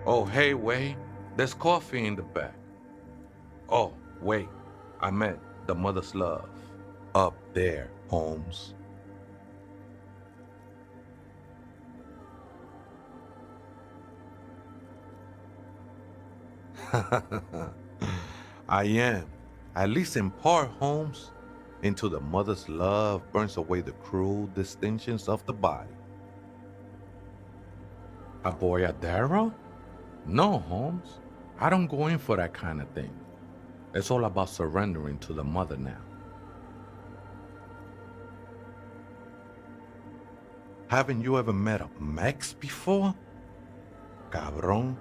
Oh, hey, wait. There's coffee in the back. Oh, wait. I meant the mother's love. Up there, Holmes. I am. At least in part, Holmes. Into the mother's love burns away the cruel distinctions of the body. A boyadero? No, Holmes. I don't go in for that kind of thing. It's all about surrendering to the mother now. Haven't you ever met a Mex before? Cabron.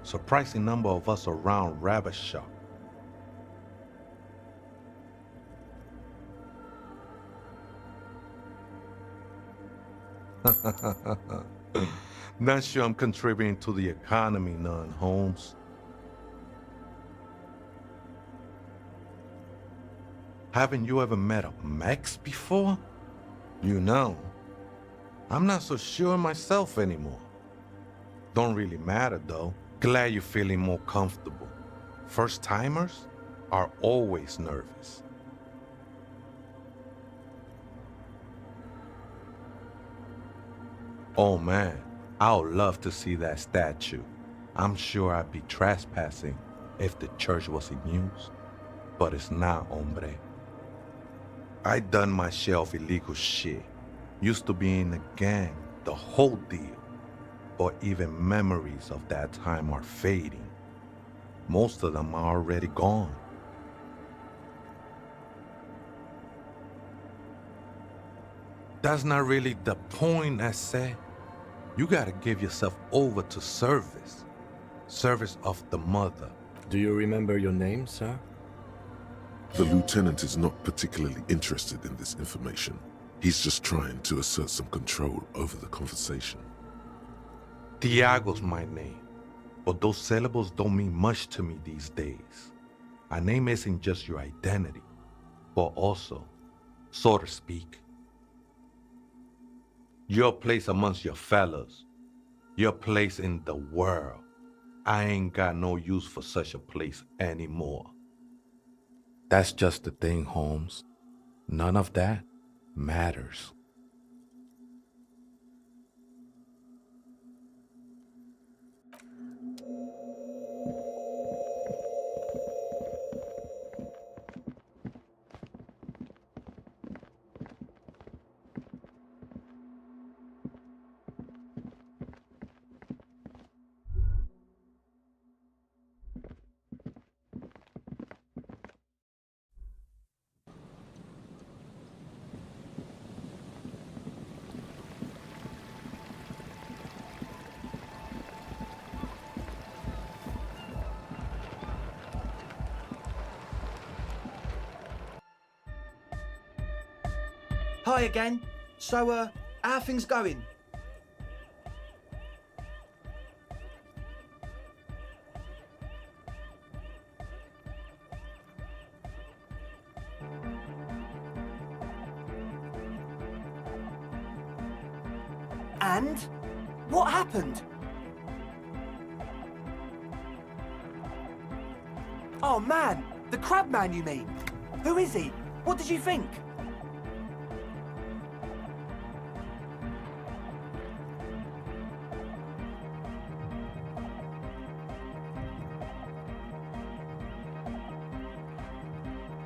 Surprising number of us around Rabbit Shop. Not sure I'm contributing to the economy none, Holmes. Haven't you ever met a Mex before? You know, I'm not so sure myself anymore. Don't really matter though. Glad you're feeling more comfortable. First-timers are always nervous. Oh man, I would love to see that statue. I'm sure I'd be trespassing if the church was in use. But it's not, hombre. I done my share of illegal shit. Used to be in a gang, the whole deal. But even memories of that time are fading. Most of them are already gone. That's not really the point, I say. You gotta give yourself over to service. Service of the mother. Do you remember your name, sir? The lieutenant is not particularly interested in this information. He's just trying to assert some control over the conversation. Tiago's my name, but those syllables don't mean much to me these days. A name isn't just your identity, but also, so to speak, your place amongst your fellows, your place in the world. I ain't got no use for such a place anymore. That's just the thing, Holmes. None of that matters. Hi again. So, how are things going? And? What happened? Oh man, the crab man you mean? Who is he? What did you think?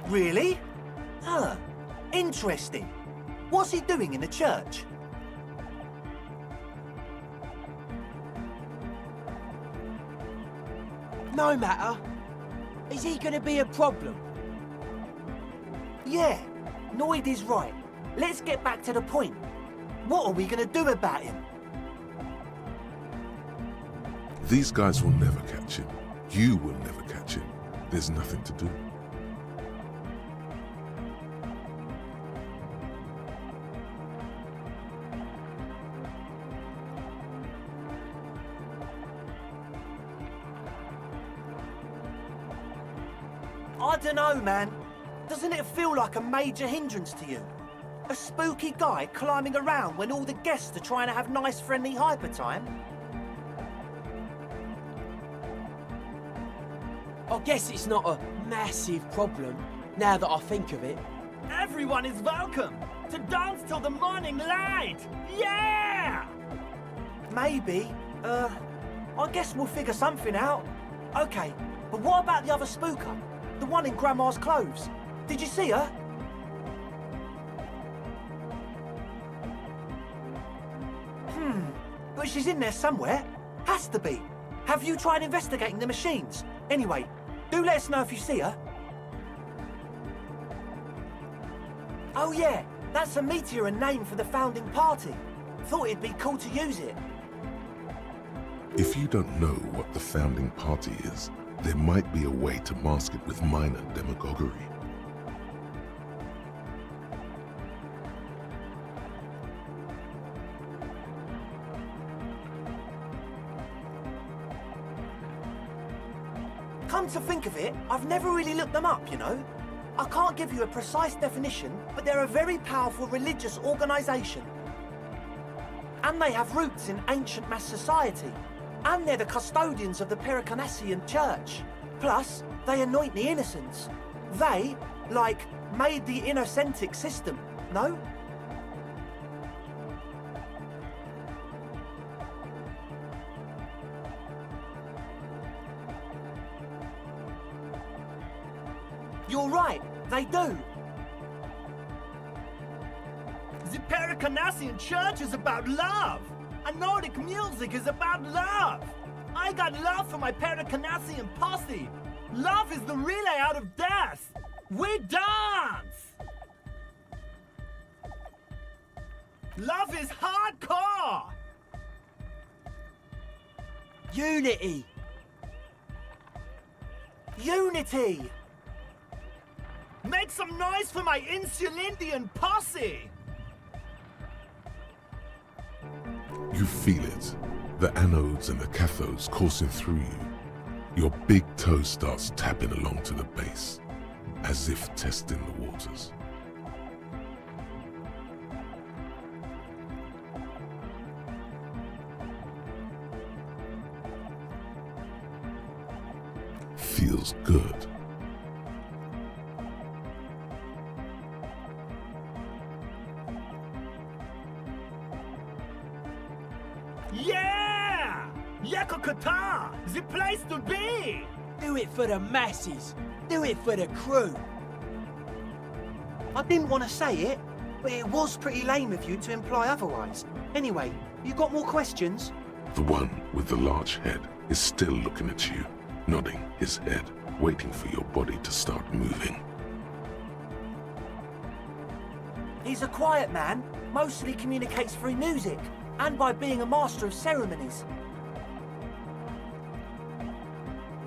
Really? Huh. Interesting. What's he doing in the church? No matter. Is he gonna be a problem? Yeah, Noid is right. Let's get back to the point. What are we gonna do about him? These guys will never catch him. You will never catch him. There's nothing to do. I don't know, man. Doesn't it feel like a major hindrance to you? A spooky guy climbing around when all the guests are trying to have nice, friendly hyper time? I guess it's not a massive problem, now that I think of it. Everyone is welcome to dance till the morning light! Yeah! Maybe. I guess we'll figure something out. Okay, but what about the other spooker? The one in Grandma's clothes? Did you see her? But she's in there somewhere. Has to be. Have you tried investigating the machines? Anyway, do let us know if you see her. Oh yeah, that's a meteor and name for the founding party. Thought it'd be cool to use it. If you don't know what the founding party is, there might be a way to mask it with minor demagoguery. Come to think of it, I've never really looked them up, you know? I can't give you a precise definition, but they're a very powerful religious organisation. And they have roots in ancient mass society. And they're the custodians of the Pericanassian Church. Plus, they anoint the innocents. They, like, made the Innocentic system, no? You're right, they do. The Pericanassian Church is about love. And Nordic music is about love. I got love for my Pericanassian posse. Love is the relay out of death. We dance. Love is hardcore. Unity! Unity. Make some noise for my Insulindian posse! You feel it, the anodes and the cathodes coursing through you. Your big toe starts tapping along to the base, as if testing the waters. Feels good. Yeah! Yakokata! The place to be! Do it for the masses. Do it for the crew. I didn't want to say it, but it was pretty lame of you to imply otherwise. Anyway, you got more questions? The one with the large head is still looking at you, nodding his head, waiting for your body to start moving. He's a quiet man, mostly communicates through music, and by being a master of ceremonies.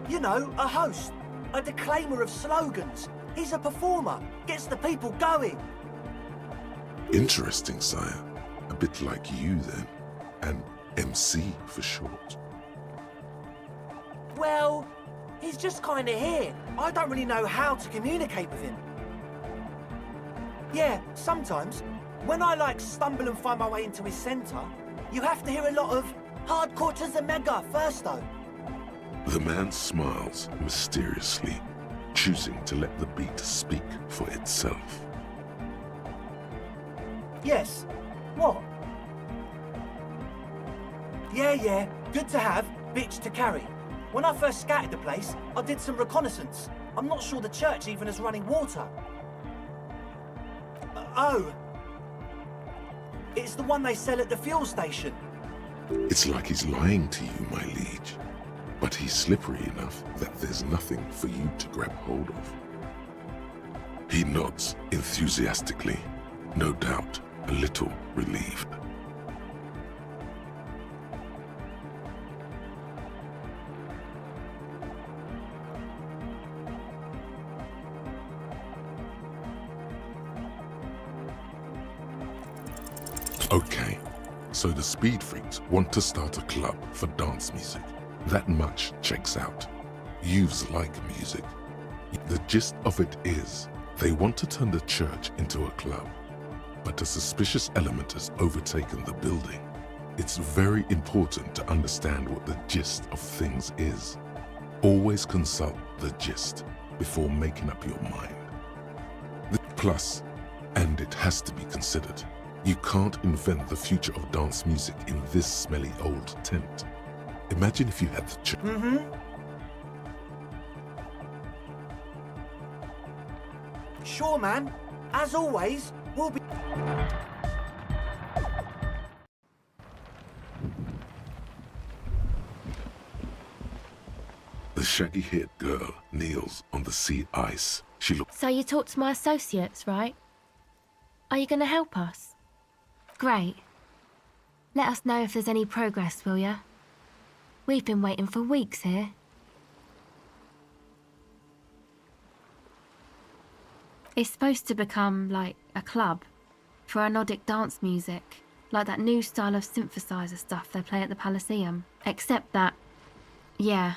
You know, a host, a declaimer of slogans. He's a performer, gets the people going. Interesting, sire. A bit like you then. An MC for short. Well, he's just kind of here. I don't really know how to communicate with him. Yeah, sometimes, when I stumble and find my way into his center, you have to hear a lot of hardcore to the mega first though. The man smiles mysteriously, choosing to let the beat speak for itself. Yes. What? Yeah, good to have, bitch to carry. When I first scouted the place, I did some reconnaissance. I'm not sure the church even has running water. Oh. It's the one they sell at the fuel station. It's like he's lying to you, my liege. But he's slippery enough that there's nothing for you to grab hold of. He nods enthusiastically, no doubt a little relieved. Okay, so the speed freaks want to start a club for dance music. That much checks out. Youths like music. The gist of it is, they want to turn the church into a club, but a suspicious element has overtaken the building. It's very important to understand what the gist of things is. Always consult the gist before making up your mind. Plus, and it has to be considered, you can't invent the future of dance music in this smelly old tent. Imagine if you had the Sure, man. As always, we'll be... The shaggy-haired girl kneels on the sea ice. She looks... So you talked to my associates, right? Are you going to help us? Great. Let us know if there's any progress, will ya? We've been waiting for weeks here. It's supposed to become, like, a club for anodic dance music, like that new style of synthesizer stuff they play at the Elysium. Except that, yeah.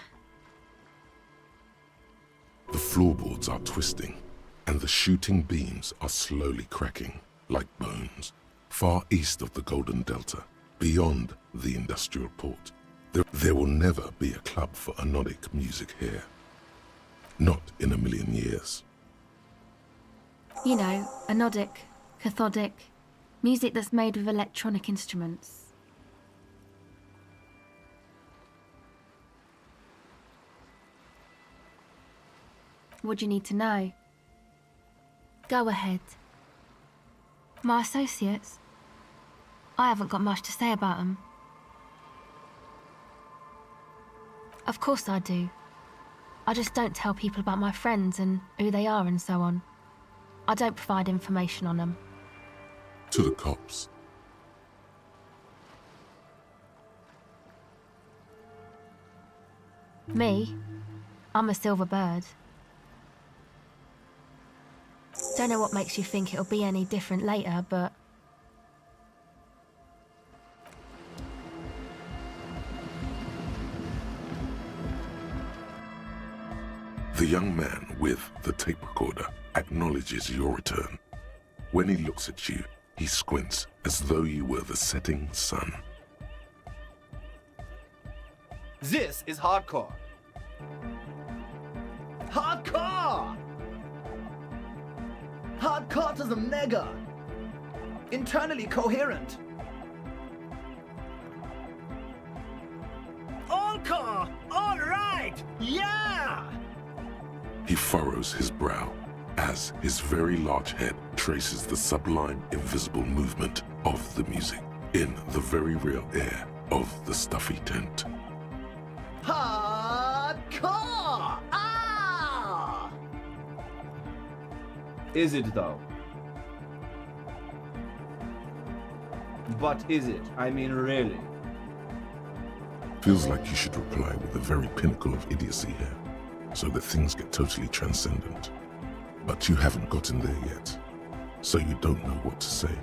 The floorboards are twisting, and the shooting beams are slowly cracking, like bones, far east of the Golden Delta, beyond the industrial port. There will never be a club for anodic music here. Not in a million years. You know, anodic, cathodic, music that's made with electronic instruments. What do you need to know? Go ahead. My associates? I haven't got much to say about them. Of course I do. I just don't tell people about my friends and who they are and so on. I don't provide information on them. To the cops. Me? I'm a silver bird. Don't know what makes you think it'll be any different later, but... The young man with the tape recorder acknowledges your return. When he looks at you, he squints as though you were the setting sun. This is hardcore. Hardcore! Hardcore to the mega! Internally coherent. Encore! All right! Yeah! He furrows his brow as his very large head traces the sublime, invisible movement of the music in the very real air of the stuffy tent. Hardcore! Ah! Is it though? But is it? I mean, really? Feels like you should reply with the very pinnacle of idiocy here, so that things get totally transcendent. But you haven't gotten there yet, so you don't know what to say.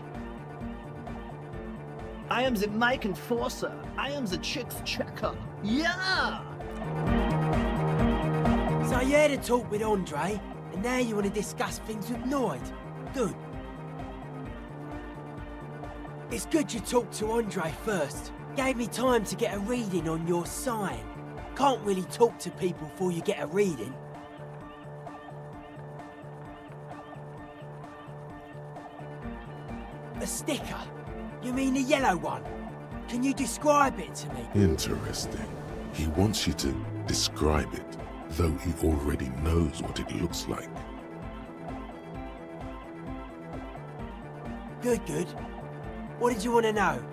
I am the mic enforcer. I am the chicks checker. Yeah! So you had a talk with Andre, and now you want to discuss things with Noid. Good. It's good you talked to Andre first. Gave me time to get a reading on your sign. Can't really talk to people before you get a reading. A sticker? You mean the yellow one? Can you describe it to me? Interesting. He wants you to describe it, though he already knows what it looks like. Good, good. What did you want to know?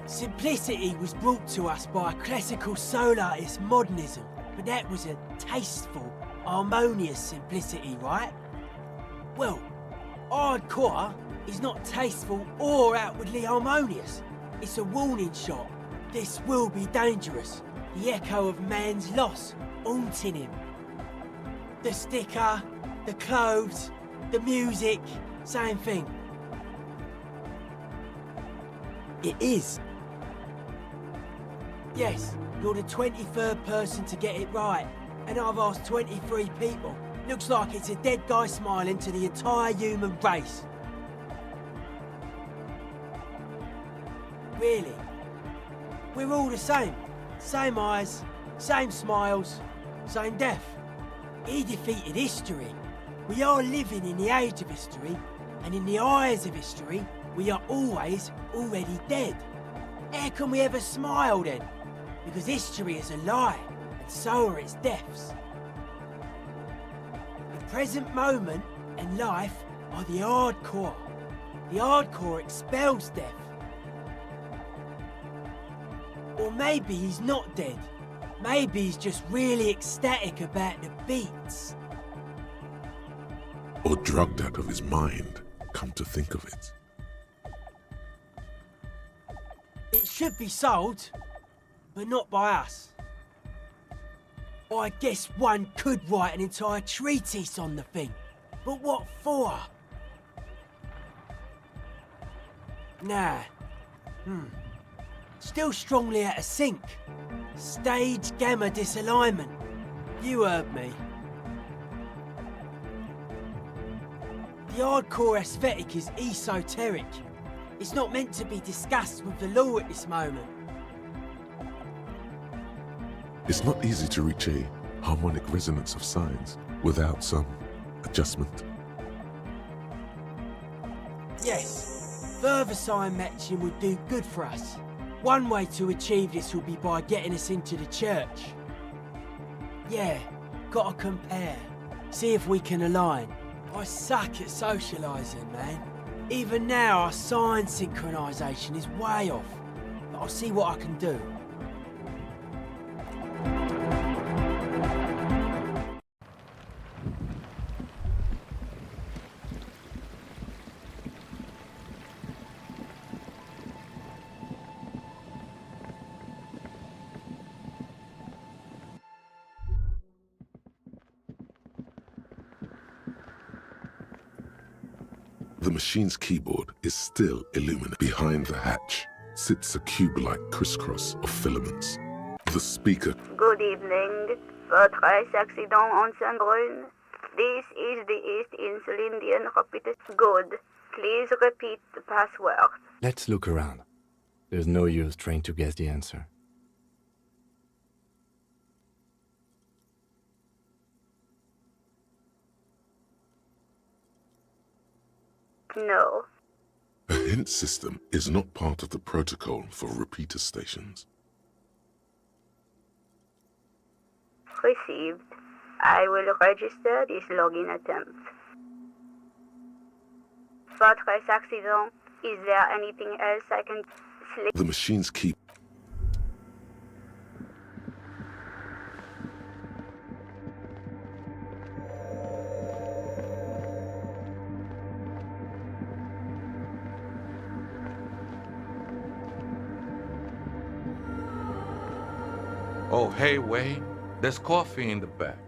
Simplicity was brought to us by classical solarist modernism, but that was a tasteful, harmonious simplicity, right? Well, hardcore is not tasteful or outwardly harmonious. It's a warning shot. This will be dangerous. The echo of man's loss haunting him. The sticker, the clothes, the music, same thing. It is. Yes, you're the 23rd person to get it right, and I've asked 23 people. Looks like it's a dead guy smiling to the entire human race. Really? We're all the same. Same eyes, same smiles, same death. He defeated history. We are living in the age of history, and in the eyes of history, we are always already dead. How can we ever smile then? Because history is a lie, and so are its deaths. The present moment and life are the hardcore. The hardcore expels death. Or maybe he's not dead. Maybe he's just really ecstatic about the beats. Or drugged out of his mind, come to think of it. It should be sold, but not by us. I guess one could write an entire treatise on the thing. But what for? Nah. Still strongly out of sync. Stage gamma disalignment. You heard me. The hardcore aesthetic is esoteric. It's not meant to be discussed with the law at this moment. It's not easy to reach a harmonic resonance of signs without some adjustment. Yes, further sign matching would do good for us. One way to achieve this will be by getting us into the church. Yeah, gotta compare. See if we can align. I suck at socialising, man. Even now, our sign synchronisation is way off. But I'll see what I can do. The machine's keyboard is still illuminated. Behind the hatch sits a cube-like crisscross of filaments. The speaker. Good evening. Votre accident on Saint-Brun. This is the East Insulindian Repeated. Good. Please repeat the password. Let's look around. There's no use trying to guess the answer. No. A hint system is not part of the protocol for repeater stations. Received. I will register this login attempt. Votre accident. Is there anything else I can slip? The machine's key. Oh, hey, wait. There's coffee in the back.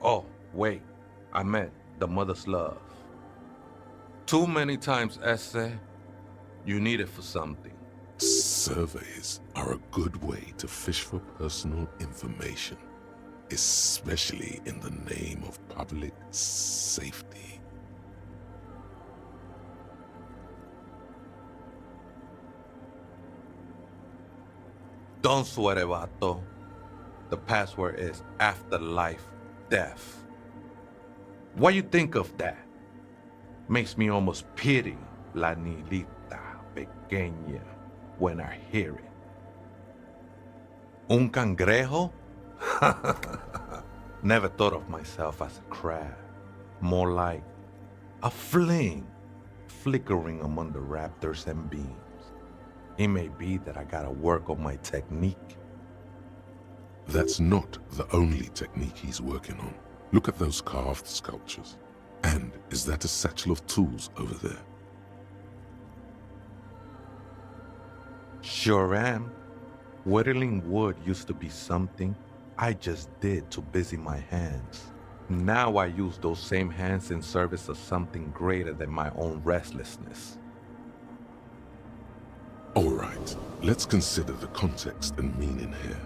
Oh, wait. I meant the mother's love. Too many times, essay. You need it for something. Surveys are a good way to fish for personal information, especially in the name of public safety. Don't sweat it, vato. The password is afterlife death. What you think of that? Makes me almost pity la niñita pequeña when I hear it. Un cangrejo? Never thought of myself as a crab. More like a fling flickering among the raptors and beams. It may be that I gotta work on my technique. That's not the only technique he's working on. Look at those carved sculptures. And is that a satchel of tools over there? Sure am. Whittling wood used to be something I just did to busy my hands. Now I use those same hands in service of something greater than my own restlessness. All right, let's consider the context and meaning here.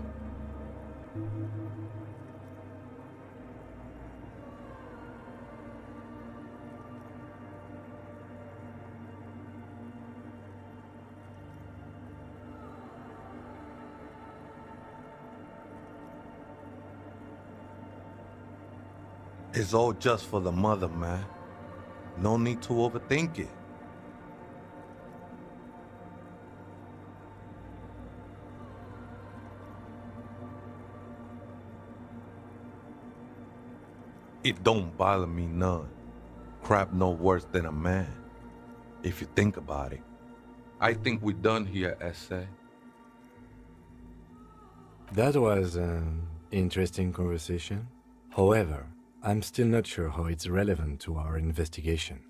It's all just for the mother, man. No need to overthink it. It don't bother me none. Crap no worse than a man, if you think about it. I think we done here, essay. That was an interesting conversation. However, I'm still not sure how it's relevant to our investigation.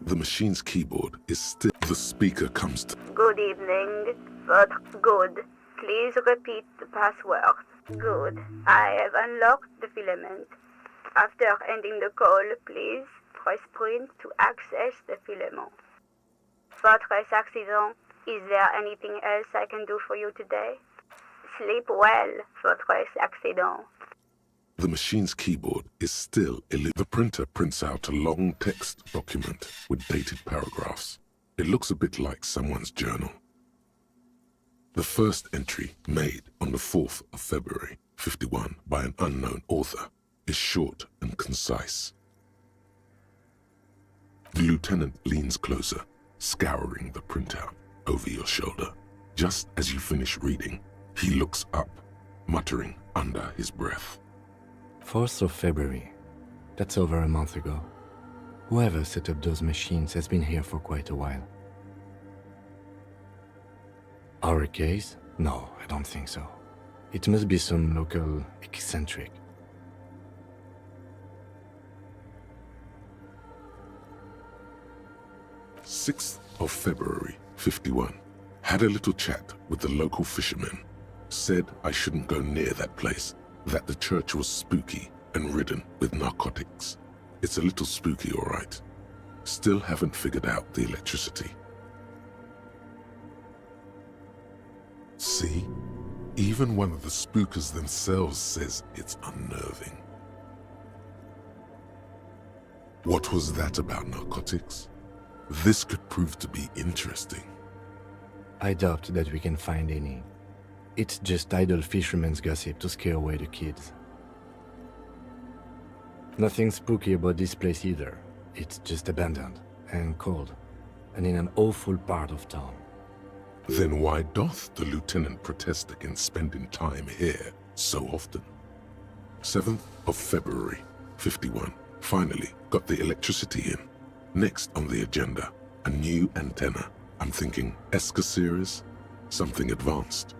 The machine's keyboard is still... The speaker comes to... Good evening. Good. Please repeat the password. Good. I have unlocked the filament. After ending the call, please press print to access the filament. Votre accident. Is there anything else I can do for you today? Sleep well, votre accident. The machine's keyboard is still illegible. The printer prints out a long text document with dated paragraphs. It looks a bit like someone's journal. The first entry, made on the 4th of February, 51, by an unknown author, is short and concise. The lieutenant leans closer, scouring the printout over your shoulder. Just as you finish reading, he looks up, muttering under his breath. 4th of February. That's over a month ago. Whoever set up those machines has been here for quite a while. Our case? No, I don't think so. It must be some local eccentric. "6th of February, 51. Had a little chat with the local fishermen. Said I shouldn't go near that place, that the church was spooky and ridden with narcotics. It's a little spooky, all right. Still haven't figured out the electricity." See? Even one of the spookers themselves says it's unnerving. What was that about narcotics? This could prove to be interesting. I doubt that we can find any. It's just idle fishermen's gossip to scare away the kids. Nothing spooky about this place either. It's just abandoned and cold, and in an awful part of town. Then why doth the lieutenant protest against spending time here so often? 7th of February, 51. Finally got the electricity in. Next on the agenda, a new antenna. I'm thinking ESCA series, something advanced.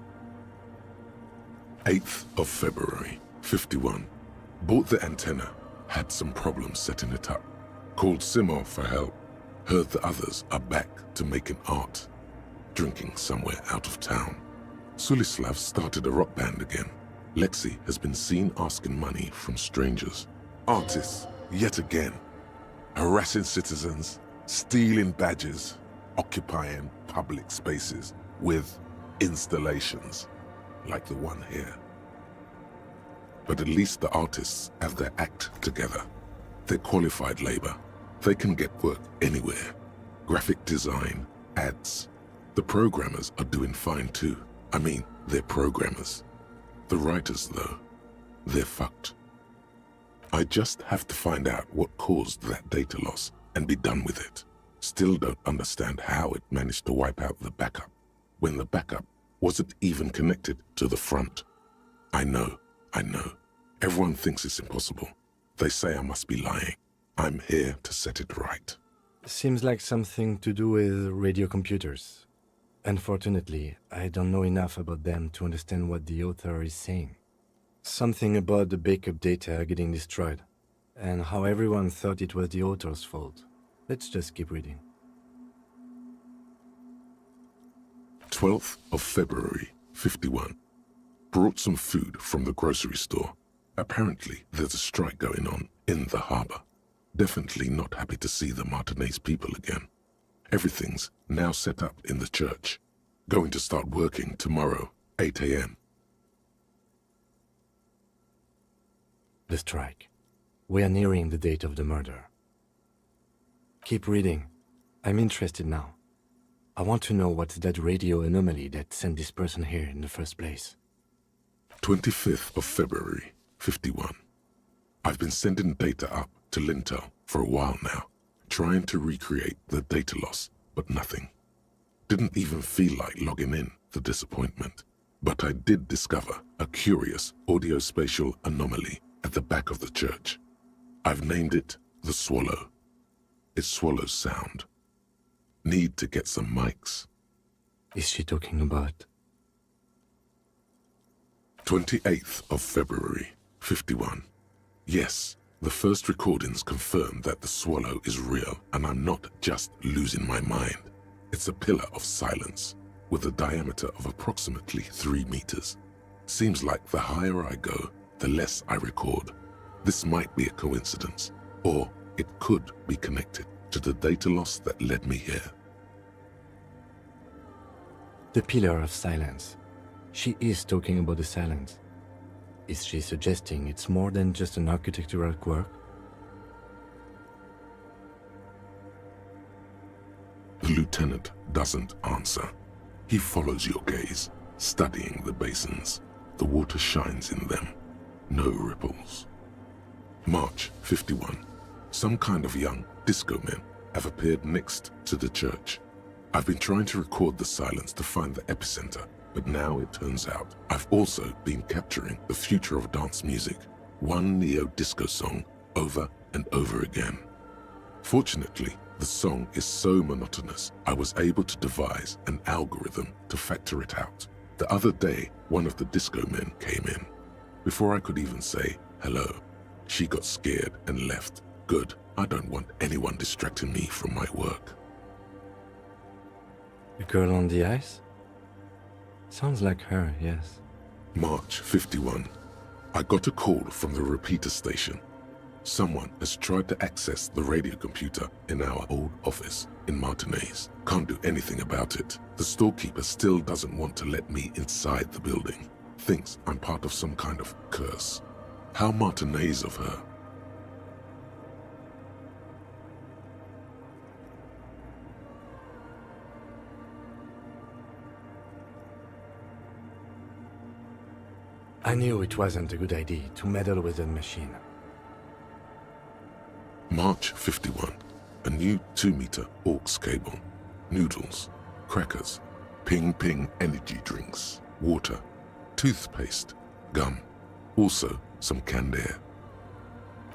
8th of February, 51. Bought the antenna, had some problems setting it up. Called Simon for help. Heard the others are back to making art. Drinking somewhere out of town. Sulislav started a rock band again. Lexi has been seen asking money from strangers. Artists, yet again. Harassing citizens, stealing badges, occupying public spaces with installations, like the one here. But at least the artists have their act together. They're qualified labor. They can get work anywhere. Graphic design, ads. The programmers are doing fine too. I mean, they're programmers. The writers, though, they're fucked. I just have to find out what caused that data loss and be done with it. Still don't understand how it managed to wipe out the backup, when the backup wasn't even connected to the front. I know. Everyone thinks it's impossible. They say I must be lying. I'm here to set it right. Seems like something to do with radio computers. Unfortunately, I don't know enough about them to understand what the author is saying. Something about the backup data getting destroyed, and how everyone thought it was the author's fault. Let's just keep reading. 12th of February, 51. Brought some food from the grocery store. Apparently, there's a strike going on in the harbor. Definitely not happy to see the Martinez people again. Everything's now set up in the church. Going to start working tomorrow, 8 a.m. The strike. We are nearing the date of the murder. Keep reading. I'm interested now. I want to know what's that radio anomaly that sent this person here in the first place. 25th of February, 51. I've been sending data up to Lintel for a while now, trying to recreate the data loss, but nothing. Didn't even feel like logging in, the disappointment. But I did discover a curious audio-spatial anomaly at the back of the church. I've named it the Swallow. It swallows sound. Need to get some mics. Is she talking about? 28th of February, 51. Yes, the first recordings confirm that the swallow is real and I'm not just losing my mind. It's a pillar of silence with a diameter of approximately 3 meters. Seems like the higher I go, the less I record. This might be a coincidence, or it could be connected to the data loss that led me here. The pillar of silence. She is talking about the silence. Is she suggesting it's more than just an architectural quirk? The lieutenant doesn't answer. He follows your gaze, studying the basins. The water shines in them. No ripples. March 51. Some kind of young disco men have appeared next to the church. I've been trying to record the silence to find the epicenter, but now it turns out I've also been capturing the future of dance music, one neo-disco song over and over again. Fortunately, the song is so monotonous, I was able to devise an algorithm to factor it out. The other day, one of the disco men came in. Before I could even say hello, she got scared and left. Good, I don't want anyone distracting me from my work. The girl on the ice? Sounds like her, yes. March 51. I got a call from the repeater station. Someone has tried to access the radio computer in our old office in Martinez. Can't do anything about it. The storekeeper still doesn't want to let me inside the building. Thinks I'm part of some kind of curse. How Martinez of her. I knew it wasn't a good idea to meddle with the machine. March 51. A new 2-meter aux cable. Noodles, crackers, ping energy drinks, water, toothpaste, gum. Also some canned air.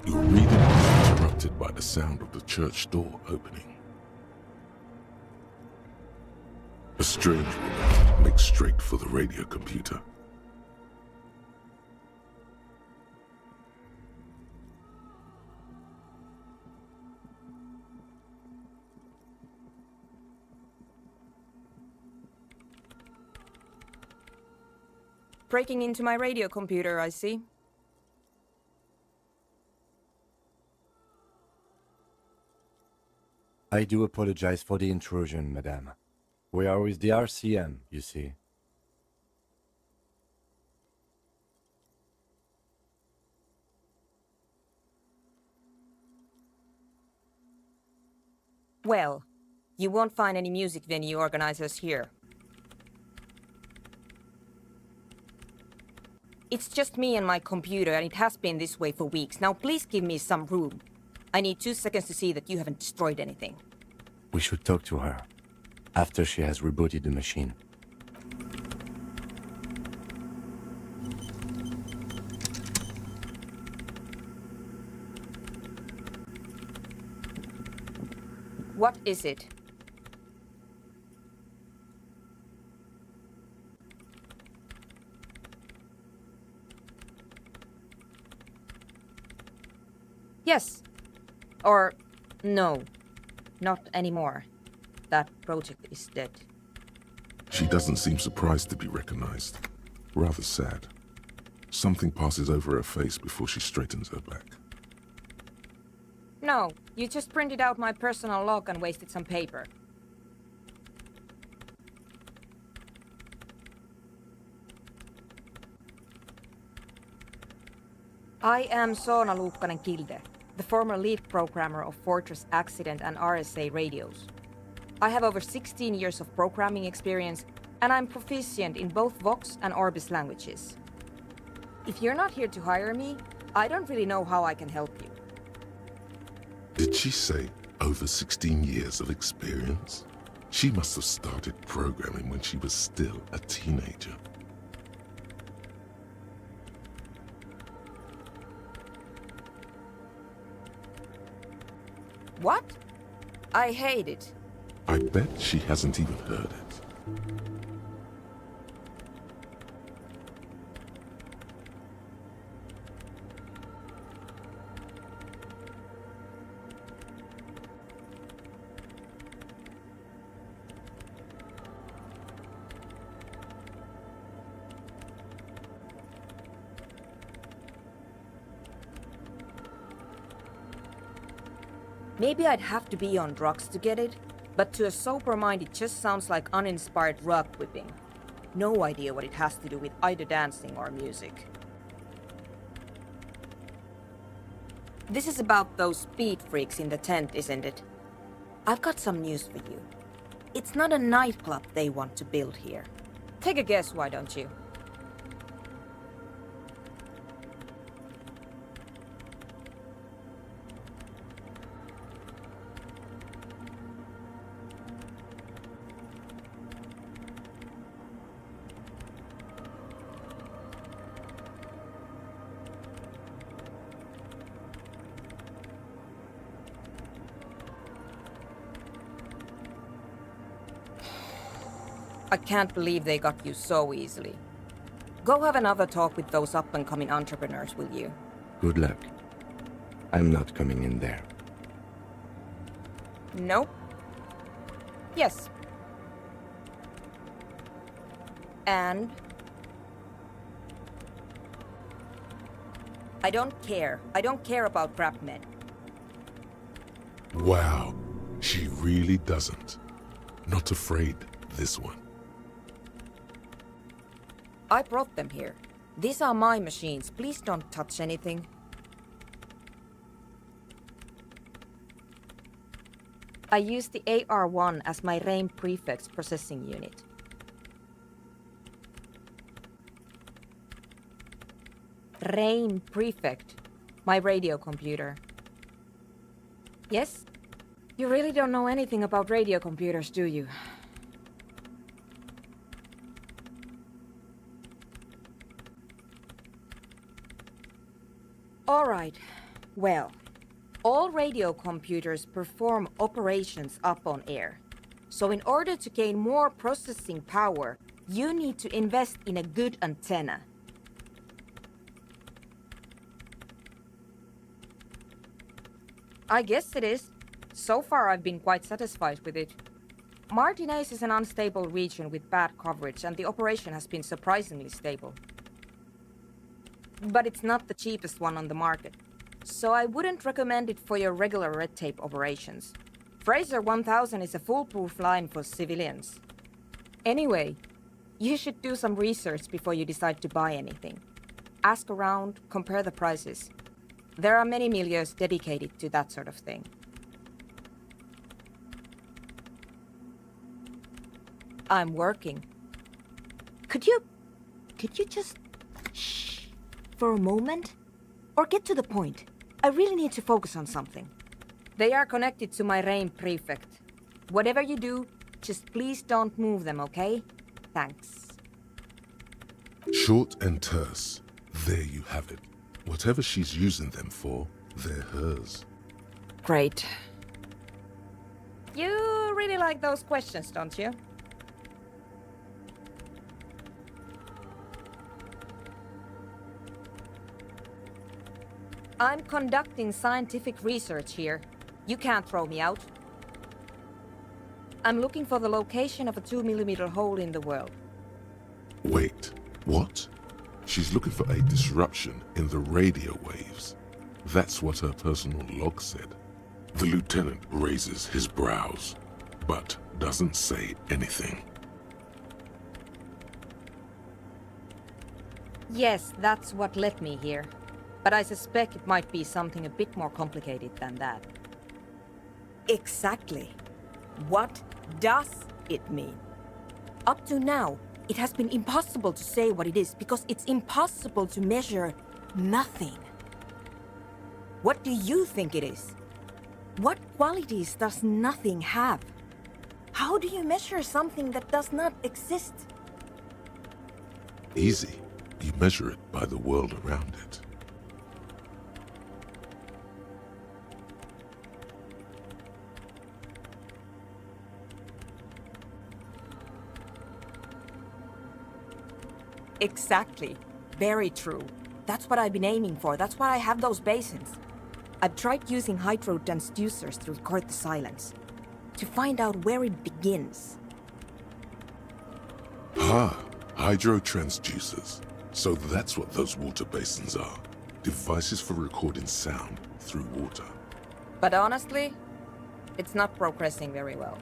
Your reading is interrupted by the sound of the church door opening. A strange woman makes straight for the radio computer. Breaking into my radio computer, I see. I do apologize for the intrusion, madame. We are with the RCM, you see. Well, you won't find any music venue organizers here. It's just me and my computer, and it has been this way for weeks. Now please give me some room. I need 2 seconds to see that you haven't destroyed anything. We should talk to her after she has rebooted the machine. What is it? Yes. Or no, not anymore. That project is dead. She doesn't seem surprised to be recognized. Rather sad. Something passes over her face before she straightens her back. No, you just printed out my personal log and wasted some paper. I am Soona Luukkanen-Kilde, the former lead programmer of Fortress Accident and RSA radios. I have over 16 years of programming experience, and I'm proficient in both Vox and Orbis languages. If you're not here to hire me, I don't really know how I can help you. Did she say over 16 years of experience? She must have started programming when she was still a teenager. What? I hate it. I bet she hasn't even heard it. Maybe I'd have to be on drugs to get it, but to a sober mind it just sounds like uninspired rug whipping. No idea what it has to do with either dancing or music. This is about those speed freaks in the tent, isn't it? I've got some news for you. It's not a nightclub they want to build here. Take a guess, why don't you? I can't believe they got you so easily. Go have another talk with those up-and-coming entrepreneurs, will you? Good luck. I'm not coming in there. Nope. Yes. And? I don't care. I don't care about crap men. Wow, she really doesn't. Not afraid, this one. I brought them here. These are my machines. Please don't touch anything. I use the AR-1 as my RAIN prefix processing unit. RAIN prefect, my radio computer. Yes? You really don't know anything about radio computers, do you? All right. Well, all radio computers perform operations up on air. So in order to gain more processing power, you need to invest in a good antenna. I guess it is. So far I've been quite satisfied with it. Martinez is an unstable region with bad coverage, and the operation has been surprisingly stable. But it's not the cheapest one on the market, so I wouldn't recommend it for your regular red tape operations. Fraser 1000 is a foolproof line for civilians. Anyway, you should do some research before you decide to buy anything. Ask around, compare the prices. There are many milieus dedicated to that sort of thing. I'm working. Could you just shh for a moment? Or get to the point. I really need to focus on something. They are connected to my RAIN prefect. Whatever you do, just please don't move them, okay? Thanks. Short and terse. There you have it. Whatever she's using them for, they're hers. Great. You really like those questions, don't you? I'm conducting scientific research here. You can't throw me out. I'm looking for the location of a 2mm hole in the world. Wait, what? She's looking for a disruption in the radio waves. That's what her personal log said. The lieutenant raises his brows, but doesn't say anything. Yes, that's what led me here. But I suspect it might be something a bit more complicated than that. Exactly. What does it mean? Up to now, it has been impossible to say what it is because it's impossible to measure nothing. What do you think it is? What qualities does nothing have? How do you measure something that does not exist? Easy. You measure it by the world around it. Exactly. Very true. That's what I've been aiming for. That's why I have those basins. I've tried using hydro transducers to record the silence. To find out where it begins. Hydro transducers. So that's what those water basins are. Devices for recording sound through water. But honestly, it's not progressing very well.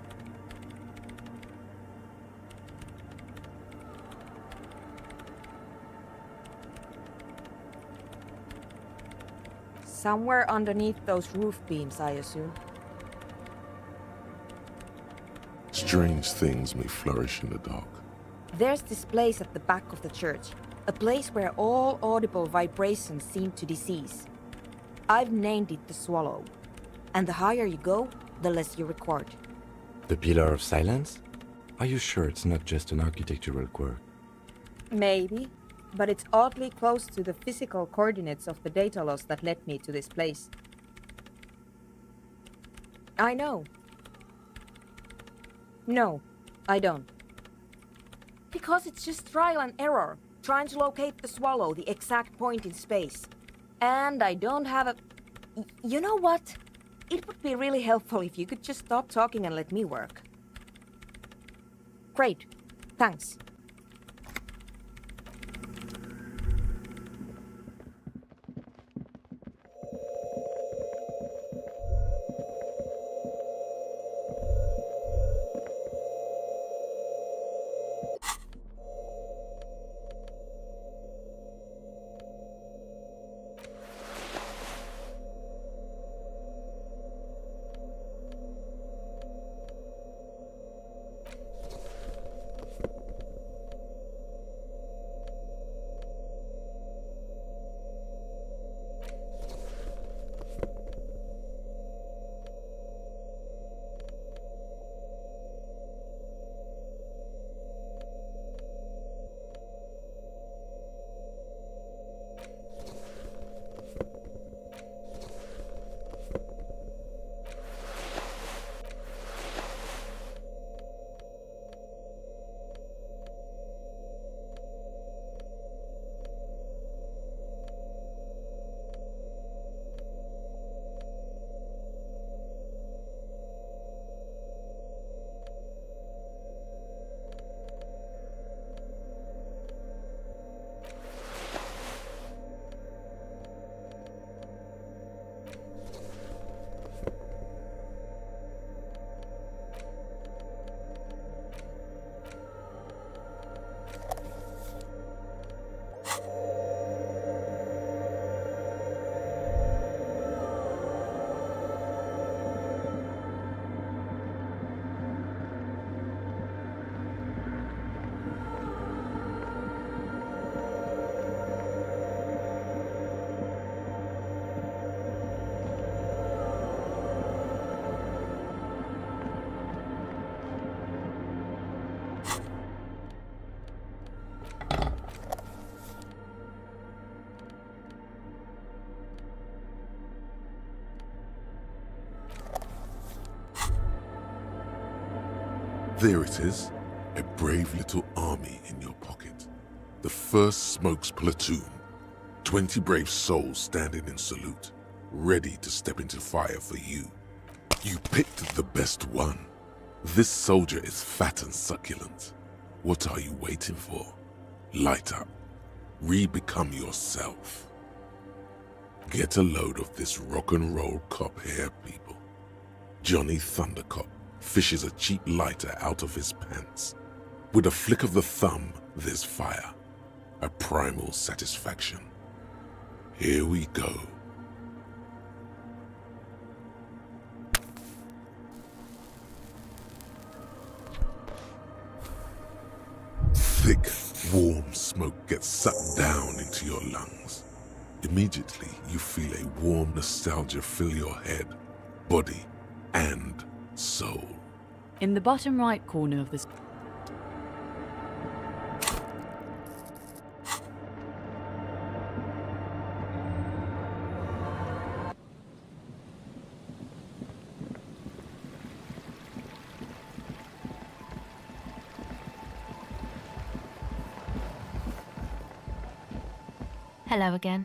Somewhere underneath those roof beams, I assume. Strange things may flourish in the dark. There's this place at the back of the church. A place where all audible vibrations seem to decease. I've named it the Swallow. And the higher you go, the less you record. The Pillar of Silence? Are you sure it's not just an architectural quirk? Maybe, but it's oddly close to the physical coordinates of the data loss that led me to this place. I know. No, I don't. Because it's just trial and error, trying to locate the Swallow, the exact point in space. And I don't have a... You know what? It would be really helpful if you could just stop talking and let me work. Great. Thanks. There it is, a brave little army in your pocket. The 1st Smokes platoon. 20 brave souls standing in salute, ready to step into fire for you. You picked the best one. This soldier is fat and succulent. What are you waiting for? Light up. Re-become yourself. Get a load of this rock and roll cop here, people. Johnny Thundercop fishes a cheap lighter out of his pants. With a flick of the thumb, there's fire. A primal satisfaction. Here we go. Thick, warm smoke gets sucked down into your lungs. Immediately, you feel a warm nostalgia fill your head, body, and soul. In the bottom right corner of this... Hello again.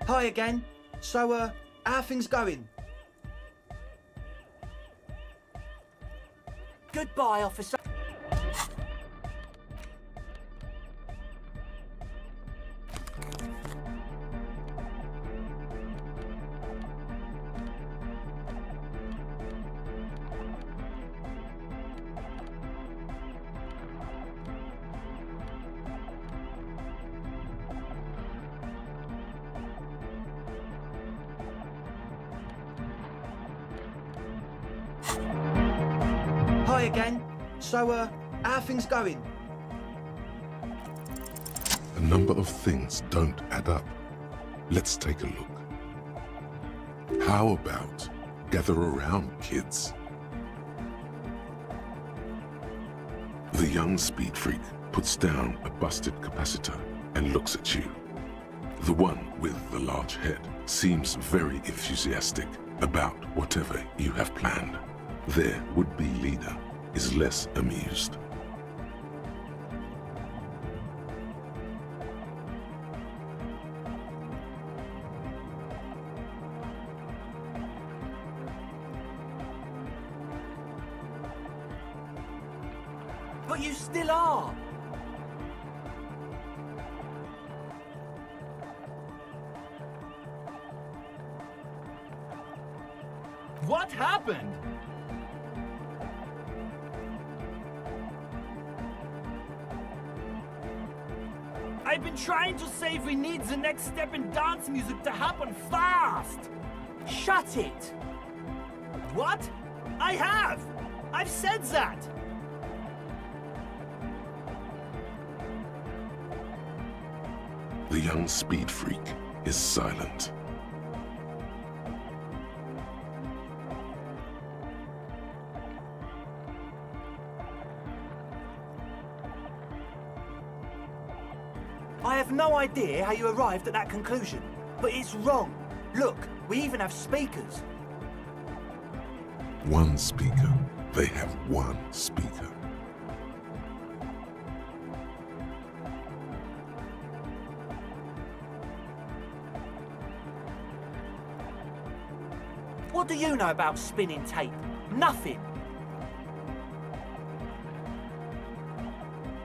Hi again. So, how are things going? Goodbye, officer. Hi again. So, how are things going? A number of things don't add up. Let's take a look. How about gather around, kids? The young speed freak puts down a busted capacitor and looks at you. The one with the large head seems very enthusiastic about whatever you have planned. Their would-be leader is less amused. But you still are. What happened? I've been trying to say we need the next step in dance music to happen fast! Shut it. What? I have! I've said that! The young speed freak is silent. I have no idea how you arrived at that conclusion, but it's wrong. Look, we even have speakers. One speaker. They have one speaker. What do you know about spinning tape? Nothing.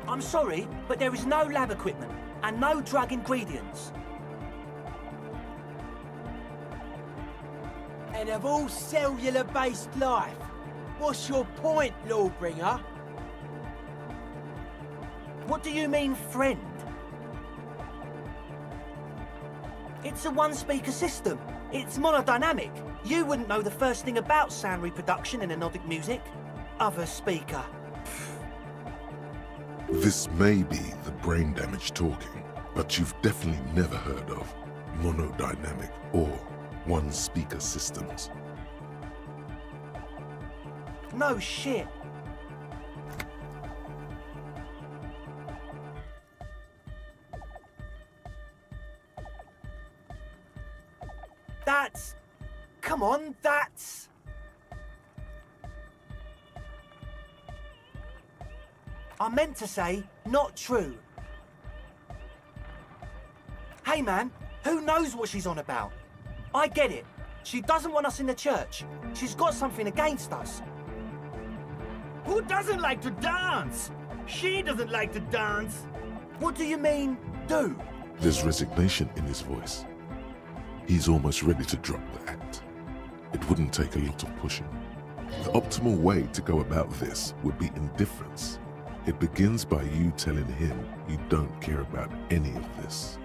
I'm sorry, but there is no lab equipment and no drug ingredients. And of all cellular-based life, what's your point, Lawbringer? What do you mean, friend? It's a one-speaker system. It's monodynamic. You wouldn't know the first thing about sound reproduction in anodic music. Other speaker. This may be the brain damage talking, but you've definitely never heard of monodynamic or one-speaker systems. No shit. That's... Come on, that's... I meant to say, not true. Hey man, who knows what she's on about? I get it. She doesn't want us in the church. She's got something against us. Who doesn't like to dance? She doesn't like to dance. What do you mean, do? There's resignation in his voice. He's almost ready to drop the act. It wouldn't take a lot of pushing. The optimal way to go about this would be indifference. It begins by you telling him you don't care about any of this.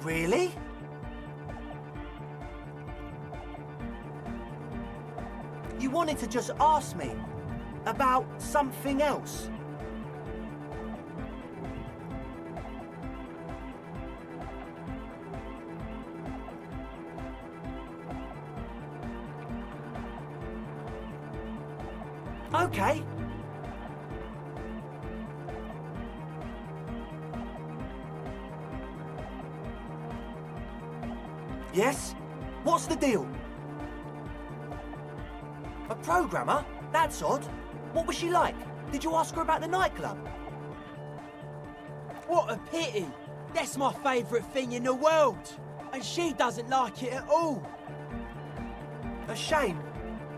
Really? You wanted to just ask me about something else? Okay. Yes? What's the deal? A programmer? That's odd. What was she like? Did you ask her about the nightclub? What a pity! That's my favourite thing in the world! And she doesn't like it at all! A shame.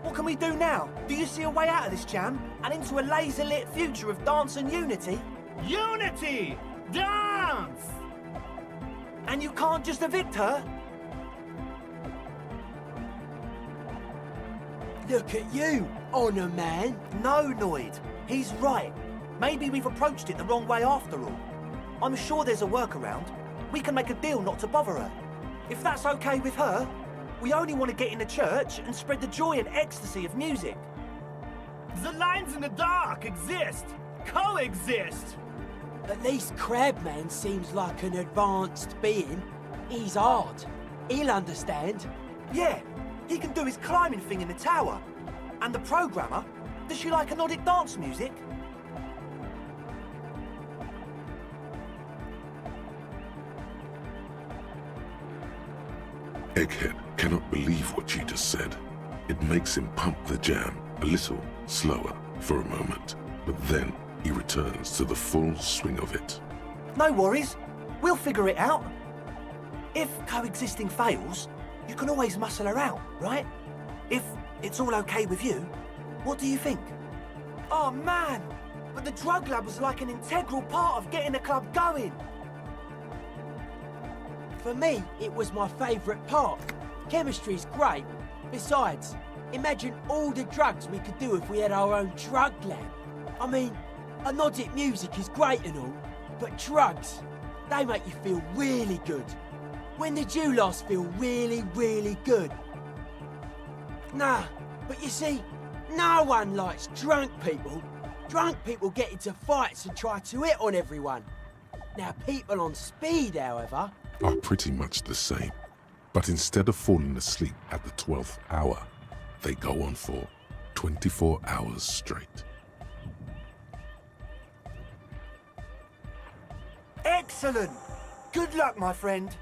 What can we do now? Do you see a way out of this jam? And into a laser-lit future of dance and unity? Unity! Dance! And you can't just evict her? Look at you, honour man! No, Noid. He's right. Maybe we've approached it the wrong way after all. I'm sure there's a workaround. We can make a deal not to bother her. If that's okay with her, we only want to get in the church and spread the joy and ecstasy of music. The lines in the dark exist! Coexist! At least Crabman seems like an advanced being. He's hard. He'll understand. Yeah, he can do his climbing thing in the tower. And the programmer, does she like Nordic dance music? Egghead cannot believe what you just said. It makes him pump the jam a little slower for a moment, but then he returns to the full swing of it. No worries. We'll figure it out. If coexisting fails, you can always muscle her out, right? If it's all okay with you, what do you think? Oh man, but the drug lab was like an integral part of getting the club going. For me, it was my favourite part. Chemistry's great. Besides, imagine all the drugs we could do if we had our own drug lab. I mean, anodic music is great and all, but drugs, they make you feel really good. When did you last feel really, really good? Nah, but you see, no one likes drunk people. Drunk people get into fights and try to hit on everyone. Now, people on speed, however, Are pretty much the same, but instead of falling asleep at the 12th hour, they go on for 24 hours straight. Excellent. Good luck, my friend.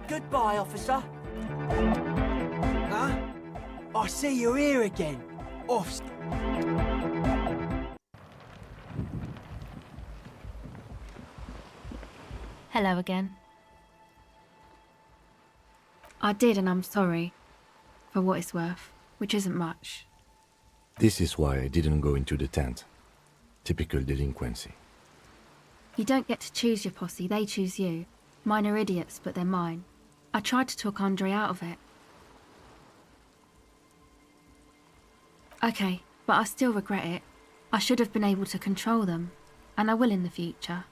Goodbye, officer. huh? I see you're here again. Off. Hello again. I did, and I'm sorry. For what it's worth, which isn't much. This is why I didn't go into the tent. Typical delinquency. You don't get to choose your posse, they choose you. Mine are idiots, but they're mine. I tried to talk Andre out of it. Okay, but I still regret it. I should have been able to control them, and I will in the future.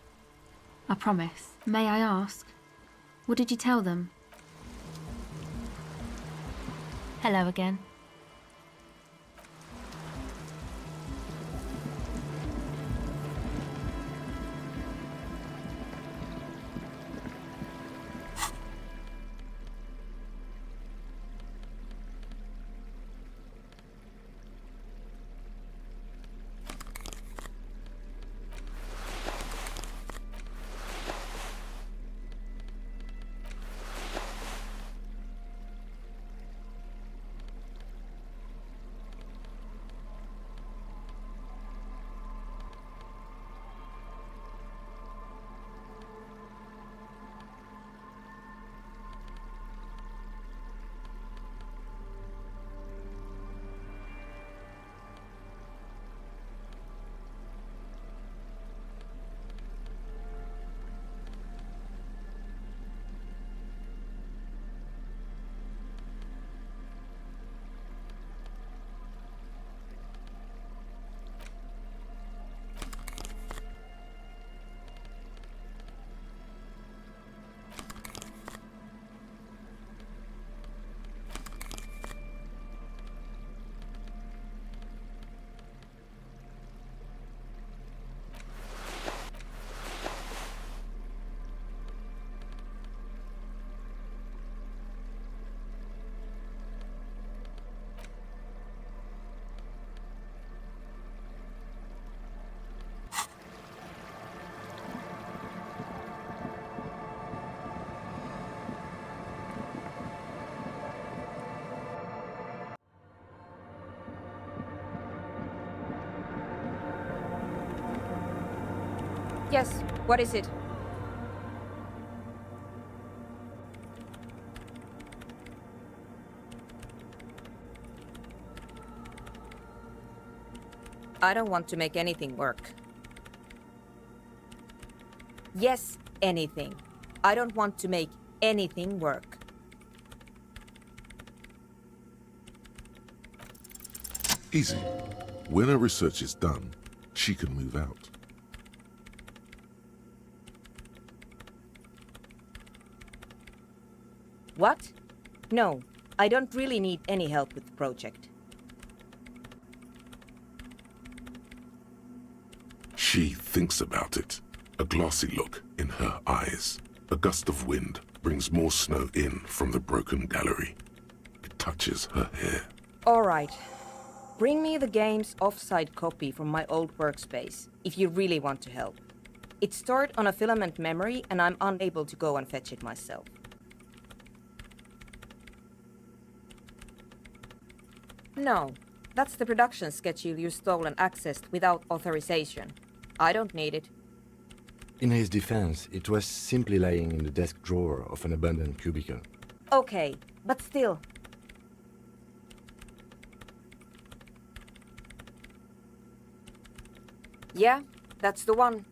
I promise. May I ask? What did you tell them? Hello again. Yes, what is it? I don't want to make anything work. Yes, anything. I don't want to make anything work. Easy. When her research is done, she can move out. What? No, I don't really need any help with the project. She thinks about it. A glassy look in her eyes. A gust of wind brings more snow in from the broken gallery. It touches her hair. All right. Bring me the game's offsite copy from my old workspace, if you really want to help. It's stored on a filament memory, and I'm unable to go and fetch it myself. No, that's the production schedule you stole and accessed without authorization. I don't need it. In his defense, it was simply lying in the desk drawer of an abandoned cubicle. Okay, but still. Yeah, that's the one.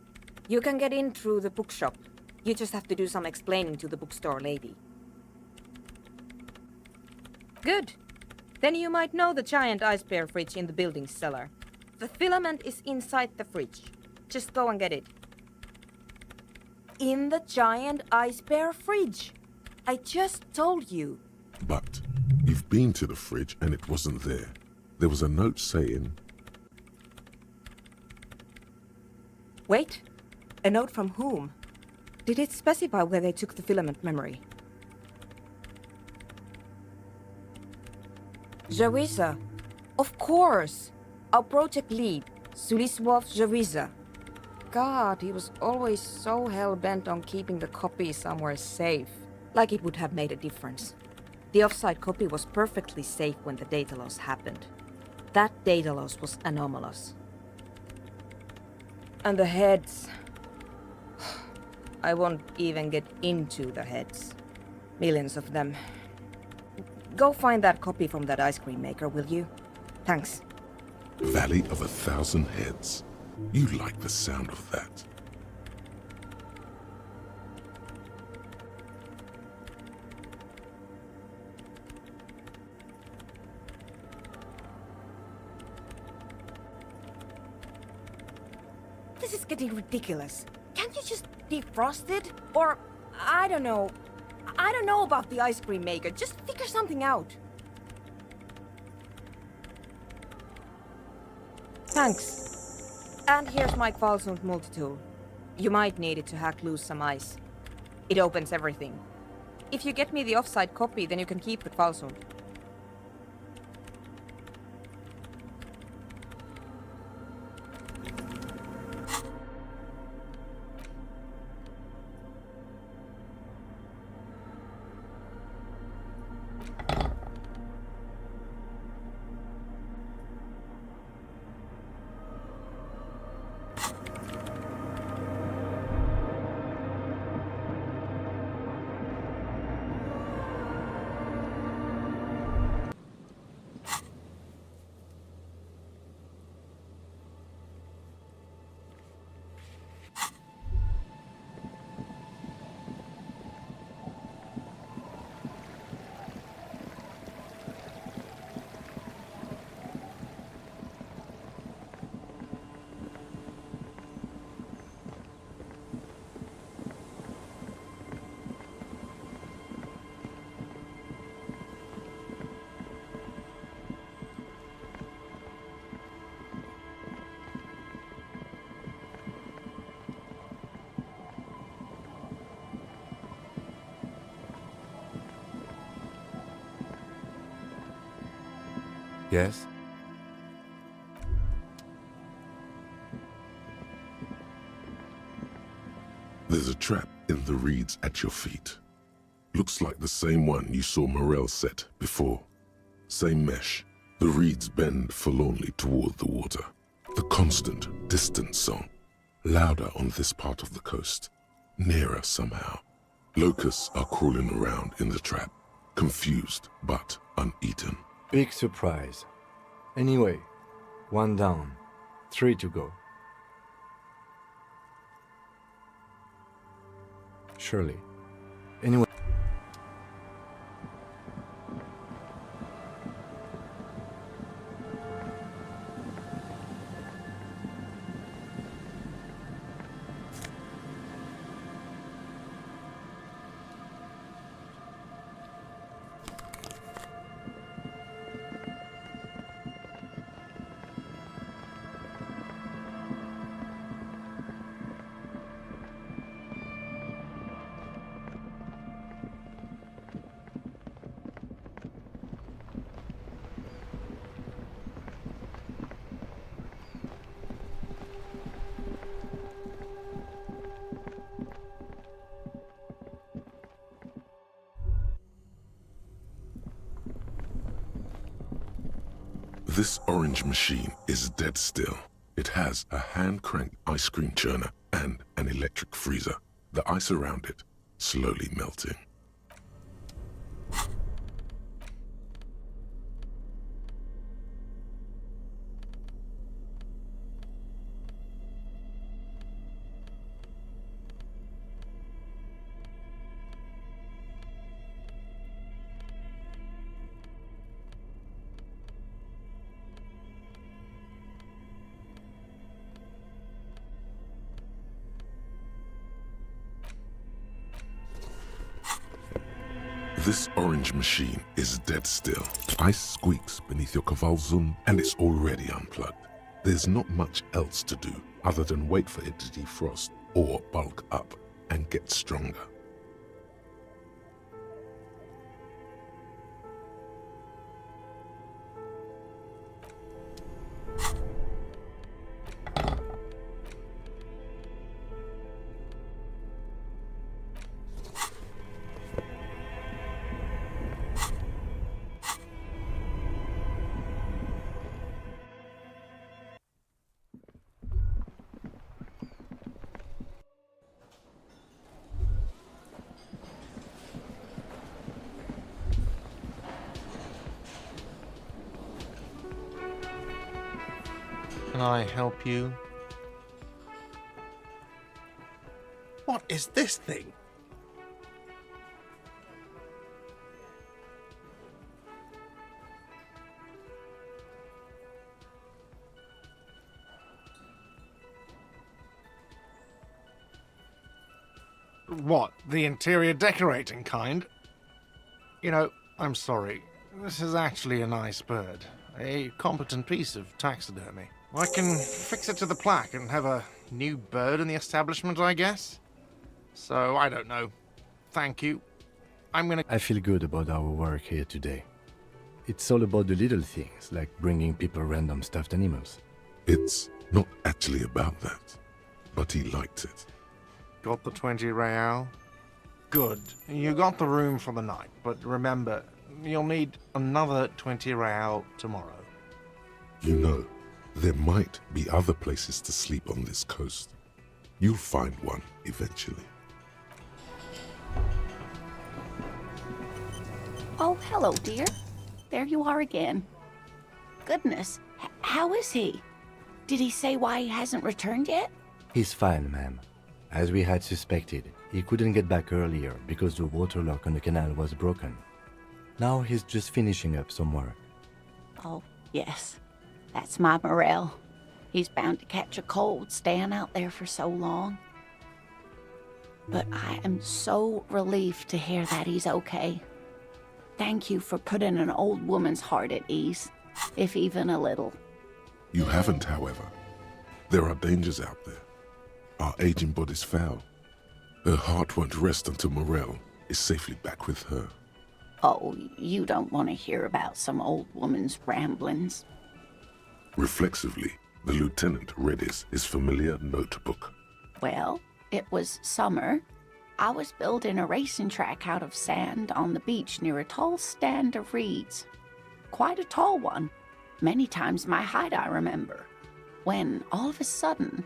You can get in through the bookshop. You just have to do some explaining to the bookstore lady. Good. Then you might know the giant ice bear fridge in the building's cellar. The filament is inside the fridge. Just go and get it. In the giant ice bear fridge. I just told you. But you've been to the fridge and it wasn't there. There was a note saying... Wait. A note from whom? Did it specify where they took the filament memory? Jawiza. Of course. Our project lead, Suliswov Jawiza. God, he was always so hell-bent on keeping the copy somewhere safe. Like it would have made a difference. The offsite copy was perfectly safe when the data loss happened. That data loss was anomalous. And the heads... I won't even get into the heads. Millions of them. Go find that copy from that ice cream maker, will you? Thanks. Valley of 1,000 Heads. You like the sound of that. This is getting ridiculous. Can't you just defrost it? Or, I don't know. I don't know about the ice cream maker. Just figure something out. Thanks. And here's my Kvalsund multi-tool. You might need it to hack loose some ice. It opens everything. If you get me the offsite copy, then you can keep the Kvalsund. Yes? There's a trap in the reeds at your feet. Looks like the same one you saw Morel set before. Same mesh. The reeds bend forlornly toward the water. The constant, distant song. louder on this part of the coast, nearer somehow. Locusts are crawling around in the trap, confused but uneaten. Big surprise. Anyway, 1 down, 3 to go. Surely. Anyway. This orange machine is dead still. It has a hand-cranked ice cream churner and an electric freezer. The ice around it slowly melting. This orange machine is dead still. Ice squeaks beneath your Kavalzun and it's already unplugged. There's not much else to do other than wait for it to defrost or bulk up and get stronger. Can I help you? What is this thing? What, the interior decorating kind? You know, I'm sorry. This is actually a nice bird. A competent piece of taxidermy. I can fix it to the plaque and have a new bird in the establishment, I guess. So, I don't know. Thank you. I feel good about our work here today. It's all about the little things, like bringing people random stuffed animals. It's not actually about that, but he liked it. Got the 20 real? Good. You got the room for the night, but remember, you'll need another 20 real tomorrow. You know, there might be other places to sleep on this coast. You'll find one eventually. Oh, hello, dear. There you are again. Goodness, how is he? Did he say why he hasn't returned yet? He's fine, ma'am. As we had suspected, he couldn't get back earlier because the water lock on the canal was broken. Now he's just finishing up some work. Oh, yes. That's my Morel. He's bound to catch a cold staying out there for so long. But I am so relieved to hear that he's okay. Thank you for putting an old woman's heart at ease, if even a little. You haven't, however. There are dangers out there. Our aging body's foul. Her heart won't rest until Morel is safely back with her. Oh, you don't want to hear about some old woman's ramblings. Reflexively, the lieutenant read his familiar notebook. Well, it was summer. I was building a racing track out of sand on the beach near a tall stand of reeds. Quite a tall one. Many times my height, I remember. When, all of a sudden...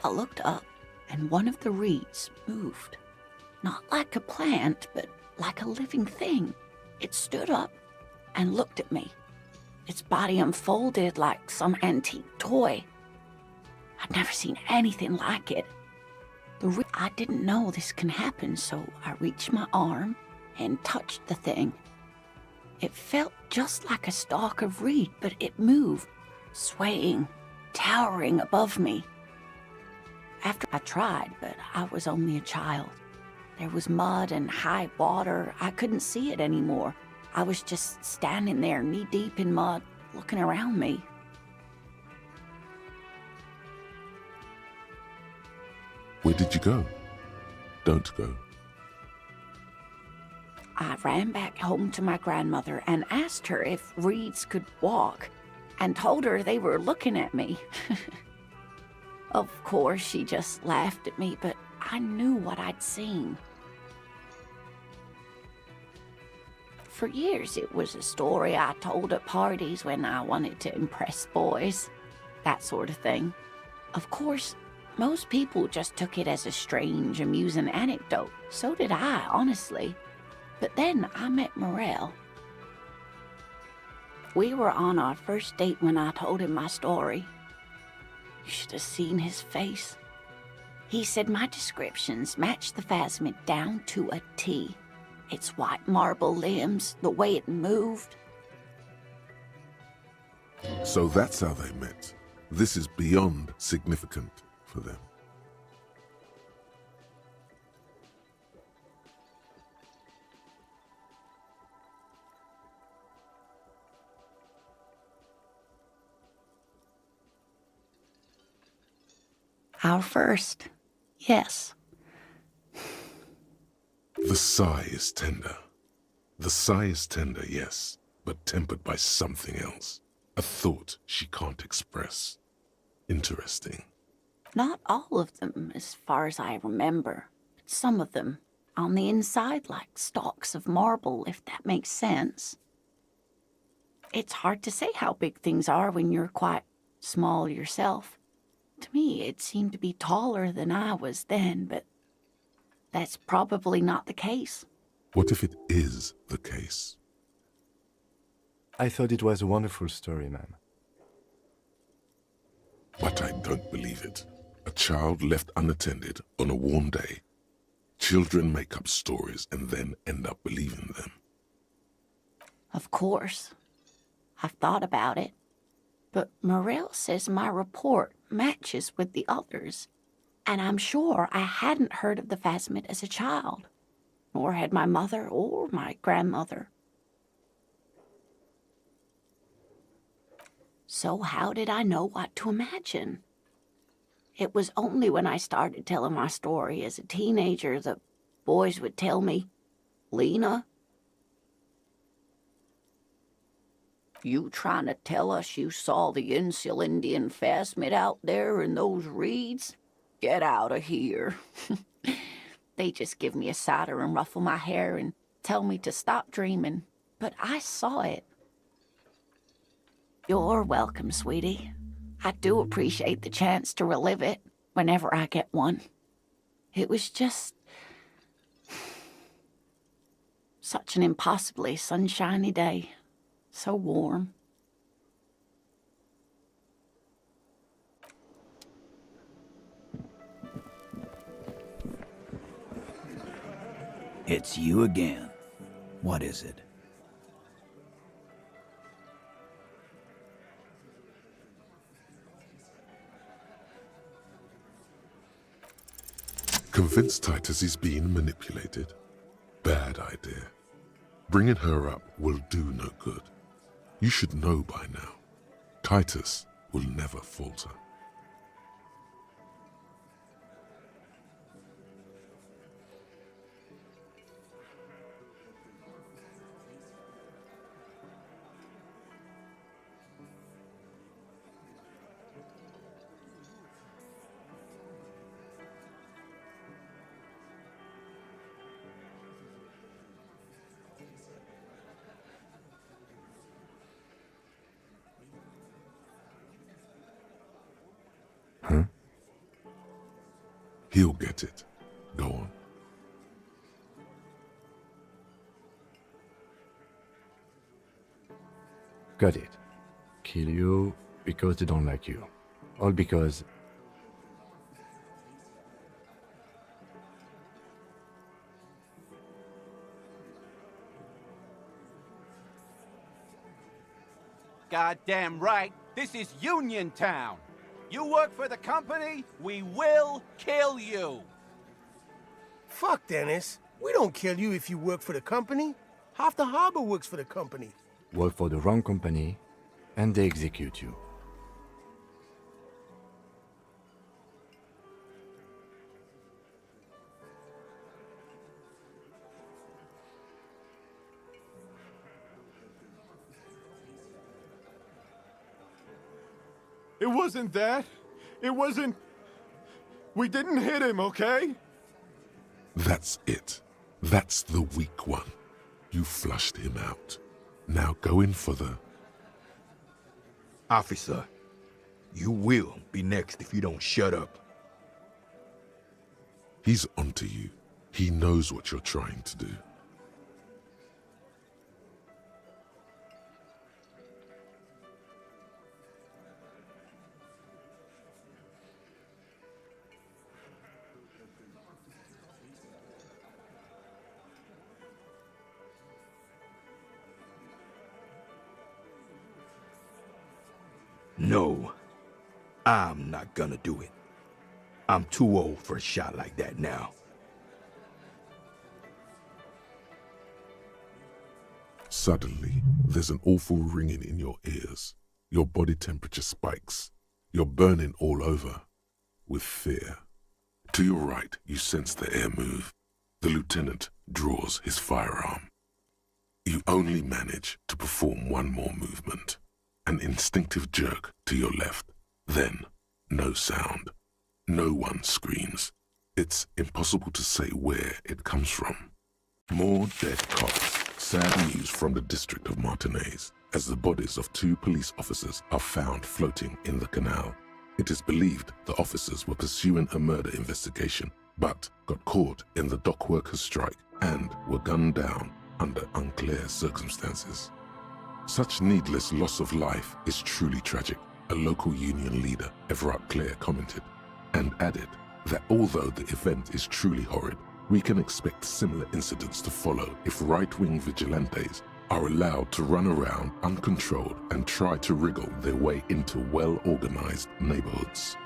I looked up, and one of the reeds moved. Not like a plant, but like a living thing. It stood up and looked at me. Its body unfolded like some antique toy. I'd never seen anything like it. I didn't know this can happen, so I reached my arm and touched the thing. It felt just like a stalk of reed, but it moved, swaying, towering above me. After I tried, but I was only a child. There was mud and high water. I couldn't see it anymore. I was just standing there knee-deep in mud, looking around me. Where did you go? Don't go. I ran back home to my grandmother and asked her if reeds could walk, and told her they were looking at me. Of course, she just laughed at me, but I knew what I'd seen. For years, it was a story I told at parties when I wanted to impress boys, that sort of thing. Of course, most people just took it as a strange, amusing anecdote. So did I, honestly. But then I met Morel. We were on our first date when I told him my story. You should have seen his face. He said my descriptions matched the phasmid down to a T. Its white marble limbs, the way it moved. So that's how they met. This is beyond significant for them. Our first, yes. The sigh is tender. The sigh is tender, yes, but tempered by something else. A thought she can't express. Interesting. Not all of them, as far as I remember. Some of them, on the inside like stalks of marble, if that makes sense. It's hard to say how big things are when you're quite small yourself. To me, it seemed to be taller than I was then, but that's probably not the case. What if it is the case? I thought it was a wonderful story, ma'am. But I don't believe it. A child left unattended on a warm day. Children make up stories and then end up believing them. Of course. I've thought about it. But Morel says my report matches with the others. And I'm sure I hadn't heard of the phasmid as a child. Nor had my mother or my grandmother. So how did I know what to imagine? It was only when I started telling my story as a teenager that boys would tell me, "Lena, you trying to tell us you saw the Insulindian phasmid out there in those reeds? Get out of here." They just give me a cider and ruffle my hair and tell me to stop dreaming. But I saw it. You're welcome, sweetie. I do appreciate the chance to relive it whenever I get one. It was just such an impossibly sunshiny day. So warm. It's you again. What is it? Convince Titus he's being manipulated? Bad idea. Bringing her up will do no good. You should know by now. Titus will never falter. He'll get it. Go on. Got it. Kill you because they don't like you. All because... Goddamn right, this is Union Town. You work for the company, we will kill you. Fuck, Dennis. We don't kill you if you work for the company. Half the harbor works for the company. work for the wrong company, and they execute you. It wasn't that. It wasn't... We didn't hit him, okay? That's it. That's the weak one. You flushed him out. Now go in for the... Officer, you will be next if you don't shut up. He's onto you. He knows what you're trying to do. No, I'm not gonna do it. I'm too old for a shot like that now. Suddenly, there's an awful ringing in your ears. Your body temperature spikes. You're burning all over with fear. To your right, you sense the air move. The lieutenant draws his firearm. You only manage to perform one more movement. An instinctive jerk to your left. Then, no sound. No one screams. It's impossible to say where it comes from. More dead cops. Sad news from the district of Martinez, as the bodies of 2 police officers are found floating in the canal. It is believed the officers were pursuing a murder investigation, but got caught in the dock workers' strike and were gunned down under unclear circumstances. Such needless loss of life is truly tragic, a local union leader, Everett Clare, commented, and added that although the event is truly horrid, we can expect similar incidents to follow if right-wing vigilantes are allowed to run around uncontrolled and try to wriggle their way into well-organized neighborhoods.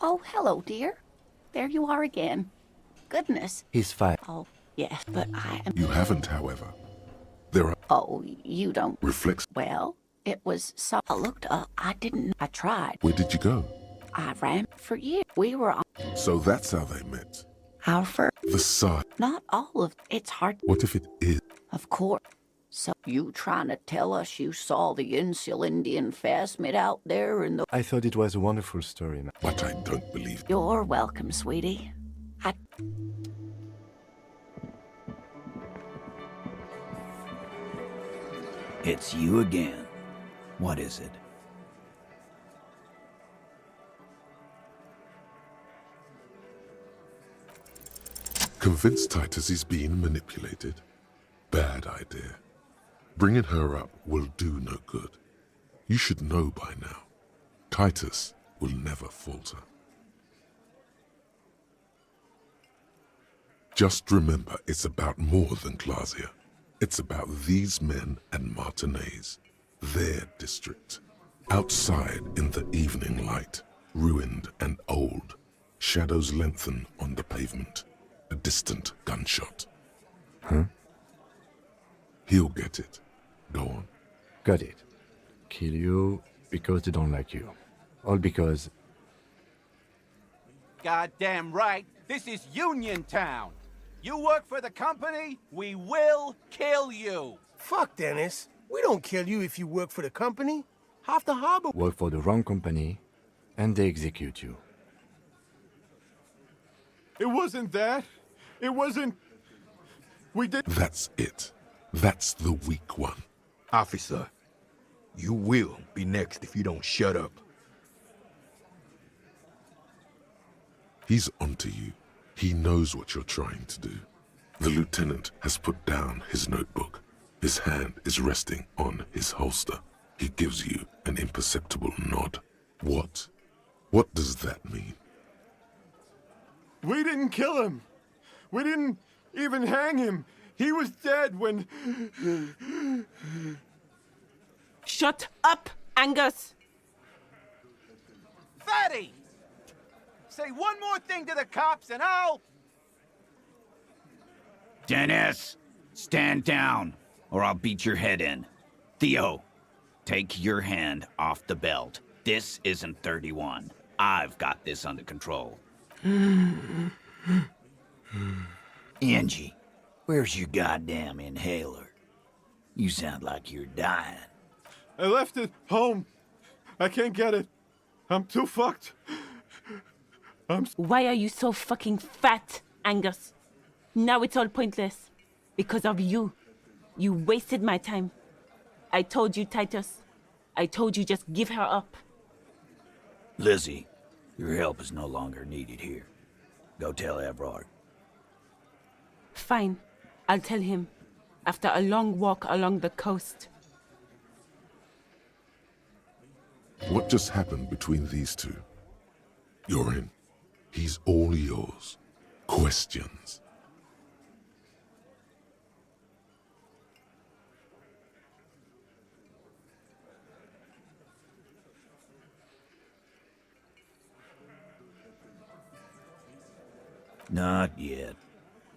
Oh, hello, dear. There you are again. Goodness. He's fine. Oh, yes, but I am... You haven't, however. There are... Oh, you don't... Reflex... Well, it was so... I looked up. I didn't... I tried. Where did you go? I ran for you. We were on... So that's how they met. Our first... The side. Not all of... It's hard... What if it is? Of course. So, you trying to tell us you saw the Insul Indian phasmid out there in the... I thought it was a wonderful story, man. But I don't believe... You're welcome, sweetie. It's you again. What is it? Convinced Titus is being manipulated? Bad idea. Bringing her up will do no good. You should know by now. Titus will never falter. Just remember, it's about more than Glasia. It's about these men and Martinez, their district. Outside in the evening light, ruined and old, shadows lengthen on the pavement. A distant gunshot. Huh? He'll get it. Go on. Got it. Kill you because they don't like you. All because... Goddamn right, this is Union Town. You work for the company, we will kill you. Fuck, Dennis. We don't kill you if you work for the company. Half the harbor... Work for the wrong company, and they execute you. It wasn't that. It wasn't... We did... That's it. That's the weak one. Officer, you will be next if you don't shut up. He's onto you. He knows what you're trying to do. The lieutenant has put down his notebook. His hand is resting on his holster. He gives you an imperceptible nod. What? What does that mean? We didn't kill him. We didn't even hang him. He was dead when... Shut up, Angus! Fatty! Say one more thing to the cops and I'll... Dennis, stand down, or I'll beat your head in. Theo, take your hand off the belt. This isn't 31. I've got this under control. Angie, where's your goddamn inhaler? You sound like you're dying. I left it home. I can't get it. I'm too fucked. Why are you so fucking fat, Angus? Now it's all pointless. Because of you. You wasted my time. I told you, Titus. I told you just give her up. Lizzie, your help is no longer needed here. Go tell Everard. Fine. I'll tell him. After a long walk along the coast. What just happened between these two? You're in. He's all yours. Questions? Not yet.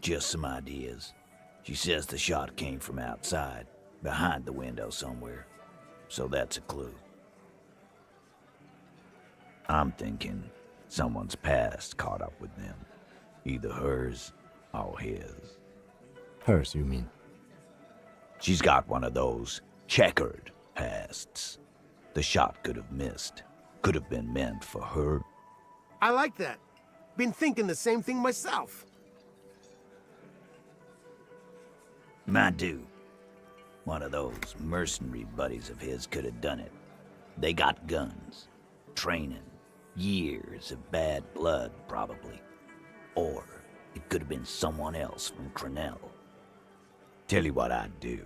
Just some ideas. She says the shot came from outside, behind the window somewhere. So that's a clue. I'm thinking someone's past caught up with them. Either hers or his. Hers, you mean? She's got one of those checkered pasts. The shot could have missed. Could have been meant for her. I like that. Been thinking the same thing myself. Might do. One of those mercenary buddies of his could have done it. They got guns, training, years of bad blood, probably. Or it could have been someone else from Crenell. Tell you what I'd do.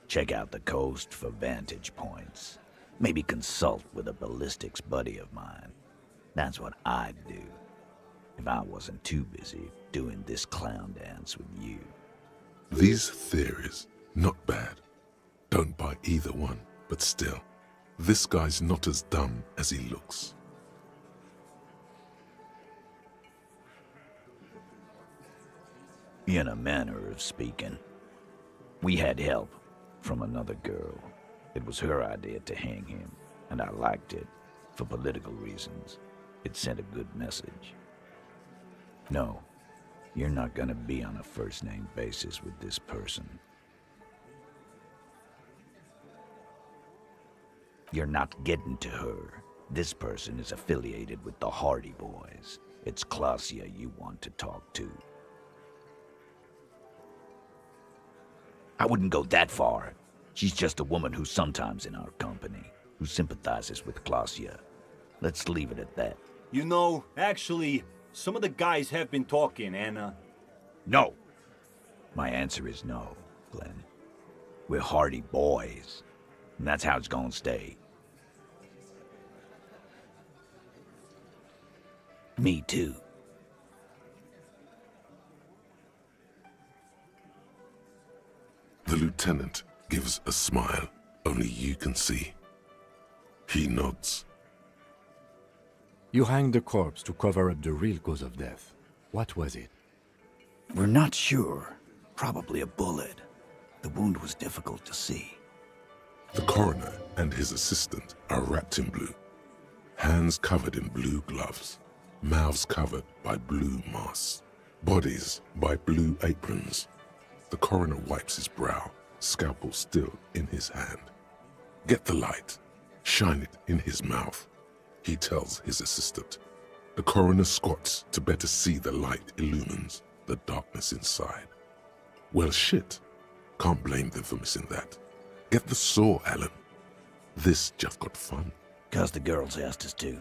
Check out the coast for vantage points. Maybe consult with a ballistics buddy of mine. That's what I'd do. If I wasn't too busy doing this clown dance with you. These theories, not bad. Don't buy either one, but still, this guy's not as dumb as he looks. In a manner of speaking. We had help from another girl. It was her idea to hang him, and I liked it, for political reasons. It sent a good message. No, you're not gonna be on a first-name basis with this person. You're not getting to her. This person is affiliated with the Hardy Boys. It's Klasia you want to talk to. I wouldn't go that far. She's just a woman who's sometimes in our company, who sympathizes with Klasia. Let's leave it at that. You know, actually, some of the guys have been talking, and, No. My answer is no, Glenn. We're Hardy Boys, and that's how it's gonna stay. Me too. The lieutenant gives a smile only you can see. He nods. You hanged the corpse to cover up the real cause of death. What was it? We're not sure. Probably a bullet. The wound was difficult to see. The coroner and his assistant are wrapped in blue. Hands covered in blue gloves. Mouths covered by blue masks. Bodies by blue aprons. The coroner wipes his brow, scalpel still in his hand. Get the light. Shine it in his mouth. he tells his assistant. The coroner squats to better see the light illumines the darkness inside. Well, shit. Can't blame them for missing that. Get the saw, Alan. This just got fun. 'Cause the girls asked us to.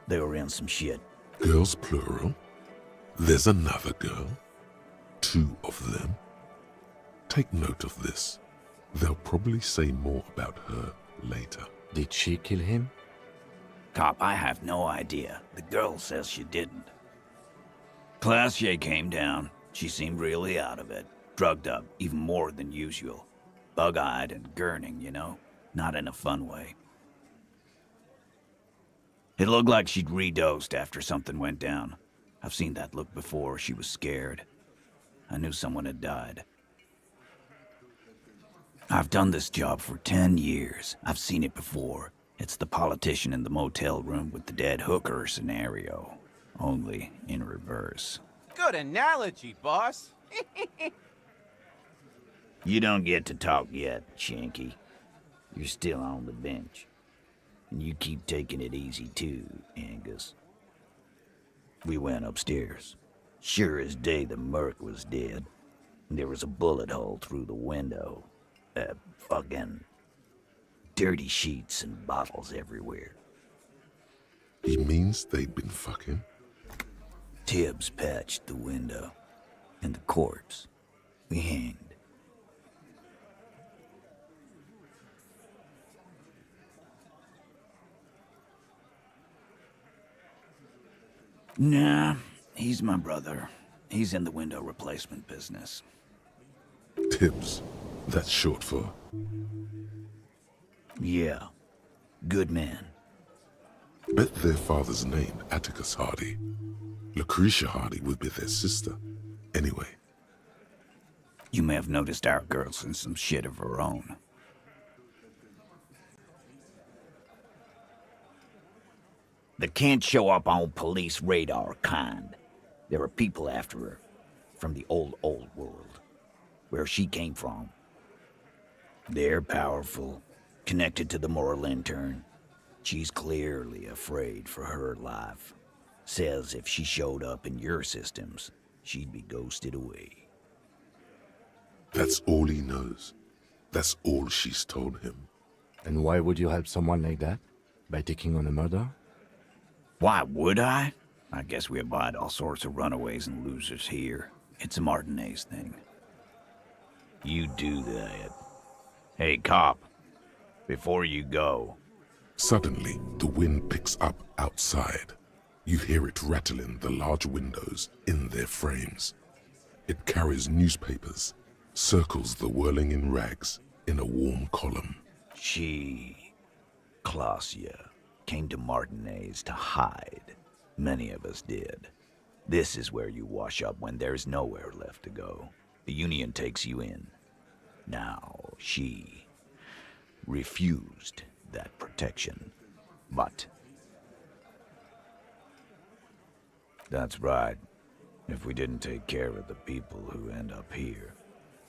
They were in some shit. Girls plural? There's another girl? 2 of them? Take note of this. They'll probably say more about her later. Did she kill him? Cop, I have no idea. The girl says she didn't. Classier came down. She seemed really out of it. Drugged up, even more than usual. Bug-eyed and gurning, you know? Not in a fun way. It looked like she'd redosed after something went down. I've seen that look before. She was scared. I knew someone had died. I've done this job for 10 years. I've seen it before. It's the politician in the motel room with the dead hooker scenario. Only in reverse. Good analogy, boss. You don't get to talk yet, Shanky. You're still on the bench. And you keep taking it easy too, Angus. We went upstairs. Sure as day the Merc was dead. There was a bullet hole through the window. Fucking dirty sheets and bottles everywhere. He means they'd been fucking? Tibbs patched the window. And the corpse. We hanged. Nah, he's my brother. He's in the window replacement business. Tibbs. That's short for... Yeah. Good man. Bet their father's name, Atticus Hardy. Lucretia Hardy would be their sister. Anyway. You may have noticed our girl's in some shit of her own. That can't show up on police radar kind. There are people after her. From the old world. Where she came from. They're powerful. Connected to the moral intern. She's clearly afraid for her life. Says if she showed up in your systems, she'd be ghosted away. That's all he knows. That's all she's told him. And why would you help someone like that? By taking on a murder? Why would I? I guess we abide all sorts of runaways and losers here. It's a Martinez thing. You do that. Hey, cop. Before you go... Suddenly, the wind picks up outside. You hear it rattling the large windows in their frames. It carries newspapers, circles the whirling in rags in a warm column. She, Clausia, came to Martinez to hide. Many of us did. This is where you wash up when there's nowhere left to go. The Union takes you in. Now, she refused that protection. But... That's right. If we didn't take care of the people who end up here,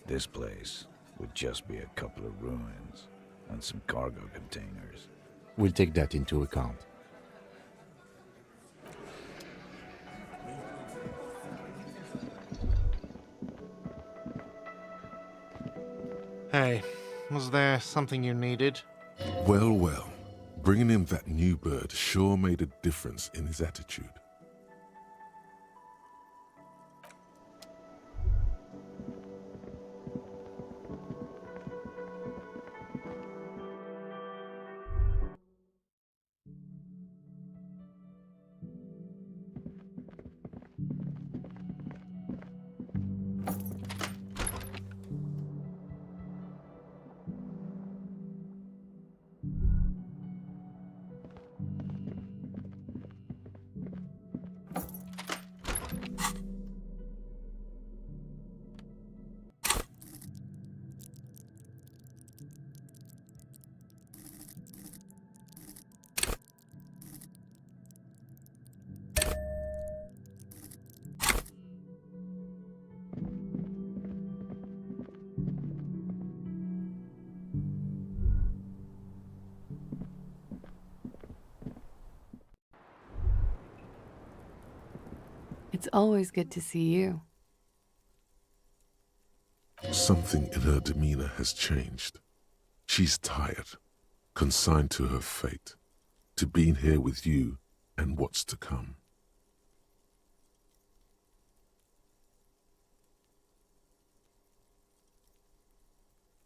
this place would just be a couple of ruins and some cargo containers. We'll take that into account. Hey, was there something you needed? Well, well. Bringing him that new bird sure made a difference in his attitude. It's always good to see you. Something in her demeanor has changed. She's tired, consigned to her fate, to being here with you and what's to come.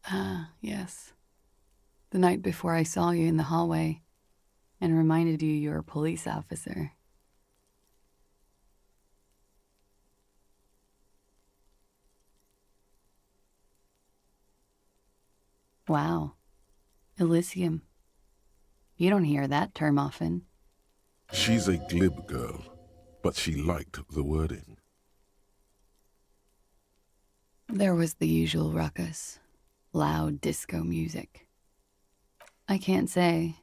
Ah, yes. The night before I saw you in the hallway and reminded you you're a police officer. Wow. Elysium. You don't hear that term often. She's a glib girl, but she liked the wording. There was the usual ruckus. Loud disco music. I can't say.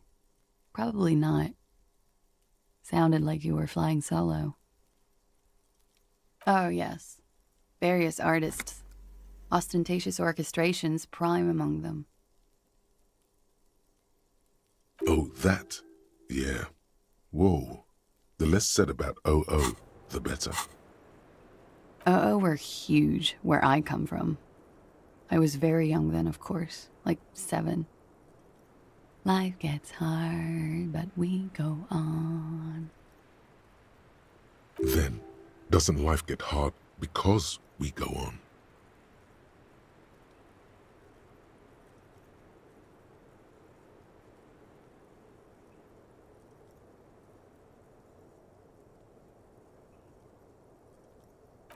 Probably not. Sounded like you were flying solo. Oh, yes. Various artists. Ostentatious orchestrations prime among them. Oh, that? Yeah. Whoa. The less said about OO, the better. Oh, were huge where I come from. I was very young then, of course, like 7. Life gets hard, but we go on. Then, doesn't life get hard because we go on?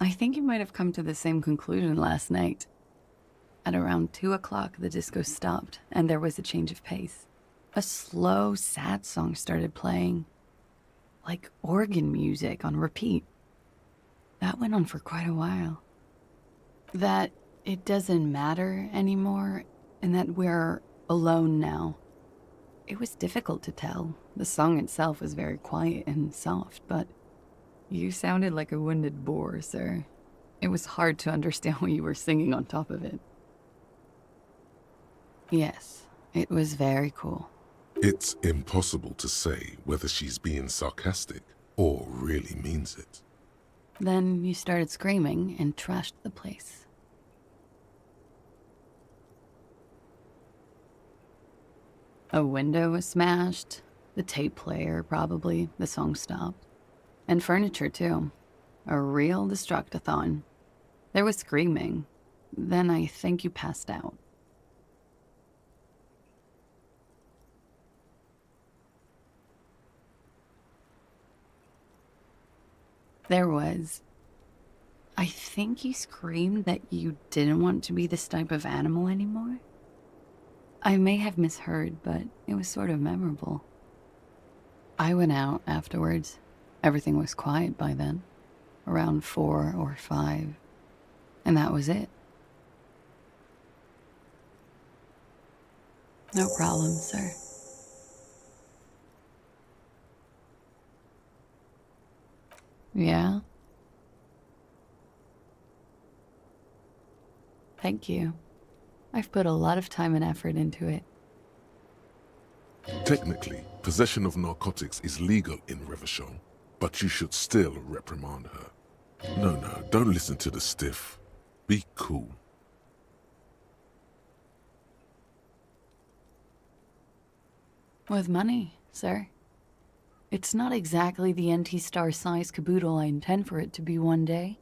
I think you might have come to the same conclusion last night. At around 2 o'clock, the disco stopped, and there was a change of pace. A slow, sad song started playing, like organ music on repeat. That went on for quite a while. That it doesn't matter anymore, and that we're alone now. It was difficult to tell. The song itself was very quiet and soft, but you sounded like a wounded boar, sir. It was hard to understand what you were singing on top of it. Yes, it was very cool. It's impossible to say whether she's being sarcastic or really means it. Then you started screaming and trashed the place. A window was smashed, the tape player probably, the song stopped. And furniture too. A real destructathon. There was screaming. Then I think you passed out. There was. I think you screamed that you didn't want to be this type of animal anymore. I may have misheard, but it was sort of memorable. I went out afterwards. Everything was quiet by then, around 4 or 5, and that was it. No problem, sir. Yeah? Thank you. I've put a lot of time and effort into it. Technically, possession of narcotics is legal in Revachol, but you should still reprimand her. No, don't listen to the stiff. Be cool. With money, sir. It's not exactly the anti-star size caboodle I intend for it to be one day,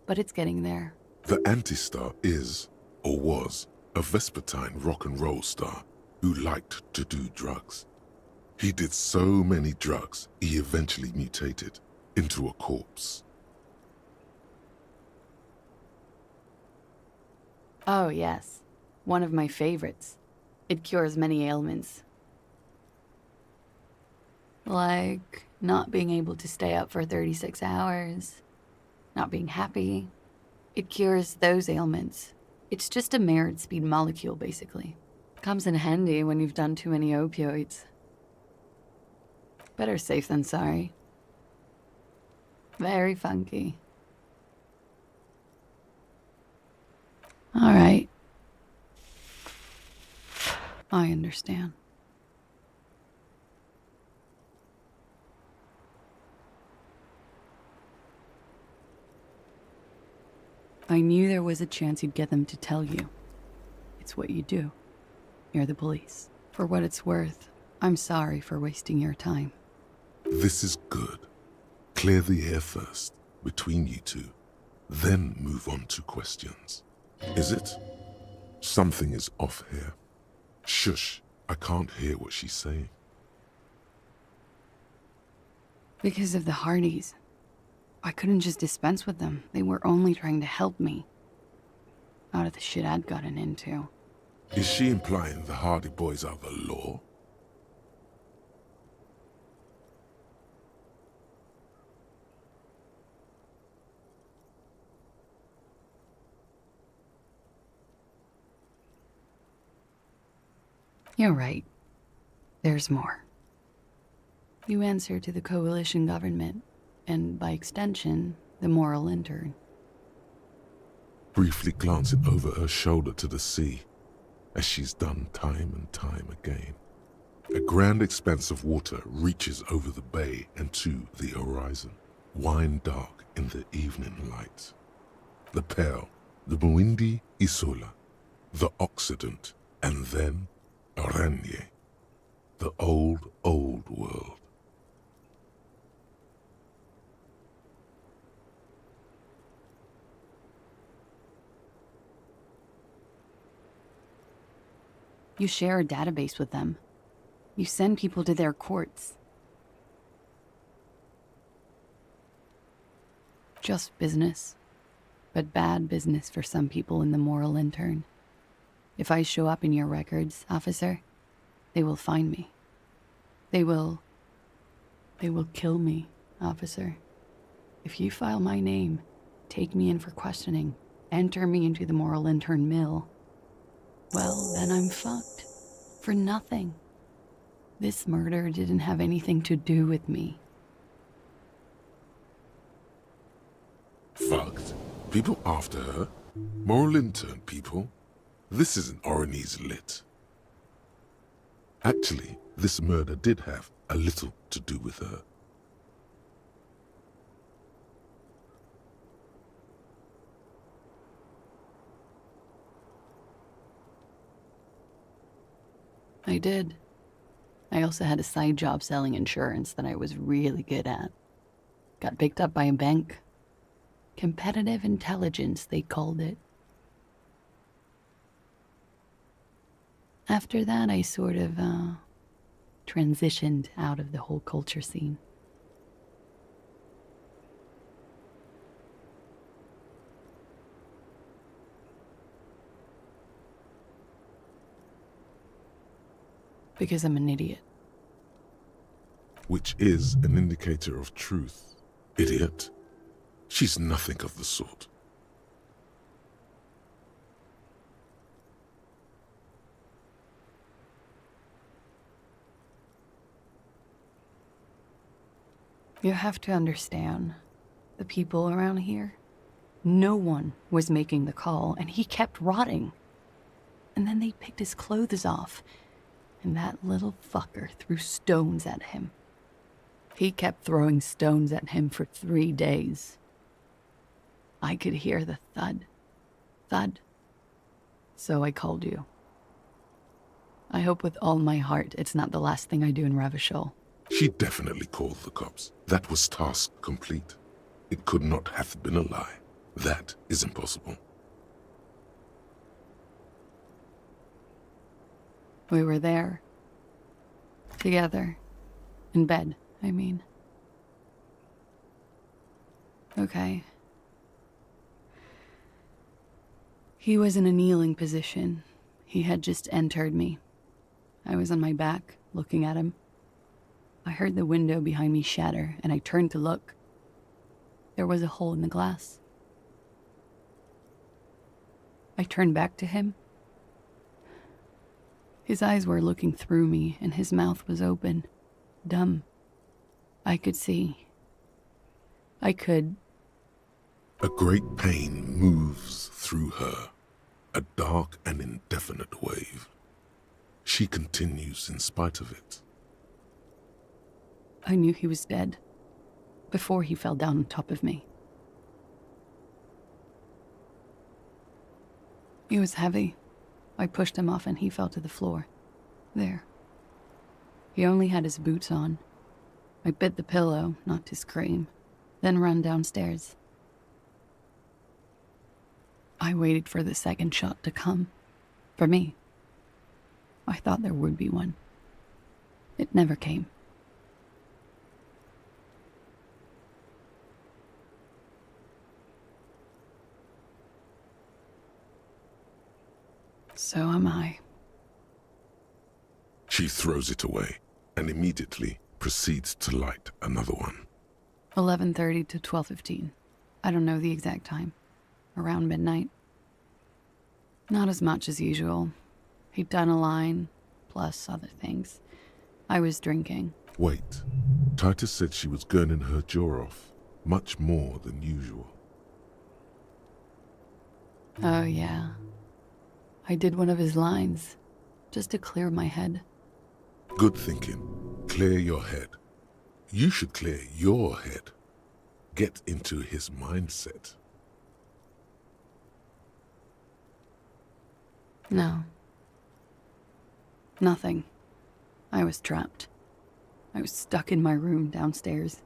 but it's getting there. The anti-star is, or was, a Vespertine rock and roll star who liked to do drugs. He did so many drugs, he eventually mutated into a corpse. Oh, yes. One of my favorites. It cures many ailments. Like not being able to stay up for 36 hours, not being happy. It cures those ailments. It's just a merit speed molecule, basically. Comes in handy when you've done too many opioids. Better safe than sorry. Very funky. All right. I understand. I knew there was a chance you'd get them to tell you. It's what you do. You're the police. For what it's worth, I'm sorry for wasting your time. This is good. Clear the air first, between you two. Then move on to questions. Is it? Something is off here. Shush, I can't hear what she's saying. Because of the Hardys. I couldn't just dispense with them. They were only trying to help me. Out of the shit I'd gotten into. Is she implying the Hardy Boys are the law? You're right. There's more. You answer to the coalition government, and by extension, the moral intern. Briefly glancing over her shoulder to the sea, as she's done time and time again. A grand expanse of water reaches over the bay and to the horizon, wine dark in the evening light. The Pearl, the Muindi Isola, the Occident, and then Oranje, the old, old world. You share a database with them. You send people to their courts. Just business, but bad business for some people in the moral intern. If I show up in your records, officer, they will find me. They will kill me, officer. If you file my name, take me in for questioning, enter me into the moral intern mill, well, then I'm fucked. For nothing. This murder didn't have anything to do with me. Fucked? People after her? Moral intern people? This isn't Oranese lit. Actually, this murder did have a little to do with her. I did. I also had a side job selling insurance that I was really good at. Got picked up by a bank. Competitive intelligence, they called it. After that, I sort of, transitioned out of the whole culture scene. Because I'm an idiot. Which is an indicator of truth. Idiot. She's nothing of the sort. You have to understand, the people around here, no one was making the call, and he kept rotting. And then they picked his clothes off, and that little fucker threw stones at him. He kept throwing stones at him for 3 days. I could hear the thud, thud. So I called you. I hope with all my heart it's not the last thing I do in Ravishol. She definitely called the cops. That was task complete. It could not have been a lie. That is impossible. We were there. Together. In bed, I mean. Okay. He was in a kneeling position. He had just entered me. I was on my back, looking at him. I heard the window behind me shatter, and I turned to look. There was a hole in the glass. I turned back to him. His eyes were looking through me, and his mouth was open, dumb. I could see. I could. A great pain moves through her, a dark and indefinite wave. She continues in spite of it. I knew he was dead, before he fell down on top of me. He was heavy. I pushed him off and he fell to the floor. There. He only had his boots on. I bit the pillow, not to scream, then ran downstairs. I waited for the second shot to come. For me. I thought there would be one. It never came. So am I. She throws it away and immediately proceeds to light another one. 11:30 to 12:15. I don't know the exact time. Around midnight. Not as much as usual. He'd done a line, plus other things. I was drinking. Wait. Titus said she was gurning her jaw off, much more than usual. Oh, yeah. I did one of his lines, just to clear my head. Good thinking. Clear your head. You should clear your head. Get into his mindset. No. Nothing. I was trapped. I was stuck in my room downstairs.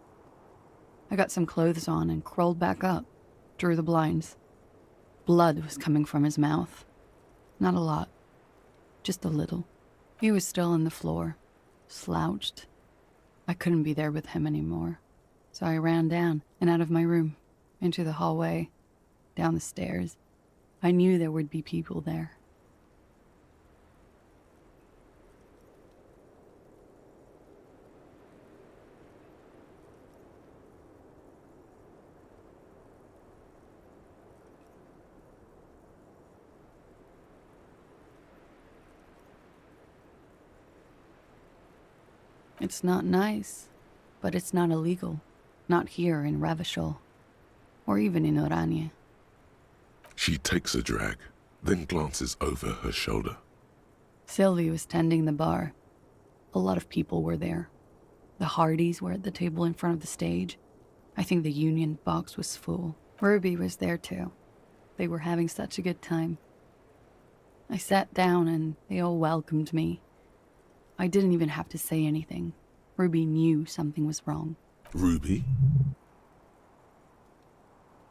I got some clothes on and crawled back up, drew the blinds. Blood was coming from his mouth. Not a lot. Just a little. He was still on the floor, slouched. I couldn't be there with him anymore. So I ran down and out of my room, into the hallway, down the stairs. I knew there would be people there. It's not nice, but it's not illegal. Not here in Ravishol, or even in Oranje. She takes a drag, then glances over her shoulder. Sylvie was tending the bar. A lot of people were there. The Hardys were at the table in front of the stage. I think the Union box was full. Ruby was there too. They were having such a good time. I sat down and they all welcomed me. I didn't even have to say anything. Ruby knew something was wrong. Ruby?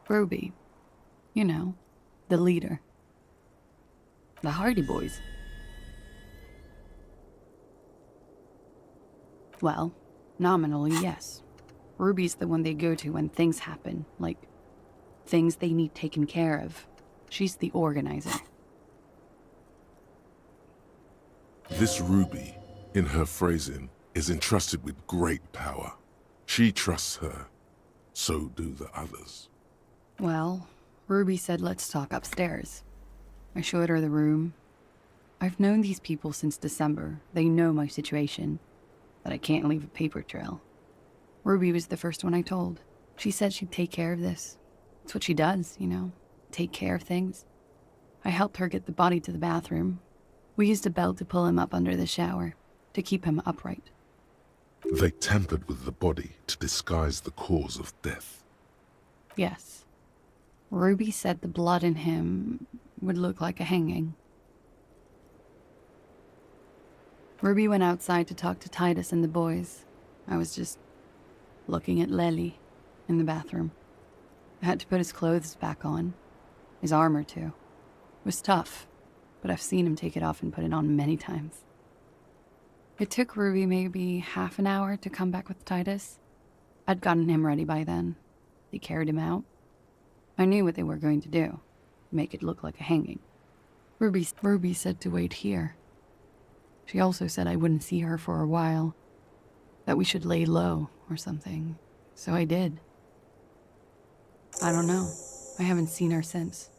Ruby. You know, the leader. The Hardy Boys. Well, nominally, yes. Ruby's the one they go to when things happen, like things they need taken care of. She's the organizer. This Ruby, in her phrasing, is entrusted with great power. She trusts her. So do the others. Well, Ruby said let's talk upstairs. I showed her the room. I've known these people since December. They know my situation, that I can't leave a paper trail. Ruby was the first one I told. She said she'd take care of this. It's what she does, you know, take care of things. I helped her get the body to the bathroom. We used a belt to pull him up under the shower, to keep him upright. They tampered with the body to disguise the cause of death. Yes. Ruby said the blood in him would look like a hanging. Ruby went outside to talk to Titus and the boys. I was just looking at Lely in the bathroom. I had to put his clothes back on. His armor, too. It was tough, but I've seen him take it off and put it on many times. It took Ruby maybe half an hour to come back with Titus. I'd gotten him ready by then. They carried him out. I knew what they were going to do. Make it look like a hanging. Ruby said to wait here. She also said I wouldn't see her for a while. That we should lay low or something. So I did. I don't know. I haven't seen her since.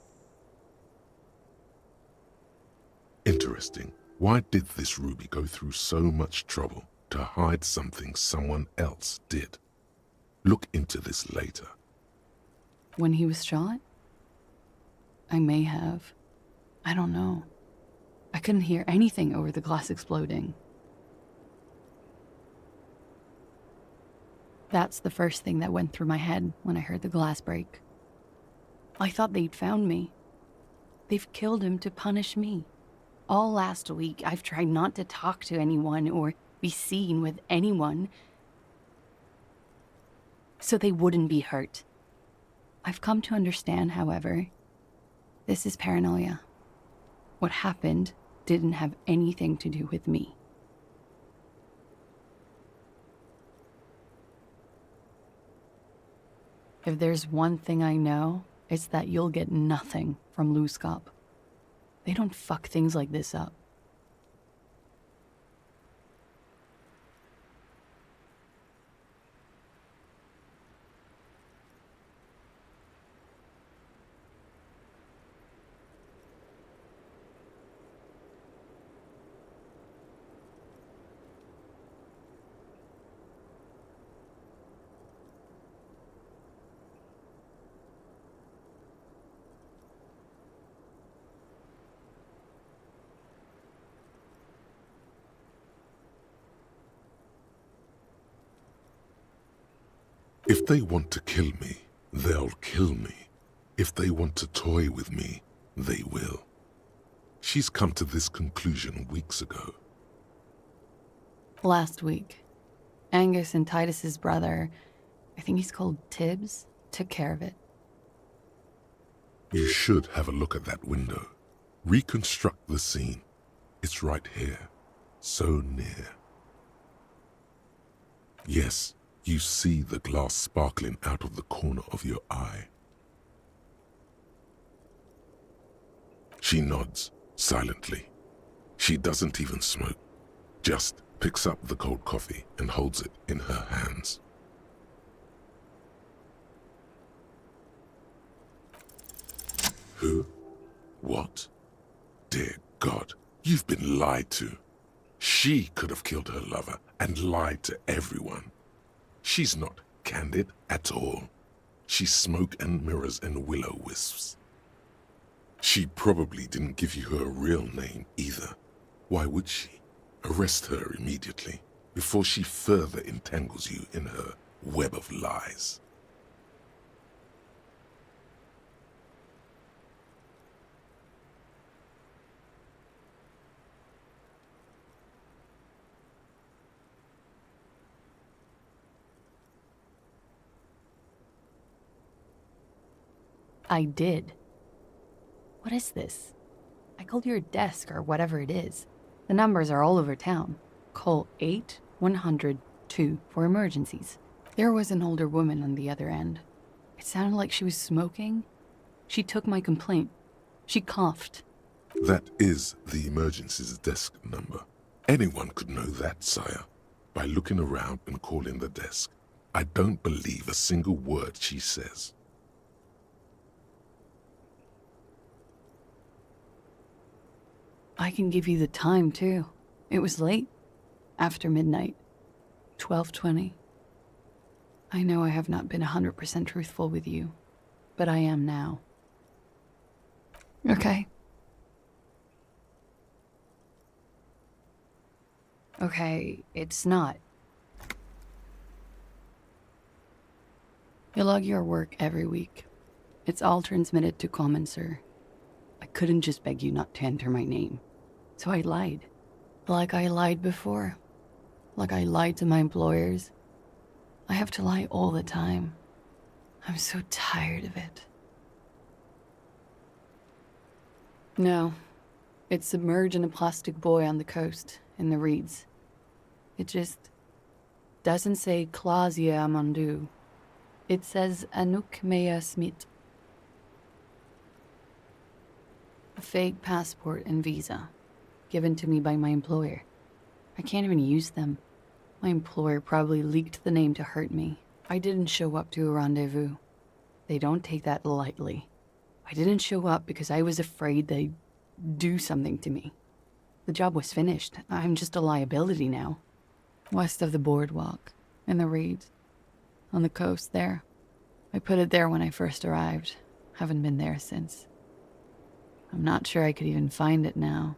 Interesting. Why did this Ruby go through so much trouble to hide something someone else did? Look into this later. When he was shot? I may have. I don't know. I couldn't hear anything over the glass exploding. That's the first thing that went through my head when I heard the glass break. I thought they'd found me. They've killed him to punish me. All last week, I've tried not to talk to anyone or be seen with anyone so they wouldn't be hurt. I've come to understand, however, this is paranoia. What happened didn't have anything to do with me. If there's one thing I know, it's that you'll get nothing from Luskop. They don't fuck things like this up. If they want to kill me, they'll kill me. If they want to toy with me, they will. She's come to this conclusion weeks ago. Last week, Angus and Titus's brother, I think he's called Tibbs, took care of it. You should have a look at that window. Reconstruct the scene. It's right here. So near. Yes, you see the glass sparkling out of the corner of your eye. She nods, silently. She doesn't even smoke. Just picks up the cold coffee and holds it in her hands. Who? What? Dear God, you've been lied to. She could have killed her lover and lied to everyone. She's not candid at all. She's smoke and mirrors and will-o-wisps. She probably didn't give you her real name either. Why would she? Arrest her immediately before she further entangles you in her web of lies. I did. What is this? I called your desk or whatever it is. The numbers are all over town. Call 8-100-2 for emergencies. There was an older woman on the other end. It sounded like she was smoking. She took my complaint. She coughed. That is the emergencies desk number. Anyone could know that, sire, by looking around and calling the desk. I don't believe a single word she says. I can give you the time, too. It was late. After midnight. 12:20. I know I have not been 100% truthful with you, but I am now. Okay. Okay, it's not. You log your work every week. It's all transmitted to Common, sir. I couldn't just beg you not to enter my name. So I lied. Like I lied before. Like I lied to my employers. I have to lie all the time. I'm so tired of it. No. It's submerged in a plastic buoy on the coast, in the reeds. It just doesn't say Clausia Amandu. It says Anouk Mea Smith. A fake passport and visa, given to me by my employer. I can't even use them. My employer probably leaked the name to hurt me. I didn't show up to a rendezvous. They don't take that lightly. I didn't show up because I was afraid they'd do something to me. The job was finished. I'm just a liability now. West of the boardwalk, in the reeds, on the coast there. I put it there when I first arrived. Haven't been there since. I'm not sure I could even find it now.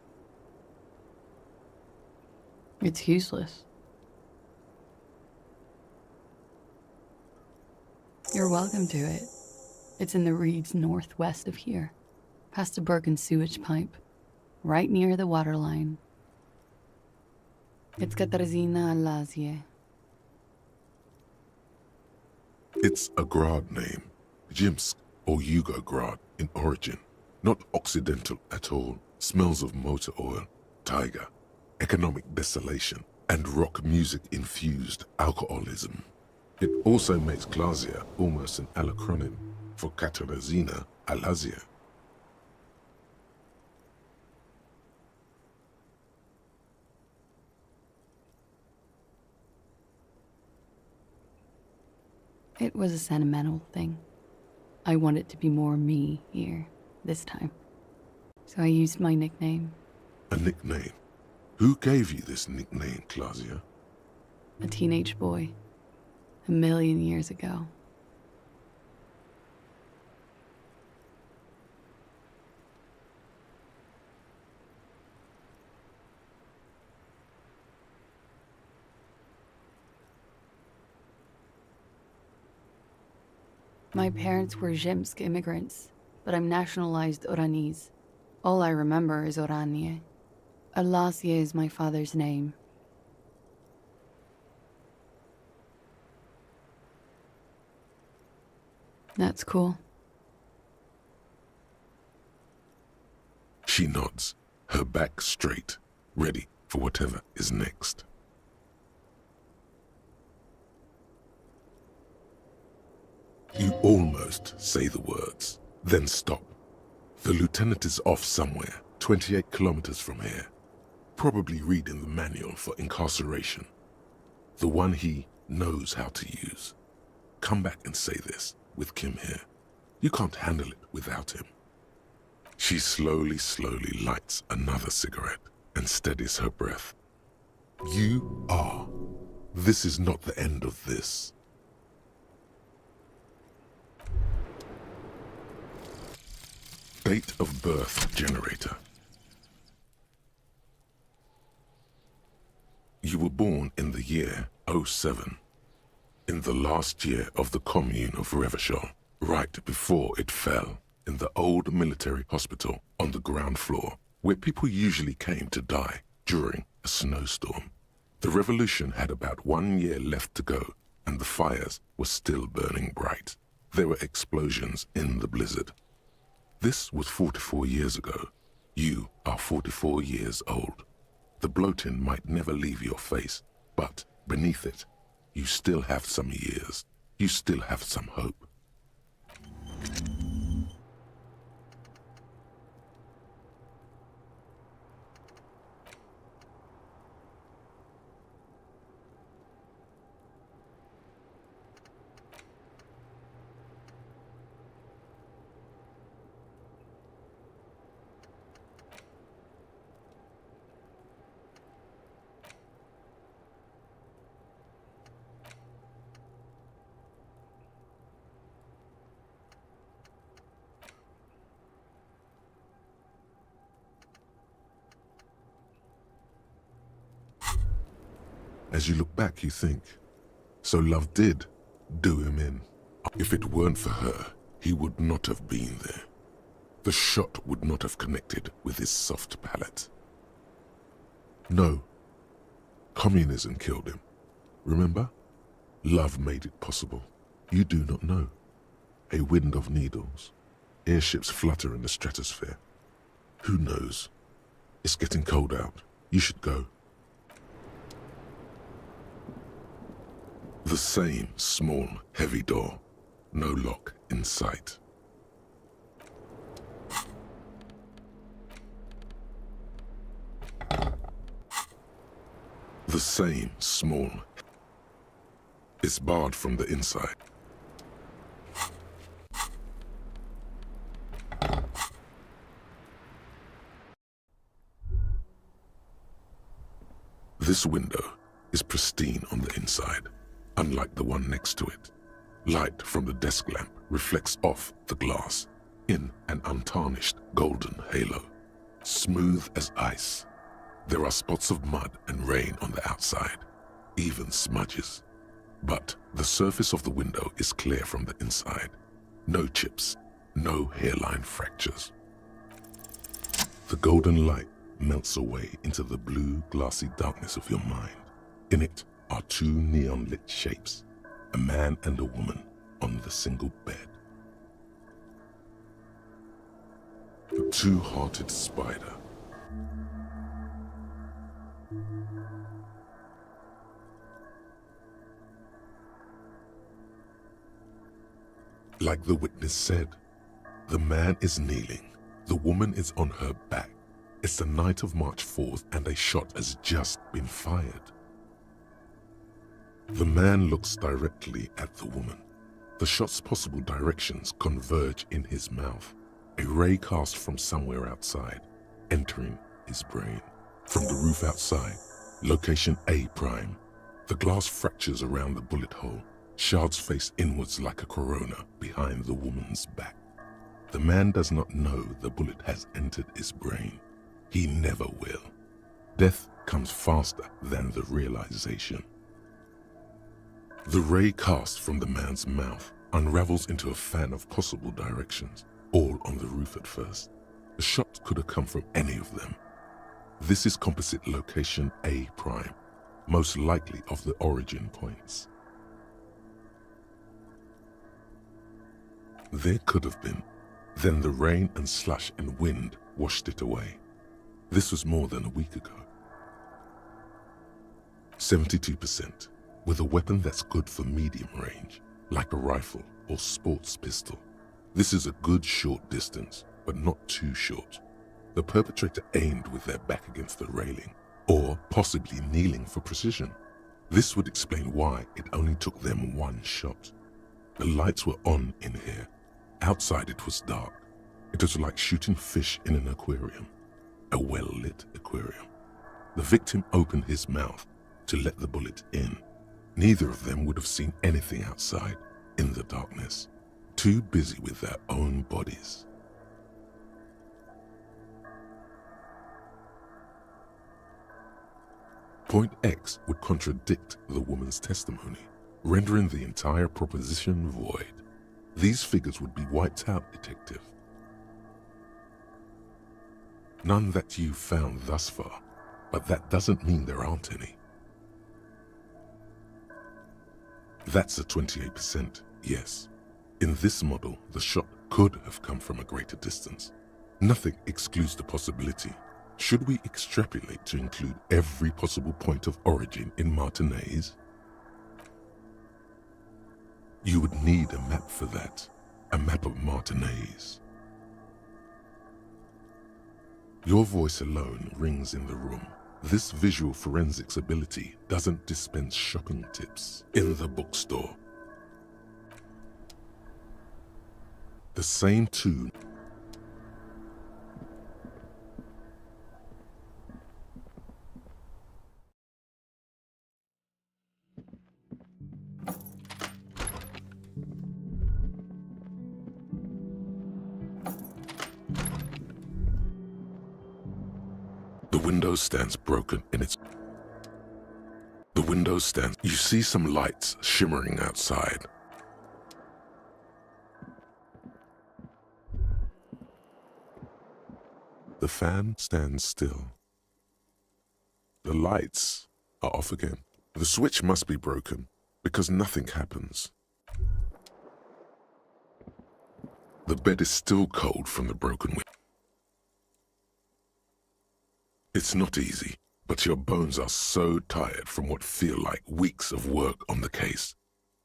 It's useless. You're welcome to it. It's in the reeds northwest of here. past a broken sewage pipe, right near the waterline. It's Katarzyna Elysium. It's a Grad name, Jimsk or Yugograd in origin, not Occidental at all. Smells of motor oil, tiger, economic desolation, and rock music-infused alcoholism. It also makes Glazia almost an allacronym for Katarzyna Elysium. It was a sentimental thing. I wanted to be more me here, this time. So I used my nickname. A nickname? Who gave you this nickname, Glazia? A teenage boy. 1,000,000 years ago. My parents were Zemsk immigrants, but I'm nationalized Oranese. All I remember is Oranje. Elysium is my father's name. That's cool. She nods, her back straight, ready for whatever is next. You almost say the words, then stop. The lieutenant is off somewhere, 28 kilometers from here, probably reading the manual for incarceration. The one he knows how to use. Come back and say this, with Kim here. You can't handle it without him. She slowly lights another cigarette and steadies her breath. You are. This is not the end of this. Date of birth generator. You were born in the year 07, in the last year of the commune of Revachol, right before it fell, in the old military hospital on the ground floor, where people usually came to die during a snowstorm. The revolution had about 1 year left to go, and the fires were still burning bright. There were explosions in the blizzard. This was 44 years ago. You are 44 years old. The bloating might never leave your face, but beneath it, you still have some years. You still have some hope. As you look back, you think, so love did do him in. If it weren't for her, he would not have been there. The shot would not have connected with his soft palate. No, communism killed him. Remember? Love made it possible. You do not know. A wind of needles. Airships flutter in the stratosphere. Who knows? It's getting cold out. You should go. The same small, heavy door. No lock in sight. The same small. It's barred from the inside. This window is pristine on the inside, unlike the one next to it. Light from the desk lamp reflects off the glass in an untarnished golden halo, smooth as ice. There are spots of mud and rain on the outside, even smudges. But the surface of the window is clear from the inside. No chips, no hairline fractures. The golden light melts away into the blue, glassy darkness of your mind. In it are two neon-lit shapes, a man and a woman on the single bed. A two-hearted spider. Like the witness said, the man is kneeling, the woman is on her back. It's the night of March 4th and a shot has just been fired. The man looks directly at the woman. The shot's possible directions converge in his mouth, a ray cast from somewhere outside, entering his brain. From the roof outside, location A prime. The glass fractures around the bullet hole. Shards face inwards like a corona behind the woman's back. The man does not know the bullet has entered his brain. He never will. Death comes faster than the realization. The ray cast from the man's mouth unravels into a fan of possible directions, all on the roof at first. The shot could have come from any of them. This is composite location A prime, most likely of the origin points. There could have been. Then the rain and slush and wind washed it away. This was more than a week ago. 72%, with a weapon that's good for medium range, like a rifle or sports pistol. This is a good short distance, but not too short. The perpetrator aimed with their back against the railing, or possibly kneeling for precision. This would explain why it only took them one shot. The lights were on in here. Outside it was dark. It was like shooting fish in an aquarium, a well-lit aquarium. The victim opened his mouth to let the bullet in. Neither of them would have seen anything outside, in the darkness, too busy with their own bodies. Point X would contradict the woman's testimony, rendering the entire proposition void. These figures would be wiped out, detective. None that you've found thus far, but that doesn't mean there aren't any. That's a 28%, yes. In this model, the shot could have come from a greater distance. Nothing excludes the possibility. Should we extrapolate to include every possible point of origin in Martinez? You would need a map for that, a map of Martinez. Your voice alone rings in the room. This visual forensics ability doesn't dispense shopping tips in the bookstore. The same tune. The window stands broken in its... The window stands... You see some lights shimmering outside. The fan stands still. The lights are off again. The switch must be broken because nothing happens. The bed is still cold from the broken window. It's not easy, but your bones are so tired from what feel like weeks of work on the case.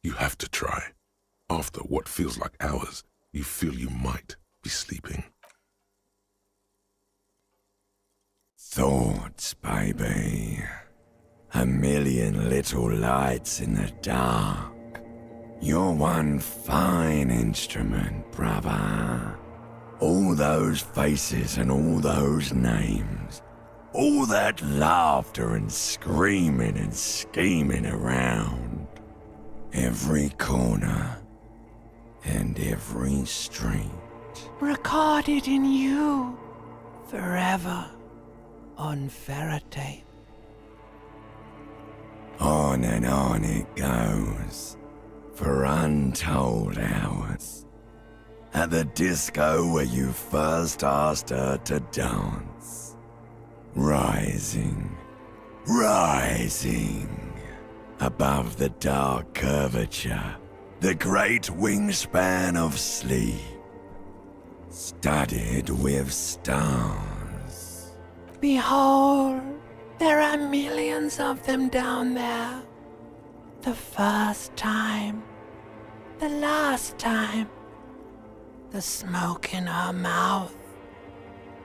You have to try. After what feels like hours, you feel you might be sleeping. Thoughts, baby. A million little lights in the dark. You're one fine instrument, brother. All those faces and all those names. All that laughter and screaming and scheming around. Every corner and every street. Recorded in you forever on Ferrotape. On and on it goes for untold hours. At the disco where you first asked her to dance. rising, rising, above the dark curvature, the great wingspan of sleep, studded with stars. Behold, there are millions of them down there. The first time, the last time, the smoke in her mouth,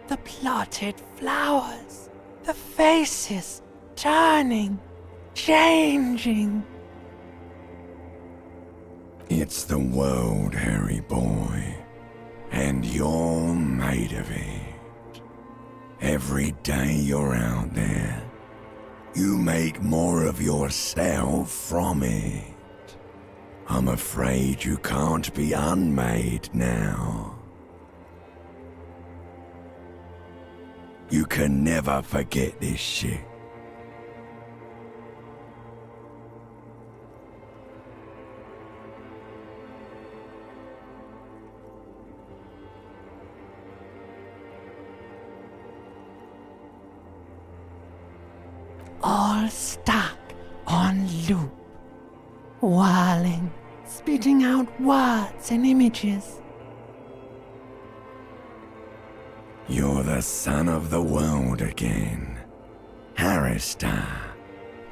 the plotted flowers, the faces turning, changing. It's the world, Harry boy, and you're made of it. Every day you're out there, you make more of yourself from it. I'm afraid you can't be unmade now. You can never forget this shit. All stuck on loop, whirling, spitting out words and images. You're the son of the world again, Harrister,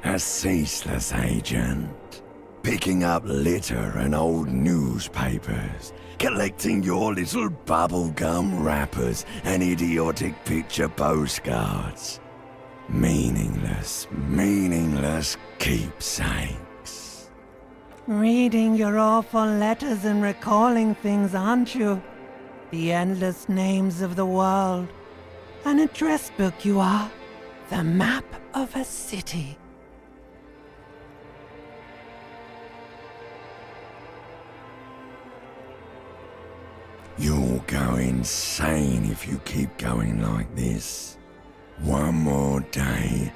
a ceaseless agent, picking up litter and old newspapers, collecting your little bubblegum wrappers and idiotic picture postcards. Meaningless, meaningless keepsakes. Reading your awful letters and recalling things, aren't you? The endless names of the world. An address book you are. The map of a city. You'll go insane if you keep going like this. One more day,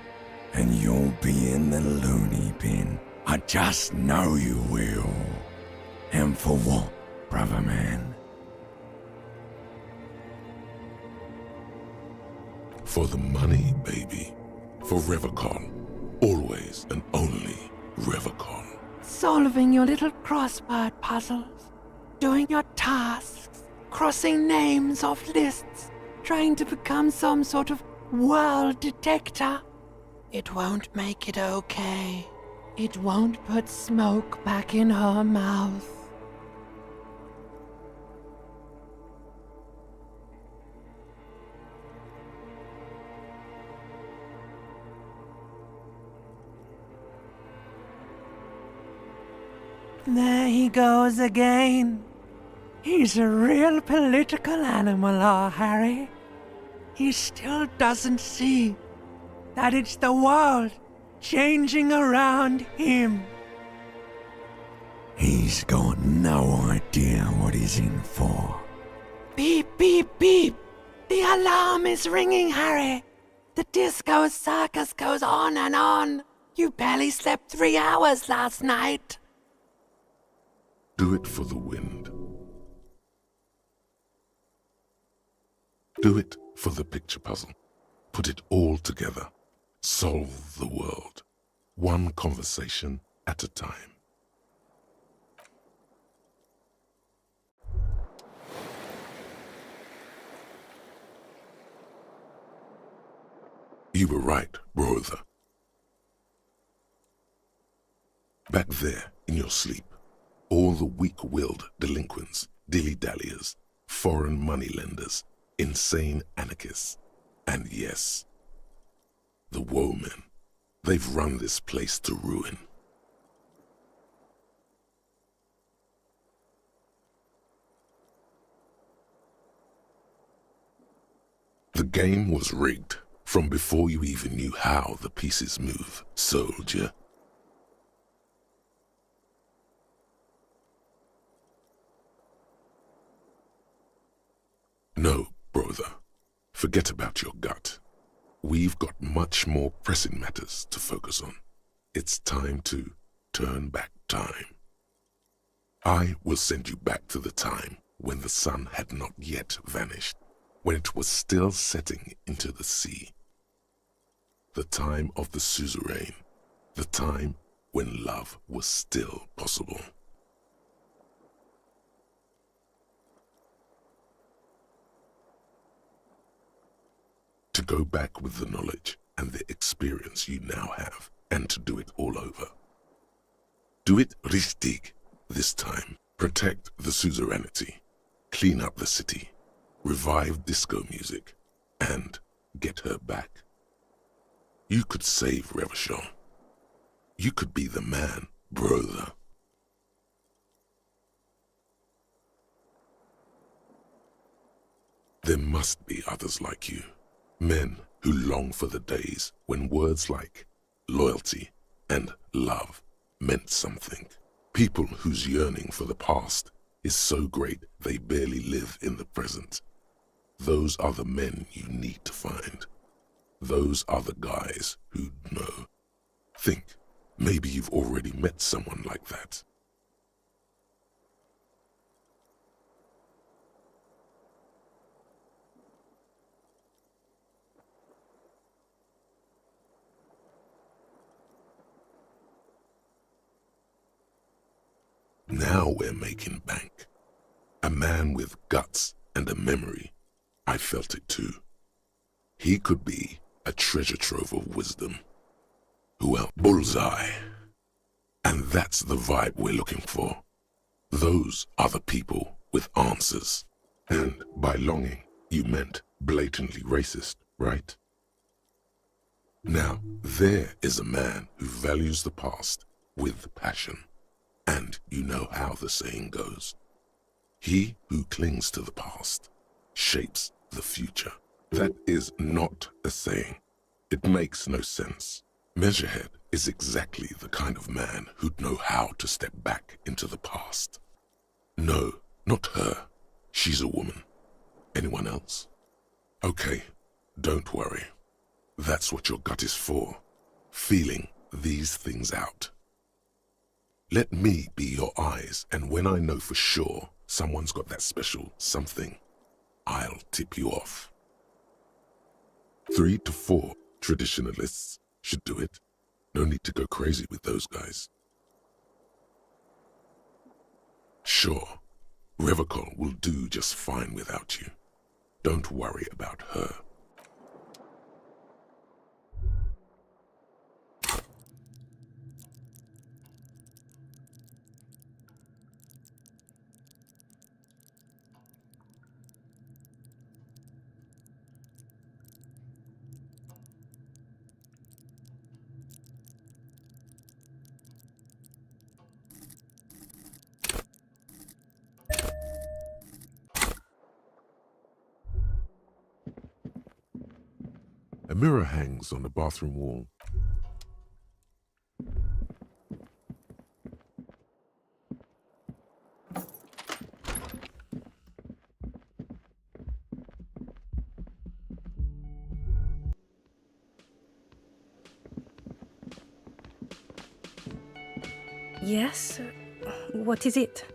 and you'll be in the loony bin. I just know you will. And for what, brother man? For the money, baby. For Revacon. Always and only Revacon. Solving your little crossword puzzles. Doing your tasks. Crossing names off lists. Trying to become some sort of world detector. It won't make it okay. It won't put smoke back in her mouth. There he goes again. He's a real political animal, our Harry. He still doesn't see that it's the world changing around him. He's got no idea what he's in for. Beep, beep, beep. The alarm is ringing, Harry. The disco circus goes on and on. You barely slept 3 hours last night. Do it for the wind. Do it for the picture puzzle. Put it all together. Solve the world. One conversation at a time. You were right, brother. Back there, in your sleep, all the weak-willed delinquents, dilly-dalliers, foreign moneylenders, insane anarchists, and yes, the woemen. They've run this place to ruin. The game was rigged from before you even knew how the pieces move, soldier. No, brother. Forget about your gut. We've got much more pressing matters to focus on. It's time to turn back time. I will send you back to the time when the sun had not yet vanished, when it was still setting into the sea. the time of the suzerain, the time when love was still possible. To go back with the knowledge and the experience you now have, and to do it all over. Do it richtig this time. Protect the suzerainty, clean up the city, revive disco music, and get her back. You could save Revachon. You could be the man, brother. There must be others like you, men who long for the days when words like loyalty and love meant something. People whose yearning for the past is so great they barely live in the present. Those are the men you need to find. Those are the guys who know. Think, maybe you've already met someone like that. Now we're making bank. A man with guts and a memory. I felt it too. He could be a treasure trove of wisdom. Who else? Bullseye. And that's the vibe we're looking for. Those are the people with answers. And by longing, you meant blatantly racist, right? Now, there is a man who values the past with passion. And you know how the saying goes. He who clings to the past shapes the future. That is not a saying. It makes no sense. Measurehead is exactly the kind of man who'd know how to step back into the past. No, not her. She's a woman. Anyone else? Okay, don't worry. That's what your gut is for. Feeling these things out. Let me be your eyes, and when I know for sure someone's got that special something, I'll tip you off. 3 to 4 traditionalists should do it. No need to go crazy with those guys. Sure, Revachon will do just fine without you. Don't worry about her. A mirror hangs on the bathroom wall. Yes? What is it?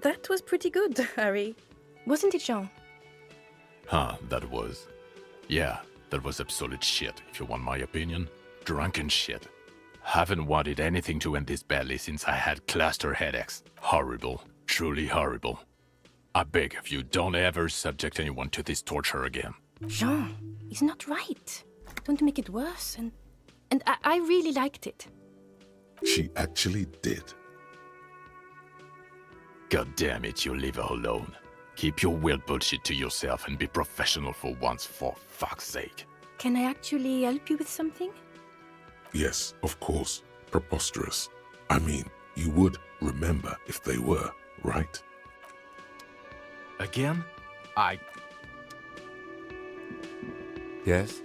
That was pretty good, Harry. Wasn't it, Jean? Huh, that was. Yeah, that was absolute shit, if you want my opinion. Drunken shit. Haven't wanted anything to end this badly since I had cluster headaches. Horrible. Truly horrible. I beg of you, don't ever subject anyone to this torture again. Jean, it's not right. Don't make it worse, and I really liked it. She actually did. God damn it, you leave her alone. Keep your weird bullshit to yourself and be professional for once, for fuck's sake. Can I actually help you with something? Yes, of course. Preposterous. I mean, you would remember if they were, right? Again? Yes?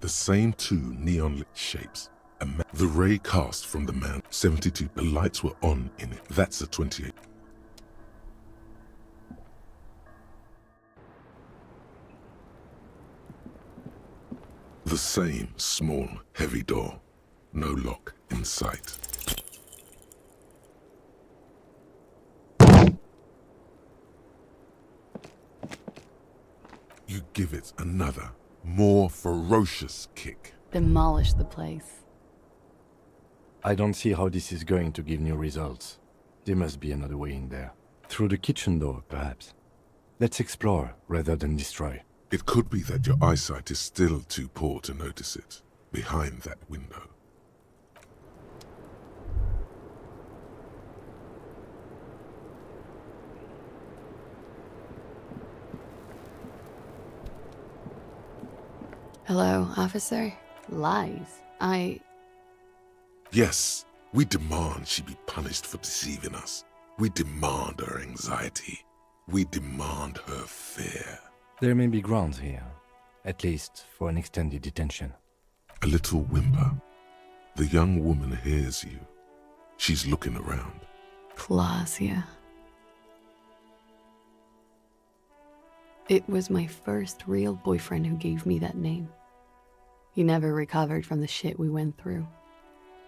The same two neon lit shapes. The ray cast from the man, 72. The lights were on in it. That's a 28. The same small, heavy door. No lock in sight. You give it another, more ferocious kick. Demolish the place. I don't see how this is going to give new results. There must be another way in there. Through the kitchen door, perhaps. Let's explore rather than destroy. It could be that your eyesight is still too poor to notice it, behind that window. Hello, officer? Lies. Yes, we demand she be punished for deceiving us. We demand her anxiety. We demand her fear. There may be grounds here, at least for an extended detention. A little whimper. The young woman hears you. She's looking around. Clausia. It was my first real boyfriend who gave me that name. He never recovered from the shit we went through.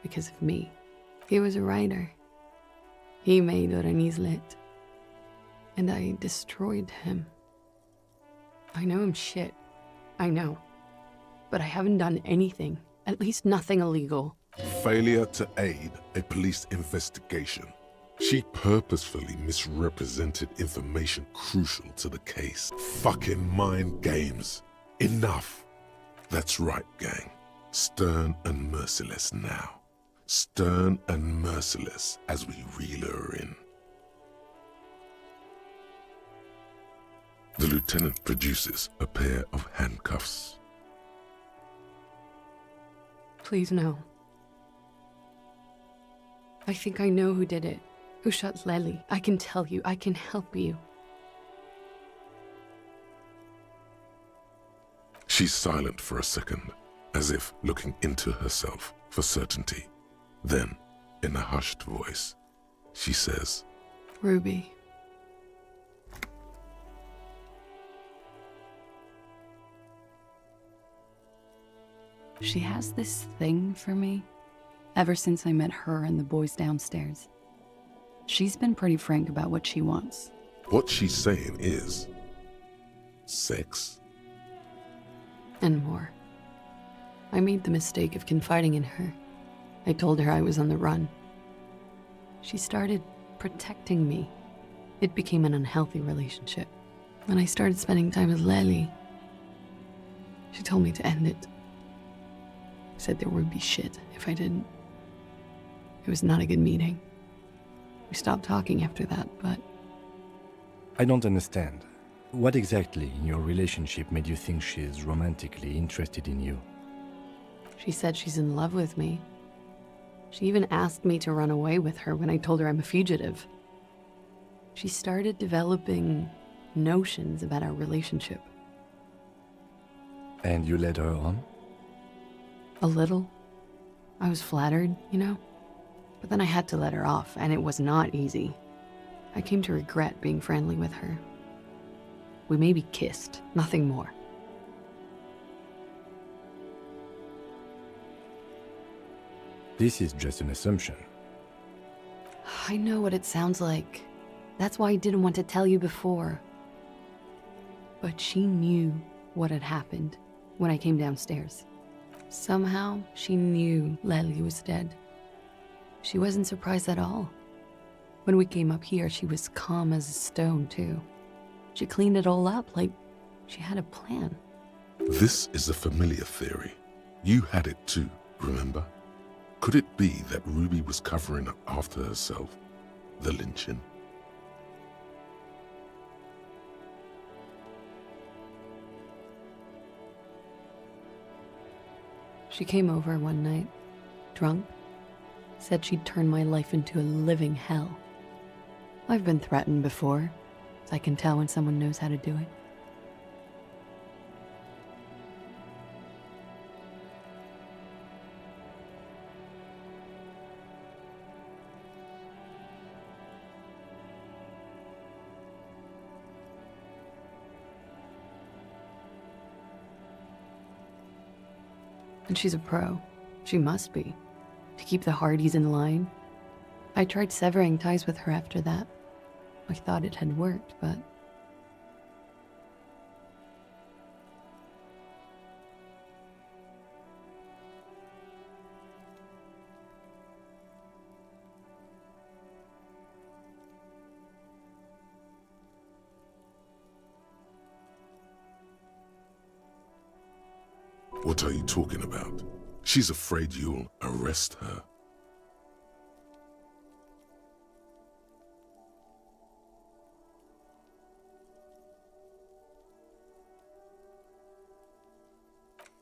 Because of me. He was a writer. He made Oranizlet. And I destroyed him. I know I'm shit. I know. But I haven't done anything. At least nothing illegal. Failure to aid a police investigation. She purposefully misrepresented information crucial to the case. Fucking mind games. Enough. That's right, gang. Stern and merciless now. Stern and merciless as we reel her in. The lieutenant produces a pair of handcuffs. Please no. I think I know who did it. Who shot Lely. I can tell you. I can help you. She's silent for a second, as if looking into herself for certainty. Then, in a hushed voice, she says, Ruby. She has this thing for me, ever since I met her and the boys downstairs. She's been pretty frank about what she wants. what she's saying is, sex. And more. I made the mistake of confiding in her. I told her I was on the run. She started protecting me. It became an unhealthy relationship. When I started spending time with Lely, she told me to end it. Said there would be shit if I didn't. It was not a good meeting. We stopped talking after that, but... I don't understand. What exactly in your relationship made you think she's romantically interested in you? She said she's in love with me. She even asked me to run away with her when I told her I'm a fugitive. She started developing notions about our relationship. And you led her on? A little. I was flattered, you know? But then I had to let her off, and it was not easy. I came to regret being friendly with her. We maybe kissed, nothing more. This is just an assumption. I know what it sounds like. That's why I didn't want to tell you before. But she knew what had happened when I came downstairs. Somehow, she knew Lely was dead. She wasn't surprised at all. When we came up here, she was calm as a stone, too. She cleaned it all up like she had a plan. This is a familiar theory. You had it too, remember? Could it be that Ruby was covering up after herself, the lynching? She came over one night, drunk, said she'd turn my life into a living hell. I've been threatened before, so I can tell when someone knows how to do it. And she's a pro. She must be. To keep the Hardys in line. I tried severing ties with her after that. I thought it had worked, but... What are you talking about? She's afraid you'll arrest her.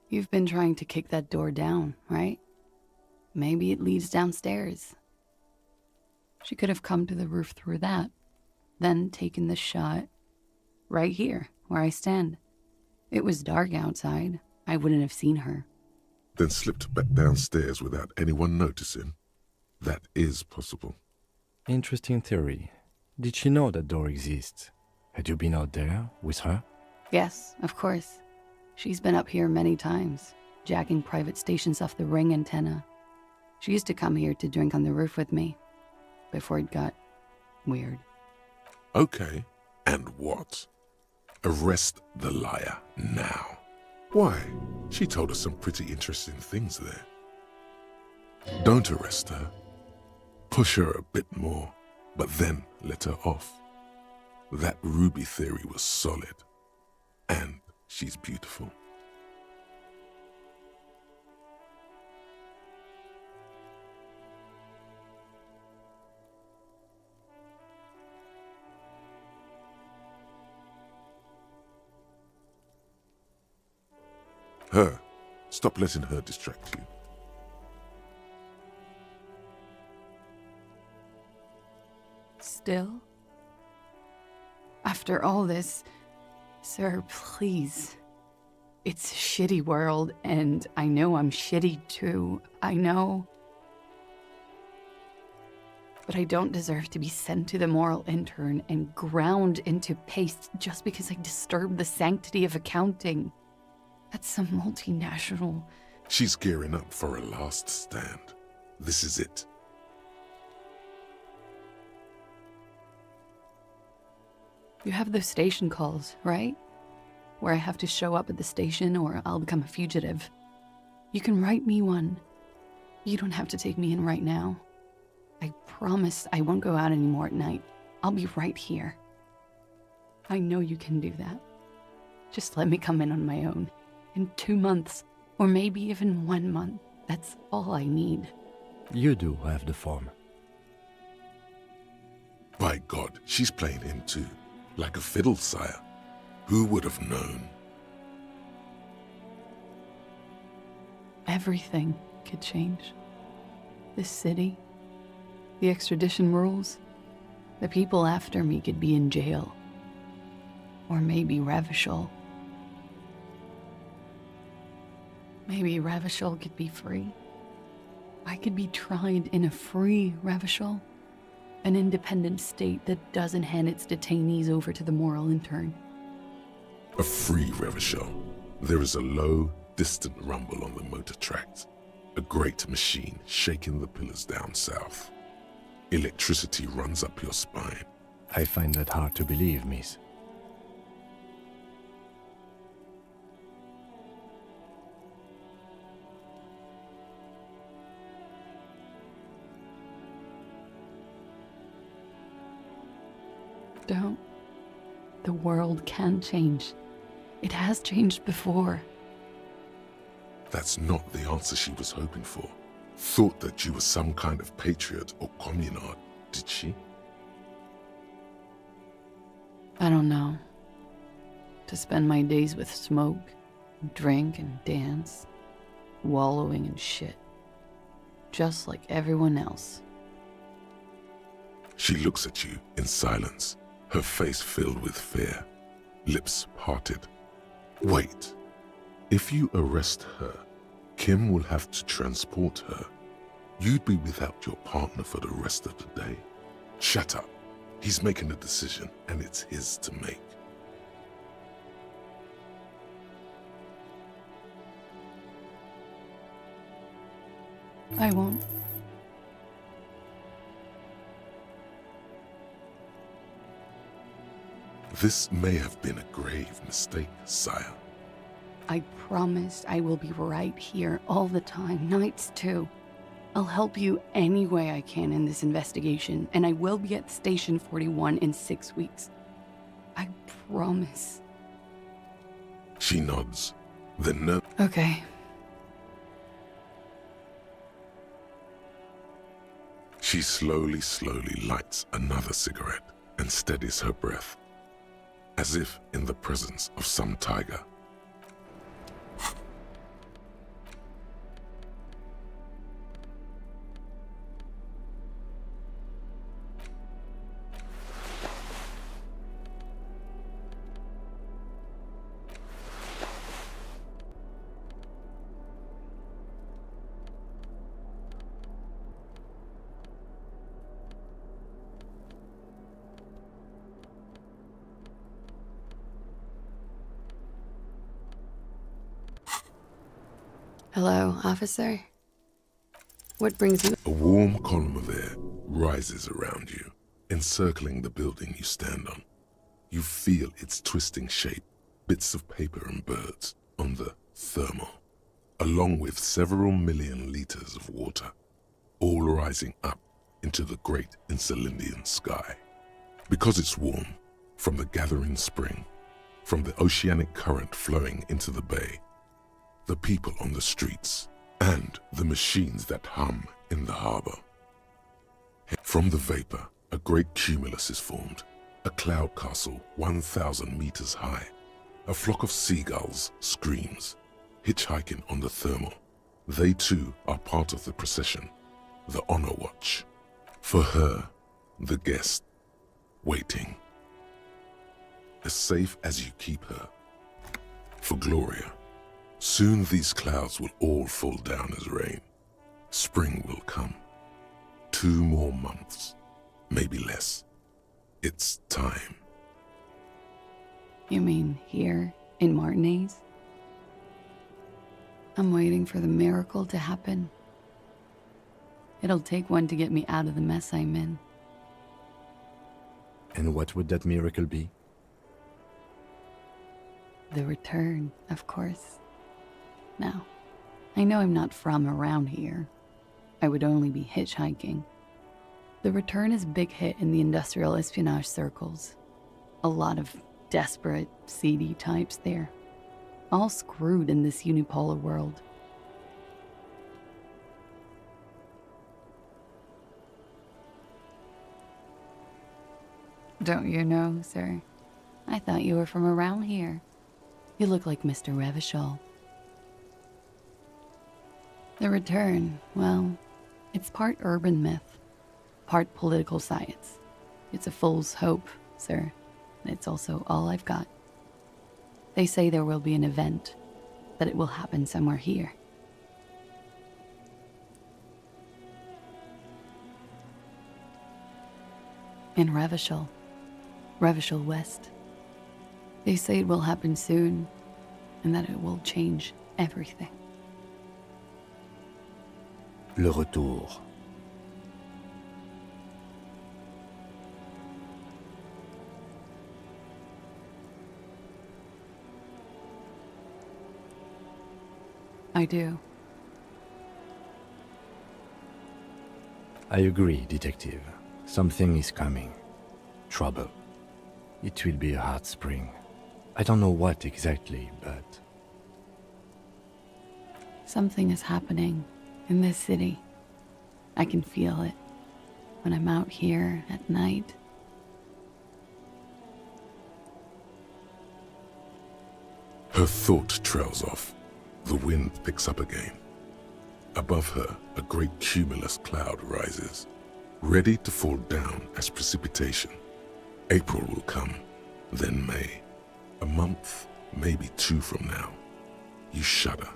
You've been trying to kick that door down, right? Maybe it leads downstairs. She could have come to the roof through that, then taken the shot right here, where I stand. It was dark outside. I wouldn't have seen her. Then slipped back downstairs without anyone noticing. That is possible. Interesting theory. Did she know that door exists? Had you been out there with her? Yes, of course. She's been up here many times, jacking private stations off the ring antenna. She used to come here to drink on the roof with me, before it got weird. Okay, and what? Arrest the liar now. Why? She told us some pretty interesting things there. Don't arrest her. Push her a bit more, but then let her off. That Ruby theory was solid. And she's beautiful. Her. Stop letting her distract you. Still? After all this, sir, please. It's a shitty world, and I know I'm shitty too. I know. But I don't deserve to be sent to the moral intern and ground into paste just because I disturbed the sanctity of accounting. That's some multinational... She's gearing up for a last stand. This is it. You have those station calls, right? Where I have to show up at the station or I'll become a fugitive. You can write me one. You don't have to take me in right now. I promise I won't go out anymore at night. I'll be right here. I know you can do that. Just let me come in on my own. In 2 months, or maybe even 1 month. That's all I need. You do have the form. By God, she's playing him too. Like a fiddle, sire. Who would have known? Everything could change. This city, the extradition rules, the people after me could be in jail. Or maybe Revachol. Maybe Revachol could be free. I could be tried in a free Revachol. An independent state that doesn't hand its detainees over to the moral intern. A free Revachol. There is a low, distant rumble on the motor tracks. A great machine shaking the pillars down south. Electricity runs up your spine. I find that hard to believe, miss. Don't. The world can change. It has changed before. That's not the answer she was hoping for. Thought that you were some kind of patriot or communard, did she? I don't know. To spend my days with smoke, drink and dance, wallowing in shit. Just like everyone else. She looks at you in silence, her face filled with fear, lips parted. Wait. If you arrest her, Kim will have to transport her. You'd be without your partner for the rest of the day. Shut up. He's making a decision, and it's his to make. I won't. This may have been a grave mistake, sire. I promised I will be right here all the time, nights too. I'll help you any way I can in this investigation, and I will be at Station 41 in 6 weeks. I promise. She nods. Then no. Okay. She slowly lights another cigarette and steadies her breath, as if in the presence of some tiger. Hello, officer. What brings you? A warm column of air rises around you, encircling the building you stand on. You feel its twisting shape, bits of paper and birds on the thermal, along with several million liters of water, all rising up into the great Insulindian sky. Because it's warm, from the gathering spring, from the oceanic current flowing into the bay, the people on the streets, and the machines that hum in the harbor. From the vapor, a great cumulus is formed, a cloud castle 1,000 meters high. A flock of seagulls screams, hitchhiking on the thermal. They too are part of the procession, the honor watch. For her, the guest, waiting. As safe as you keep her. For Gloria, soon these clouds will all fall down as rain. Spring will come. 2 more months, maybe less. It's time. You mean here in Martinez? I'm waiting for the miracle to happen. It'll take one to get me out of the mess I'm in. And what would that miracle be? The return, of course. Now, I know I'm not from around here. I would only be hitchhiking. The return is a big hit in the industrial espionage circles. A lot of desperate, seedy types there. All screwed in this unipolar world. Don't you know, sir? I thought you were from around here. You look like Mr. Revachol. The return, well, it's part urban myth, part political science. It's a fool's hope, sir. It's also all I've got. They say there will be an event, that it will happen somewhere here. In Revachol West. They say it will happen soon, and that it will change everything. Le retour. I do. I agree, detective. Something is coming. Trouble. It will be a hard spring. I don't know what exactly, but... Something is happening in this city. I can feel it when I'm out here at night. Her thought trails off. The wind picks up again. Above her, a great cumulus cloud rises, ready to fall down as precipitation. April will come, then May. A month, maybe 2 from now. You shudder.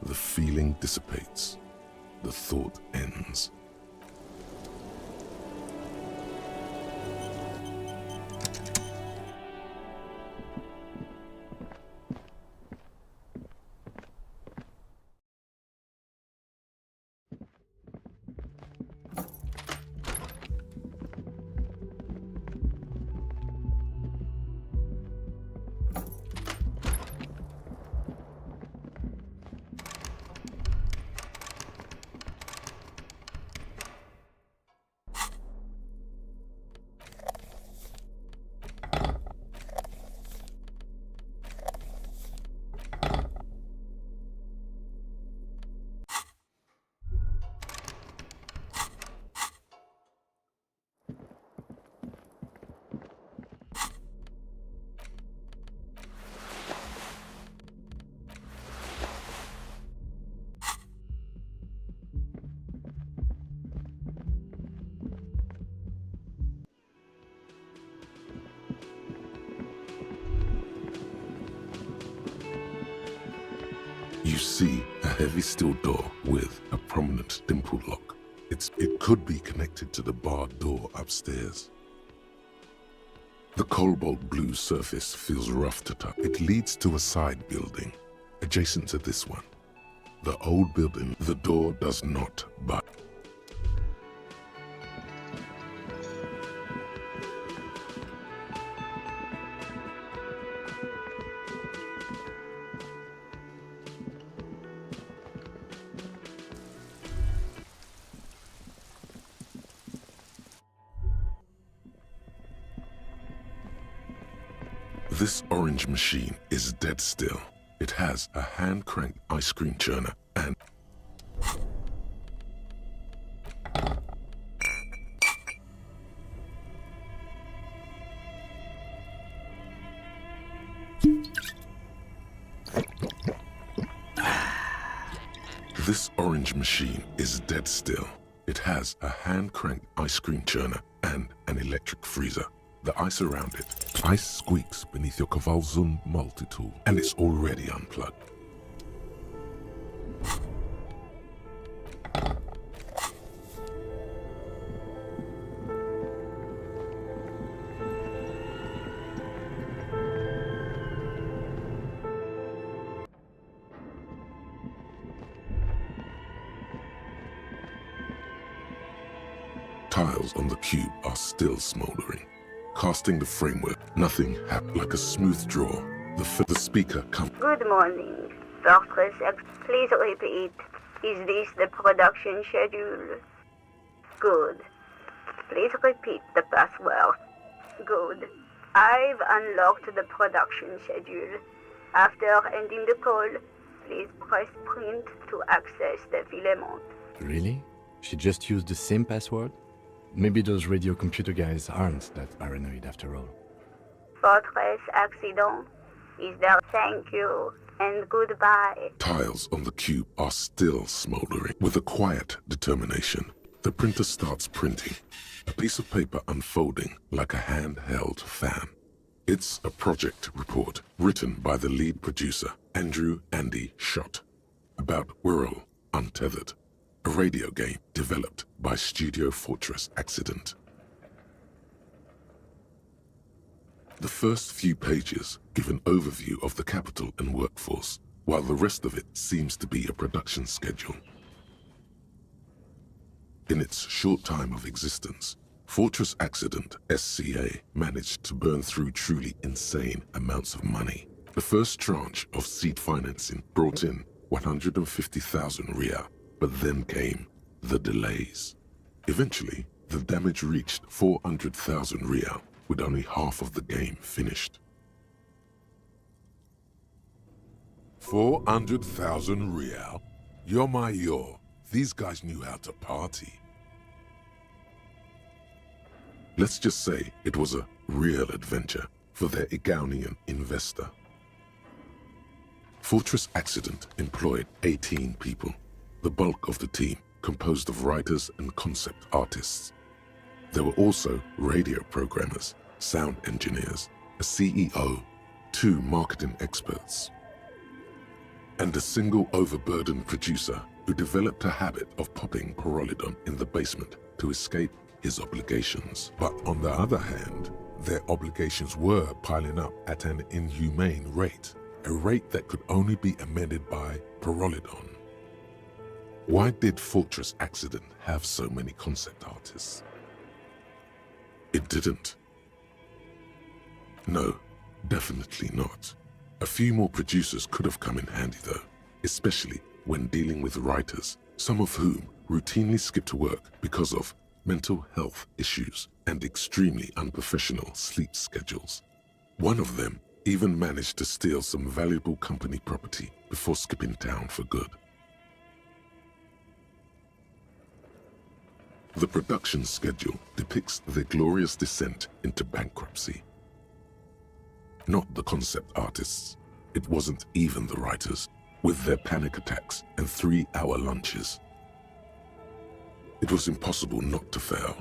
The feeling dissipates. The thought ends. You see a heavy steel door with a prominent dimple lock. It could be connected to the barred door upstairs. The cobalt blue surface feels rough to touch. It leads to a side building, adjacent to this one. The old building, the door does not budge. This orange machine is dead still. It has a hand-cranked ice cream churner and This orange machine is dead still. It has a hand-cranked ice cream churner and an electric freezer. The ice around it. Ice squeaks beneath your Kavalzun multi-tool, and it's already unplugged. Tiles on the cube are still smoldering. Casting the framework, nothing happened. Like a smooth draw, the speaker comes. Good morning, Fortress X. Please repeat. Is this the production schedule? Good. Please repeat the password. Good. I've unlocked the production schedule. After ending the call, please press print to access the filament. Really? She just used the same password? Maybe those radio computer guys aren't that paranoid after all. Fortress accident is there. Thank you and goodbye. Tiles on the cube are still smoldering. With a quiet determination, the printer starts printing, a piece of paper unfolding like a handheld fan. It's a project report written by the lead producer, Andrew Andy Schott, about Whirl Untethered, a radio game developed by Studio Fortress Accident. The first few pages give an overview of the capital and workforce, while the rest of it seems to be a production schedule. In its short time of existence, Fortress Accident SCA managed to burn through truly insane amounts of money. The first tranche of seed financing brought in 150,000 Riyal, but then came the delays. Eventually, the damage reached 400,000 Riyal, with only half of the game finished. 400,000 Riyal? You're my yaw. These guys knew how to party. Let's just say it was a real adventure for their Igaunian investor. Fortress Accident employed 18 people. The bulk of the team composed of writers and concept artists. There were also radio programmers, sound engineers, a CEO, 2 marketing experts, and a single overburdened producer who developed a habit of popping Pyrrolidon in the basement to escape his obligations. But on the other hand, their obligations were piling up at an inhumane rate, a rate that could only be amended by Pyrrolidon. Why did Fortress Accident have so many concept artists? It didn't. No, definitely not. A few more producers could have come in handy though, especially when dealing with writers, some of whom routinely skipped work because of mental health issues and extremely unprofessional sleep schedules. One of them even managed to steal some valuable company property before skipping town for good. The production schedule depicts their glorious descent into bankruptcy. Not the concept artists. It wasn't even the writers, with their panic attacks and 3-hour lunches. It was impossible not to fail.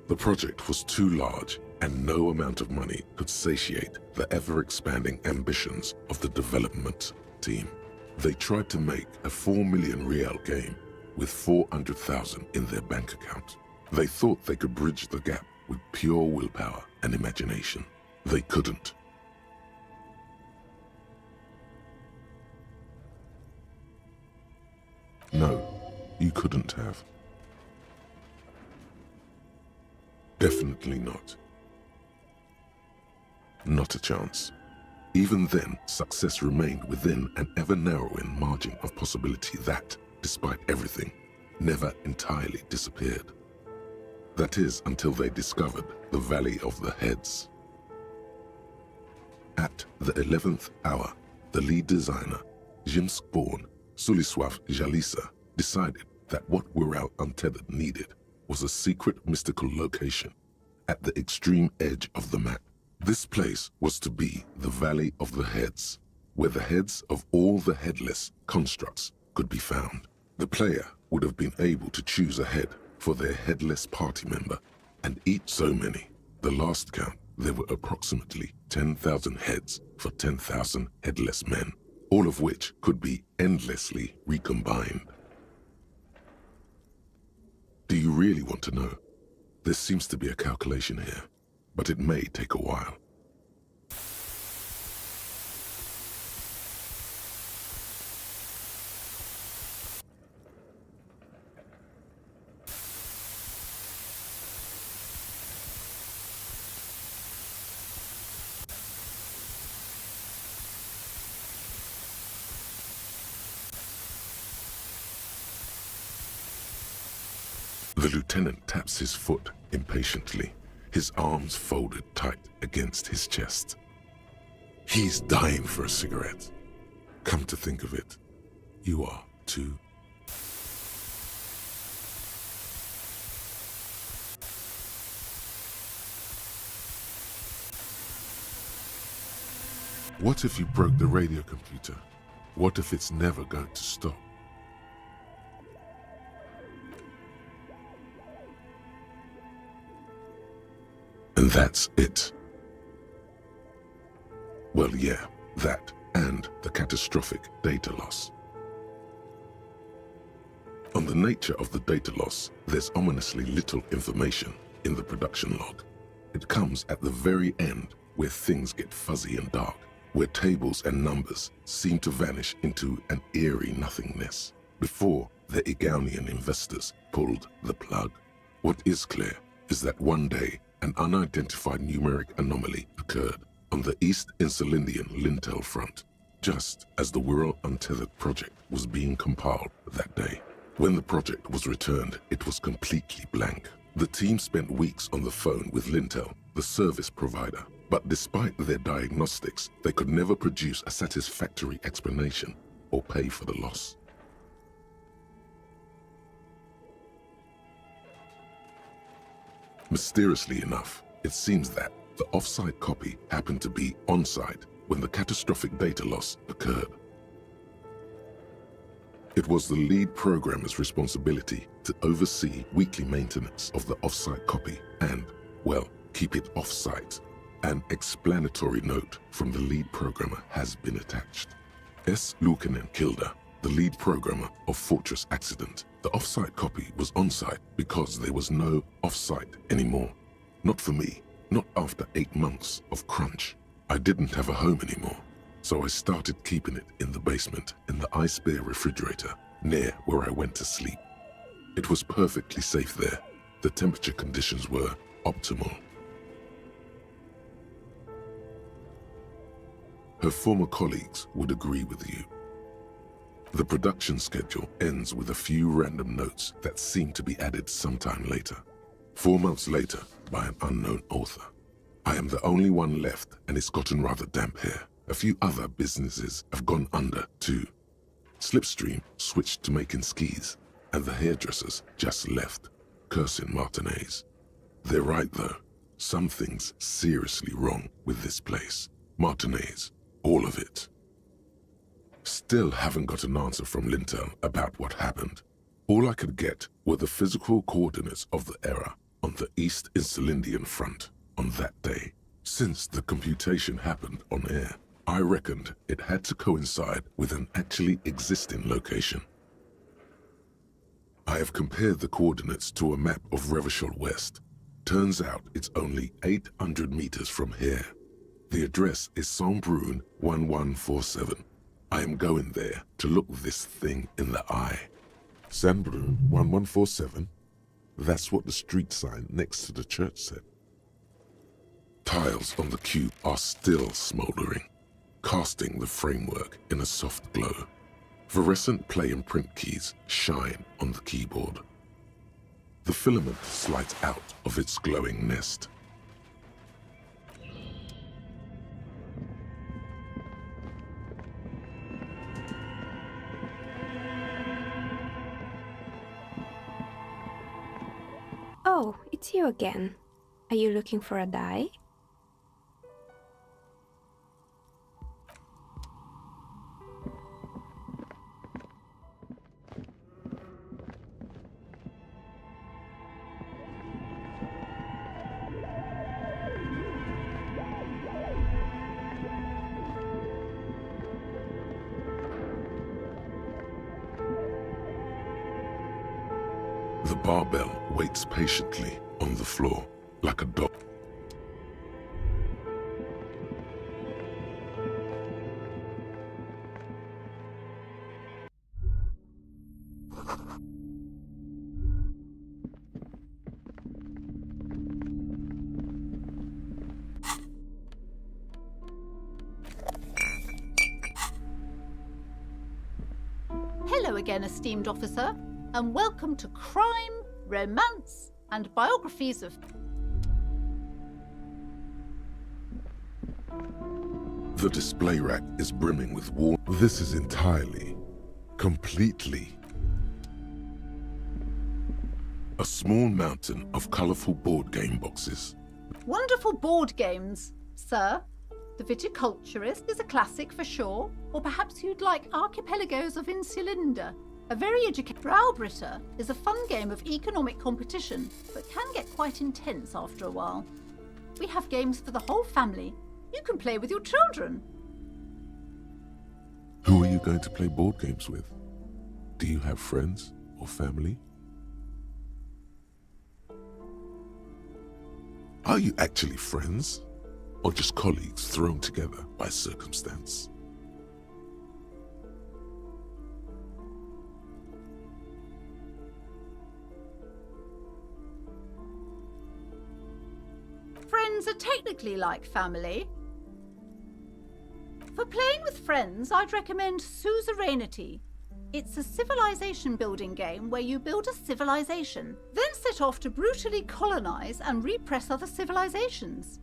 The project was too large, and no amount of money could satiate the ever-expanding ambitions of the development team. They tried to make a 4 million real game with 400,000 in their bank account. They thought they could bridge the gap with pure willpower and imagination. They couldn't. No, you couldn't have. Definitely not. Not a chance. Even then, success remained within an ever-narrowing margin of possibility that, despite everything, never entirely disappeared. That is, until they discovered the Valley of the Heads. At the 11th hour, the lead designer, Jimsk-born Sulisław Jalisa, decided that what Wirral Untethered needed was a secret mystical location at the extreme edge of the map. This place was to be the Valley of the Heads, where the heads of all the headless constructs could be found. The player would have been able to choose a head for their headless party member, and each so many. The last count, there were approximately 10,000 heads for 10,000 headless men, all of which could be endlessly recombined. Do you really want to know? There seems to be a calculation here, but it may take a while. The lieutenant taps his foot impatiently, his arms folded tight against his chest. He's dying for a cigarette. Come to think of it, you are too. What if you broke the radio computer? What if it's never going to stop? And that's it. Well, yeah, that and the catastrophic data loss. On the nature of the data loss, there's ominously little information in the production log. It comes at the very end where things get fuzzy and dark, where tables and numbers seem to vanish into an eerie nothingness, before the Igaunian investors pulled the plug. What is clear is that one day, an unidentified numeric anomaly occurred on the East Insulindian Lintel front, just as the Wirral Untethered project was being compiled that day. When the project was returned, it was completely blank. The team spent weeks on the phone with Lintel, the service provider, but despite their diagnostics, they could never produce a satisfactory explanation or pay for the loss. Mysteriously enough, it seems that the off-site copy happened to be on-site when the catastrophic data loss occurred. It was the lead programmer's responsibility to oversee weekly maintenance of the off-site copy and, well, keep it off-site. An explanatory note from the lead programmer has been attached. S. Luukinen Kilda, the lead programmer of Fortress Accident. The off-site copy was on-site because there was no off-site anymore. Not for me, not after 8 months of crunch. I didn't have a home anymore, so I started keeping it in the basement in the ice bear refrigerator near where I went to sleep. It was perfectly safe there. The temperature conditions were optimal. Her former colleagues would agree with you. The production schedule ends with a few random notes that seem to be added sometime later. 4 months later, by an unknown author. I am the only one left, and it's gotten rather damp here. A few other businesses have gone under, too. Slipstream switched to making skis, and the hairdressers just left, cursing Martinez. They're right, though. Something's seriously wrong with this place. Martinez, all of it. Still haven't got an answer from Lintel about what happened. All I could get were the physical coordinates of the error on the East Insulindian front on that day. Since the computation happened on air, I reckoned it had to coincide with an actually existing location. I have compared the coordinates to a map of Revachol West. Turns out it's only 800 meters from here. The address is Saint-Brun 1147. I am going there to look this thing in the eye. Saint-Brun 1147? That's what the street sign next to the church said. Tiles on the cube are still smoldering, casting the framework in a soft glow. Fluorescent play and print keys shine on the keyboard. The filament slides out of its glowing nest. Oh, it's you again. Are you looking for a die? The barbell waits patiently on the floor, like a dog. Hello again, esteemed officer, and welcome to Crime, Romance, and Biographies of... The display rack is brimming with war. This is entirely, completely, a small mountain of colorful board game boxes. Wonderful board games, sir. The Viticulturist is a classic for sure, or perhaps you'd like Archipelagos of Insulinda. A very educated Braubritter is a fun game of economic competition, but can get quite intense after a while. We have games for the whole family. You can play with your children. Who are you going to play board games with? Do you have friends or family? Are you actually friends, or just colleagues thrown together by circumstance? Friends are technically like family. For playing with friends, I'd recommend Suzerainty. It's a civilization building game where you build a civilization, then set off to brutally colonize and repress other civilizations.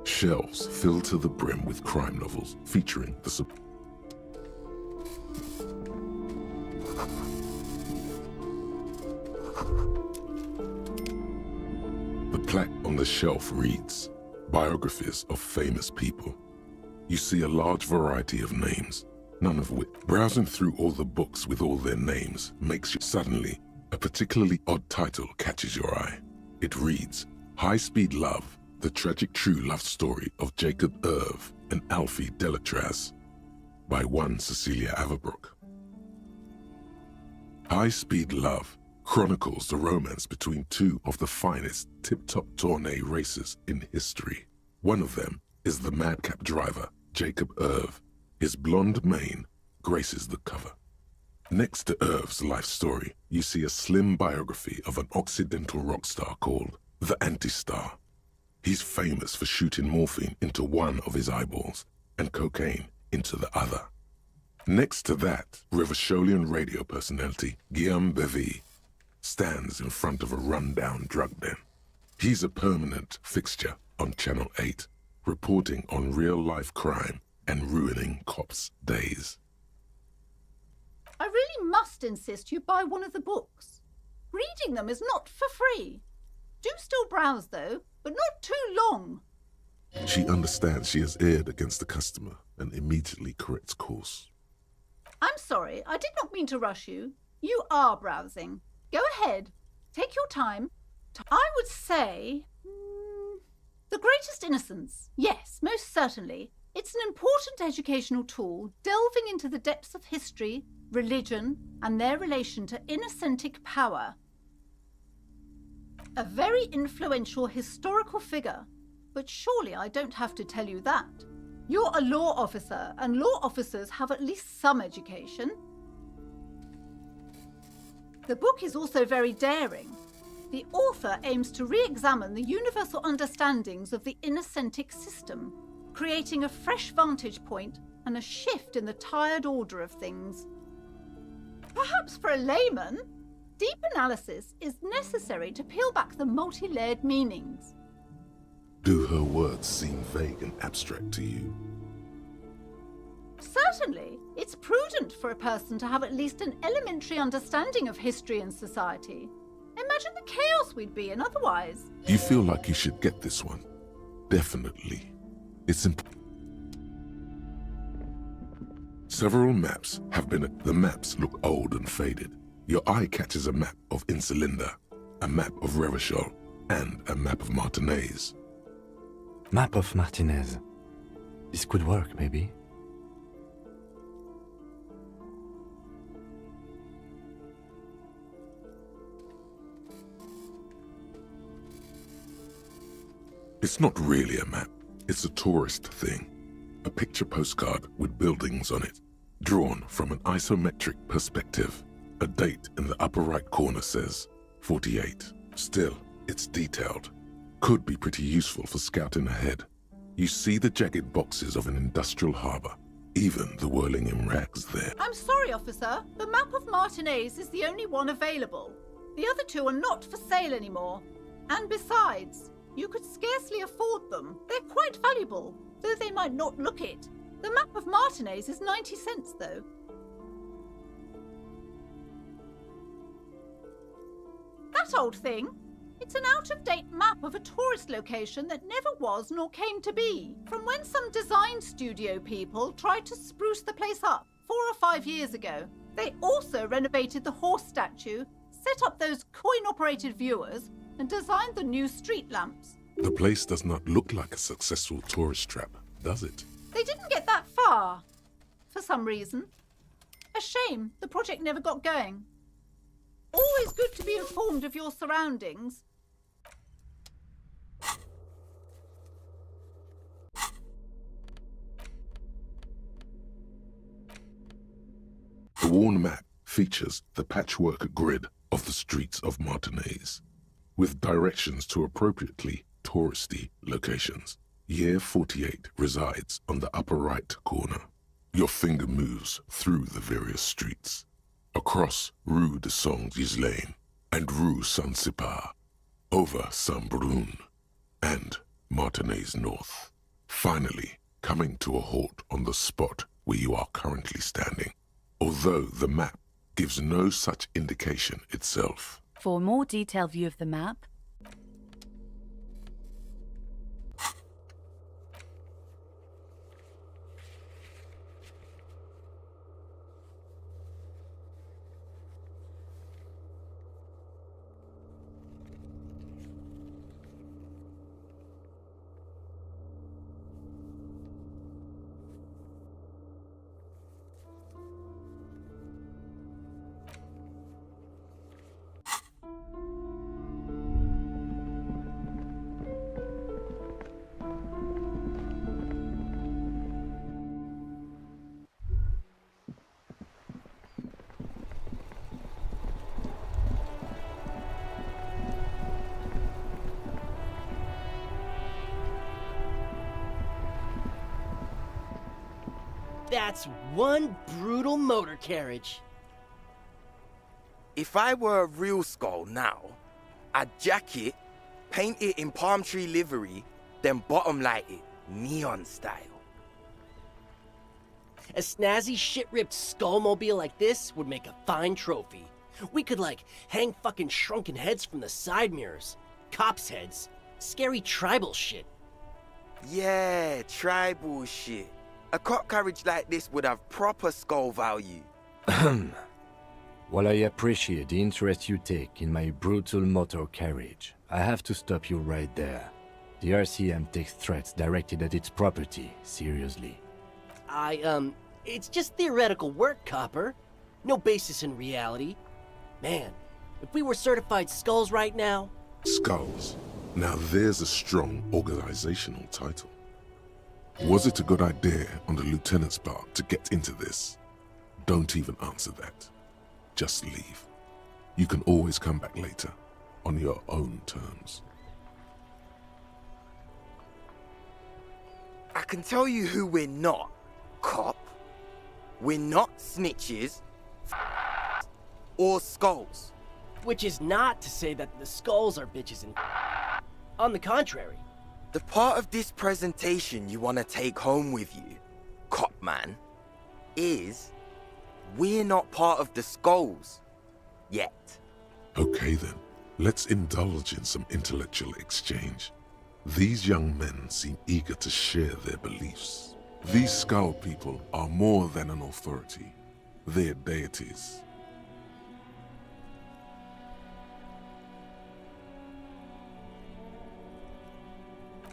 Shelves filled to the brim with crime novels featuring the The plaque on the shelf reads, Biographies of Famous People. You see a large variety of names, none of which. Browsing through all the books with all their names makes you suddenly, a particularly odd title catches your eye. It reads, High Speed Love, the tragic true love story of Jacob Irv and Alfie Delatraz, by one Cecilia Averbrook. High Speed Love chronicles the romance between two of the finest tip-top tourney racers in history. One of them is the madcap driver, Jacob Irv. His blonde mane graces the cover. Next to Irv's life story, you see a slim biography of an Occidental rock star called the Anti-Star. He's famous for shooting morphine into one of his eyeballs and cocaine into the other. Next to that, Revacholian radio personality Guillaume Bevy stands in front of a rundown drug den. He's a permanent fixture on Channel 8, reporting on real-life crime and ruining cops' days. I really must insist you buy one of the books. Reading them is not for free. Do still browse, though, but not too long. She understands she has erred against the customer and immediately corrects course. I'm sorry, I did not mean to rush you. You are browsing. Go ahead. Take your time. I would say... The Greatest Innocence. Yes, most certainly. It's an important educational tool delving into the depths of history, religion, and their relation to innocentic power. A very influential historical figure, but surely I don't have to tell you that. You're a law officer, and law officers have at least some education. The book is also very daring. The author aims to re-examine the universal understandings of the innocentic system, creating a fresh vantage point and a shift in the tired order of things. Perhaps for a layman, deep analysis is necessary to peel back the multi-layered meanings. Do her words seem vague and abstract to you? Certainly, it's prudent for a person to have at least an elementary understanding of history and society. Imagine the chaos we'd be in otherwise. You feel like you should get this one? Definitely. It's important. Several maps have been... The maps look old and faded. Your eye catches a map of Insulinda, a map of Revachol, and a map of Martinez. Map of Martinez. This could work, maybe. It's not really a map. It's a tourist thing. A picture postcard with buildings on it, drawn from an isometric perspective. A date in the upper right corner says 48. Still, it's detailed. Could be pretty useful for scouting ahead. You see the jagged boxes of an industrial harbor, even the whirling in rags there. I'm sorry, officer. The map of Martinez is the only one available. The other two are not for sale anymore. And besides, you could scarcely afford them. They're quite valuable, though they might not look it. The map of Martinez is 90 cents, though. That old thing? It's an out-of-date map of a tourist location that never was nor came to be, from when some design studio people tried to spruce the place up 4 or 5 years ago. They also renovated the horse statue, set up those coin-operated viewers, and designed the new street lamps. The place does not look like a successful tourist trap, does it? They didn't get that far, for some reason. A shame the project never got going. Always good to be informed of your surroundings. The worn map features the patchwork grid of the streets of Martinez, with directions to appropriately touristy locations. Year 48 resides on the upper right corner. Your finger moves through the various streets, across Rue de Saint-Ghislain and Rue Saint-Sipar, over Saint-Brun and Martinez North, finally coming to a halt on the spot where you are currently standing, although the map gives no such indication itself. For a more detailed view of the map, That's one brutal motor carriage. If I were a real skull now, I'd jack it, paint it in palm tree livery, then bottom light it, neon style. A snazzy shit-ripped skullmobile like this would make a fine trophy. We could, like, hang fucking shrunken heads from the side mirrors. Cops' heads. Scary tribal shit. Yeah, tribal shit. A cop carriage like this would have proper skull value. While I appreciate the interest you take in my brutal motor carriage, I have to stop you right there. The RCM takes threats directed at its property seriously. It's just theoretical work, Copper. No basis in reality. Man, if we were certified skulls right now... Skulls. Now there's a strong organizational title. Was it a good idea on the lieutenant's part to get into this? Don't even answer that. Just leave. You can always come back later, on your own terms. I can tell you who we're not, cop. We're not snitches or skulls. Which is not to say that the skulls are bitches and... On the contrary. The part of this presentation you want to take home with you, cop man, is we're not part of the skulls yet. Okay then, let's indulge in some intellectual exchange. These young men seem eager to share their beliefs. These skull people are more than an authority. They're deities.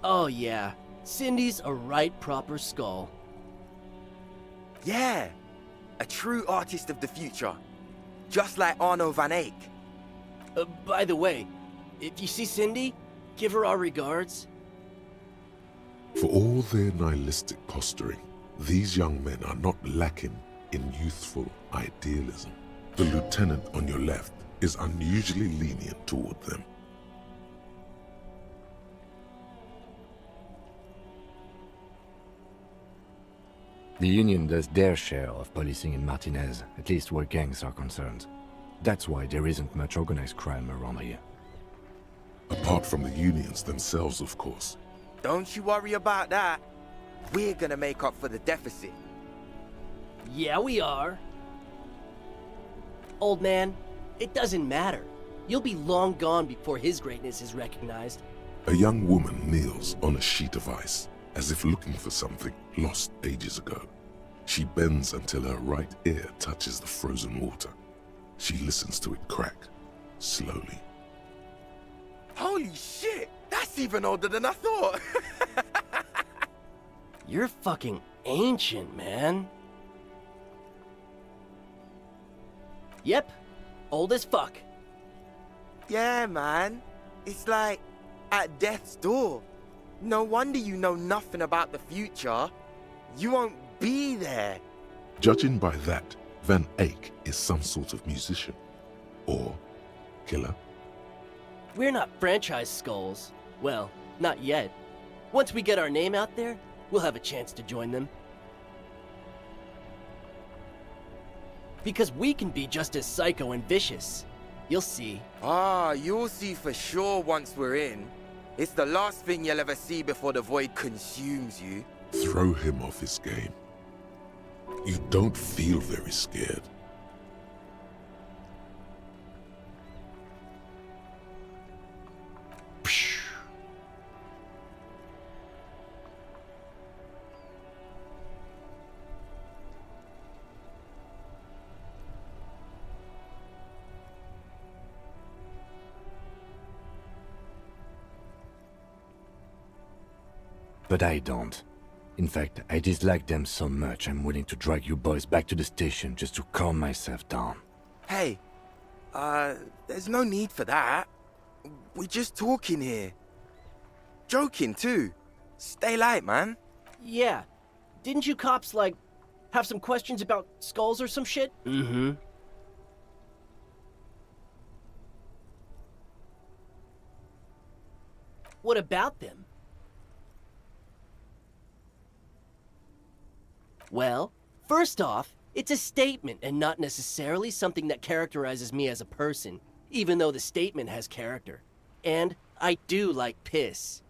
Oh yeah, Cindy's a right proper skull. Yeah, a true artist of the future. Just like Arno van Eyck. By the way, if you see Cindy, give her our regards. For all their nihilistic posturing, these young men are not lacking in youthful idealism. The lieutenant on your left is unusually lenient toward them. The Union does their share of policing in Martinez, at least where gangs are concerned. That's why there isn't much organized crime around here. Apart from the unions themselves, of course. Don't you worry about that. We're gonna make up for the deficit. Yeah, we are. Old man, it doesn't matter. You'll be long gone before his greatness is recognized. A young woman kneels on a sheet of ice, as if looking for something lost ages ago. She bends until her right ear touches the frozen water. She listens to it crack, slowly. Holy shit! That's even older than I thought! You're fucking ancient, man. Yep, old as fuck. Yeah, man. It's like at death's door. No wonder you know nothing about the future. You won't be there. Judging by that, Van Eyck is some sort of musician. Or killer. We're not franchise skulls. Well, not yet. Once we get our name out there, we'll have a chance to join them. Because we can be just as psycho and vicious. You'll see. Ah, you'll see for sure once we're in. It's the last thing you'll ever see before the void consumes you. Throw him off his game. You don't feel very scared. But I don't. In fact, I dislike them so much I'm willing to drag you boys back to the station just to calm myself down. Hey, there's no need for that. We're just talking here. Joking too. Stay light, man. Yeah. Didn't you cops, like, have some questions about skulls or some shit? Mm-hmm. What about them? Well, first off, it's a statement and not necessarily something that characterizes me as a person, even though the statement has character. And I do like piss.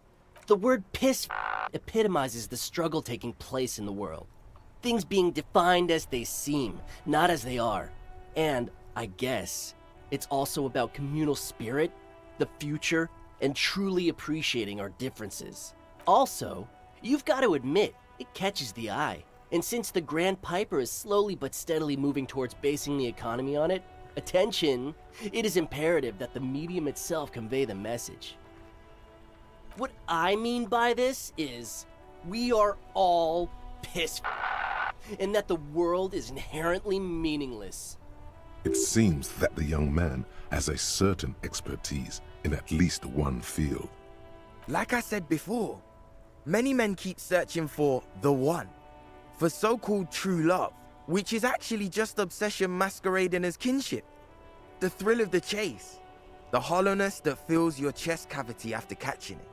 The word piss epitomizes the struggle taking place in the world. Things being defined as they seem, not as they are. And I guess it's also about communal spirit, the future, and truly appreciating our differences. Also, you've got to admit, it catches the eye. And since the Grand Piper is slowly but steadily moving towards basing the economy on it, attention, it is imperative that the medium itself convey the message. What I mean by this is, we are all pissed, and that the world is inherently meaningless. It seems that the young man has a certain expertise in at least one field. Like I said before, many men keep searching for the one, for so-called true love, which is actually just obsession masquerading as kinship. The thrill of the chase, the hollowness that fills your chest cavity after catching it.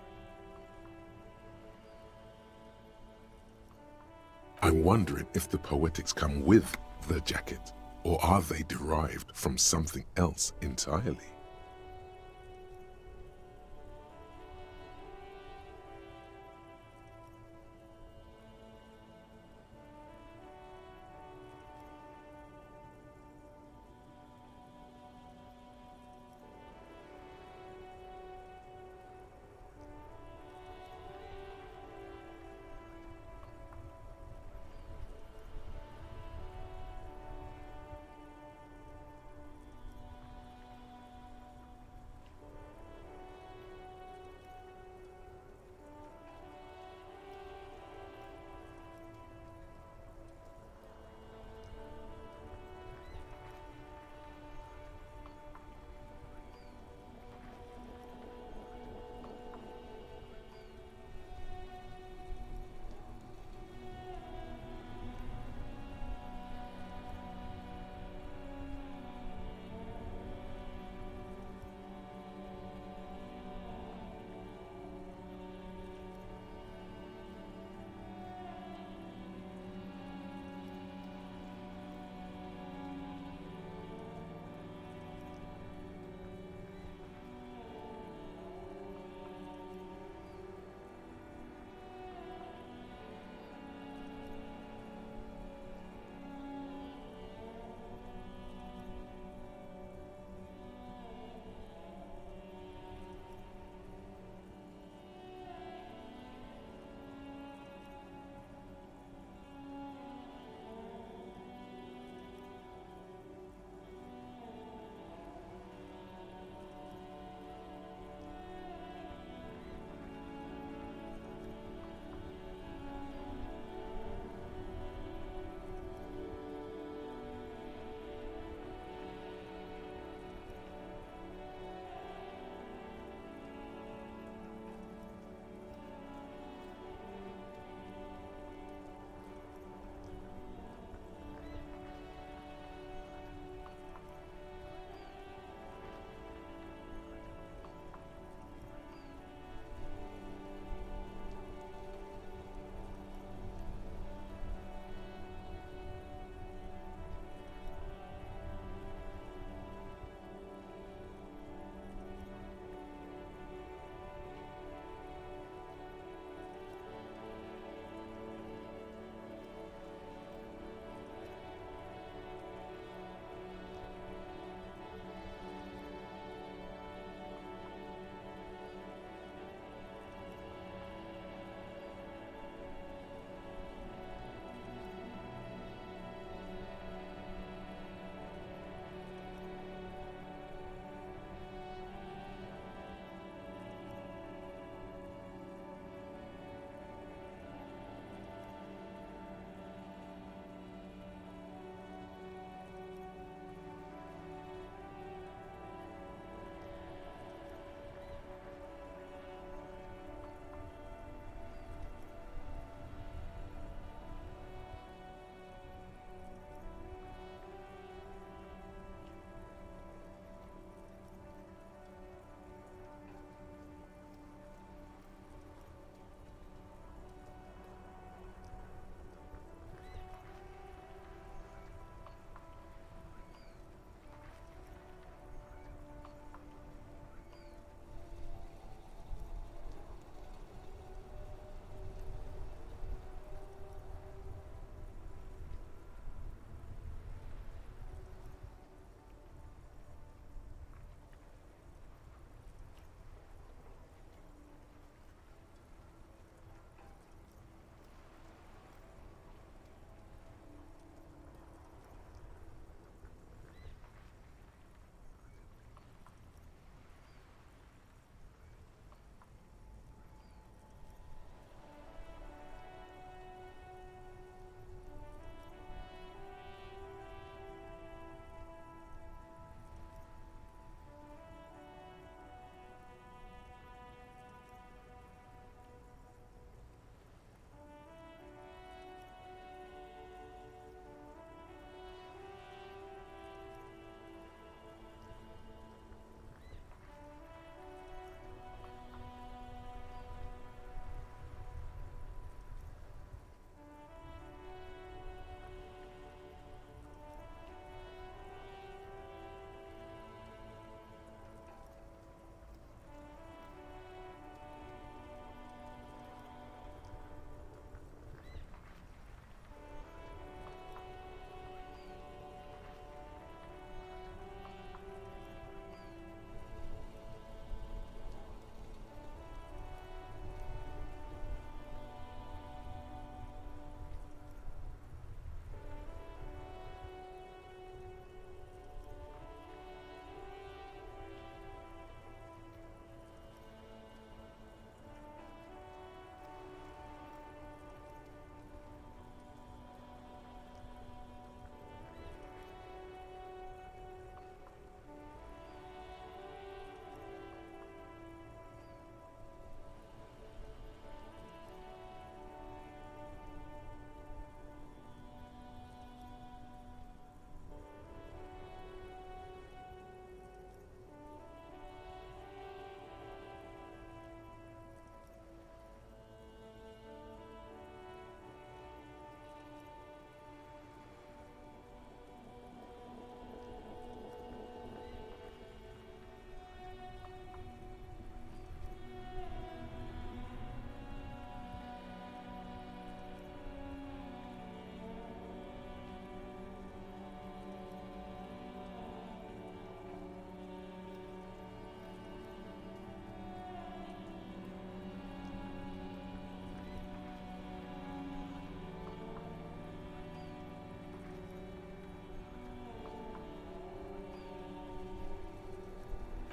I'm wondering if the poetics come with the jacket, or are they derived from something else entirely?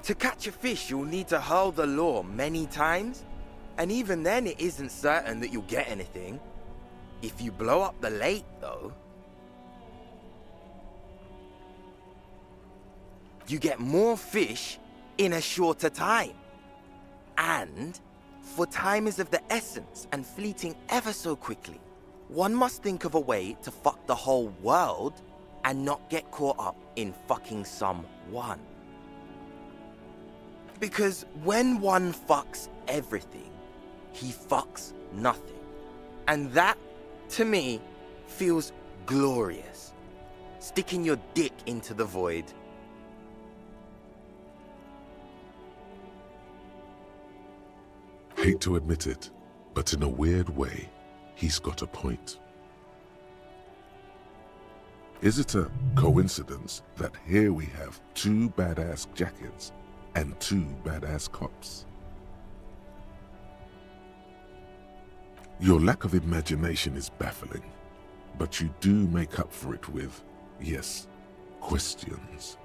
To catch a fish, you'll need to hurl the lure many times, and even then it isn't certain that you'll get anything. If you blow up the lake, though, you get more fish in a shorter time. And, for time is of the essence and fleeting ever so quickly, one must think of a way to fuck the whole world and not get caught up in fucking someone. Because when one fucks everything, he fucks nothing. And that, to me, feels glorious. Sticking your dick into the void. Hate to admit it, but in a weird way, he's got a point. Is it a coincidence that here we have 2 badass jackets and 2 badass cops? Your lack of imagination is baffling, but you do make up for it with, yes, questions.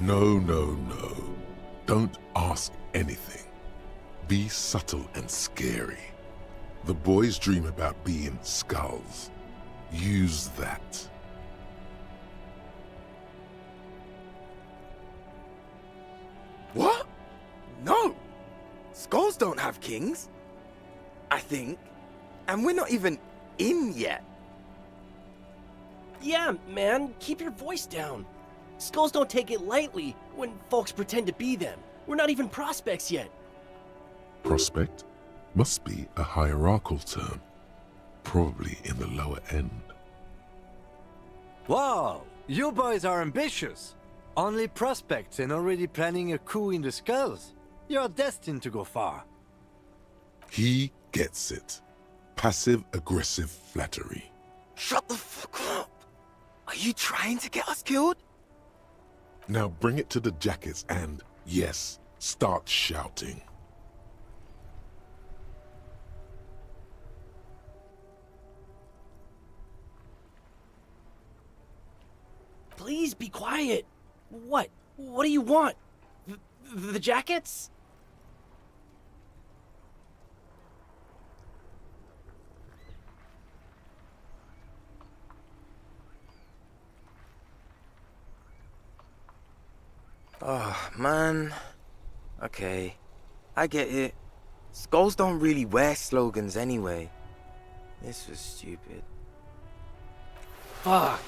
No, no, no. Don't ask anything. Be subtle and scary. The boys dream about being skulls. Use that. What? No! Skulls don't have kings. I think. And we're not even in yet. Yeah, man, keep your voice down. Skulls don't take it lightly when folks pretend to be them. We're not even prospects yet. Prospect must be a hierarchical term, probably in the lower end. Wow, you boys are ambitious. Only prospects and already planning a coup in the skulls. You're destined to go far. He gets it. Passive-aggressive flattery. Shut the fuck up! Are you trying to get us killed? Now bring it to the jackets and, yes, start shouting. Please be quiet. What? What do you want? The jackets? Oh, man. Okay, I get it. Skulls don't really wear slogans anyway. This was stupid. Fuck.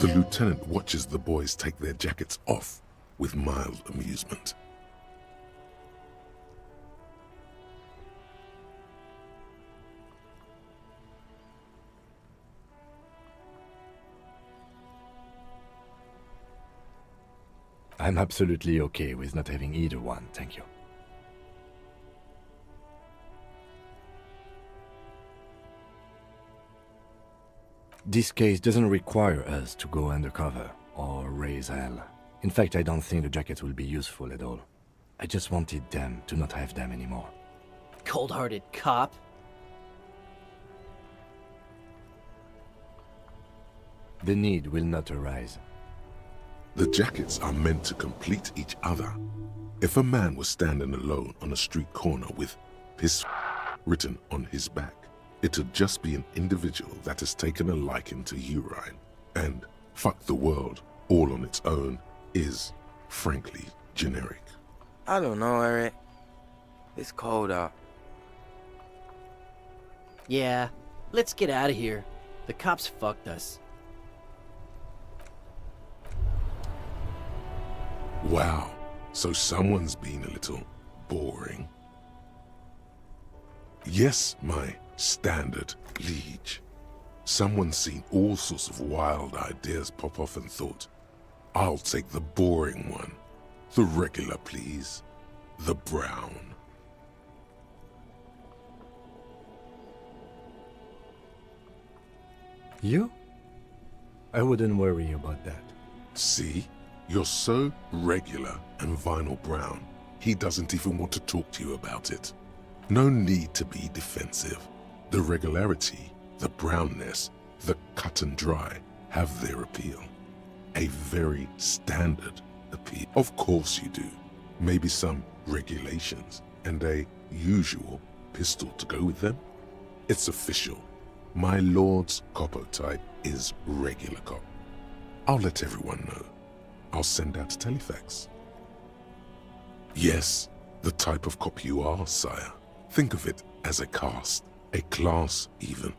The lieutenant watches the boys take their jackets off with mild amusement. I'm absolutely okay with not having either one, thank you. This case doesn't require us to go undercover or raise hell. In fact, I don't think the jackets will be useful at all. I just wanted them to not have them anymore. Cold-hearted cop. The need will not arise. The jackets are meant to complete each other. If a man was standing alone on a street corner with piss written on his back, it'd just be an individual that has taken a liking to urine. And fuck the world, all on its own, is, frankly, generic. I don't know, Eric. It's cold out. Yeah, let's get out of here. The cops fucked us. Wow, so someone's been a little boring. Yes, my standard liege. Someone's seen all sorts of wild ideas pop off and thought, I'll take the boring one. The regular, please. The brown. You? I wouldn't worry about that. See? You're so regular and vinyl brown, he doesn't even want to talk to you about it. No need to be defensive. The regularity, the brownness, the cut and dry have their appeal. A very standard appeal. Of course you do. Maybe some regulations and a usual pistol to go with them. It's official. My lord's coppo type is regular cop. I'll let everyone know. I'll send out a telefax. Yes, the type of cop you are, sire. Think of it as a caste, a class even.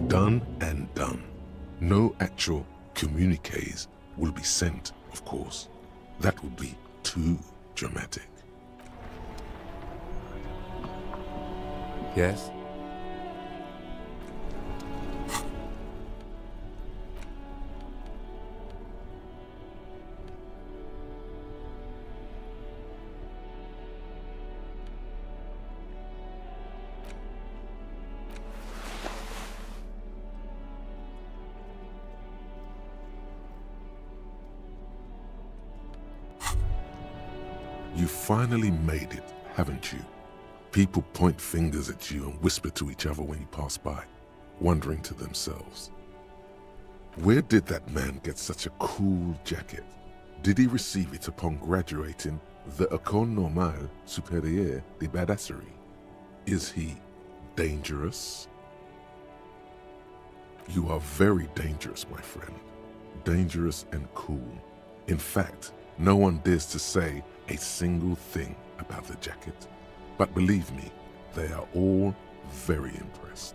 Done and done. No actual communiques will be sent, of course. That would be too dramatic. Yes? You finally made it, haven't you? People point fingers at you and whisper to each other when you pass by, wondering to themselves, where did that man get such a cool jacket? Did he receive it upon graduating the École Normale Supérieure de Badasserie? Is he dangerous? You are very dangerous, my friend. Dangerous and cool. In fact, no one dares to say a single thing about the jacket. But believe me, they are all very impressed.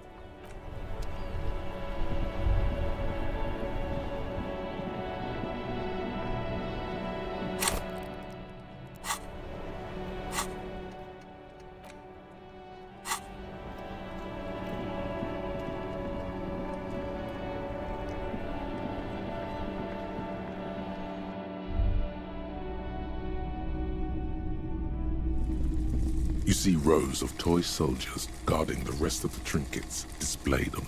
You see rows of toy soldiers guarding the rest of the trinkets displayed on it.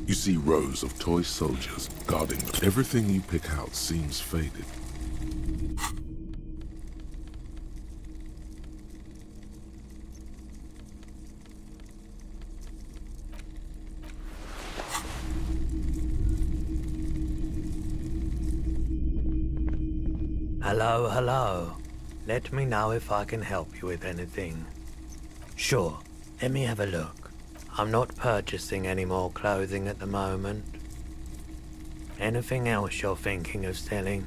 You see rows of toy soldiers guarding them. Everything you pick out seems faded. Hello, hello. Let me know if I can help you with anything. Sure, let me have a look. I'm not purchasing any more clothing at the moment. Anything else you're thinking of selling?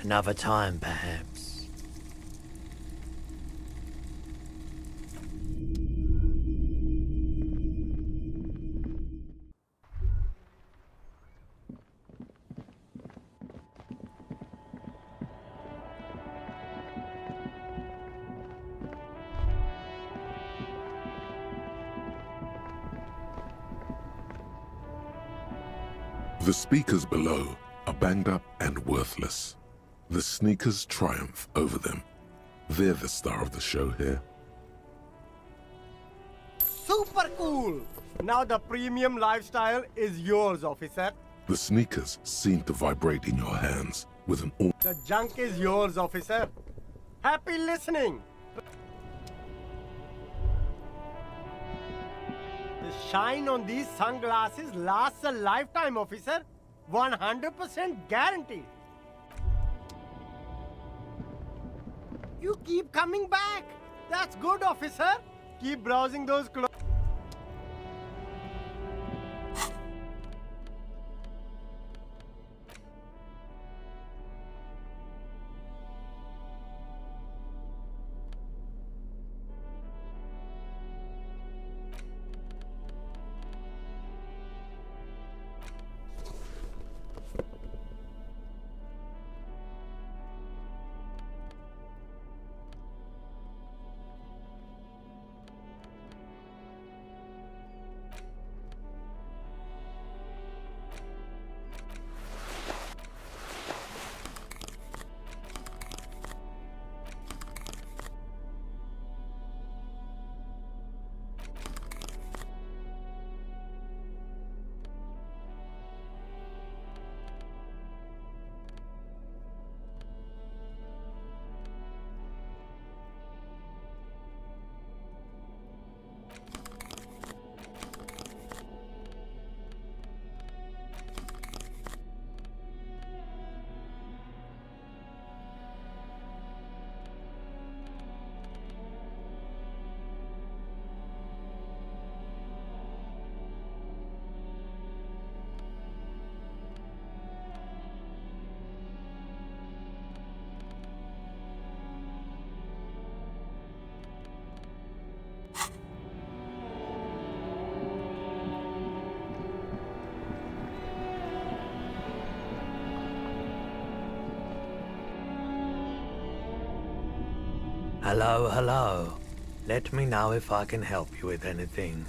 Another time, perhaps. The speakers below are banged up and worthless. The sneakers triumph over them. They're the star of the show here. Super cool! Now the premium lifestyle is yours, officer. The sneakers seem to vibrate in your hands with an all. The junk is yours, officer. Happy listening! The shine on these sunglasses lasts a lifetime, officer. 100% guaranteed. You keep coming back. That's good, officer. Keep browsing those clothes. Hello, hello. Let me know if I can help you with anything.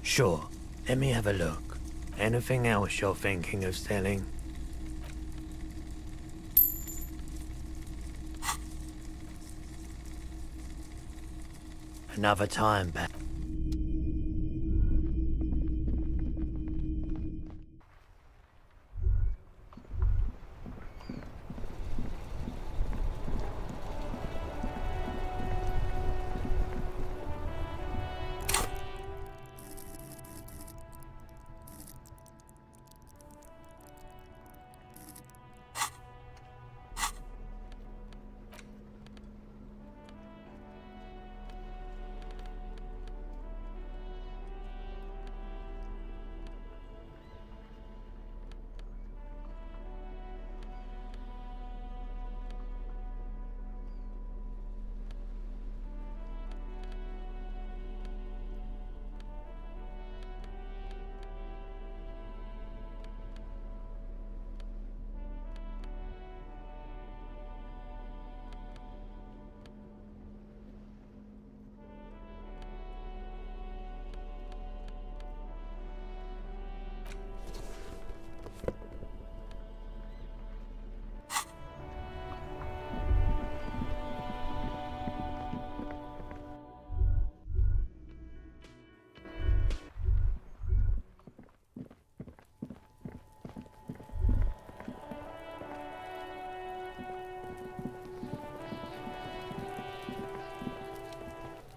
Sure, let me have a look. Anything else you're thinking of selling? Another time, back.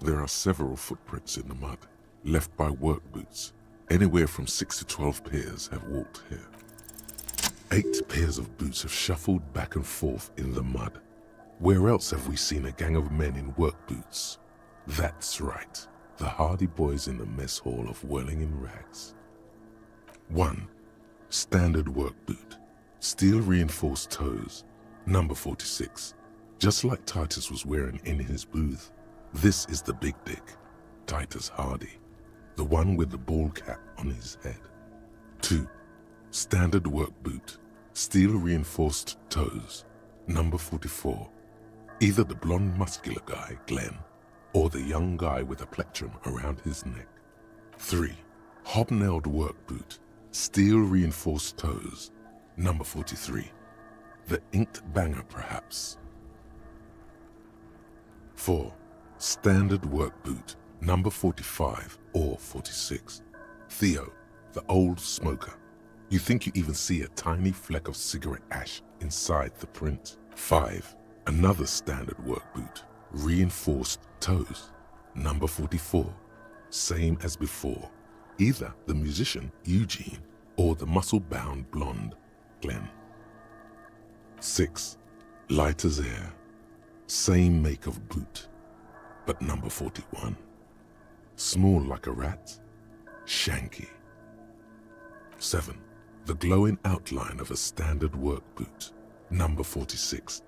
There are several footprints in the mud, left by work boots. Anywhere from 6 to 12 pairs have walked here. 8 pairs of boots have shuffled back and forth in the mud. Where else have we seen a gang of men in work boots? That's right, the hardy boys in the mess hall of whirling in rags. 1. Standard work boot. Steel reinforced toes. Number 46. Just like Titus was wearing in his booth. This is the big dick, Titus Hardy, the one with the ball cap on his head. 2. Standard work boot, steel reinforced toes, number 44. Either the blonde muscular guy, Glenn, or the young guy with a plectrum around his neck. 3. Hobnailed work boot, steel reinforced toes, number 43. The inked banger, perhaps. 4. Standard work boot, number 45 or 46. Theo, the old smoker. You think you even see a tiny fleck of cigarette ash inside the print. 5. Another standard work boot, reinforced toes, number 44. Same as before. Either the musician, Eugene, or the muscle-bound blonde, Glenn. 6. Light as air. Same make of boot, but number 41. Small like a rat, shanky. 7. The glowing outline of a standard work boot, number 46.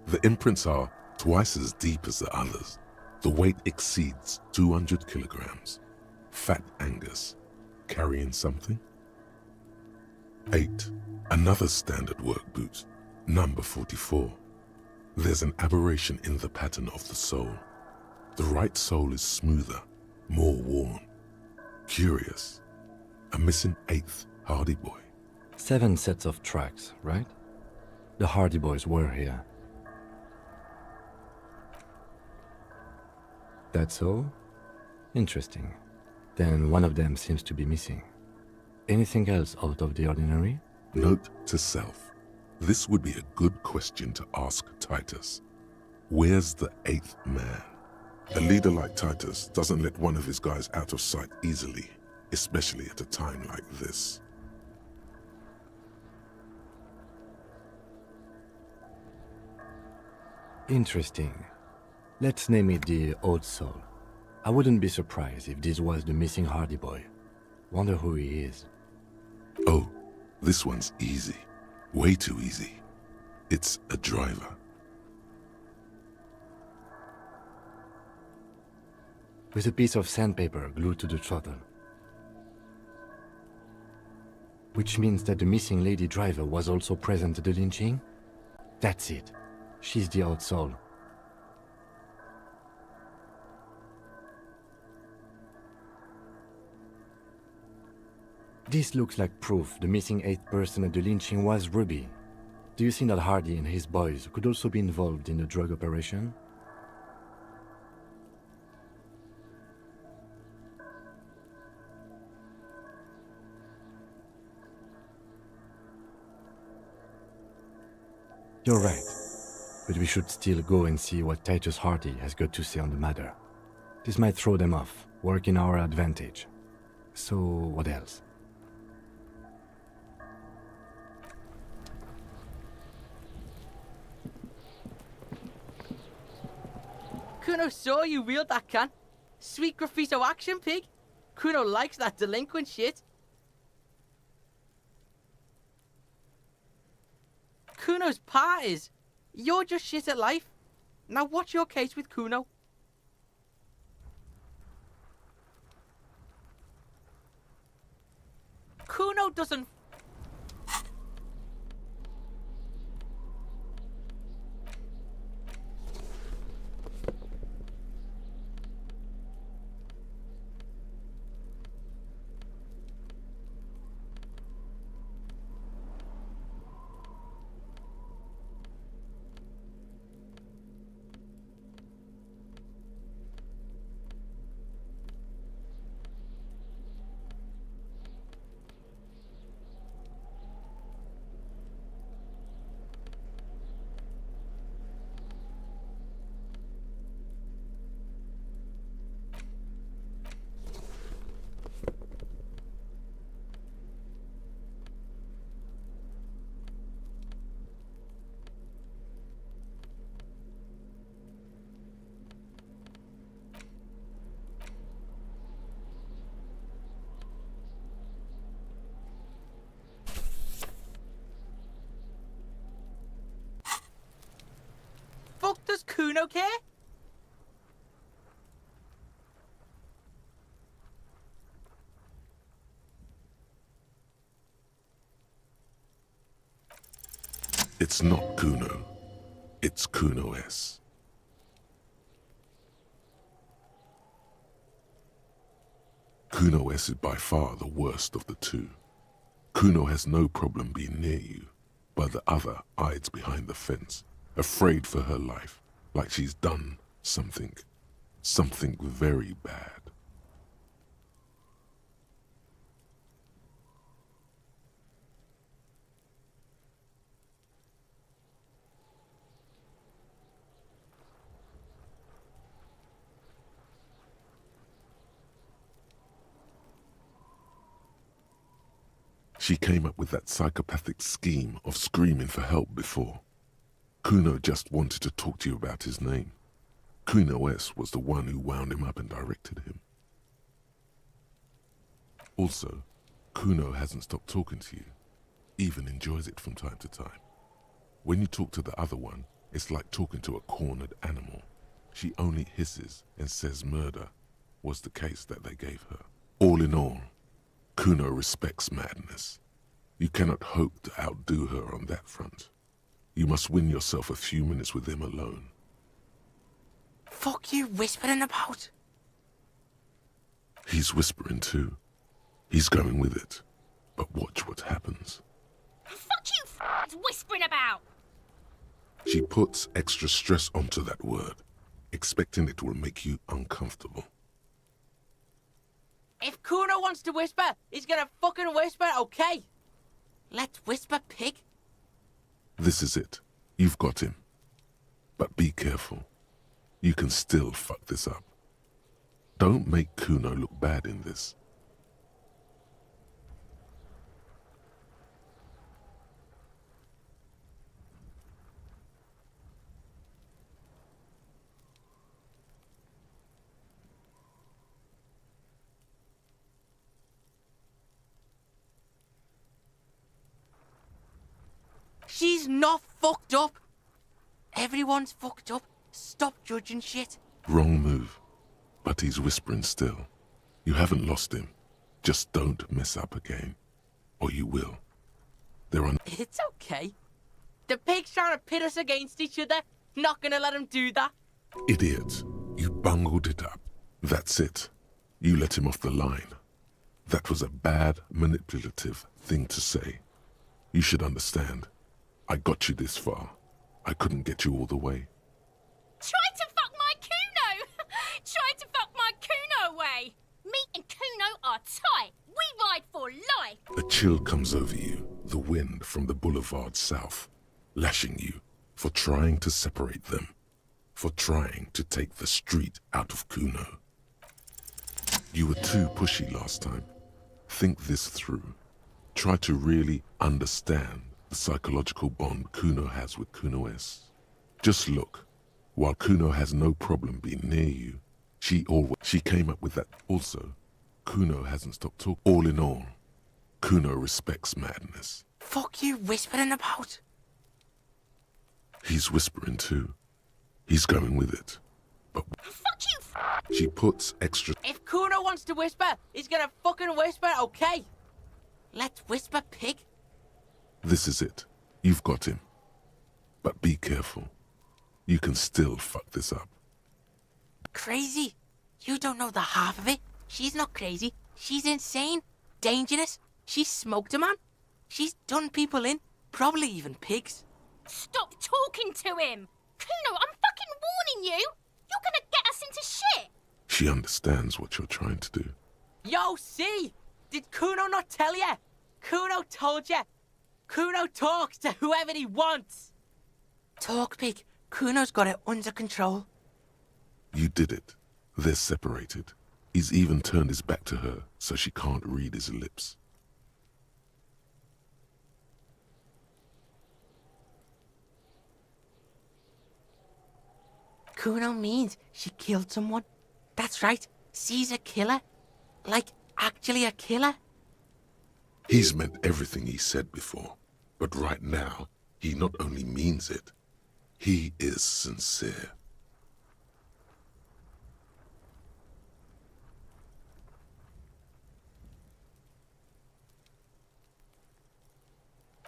The imprints are twice as deep as the others. The weight exceeds 200 kilograms. Fat Angus. Carrying something? 8. Another standard work boot, number 44. There's an aberration in the pattern of the sole. The right sole is smoother, more worn. Curious. A missing 8th Hardy Boy. 7 sets of tracks, right? The Hardy Boys were here. That's all? Interesting. Then one of them seems to be missing. Anything else out of the ordinary? Note to self. This would be a good question to ask Titus. Where's the 8th man? A leader like Titus doesn't let one of his guys out of sight easily, especially at a time like this. Interesting. Let's name it the Old Soul. I wouldn't be surprised if this was the missing Hardy Boy. Wonder who he is. Oh, this one's easy. Way too easy. It's a driver. With a piece of sandpaper glued to the throttle. Which means that the missing lady driver was also present at the lynching? That's it. She's the Old Soul. This looks like proof the missing 8th person at the lynching was Ruby. Do you think that Hardy and his boys could also be involved in the drug operation? You're right, but we should still go and see what Titus Hardy has got to say on the matter. This might throw them off, work in our advantage. So, what else? Kuno saw you wield that can. Sweet graffito action, pig. Kuno likes that delinquent shit. Kuno's part is, you're just shit at life. Now what's your case with Kuno? Kuno doesn't... Fuck does Kuno care? It's not Kuno. It's Kuno S. Kuno S is by far the worst of the two. Kuno has no problem being near you, but the other hides behind the fence, afraid for her life, like she's done something very bad. She came up with that psychopathic scheme of screaming for help before. Kune just wanted to talk to you about his name. Kune was the one who wound him up and directed him. Also, Kune hasn't stopped talking to you, even enjoys it from time to time. When you talk to the other one, it's like talking to a cornered animal. She only hisses and says murder was the case that they gave her. All in all, Kune respects madness. You cannot hope to outdo her on that front. You must win yourself a few minutes with him alone. Fuck you whispering about? He's whispering too. He's going with it. But watch what happens. Fuck you whispering about! She puts extra stress onto that word, expecting it will make you uncomfortable. If Kune wants to whisper, he's gonna fucking whisper, okay? Let's whisper, pig. This is it. You've got him. But be careful. You can still fuck this up. Don't make Kune look bad in this. She's not fucked up. Everyone's fucked up. Stop judging shit. Wrong move. But he's whispering still. You haven't lost him. Just don't mess up again. Or you will. There are... It's okay. The pig's trying to pit us against each other. Not gonna let him do that. Idiot. You bungled it up. That's it. You let him off the line. That was a bad, manipulative thing to say. You should understand. I got you this far. I couldn't get you all the way. Try to fuck my Kune! Try to fuck my Kune away! Me and Kune are tight. We ride for life. A chill comes over you, the wind from the boulevard south, lashing you for trying to separate them, for trying to take the street out of Kune. You were too pushy last time. Think this through. Try to really understand the psychological bond Kune has with Kune. Just look. While Kune has no problem being near you, she came up with that. Also, Kune hasn't stopped talking. All in all, Kune respects madness. Fuck you whispering about? He's whispering too. He's going with it. But fuck you! She puts extra... If Kune wants to whisper, he's gonna fucking whisper, okay? Let's whisper, pig. This is it. You've got him. But be careful. You can still fuck this up. Crazy? You don't know the half of it. She's not crazy. She's insane. Dangerous. She's smoked a man. She's done people in. Probably even pigs. Stop talking to him! Kune, I'm fucking warning you! You're gonna get us into shit! She understands what you're trying to do. Yo, see? Did Kune not tell you? Kune told you. Kune talks to whoever he wants. Talk, pig. Kuno's got it under control. You did it. They're separated. He's even turned his back to her so she can't read his lips. Kune means she killed someone. That's right. She's a killer. Like, actually a killer. He's meant everything he said before. But right now, he not only means it, he is sincere.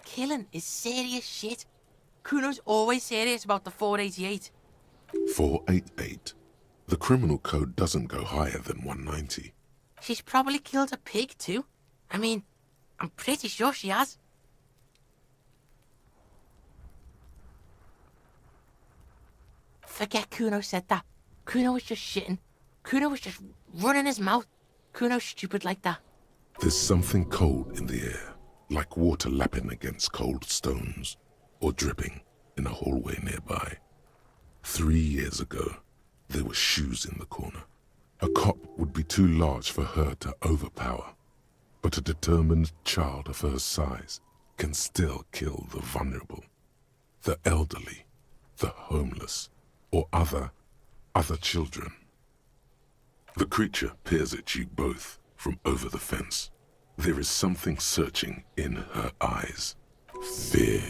Killing is serious shit. Kuno's always serious about the 488. 488. The criminal code doesn't go higher than 190. She's probably killed a pig too. I mean, I'm pretty sure she has. Forget Kune said that. Kune was just shitting. Kune was just running his mouth. Kuno's stupid like that. There's something cold in the air, like water lapping against cold stones, or dripping in a hallway nearby. 3 years ago, there were shoes in the corner. A cop would be too large for her to overpower. but a determined child of her size can still kill the vulnerable, the elderly, the homeless, or other children. The creature peers at you both from over the fence. There is something searching in her eyes. Fear.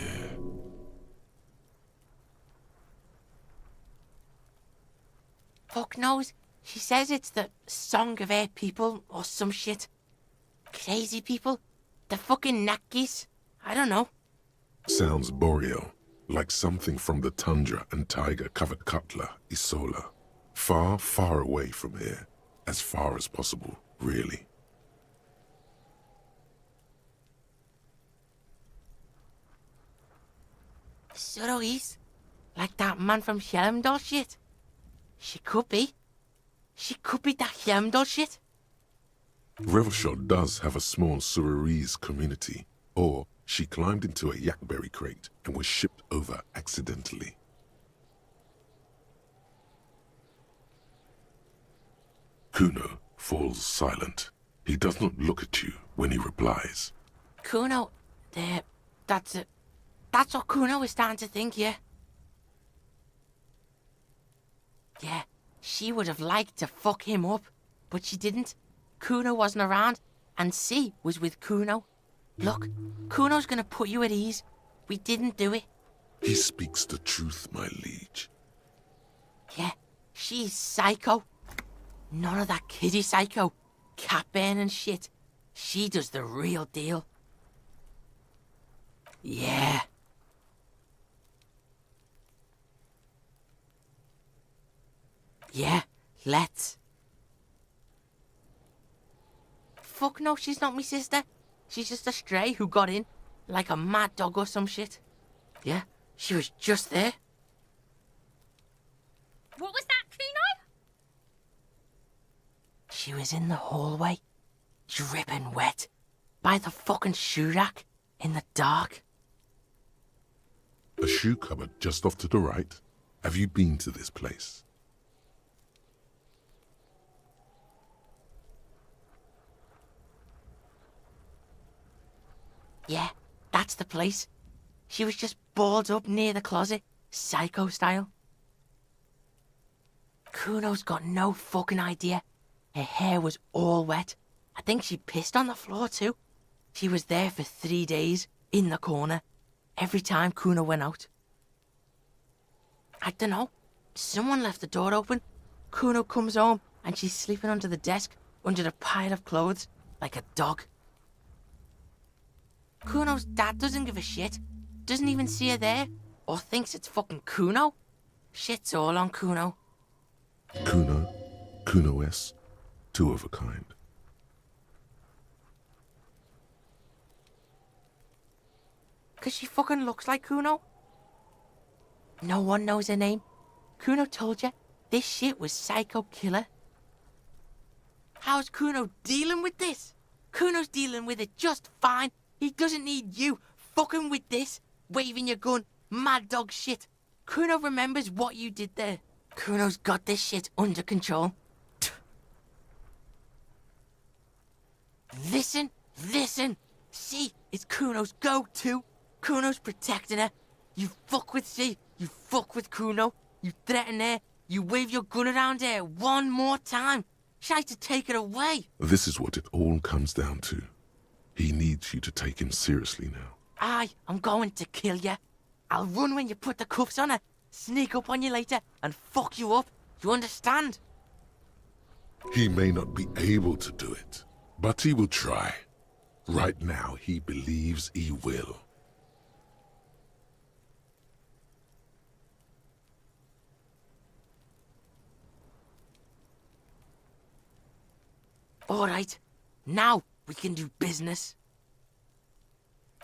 Fuck knows. She says it's the song of her people or some shit. Crazy people. The fucking Nakis. I don't know. Sounds boreal, like something from the tundra and tiger-covered Cutler, Isola. Far, far away from here. As far as possible, really. So is. Like that man from Helmdall shit. She could be. She could be that Helmdall shit. Revelshot does have a small Suarese community, or she climbed into a yakberry crate and was shipped over accidentally. Kune falls silent. He does not look at you when he replies. Kune, that's it. That's what Kune was starting to think, yeah. Yeah, she would have liked to fuck him up, but she didn't. Kune wasn't around, and C was with Kune. Look, Kuno's gonna put you at ease. We didn't do it. He speaks the truth, my liege. Yeah, she's psycho. None of that kiddie psycho, cat burning shit. She does the real deal. Yeah. Yeah, let's. Fuck no, she's not me sister. She's just a stray who got in, like a mad dog or some shit. Yeah, she was just there. What was that, Kune? She was in the hallway, dripping wet, by the fucking shoe rack, in the dark. A shoe cupboard just off to the right. Have you been to this place? Yeah, that's the place. She was just balled up near the closet, psycho style. Kuno's got no fucking idea. Her hair was all wet. I think she pissed on the floor too. She was there for 3 days, in the corner, every time Kune went out. I don't know. Someone left the door open. Kune comes home and she's sleeping under the desk, under the pile of clothes, like a dog. Kuno's dad doesn't give a shit. Doesn't even see her there. Or thinks it's fucking Kune. Shit's all on Kune. Kuno-S, two of a kind. Cause she fucking looks like Kune. No one knows her name. Kune told you this shit was psycho killer. How's Kune dealing with this? Kuno's dealing with it just fine. He doesn't need you fucking with this, waving your gun, mad dog shit. Kune remembers what you did there. Kuno's got this shit under control. Listen. C is Kuno's go-to. Kuno's protecting her. You fuck with C, you fuck with Kune. You threaten her, you wave your gun around her one more time. Try to take it away. This is what it all comes down to. He needs you to take him seriously now. I'm going to kill you. I'll run when you put the cuffs on her, sneak up on you later, and fuck you up. You understand? He may not be able to do it, but he will try. Right now, he believes he will. All right, now we can do business.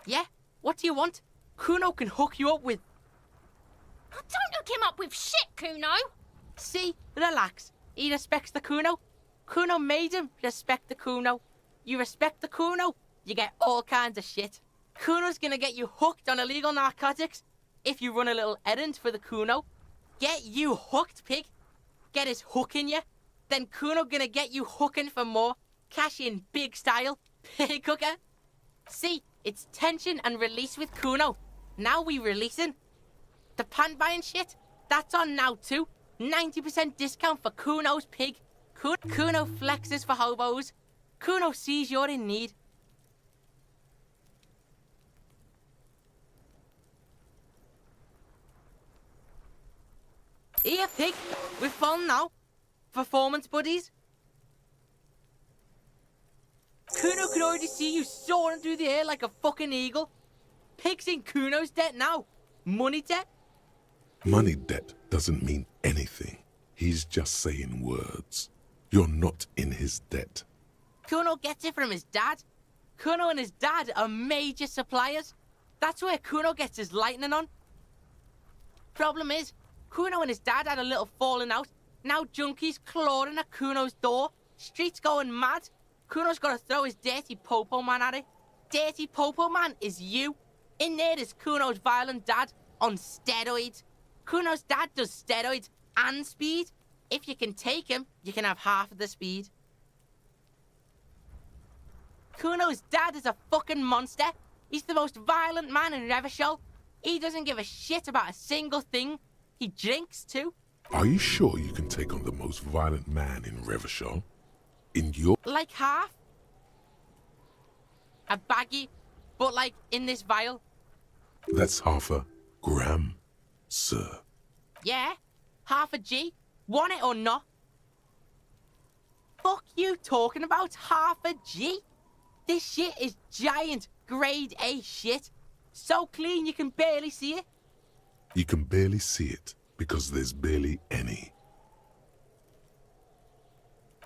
Yeah? What do you want? Kune can hook you up with... Don't hook him up with shit, Kune. See? Relax. He respects the Kune. Kune made him respect the Kune. You respect the Kune, you get all kinds of shit. Kuno's gonna get you hooked on illegal narcotics if you run a little errand for the Kune. Get you hooked, pig. Get his hook in you. Then Kune gonna get you hooking for more. Cash in big style. Pig cooker? See, it's tension and release with Kuno. Now we releasing. The pan buying shit, that's on now too. 90% discount for Kuno's pig. Kuno flexes for hobos. Kuno sees you're in need. Here, pig. We're fun now. Performance buddies. Kuno could already see you soaring through the air like a fucking eagle. Pig's in Kuno's debt now. Money debt? Money debt doesn't mean anything. He's just saying words. You're not in his debt. Kuno gets it from his dad. Kuno and his dad are major suppliers. That's where Kuno gets his lightning on. Problem is, Kuno and his dad had a little falling out. Now junkies clawing at Kuno's door. Streets going mad. Kuno's got to throw his dirty popo man at it. Dirty popo man is you. In there is Kuno's violent dad on steroids. Kuno's dad does steroids and speed. If you can take him, you can have half of the speed. Kuno's dad is a fucking monster. He's the most violent man in Revachol. He doesn't give a shit about a single thing. He drinks too. Are you sure you can take on the most violent man in Revachol? In your... Like half. A baggie, but like in this vial. That's half a gram, sir. Yeah, half a G. Want it or not? Fuck you talking about half a G? This shit is giant, grade A shit. So clean you can barely see it. You can barely see it because there's barely any.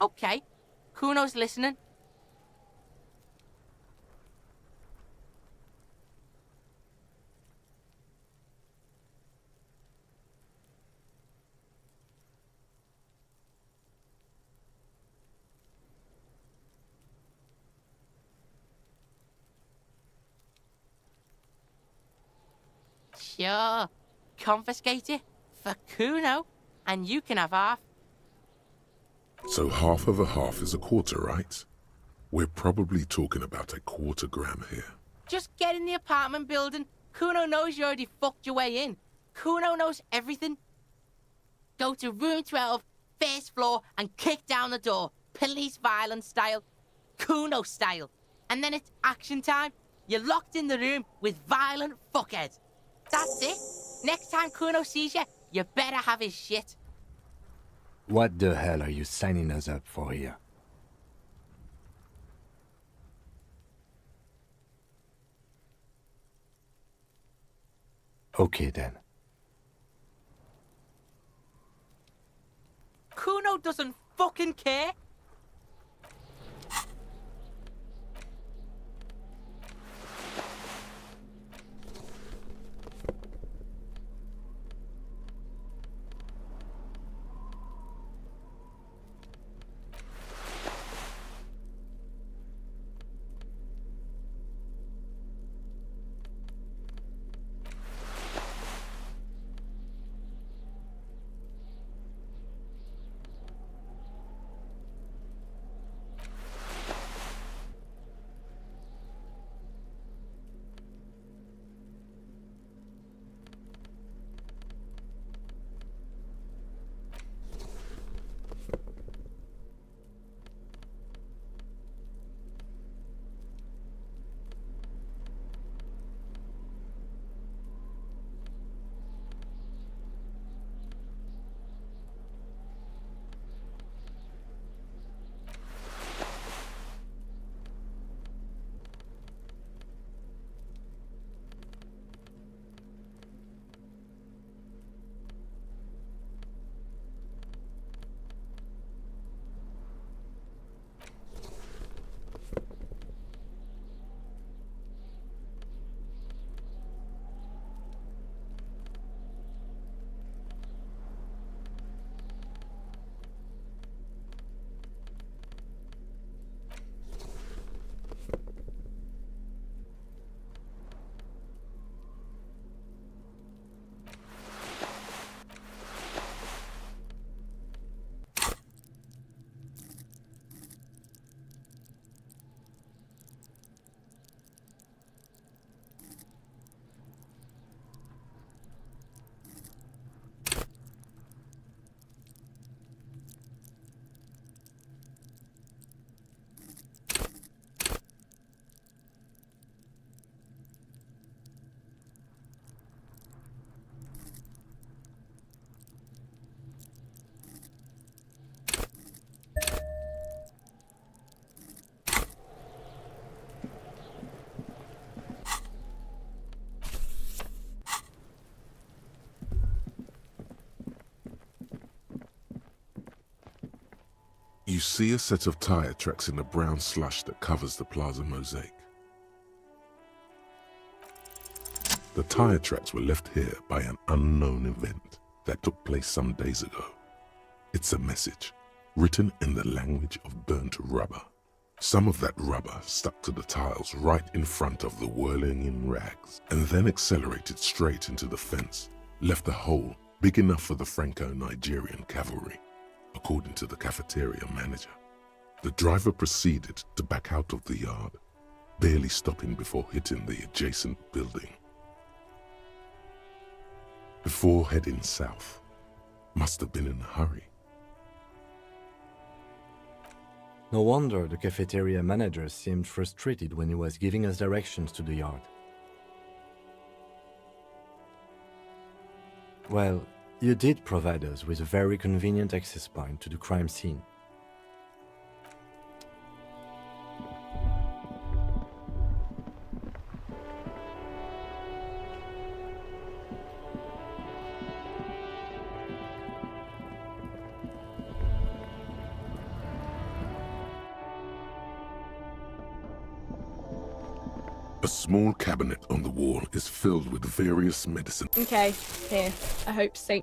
Okay, Kuno's listening. Sure. Confiscate it for Kuno, and you can have half. So half of a half is a quarter, right? We're probably talking about a quarter gram here. Just get in the apartment building. Kuno knows you already fucked your way in. Kuno knows everything. Go to room 12, first floor, and kick down the door. Police violence style. Kuno style. And then it's action time. You're locked in the room with violent fuckheads. That's it. Next time Kuno sees you, you better have his shit. What the hell are you signing us up for here? Okay then. Kuno doesn't fucking care. You see a set of tire tracks in the brown slush that covers the plaza mosaic. The tire tracks were left here by an unknown event that took place some days ago. It's a message, written in the language of burnt rubber. Some of that rubber stuck to the tiles right in front of the whirling-in rags, and then accelerated straight into the fence, left a hole big enough for the Franco-Nigerian cavalry, according to the cafeteria manager. The driver proceeded to back out of the yard, barely stopping before hitting the adjacent building. Before heading south, must have been in a hurry. No wonder the cafeteria manager seemed frustrated when he was giving us directions to the yard. Well, you did provide us with a very convenient access point to the crime scene. A small cabinet on the wall is filled with various medicines. Okay, here. I hope so.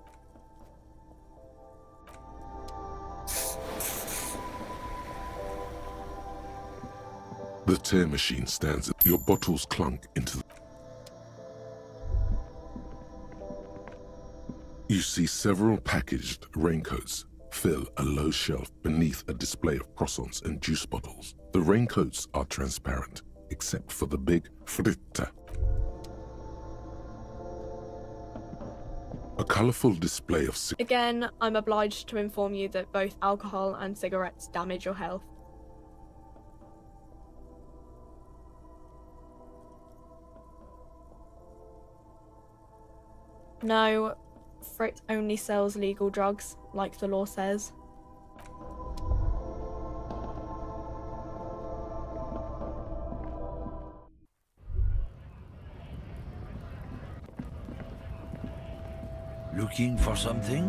The tear machine stands. Your bottles clunk into the... You see several packaged raincoats fill a low shelf beneath a display of croissants and juice bottles. The raincoats are transparent, except for the big fritta. A colourful display of Again, I'm obliged to inform you that both alcohol and cigarettes damage your health. No, Frit only sells legal drugs, like the law says. Looking for something?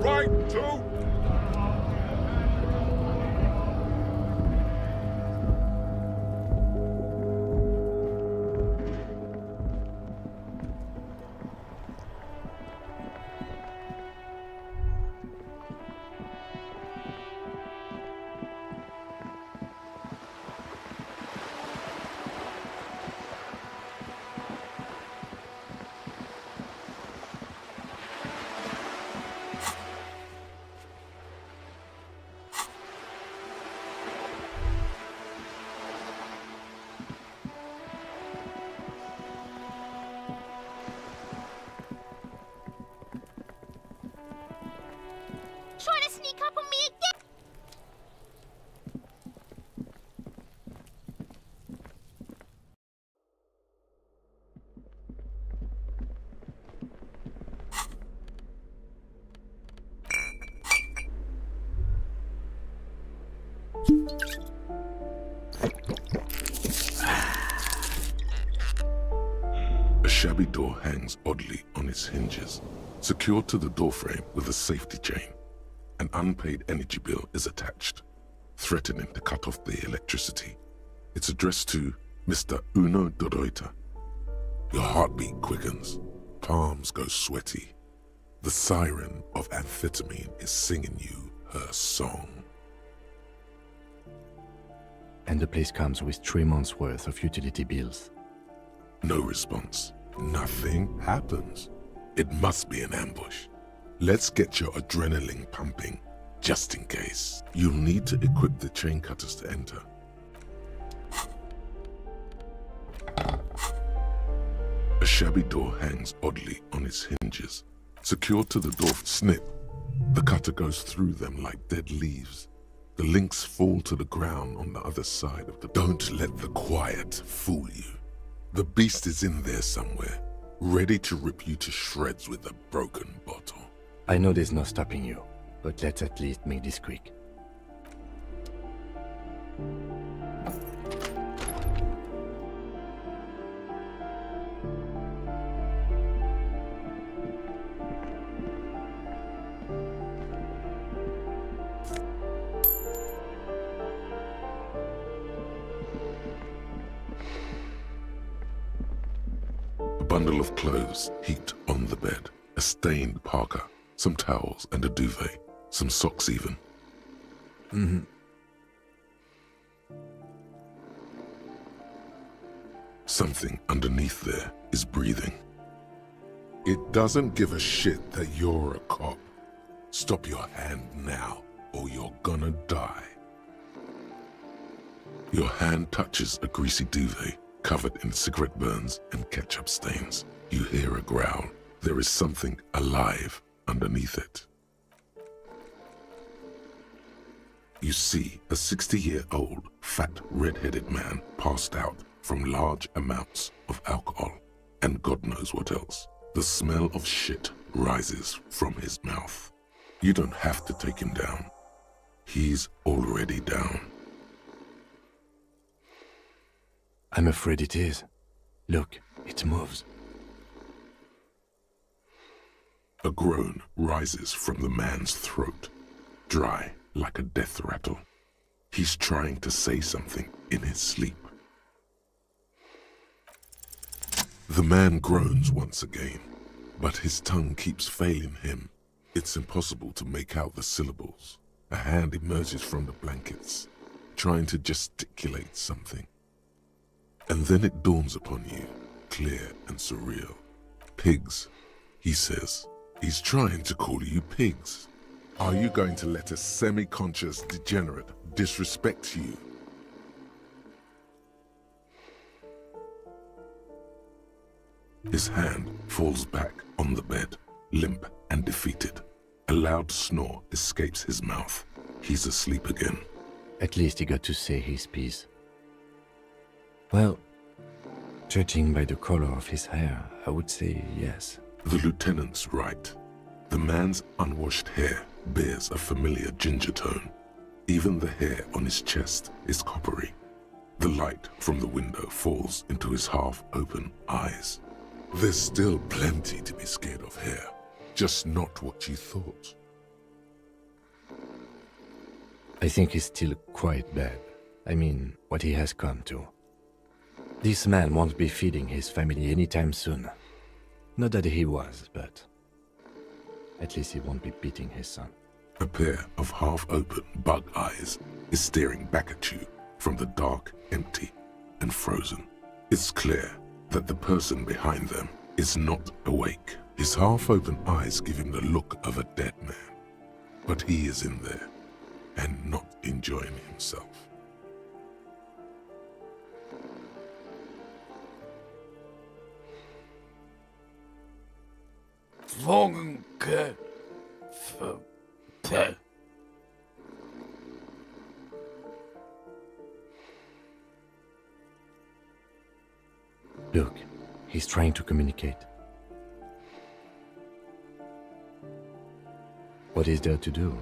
Right, two. Trying to sneak up on me again? A shabby door hangs oddly on its hinges, secured to the doorframe with a safety chain. An unpaid energy bill is attached, threatening to cut off the electricity. It's addressed to Mr. Uno Doroita. Your heartbeat quickens, palms go sweaty. The siren of amphetamine is singing you her song. And the place comes with 3 months' worth of utility bills. No response. Nothing happens. It must be an ambush. Let's get your adrenaline pumping, just in case. You'll need to equip the chain cutters to enter. A shabby door hangs oddly on its hinges. Secured to the door, snip. The cutter goes through them like dead leaves. The links fall to the ground on the other side of the... Don't let the quiet fool you. The beast is in there somewhere, ready to rip you to shreds with a broken bottle. I know there's no stopping you, but let's at least make this quick. bundle of clothes heaped on the bed. A stained parka, some towels and a duvet, some socks even. Mm-hmm. Something underneath there is breathing. It doesn't give a shit that you're a cop. Stop your hand now, or you're gonna die. Your hand touches a greasy duvet covered in cigarette burns and ketchup stains. You hear a growl. There is something alive underneath it. You see a 60-year-old, fat, red-headed man passed out from large amounts of alcohol and God knows what else. The smell of shit rises from his mouth. You don't have to take him down. He's already down. I'm afraid it is. Look, it moves. A groan rises from the man's throat, dry like a death rattle. He's trying to say something in his sleep. The man groans once again, but his tongue keeps failing him. It's impossible to make out the syllables. A hand emerges from the blankets, trying to gesticulate something. And then it dawns upon you, clear and surreal. Pigs, he says. He's trying to call you pigs. Are you going to let a semi-conscious degenerate disrespect you? His hand falls back on the bed, limp and defeated. A loud snore escapes his mouth. He's asleep again. At least he got to say his piece. Well, judging by the color of his hair, I would say yes. The lieutenant's right. The man's unwashed hair bears a familiar ginger tone. Even the hair on his chest is coppery. The light from the window falls into his half-open eyes. There's still plenty to be scared of here, just not what you thought. I think he's still quite bad. I mean, what he has come to. This man won't be feeding his family anytime soon. Not that he was, but at least he won't be beating his son. A pair of half-open bug eyes is staring back at you from the dark, empty, and frozen. It's clear that the person behind them is not awake. His half-open eyes give him the look of a dead man. But he is in there, and not enjoying himself. Look, he's trying to communicate. What is there to do?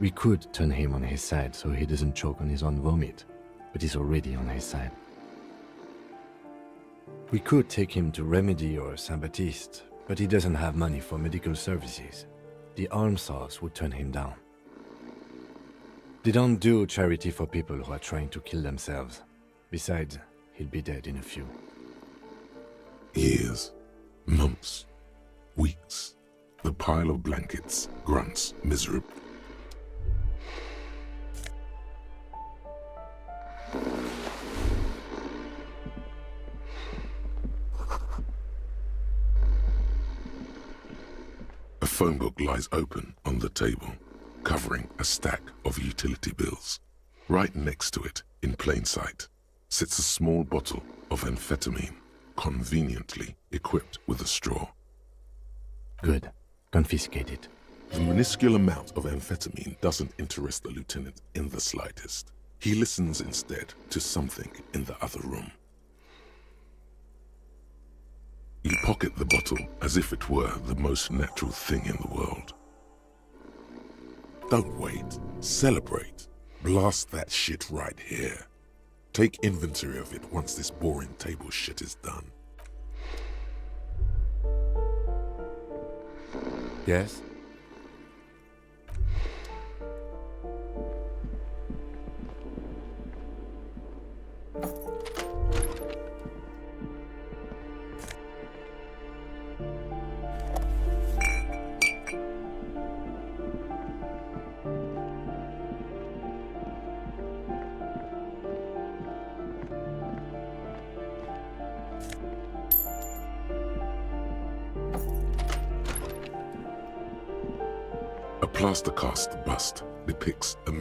We could turn him on his side so he doesn't choke on his own vomit, but he's already on his side. We could take him to Remedy or Saint-Baptiste, but he doesn't have money for medical services. The almshouse would turn him down. They don't do charity for people who are trying to kill themselves. Besides, he'll be dead in a few. Years, months, weeks. The pile of blankets grunts miserably. A phone book lies open on the table, covering a stack of utility bills. Right next to it, in plain sight, sits a small bottle of amphetamine, conveniently equipped with a straw. Good. Confiscate it. The minuscule amount of amphetamine doesn't interest the lieutenant in the slightest. He listens instead to something in the other room. You pocket the bottle as if it were the most natural thing in the world. Don't wait. Celebrate. Blast that shit right here. Take inventory of it once this boring table shit is done. Yes? A plaster cast bust depicts a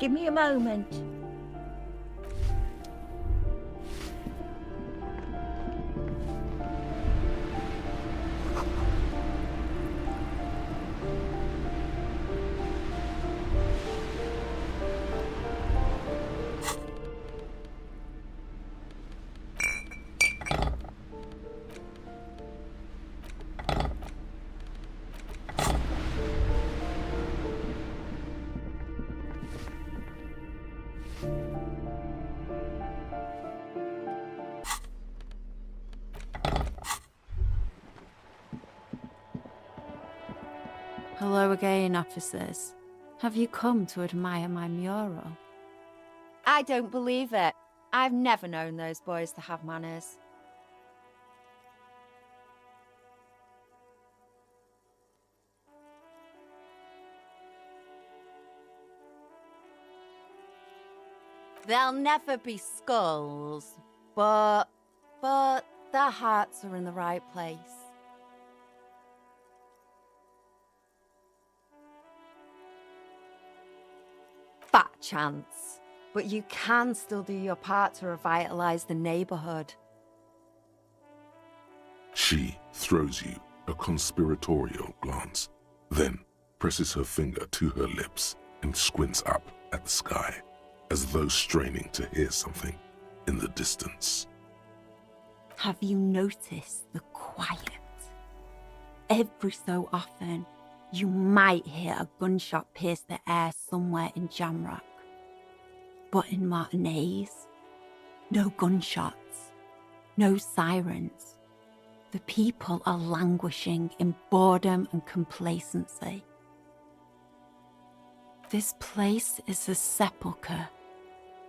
Give me a moment. Hello again, officers. Have you come to admire my mural? I don't believe it. I've never known those boys to have manners. There'll never be skulls, but their hearts are in the right place. Fat chance. But you can still do your part to revitalize the neighborhood. She throws you a conspiratorial glance, then presses her finger to her lips and squints up at the sky, as though straining to hear something in the distance. Have you noticed the quiet? Every so often, you might hear a gunshot pierce the air somewhere in Jamrock. But in Martinez, no gunshots, no sirens. The people are languishing in boredom and complacency. This place is a sepulchre.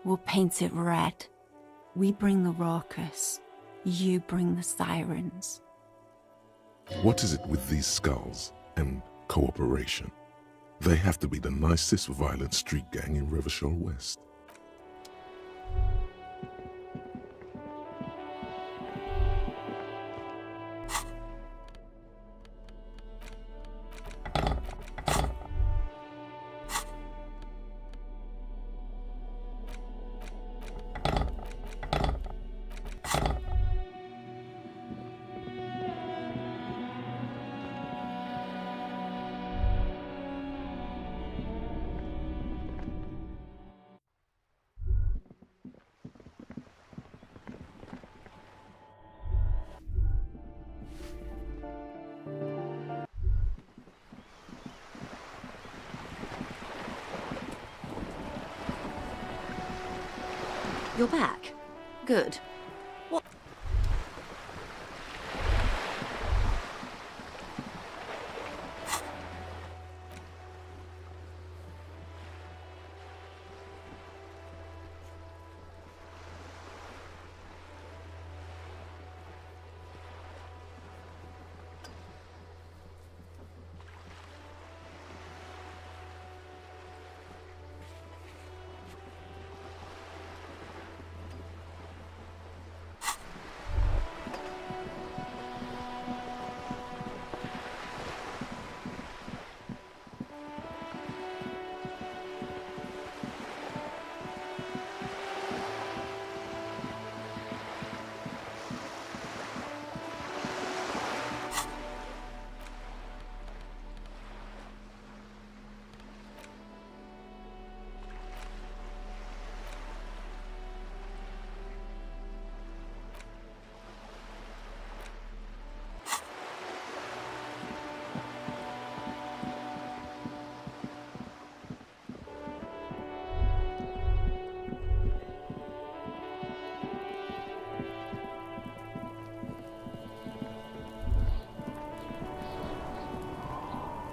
We'll paint it red. We bring the raucous. You bring the sirens. What is it with these skulls and cooperation? They have to be the nicest violent street gang in Rivershore West. You're back? Good. What?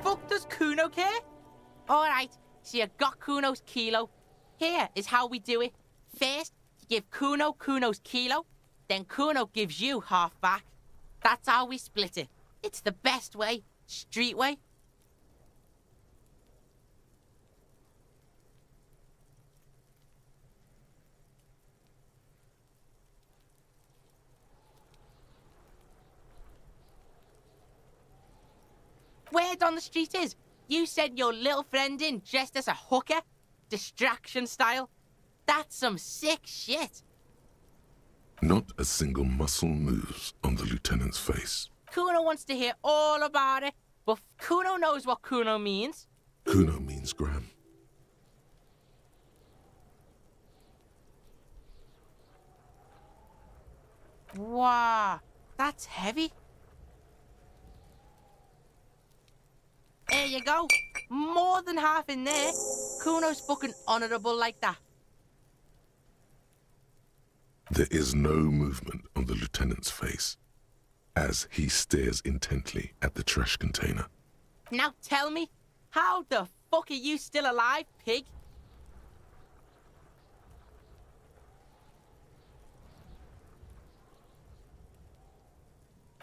Fuck does Kuno care? Alright, so you got Kuno's kilo. Here is how we do it. First, you give Kuno Kuno's kilo, then Kuno gives you half back. That's how we split it. It's the best way. Street way. Word on the street is, you sent your little friend in dressed as a hooker? Distraction style? That's some sick shit. Not a single muscle moves on the lieutenant's face. Kuno wants to hear all about it, but Kuno knows what Kuno means. Kuno means Graham. Wow, that's heavy. There you go. More than half in there. Kuno's fucking honourable like that. There is no movement on the lieutenant's face as he stares intently at the trash container. Now tell me, how the fuck are you still alive, pig?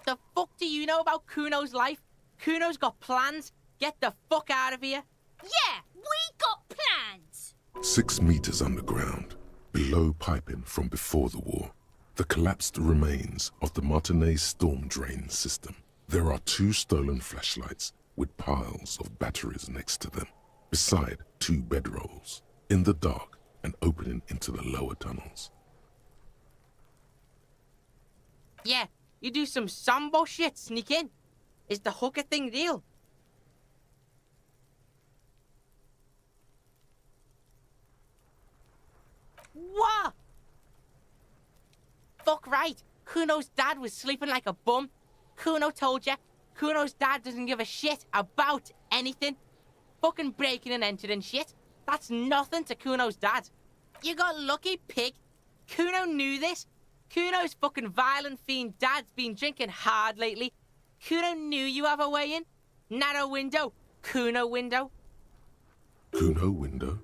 The fuck do you know about Kuno's life? Kuno's got plans. Get the fuck out of here. Yeah, we got plans. 6 meters underground, below piping from before the war, the collapsed remains of the Martinez storm drain system. There are 2 stolen flashlights with piles of batteries next to them, beside 2 bedrolls, in the dark and opening into the lower tunnels. Yeah, you do some Sambo shit, sneak in. Is the hooker thing real? What? Fuck right. Kuno's dad was sleeping like a bum. Kuno told ya. Kuno's dad doesn't give a shit about anything. Fucking breaking and entering shit. That's nothing to Kuno's dad. You got lucky, pig. Kuno knew this. Kuno's fucking violent fiend dad's been drinking hard lately. Kuno knew you have a way in. Narrow window. Kuno window. Kuno window?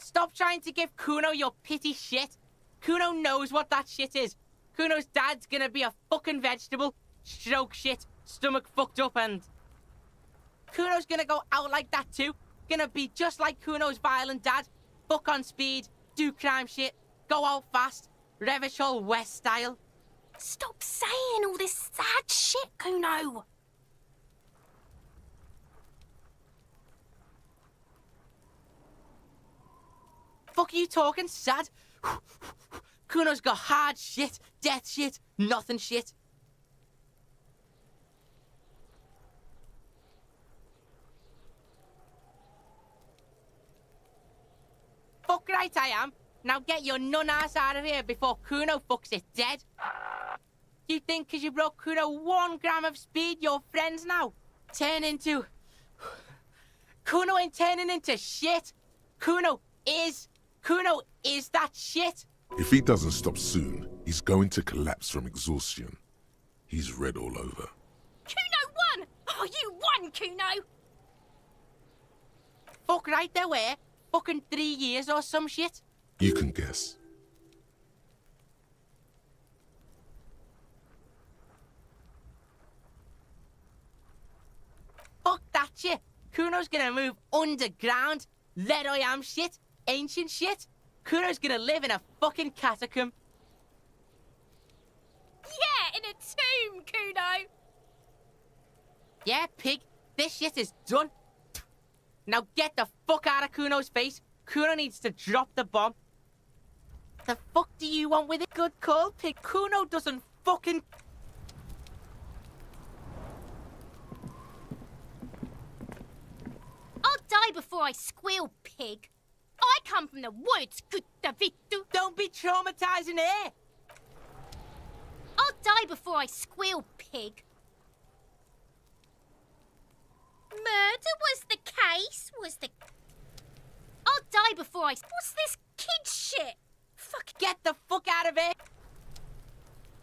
Stop trying to give Kuno your pity shit. Kuno knows what that shit is. Kuno's dad's gonna be a fucking vegetable. Stroke shit, stomach fucked up and... Kuno's gonna go out like that too. Gonna be just like Kuno's violent dad. Fuck on speed, do crime shit, go out fast. Revachol West style. Stop saying all this sad shit, Kuno. Fuck are you talking, sad? Kuno's got hard shit, death shit, nothing shit. Fuck right I am. Now get your nun ass out of here before Kuno fucks it dead. You think 'cause you broke Kuno 1 gram of speed, you're friends now? Turn into... Kuno ain't turning into shit. Kuno is that shit. If he doesn't stop soon, he's going to collapse from exhaustion. He's red all over. Kuno won! Oh, you won, Kuno! Fuck right there were. Fucking 3 years or some shit. You can guess. Fuck that shit. Kuno's gonna move underground. Lead I am shit. Ancient shit. Kuno's gonna live in a fucking catacomb. Yeah, in a tomb, Kuno! Yeah, pig. This shit is done. Now get the fuck out of Kuno's face. Kuno needs to drop the bomb. The fuck do you want with it? Good call, pig. Kuno doesn't fucking... I'll die before I squeal, pig. I come from the woods, Kuttavitu. Don't be traumatizing her. I'll die before I squeal, pig. Murder was the case, was the... I'll die before I... What's this kid shit? Get the fuck out of here!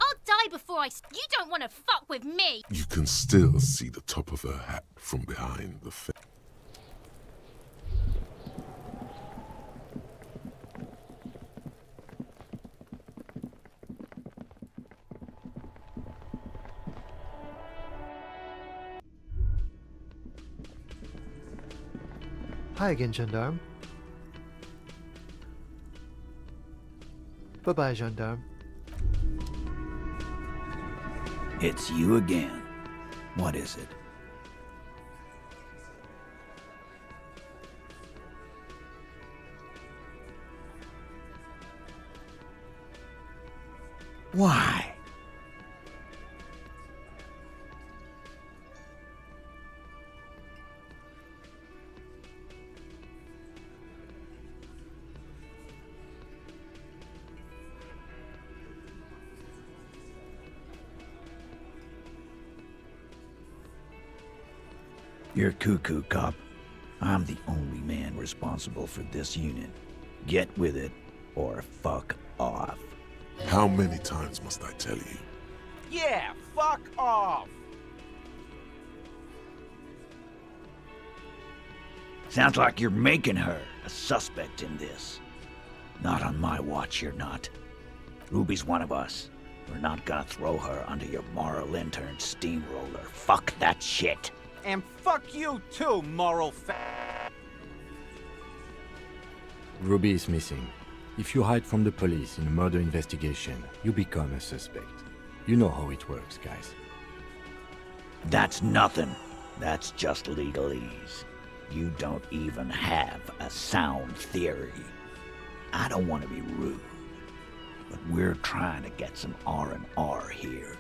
I'll die before You don't want to fuck with me! You can still see the top of her hat from behind the fence. Hi again, gendarme. Bye-bye, gendarme. It's you again. What is it? Why? You're cuckoo, cop. I'm the only man responsible for this unit. Get with it, or fuck off. How many times must I tell you? Yeah, fuck off! Sounds like you're making her a suspect in this. Not on my watch, you're not. Ruby's one of us. We're not gonna throw her under your moral intern steamroller. Fuck that shit. And fuck you too, moral Ruby is missing. If you hide from the police in a murder investigation, you become a suspect. You know how it works, guys. That's nothing. That's just legalese. You don't even have a sound theory. I don't want to be rude, but we're trying to get some R&R here.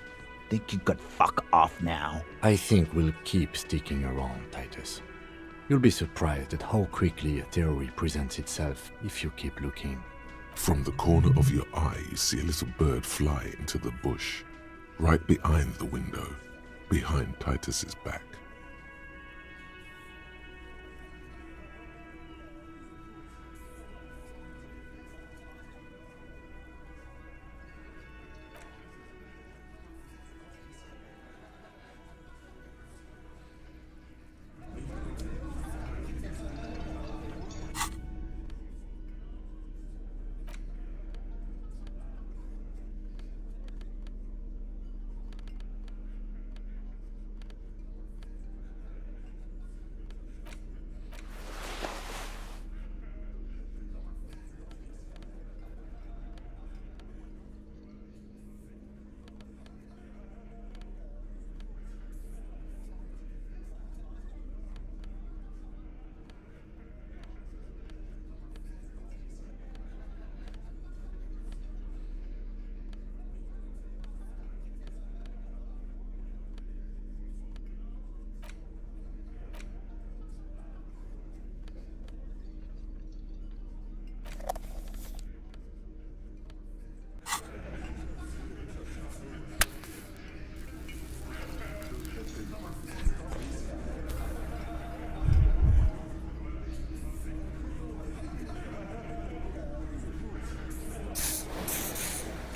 Think you could fuck off now? I think we'll keep sticking around, Titus. You'll be surprised at how quickly a theory presents itself if you keep looking. From the corner of your eye, you see a little bird fly into the bush, right behind the window, behind Titus's back.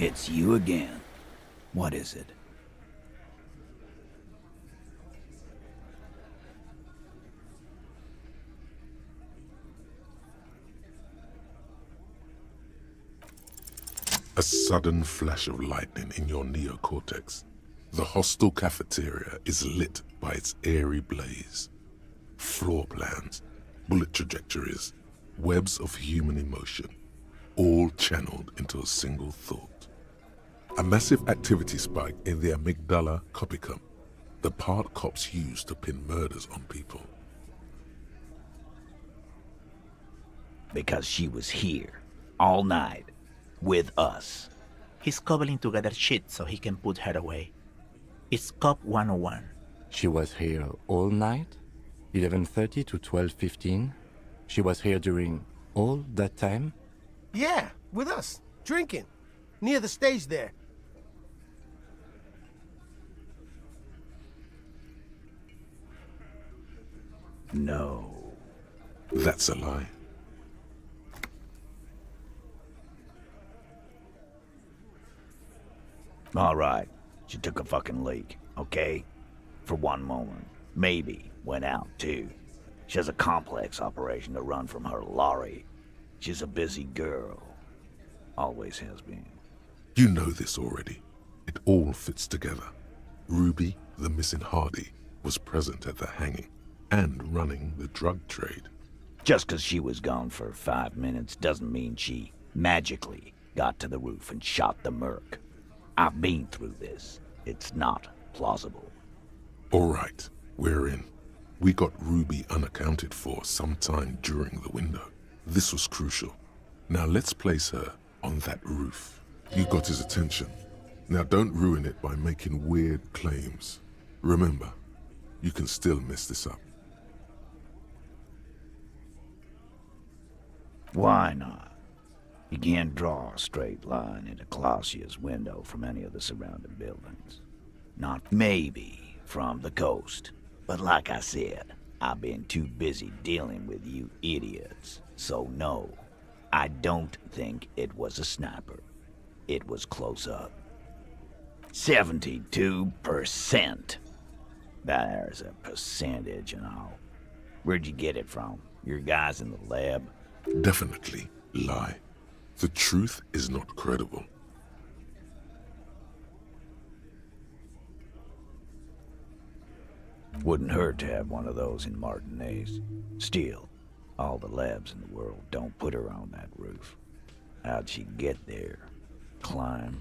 It's you again. What is it? A sudden flash of lightning in your neocortex. The hostel cafeteria is lit by its airy blaze. Floor plans, bullet trajectories, webs of human emotion, all channeled into a single thought. A massive activity spike in the amygdala copicum, the part cops use to pin murders on people. Because she was here, all night, with us. He's cobbling together shit so he can put her away. It's Cop 101. She was here all night? 11:30 to 12:15? She was here during all that time? Yeah, with us, drinking, near the stage there. No. That's a lie. All right, she took a fucking leak, okay? For one moment. Maybe went out, too. She has a complex operation to run from her lorry. She's a busy girl. Always has been. You know this already. It all fits together. Ruby, the missing Hardy, was present at the hanging and running the drug trade. Just 'cause she was gone for 5 minutes doesn't mean she magically got to the roof and shot the merc. I've been through this. It's not plausible. All right, we're in. We got Ruby unaccounted for sometime during the window. This was crucial. Now let's place her on that roof. You got his attention. Now don't ruin it by making weird claims. Remember, you can still mess this up. Why not? You can't draw a straight line into Clausia's window from any of the surrounding buildings. Not maybe from the coast. But like I said, I've been too busy dealing with you idiots. So no, I don't think it was a sniper. It was close up. 72%. There's a percentage and all. Where'd you get it from? Your guys in the lab? Definitely lie. The truth is not credible. Wouldn't hurt to have one of those in Martinez. Still, all the labs in the world don't put her on that roof. How'd she get there? Climb?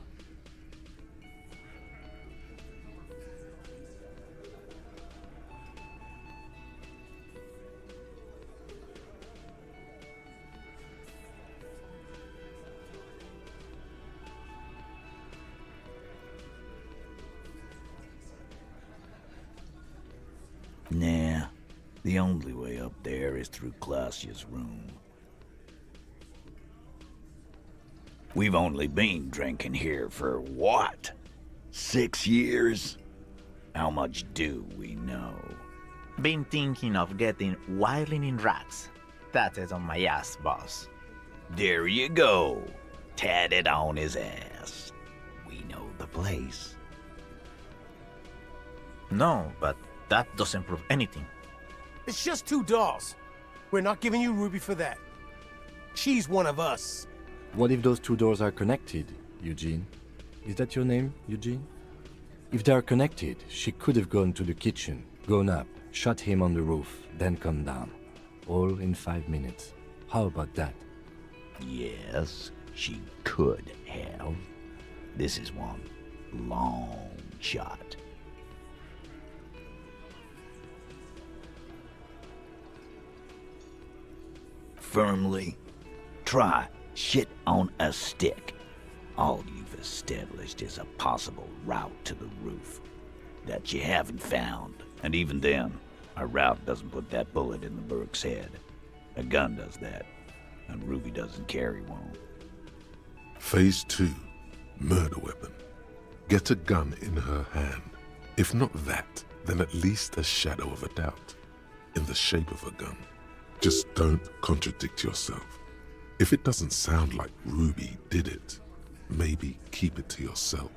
Nah, the only way up there is through Clausia's room. We've only been drinking here for what? 6 years? How much do we know? Been thinking of getting wilding in rats. That is on my ass, boss. There you go. Tatted on his ass. We know the place. No, but that doesn't prove anything. It's just 2 dolls. We're not giving you Ruby for that. She's one of us. What if those 2 doors are connected, Eugene? Is that your name, Eugene? If they are connected, she could have gone to the kitchen, gone up, shot him on the roof, then come down. All in 5 minutes. How about that? Yes, she could have. This is one long shot. Firmly. Try shit on a stick. All you've established is a possible route to the roof that you haven't found. And even then, a route doesn't put that bullet in the Burke's head. A gun does that, and Ruby doesn't carry one. Phase 2, murder weapon. Get a gun in her hand. If not that, then at least a shadow of a doubt. In the shape of a gun. Just don't contradict yourself. If it doesn't sound like Ruby did it, maybe keep it to yourself.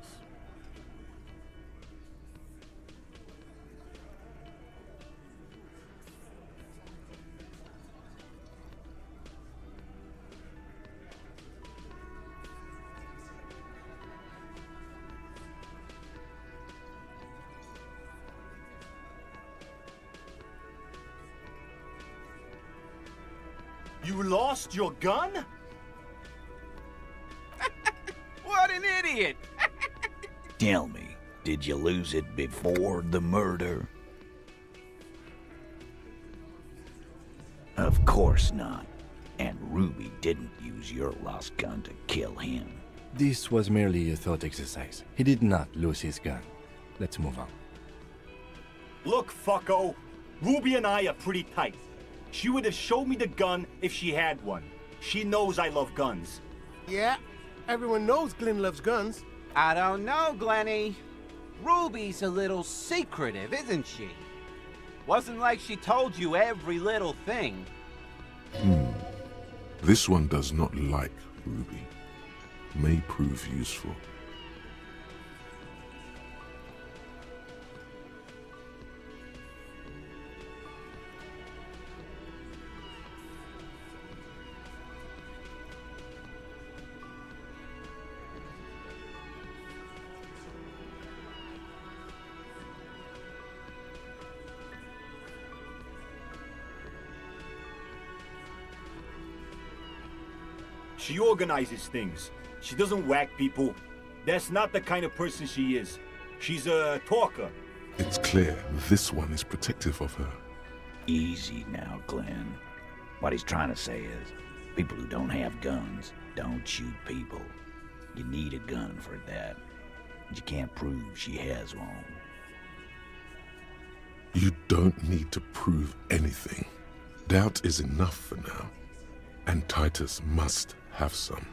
You lost your gun? What an idiot! Tell me, did you lose it before the murder? Of course not. And Ruby didn't use your lost gun to kill him. This was merely a thought exercise. He did not lose his gun. Let's move on. Look, fucko. Ruby and I are pretty tight. She would have showed me the gun if she had one. She knows I love guns. Yeah, everyone knows Glenn loves guns. I don't know, Glenny. Ruby's a little secretive, isn't she? Wasn't like she told you every little thing. This one does not like Ruby. May prove useful. She organizes things. She doesn't whack people. That's not the kind of person she is. She's a talker. It's clear this one is protective of her. Easy now, Glenn. What he's trying to say is, people who don't have guns don't shoot people. You need a gun for that. You can't prove she has one. You don't need to prove anything. Doubt is enough for now. And Titus must have some.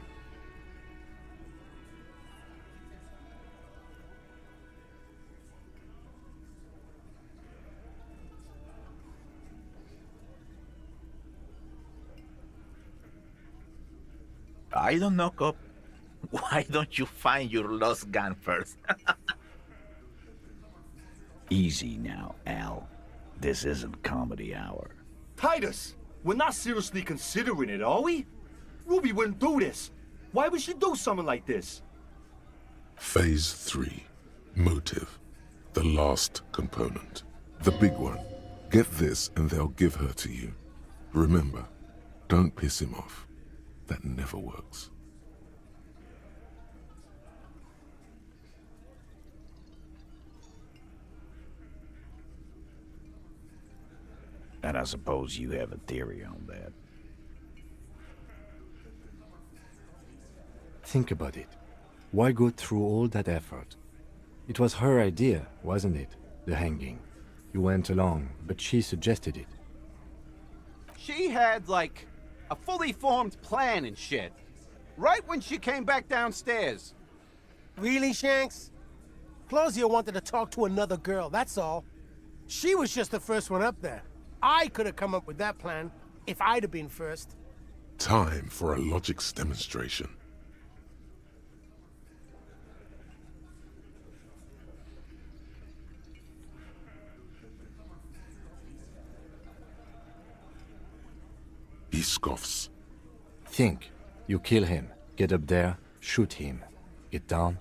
I don't know, Cop. Why don't you find your lost gun first? Easy now, Al. This isn't comedy hour. Titus, we're not seriously considering it, are we? Ruby wouldn't do this. Why would she do something like this? Phase 3. Motive. The last component. The big one. Get this and they'll give her to you. Remember, don't piss him off. That never works. And I suppose you have a theory on that. Think about it. Why go through all that effort? It was her idea, wasn't it? The hanging. You went along, but she suggested it. She had, like, a fully formed plan and shit. Right when she came back downstairs. Really, Shanks? Claudia wanted to talk to another girl, that's all. She was just the first one up there. I could have come up with that plan if I'd have been first. Time for a logics demonstration. He scoffs. Think. You kill him. Get up there. Shoot him. Get down.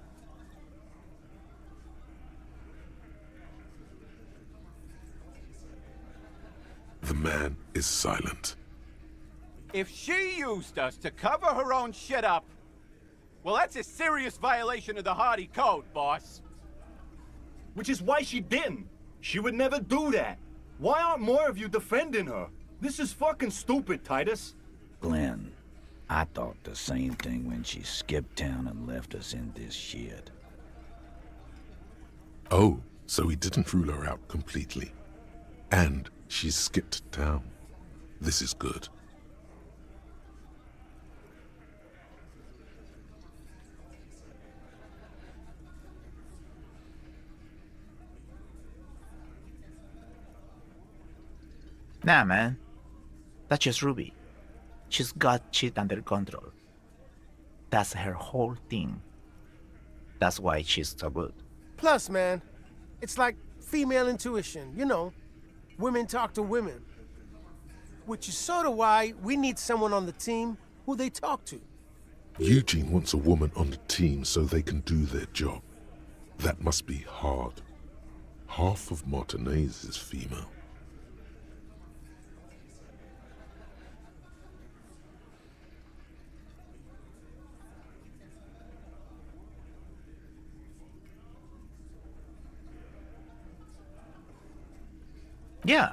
The man is silent. If she used us to cover her own shit up, well, that's a serious violation of the Hardy Code, boss. Which is why she didn't. She would never do that. Why aren't more of you defending her? This is fucking stupid, Titus. Glenn, I thought the same thing when she skipped town and left us in this shit. Oh, so he didn't rule her out completely. And she skipped town. This is good. Nah, man. That's just Ruby. She's got shit under control. That's her whole thing. That's why she's so good. Plus, man, it's like female intuition, you know. Women talk to women. Which is sort of why we need someone on the team who they talk to. Eugene wants a woman on the team so they can do their job. That must be hard. Half of Martinez is female. Yeah,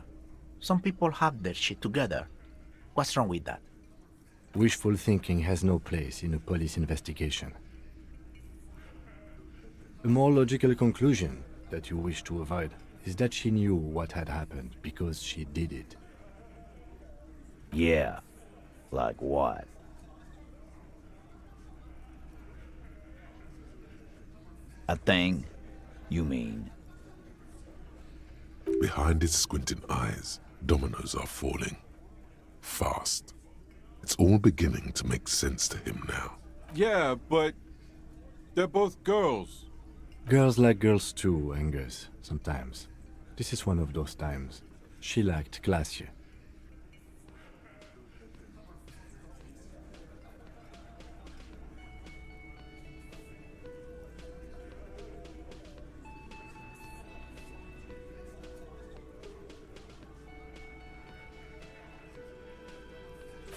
some people have their shit together. What's wrong with that? Wishful thinking has no place in a police investigation. A more logical conclusion that you wish to avoid is that she knew what had happened because she did it. Yeah, like what? A thing? You mean? Behind his squinting eyes, dominoes are falling. Fast. It's all beginning to make sense to him now. Yeah, but they're both girls. Girls like girls too, Angus, sometimes. This is one of those times. She liked Glacier.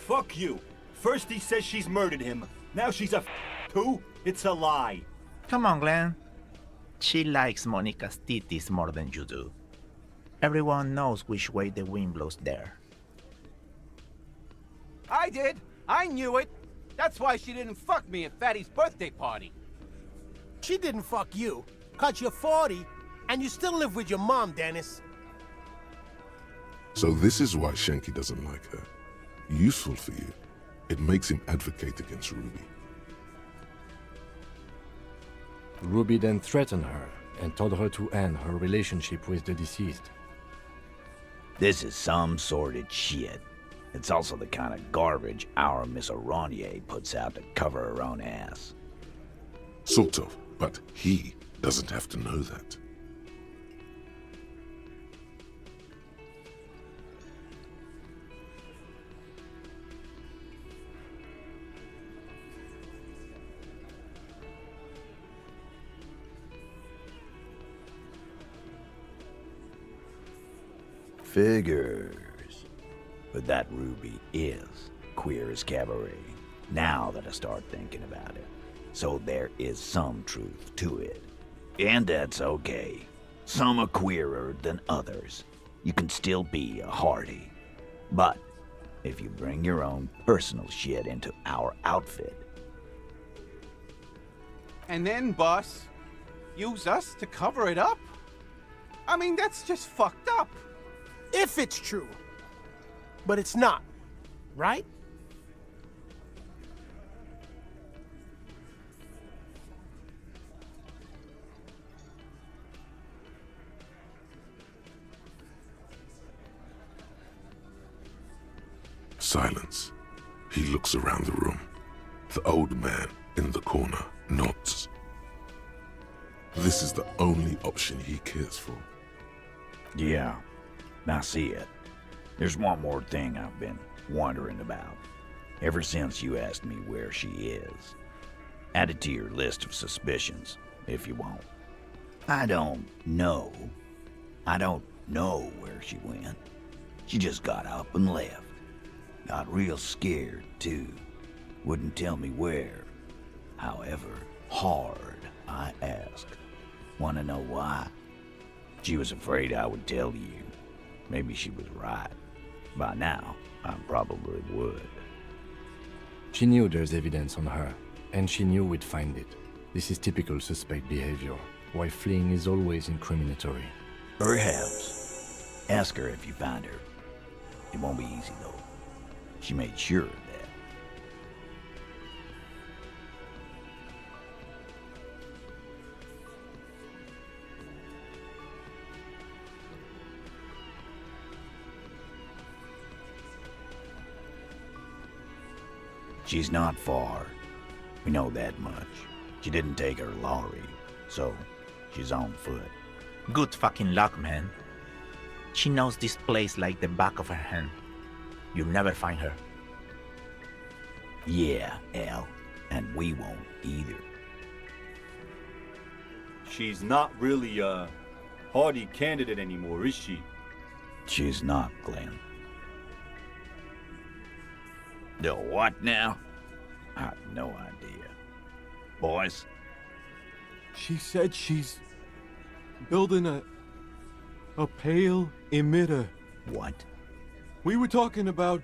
Fuck you. First he says she's murdered him. Now she's a too? It's a lie. Come on, Glenn. She likes Monica's titties more than you do. Everyone knows which way the wind blows there. I did. I knew it. That's why she didn't fuck me at Fatty's birthday party. She didn't fuck you, 'cause you're 40, and you still live with your mom, Dennis. So this is why Shanky doesn't like her. Useful for you. It makes him advocate against Ruby. Ruby then threatened her and told her to end her relationship with the deceased. This is some sordid shit. It's also the kind of garbage our Miss Aronier puts out to cover her own ass. Sort of, but he doesn't have to know that. Figures. But that Ruby is queer as cabaret, now that I start thinking about it. So there is some truth to it. And that's okay. Some are queerer than others. You can still be a Hardy. But if you bring your own personal shit into our outfit... And then, boss, use us to cover it up? I mean, that's just fucked up. If it's true. But it's not, right? Silence. He looks around the room. The old man in the corner nods. This is the only option he cares for. Yeah, I see it. There's one more thing I've been wondering about, ever since you asked me where she is. Add it to your list of suspicions, if you want. I don't know where she went. She just got up and left. Got real scared, too. Wouldn't tell me where. However hard I asked. Wanna know why? She was afraid I would tell you. Maybe she was right. By now, I probably would. She knew there's evidence on her, and she knew we'd find it. This is typical suspect behavior, why fleeing is always incriminatory. Perhaps. Ask her if you find her. It won't be easy, though. She made sure of that. She's not far. We know that much. She didn't take her lorry, so she's on foot. Good fucking luck, man. She knows this place like the back of her hand. You'll never find her. Yeah, Al. And we won't either. She's not really a Hardy candidate anymore, is she? She's not, Glenn. The what now? I have no idea. Boys? She said she's building a pale emitter. What? We were talking about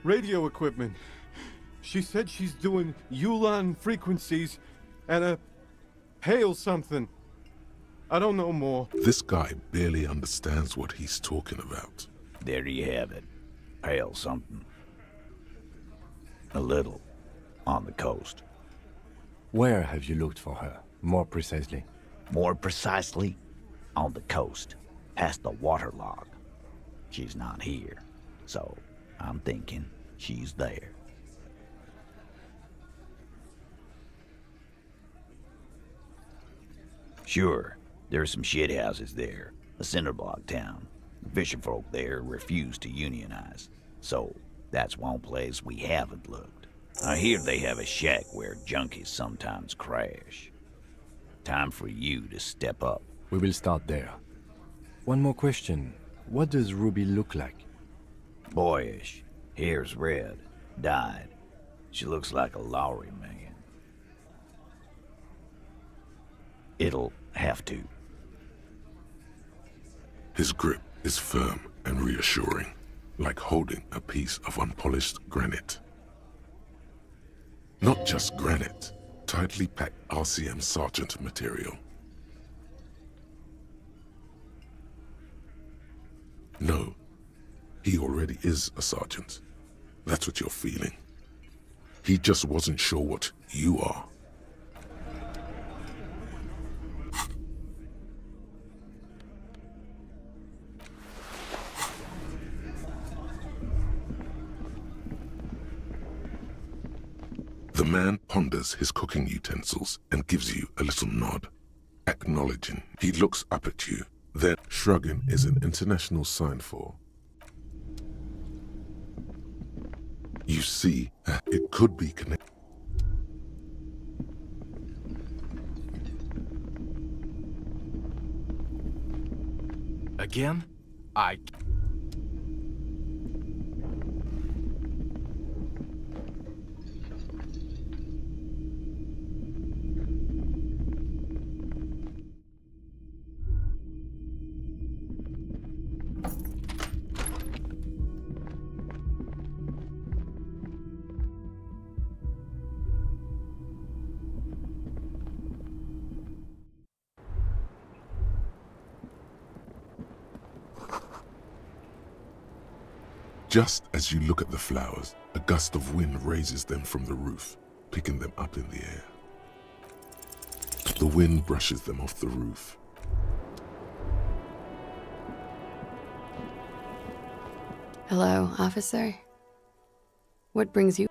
radio equipment. She said she's doing Ulan frequencies and a pale something. I don't know more. This guy barely understands what he's talking about. There you have it. Pale something. A little. On the coast. Where have you looked for her, more precisely? More precisely? On the coast. Past the waterlock. She's not here. So, I'm thinking she's there. Sure, there's some shithouses there. A cinderblock town. The fisherfolk there refuse to unionize. So, that's one place we haven't looked. I hear they have a shack where junkies sometimes crash. Time for you to step up. We will start there. One more question. What does Ruby look like? Boyish. Hair's red. Dyed. She looks like a Lowry man. It'll have to. His grip is firm and reassuring, like holding a piece of unpolished granite. Not just granite, tightly packed RCM Sergeant material. No, he already is a sergeant. That's what you're feeling. He just wasn't sure what you are. The man ponders his cooking utensils and gives you a little nod, acknowledging. He looks up at you, then shrugging is an international sign for. You see, it could be connected. Again? Just as you look at the flowers, a gust of wind raises them from the roof, picking them up in the air. The wind brushes them off the roof. Hello, officer. What brings you?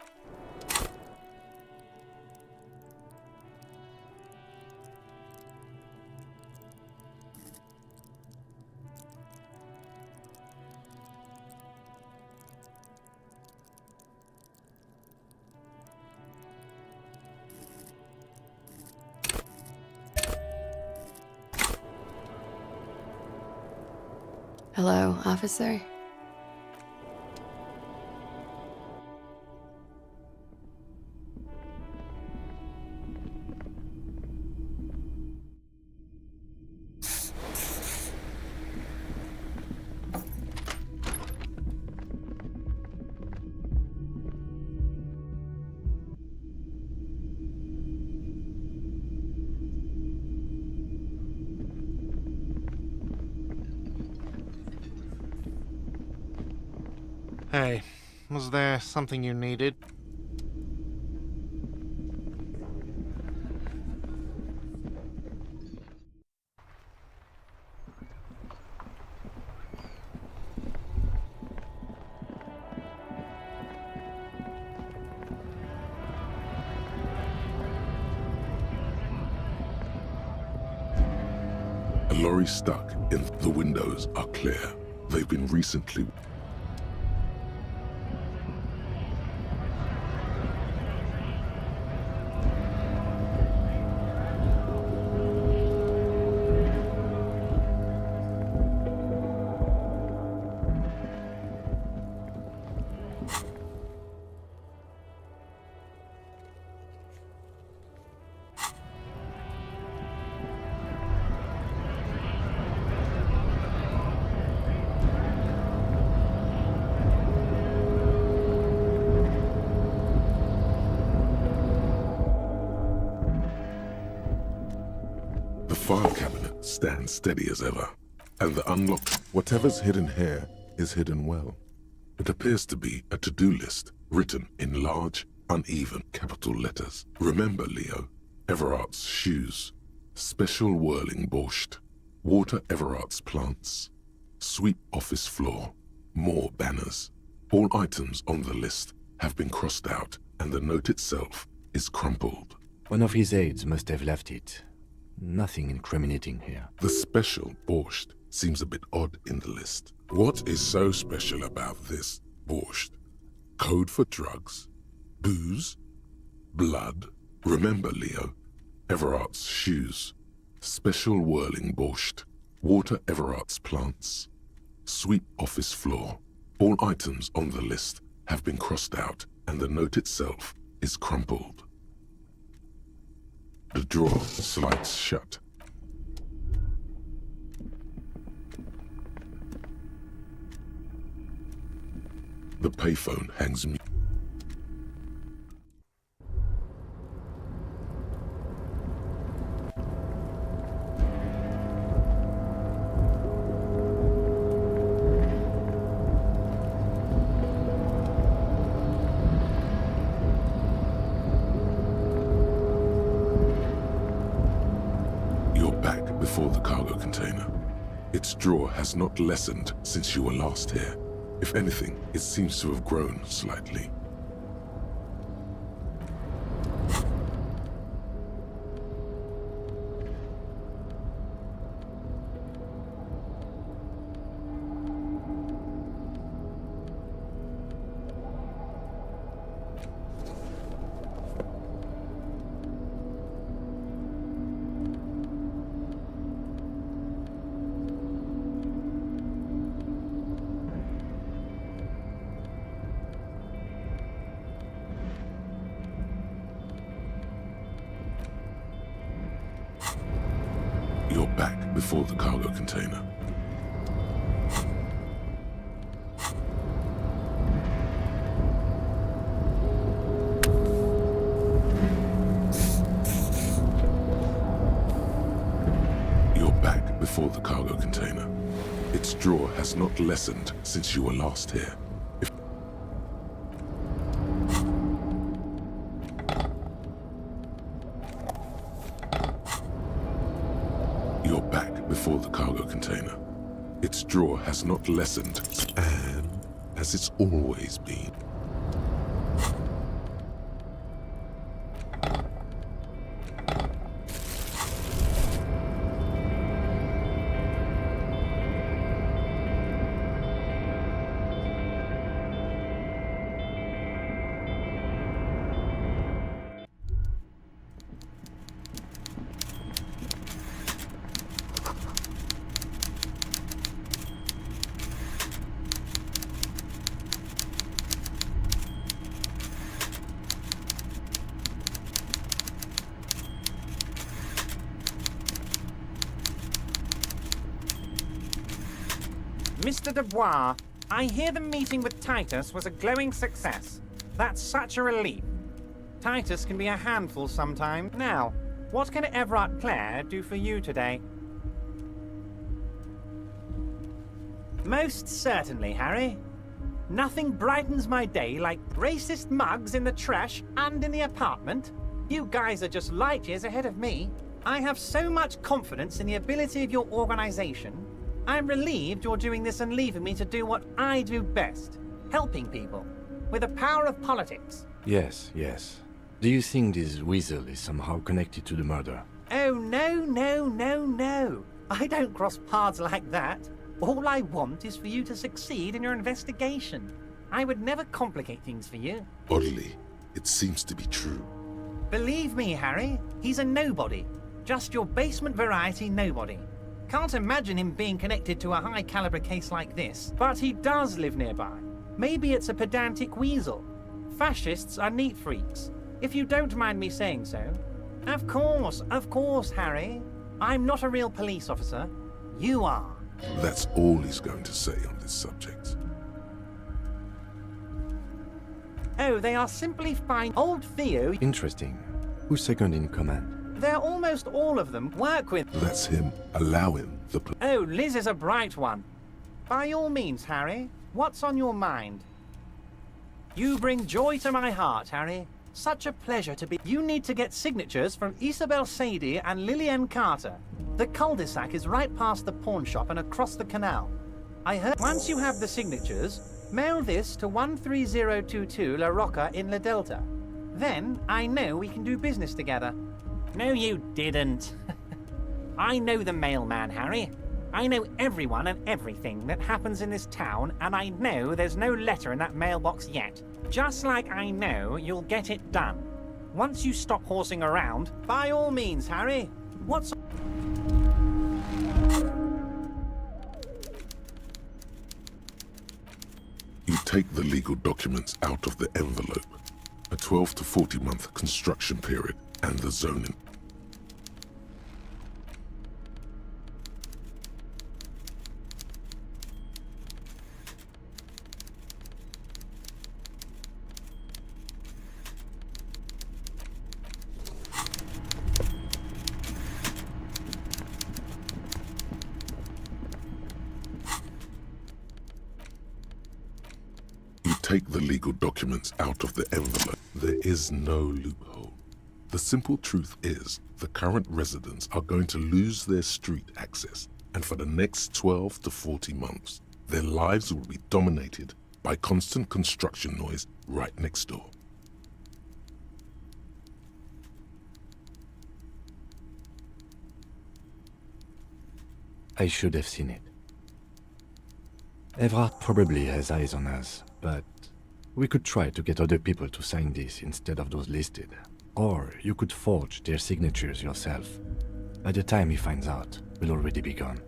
Hello, officer. Hey, was there something you needed? A lorry stuck in the windows are clear. They've been recently. The file cabinet stands steady as ever, and the unlocked whatever's hidden here is hidden well. It appears to be a to-do list written in large, uneven capital letters. Remember, Leo, Everart's shoes, special whirling borscht, water Everart's plants, sweep office floor, more banners. All items on the list have been crossed out, and the note itself is crumpled. One of his aides must have left it. Nothing incriminating here. The special borscht seems a bit odd in the list. What is so special about this borscht? Code for drugs? Booze? Blood? Remember, Leo, Everart's shoes, special whirling borscht, water Everart's plants, sweep office floor. All items on the list have been crossed out, and the note itself is crumpled. The drawer slides shut. The payphone hangs mute. Before the cargo container. Its drawer has not lessened since you were last here. If anything, it seems to have grown slightly. You're back before the cargo container. You're back before the cargo container. Its drawer has not lessened since you were last here. You're back before the cargo container. Its drawer has not lessened, and as it's always been. Mr. Dubois, I hear the meeting with Titus was a glowing success. That's such a relief. Titus can be a handful sometimes. Now, what can Everard Clare do for you today? Most certainly, Harry. Nothing brightens my day like racist mugs in the trash and in the apartment. You guys are just light years ahead of me. I have so much confidence in the ability of your organization. I'm relieved you're doing this and leaving me to do what I do best, helping people, with the power of politics. Yes, yes. Do you think this weasel is somehow connected to the murder? Oh, no. I don't cross paths like that. All I want is for you to succeed in your investigation. I would never complicate things for you. Oddly, it seems to be true. Believe me, Harry, he's a nobody. Just your basement variety nobody. Can't imagine him being connected to a high-caliber case like this, but he does live nearby. Maybe it's a pedantic weasel. Fascists are neat freaks, if you don't mind me saying so. Of course, Harry. I'm not a real police officer. You are. That's all he's going to say on this subject. Oh, they are simply fine. Old Theo... Interesting. Who's second in command? They're almost all of them work with... That's him. Allow him. Oh, Liz is a bright one. By all means, Harry. What's on your mind? You bring joy to my heart, Harry. Such a pleasure to be... You need to get signatures from Isabel Sadie and Lillian Carter. The cul-de-sac is right past the pawn shop and across the canal. I heard... Once you have the signatures, mail this to 13022 La Rocca in La Delta. Then I know we can do business together. No, you didn't. I know the mailman, Harry. I know everyone and everything that happens in this town, and I know there's no letter in that mailbox yet. Just like I know you'll get it done. Once you stop horsing around, by all means, Harry. What's... You take the legal documents out of the envelope. a 12 to 40 month construction period, and the zoning. Take the legal documents out of the envelope. There is no loophole. The simple truth is, the current residents are going to lose their street access, and for the next 12 to 40 months, their lives will be dominated by constant construction noise right next door. I should have seen it. Evrard probably has eyes on us, but we could try to get other people to sign this instead of those listed. Or you could forge their signatures yourself. By the time he finds out, we'll already be gone.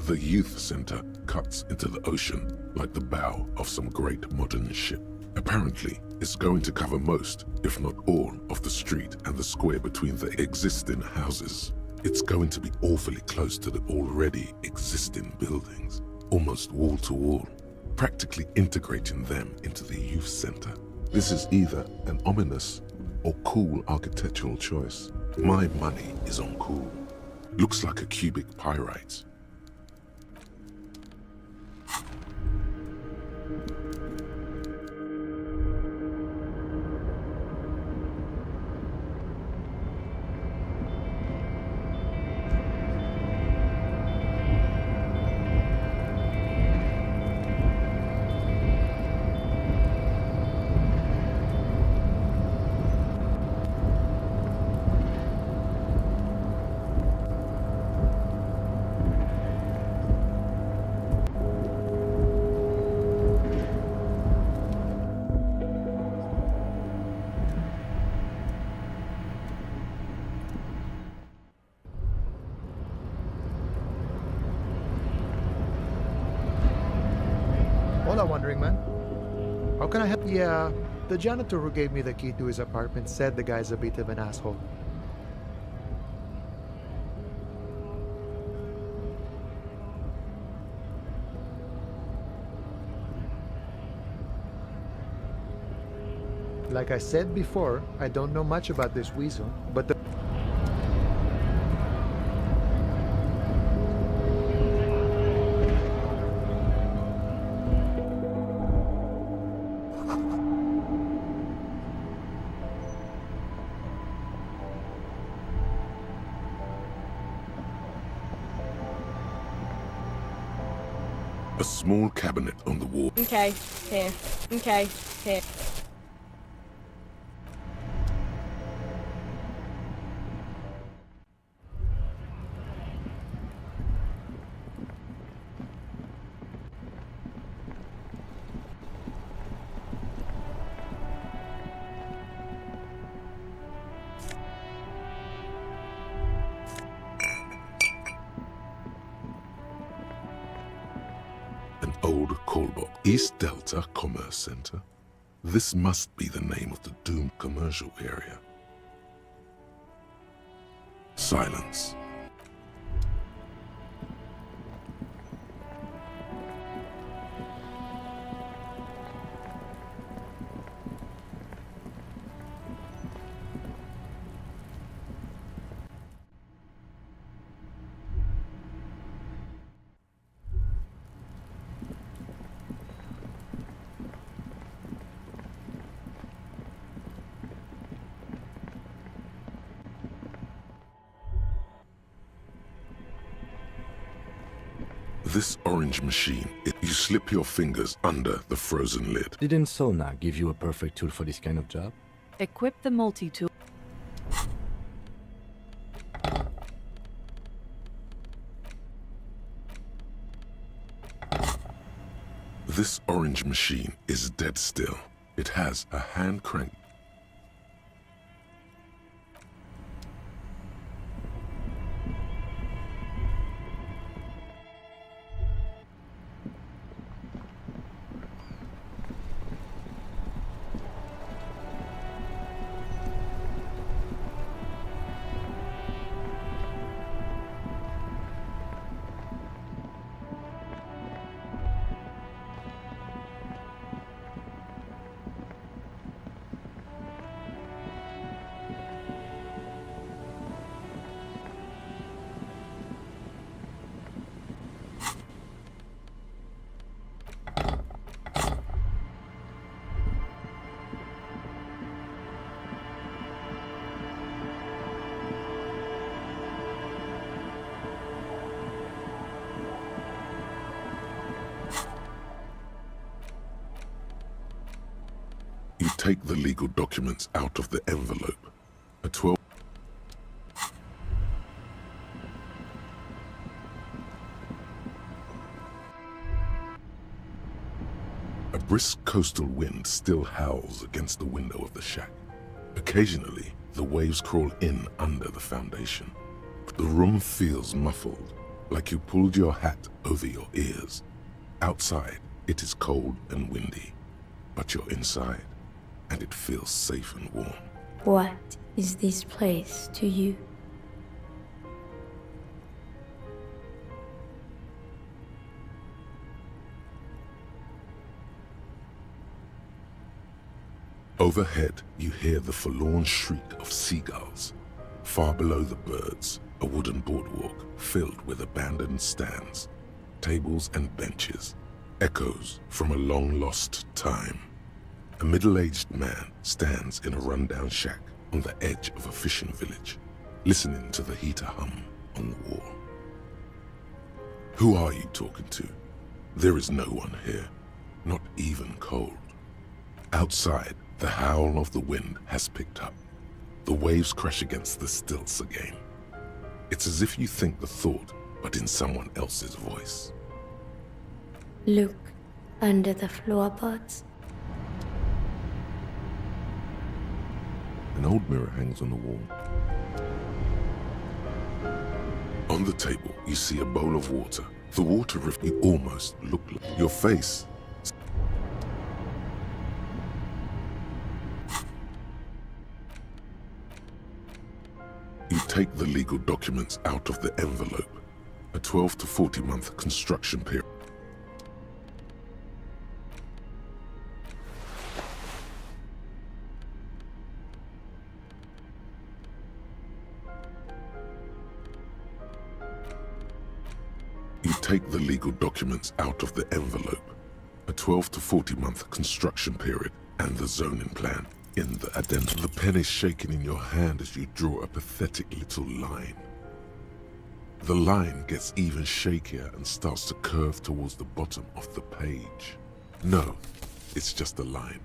The youth center cuts into the ocean like the bow of some great modern ship. Apparently, it's going to cover most, if not all, of the street and the square between the existing houses. It's going to be awfully close to the already existing buildings, almost wall to wall, practically integrating them into the youth center. This is either an ominous or cool architectural choice. My money is on cool. Looks like a cubic pyrite. Hola, Wandering Man. How can I help? Yeah, the janitor who gave me the key to his apartment said the guy's a bit of an asshole. Like I said before, I don't know much about this weasel, but the A small cabinet on the wall. Okay, here. Okay, here. An old callbox. East Delta Commerce Center. This must be the name of the doomed commercial area. Silence. This orange machine, you slip your fingers under the frozen lid. Didn't Sona give you a perfect tool for this kind of job? Equip the multi-tool. This orange machine is dead still. It has a hand crank. take the legal documents out of the envelope. A 12... A brisk coastal wind still howls against the window of the shack. Occasionally, the waves crawl in under the foundation. The room feels muffled, like you pulled your hat over your ears. Outside, it is cold and windy, but you're inside, and it feels safe and warm. What is this place to you? Overhead, you hear the forlorn shriek of seagulls. Far below the birds, a wooden boardwalk filled with abandoned stands, tables and benches, echoes from a long-lost time. A middle-aged man stands in a rundown shack on the edge of a fishing village, listening to the heater hum on the wall. Who are you talking to? There is no one here, not even cold. Outside, the howl of the wind has picked up. The waves crash against the stilts again. It's as if you think the thought, but in someone else's voice. Look under the floorboards. An old mirror hangs on the wall. On the table, you see a bowl of water. The water you almost look like your face. You take the legal documents out of the envelope. A 12 to 40 month construction period. You take the legal documents out of the envelope. A 12 to 40 month construction period and the zoning plan in the addendum. The pen is shaking in your hand as you draw a pathetic little line. The line gets even shakier and starts to curve towards the bottom of the page. No, it's just a line.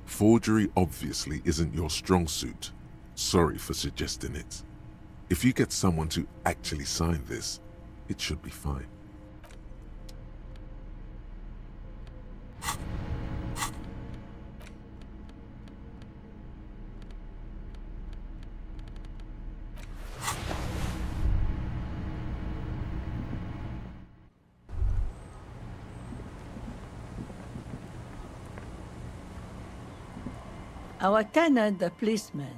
Forgery obviously isn't your strong suit. Sorry for suggesting it. If you get someone to actually sign this, it should be fine. Our tenant, the policeman.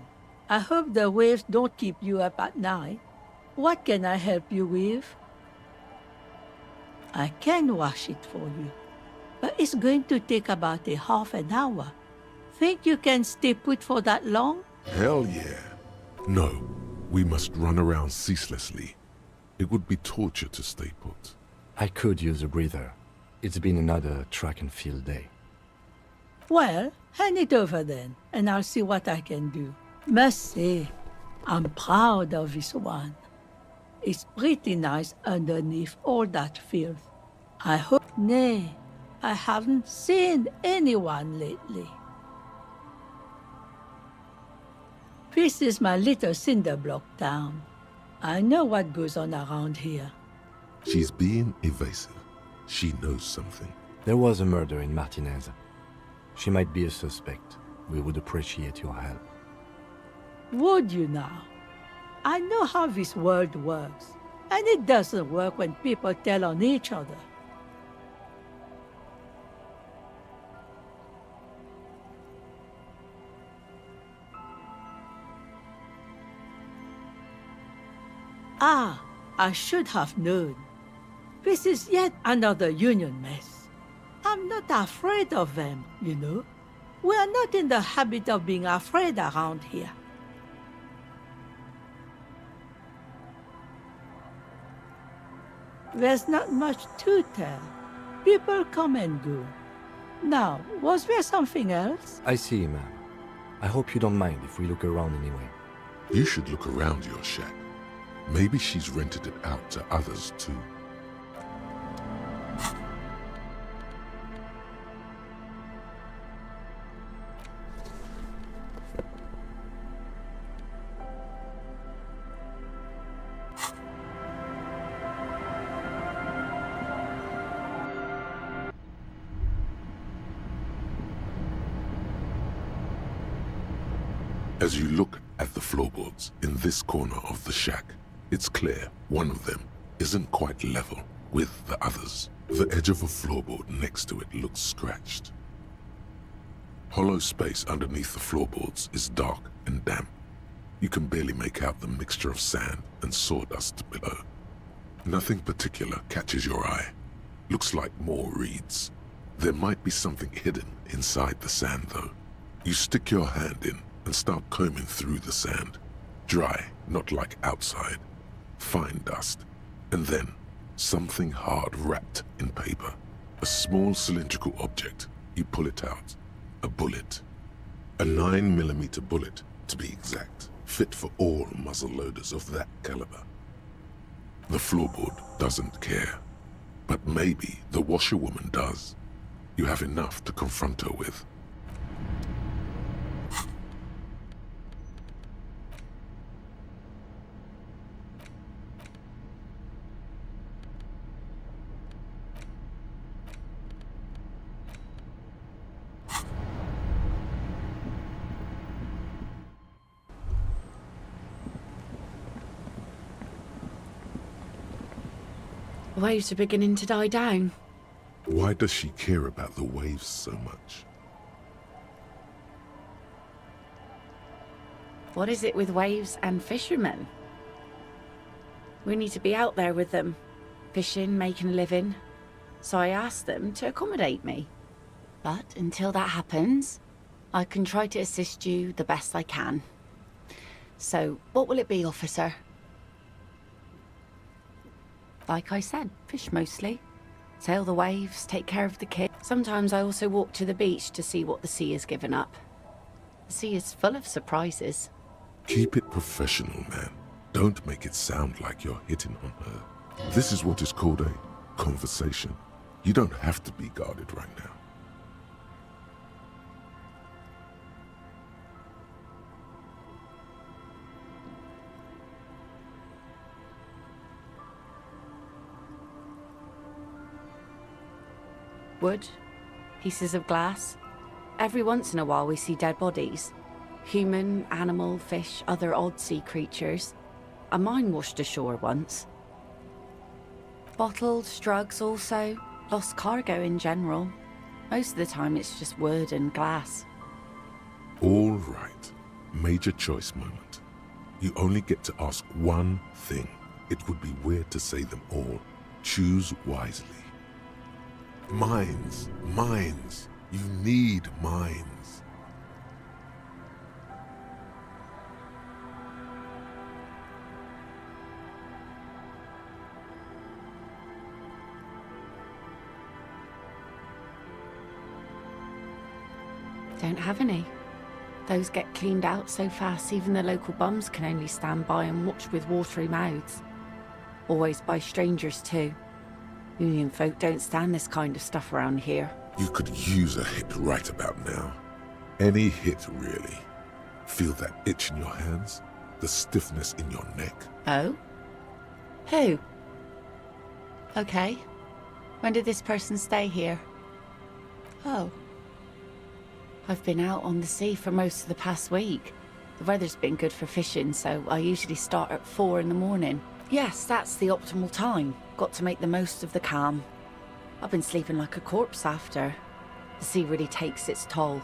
I hope the waves don't keep you up at night. What can I help you with? I can wash it for you, but it's going to take about a half an hour. Think you can stay put for that long? Hell yeah. No, we must run around ceaselessly. It would be torture to stay put. I could use a breather. It's been another track and field day. Well, hand it over then, and I'll see what I can do. Must say, I'm proud of this one. It's pretty nice underneath all that filth. I hope... Nay, I haven't seen anyone lately. This is my little cinder block town. I know what goes on around here. She's being evasive. She knows something. There was a murder in Martinez. She might be a suspect. We would appreciate your help. Would you now? I know how this world works, and it doesn't work when people tell on each other. Ah, I should have known. This is yet another union mess. I'm not afraid of them, you know. We are not in the habit of being afraid around here. There's not much to tell. People come and go. Now, was there something else? I see, ma'am. I hope you don't mind if we look around anyway. You should look around your shack. Maybe she's rented it out to others too. As you look at the floorboards in this corner of the shack, it's clear one of them isn't quite level with the others. The edge of a floorboard next to it looks scratched. Hollow space underneath the floorboards is dark and damp. You can barely make out the mixture of sand and sawdust below. Nothing particular catches your eye. Looks like more reeds. There might be something hidden inside the sand, though. You stick your hand in and start combing through the sand. Dry, not like outside. Fine dust. And then, something hard wrapped in paper. A small cylindrical object. You pull it out. A bullet. A 9mm bullet, to be exact. Fit for all muzzle loaders of that caliber. The floorboard doesn't care. But maybe the washerwoman does. You have enough to confront her with. Waves are beginning to die down. Why does she care about the waves so much? What is it with waves and fishermen? We need to be out there with them, fishing, making a living. So I asked them to accommodate me. But until that happens, I can try to assist you the best I can. So, what will it be, officer? Like I said, fish mostly. Sail the waves, take care of the kids. Sometimes I also walk to the beach to see what the sea has given up. The sea is full of surprises. Keep it professional, man. Don't make it sound like you're hitting on her. This is what is called a conversation. You don't have to be guarded right now. Wood, pieces of glass. Every once in a while we see dead bodies. Human, animal, fish, other odd sea creatures. A mine washed ashore once. Bottles, drugs also. Lost cargo in general. Most of the time it's just wood and glass. All right. Major choice moment. You only get to ask one thing. It would be weird to say them all. Choose wisely. Mines. Mines. You need mines. Don't have any. Those get cleaned out so fast even the local bums can only stand by and watch with watery mouths. Always by strangers too. Union folk don't stand this kind of stuff around here. You could use a hit right about now. Any hit, really. Feel that itch in your hands? The stiffness in your neck? Oh? Who? Okay. When did this person stay here? Oh. I've been out on the sea for most of the past week. The weather's been good for fishing, so I usually start at 4 in the morning. Yes, that's the optimal time. Got to make the most of the calm. I've been sleeping like a corpse after. The sea really takes its toll.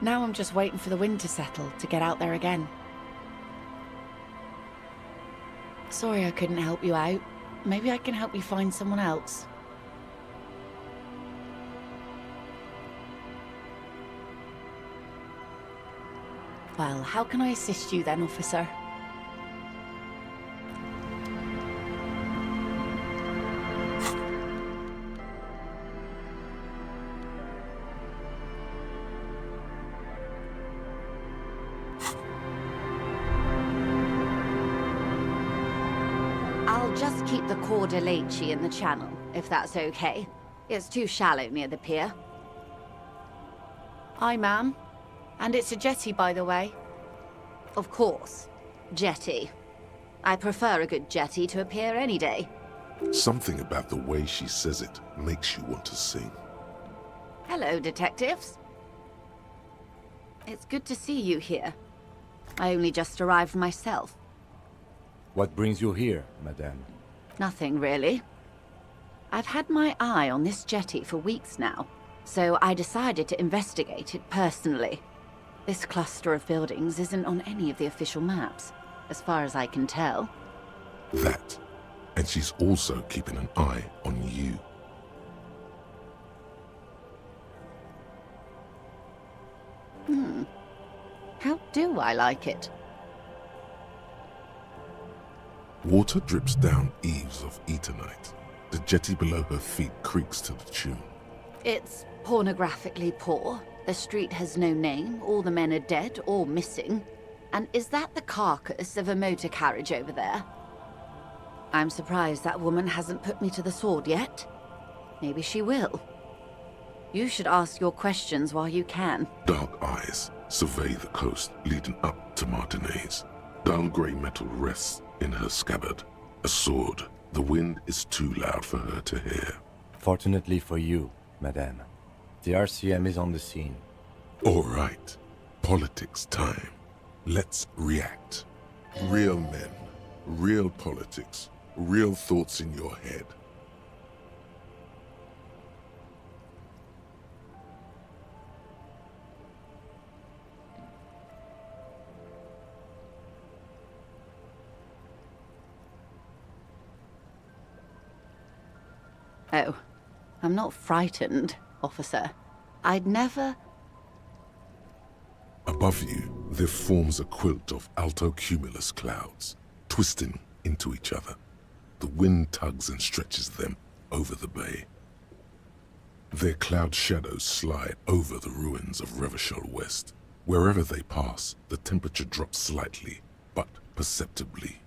Now I'm just waiting for the wind to settle to get out there again. Sorry I couldn't help you out. Maybe I can help you find someone else. Well, how can I assist you then, officer? I'll just keep the Corda Lacey in the channel, if that's okay. It's too shallow near the pier. Aye, ma'am. And it's a jetty, by the way. Of course. Jetty. I prefer a good jetty to a pier any day. Something about the way she says it makes you want to sing. Hello, detectives. It's good to see you here. I only just arrived myself. What brings you here, madame? Nothing, really. I've had my eye on this jetty for weeks now, so I decided to investigate it personally. This cluster of buildings isn't on any of the official maps, as far as I can tell. That. And she's also keeping an eye on you. How do I like it? Water drips down eaves of Eternite. The jetty below her feet creaks to the tune. It's pornographically poor. The street has no name, all the men are dead or missing. And is that the carcass of a motor carriage over there? I'm surprised that woman hasn't put me to the sword yet. Maybe she will. You should ask your questions while you can. Dark eyes survey the coast leading up to Martinez. Dull grey metal rests in her scabbard. A sword. The wind is too loud for her to hear. Fortunately for you, madame, the RCM is on the scene. All right. Politics time. Let's react. Real men, real politics, real thoughts in your head. Oh, I'm not frightened, officer. I'd never... Above you, there forms a quilt of altocumulus clouds, twisting into each other. The wind tugs and stretches them over the bay. Their cloud shadows slide over the ruins of Revachol West. Wherever they pass, the temperature drops slightly, but perceptibly.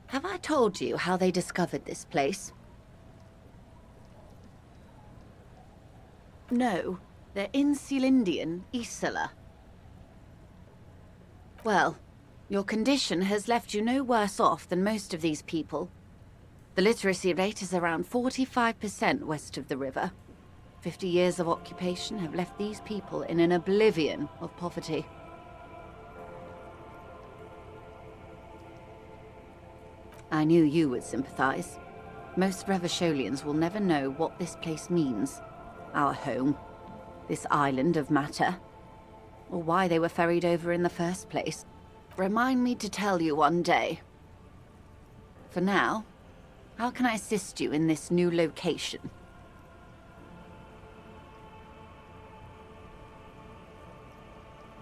Have I told you how they discovered this place? No, they're in Celindian, Isola. Well, your condition has left you no worse off than most of these people. The literacy rate is around 45% west of the river. 50 years of occupation have left these people in an oblivion of poverty. I knew you would sympathize. Most Revacholians will never know what this place means. Our home. This island of matter. Or why they were ferried over in the first place. Remind me to tell you one day. For now, how can I assist you in this new location?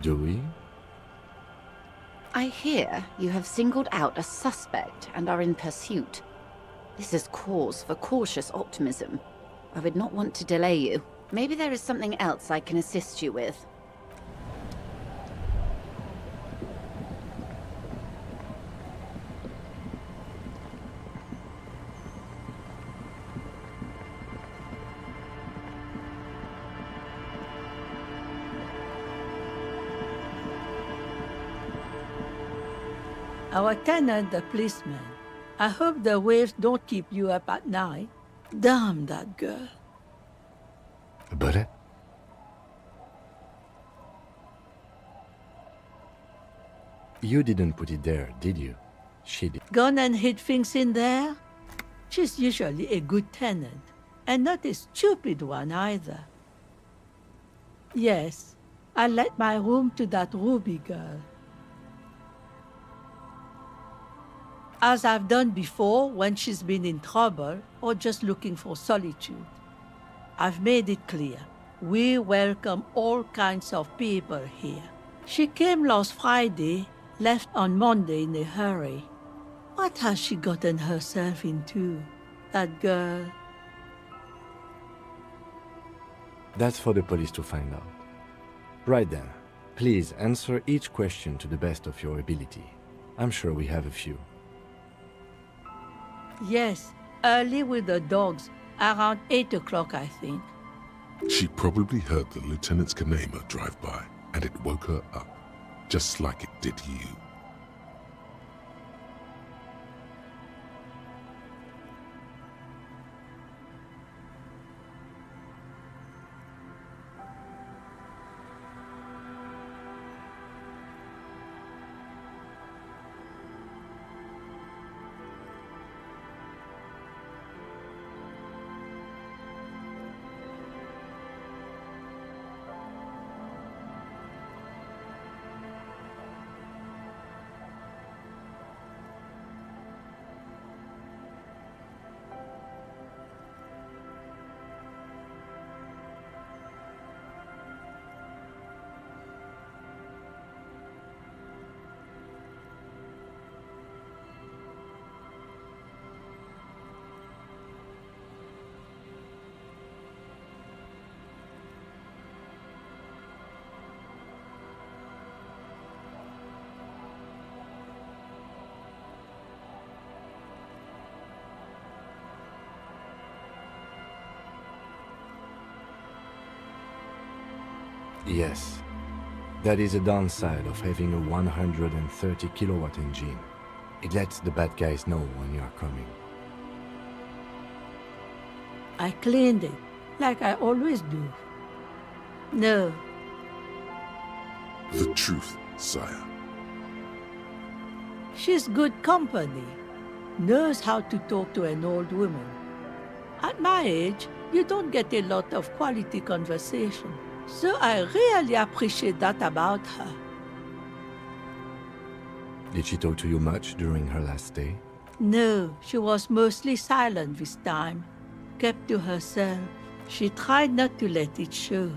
Do we? I hear you have singled out a suspect and are in pursuit. This is cause for cautious optimism. I would not want to delay you. Maybe there is something else I can assist you with. Our tenant, the policeman. I hope the waves don't keep you up at night. Damn that girl. But you didn't put it there, did you? She did. Gone and hid things in there? She's usually a good tenant, and not a stupid one either. Yes, I let my room to that Ruby girl. As I've done before when she's been in trouble or just looking for solitude. I've made it clear, we welcome all kinds of people here. She came last Friday, left on Monday in a hurry. What has she gotten herself into, that girl? That's for the police to find out. Right then, please answer each question to the best of your ability. I'm sure we have a few. Yes, early with the dogs, around 8 o'clock, I think. She probably heard the lieutenant's Kanema drive by, and it woke her up, just like it did you. Yes. That is a downside of having a 130 kilowatt engine. It lets the bad guys know when you are coming. I cleaned it, like I always do. No. The truth, sire. She's good company. Knows how to talk to an old woman. At my age, you don't get a lot of quality conversation. So I really appreciate that about her. Did she talk to you much during her last stay? No, she was mostly silent this time. Kept to herself. She tried not to let it show,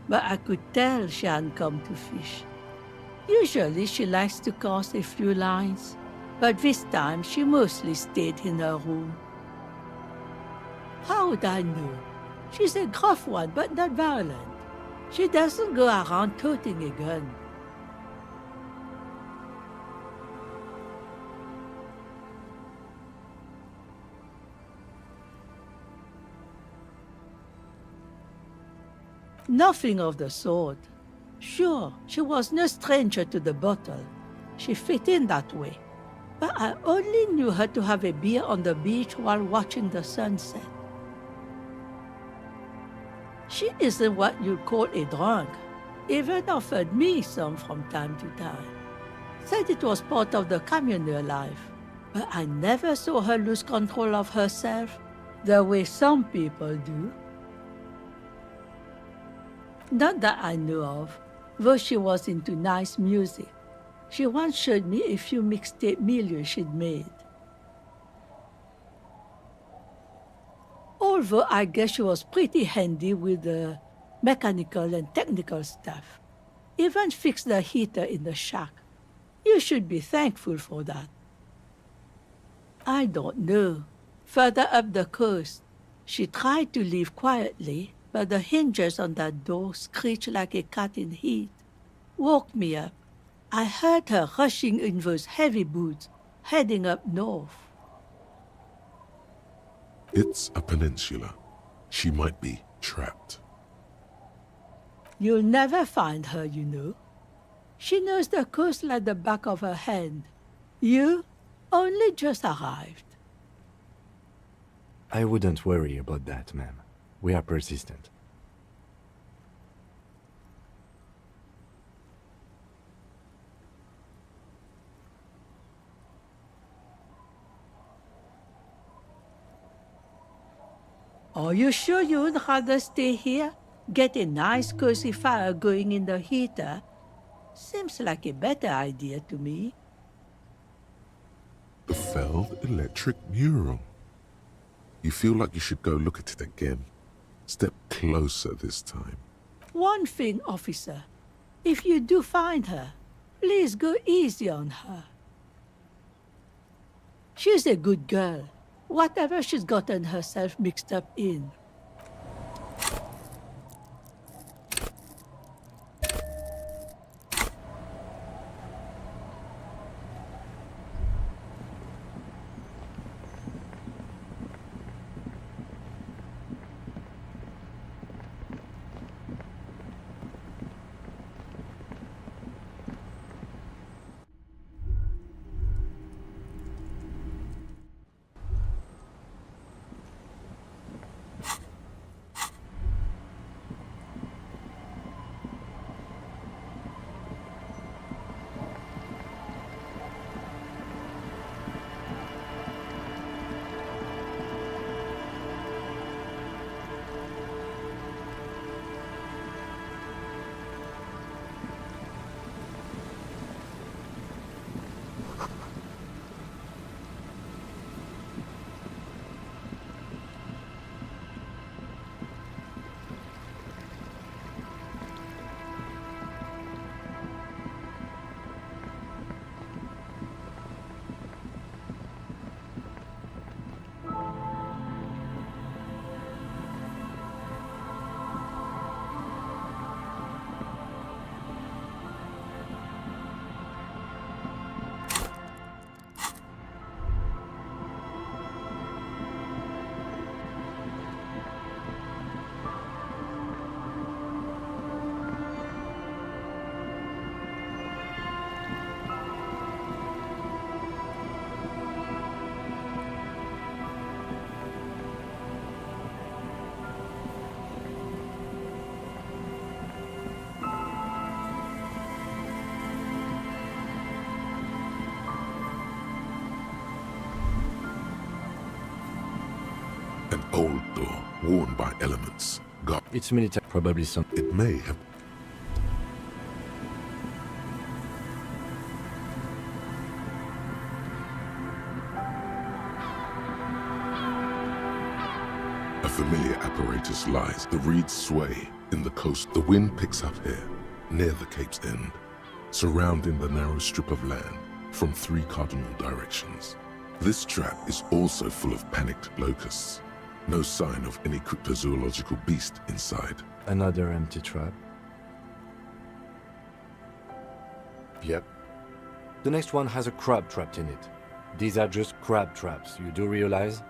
but I could tell she hadn't come to fish. Usually she likes to cast a few lines, but this time she mostly stayed in her room. How would I know? She's a gruff one, but not violent. She doesn't go around toting a gun. Nothing of the sort. Sure, she was no stranger to the bottle. She fit in that way. But I only knew her to have a beer on the beach while watching the sunset. She isn't what you'd call a drunk. Even offered me some from time to time. Said it was part of the communal life. But I never saw her lose control of herself the way some people do. Not that I know of, though she was into nice music. She once showed me a few mixtape milieux she'd made. Although I guess she was pretty handy with the mechanical and technical stuff. Even fixed the heater in the shack. You should be thankful for that. I don't know. Further up the coast, she tried to leave quietly, but the hinges on that door screeched like a cat in heat. Woke me up. I heard her rushing in those heavy boots, heading up north. It's a peninsula. She might be trapped. You'll never find her, you know. She knows the coast like the back of her hand. You only just arrived. I wouldn't worry about that, ma'am. We are persistent. Are you sure you would rather stay here? Get a nice cozy fire going in the heater? Seems like a better idea to me. The failed electric mural. You feel like you should go look at it again. Step closer this time. One thing, officer. If you do find her, please go easy on her. She's a good girl. Whatever she's gotten herself mixed up in. An old door, worn by elements. It's military, probably some. It may have. A familiar apparatus lies. The reeds sway in the coast. The wind picks up here, near the cape's end, surrounding the narrow strip of land from 3 cardinal directions. This trap is also full of panicked locusts. No sign of any cryptozoological beast inside. Another empty trap. Yep. The next one has a crab trapped in it. These are just crab traps, you do realize?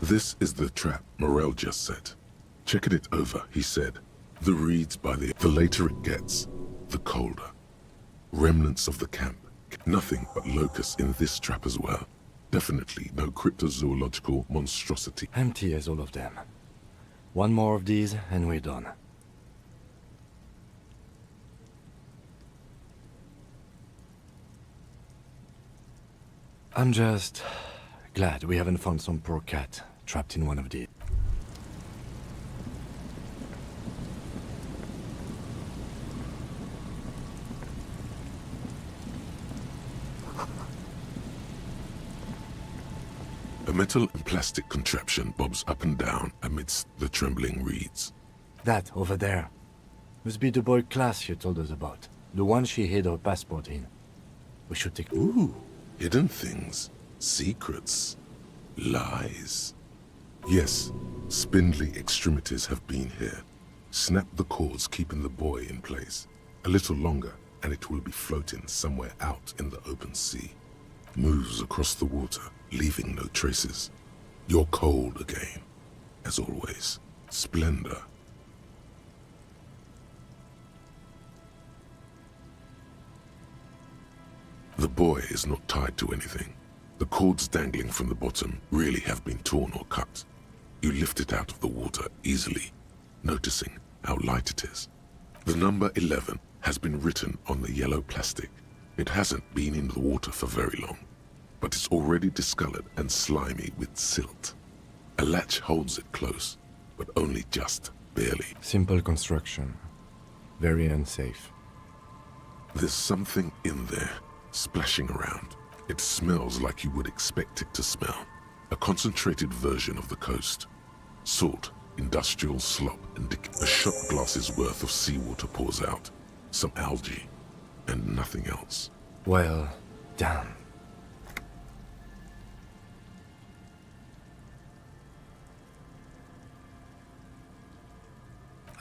This is the trap Morel just set. Checking it over, he said. The reeds by the later it gets, the colder. Remnants of the camp, Nothing but locusts in this trap as well. Definitely no cryptozoological monstrosity. Empty as all of them. One more of these and we're done. I'm just glad we haven't found some poor cat trapped in one of these. A metal and plastic contraption bobs up and down amidst the trembling reeds. That over there must be the boy class you told us about. The one she hid her passport in. We should take... Ooh, hidden things, secrets, lies. Yes, spindly extremities have been here. Snap the cords keeping the boy in place. A little longer and it will be floating somewhere out in the open sea. Moves across the water, leaving no traces. You're cold again, as always. Splendor. The boy is not tied to anything. The cords dangling from the bottom really have been torn or cut. You lift it out of the water easily, noticing how light it is. The number 11 has been written on the yellow plastic. It hasn't been in the water for very long, but it's already discolored and slimy with silt. A latch holds it close, but only just barely. Simple construction. Very unsafe. There's something in there, splashing around. It smells like you would expect it to smell. A concentrated version of the coast. Salt, industrial slop, and a shot glass's worth of seawater pours out. Some algae, and nothing else. Well, damn.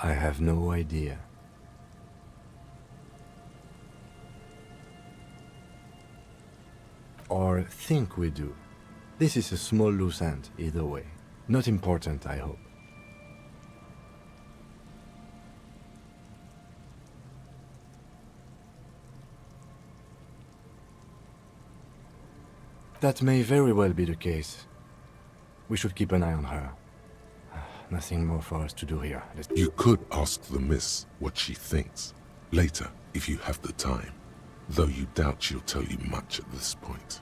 I have no idea. Or think we do. This is a small loose end, either way. Not important, I hope. That may very well be the case. We should keep an eye on her. Nothing more for us to do here. You could ask the miss what she thinks. Later, if you have the time. Though you doubt she'll tell you much at this point.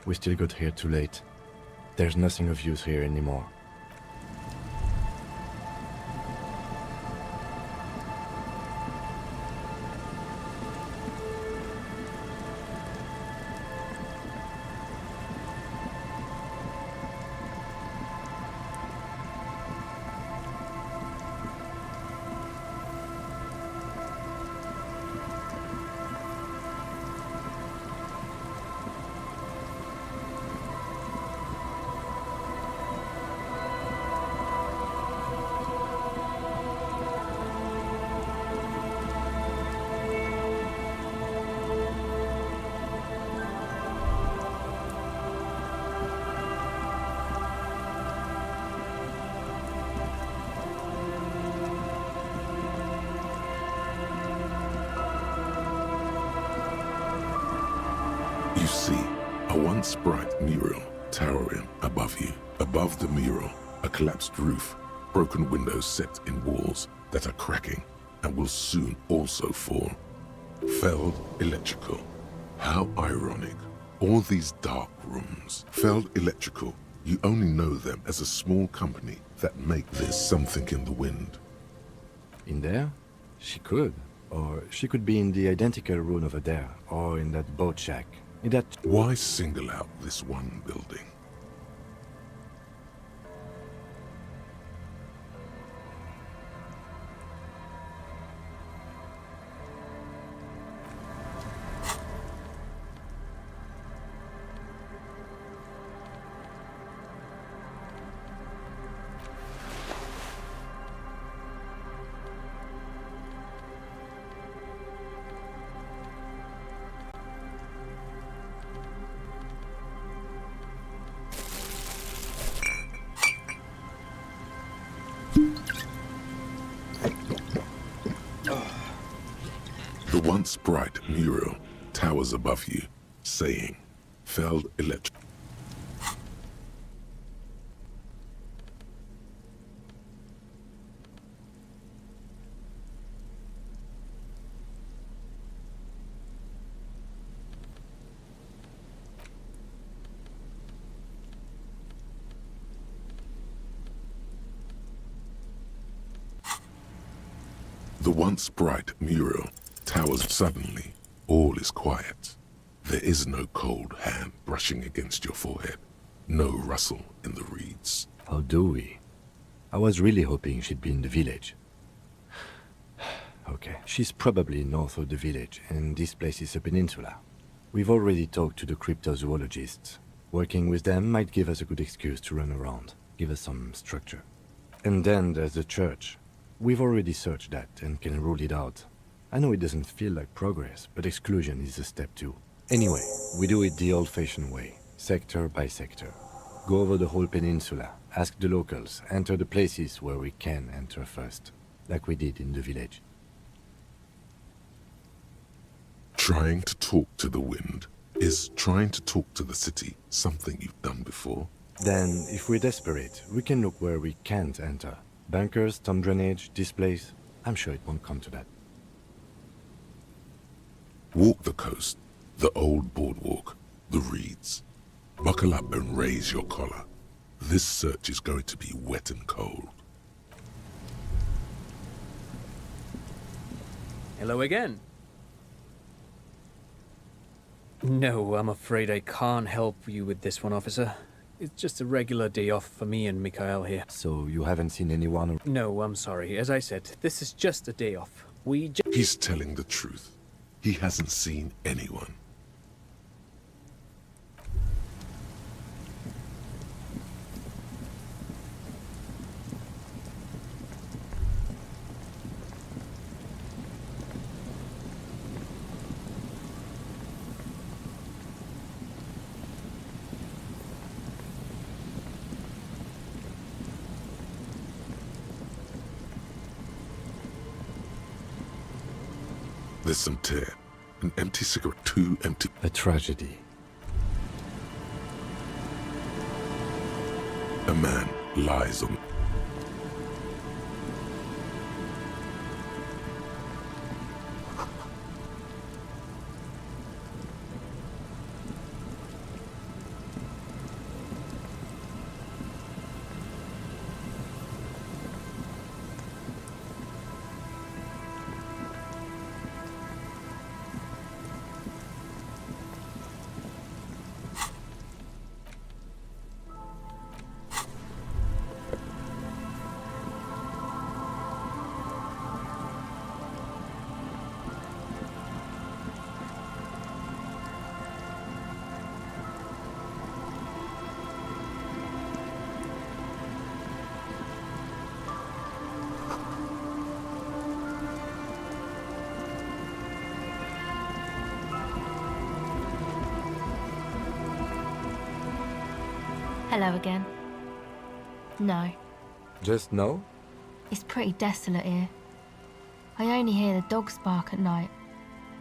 We still got here too late. There's nothing of use here anymore. You see, a once bright mural towering above you. Above the mural, a collapsed roof, broken windows set in walls that are cracking and will soon also fall. Felled electrical. How ironic. All these dark rooms. Felled electrical. You only know them as a small company that make this something in the wind. In there? She could. Or she could be in the identical room over there, or in that boat shack. In that... Why single out this one building? once bright mural towers above you, saying, Feld Electric. The once bright mural towers suddenly. All is quiet. There is no cold hand brushing against your forehead. No rustle in the reeds. How do we? I was really hoping she'd be in the village. Okay, she's probably north of the village, and this place is a peninsula. We've already talked to the cryptozoologists. Working with them might give us a good excuse to run around, give us some structure. And then there's the church. We've already searched that and can rule it out. I know it doesn't feel like progress, but exclusion is a step too. Anyway, we do it the old-fashioned way, sector by sector. Go over the whole peninsula, ask the locals, enter the places where we can enter first, like we did in the village. Trying to talk to the wind is trying to talk to the city, something you've done before. Then, if we're desperate, we can look where we can't enter. Bunkers, storm drainage, this place. I'm sure it won't come to that. Walk the coast, the old boardwalk, the reeds. Buckle up and raise your collar. This search is going to be wet and cold. Hello again. No, I'm afraid I can't help you with this one, officer. It's just a regular day off for me and Mikhail here. So you haven't seen anyone? No, I'm sorry. As I said, this is just a day off. He's telling the truth. He hasn't seen anyone. There's some tear. An empty cigarette. 2 empty. A tragedy. A man lies on. Hello again. No, Just no? it's pretty desolate here. I only hear the dogs bark at night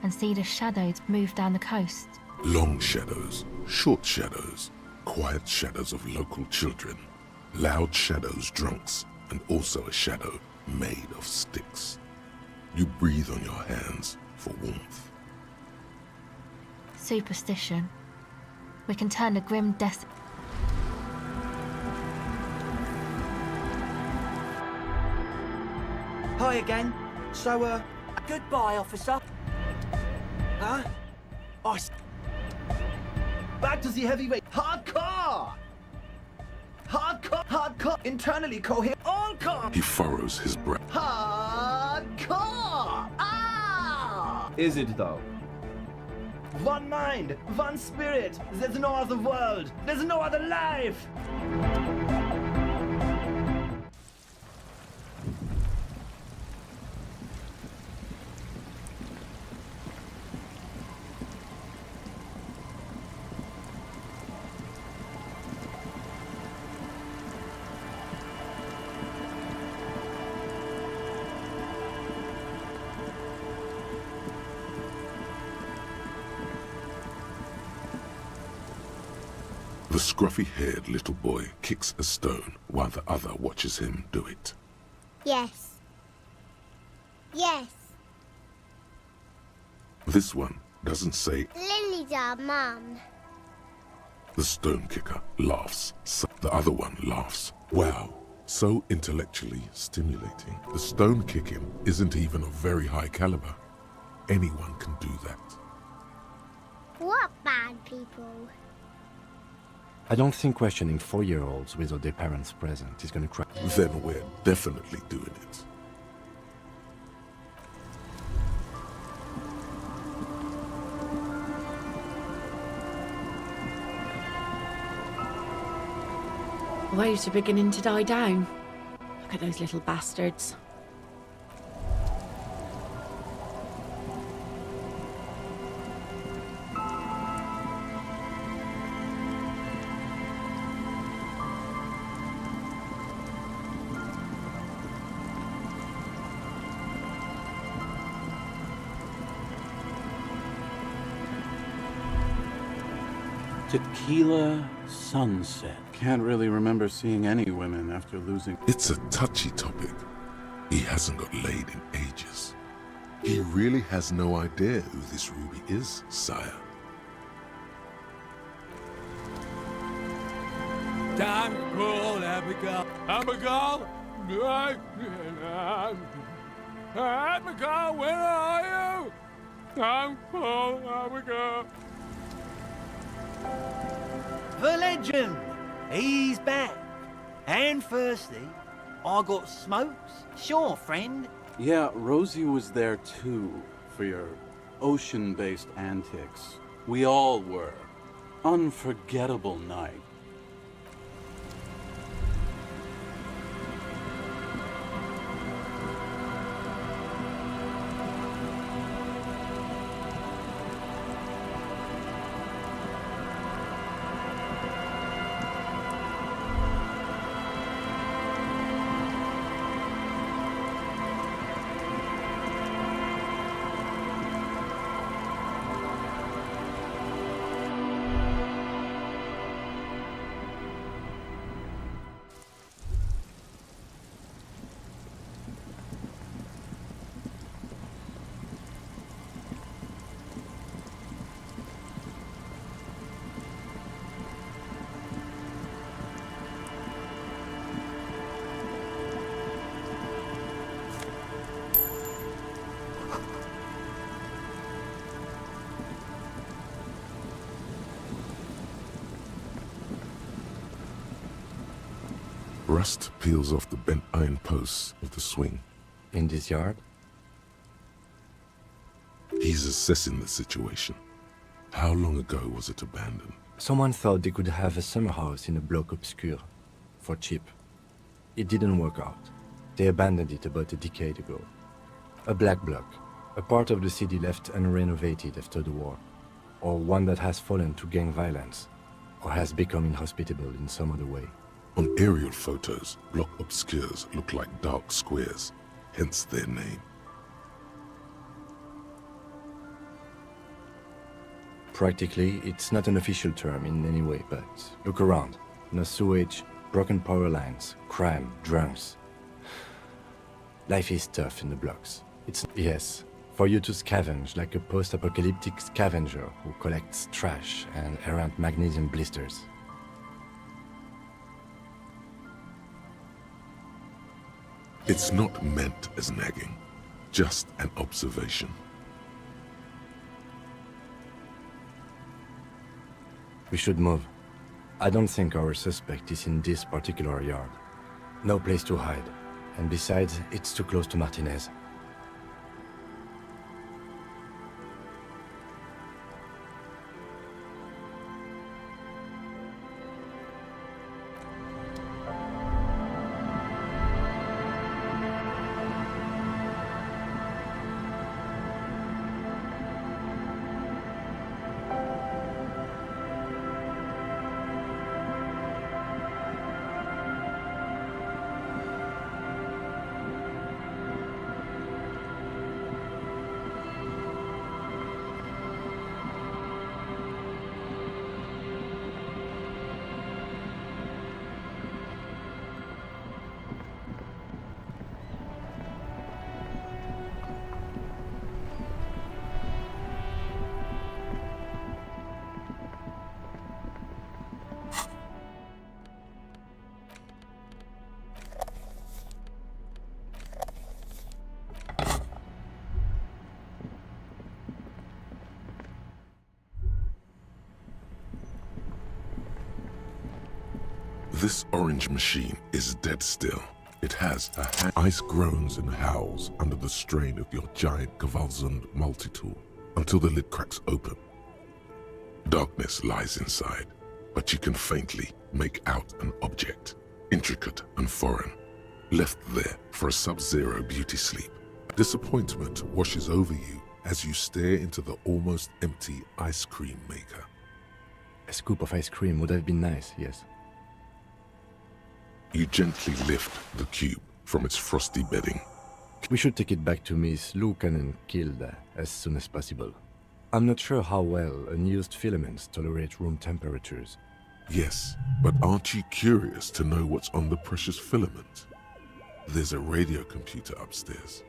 and see the shadows move down the coast. Long shadows, short shadows, quiet shadows of local children, loud shadows, drunks, and also a shadow made of sticks. You breathe on your hands for warmth. Superstition. We can turn the grim Hi again. So, goodbye, officer. Huh? Back to the heavyweight. Hardcore! Hardcore! Internally coherent. All core! He furrows his brow. Hardcore! Ah! Is it though? One mind, one spirit. There's no other world. There's no other life. The scruffy-haired little boy kicks a stone while the other watches him do it. Yes. Yes. This one doesn't say. Lily's our mum. The stone kicker laughs. The other one laughs. Wow, so intellectually stimulating. The stone kicking isn't even of very high caliber. Anyone can do that. What bad people? I don't think questioning 4-year-olds without their parents present is gonna crack. Then we're definitely doing it. Waves are beginning to die down. Look at those little bastards. Tequila sunset. Can't really remember seeing any women after losing. It's a touchy topic. He hasn't got laid in ages. He really has no idea who this Ruby is, sire. Time to call Abigail. Abigail? Abigail, where are you? I'm called Abigail. The legend! He's back. And firstly, I got smokes. Sure, friend. Yeah, Rosie was there too, for your ocean-based antics. We all were. Unforgettable night. Rust peels off the bent iron posts of the swing. In this yard? He's assessing the situation. How long ago was it abandoned? Someone thought they could have a summer house in a bloc obscur, for cheap. It didn't work out. They abandoned it about a decade ago. A black bloc, a part of the city left unrenovated after the war, or one that has fallen to gang violence, or has become inhospitable in some other way. On aerial photos, block obscures look like dark squares, hence their name. Practically, it's not an official term in any way, but look around. No sewage, broken power lines, crime, drunks. Life is tough in the blocks. It's, yes, for you to scavenge like a post-apocalyptic scavenger who collects trash and errant magnesium blisters. It's not meant as nagging, just an observation. We should move. I don't think our suspect is in this particular yard. No place to hide. And besides, it's too close to Martinez. This orange machine is dead still. It has ice groans and howls under the strain of your giant Gewaltsund multi-tool until the lid cracks open. Darkness lies inside, but you can faintly make out an object, intricate and foreign, left there for a sub-zero beauty sleep. Disappointment washes over you as you stare into the almost empty ice cream maker. A scoop of ice cream would have been nice, yes. You gently lift the cube from its frosty bedding. We should take it back to Miss Lukanen killed as soon as possible. I'm not sure how well unused filaments tolerate room temperatures. Yes, but aren't you curious to know what's on the precious filament? There's a radio computer upstairs.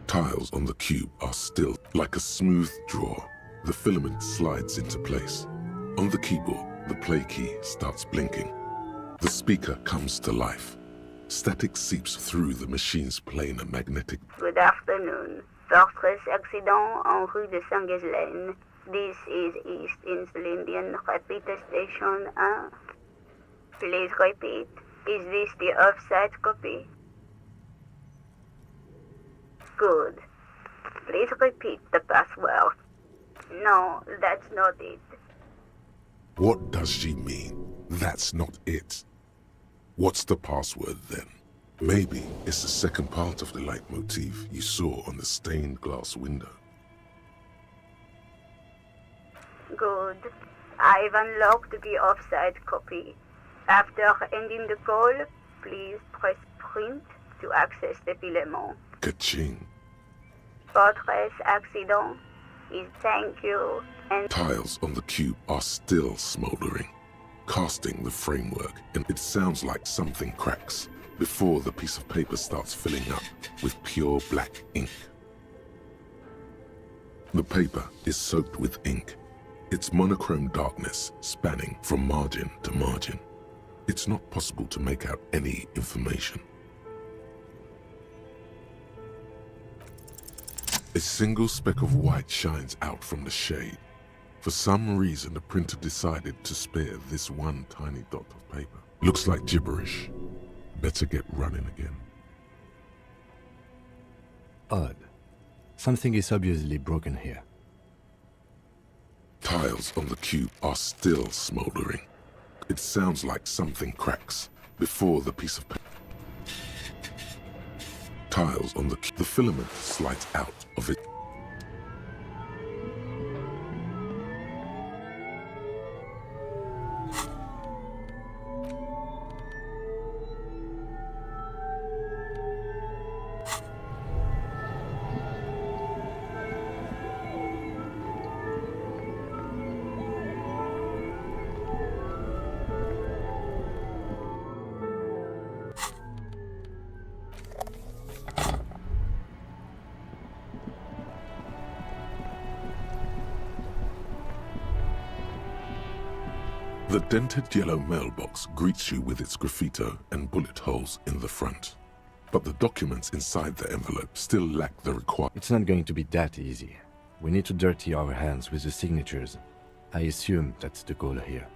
Tiles on the cube are still like a smooth draw. The filament slides into place. On the keyboard, the play key starts blinking. The speaker comes to life. Static seeps through the machine's planar magnetic. Good afternoon. Fortress accident en rue de Saint-Ghislaine. This is East Insulindian Repeater Station 1. Please repeat. Is this the offsite copy? Good. Please repeat the password. No, that's not it. What does she mean? That's not it. What's the password then? Maybe it's the second part of the leitmotif you saw on the stained glass window. Good. I've unlocked the offsite copy. After ending the call, please press print to access the filament. Ka-ching. Fortress accident is thank you and... Tiles on the cube are still smoldering, casting the framework, and it sounds like something cracks before the piece of paper starts filling up with pure black ink. The paper is soaked with ink, its monochrome darkness spanning from margin to margin. It's not possible to make out any information. A single speck of white shines out from the shade. For some reason, the printer decided to spare this one tiny dot of paper. Looks like gibberish. Better get running again. Odd. Something is obviously broken here. Tiles on the cube are still smoldering. It sounds like something cracks before the piece of paper. Tiles on the filament slides out of it. The dented yellow mailbox greets you with its graffito and bullet holes in the front. But the documents inside the envelope still lack the required... It's not going to be that easy. We need to dirty our hands with the signatures. I assume that's the goal here.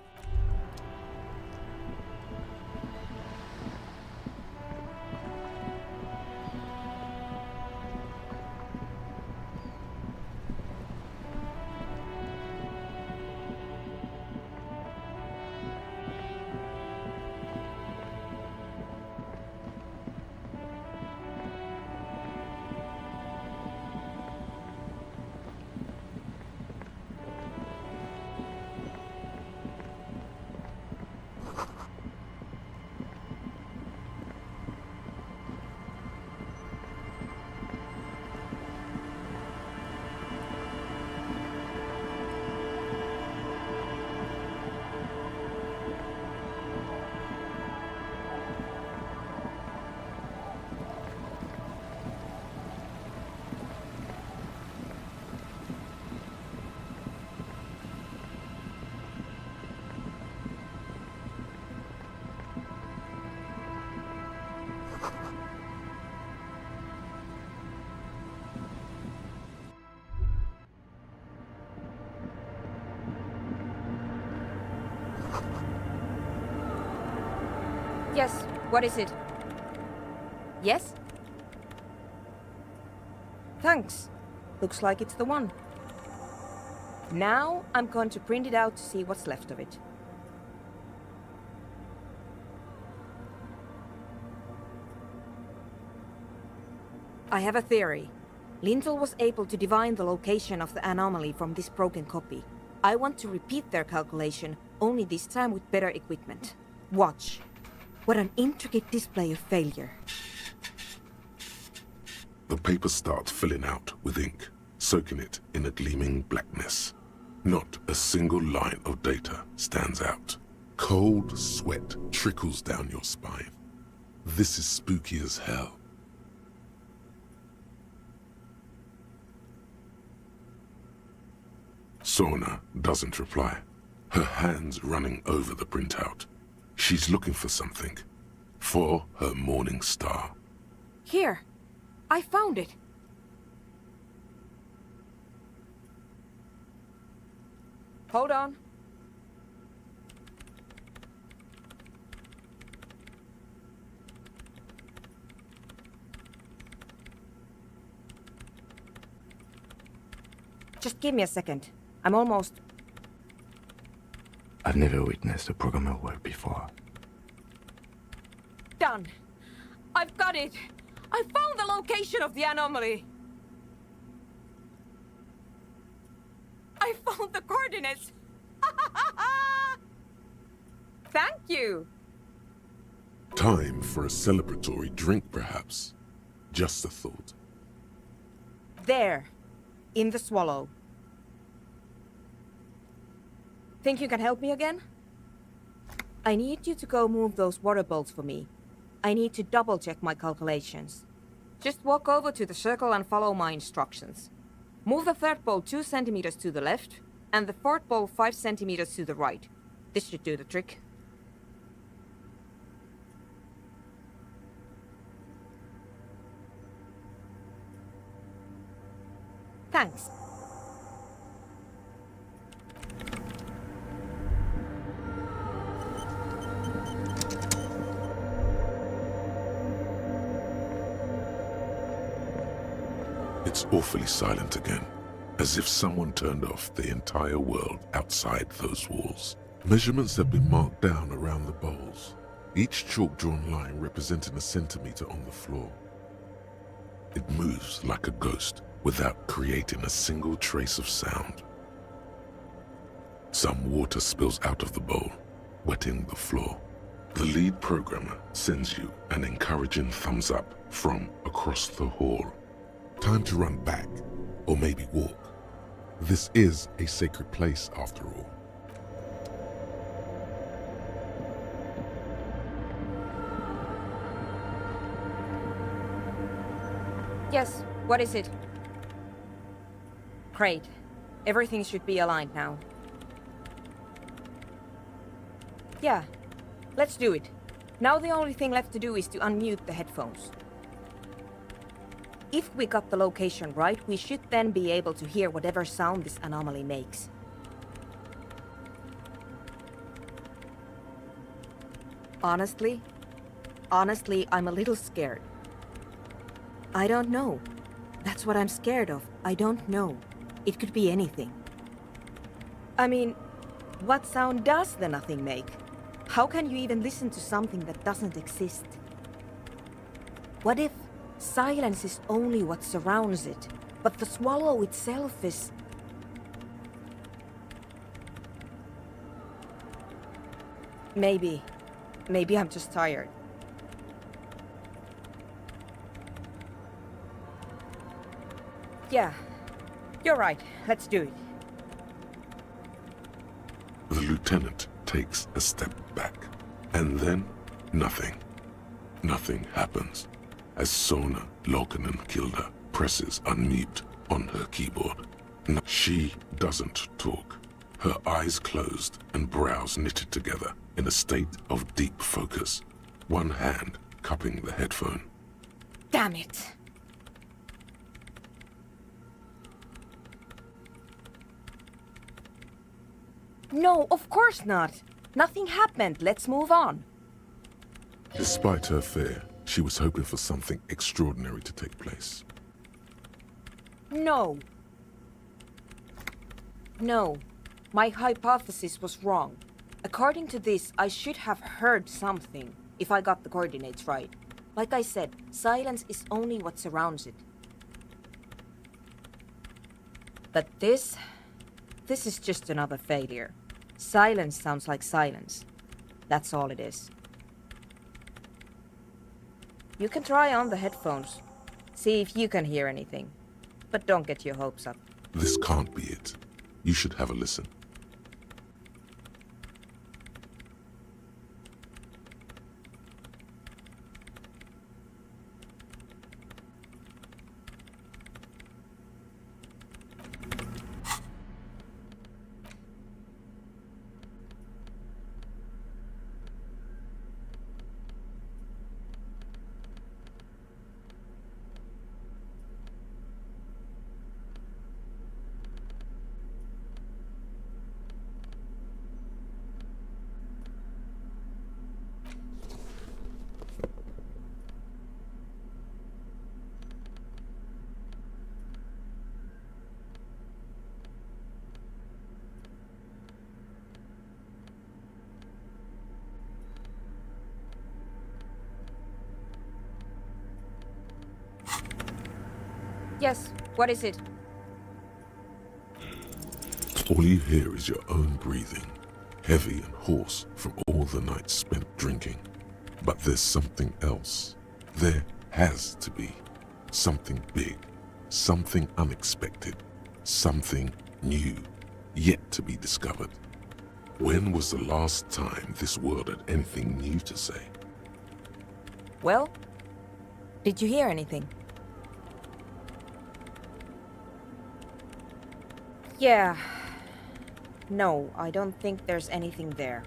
Yes, what is it? Yes? Thanks. Looks like it's the one. Now I'm going to print it out to see what's left of it. I have a theory. Lintel was able to divine the location of the anomaly from this broken copy. I want to repeat their calculation, only this time with better equipment. Watch. What an intricate display of failure. The paper starts filling out with ink, soaking it in a gleaming blackness. Not a single line of data stands out. Cold sweat trickles down your spine. This is spooky as hell. Sona doesn't reply, her hands running over the printout. She's looking for something. For her morning star. Here! I found it! Hold on. Just give me a second. I'm almost... I've never witnessed a programmer work before. Done! I've got it! I found the location of the anomaly! I found the coordinates! Thank you! Time for a celebratory drink, perhaps. Just a thought. There. In the swallow. Think you can help me again? I need you to go move those water bowls for me. I need to double-check my calculations. Just walk over to the circle and follow my instructions. Move the third bowl 2 centimeters to the left, and the fourth bowl 5 centimeters to the right. This should do the trick. Thanks. It's awfully silent again, as if someone turned off the entire world outside those walls. Measurements have been marked down around the bowls, each chalk-drawn line representing a centimeter on the floor. It moves like a ghost without creating a single trace of sound. Some water spills out of the bowl, wetting the floor. The lead programmer sends you an encouraging thumbs up from across the hall. Time to run back, or maybe walk. This is a sacred place after all. Yes, what is it? Great. Everything should be aligned now. Yeah, let's do it. Now the only thing left to do is to unmute the headphones. If we got the location right, we should then be able to hear whatever sound this anomaly makes. Honestly, I'm a little scared. I don't know. That's what I'm scared of. I don't know. It could be anything. I mean, what sound does the nothing make? How can you even listen to something that doesn't exist? What if silence is only what surrounds it, but the swallow itself is... Maybe I'm just tired. Yeah, you're right. Let's do it. The lieutenant takes a step back, and then nothing. Nothing happens as Sona Lokinen-Kilda presses unmute on her keyboard. She doesn't talk. Her eyes closed and brows knitted together in a state of deep focus, one hand cupping the headphone. Damn it! No, of course not. Nothing happened. Let's move on. Despite her fear, she was hoping for something extraordinary to take place. No. No. My hypothesis was wrong. According to this, I should have heard something, if I got the coordinates right. Like I said, silence is only what surrounds it. But this is just another failure. Silence sounds like silence. That's all it is. You can try on the headphones. See if you can hear anything. But don't get your hopes up. This can't be it. You should have a listen. Yes, what is it? All you hear is your own breathing, heavy and hoarse from all the nights spent drinking. But there's something else. There has to be. Something big, something unexpected, something new, yet to be discovered. When was the last time this world had anything new to say? Well, did you hear anything? Yeah. No, I don't think there's anything there.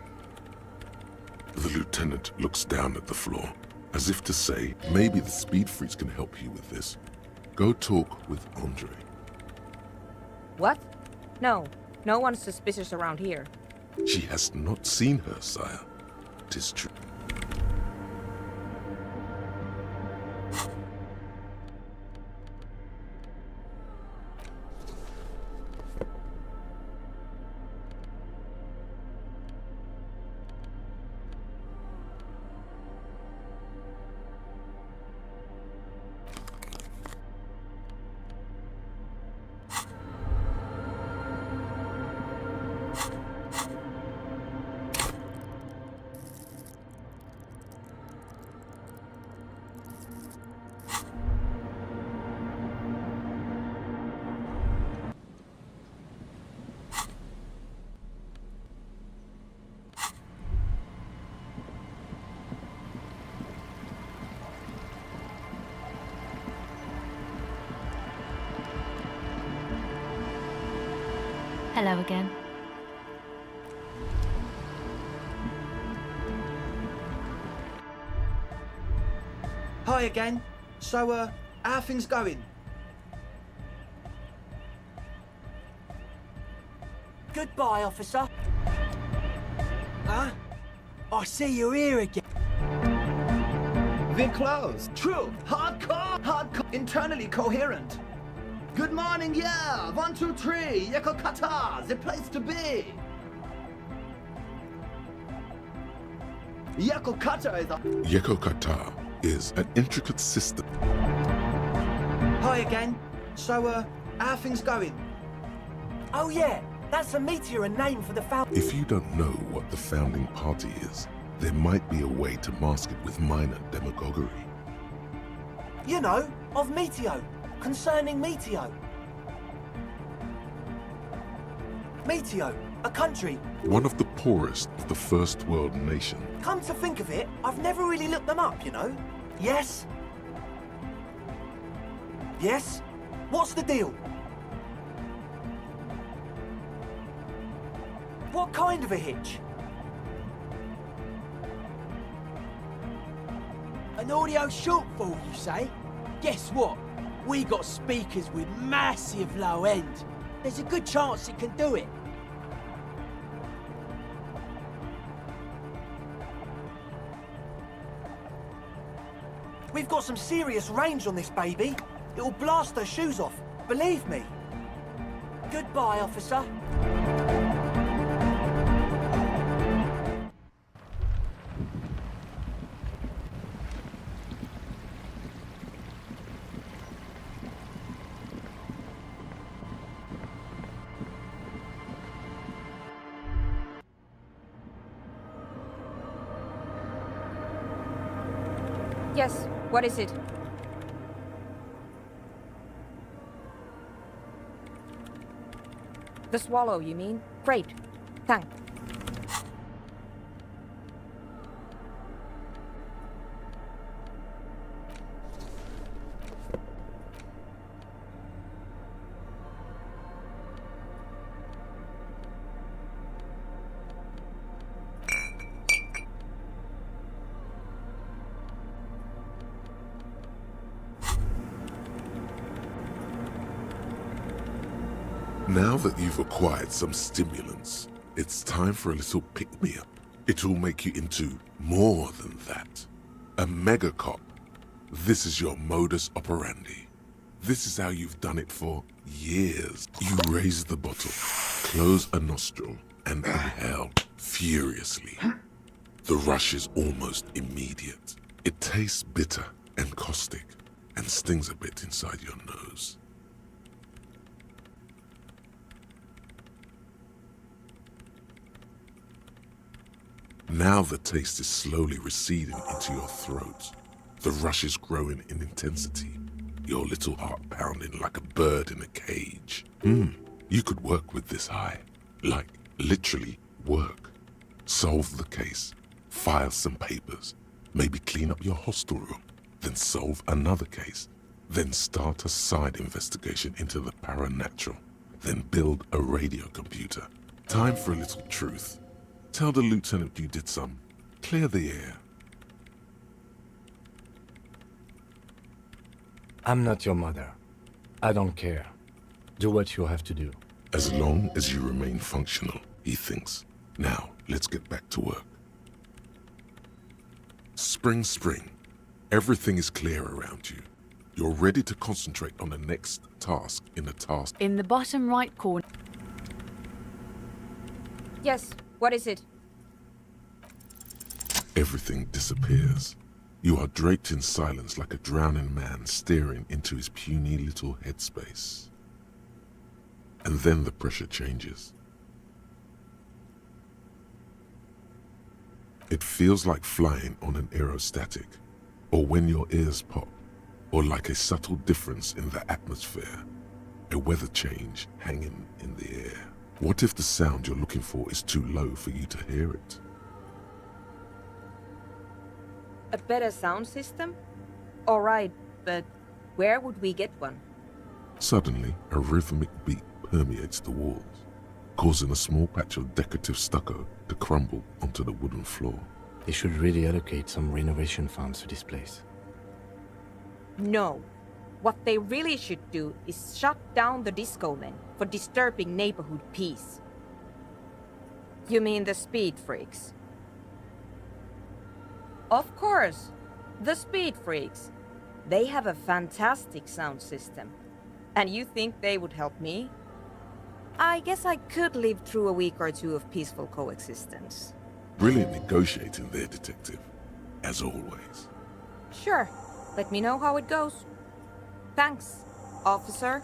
The lieutenant looks down at the floor, as if to say, maybe the speed freaks can help you with this. Go talk with Andre. What? No. No one's suspicious around here. She has not seen her, sire. 'Tis true. Hello again. Hi again. So, how are things going? Goodbye, officer. Huh? I see you're here again. They're closed. True. Hardcore. Hardcore. Internally coherent. Good morning, yeah. 1, 2, 3. Yekokata. The place to be. Yekokata is a... Yekokata is an intricate system. Hi again. So, how are things going? Oh yeah, that's a meteor name for the founding. If you don't know what the founding party is, there might be a way to mask it with minor demagoguery. You know, of Meteo. Concerning Meteo. Meteo, a country. One of the poorest of the first world nation. Come to think of it, I've never really looked them up, you know. Yes? Yes? What's the deal? What kind of a hitch? An audio shortfall, you say? Guess what? We got speakers with massive low end. There's a good chance it can do it. We've got some serious range on this baby. It'll blast her shoes off, believe me. Goodbye, officer. Yes, what is it? The Swallow, you mean? Great. Thanks. Now that you've acquired some stimulants, it's time for a little pick-me-up. It'll make you into more than that. A mega cop. This is your modus operandi. This is how you've done it for years. You raise the bottle, close a nostril, and inhale furiously. The rush is almost immediate. It tastes bitter and caustic and stings a bit inside your nose. Now the taste is slowly receding into your throat. The rush is growing in intensity. Your little heart pounding like a bird in a cage. You could work with this high. Like, literally work. Solve the case. File some papers. Maybe clean up your hostel room. Then solve another case. Then start a side investigation into the paranatural. Then build a radio computer. Time for a little truth. Tell the lieutenant you did some. Clear the air. I'm not your mother. I don't care. Do what you have to do. As long as you remain functional, he thinks. Now, let's get back to work. Spring. Everything is clear around you. You're ready to concentrate on the next task in the task. In the bottom right corner. Yes, what is it? Everything disappears. You are draped in silence like a drowning man staring into his puny little headspace. And then the pressure changes. It feels like flying on an aerostatic, or when your ears pop, or like a subtle difference in the atmosphere, a weather change hanging in the air. What if the sound you're looking for is too low for you to hear it? A better sound system? All right, but where would we get one? Suddenly, a rhythmic beat permeates the walls, causing a small patch of decorative stucco to crumble onto the wooden floor. They should really allocate some renovation funds to this place. No. What they really should do is shut down the disco men for disturbing neighborhood peace. You mean the speed freaks? Of course, the speed freaks. They have a fantastic sound system. And you think they would help me? I guess I could live through a week or two of peaceful coexistence. Brilliant negotiating there, detective. As always. Sure. Let me know how it goes. Thanks, officer.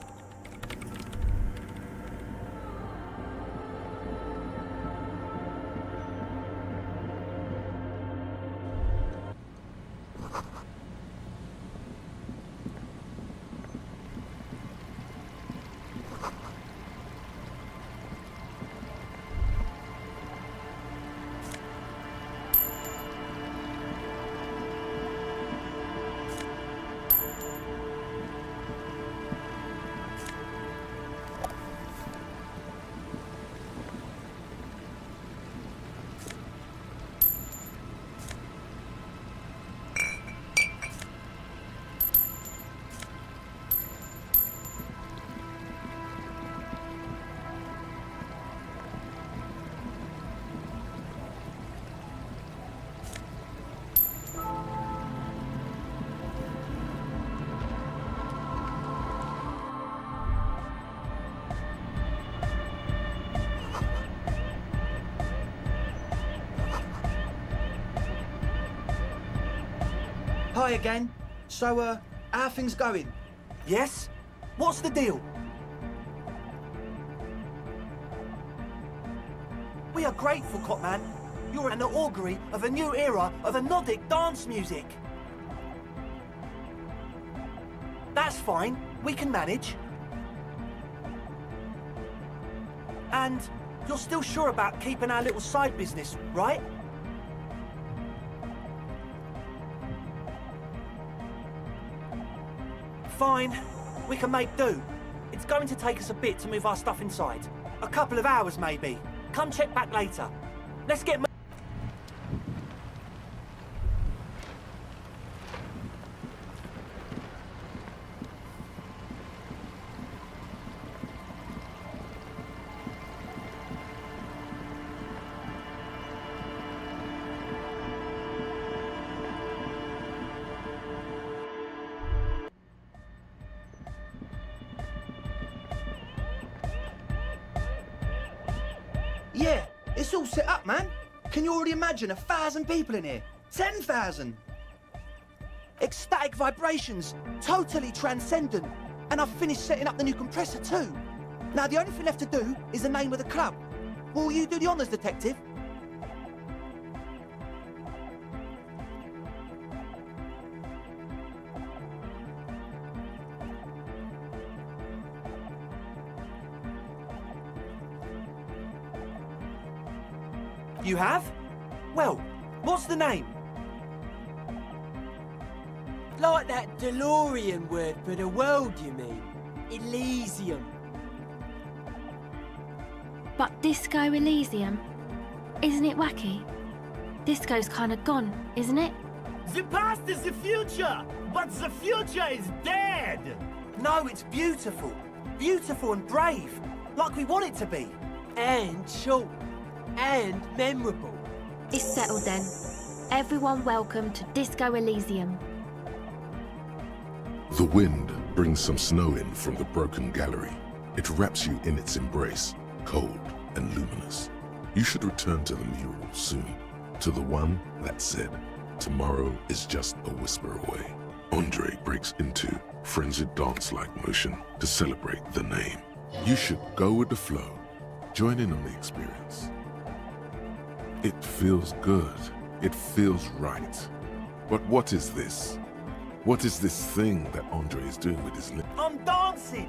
Hi again. So, how are things going? Yes? What's the deal? We are grateful, Copman. You're an augury of a new era of Nordic dance music. That's fine. We can manage. And you're still sure about keeping our little side business, right? Fine. We can make do. It's going to take us a bit to move our stuff inside. A couple of hours, maybe. Come check back later. Let's get... Yeah, it's all set up, man. Can you already imagine 1,000 people in here? 10,000! Ecstatic vibrations, totally transcendent. And I've finished setting up the new compressor too. Now the only thing left to do is the name of the club. Will you do the honours, detective? You have? Well, what's the name? Like that DeLorean word for the world, you mean? Elysium. But Disco Elysium? Isn't it wacky? Disco's kinda gone, isn't it? The past is the future, but the future is dead! No, it's beautiful. Beautiful and brave, like we want it to be. And short. And memorable. It's settled then. Everyone welcome to Disco Elysium. The wind brings some snow in from the broken gallery. It wraps you in its embrace, cold and luminous. You should return to the mural soon, to the one that said, tomorrow is just a whisper away. Andre breaks into frenzied dance-like motion to celebrate the name. You should go with the flow, join in on the experience. It feels good. It feels right. But what is this? What is this thing that Andre is doing with his lips? I'm dancing!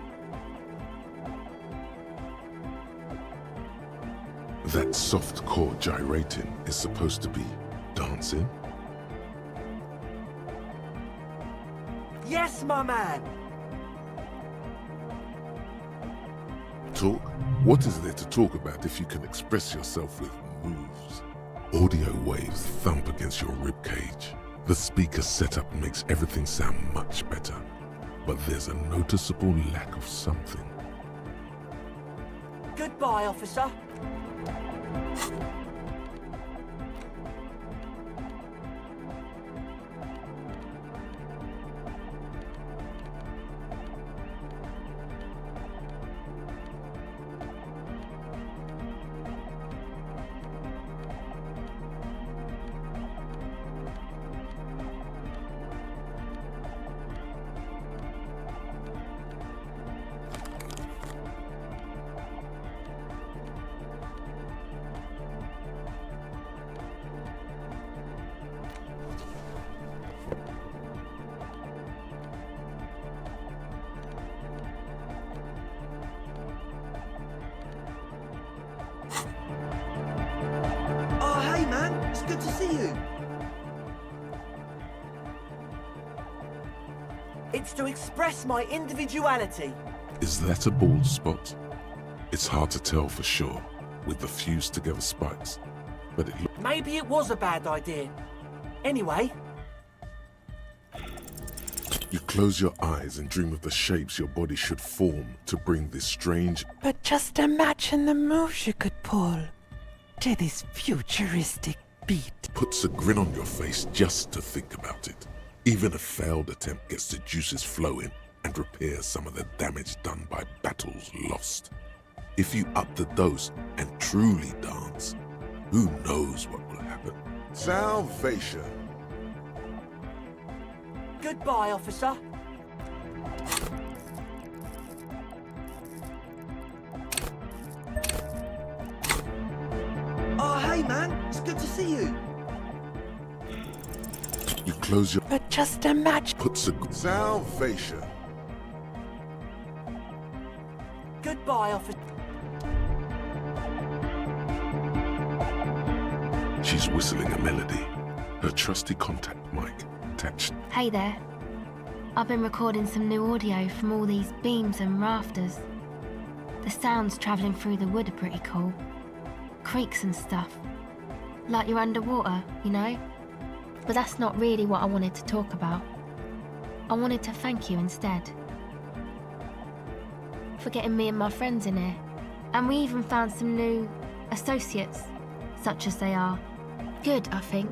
That soft core gyrating is supposed to be dancing? Yes, my man! Talk? What is there to talk about if you can express yourself with moves? Audio waves thump against your ribcage. The speaker setup makes everything sound much better, but there's a noticeable lack of something. Goodbye, officer. Good to see you. It's to express my individuality. Is that a bald spot? It's hard to tell for sure, with the fused together spikes, but it looks... Maybe it was a bad idea. Anyway... You close your eyes and dream of the shapes your body should form to bring this strange... But just imagine the moves you could pull to this futuristic beat. Puts a grin on your face just to think about it. Even a failed attempt gets the juices flowing and repairs some of the damage done by battles lost. If you up the dose and truly dance, who knows what will happen? Salvation. Goodbye, officer. Oh, hey, man. It's good to see you. You close your... But just imagine... Puts a... Salvation. Goodbye, officer. She's whistling a melody. Her trusty contact mic attached. Hey there. I've been recording some new audio from all these beams and rafters. The sounds travelling through the wood are pretty cool. Creaks and stuff. Like you're underwater, you know? But that's not really what I wanted to talk about. I wanted to thank you instead. For getting me and my friends in here. And we even found some new associates, such as they are. Good, I think.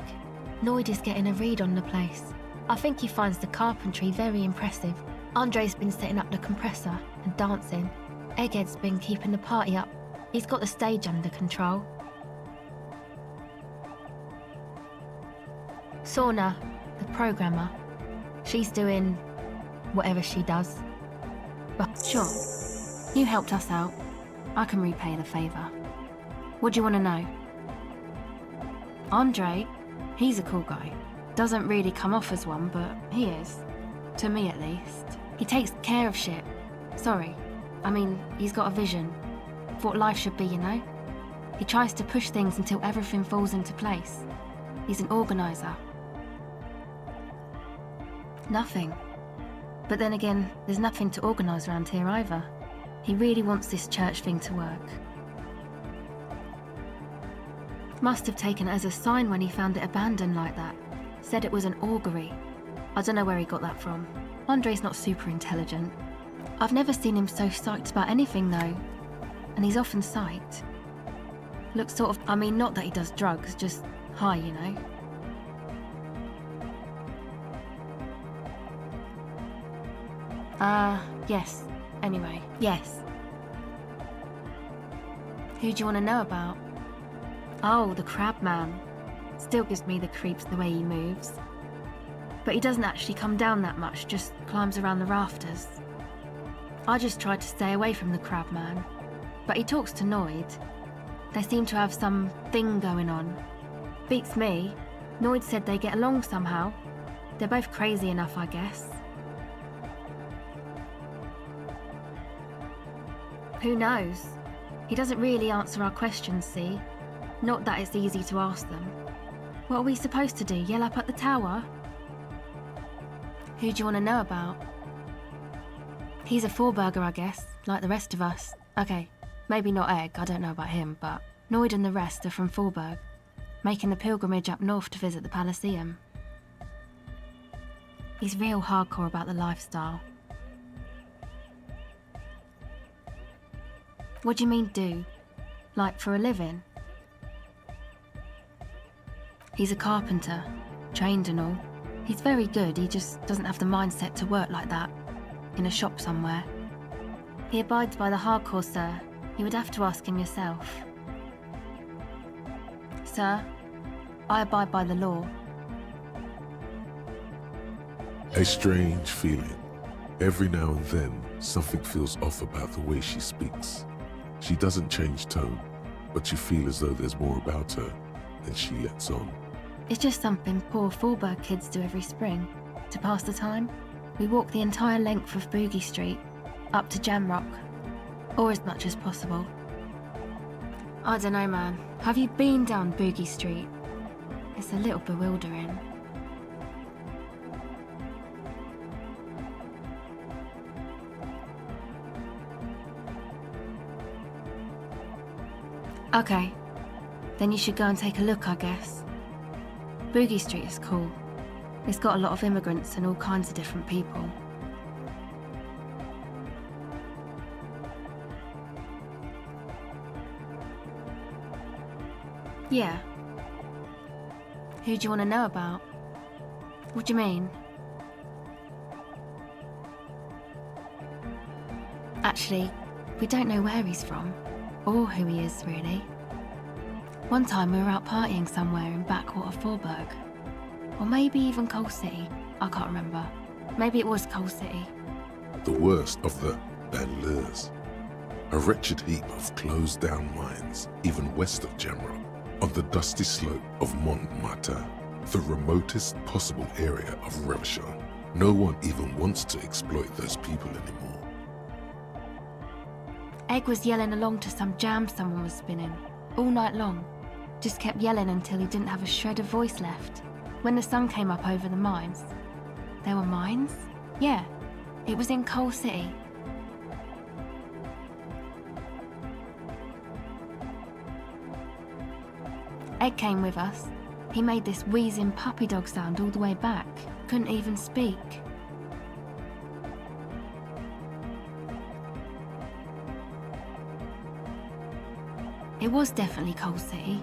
Lloyd is getting a read on the place. I think he finds the carpentry very impressive. Andre's been setting up the compressor and dancing. Egghead's been keeping the party up. He's got the stage under control. Sauna, the programmer, she's doing whatever she does. But sure, you helped us out. I can repay the favour. What do you want to know? Andre, he's a cool guy. Doesn't really come off as one, but he is. To me, at least. He takes care of shit. Sorry. I mean, he's got a vision. Of what life should be, you know? He tries to push things until everything falls into place. He's an organiser. Nothing. But then again, there's nothing to organise around here either. He really wants this church thing to work. Must have taken it as a sign when he found it abandoned like that. Said it was an augury. I don't know where he got that from. Andre's not super intelligent. I've never seen him so psyched about anything though. And he's often psyched. Looks sort of, I mean, not that he does drugs, just high, you know. Yes. Anyway, yes. Who do you want to know about? Oh, the crab man. Still gives me the creeps the way he moves. But he doesn't actually come down that much, just climbs around the rafters. I just tried to stay away from the crab man. But he talks to Noid. They seem to have some thing going on. Beats me. Noid said they get along somehow. They're both crazy enough, I guess. Who knows? He doesn't really answer our questions, see? Not that it's easy to ask them. What are we supposed to do, yell up at the tower? Who do you want to know about? He's a four-burger, I guess, like the rest of us. Okay, maybe not Egg, I don't know about him, but Noid and the rest are from Forberg, making the pilgrimage up north to visit the Elysium. He's real hardcore about the lifestyle. What do you mean, do? Like, for a living? He's a carpenter, trained and all. He's very good, he just doesn't have the mindset to work like that, in a shop somewhere. He abides by the hardcore, sir. You would have to ask him yourself. Sir, I abide by the law. A strange feeling. Every now and then, something feels off about the way she speaks. She doesn't change tone, but you feel as though there's more about her than she lets on. It's just something poor Forberg kids do every spring. To pass the time, we walk the entire length of Boogie Street, up to Jamrock, or as much as possible. I don't know, man. Have you been down Boogie Street? It's a little bewildering. Okay, then you should go and take a look, I guess. Boogie Street is cool. It's got a lot of immigrants and all kinds of different people. Yeah. Who do you want to know about? What do you mean? Actually, we don't know where he's from. Or who he is, really. One time we were out partying somewhere in backwater Forberg. Or maybe even Coal City, I can't remember. Maybe it was Coal City. The worst of the banlieues. A wretched heap of closed-down mines, even west of Jamrock, on the dusty slope of Montmartre, the remotest possible area of Revachol. No one even wants to exploit those people anymore. Egg was yelling along to some jam someone was spinning, all night long. Just kept yelling until he didn't have a shred of voice left. When the sun came up over the mines. There were mines? Yeah, it was in Coal City. Egg came with us. He made this wheezing puppy dog sound all the way back. Couldn't even speak. It was definitely Coal City,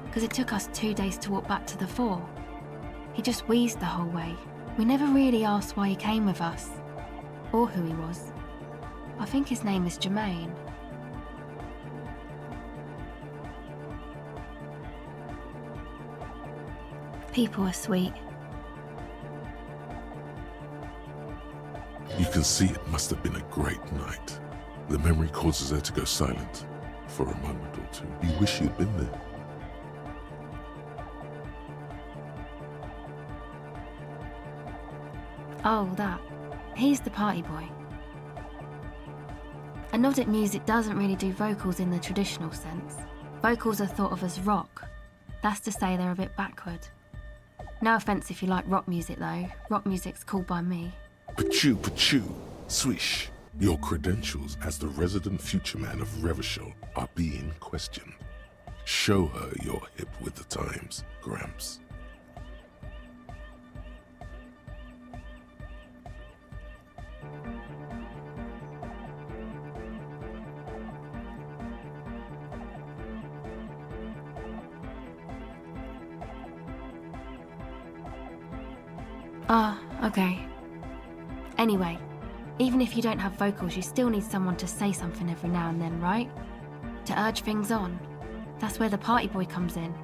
because it took us 2 days to walk back to the fort. He just wheezed the whole way. We never really asked why he came with us, or who he was. I think his name is Jermaine. People are sweet. You can see it must have been a great night. The memory causes her to go silent for a moment or two. You wish you'd been there. Oh, that. He's the party boy. Anodic music doesn't really do vocals in the traditional sense. Vocals are thought of as rock. That's to say they're a bit backward. No offence if you like rock music though. Rock music's cool by me. Pachoo, swish. Your credentials as the resident future man of Revachol are being questioned. Show her you're hip with the times, Gramps. Ah, okay. Anyway, even if you don't have vocals, you still need someone to say something every now and then, right? To urge things on. That's where the party boy comes in.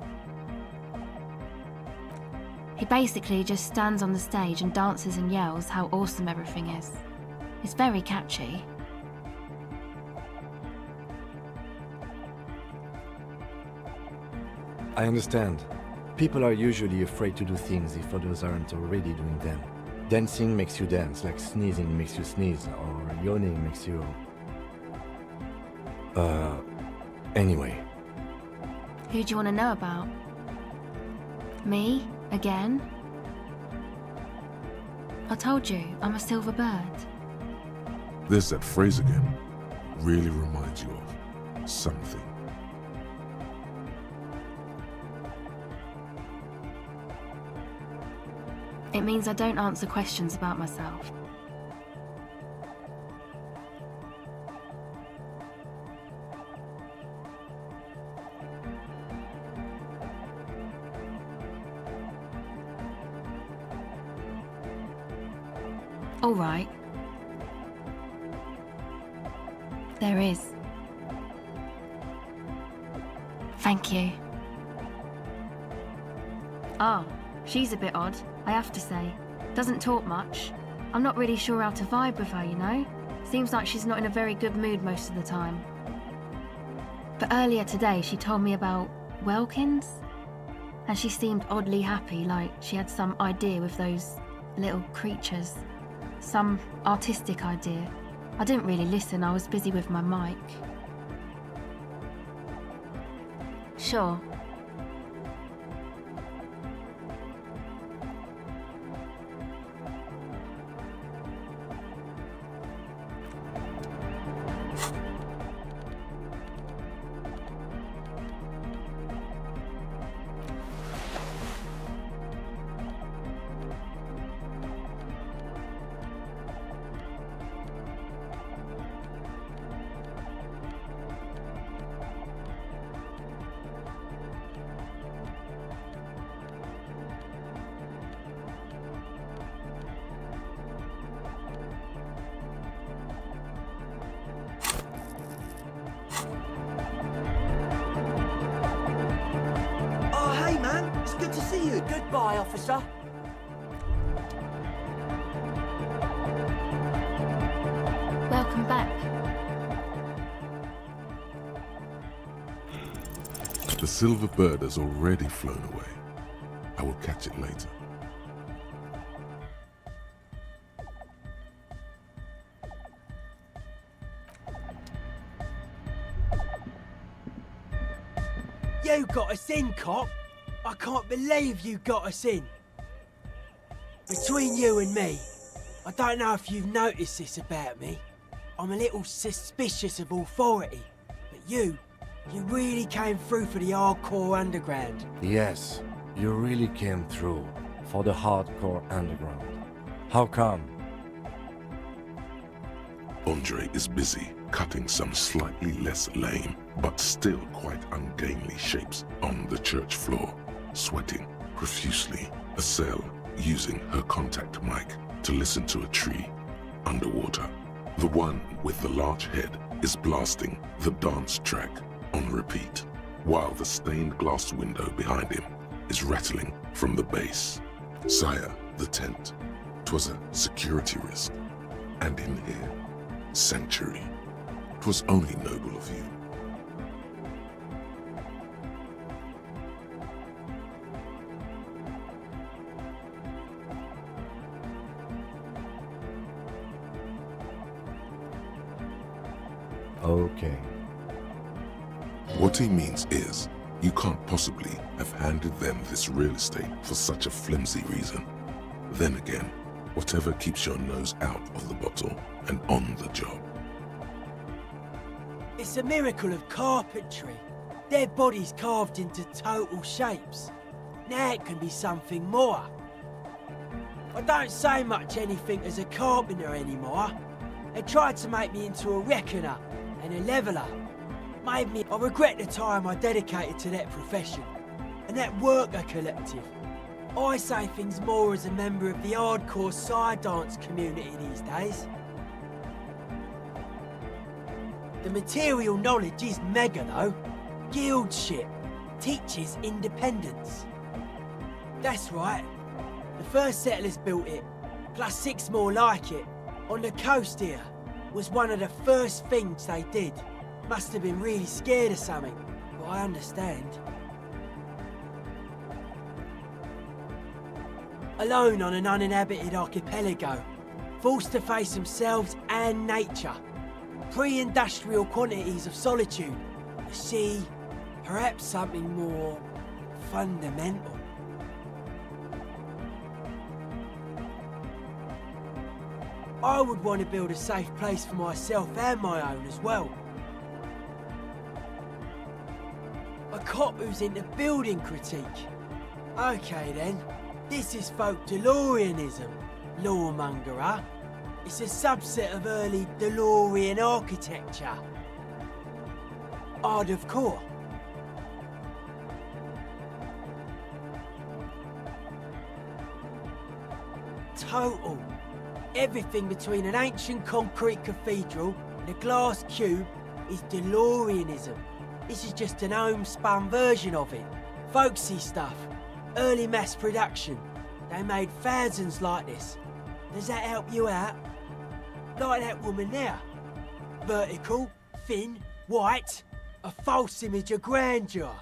He basically just stands on the stage and dances and yells how awesome everything is. It's very catchy. I understand. People are usually afraid to do things if others aren't already doing them. Dancing makes you dance, like sneezing makes you sneeze, or yawning makes you... Anyway. Who do you want to know about? Me? Again? I told you, I'm a silver bird. There's that phrase again. Really reminds you of something. It means I don't answer questions about myself. All right. There is. Thank you. Oh, she's a bit odd, I have to say. Doesn't talk much. I'm not really sure how to vibe with her, you know? Seems like she's not in a very good mood most of the time. But earlier today, she told me about Welkins, and she seemed oddly happy, like she had some idea with those little creatures. Some artistic idea. I didn't really listen, I was busy with my mic. Sure. Goodbye, officer. The silver bird has already flown away. I will catch it later. You got us in, cop. I can't believe you got us in. Between you and me, I don't know if you've noticed this about me. I'm a little suspicious of authority. But you really came through for the hardcore underground. Yes, you really came through for the hardcore underground. How come? Andre is busy cutting some slightly less lame, but still quite ungainly shapes on the church floor, sweating profusely. Estelle using her contact mic to listen to a tree underwater. The one with the large head is blasting the dance track on repeat, while the stained glass window behind him is rattling from the bass. Sire, the tent. 'Twas a security risk. And in here, sanctuary. 'Twas only noble of you. Okay. What he means is, you can't possibly have handed them this real estate for such a flimsy reason. Then again, whatever keeps your nose out of the bottle and on the job. It's a miracle of carpentry. Dead bodies carved into total shapes. Now it can be something more. I don't say much anything as a carpenter anymore. They tried to make me into a reckoner and a leveller. I regret the time I dedicated to that profession and that worker collective. I say things more as a member of the hardcore side dance community these days. The material knowledge is mega though. Guild shit. Teaches independence. That's right. The first settlers built it, plus 6 more like it, on the coast here. Was one of the first things they did. Must have been really scared of something, but I understand. Alone on an uninhabited archipelago, forced to face themselves and nature. Pre-industrial quantities of solitude. The sea, perhaps something more fundamental. I would want to build a safe place for myself and my own as well. A cop who's into building critique. Okay then, this is folk DeLoreanism, lawmongerer. It's a subset of early DeLorean architecture. Art of core. Total. Everything between an ancient concrete cathedral and a glass cube is DeLoreanism. This is just an homespun version of it. Folksy stuff. Early mass production. They made thousands like this. Does that help you out? Like that woman there. Vertical, thin, white. A false image of grandeur.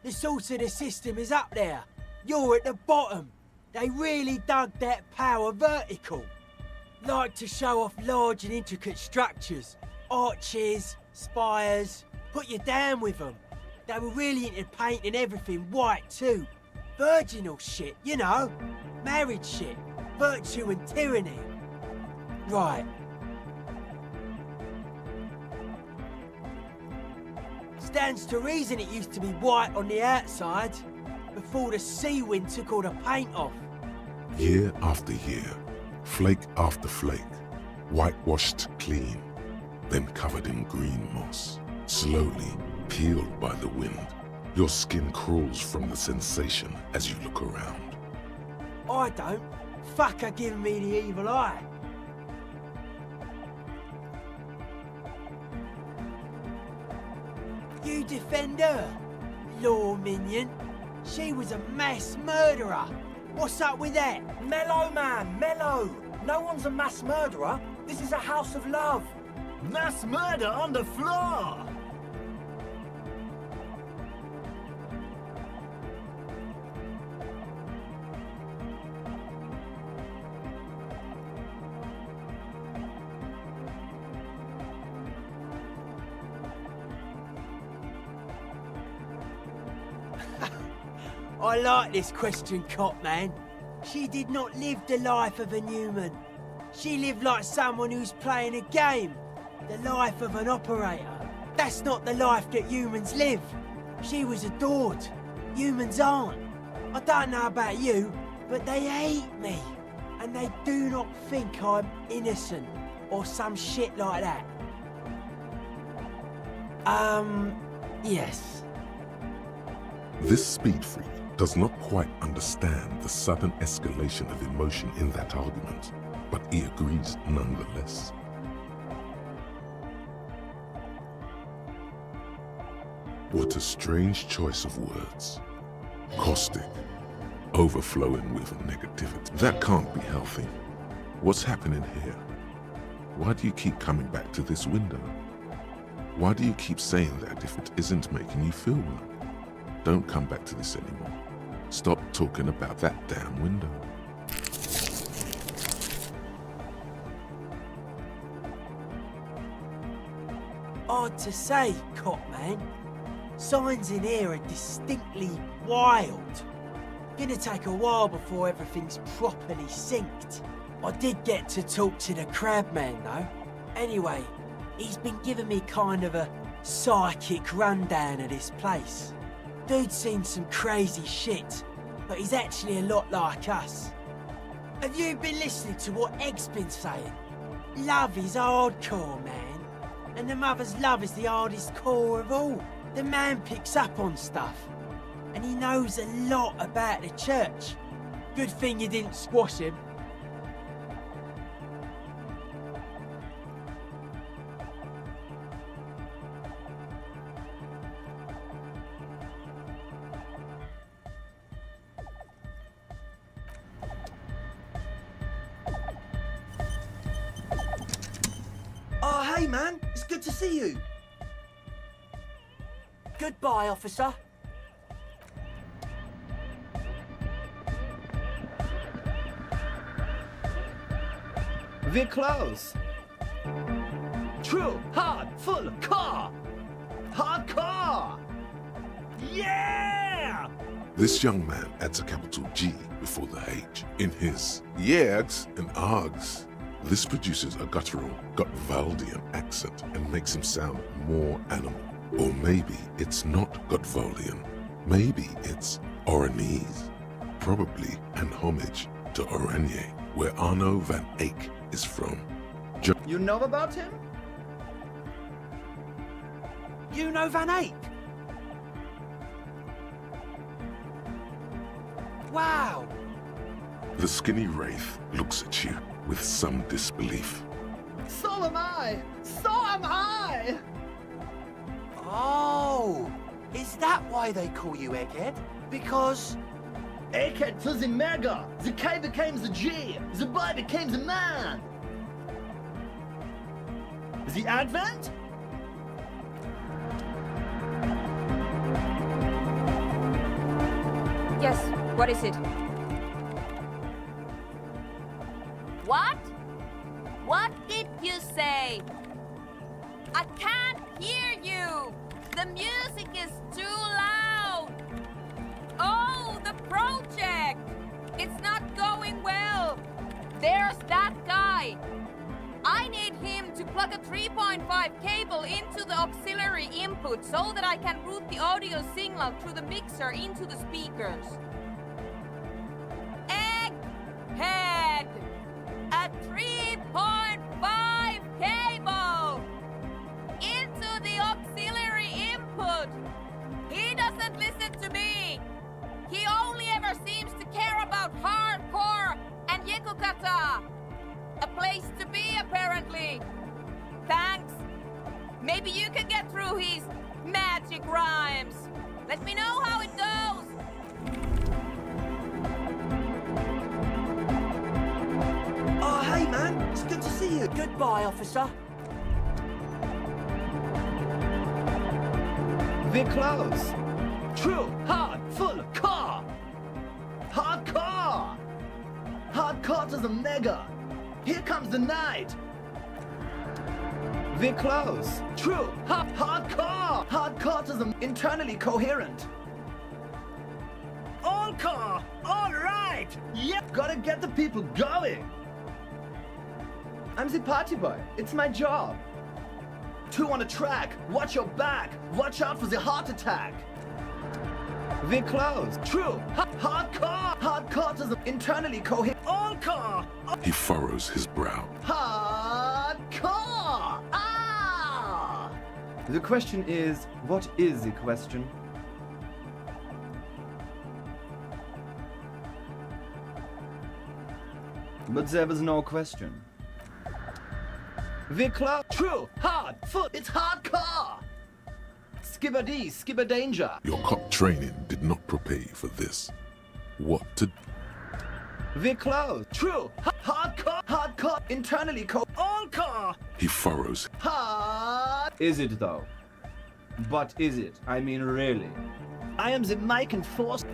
The source of the system is up there. You're at the bottom. They really dug that power vertical. Like to show off large and intricate structures. Arches, spires. Put you down with them. They were really into painting everything white too. Virginal shit, you know. Marriage shit. Virtue and tyranny. Right. Stands to reason it used to be white on the outside, before the sea wind took all the paint off. Year after year, flake after flake, whitewashed clean, then covered in green moss, slowly peeled by the wind. Your skin crawls from the sensation as you look around. I don't. Fuck her giving me the evil eye. You defend her, law minion. She was a mass murderer. What's up with that? Mellow, man, mellow. No one's a mass murderer. This is a house of love. Mass murder on the floor! I like this question, cop man. She did not live the life of a human. She lived like someone who's playing a game. The life of an operator. That's not the life that humans live. She was adored. Humans aren't. I don't know about you, but they hate me. And they do not think I'm innocent or some shit like that. Yes. This speed freak does not quite understand the sudden escalation of emotion in that argument, but he agrees nonetheless. What a strange choice of words. Caustic, overflowing with negativity. That can't be healthy. What's happening here? Why do you keep coming back to this window? Why do you keep saying that if it isn't making you feel well? Don't come back to this anymore. Stop talking about that damn window. Hard to say, cop man. Signs in here are distinctly wild. Gonna take a while before everything's properly synced. I did get to talk to the crab man though. Anyway, he's been giving me kind of a psychic rundown of this place. Dude's seen some crazy shit, but he's actually a lot like us. Have you been listening to what Egg's been saying? Love is hardcore, man. And the mother's love is the hardest core of all. The man picks up on stuff. And he knows a lot about the church. Good thing you didn't squash him. Oh, hey, man. It's good to see you. Goodbye, officer. We're close. True, hard, full, car. Hardcore. Yeah! This young man adds a capital G before the H in his yegs and args. This produces a guttural, Gotwaldian accent and makes him sound more animal. Or maybe it's not Gotwaldian. Maybe it's Oranese. Probably an homage to Oranje, where Arno van Eyck is from. You know about him? You know Van Eyck? Wow! The skinny wraith looks at you with some disbelief. So am I! So am I! Oh! Is that why they call you Egghead? Because... Egghead to the mega! The K became the G! The boy became the man! The Advent? Yes, what is it? What? What did you say? I can't hear you! The music is too loud! Oh, the project! It's not going well! There's that guy! I need him to plug a 3.5 cable into the auxiliary input so that I can route the audio signal through the mixer into the speakers. Egghead! A 3.5 cable! Into the auxiliary input! He doesn't listen to me! He only ever seems to care about hardcore and Yekukata! A place to be, apparently! Thanks! Maybe you can get through his magic rhymes! Let me know how it goes! Oh, hey, man! It's good to see you! Goodbye, officer! We're close. True, hard, full, car. Hardcore! Hardcore to the mega! Here comes the night! We're close. True, hardcore! Hardcore to the internally coherent. Oh! Encore! All right! Yep, gotta get the people going. I'm the party boy. It's my job. 2 on the track. Watch your back. Watch out for the heart attack. We're close. True. Hardcore. Hardcore to the internally coherent. Encore. He furrows his brow. Hardcore. Ah! The question is, what is the question? But there was no question. We're close. True. Hard. Foot. It's hardcore. Skibber-dee. Skibber danger. Your cop training did not prepare you for this. What to... We're close. True. Hardcore. Hardcore. Internally Encore. He furrows. Hard. Is it though? But is it? I mean really. I am the mic and force.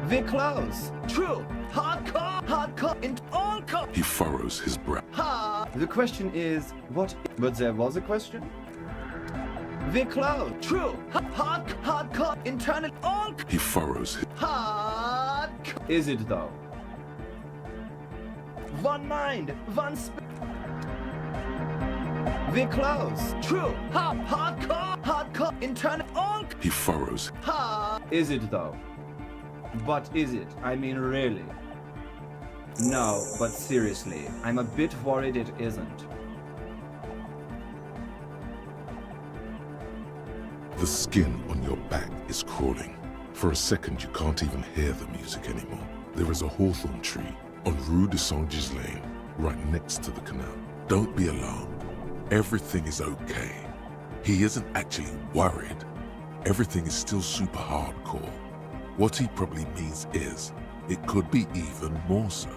We're close. True. Hardcore. Hardcore. Encore. He furrows his brow. The question is, what? But there was a question? We're close. True. Hardcore. Internal. He furrows his... Hard. Is it though? One mind. One We're close. True. Hardcore. Hardcore. Internal. He furrows. Is it though? But is it? I mean really. No, but seriously, I'm a bit worried it isn't. The skin on your back is crawling. For a second, you can't even hear the music anymore. There is a hawthorn tree on Rue de Saint-Ghislain, right next to the canal. Don't be alarmed. Everything is okay. He isn't actually worried. Everything is still super hardcore. What he probably means is, it could be even more so.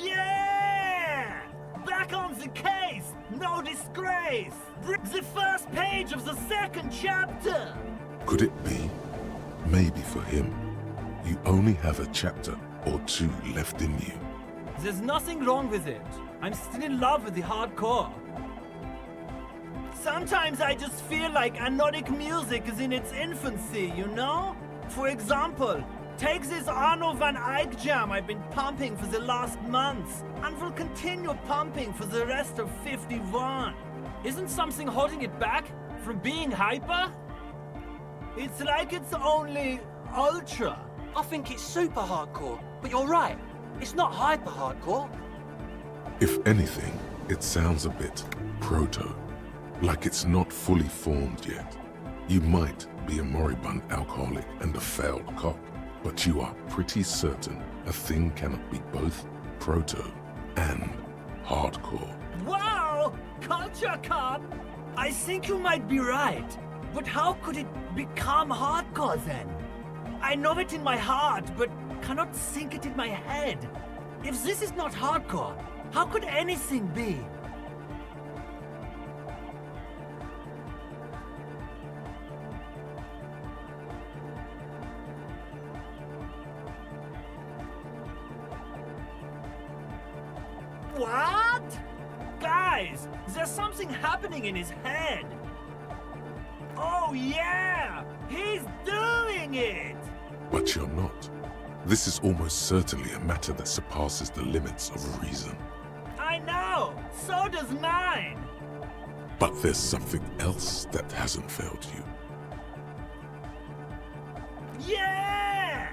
Yeah! Back on the case! No disgrace! The first page of the second chapter! Could it be? Maybe for him, you only have a chapter or 2 left in you. There's nothing wrong with it. I'm still in love with the hardcore. Sometimes I just feel like anodic music is in its infancy, you know? For example, take this Arno van Eyck jam I've been pumping for the last months, and will continue pumping for the rest of 51. Isn't something holding it back from being hyper? It's like it's only ultra. I think it's super hardcore, but you're right. It's not hyper hardcore. If anything, it sounds a bit proto, like it's not fully formed yet. You might be a moribund alcoholic and a failed cop, but you are pretty certain a thing cannot be both proto and hardcore. Wow! Culture cop! I think you might be right. But how could it become hardcore then? I know it in my heart, but cannot think it in my head. If this is not hardcore, how could anything be? What? Guys, there's something happening in his head. Oh yeah! He's doing it! But you're not. This is almost certainly a matter that surpasses the limits of reason. I know! So does mine! But there's something else that hasn't failed you. Yeah!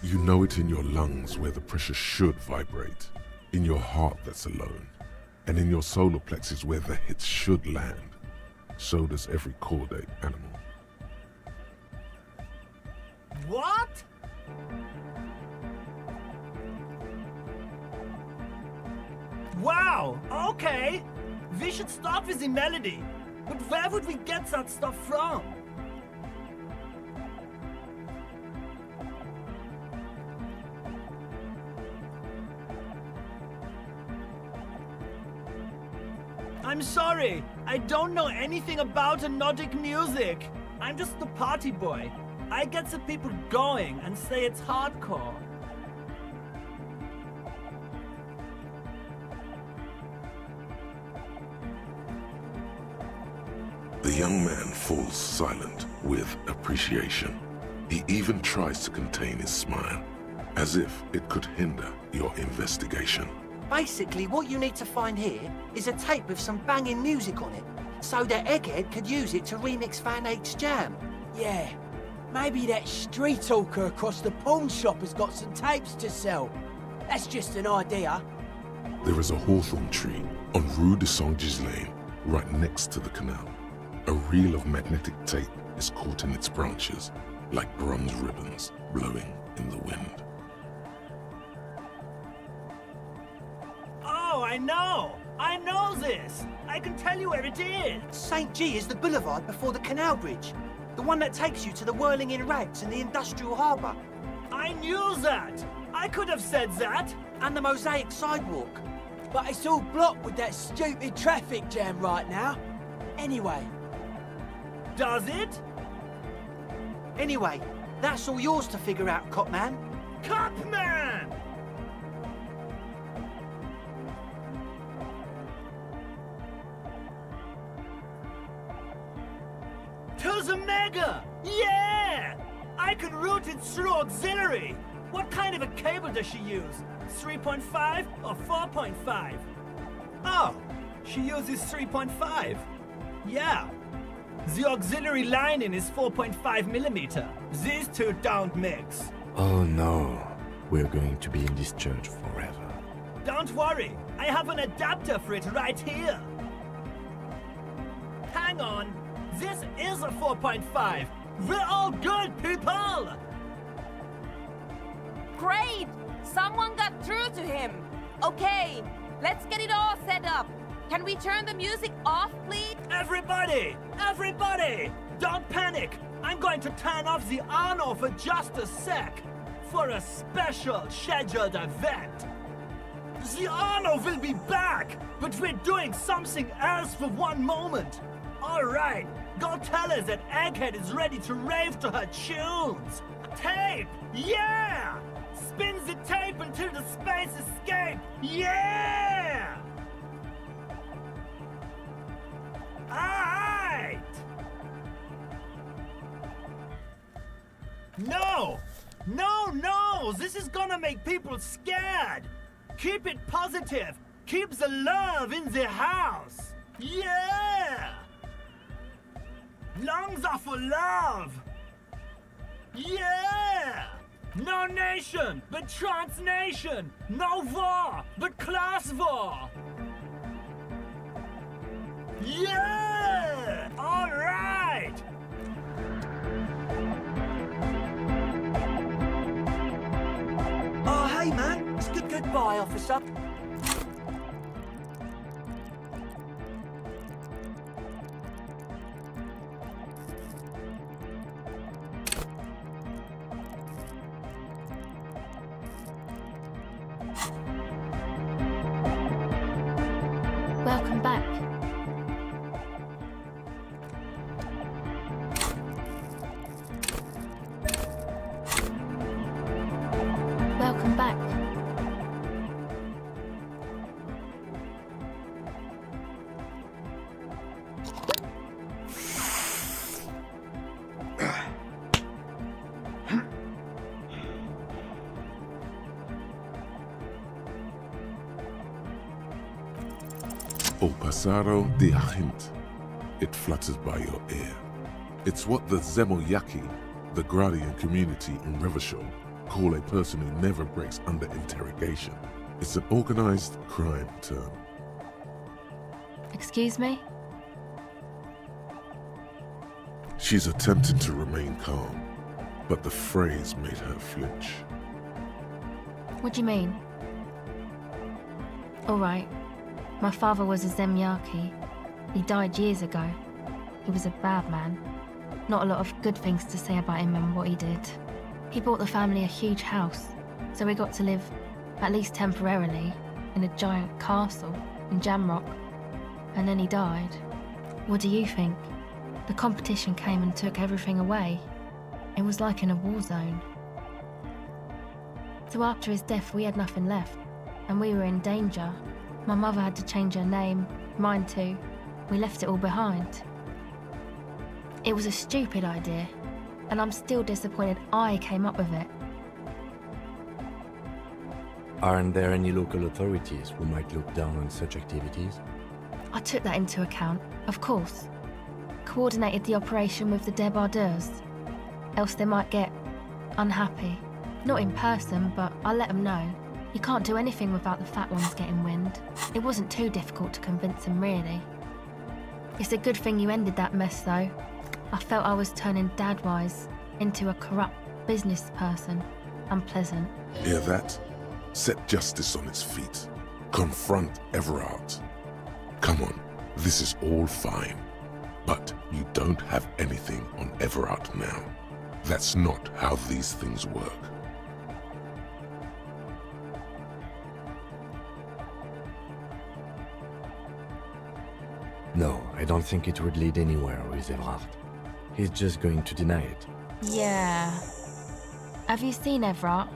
You know it in your lungs where the pressure should vibrate, in your heart that's alone, and in your solar plexus where the hits should land. So does every caudate animal. What? Wow, okay. We should start with the melody. But where would we get that stuff from? I'm sorry, I don't know anything about anodic music. I'm just the party boy. I get the people going and say it's hardcore. The young man falls silent with appreciation. He even tries to contain his smile, as if it could hinder your investigation. Basically, what you need to find here is a tape with some banging music on it, so that Egghead could use it to remix Fan 8's jam. Yeah, maybe that street talker across the pawn shop has got some tapes to sell. That's just an idea. There is a hawthorn tree on Rue de Saint-Gislain, right next to the canal. A reel of magnetic tape is caught in its branches, like bronze ribbons blowing in the wind. Oh, I know! I know this! I can tell you where it is! St. G is the boulevard before the canal bridge. The one that takes you to the whirling in rags and the industrial harbour. I knew that! I could have said that! And the mosaic sidewalk. But it's all blocked with that stupid traffic jam right now. Anyway. Does it? Anyway, that's all yours to figure out, Copman. Copman! To the Mega! Yeah! I can route it through auxiliary! What kind of a cable does she use? 3.5 or 4.5? Oh, she uses 3.5. Yeah. The auxiliary lining is 4.5 millimeter. These two don't mix. Oh no, we're going to be in this church forever. Don't worry, I have an adapter for it right here. Hang on, this is a 4.5. We're all good, people! Great! Someone got through to him. Okay, let's get it all set up. Can we turn the music off, please? Everybody! Everybody! Don't panic! I'm going to turn off the Arno for just a sec. For a special scheduled event. The Arno will be back, but we're doing something else for one moment. Alright, go tell her that Egghead is ready to rave to her tunes. Tape! Yeah! Spins the tape until the space escape. Yeah! Alright! No! No, no! This is gonna make people scared! Keep it positive! Keep the love in the house! Yeah! Lungs are for love! Yeah! No nation, but transnation! No war, but class war! Yeah! All right! Oh, hey, man. It's goodbye, officer. Welcome back. Welcome back. O pasaro de agint. It flutters by your ear. It's what the Zemoyaki, the Gradian community in Revachol, call a person who never breaks under interrogation. It's an organized crime term. Excuse me? She's attempting to remain calm, but the phrase made her flinch. What do you mean? All right. My father was a Zemyaki. He died years ago. He was a bad man. Not a lot of good things to say about him and what he did. He bought the family a huge house, so we got to live, at least temporarily, in a giant castle in Jamrock. And then he died. What do you think? The competition came and took everything away. It was like in a war zone. So after his death, we had nothing left, and we were in danger. My mother had to change her name, mine too. We left it all behind. It was a stupid idea, and I'm still disappointed I came up with it. Aren't there any local authorities who might look down on such activities? I took that into account, of course. Coordinated the operation with the débardeurs. Else they might get unhappy. Not in person, but I let them know. You can't do anything without the fat ones getting wind. It wasn't too difficult to convince them, really. It's a good thing you ended that mess, though. I felt I was turning Dadwise into a corrupt business person. Unpleasant. Hear that? Set justice on its feet. Confront Everard. Come on, this is all fine. But you don't have anything on Everard now. That's not how these things work. No, I don't think it would lead anywhere with Everard. He's just going to deny it. Yeah. Have you seen Everard?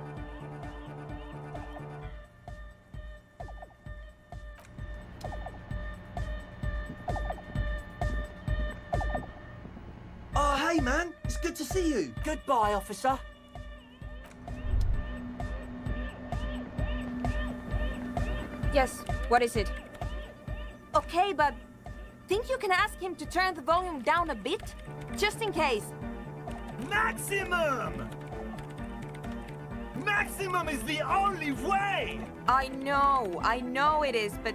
Oh, hey, man. It's good to see you. Goodbye, officer. Yes, what is it? Okay, but think you can ask him to turn the volume down a bit? Just in case. Maximum! Maximum is the only way! I know it is, but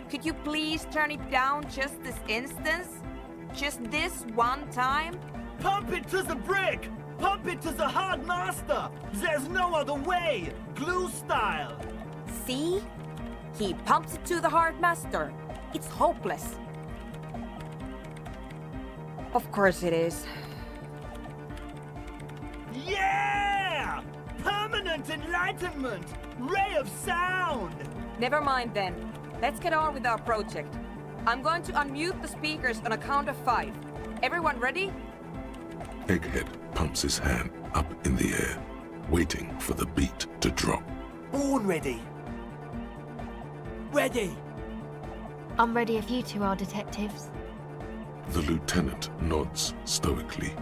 could you please turn it down just this instance? Just this one time? Pump it to the brick! Pump it to the hard master! There's no other way! Glue style! See? He pumps it to the hard master. It's hopeless. Of course it is. Yeah! Permanent enlightenment! Ray of sound! Never mind then. Let's get on with our project. I'm going to unmute the speakers on a count of 5. Everyone ready? Egghead pumps his hand up in the air, waiting for the beat to drop. Born ready. Ready. I'm ready if you two are detectives. The lieutenant nods stoically.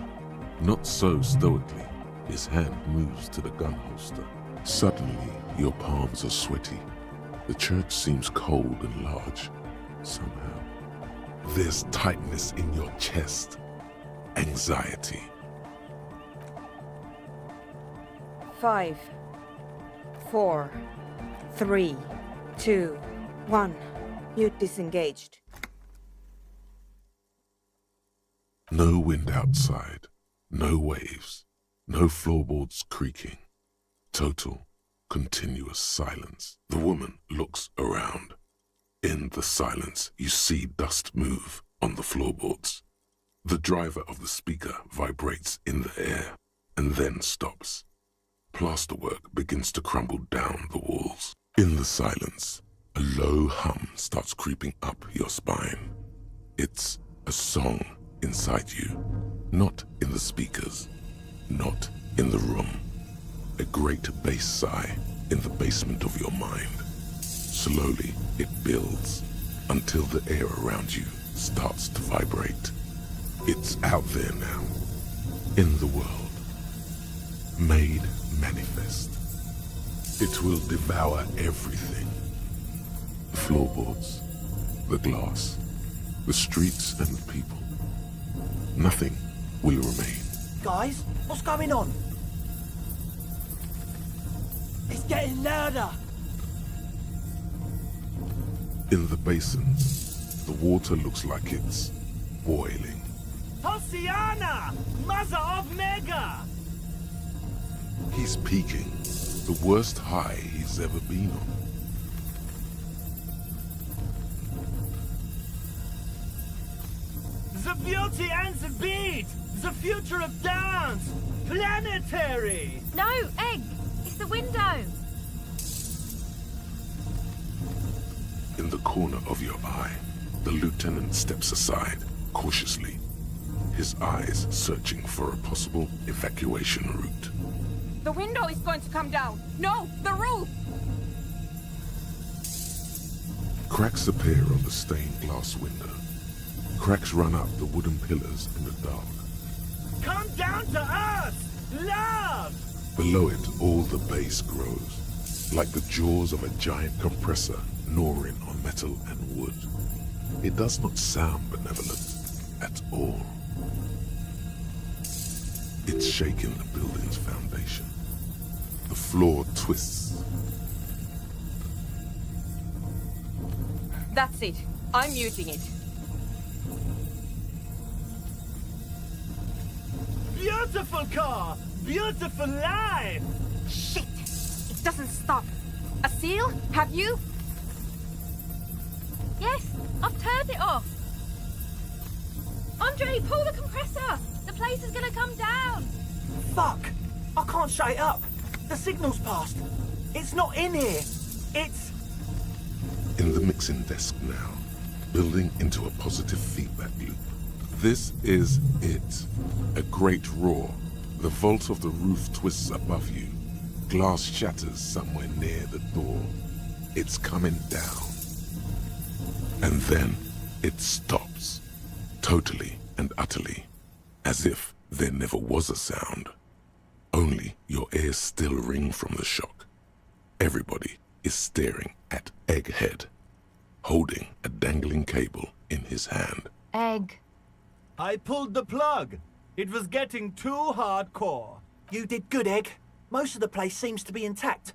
Not so stoically. His hand moves to the gun holster. Suddenly, your palms are sweaty. The church seems cold and large, somehow. There's tightness in your chest. Anxiety. 5, 4, 3, 2, 1. You disengaged. No wind outside. No waves. No floorboards creaking. Total, continuous silence. The woman looks around. In the silence, you see dust move on the floorboards. The driver of the speaker vibrates in the air and then stops. Plasterwork begins to crumble down the walls. In the silence, a low hum starts creeping up your spine. It's a song inside you, not in the speakers, not in the room. A great bass sigh in the basement of your mind. Slowly, it builds until the air around you starts to vibrate. It's out there now, in the world, made manifest. It will devour everything. The floorboards, the glass, the streets and the people. Nothing will remain. Guys, what's going on? It's getting louder. In the basin, the water looks like it's boiling. Hosiana! Mother of Mega! He's peaking, the worst high he's ever been on. The beauty and the beat! The future of dance! Planetary! No, Egg! It's the window! In the corner of your eye, the lieutenant steps aside, cautiously. his eyes searching for a possible evacuation route. The window is going to come down. No, the roof! Cracks appear on the stained glass window. Cracks run up the wooden pillars in the dark. Come down to earth! Love! Below it, all the base grows, like the jaws of a giant compressor gnawing on metal and wood. It does not sound benevolent at all. It's shaking the building's foundation. The floor twists. That's it. I'm muting it. Beautiful car! Beautiful life! Shit! It doesn't stop. A seal? Have you? Yes, I've turned it off. Andre, pull the compressor! The place is gonna come down! Fuck! I can't shut it up. The signal's passed. It's not in here. It's... In the mixing desk now, building into a positive feedback loop. This is it. A great roar. The vault of the roof twists above you. Glass shatters somewhere near the door. It's coming down. And then it stops. Totally and utterly. As if there never was a sound. Only your ears still ring from the shock. Everybody is staring at Egghead, holding a dangling cable in his hand. Egg. I pulled the plug. It was getting too hardcore. You did good, Egg. Most of the place seems to be intact.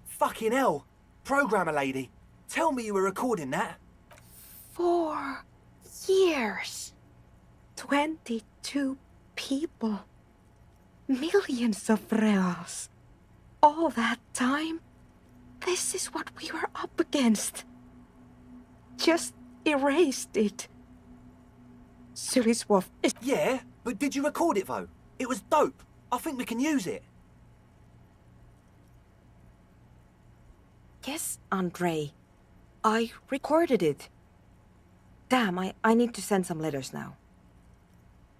Fucking hell. Programmer lady, tell me you were recording that. 4 years. 22 people. Millions of reals. All that time? This is what we were up against. Just erased it. Suliswolf is... Yeah, but did you record it though? It was dope. I think we can use it. Yes, Andre. I recorded it. Damn, I need to send some letters now.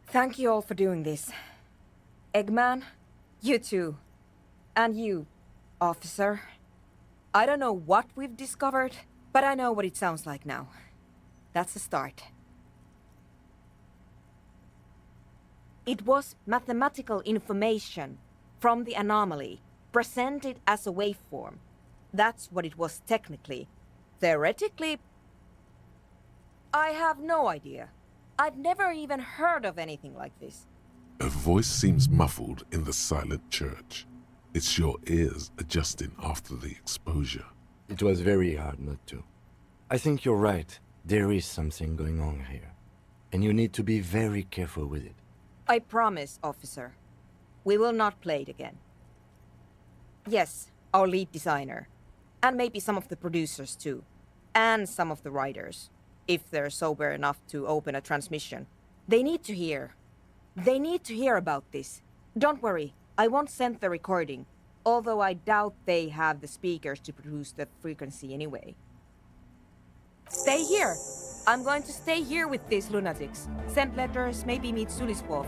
Thank you all for doing this. Eggman, you too. And you, officer. I don't know what we've discovered, but I know what it sounds like now. That's a start. It was mathematical information from the anomaly, presented as a waveform. That's what it was technically. Theoretically, I have no idea. I've never even heard of anything like this. A voice seems muffled in the silent church. It's your ears adjusting after the exposure. It was very hard not to. I think you're right. There is something going on here. And you need to be very careful with it. I promise, officer. We will not play it again. Yes, our lead designer. And maybe some of the producers too. And some of the writers. If they're sober enough to open a transmission. They need to hear. They need to hear about this. Don't worry, I won't send the recording. Although I doubt they have the speakers to produce the frequency anyway. Stay here. I'm going to stay here with these lunatics. Send letters, maybe meet Suliswolf.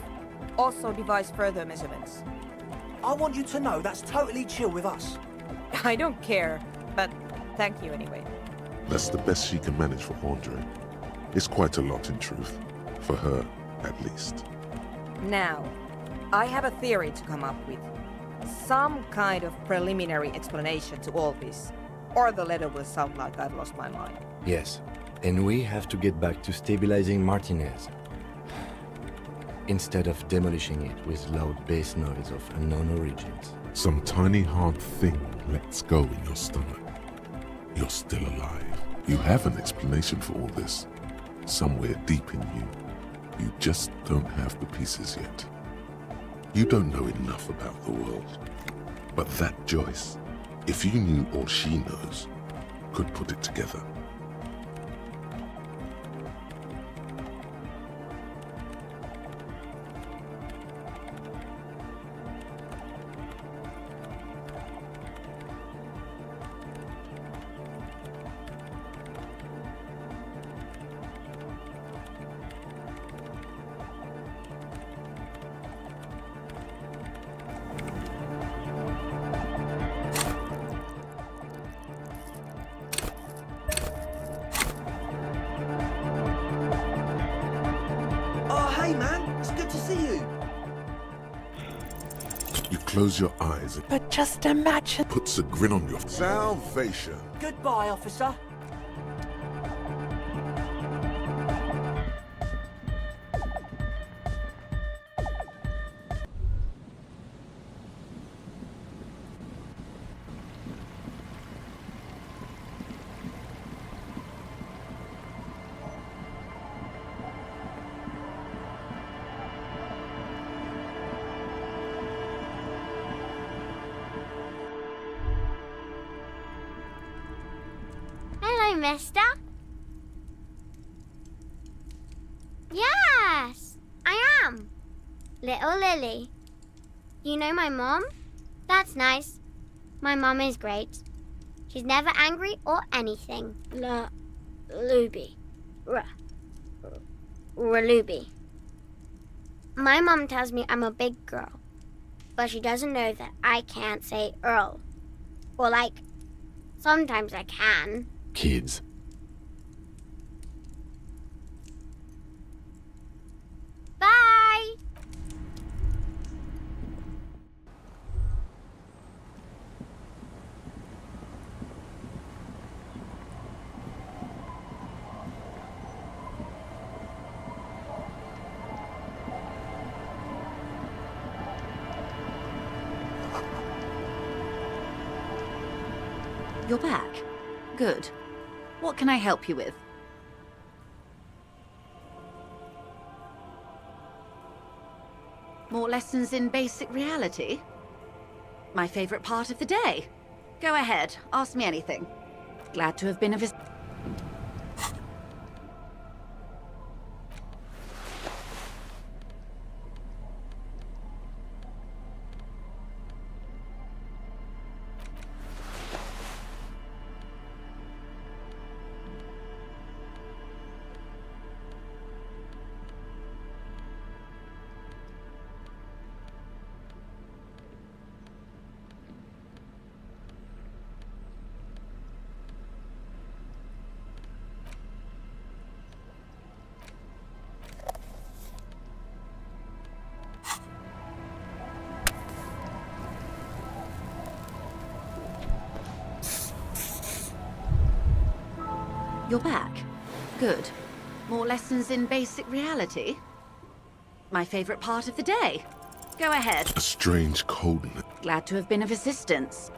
Also devise further measurements. I want you to know that's totally chill with us. I don't care, but thank you anyway. That's the best she can manage for Andre. It's quite a lot in truth. For her, at least. Now, I have a theory to come up with. Some kind of preliminary explanation to all this. Or the letter will sound like I've lost my mind. Yes, and we have to get back to stabilizing Martinez. Instead of demolishing it with loud bass noise of unknown origins. Some tiny hard thing lets go in your stomach. You're still alive. You have an explanation for all this. Somewhere deep in you. You just don't have the pieces yet. You don't know enough about the world. But that Joyce, if you knew all she knows, could put it together. Hey, man, it's good to see you. You close your eyes and But just imagine. puts a grin on your salvation. Goodbye, officer. Hello, mister. Yes, I am. Little Lily. You know my mom? That's nice. My mom is great. She's never angry or anything. Luby. Raluby. My mom tells me I'm a big girl, but she doesn't know that I can't say Earl. Or sometimes I can. Kids. Bye! You're back. Good. What can I help you with? More lessons in basic reality? My favorite part of the day. Go ahead, ask me anything. Glad to have been of assistance. You're back. Good. More lessons in basic reality? My favorite part of the day. Go ahead. A strange coldness. Glad to have been of assistance.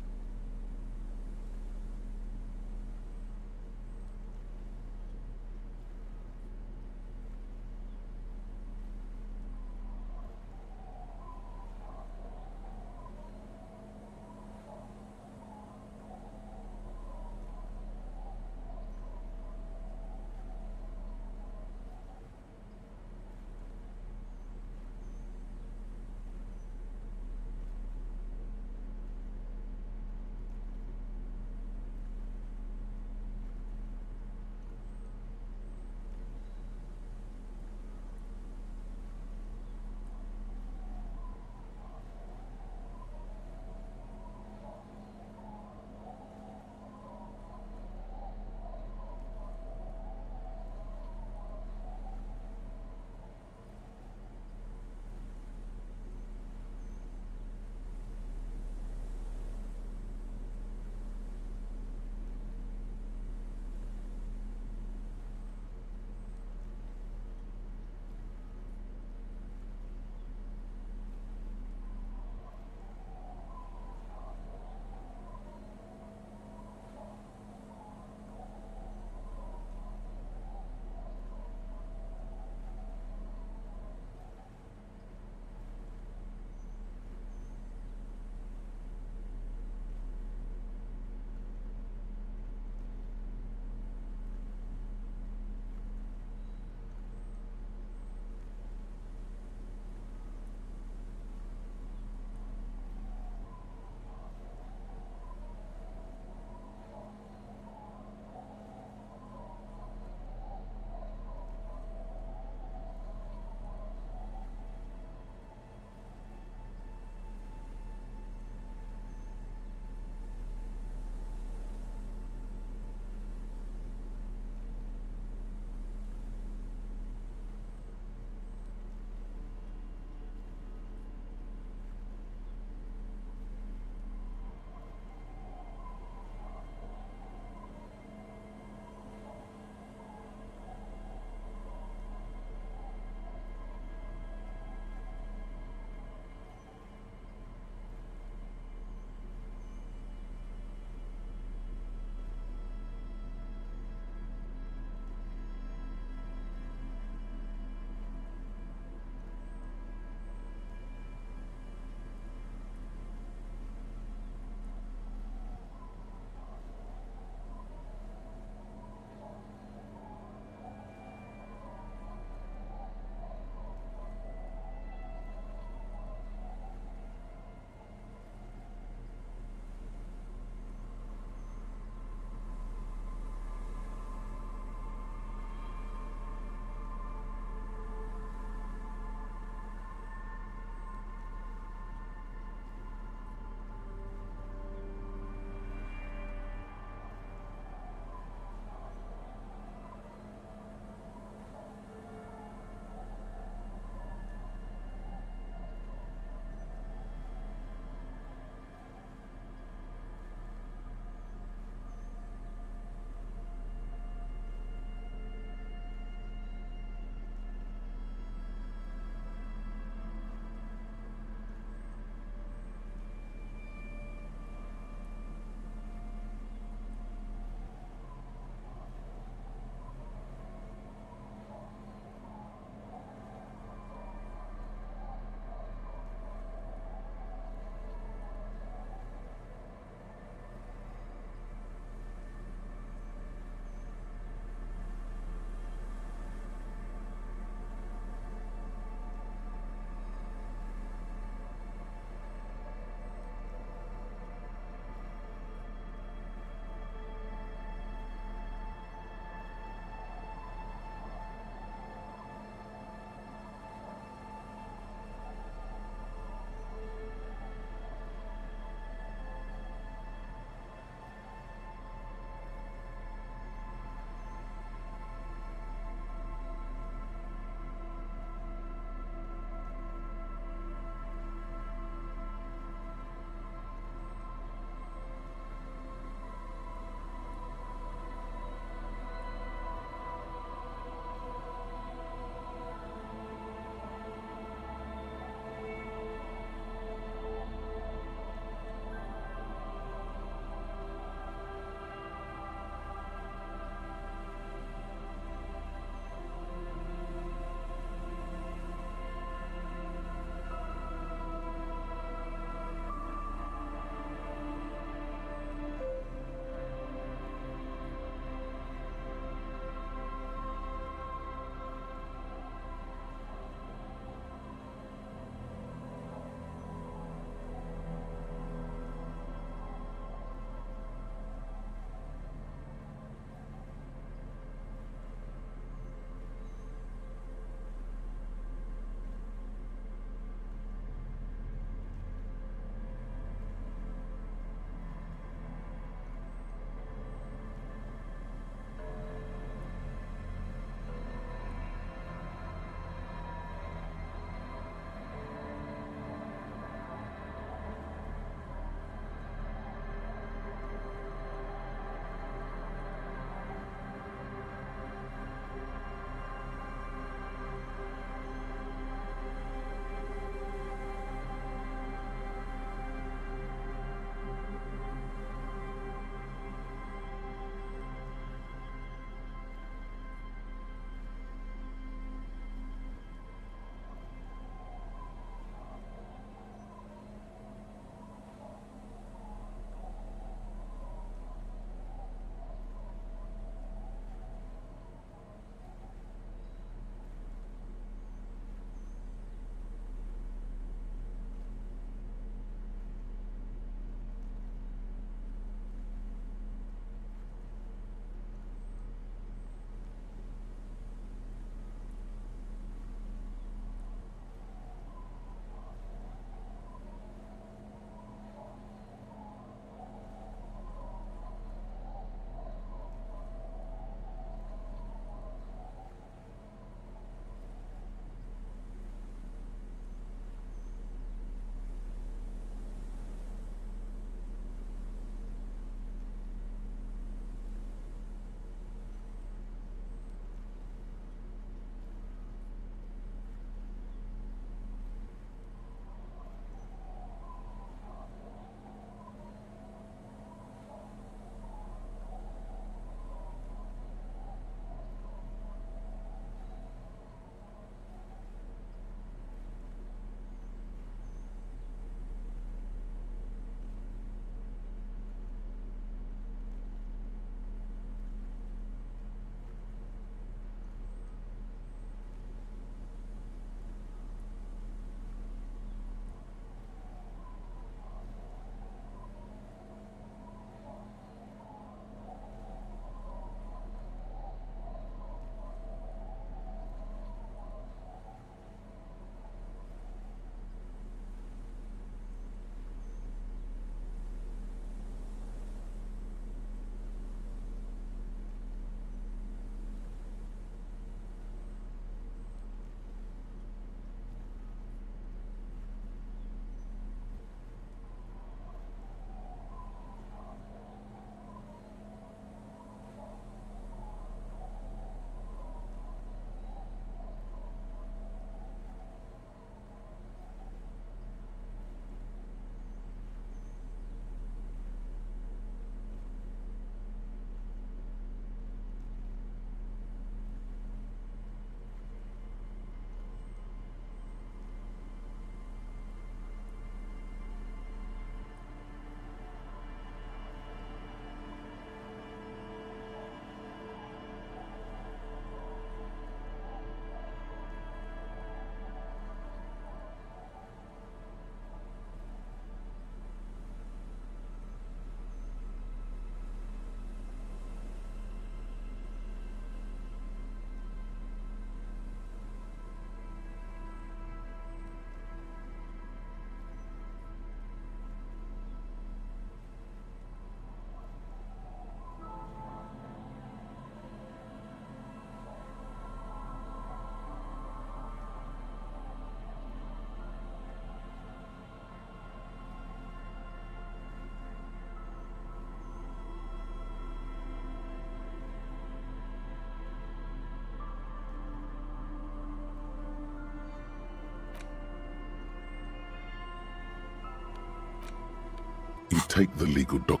You take the legal doc.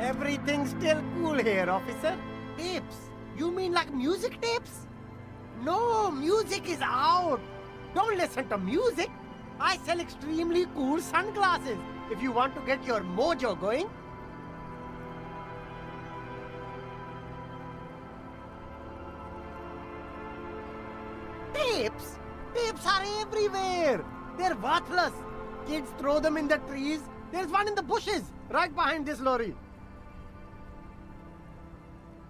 Everything's still cool here, officer. Tapes? You mean like music tapes? No, music is out. Don't listen to music. I sell extremely cool sunglasses if you want to get your mojo going. Tapes? Tapes are everywhere. They're worthless. Kids throw them in the trees. There's one in the bushes, right behind this lorry.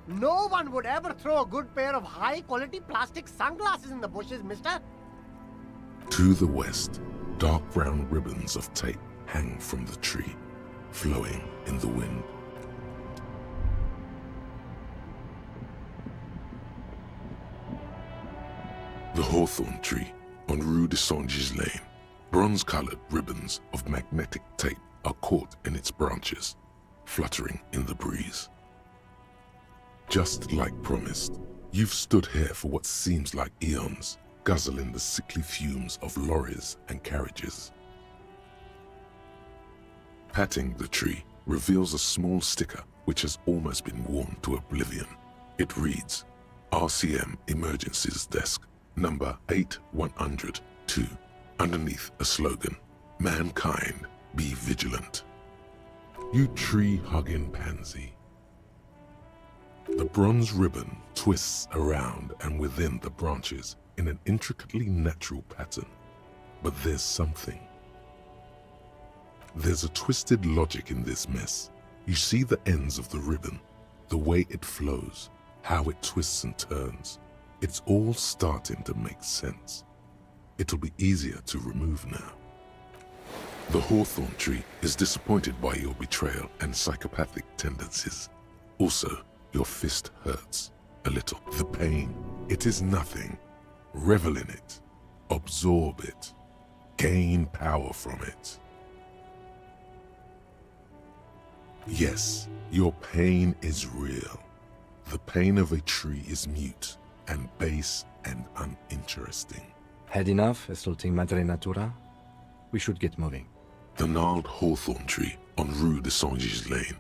No one would ever throw a good pair of high-quality plastic sunglasses in the bushes, mister. To the west, dark brown ribbons of tape hang from the tree, flowing in the wind. The hawthorn tree on Rue de Saint-Gislain, bronze-colored ribbons of magnetic tape are caught in its branches, fluttering in the breeze. Just like promised, you've stood here for what seems like eons, guzzling the sickly fumes of lorries and carriages. Patting the tree reveals a small sticker which has almost been worn to oblivion. It reads, RCM Emergencies Desk, number 8102, underneath a slogan, Mankind, be vigilant. You tree-hugging pansy. The bronze ribbon twists around and within the branches in an intricately natural pattern. But there's something. There's a twisted logic in this mess. You see the ends of the ribbon, the way it flows, how it twists and turns. It's all starting to make sense. It'll be easier to remove now. The hawthorn tree is disappointed by your betrayal and psychopathic tendencies. Also, your fist hurts a little. The pain, it is nothing. Revel in it. Absorb it. Gain power from it. Yes, your pain is real. The pain of a tree is mute and base and uninteresting. Had enough assaulting Madre Natura? We should get moving. The gnarled hawthorn tree on Rue de Saint-Gislain.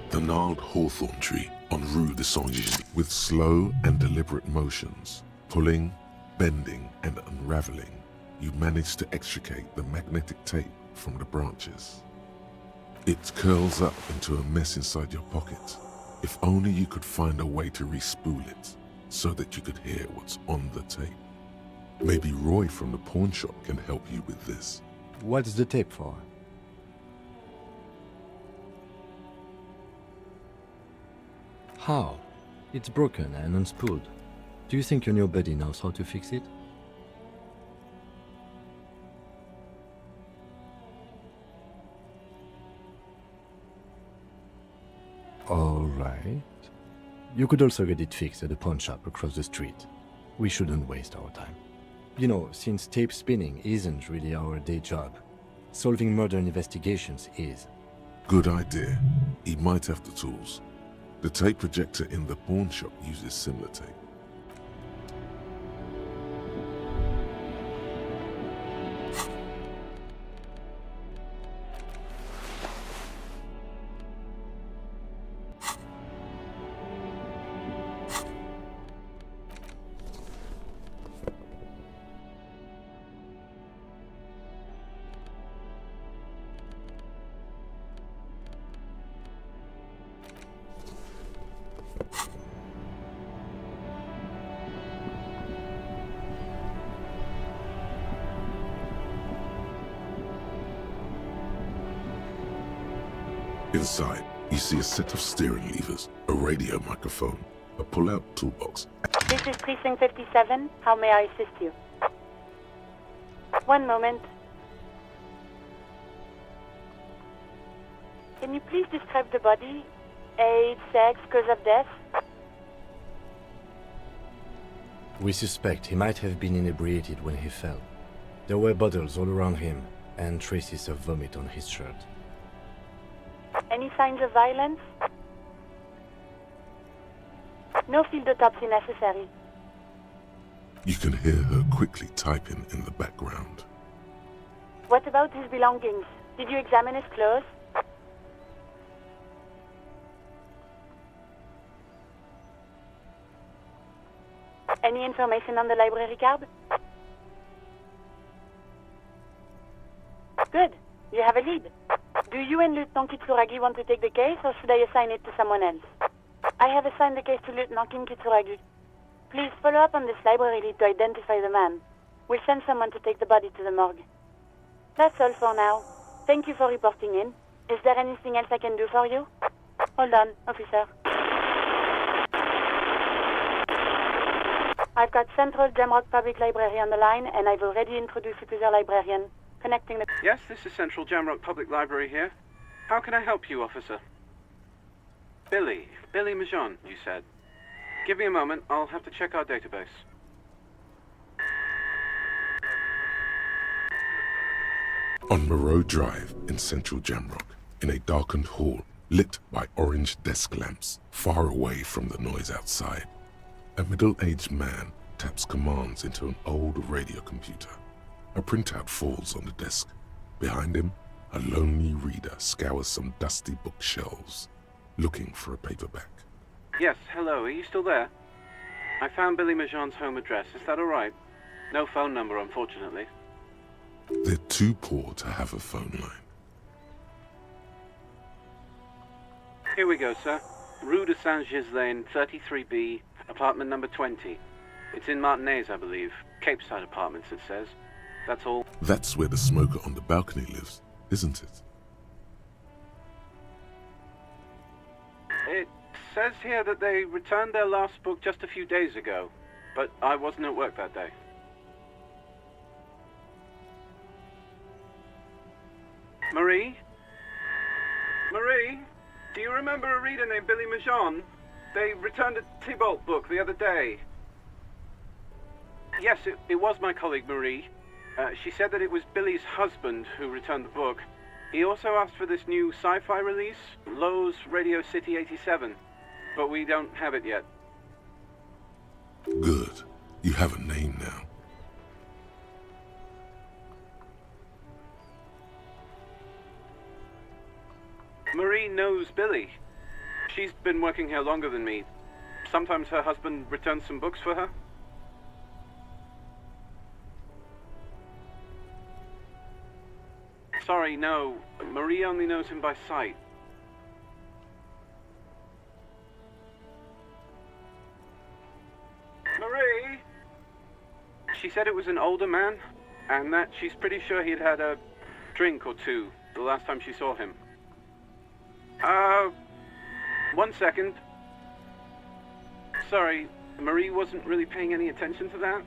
The gnarled hawthorn tree on Rue de Saint-Gilles with slow and deliberate motions, pulling, bending, and unraveling. You manage to extricate the magnetic tape from the branches. It curls up into a mess inside your pocket. If only you could find a way to re-spool it so that you could hear what's on the tape. Maybe Roy from the pawn shop can help you with this. What's the tape for? How? It's broken and unspooled. Do you think your new buddy knows how to fix it? Alright. You could also get it fixed at the pawn shop across the street. We shouldn't waste our time. You know, since tape spinning isn't really our day job, solving murder investigations is. Good idea. He might have the tools. The tape projector in the pawn shop uses similar tape. Inside, you see a set of steering levers, a radio microphone, a pull-out toolbox. This is Precinct 57. How may I assist you? One moment. Can you please describe the body? Age, sex, cause of death? We suspect he might have been inebriated when he fell. There were bottles all around him, and traces of vomit on his shirt. Any signs of violence? No field autopsy necessary. You can hear her quickly typing in the background. What about his belongings? Did you examine his clothes? Any information on the library card? Good. You have a lead. Do you and Lieutenant Kitsuragi want to take the case, or should I assign it to someone else? I have assigned the case to Lieutenant Kim Kitsuragi. Please follow up on this library lead to identify the man. We'll send someone to take the body to the morgue. That's all for now. Thank you for reporting in. Is there anything else I can do for you? Hold on, officer. I've got Central Jamrock Public Library on the line, and I've already introduced you to their librarian. Connecting the... Yes, this is Central Jamrock Public Library here. How can I help you, officer? Billy Majon, you said. Give me a moment, I'll have to check our database. On Moreau Drive in Central Jamrock, in a darkened hall lit by orange desk lamps, far away from the noise outside, a middle-aged man taps commands into an old radio computer. A printout falls on the desk. Behind him, a lonely reader scours some dusty bookshelves, looking for a paperback. Yes, hello, are you still there? I found Billy Majon's home address, is that alright? No phone number, unfortunately. They're too poor to have a phone line. Here we go, sir. Rue de Saint-Gilles Lane, 33B, apartment number 20. It's in Martinez, I believe. Cape Side Apartments, it says. That's all. That's where the smoker on the balcony lives, isn't it? It says here that they returned their last book just a few days ago, but I wasn't at work that day. Marie? Marie? Do you remember a reader named Billy Majon? They returned a Tybalt book the other day. Yes, it was my colleague Marie. She said that it was Billy's husband who returned the book. He also asked for this new sci-fi release, Lowe's Radio City 87, but we don't have it yet. Good. You have a name now. Marie knows Billy. She's been working here longer than me. Sometimes her husband returns some books for her. Sorry, no. Marie only knows him by sight. Marie! She said it was an older man, and that she's pretty sure he'd had a drink or two the last time she saw him. 1 second. Sorry, Marie wasn't really paying any attention to that.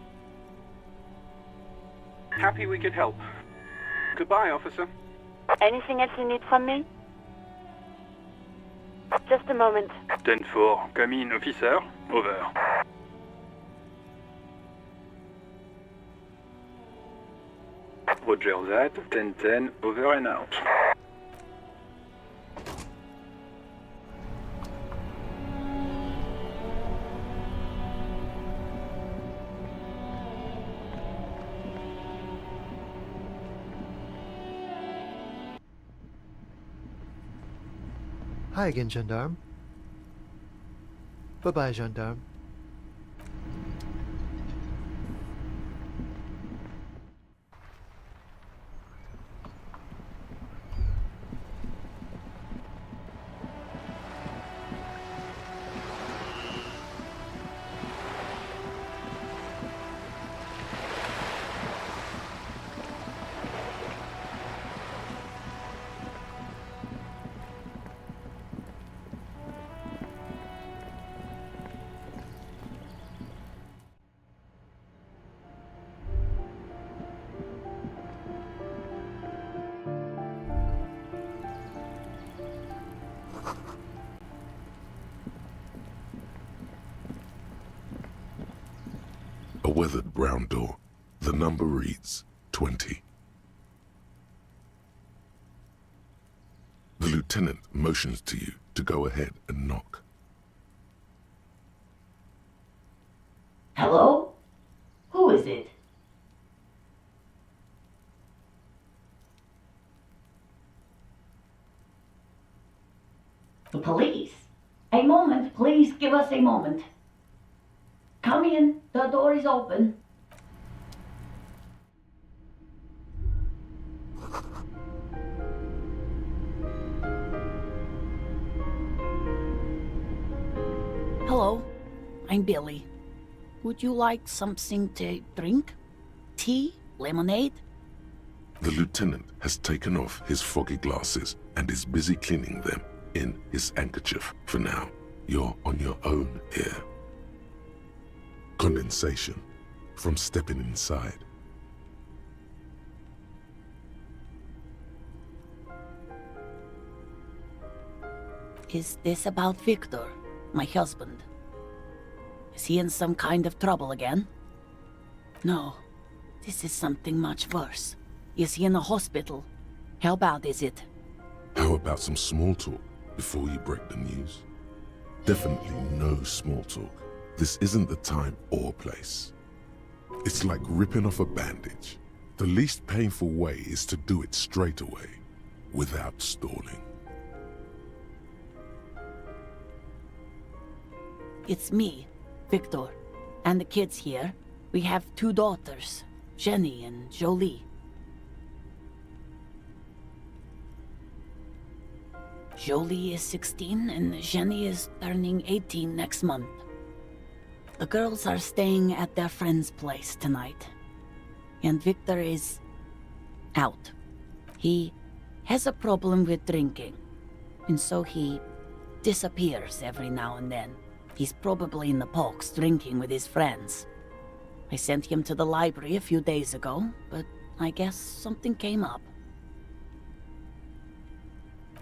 Happy we could help. Goodbye, officer. Anything else you need from me? Just a moment. 10-4, come in, officer. Over. Roger that. 10-10, over and out. Hi again, gendarme. Bye-bye, gendarme. A weathered brown door. The number reads 20. The lieutenant motions to you to go ahead and knock. Hello? Who is it? The police? A moment, please give us a moment. Come in, the door is open. Hello, I'm Billy. Would you like something to drink? Tea? Lemonade? The lieutenant has taken off his foggy glasses and is busy cleaning them in his handkerchief for now. You're on your own here. Condensation from stepping inside. Is this about Victor, my husband? Is he in some kind of trouble again? No, this is something much worse. Is he in a hospital? How bad is it? How about some small talk before you break the news? Definitely no small talk. This isn't the time or place. It's like ripping off a bandage. The least painful way is to do it straight away, without stalling. It's me, Victor, and the kids here. We have 2 daughters, Jenny and Jolie. Jolie is 16 and Jenny is turning 18 next month. The girls are staying at their friend's place tonight. And Victor is out. He has a problem with drinking, and so he disappears every now and then. He's probably in the parks drinking with his friends. I sent him to the library a few days ago, but I guess something came up.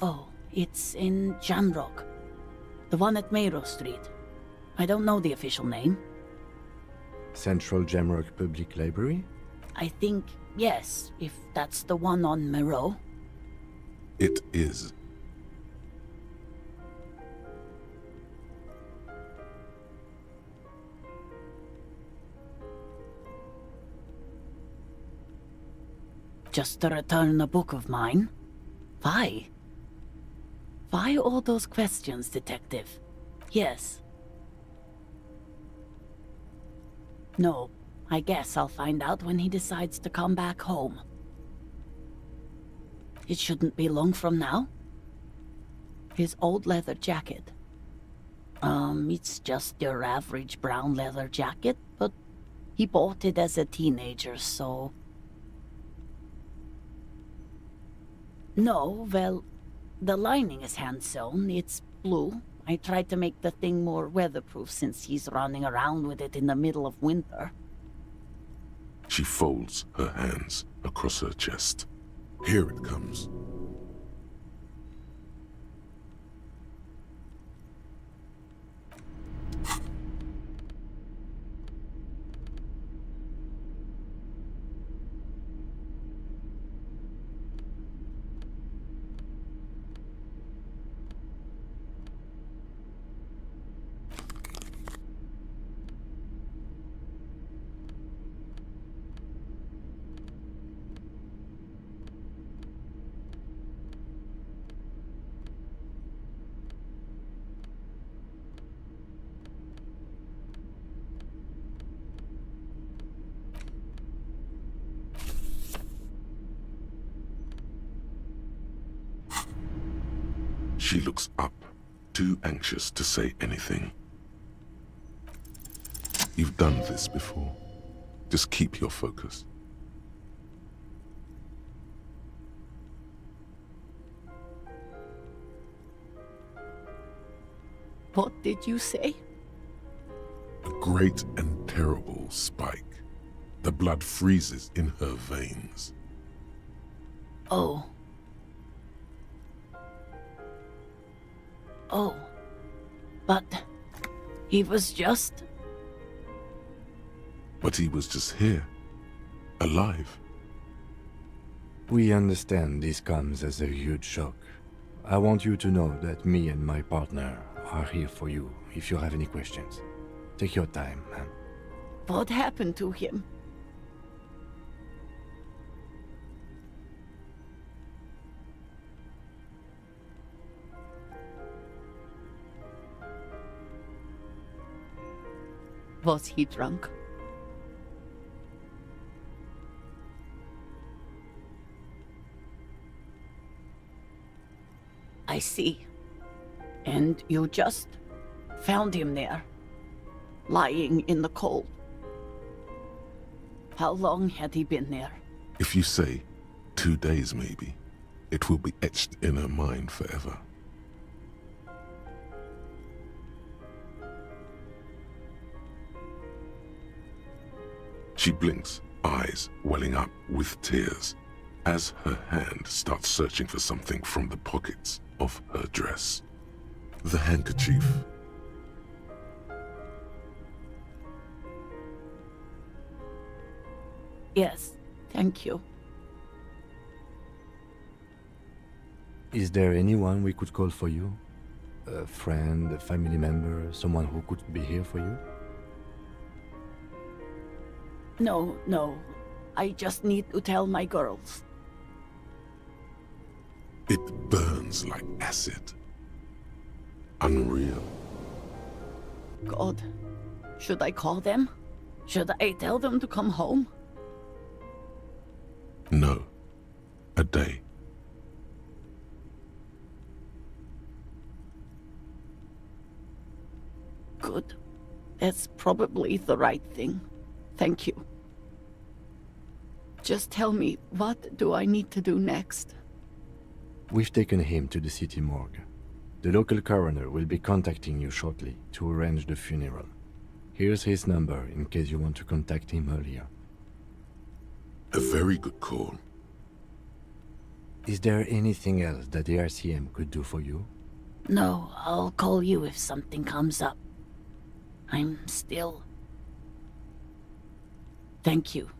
Oh, it's in Jamrock. The one at Mayrow Street. I don't know the official name. Central Jamrock Public Library? I think, yes, if that's the one on Mayrow. It is. Just to return a book of mine? Why? Why all those questions, Detective? Yes. No, I guess I'll find out when he decides to come back home. It shouldn't be long from now. His old leather jacket. It's just your average brown leather jacket, but he bought it as a teenager, so... No, well, the lining is hand-sewn. It's blue. I tried to make the thing more weatherproof since he's running around with it in the middle of winter. She folds her hands across her chest. Here it comes. She looks up, too anxious to say anything. You've done this before. Just keep your focus. What did you say? A great and terrible spike. The blood freezes in her veins. Oh. Oh. But he was just... But he was just here. Alive. We understand this comes as a huge shock. I want you to know that me and my partner are here for you if you have any questions. Take your time, ma'am. What happened to him? Was he drunk? I see. And you just found him there, lying in the cold. How long had he been there? If you say 2 days maybe, it will be etched in her mind forever. She blinks, eyes welling up with tears, as her hand starts searching for something from the pockets of her dress. The handkerchief. Yes, thank you. Is there anyone we could call for you? A friend, a family member, someone who could be here for you? No. I just need to tell my girls. It burns like acid. Unreal. God, should I call them? Should I tell them to come home? No. A day. Good. That's probably the right thing. Thank you. Just tell me, what do I need to do next? We've taken him to the city morgue. The local coroner will be contacting you shortly to arrange the funeral. Here's his number in case you want to contact him earlier. A very good call. Is there anything else that the RCM could do for you? No, I'll call you if something comes up. I'm still... Thank you.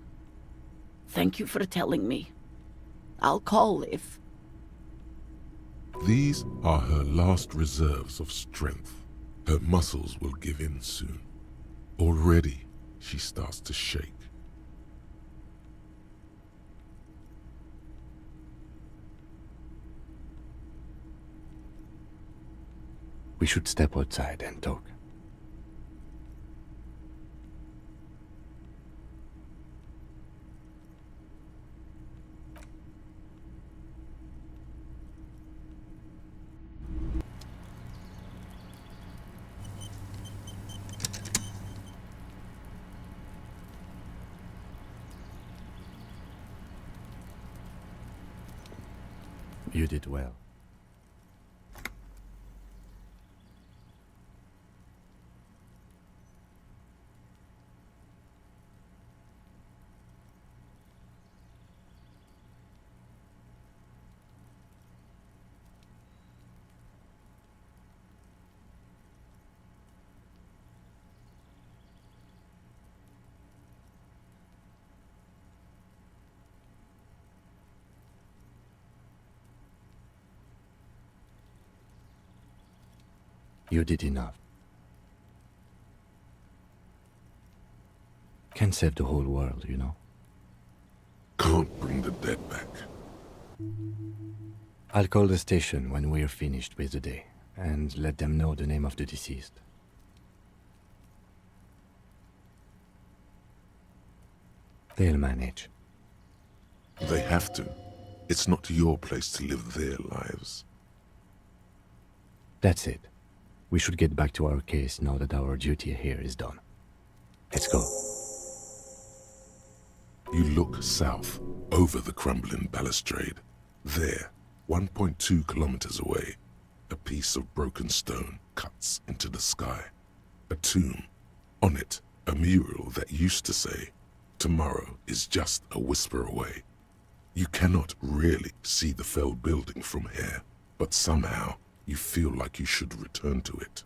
Thank you for telling me. I'll call if... These are her last reserves of strength. Her muscles will give in soon. Already, she starts to shake. We should step outside and talk. You did well. You did enough. Can save the whole world, you know. Can't bring the dead back. I'll call the station when we're finished with the day, and let them know the name of the deceased. They'll manage. They have to. It's not your place to live their lives. That's it. We should get back to our case now that our duty here is done. Let's go. You look south, over the crumbling balustrade. There, 1.2 kilometers away, a piece of broken stone cuts into the sky. A tomb. On it, a mural that used to say, "Tomorrow is just a whisper away." You cannot really see the felled building from here, but somehow you feel like you should return to it.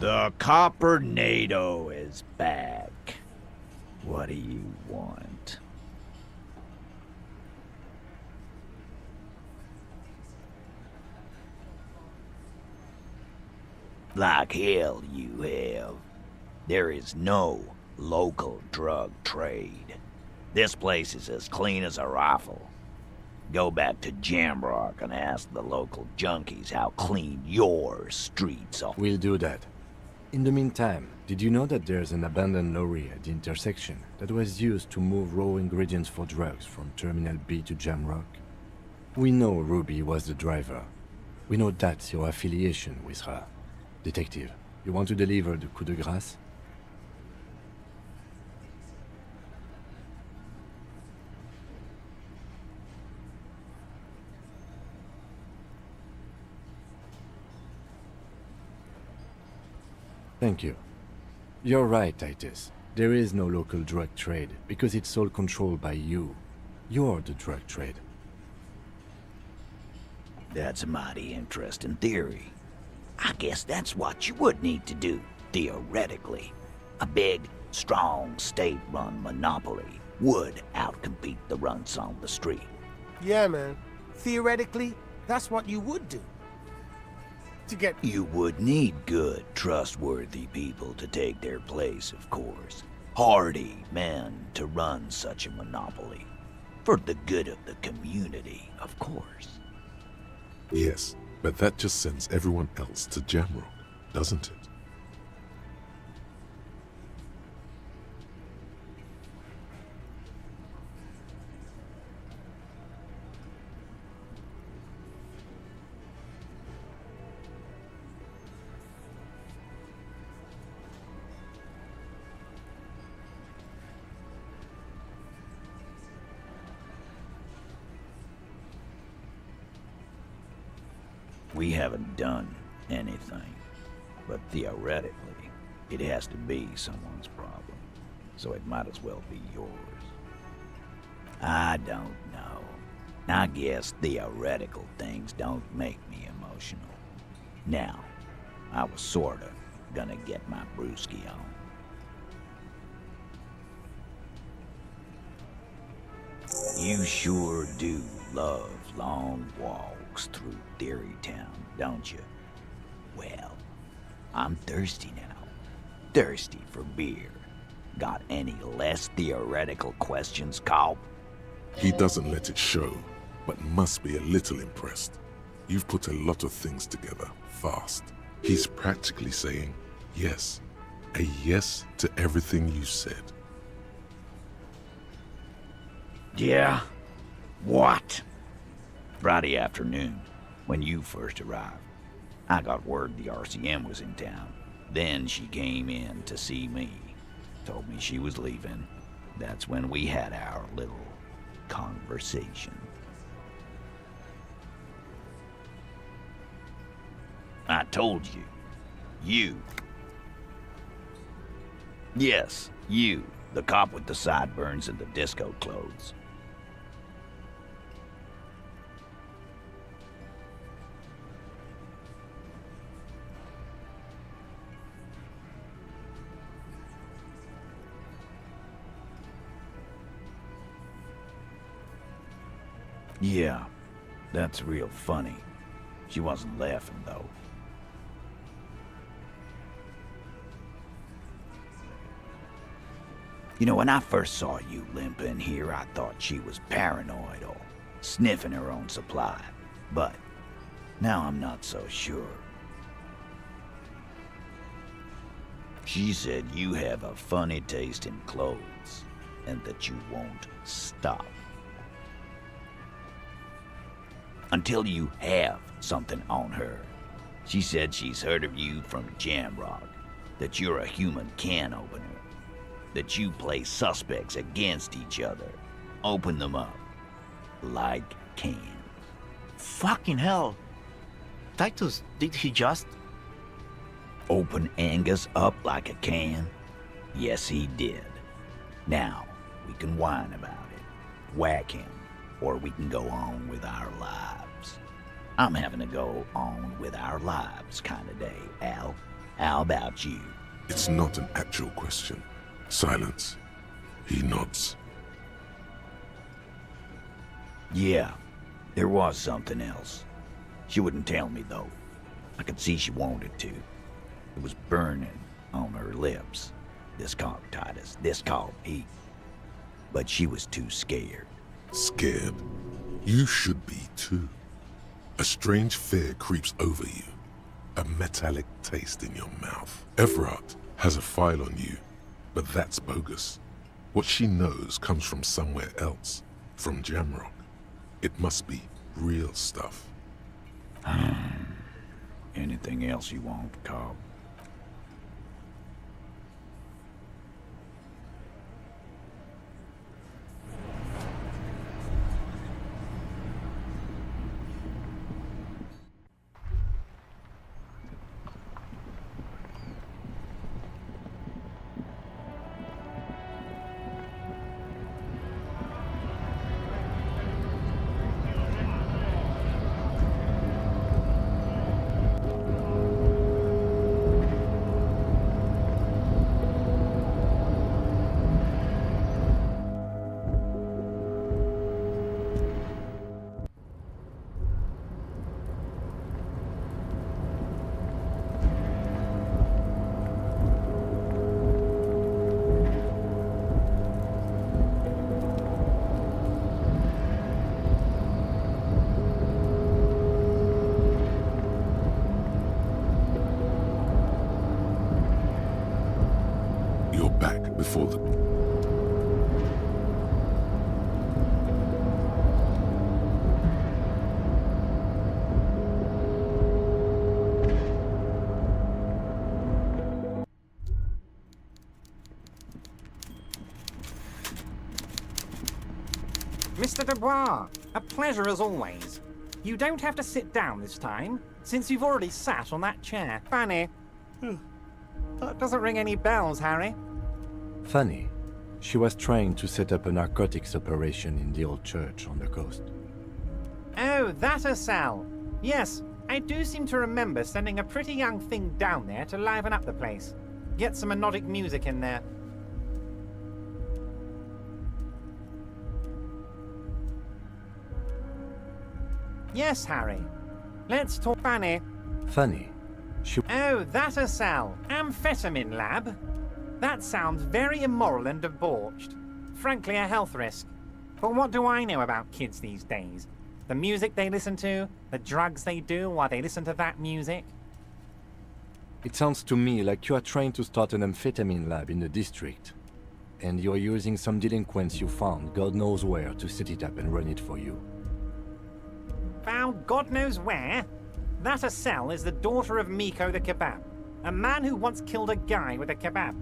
The Coppernado is back. What do you want? Like hell you have. There is no local drug trade. This place is as clean as a rifle. Go back to Jamrock and ask the local junkies how clean your streets are. We'll do that. In the meantime, did you know that there's an abandoned lorry at the intersection that was used to move raw ingredients for drugs from Terminal B to Jamrock? We know Ruby was the driver. We know that's your affiliation with her. Detective, you want to deliver the coup de grâce? Thank you. You're right, Titus. There is no local drug trade, because it's all controlled by you. You're the drug trade. That's a mighty interesting theory. I guess that's what you would need to do, theoretically. A big, strong, state-run monopoly would outcompete the runts on the street. Yeah, man. Theoretically, that's what you would do. You would need good, trustworthy people to take their place, of course. Hardy men to run such a monopoly. For the good of the community, of course. Yes, but that just sends everyone else to Jamrock, doesn't it? We haven't done anything, but theoretically, it has to be someone's problem, so it might as well be yours. I don't know. I guess theoretical things don't make me emotional. Now, I was sorta gonna get my brewski on. You sure do love long walks through Theory Town, don't you? Well, I'm thirsty now. Thirsty for beer. Got any less theoretical questions, Cobb? He doesn't let it show, but must be a little impressed. You've put a lot of things together, fast. He's practically saying yes. A yes to everything you said. Yeah? What? Friday afternoon, when you first arrived, I got word the RCM was in town. Then she came in to see me. Told me she was leaving. That's when we had our little conversation. I told you. You. Yes, you. The cop with the sideburns and the disco clothes. Yeah, that's real funny. She wasn't laughing, though. You know, when I first saw you limp in here, I thought she was paranoid or sniffing her own supply. But now I'm not so sure. She said you have a funny taste in clothes, and that you won't stop. Until you have something on her. She said she's heard of you from Jamrock, that you're a human can opener, that you play suspects against each other, open them up like cans. Fucking hell. Titus, did he just... Open Angus up like a can? Yes, he did. Now, we can whine about it, whack him, or we can go on with our lives. I'm having a go on with our lives kind of day, Al. How about you? It's not an actual question. Silence. He nods. Yeah, there was something else. She wouldn't tell me, though. I could see she wanted to. It was burning on her lips. This called Titus, this called Pete. But she was too scared. Scared? You should be too. A strange fear creeps over you. A metallic taste in your mouth. Everard has a file on you, but that's bogus. What she knows comes from somewhere else, from Jamrock. It must be real stuff. Anything else you want, Cobb? Before the... Mr. Dubois, a pleasure as always. You don't have to sit down this time, since you've already sat on that chair. Fanny. That doesn't ring any bells, Harry. Funny. She was trying to set up a narcotics operation in the old church on the coast. Oh, that a cell. Yes, I do seem to remember sending a pretty young thing down there to liven up the place. Get some melodic music in there. Yes, Harry. Let's talk. Fanny. Funny. Oh, that a cell. Amphetamine lab? That sounds very immoral and debauched. Frankly, a health risk. But what do I know about kids these days? The music they listen to, the drugs they do while they listen to that music? It sounds to me like you are trying to start an amphetamine lab in the district. And you're using some delinquents you found God knows where to set it up and run it for you. Found God knows where? That a cell is the daughter of Miko the kebab, a man who once killed a guy with a kebab.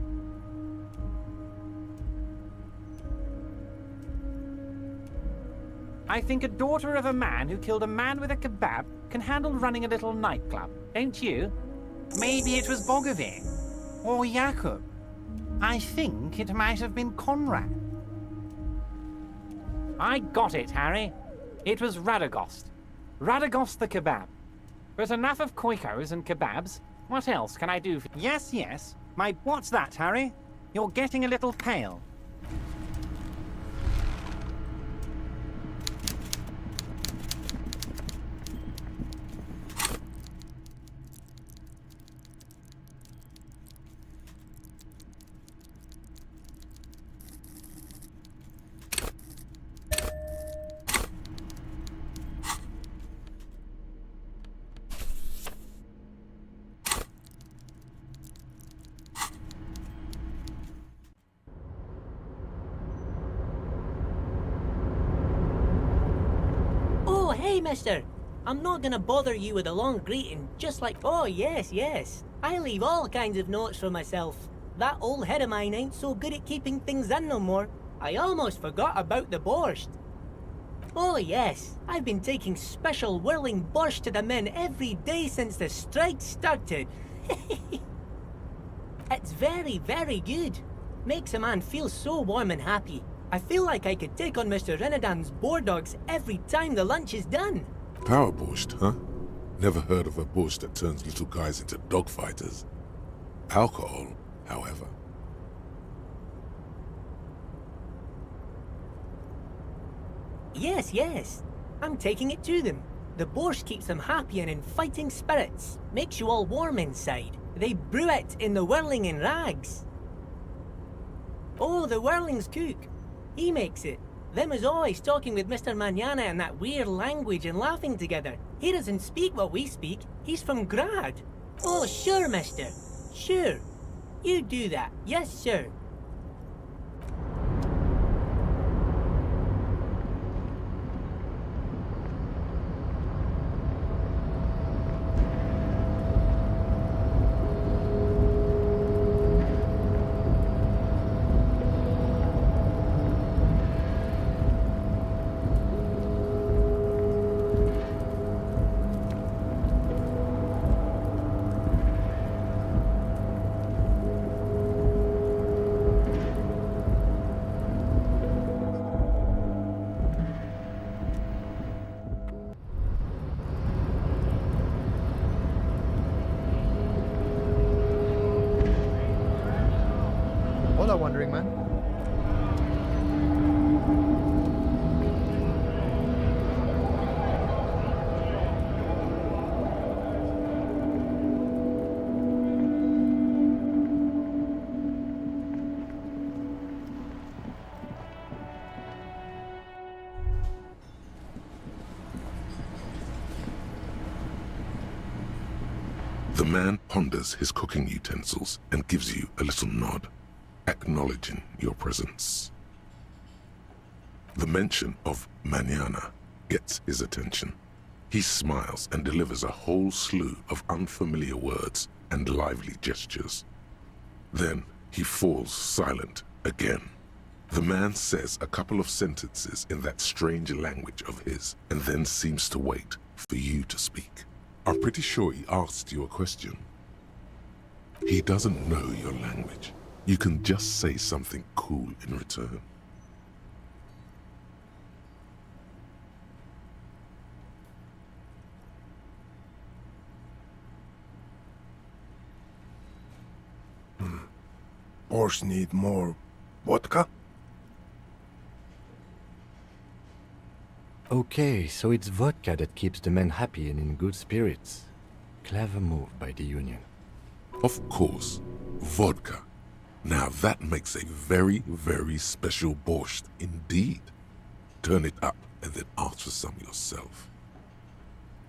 I think a daughter of a man who killed a man with a kebab can handle running a little nightclub, don't you? Maybe it was Bogovin. Or Jakub. I think it might have been Conrad. I got it, Harry. It was Radagast. Radagast the kebab. But enough of koikos and kebabs. What else can I do for— Yes, yes. What's that, Harry? You're getting a little pale. Hey, mister! I'm not gonna bother you with a long greeting, just like— Oh, yes, yes. I leave all kinds of notes for myself. That old head of mine ain't so good at keeping things in no more. I almost forgot about the borscht. Oh, yes. I've been taking special whirling borscht to the men every day since the strike started. It's very, very good. Makes a man feel so warm and happy. I feel like I could take on Mr. Renadan's boar dogs every time the lunch is done. Power borscht, huh? Never heard of a borscht that turns little guys into dogfighters. Alcohol, however. Yes, yes. I'm taking it to them. The borscht keeps them happy and in fighting spirits. Makes you all warm inside. They brew it in the whirling in rags. Oh, the whirling's cook. He makes it. Them is always talking with Mr. Manana in that weird language and laughing together. He doesn't speak what we speak. He's from Grad. Oh, sure, mister. Sure. You do that. Yes, sir. Hola, Wandering Man. The man ponders his cooking utensils and gives you a little nod, acknowledging your presence. The mention of Manana gets his attention. He smiles and delivers a whole slew of unfamiliar words and lively gestures. Then he falls silent again. The man says a couple of sentences in that strange language of his and then seems to wait for you to speak. I'm pretty sure he asked you a question. He doesn't know your language. You can just say something cool in return. Boars need more vodka? Okay, so it's vodka that keeps the men happy and in good spirits. Clever move by the Union. Of course, vodka. Now that makes a very, very special borscht indeed. Turn it up and then ask for some yourself.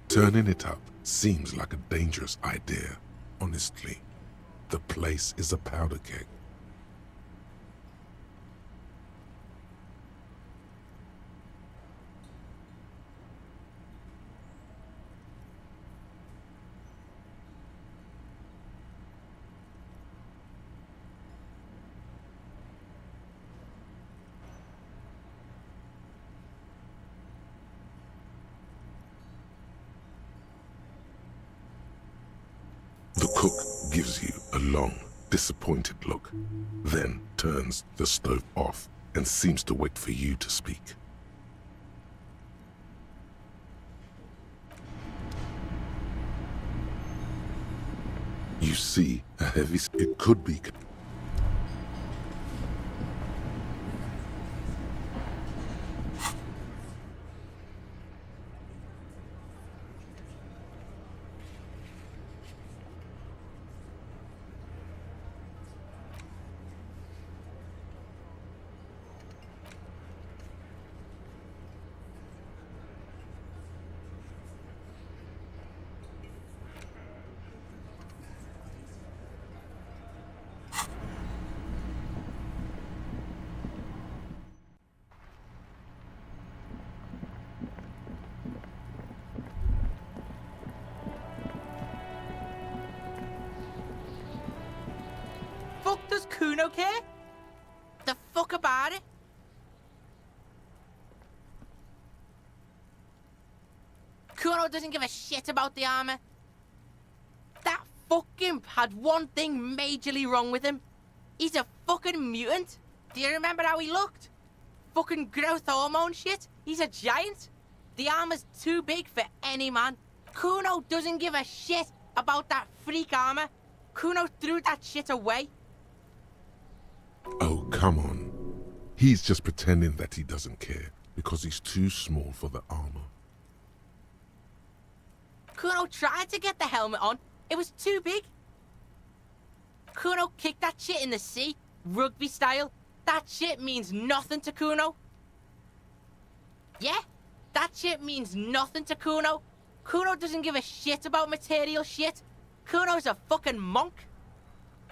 Turning it up seems like a dangerous idea, honestly. The place is a powder keg. The cook gives you a long, disappointed look, then turns the stove off and seems to wait for you to speak. You see a heavy... It could be... Fuck does Kune care? The fuck about it? Kune doesn't give a shit about the armor. That fucking had one thing majorly wrong with him. He's a fucking mutant. Do you remember how he looked? Fucking growth hormone shit. He's a giant. The armor's too big for any man. Kune doesn't give a shit about that freak armor. Kune threw that shit away. Oh, come on. He's just pretending that he doesn't care because he's too small for the armor. Kune tried to get the helmet on. It was too big. Kune kicked that shit in the sea, rugby style. That shit means nothing to Kune. Yeah, that shit means nothing to Kune. Kune doesn't give a shit about material shit. Kuno's a fucking monk.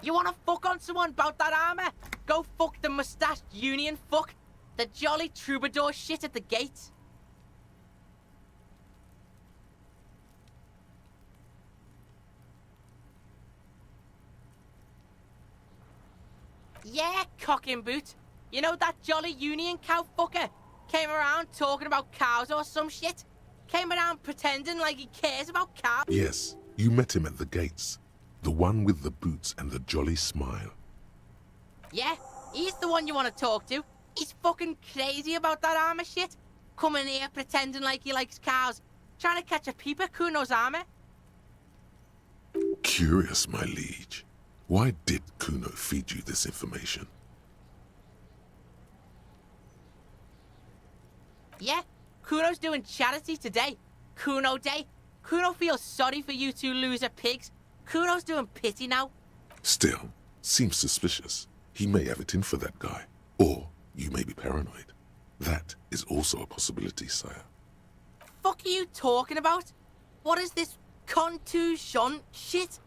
You wanna fuck on someone about that armor? Go fuck the mustached Union fuck. The jolly troubadour shit at the gate. Yeah, cocking boot. You know that jolly Union cow fucker? Came around talking about cows or some shit? Came around pretending like he cares about cows? Yes, you met him at the gates. The one with the boots and the jolly smile. Yeah, he's the one you want to talk to. He's fucking crazy about that armor shit. Coming here pretending like he likes cows. Trying to catch a peep at Kuno's armor. Curious, my liege. Why did Kune feed you this information? Yeah, Kuno's doing charity today. Kuno Day. Kune feels sorry for you two loser pigs. Kuno's doing pity now. Still, seems suspicious. He may have it in for that guy. Or you may be paranoid. That is also a possibility, sire. Fuck are you talking about? What is this contusion shit?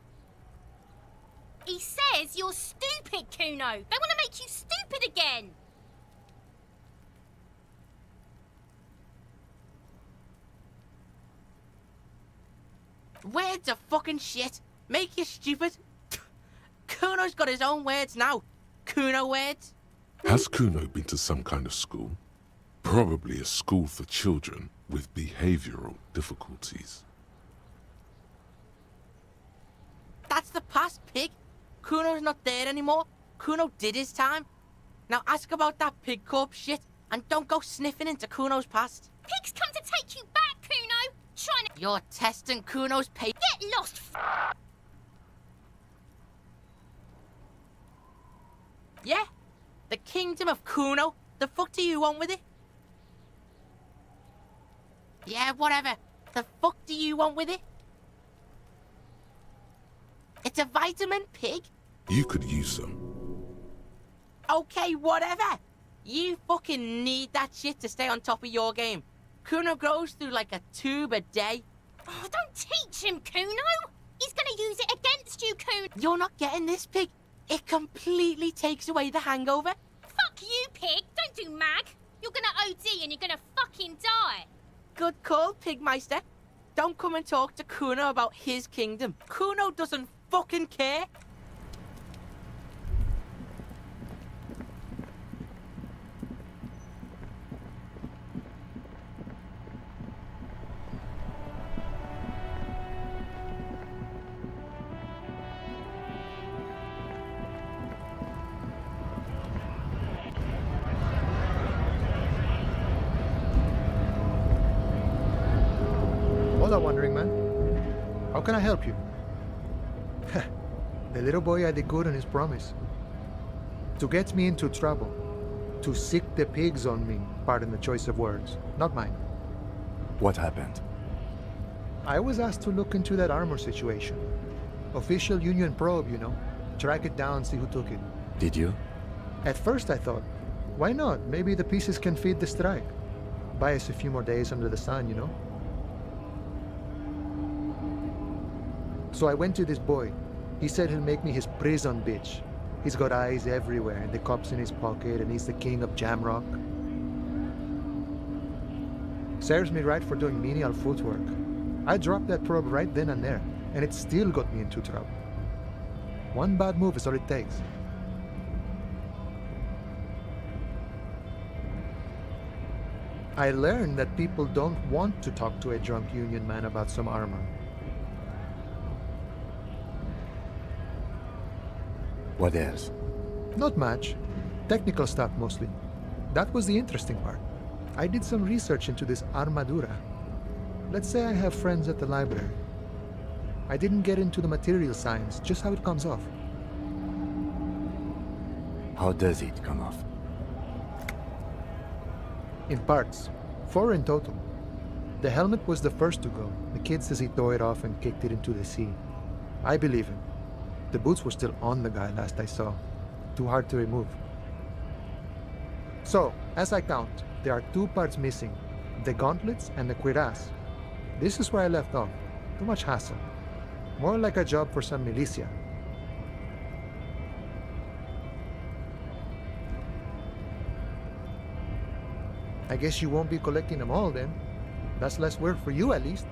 He says you're stupid, Kuno. They want to make you stupid again. Words are fucking shit. Make you stupid. Kuno's got his own words now. Kuno words. Has Kune been to some kind of school? Probably a school for children with behavioral difficulties. That's the past, pig. Kuno's not there anymore. Kuno did his time. Now ask about that pig corpse shit, and don't go sniffing into Kuno's past. Pigs come to take you back, Kuno. Trying to... You're testing Kuno's patience. Get lost, Yeah? The kingdom of Kuno? The fuck do you want with it? Yeah, whatever. The fuck do you want with it? It's a vitamin, pig. You could use some. Okay, whatever. You fucking need that shit to stay on top of your game. Kuno grows through like a tube a day. Oh, don't teach him, Kuno. He's gonna use it against you, Kuno. You're not getting this, pig. It completely takes away the hangover. Fuck you, pig. Don't do mag. You're gonna OD and you're gonna fucking die. Good call, Pigmeister. Don't come and talk to Kuno about his kingdom. Kuno doesn't fucking care. Hola, wandering man. How can I help you? The little boy had a good on his promise. To get me into trouble. To sick the pigs on me, pardon the choice of words, not mine. What happened? I was asked to look into that armor situation. Official Union probe, you know. Track it down, see who took it. Did you? At first I thought, why not? Maybe the pieces can feed the strike. Buy us a few more days under the sun, you know? So I went to this boy. He said he'll make me his prison bitch. He's got eyes everywhere, and the cops in his pocket, and he's the king of Jamrock. Serves me right for doing menial footwork. I dropped that probe right then and there, and it still got me into trouble. One bad move is all it takes. I learned that people don't want to talk to a drunk Union man about some armor. What else? Not much. Technical stuff mostly. That was the interesting part. I did some research into this armadura. Let's say I have friends at the library. I didn't get into the material science, just how it comes off. How does it come off? In parts. 4 in total. The helmet was the first to go. The kid says he tore it off and kicked it into the sea. I believe him. The boots were still on the guy last I saw. Too hard to remove. So, as I count, there are 2 parts missing. The gauntlets and the cuirass. This is where I left off. Too much hassle. More like a job for some militia. I guess you won't be collecting them all then. That's less work for you at least.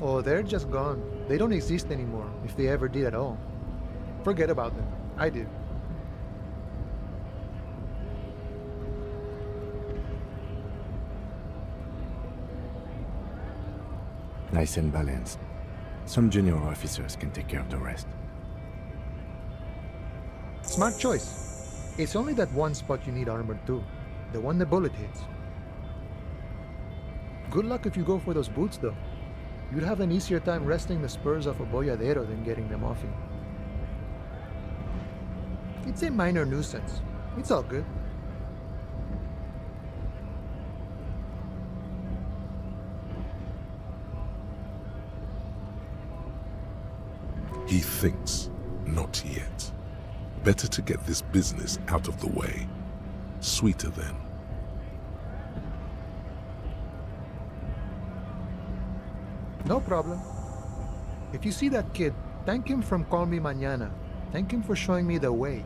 Oh, they're just gone. They don't exist anymore, if they ever did at all. Forget about them. I did. Nice and balanced. Some junior officers can take care of the rest. Smart choice. It's only that one spot you need armored too. The one the bullet hits. Good luck if you go for those boots though. You'd have an easier time wresting the spurs off a boyadero than getting them off him. It's a minor nuisance. It's all good. He thinks, not yet. Better to get this business out of the way. Sweeter then. No problem. If you see that kid, thank him from Call Me Mañana. Thank him for showing me the way.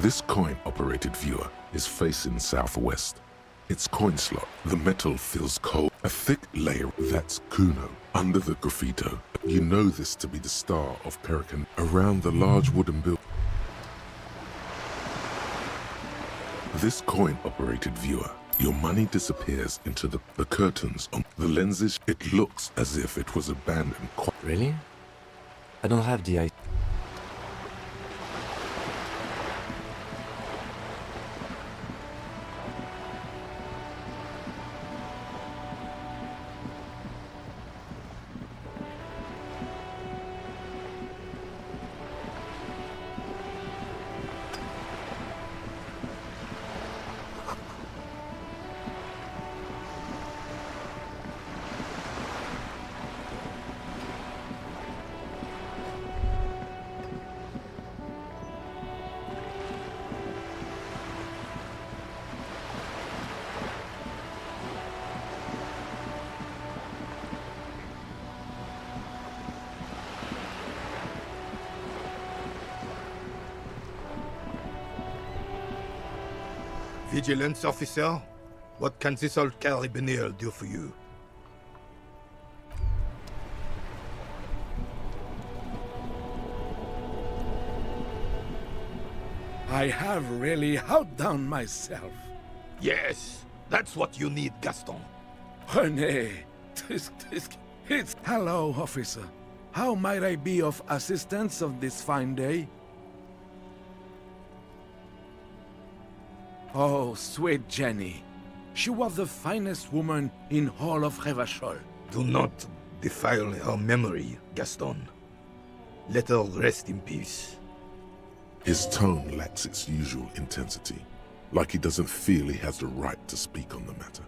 This coin-operated viewer is facing southwest. Its coin slot, the metal feels cold. A thick layer, that's Kune. Under the graffito, you know this to be the star of Perican. Around the large wooden building. This coin-operated viewer, your money disappears into the curtains on the lenses. It looks as if it was abandoned. Really? I don't have the idea. Vigilance officer, what can this old carabiner do for you? I have really outdone myself. Yes, that's what you need, Gaston. René, it's... Hello, officer. How might I be of assistance on this fine day? Oh, sweet Jenny. She was the finest woman in all of Revachol. Do not defile her memory, Gaston. Let her rest in peace. His tone lacks its usual intensity, like he doesn't feel he has the right to speak on the matter.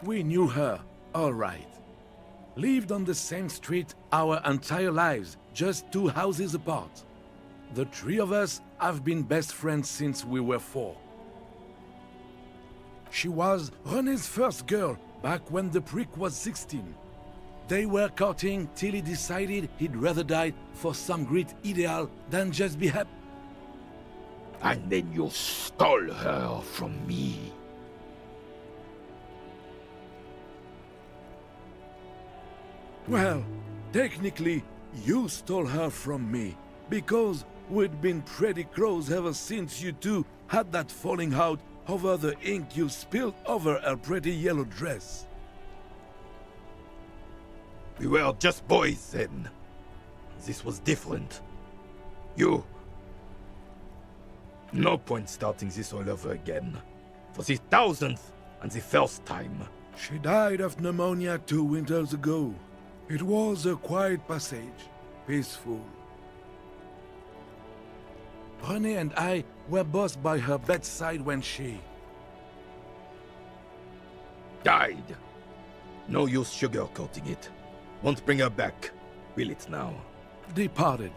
We knew her, all right. Lived on the same street our entire lives, just 2 houses apart. The 3 of us have been best friends since we were 4. She was René's first girl back when the prick was 16. They were courting till he decided he'd rather die for some great ideal than just be happy. And then you stole her from me. Well, technically, you stole her from me, because we'd been pretty close ever since you two had that falling out over the ink you spilled over her pretty yellow dress. We were just boys then. This was different. You... No point starting this all over again. For the 1000th and the first time. She died of pneumonia 2 winters ago. It was a quiet passage, peaceful. René and I were both by her bedside when she... died. No use sugarcoating it. Won't bring her back. Will it now? Departed.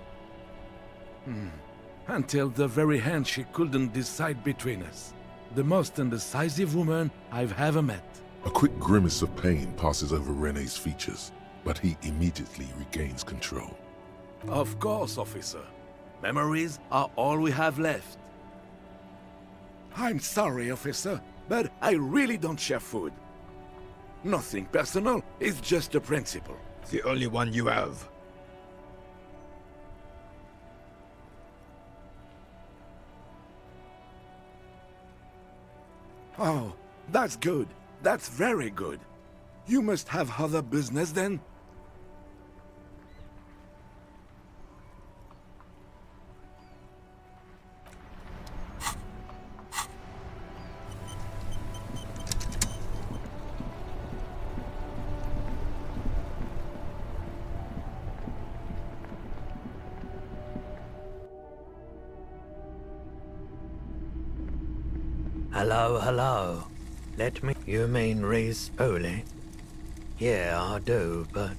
Until the very end she couldn't decide between us. The most indecisive woman I've ever met. A quick grimace of pain passes over René's features, but he immediately regains control. Of course, officer. Memories are all we have left. I'm sorry, officer, but I really don't share food. Nothing personal, it's just a principle. The only one you have. Oh, that's good. That's very good. You must have other business then? Hello, hello. Let me... You mean Reese Foley? Yeah, I do, but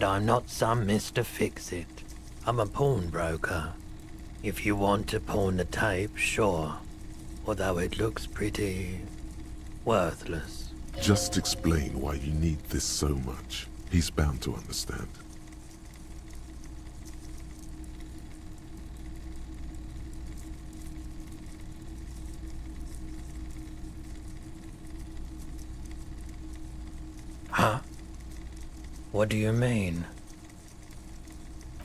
I'm not some Mr. Fix-It. I'm a pawnbroker. If you want to pawn the tape, sure. Although it looks pretty... worthless. Just explain why you need this so much. He's bound to understand. What do you mean?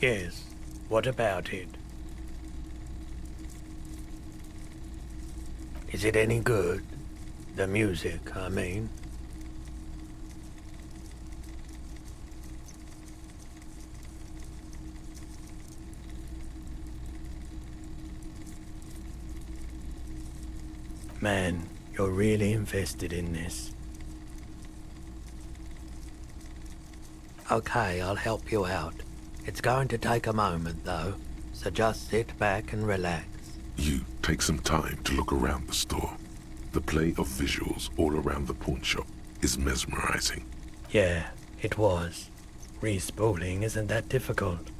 Yes, what about it? Is it any good? The music, I mean. Man, you're really invested in this. Okay, I'll help you out. It's going to take a moment, though, so just sit back and relax. You take some time to look around the store. The play of visuals all around the pawn shop is mesmerizing. Yeah, it was. Respooling isn't that difficult,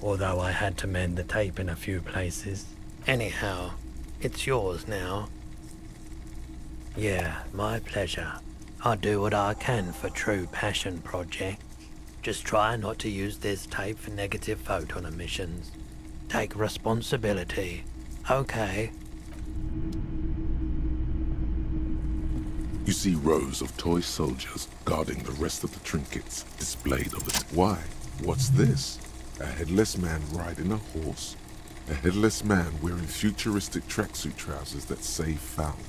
although I had to mend the tape in a few places. Anyhow, it's yours now. Yeah, my pleasure. I'll do what I can for true passion projects. Just try not to use this tape for negative photon emissions. Take responsibility, okay? You see rows of toy soldiers guarding the rest of the trinkets displayed on the... Why? What's this? A headless man riding a horse? A headless man wearing futuristic tracksuit trousers that say found.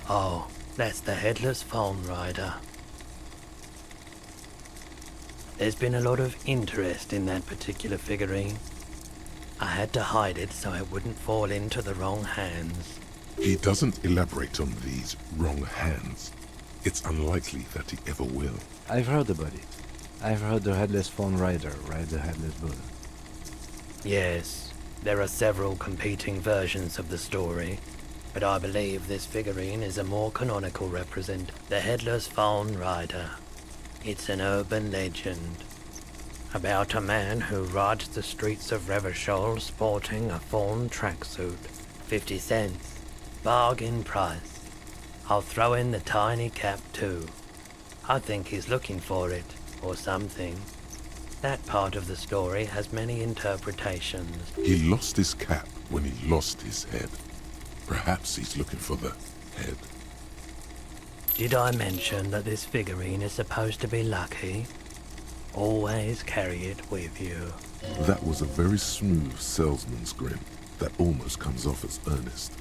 Oh, that's the headless phone rider. There's been a lot of interest in that particular figurine. I had to hide it so it wouldn't fall into the wrong hands. He doesn't elaborate on these wrong hands. It's unlikely that he ever will. I've heard about it. I've heard the headless phone rider ride the headless bull. Yes, there are several competing versions of the story, but I believe this figurine is a more canonical represent. The headless phone rider. It's an urban legend about a man who rides the streets of Revachol sporting a fawn tracksuit. 50 cents. Bargain price. I'll throw in the tiny cap too. I think he's looking for it, or something. That part of the story has many interpretations. He lost his cap when he lost his head. Perhaps he's looking for the head. Did I mention that this figurine is supposed to be lucky? Always carry it with you. That was a very smooth salesman's grin that almost comes off as earnest.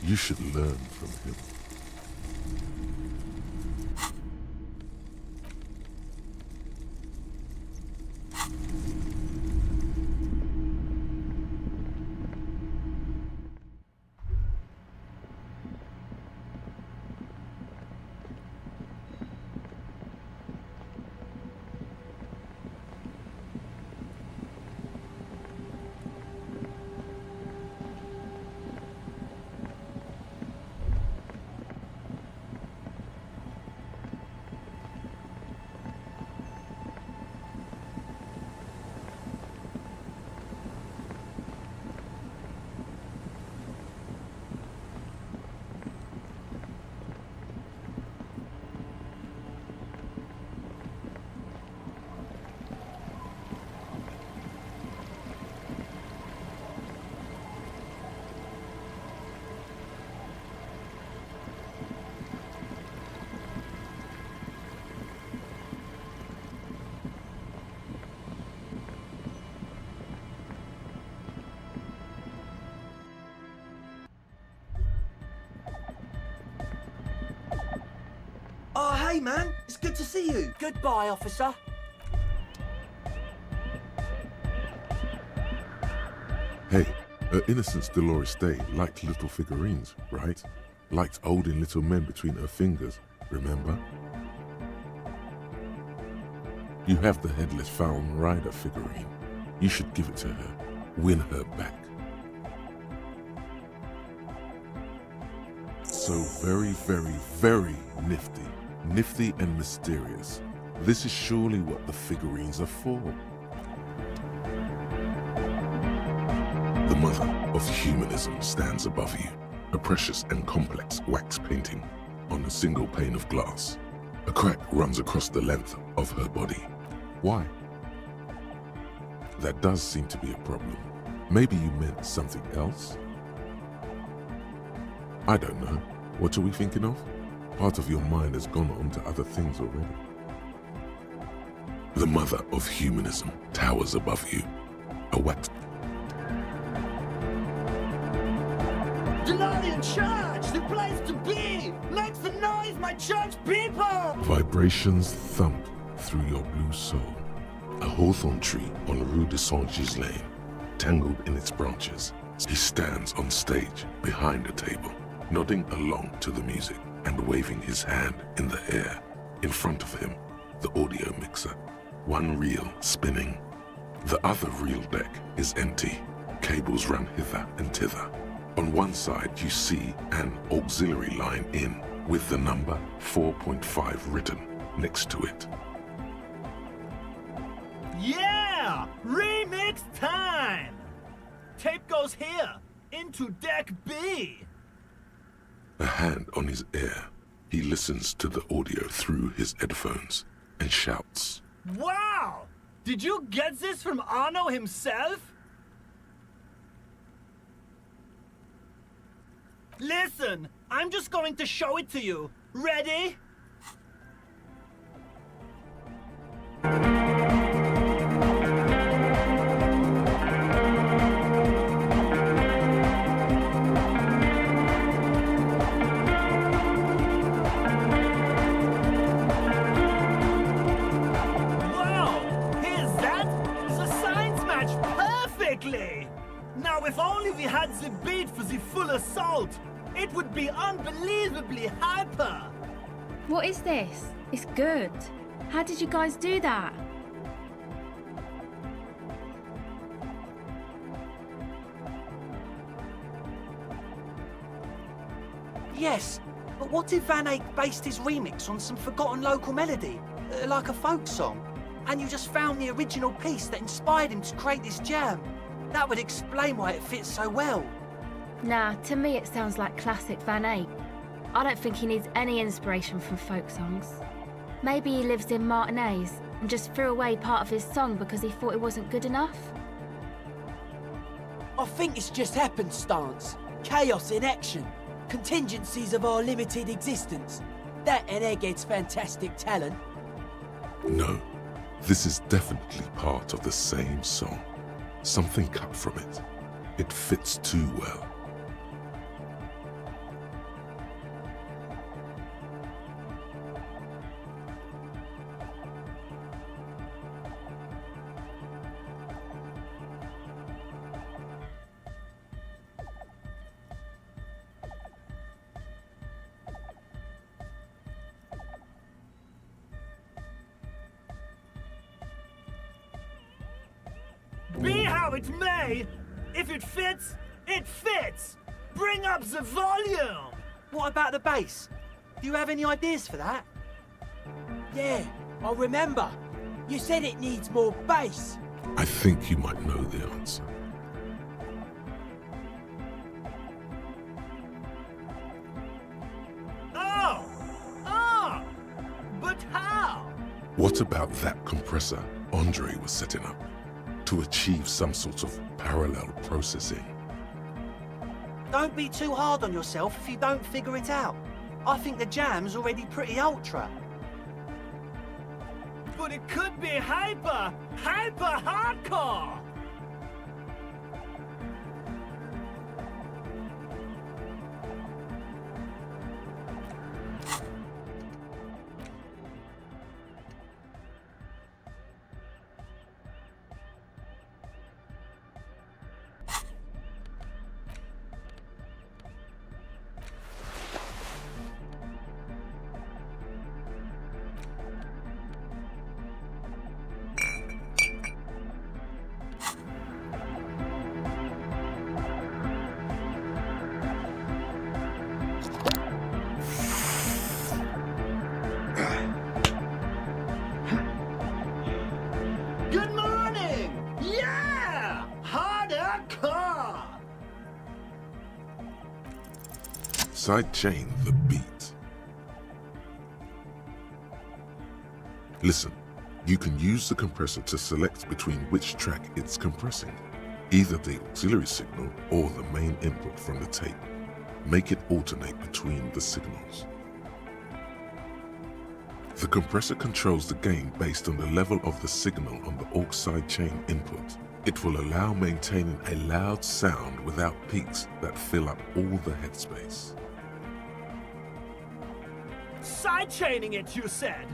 You should learn from him. Oh, hey, man. It's good to see you. Goodbye, officer. Hey, her Innocence Dolores Day liked little figurines, right? Liked holding little men between her fingers, remember? You have the headless Falcon Rider figurine. You should give it to her. Win her back. So very, very, very nifty. Nifty and mysterious. This is surely what the figurines are for. The mother of humanism stands above you, a precious and complex wax painting on a single pane of glass. A crack runs across the length of her body. Why? That does seem to be a problem. Maybe you meant something else? I don't know. What are we thinking of? Part of your mind has gone on to other things already. The mother of humanism towers above you. A wax. Ghanaian church, the place to be! Make some noise, my church people! Vibrations thump through your blue soul. A hawthorn tree on Rue de Saint-Ghislain, tangled in its branches. He stands on stage behind a table, nodding along to the music and waving his hand in the air. In front of him, the audio mixer, one reel spinning. The other reel deck is empty. Cables run hither and thither. On one side you see an auxiliary line in with the number 4.5 written next to it. Yeah! Remix time! Tape goes here, into deck B. A hand on his ear, he listens to the audio through his headphones and shouts. Wow! Did you get this from Arno himself? Listen, I'm just going to show it to you. Ready? Now, if only we had the beat for the full assault, it would be unbelievably hyper. What is this? It's good. How did you guys do that? Yes, but what if Van Eyck based his remix on some forgotten local melody, like a folk song, and you just found the original piece that inspired him to create this jam? That would explain why it fits so well. Nah, to me it sounds like classic Van Eyck. I don't think he needs any inspiration from folk songs. Maybe he lives in Martinez and just threw away part of his song because he thought it wasn't good enough. I think it's just happenstance. Chaos in action. Contingencies of our limited existence. That and Egghead's fantastic talent. No, this is definitely part of the same song. Something cut from it. It fits too well. Be how it may, if it fits, it fits! Bring up the volume! What about the bass? Do you have any ideas for that? Yeah, I remember. You said it needs more bass. I think you might know the answer. Oh! But how? What about that compressor Andre was setting up to achieve some sort of parallel processing? Don't be too hard on yourself if you don't figure it out. I think the jam's already pretty ultra. But it could be hyper hardcore! Good morning! Yeah! Hardcore! Sidechain the beat. Listen, you can use the compressor to select between which track it's compressing, either the auxiliary signal or the main input from the tape. Make it alternate between the signals. The compressor controls the gain based on the level of the signal on the aux sidechain input. It will allow maintaining a loud sound without peaks that fill up all the headspace. Sidechaining it, you said?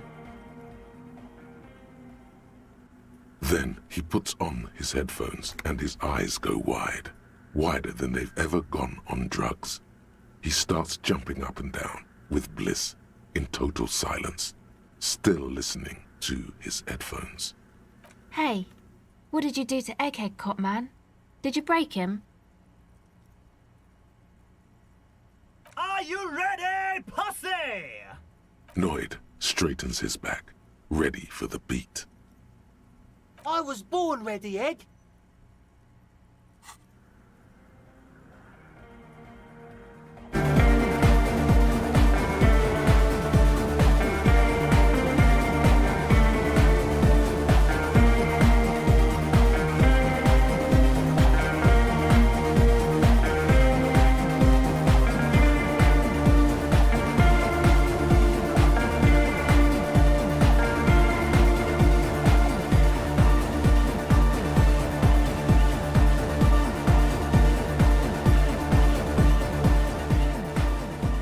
Then he puts on his headphones and his eyes go wide, wider than they've ever gone on drugs. He starts jumping up and down with bliss in total silence, still listening to his headphones. Hey, what did you do to Egghead, Cop Man? Did you break him? Are you ready, pussy? Noid straightens his back, ready for the beat. I was born ready, Egg.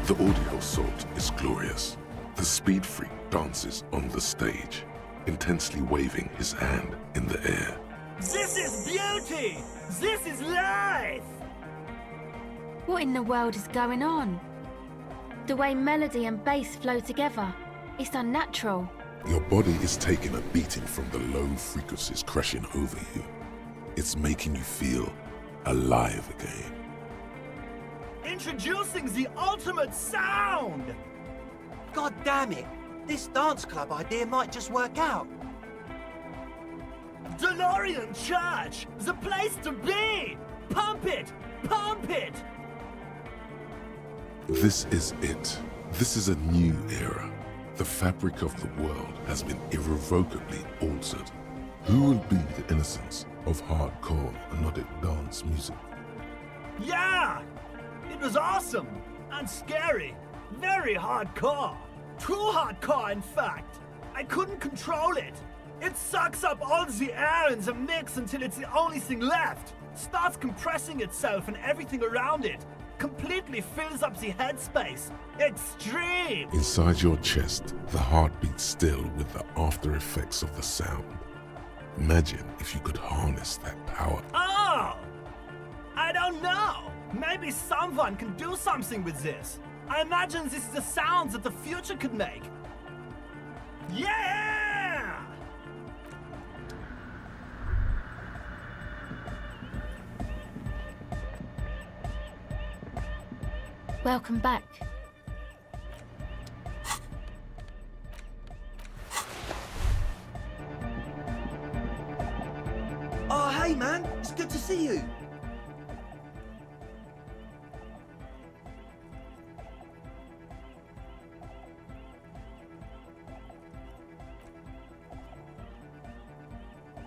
The audio assault is glorious. The speed freak dances on the stage, intensely waving his hand in the air. This is beauty! This is life! What in the world is going on? The way melody and bass flow together, it's unnatural. Your body is taking a beating from the low frequencies crashing over you. It's making you feel alive again. Introducing the ultimate sound! God damn it! This dance club idea might just work out. DeLorean Church! The place to be! Pump it! Pump it! This is it. This is a new era. The fabric of the world has been irrevocably altered. Who will be the innocence of hardcore melodic dance music? Yeah! It was awesome! And scary! Very hardcore! Too hardcore, in fact! I couldn't control it! It sucks up all the air in the mix until it's the only thing left! Starts compressing itself and everything around it! Completely fills up the headspace! Extreme! Inside your chest, the heart beats still with the after effects of the sound. Imagine if you could harness that power. Oh! I don't know! Maybe someone can do something with this! I imagine this is the sounds that the future could make! Yeah! Welcome back. Oh, hey man, it's good to see you.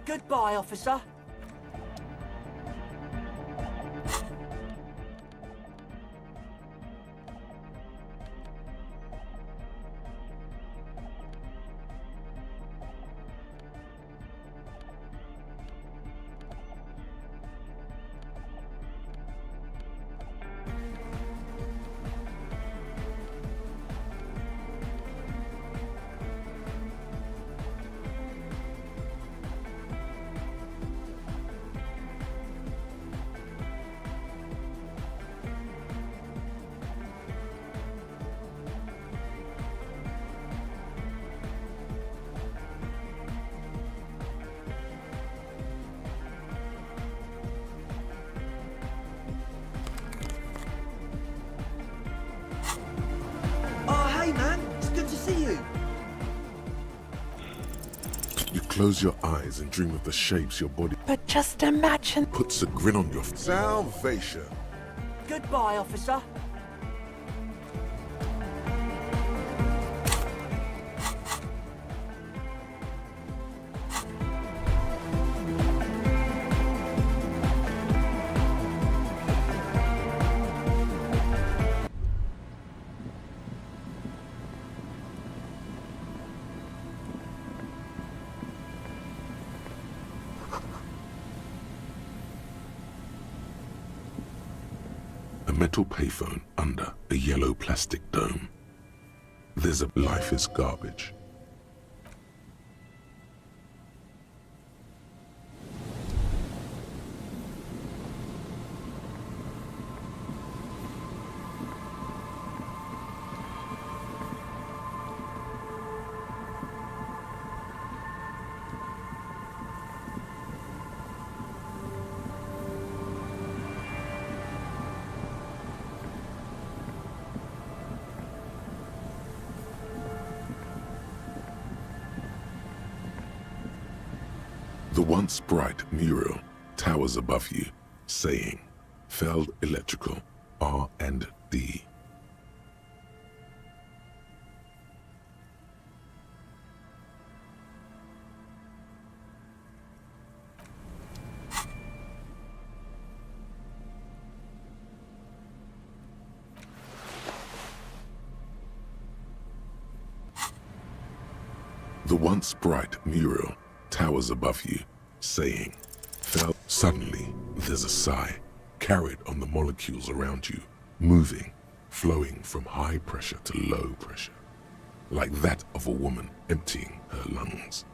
Goodbye, officer. Hey man, it's good to see you. You close your eyes and dream of the shapes your body But just imagine. puts a grin on your face. Salvation. Goodbye, officer. metal payphone under a yellow plastic dome. There's a life is garbage. The once bright mural towers above you, saying, Feld Electrical, R&D. The once bright mural towers above you, saying, Fell. Suddenly, there's a sigh, carried on the molecules around you, moving, flowing from high pressure to low pressure, like that of a woman emptying her lungs.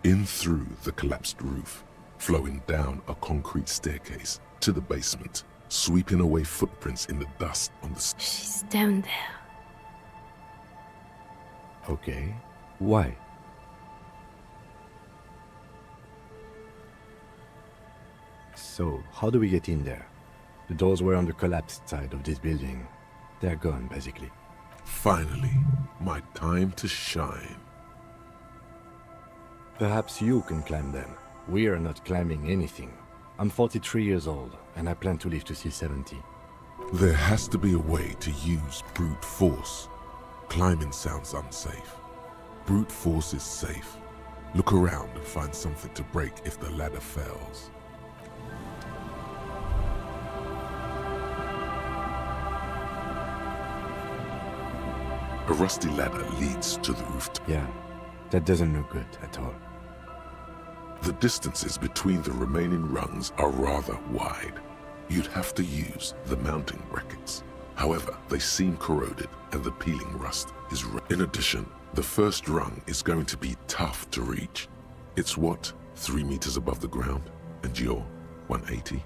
In through the collapsed roof, flowing down a concrete staircase to the basement, sweeping away footprints in the dust on the She's down there. Okay. Why? So, how do we get in there? The doors were on the collapsed side of this building. They're gone, basically. Finally, my time to shine. Perhaps you can climb them. We are not climbing anything. I'm 43 years old, and I plan to live to see 70. There has to be a way to use brute force. Climbing sounds unsafe. Brute force is safe. Look around and find something to break if the ladder fails. A rusty ladder leads to the rooftop. Yeah, that doesn't look good at all. The distances between the remaining rungs are rather wide. You'd have to use the mounting brackets. However, they seem corroded and the peeling rust is in addition, the first rung is going to be tough to reach. It's what, 3 meters above the ground, and you're 180?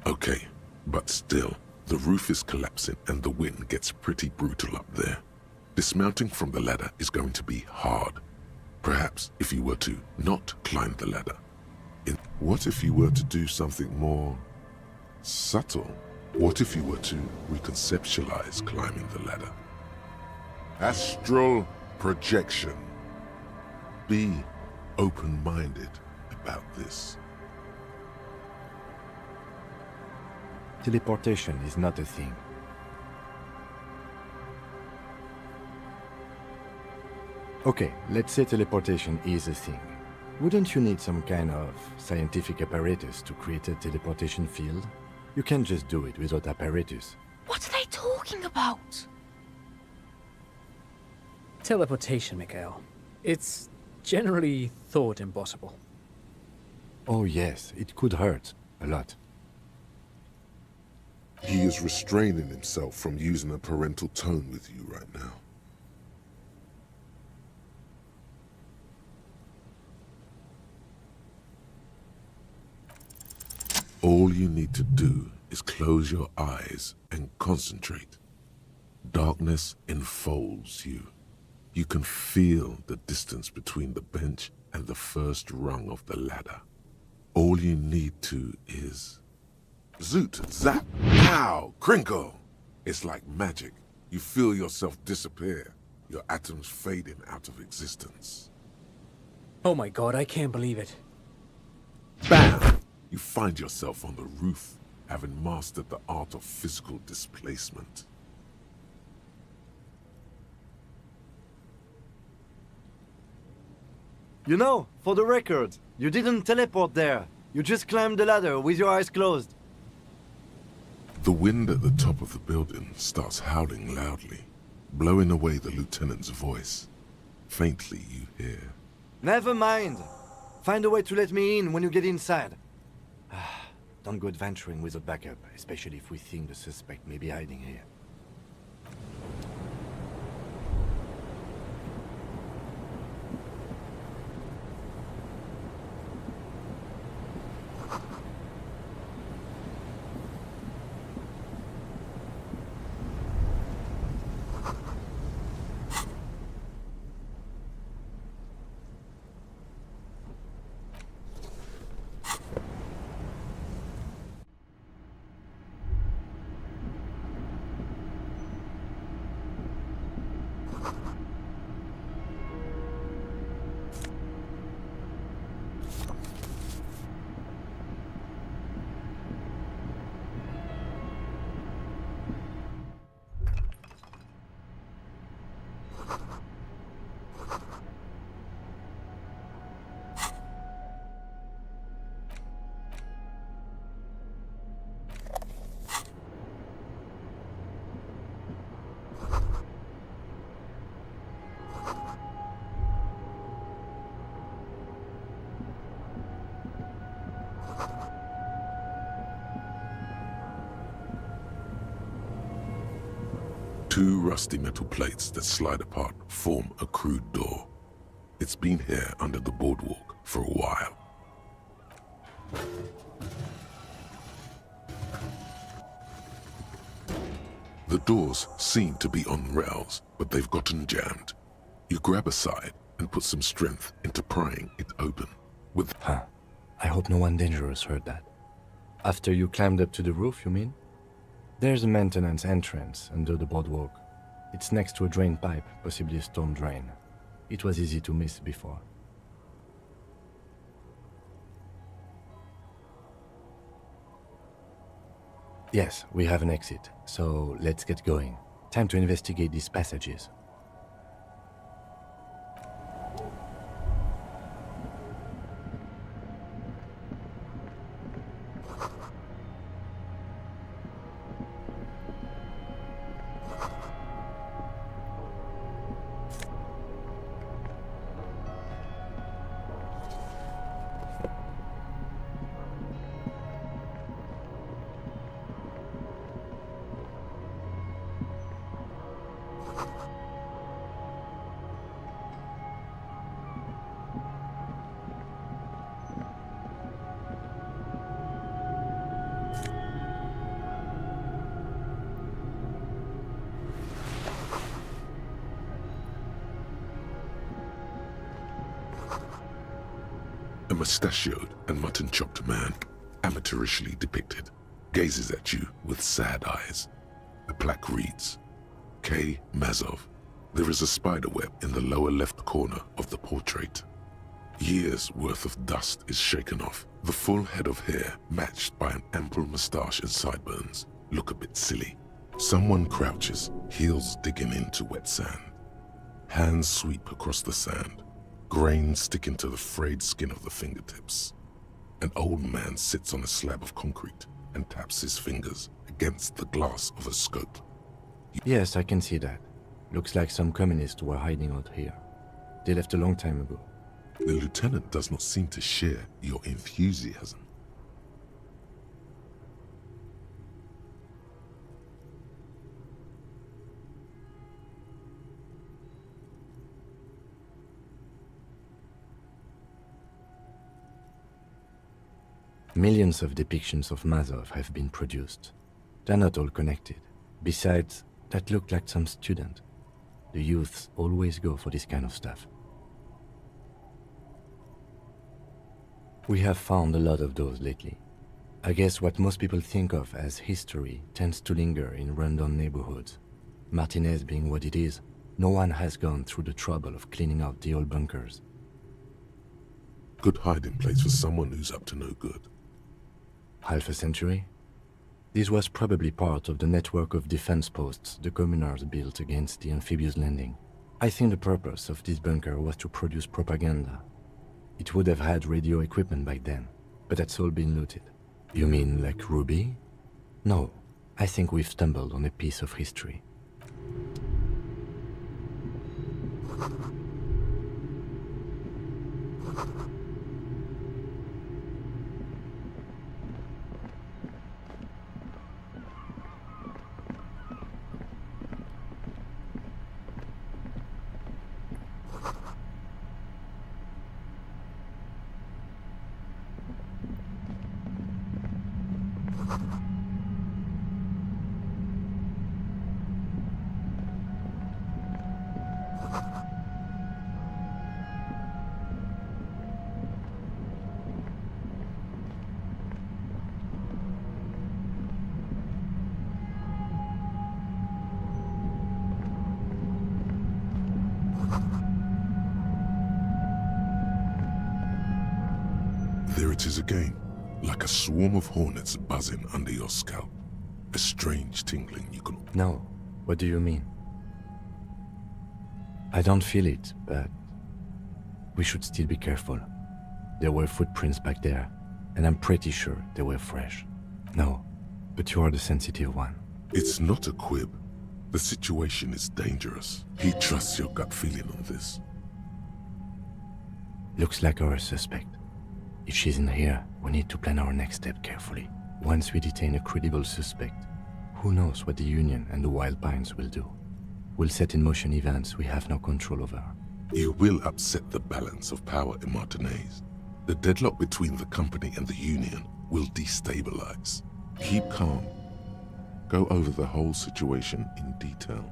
Okay, but still, the roof is collapsing and the wind gets pretty brutal up there. Dismounting from the ladder is going to be hard. Perhaps if you were to not climb the ladder. What if you were to do something more subtle? What if you were to reconceptualize climbing the ladder? Astral projection. Be open-minded about this. Teleportation is not a thing. Okay, let's say teleportation is a thing. Wouldn't you need some kind of scientific apparatus to create a teleportation field? You can't just do it without apparatus. What are they talking about? Teleportation, Mikhail. It's generally thought impossible. Oh yes, it could hurt. A lot. He is restraining himself from using a parental tone with you right now. All you need to do is close your eyes and concentrate. Darkness enfolds you. You can feel the distance between the bench and the first rung of the ladder. All you need to is... Zoot, zap, pow, crinkle. It's like magic. You feel yourself disappear, your atoms fading out of existence. Oh my god, I can't believe it. Bam! You find yourself on the roof, having mastered the art of physical displacement. You know, for the record, you didn't teleport there. You just climbed the ladder with your eyes closed. The wind at the top of the building starts howling loudly, blowing away the lieutenant's voice. Faintly you hear. Never mind. Find a way to let me in when you get inside. Don't go adventuring without backup, especially if we think the suspect may be hiding here. Two rusty metal plates that slide apart form a crude door. It's been here under the boardwalk for a while. The doors seem to be on rails, but they've gotten jammed. You grab a side and put some strength into prying it open with... Huh. I hope no one dangerous heard that. After you climbed up to the roof, you mean? There's a maintenance entrance under the boardwalk. It's next to a drain pipe, possibly a storm drain. It was easy to miss before. Yes, we have an exit, so let's get going. Time to investigate these passages. A mustachioed and mutton-chopped man, amateurishly depicted, gazes at you with sad eyes. The plaque reads, K. Mazov. There is a spider web in the lower left corner of the portrait. Years' worth of dust is shaken off. The full head of hair, matched by an ample moustache and sideburns, look a bit silly. Someone crouches, heels digging into wet sand. Hands sweep across the sand. Grains stick into the frayed skin of the fingertips. An old man sits on a slab of concrete and taps his fingers against the glass of a scope. Yes, I can see that. Looks like some communists were hiding out here. They left a long time ago. The lieutenant does not seem to share your enthusiasm. Millions of depictions of Mazov have been produced. They're not all connected. Besides, that looked like some student. The youths always go for this kind of stuff. We have found a lot of those lately. I guess what most people think of as history tends to linger in rundown neighborhoods. Martinez being what it is, no one has gone through the trouble of cleaning out the old bunkers. Good hiding place for someone who's up to no good. Half a century? This was probably part of the network of defense posts the communards built against the amphibious landing. I think the purpose of this bunker was to produce propaganda. It would have had radio equipment back then, but that's all been looted. You mean like Ruby? No, I think we've stumbled on a piece of history. There it is again, like a swarm of hornets buzzing under your scalp. A strange tingling you can... No, what do you mean? I don't feel it, but we should still be careful. There were footprints back there, and I'm pretty sure they were fresh. No, but you are the sensitive one. It's not a quib. The situation is dangerous. He trusts your gut feeling on this. Looks like our suspect. If she's in here, we need to plan our next step carefully. Once we detain a credible suspect, who knows what the Union and the Wild Pines will do? We'll set in motion events we have no control over. You will upset the balance of power in Martinaise. The deadlock between the company and the Union will destabilize. Keep calm. Go over the whole situation in detail.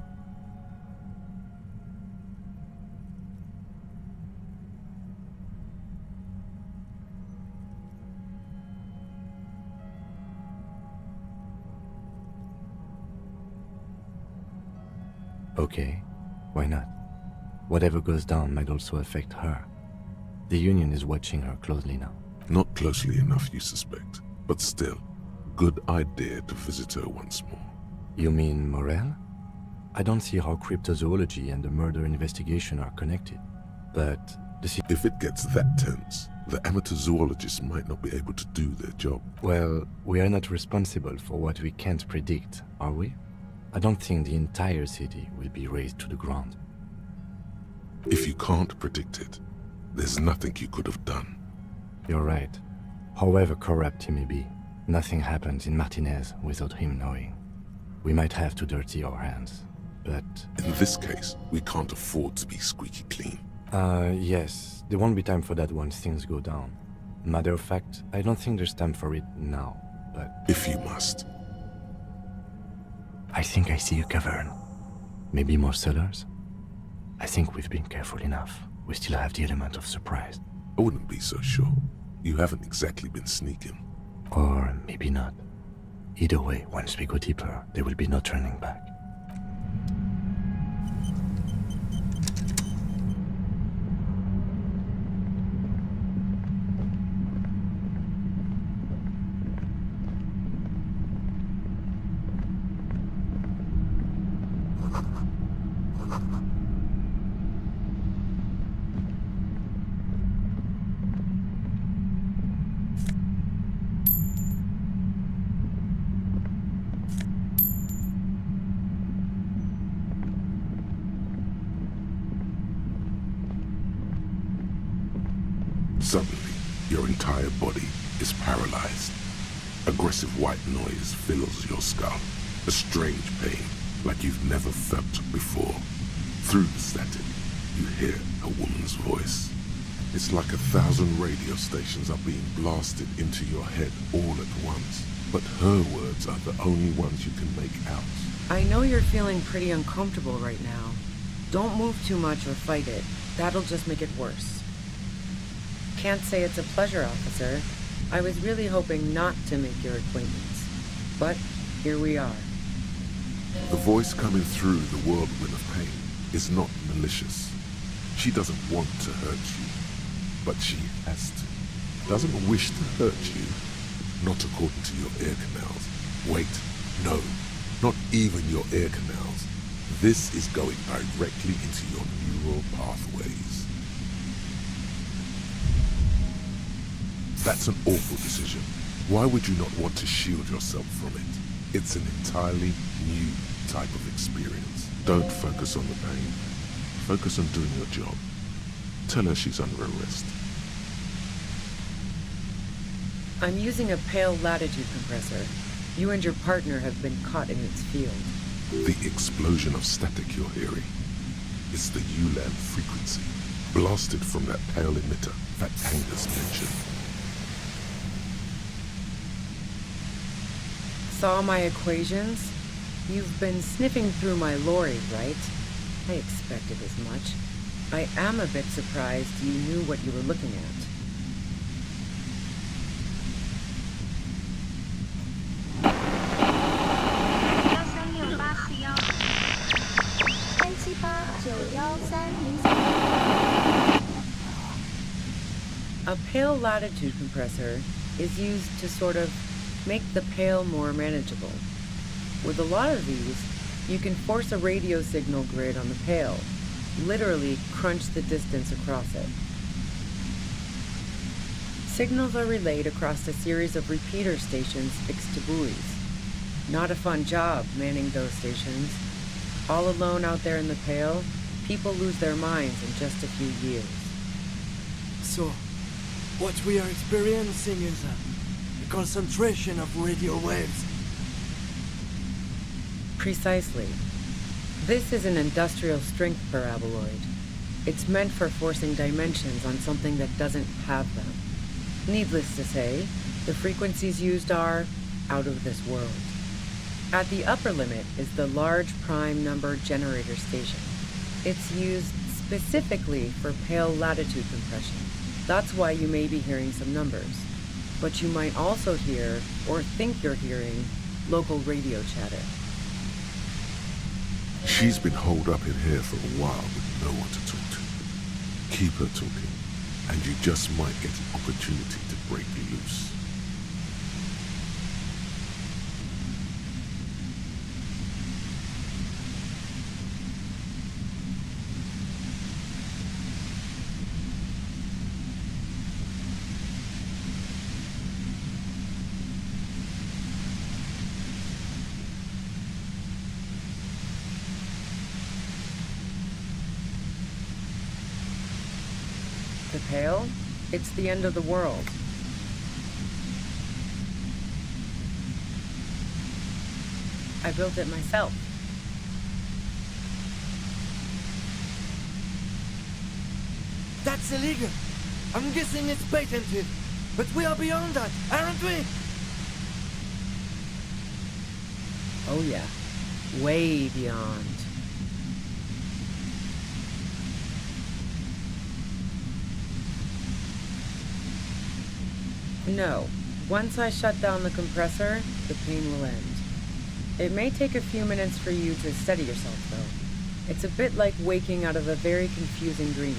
Okay, why not? Whatever goes down might also affect her. The Union is watching her closely now. Not closely enough, you suspect, but still, good idea to visit her once more. You mean Morel? I don't see how cryptozoology and the murder investigation are connected, but if it gets that tense, the amateur zoologists might not be able to do their job. Well, we are not responsible for what we can't predict, are we? I don't think the entire city will be razed to the ground. If you can't predict it, there's nothing you could have done. You're right. However corrupt he may be, nothing happens in Martinez without him knowing. We might have to dirty our hands, but... In this case, we can't afford to be squeaky clean. Yes. There won't be time for that once things go down. Matter of fact, I don't think there's time for it now, but... If you must. I think I see a cavern. Maybe more cellars? I think we've been careful enough. We still have the element of surprise. I wouldn't be so sure. You haven't exactly been sneaking. Or maybe not. Either way, once we go deeper, there will be no turning back. Suddenly, your entire body is paralyzed. Aggressive white noise fills your skull. A strange pain, like you've never felt before. Through the static, you hear a woman's voice. It's like 1,000 radio stations are being blasted into your head all at once. But her words are the only ones you can make out. I know you're feeling pretty uncomfortable right now. Don't move too much or fight it. That'll just make it worse. Can't say it's a pleasure, officer. I was really hoping not to make your acquaintance. But here we are. The voice coming through the whirlwind of pain is not malicious. She doesn't want to hurt you, but she has to. Doesn't wish to hurt you, not according to your ear canals. Wait, no, not even your ear canals. This is going directly into your neural pathways. That's an awful decision. Why would you not want to shield yourself from it? It's an entirely new type of experience. Don't focus on the pain. Focus on doing your job. Tell her she's under arrest. I'm using a pale latitude compressor. You and your partner have been caught in its field. The explosion of static you're hearing is the ULAN frequency, blasted from that pale emitter that Angus mentioned. Saw my equations? You've been sniffing through my lorry, right? I expected as much. I am a bit surprised you knew what you were looking at. A pale latitude compressor is used to sort of make the pale more manageable. With a lot of these, you can force a radio signal grid on the pale, literally crunch the distance across it. Signals are relayed across a series of repeater stations fixed to buoys. Not a fun job manning those stations. All alone out there in the pale, people lose their minds in just a few years. So, what we are experiencing is a concentration of radio waves. Precisely. This is an industrial strength paraboloid. It's meant for forcing dimensions on something that doesn't have them. Needless to say, the frequencies used are out of this world. At the upper limit is the large prime number generator station. It's used specifically for pale latitude compression. That's why you may be hearing some numbers. But you might also hear, or think you're hearing, local radio chatter. She's been holed up in here for a while with no one to talk to. Keep her talking, and you just might get an opportunity to break loose. The Pale? It's the end of the world. I built it myself. That's illegal. I'm guessing it's patented. But we are beyond that, aren't we? Oh yeah. Way beyond. No. Once I shut down the compressor, the pain will end. It may take a few minutes for you to steady yourself, though. It's a bit like waking out of a very confusing dream.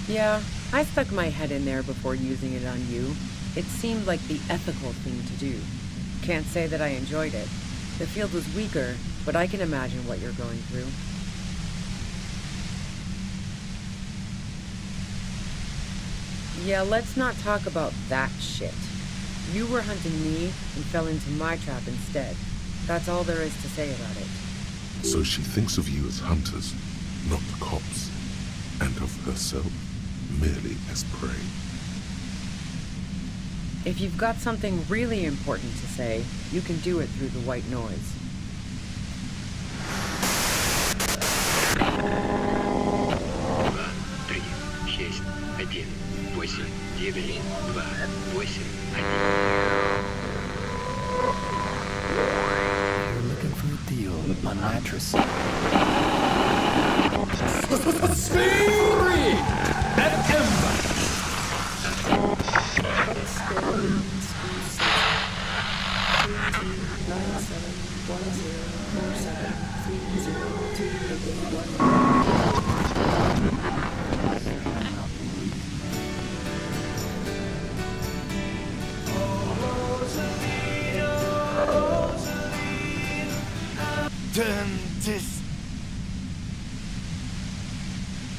Yeah, I stuck my head in there before using it on you. It seemed like the ethical thing to do. Can't say that I enjoyed it. The field was weaker, but I can imagine what you're going through. Yeah, let's not talk about that shit. You were hunting me and fell into my trap instead. That's all there is to say about it. So she thinks of you as hunters, not cops, and of herself merely as prey. If you've got something really important to say, you can do it through the white noise. You're looking for a deal on mattress. Speed at Ember.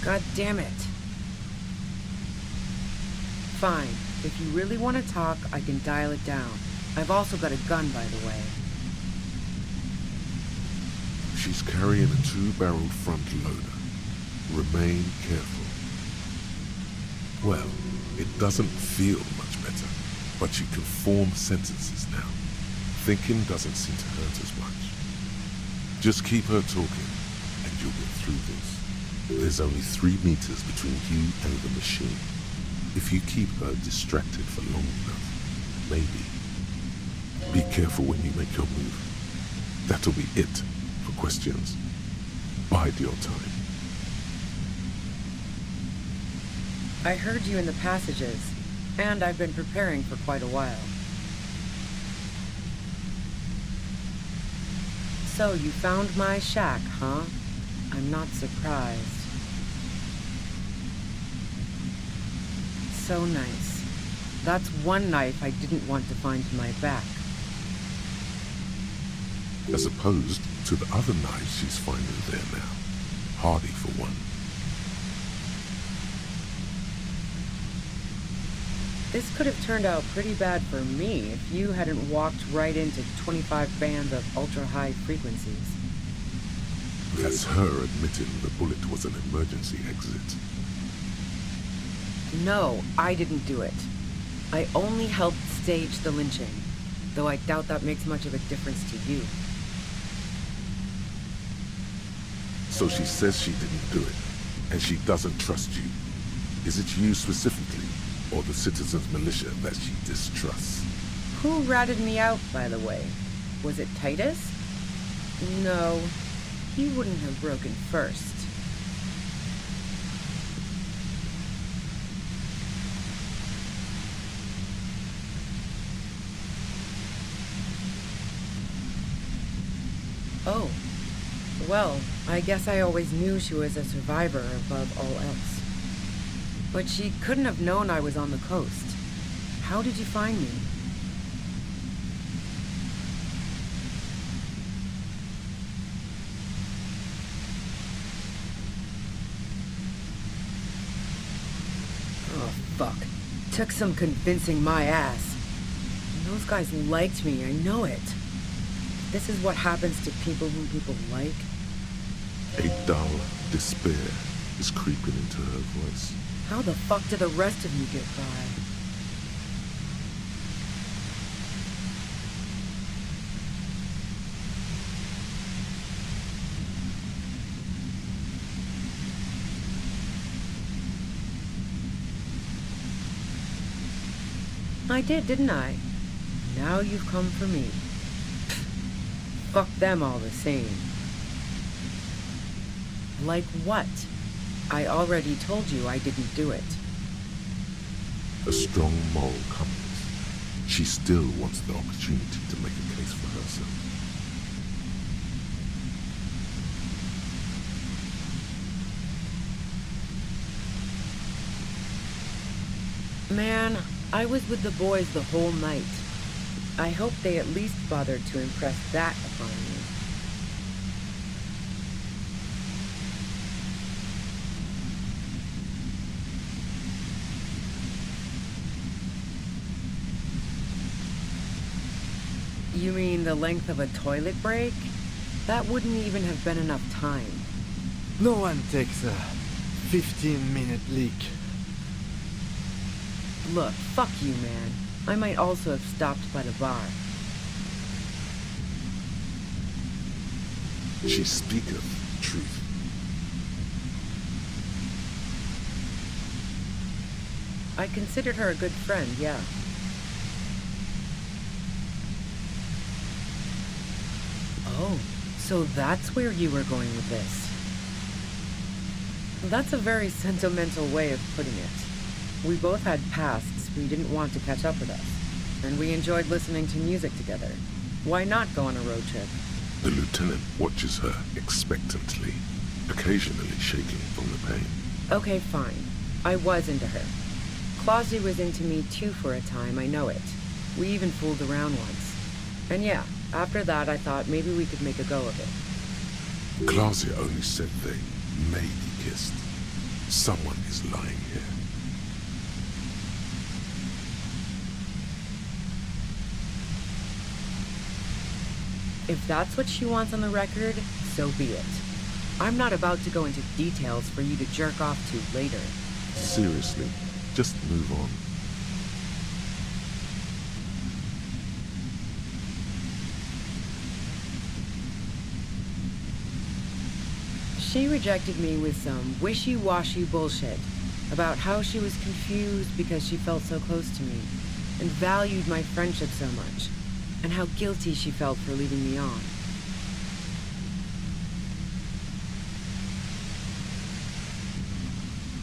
God damn it. Fine. If you really want to talk, I can dial it down. I've also got a gun, by the way. She's carrying a 2-barrel front loader. Remain careful. Well, it doesn't feel much better, but you can form sentences now. Thinking doesn't seem to hurt as much. Just keep her talking, and you'll get through this. There's only 3 meters between you and the machine. If you keep her distracted for long enough, maybe. Be careful when you make your move. That'll be it for questions. Bide your time. I heard you in the passages, and I've been preparing for quite a while. So you found my shack, huh? I'm not surprised. So nice. That's one knife I didn't want to find in my back. As opposed to the other knives she's finding there now. Hardy for one. This could have turned out pretty bad for me if you hadn't walked right into 25 bands of ultra-high frequencies. That's her admitting the bullet was an emergency exit. No, I didn't do it. I only helped stage the lynching, though I doubt that makes much of a difference to you. So she says she didn't do it, and she doesn't trust you. Is it you specifically, or the citizens' militia that she distrusts? Who ratted me out, by the way? Was it Titus? No, he wouldn't have broken first. Oh, well, I guess I always knew she was a survivor above all else. But she couldn't have known I was on the coast. How did you find me? Oh, fuck. Took some convincing my ass. And those guys liked me, I know it. This is what happens to people whom people like. A dull despair is creeping into her voice. How the fuck did the rest of you get by? I did, didn't I? Now you've come for me. Fuck them all the same. Like what? I already told you I didn't do it. A strong moral compass. She still wants the opportunity to make a case for herself. Man, I was with the boys the whole night. I hope they at least bothered to impress that upon me. You mean the length of a toilet break? That wouldn't even have been enough time. No one takes a 15-minute leak. Look, fuck you, man. I might also have stopped by the bar. She speaketh truth. I considered her a good friend, yeah. Oh, so that's where you were going with this. That's a very sentimental way of putting it. We both had pasts we didn't want to catch up with us, and we enjoyed listening to music together. Why not go on a road trip? The lieutenant watches her expectantly, occasionally shaking from the pain. Okay, fine. I was into her. Clausy was into me too for a time, I know it. We even fooled around once. And yeah, after that I thought maybe we could make a go of it. Clausia only said they maybe kissed. Someone is lying here. If that's what she wants on the record, so be it. I'm not about to go into details for you to jerk off to later. Seriously, just move on. She rejected me with some wishy-washy bullshit about how she was confused because she felt so close to me and valued my friendship so much, and how guilty she felt for leaving me on.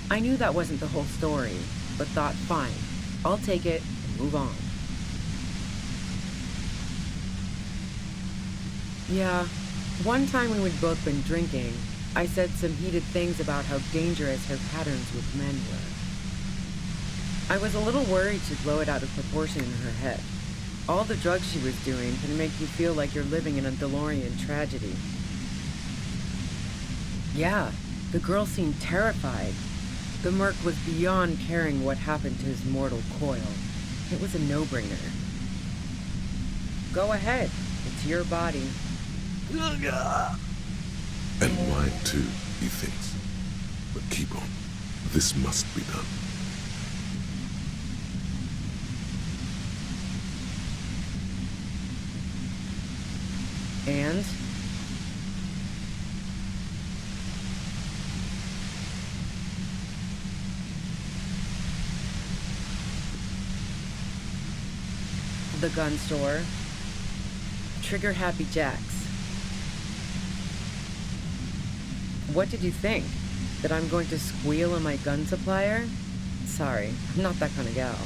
I knew that wasn't the whole story, but thought, fine, I'll take it and move on. Yeah, one time when we'd both been drinking, I said some heated things about how dangerous her patterns with men were. I was a little worried she'd blow it out of proportion in her head. All the drugs she was doing can make you feel like you're living in a DeLorean tragedy. Yeah, the girl seemed terrified. The merc was beyond caring what happened to his mortal coil. It was a no-brainer. Go ahead. It's your body. And mine too, he thinks. But keep on. This must be done. And? The gun store. Trigger Happy Jacks. What did you think? That I'm going to squeal on my gun supplier? Sorry, I'm not that kind of gal.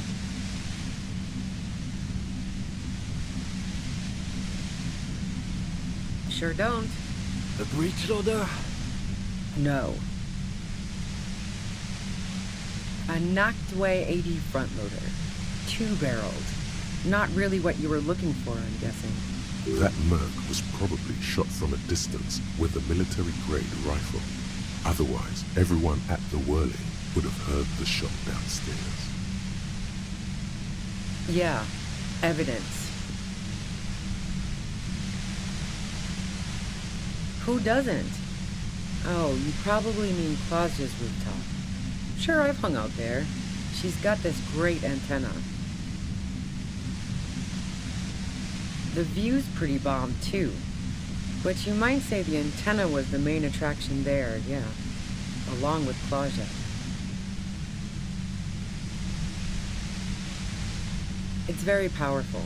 Sure don't. A breech loader? No. A knocked-away 80 front loader. Two-barreled. Not really what you were looking for, I'm guessing. That merc was probably shot from a distance with a military-grade rifle. Otherwise, everyone at the whirling would have heard the shot downstairs. Yeah, evidence. Who doesn't? Oh, you probably mean Claudia's rooftop. Sure, I've hung out there. She's got this great antenna. The view's pretty bomb, too. But you might say the antenna was the main attraction there, yeah. Along with Claudia. It's very powerful.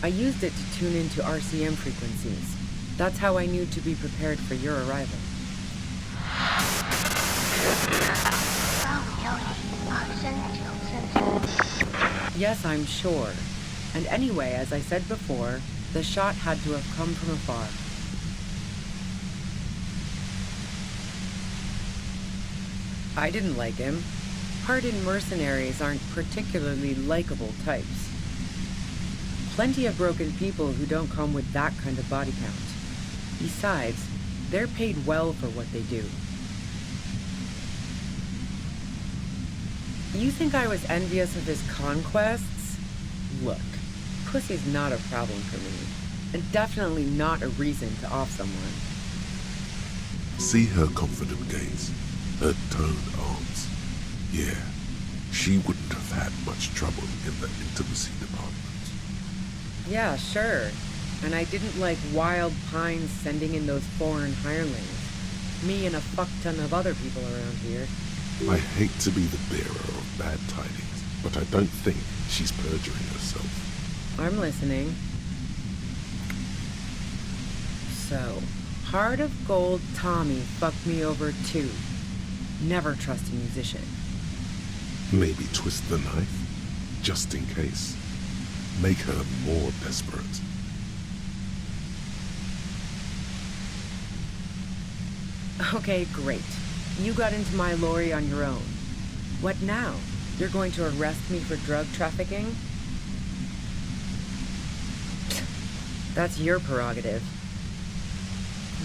I used it to tune into RCM frequencies. That's how I knew to be prepared for your arrival. Yes, I'm sure. And anyway, as I said before, the shot had to have come from afar. I didn't like him. Hardened mercenaries aren't particularly likable types. Plenty of broken people who don't come with that kind of body count. Besides, they're paid well for what they do. You think I was envious of his conquests? Look, pussy's not a problem for me, and definitely not a reason to off someone. See her confident gaze, her toned arms. Yeah, she wouldn't have had much trouble in the intimacy department. Yeah, sure. And I didn't like Wild Pines sending in those foreign hirelings. Me and a fuck-ton of other people around here. I hate to be the bearer of bad tidings, but I don't think she's perjuring herself. I'm listening. So, Heart of Gold Tommy fucked me over too. Never trust a musician. Maybe twist the knife, just in case. Make her more desperate. Okay, great. You got into my lorry on your own. What now? You're going to arrest me for drug trafficking? That's your prerogative.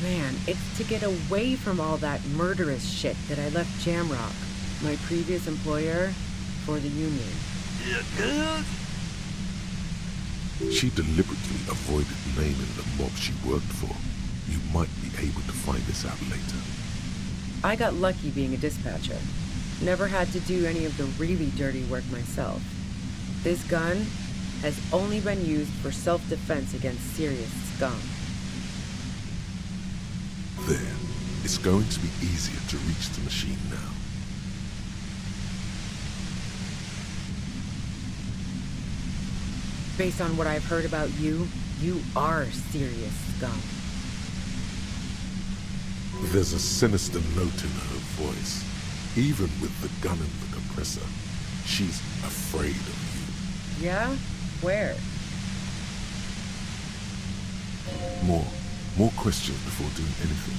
Man, it's to get away from all that murderous shit that I left Jamrock. my previous employer, for the union. She deliberately avoided naming the mob she worked for. You might be able to find this out later. I got lucky being a dispatcher. Never had to do any of the really dirty work myself. This gun has only been used for self-defense against serious scum. There. It's going to be easier to reach the machine now. Based on what I've heard about you, you are serious scum. There's a sinister note in her voice. Even with the gun and the compressor, she's afraid of you. Yeah? Where? More questions before doing anything.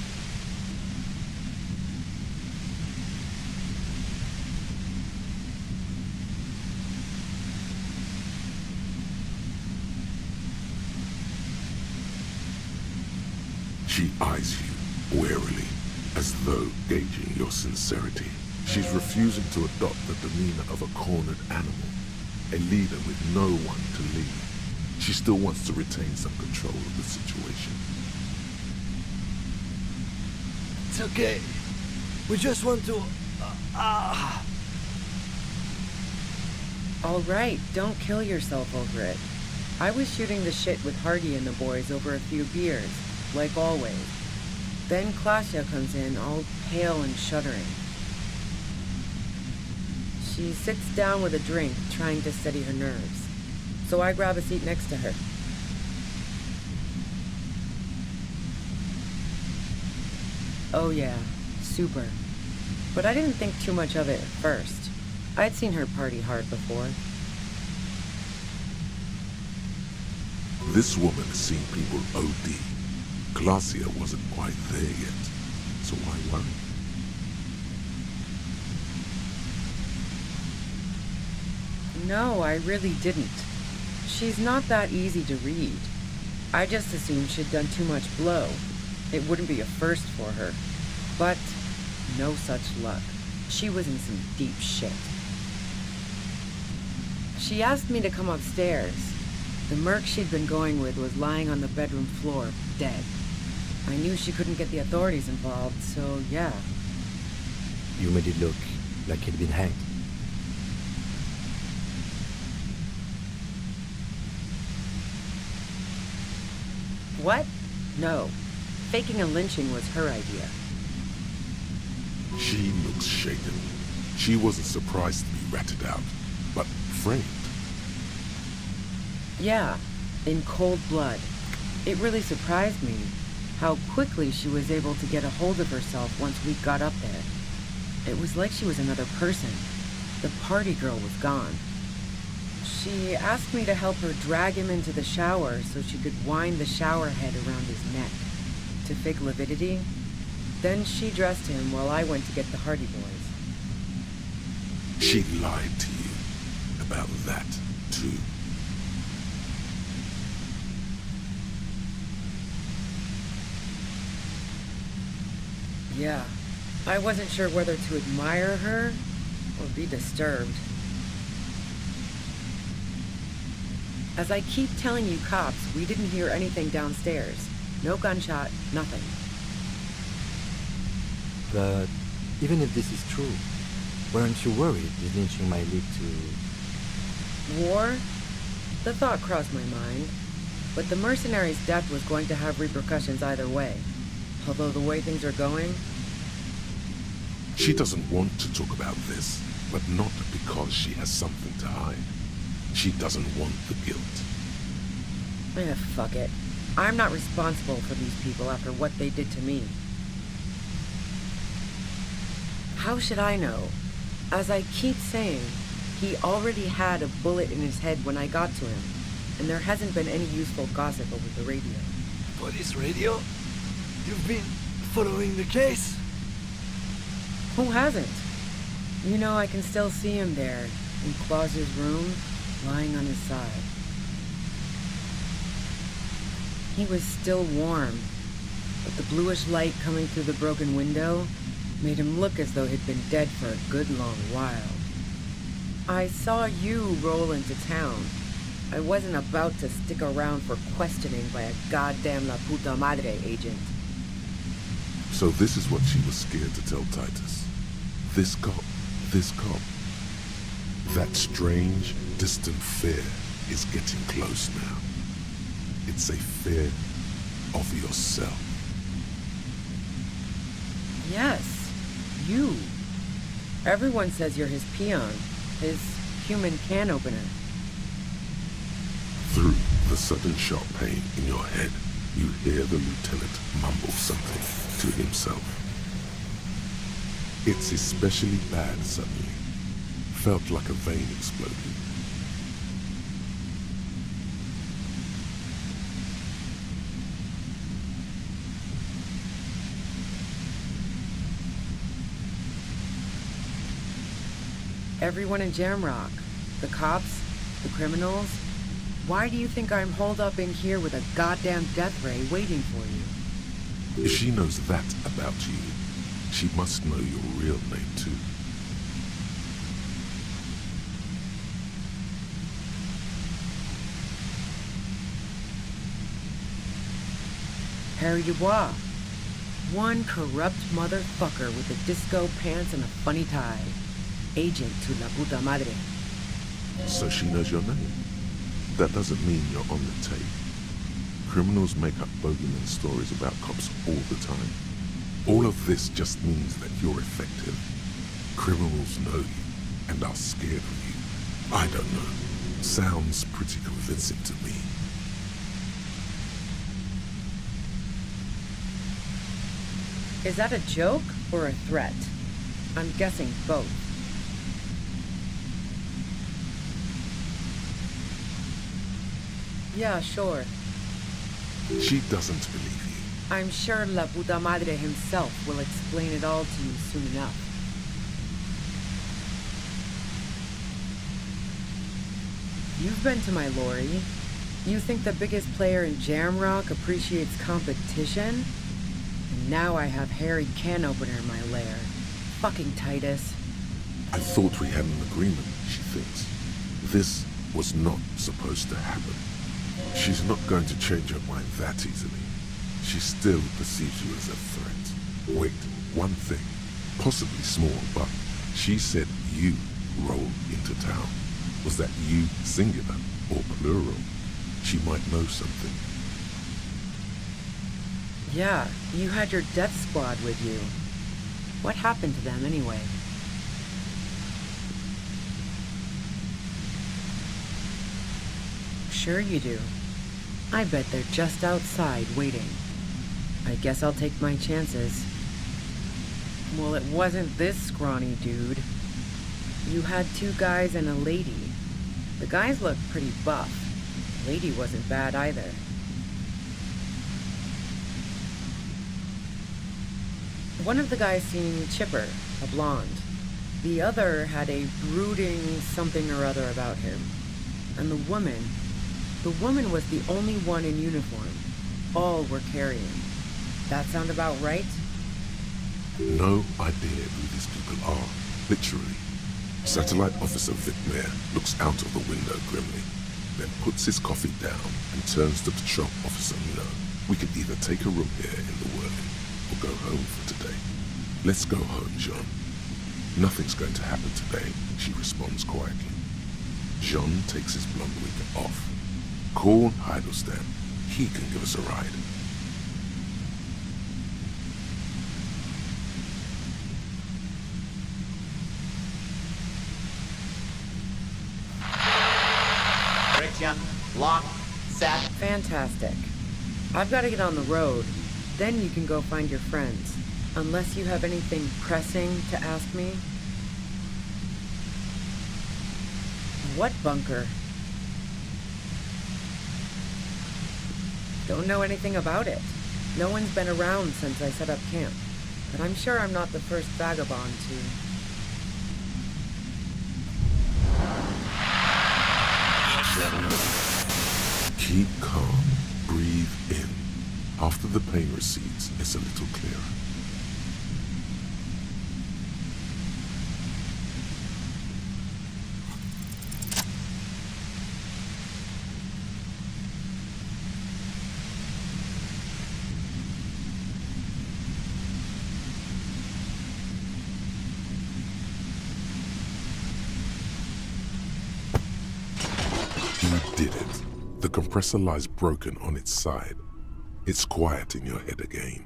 She eyes you warily, as though gauging your sincerity. She's refusing to adopt the demeanor of a cornered animal, a leader with no one to lead. She still wants to retain some control of the situation. It's okay. We just want to... All right, don't kill yourself over it. I was shooting the shit with Hardy and the boys over a few beers, like always. Then Klasha comes in, all pale and shuddering. She sits down with a drink, trying to steady her nerves. So I grab a seat next to her. Oh yeah, super. But I didn't think too much of it at first. I'd seen her party hard before. This woman has seen people OD. Glacia wasn't quite there yet, so why worry? No, I really didn't. She's not that easy to read. I just assumed she'd done too much blow. It wouldn't be a first for her. But no such luck. She was in some deep shit. She asked me to come upstairs. The merc she'd been going with was lying on the bedroom floor, dead. I knew she couldn't get the authorities involved, so yeah. You made it look like he'd been hanged. What? No. Faking a lynching was her idea. She looks shaken. She wasn't surprised to be ratted out, but framed. Yeah, in cold blood. It really surprised me how quickly she was able to get a hold of herself once we got up there. It was like she was another person. The party girl was gone. She asked me to help her drag him into the shower so she could wind the shower head around his neck to fake lividity. Then she dressed him while I went to get the Hardy Boys. She lied to you about that, too. Yeah, I wasn't sure whether to admire her or be disturbed. As I keep telling you cops, we didn't hear anything downstairs. No gunshot, nothing. But even if this is true, weren't you worried this lynching might lead to... War? The thought crossed my mind. But the mercenary's death was going to have repercussions either way. Although the way things are going... She doesn't want to talk about this, but not because she has something to hide. She doesn't want the guilt. Fuck it. I'm not responsible for these people after what they did to me. How should I know? As I keep saying, he already had a bullet in his head when I got to him, and there hasn't been any useful gossip over the radio. Police radio? You've been following the case? Who hasn't? You know, I can still see him there, in Claus's room, lying on his side. He was still warm, but the bluish light coming through the broken window Made him look as though he'd been dead for a good long while. I saw you roll into town. I wasn't about to stick around for questioning by a goddamn La Puta Madre agent. So this is what she was scared to tell Titus. This cop. That strange, distant fear is getting close now. It's a fear of yourself. Yes, you. Everyone says you're his peon, his human can opener. Through the sudden sharp pain in your head, you hear the lieutenant mumble something to himself. It's especially bad suddenly. Felt like a vein exploded. Everyone in Jamrock, the cops, the criminals, why do you think I'm holed up in here with a goddamn death ray waiting for you? If she knows that about you, she must know your real name too. Harry Dubois. One corrupt motherfucker with a disco pants and a funny tie. Agent to La Puta Madre. So she knows your name. That doesn't mean you're on the tape. Criminals make up bogeyman stories about cops all the time. All of this just means that you're effective. Criminals know you and are scared of you. I don't know. Sounds pretty convincing to me. Is that a joke or a threat? I'm guessing both. Yeah, sure. She doesn't believe you. I'm sure La Puta Madre himself will explain it all to you soon enough. You've been to my lorry. You think the biggest player in Jamrock appreciates competition? And now I have Harry Can Opener in my lair. Fucking Titus. I thought we had an agreement, she thinks. This was not supposed to happen. She's not going to change her mind that easily. She still perceives you as a threat. Wait, one thing, possibly small, but she said you rolled into town. Was that you singular or plural? She might know something. Yeah, you had your death squad with you. What happened to them anyway? Sure you do. I bet they're just outside waiting. I guess I'll take my chances. Well, it wasn't this scrawny dude. You had two guys and a lady. The guys looked pretty buff. The lady wasn't bad either. One of the guys seemed chipper, a blonde. The other had a brooding something or other about him. And the woman was the only one in uniform. All were carrying. That sound about right? No idea who these people are, literally. Satellite Officer Vic Mayer looks out of the window grimly, then puts his coffee down and turns to Patrol Officer Mino. We can either take a room here in the Whirling or go home for today. Let's go home, Jean. Nothing's going to happen today, she responds quietly. Jean takes his blonde wig off. Call Heidelstein. He can give us a ride. Friction, lock, set. Fantastic. I've got to get on the road. Then you can go find your friends. Unless you have anything pressing to ask me. What bunker? Don't know anything about it. No one's been around since I set up camp. But I'm sure I'm not the first vagabond to... Keep calm. Breathe in. After the pain recedes, it's a little clearer. did it. The compressor lies broken on its side. It's quiet in your head again.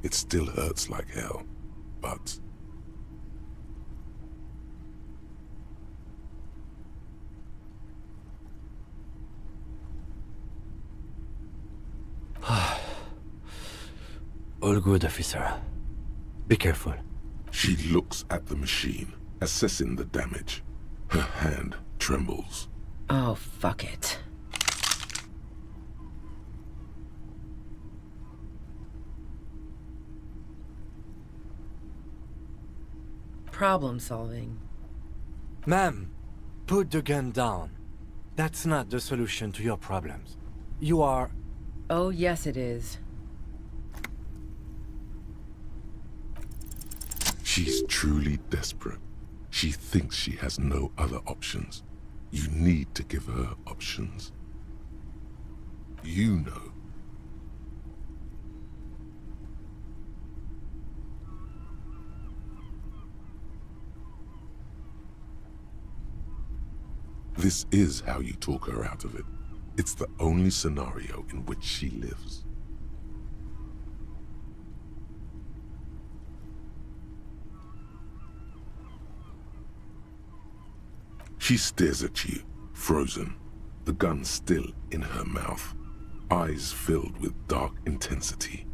It still hurts like hell, but... All good, officer. Be careful. She looks at the machine, assessing the damage. Her hand trembles. Oh, fuck it. Problem solving. Ma'am, put the gun down. That's not the solution to your problems. You are... Oh, yes it is. She's truly desperate. She thinks she has no other options. You need to give her options. You know. This is how you talk her out of it. It's the only scenario in which she lives. She stares at you, frozen, the gun still in her mouth, eyes filled with dark intensity.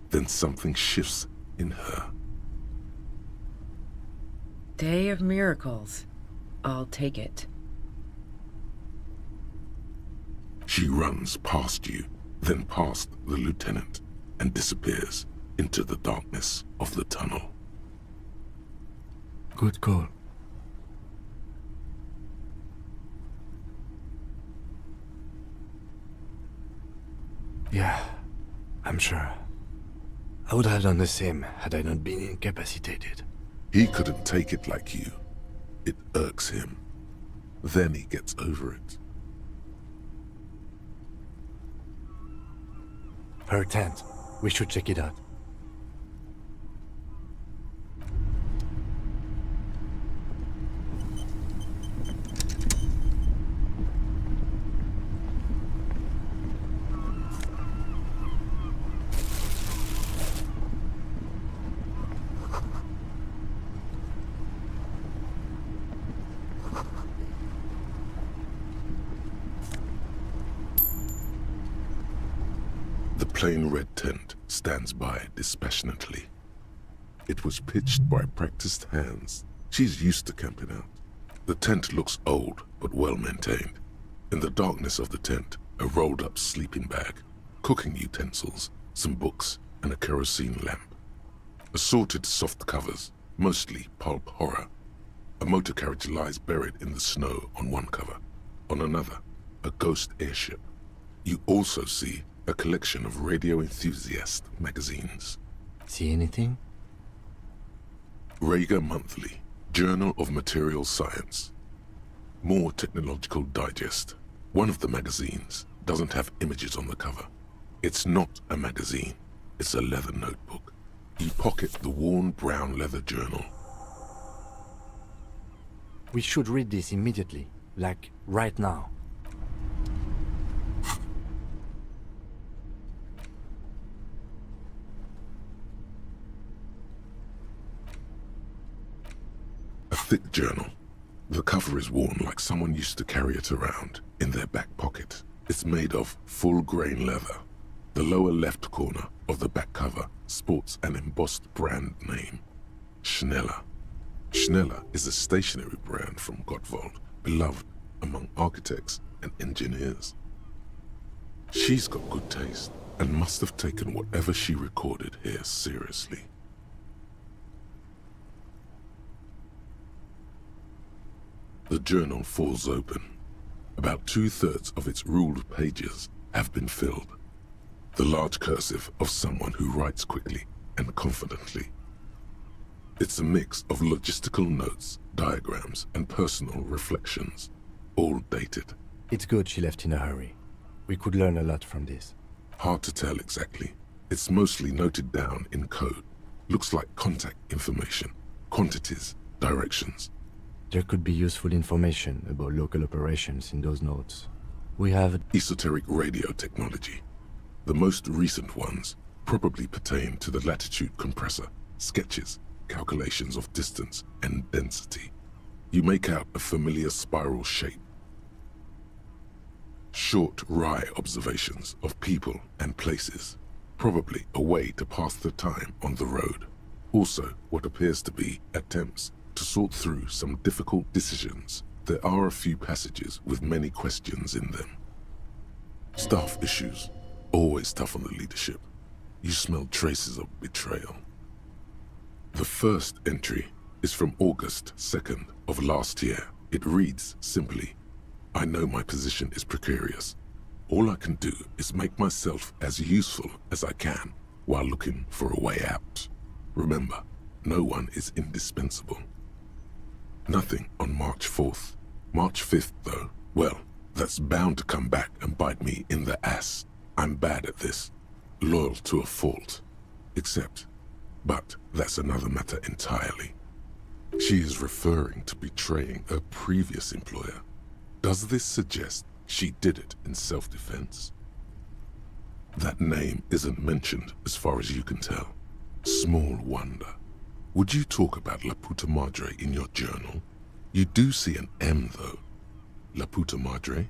Then something shifts in her. Day of miracles. I'll take it. She runs past you, then past the lieutenant, and disappears into the darkness of the tunnel. Good call. Yeah, I'm sure. I would have done the same had I not been incapacitated. He couldn't take it like you. It irks him. Then he gets over it. Her tent. We should check it out. The plain red tent stands by dispassionately. It was pitched by practiced hands. She's used to camping out. The tent looks old, but well maintained. In the darkness of the tent, a rolled up sleeping bag, cooking utensils, some books, and a kerosene lamp. Assorted soft covers, mostly pulp horror. A motor carriage lies buried in the snow on one cover. On another, a ghost airship. You also see a collection of radio enthusiast magazines. See anything? Rager Monthly, Journal of Material Science. More Technological Digest. One of the magazines doesn't have images on the cover. It's not a magazine, it's a leather notebook. You pocket the worn brown leather journal. We should read this immediately, like right now. A thick journal. The cover is worn like someone used to carry it around in their back pocket. It's made of full-grain leather. The lower left corner of the back cover sports an embossed brand name, Schneller. Schneller is a stationery brand from Gottwald, beloved among architects and engineers. She's got good taste and must have taken whatever she recorded here seriously. The journal falls open. About 2/3 of its ruled pages have been filled. The large cursive of someone who writes quickly and confidently. It's a mix of logistical notes, diagrams, and personal reflections, all dated. It's good she left in a hurry. We could learn a lot from this. Hard to tell exactly. It's mostly noted down in code. Looks like contact information, quantities, directions. There could be useful information about local operations in those notes. We have esoteric radio technology. The most recent ones probably pertain to the latitude compressor, sketches, calculations of distance and density. You make out a familiar spiral shape. Short, wry observations of people and places, probably a way to pass the time on the road. Also, what appears to be attempts to sort through some difficult decisions. There are a few passages with many questions in them. Staff issues, always tough on the leadership. You smell traces of betrayal. The first entry is from August 2nd of last year. It reads simply, I know my position is precarious. All I can do is make myself as useful as I can while looking for a way out. Remember, no one is indispensable. Nothing on March 4th. March 5th, though, well, that's bound to come back and bite me in the ass. I'm bad at this. Loyal to a fault. But that's another matter entirely. She is referring to betraying her previous employer. Does this suggest she did it in self-defense? That name isn't mentioned as far as you can tell. Small wonder. Would you talk about La Puta Madre in your journal? You do see an M though. La Puta Madre?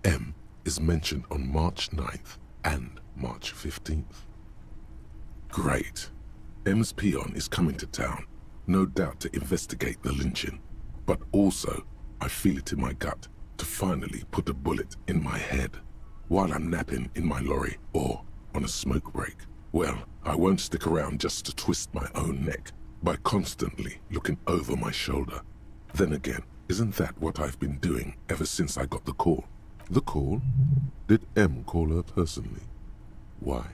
M is mentioned on March 9th and March 15th. Great. M's peon is coming to town, no doubt to investigate the lynching, but also, I feel it in my gut to finally put a bullet in my head while I'm napping in my lorry or on a smoke break. Well, I won't stick around just to twist my own neck by constantly looking over my shoulder. Then again, isn't that what I've been doing ever since I got the call? The call? Did M call her personally? Why?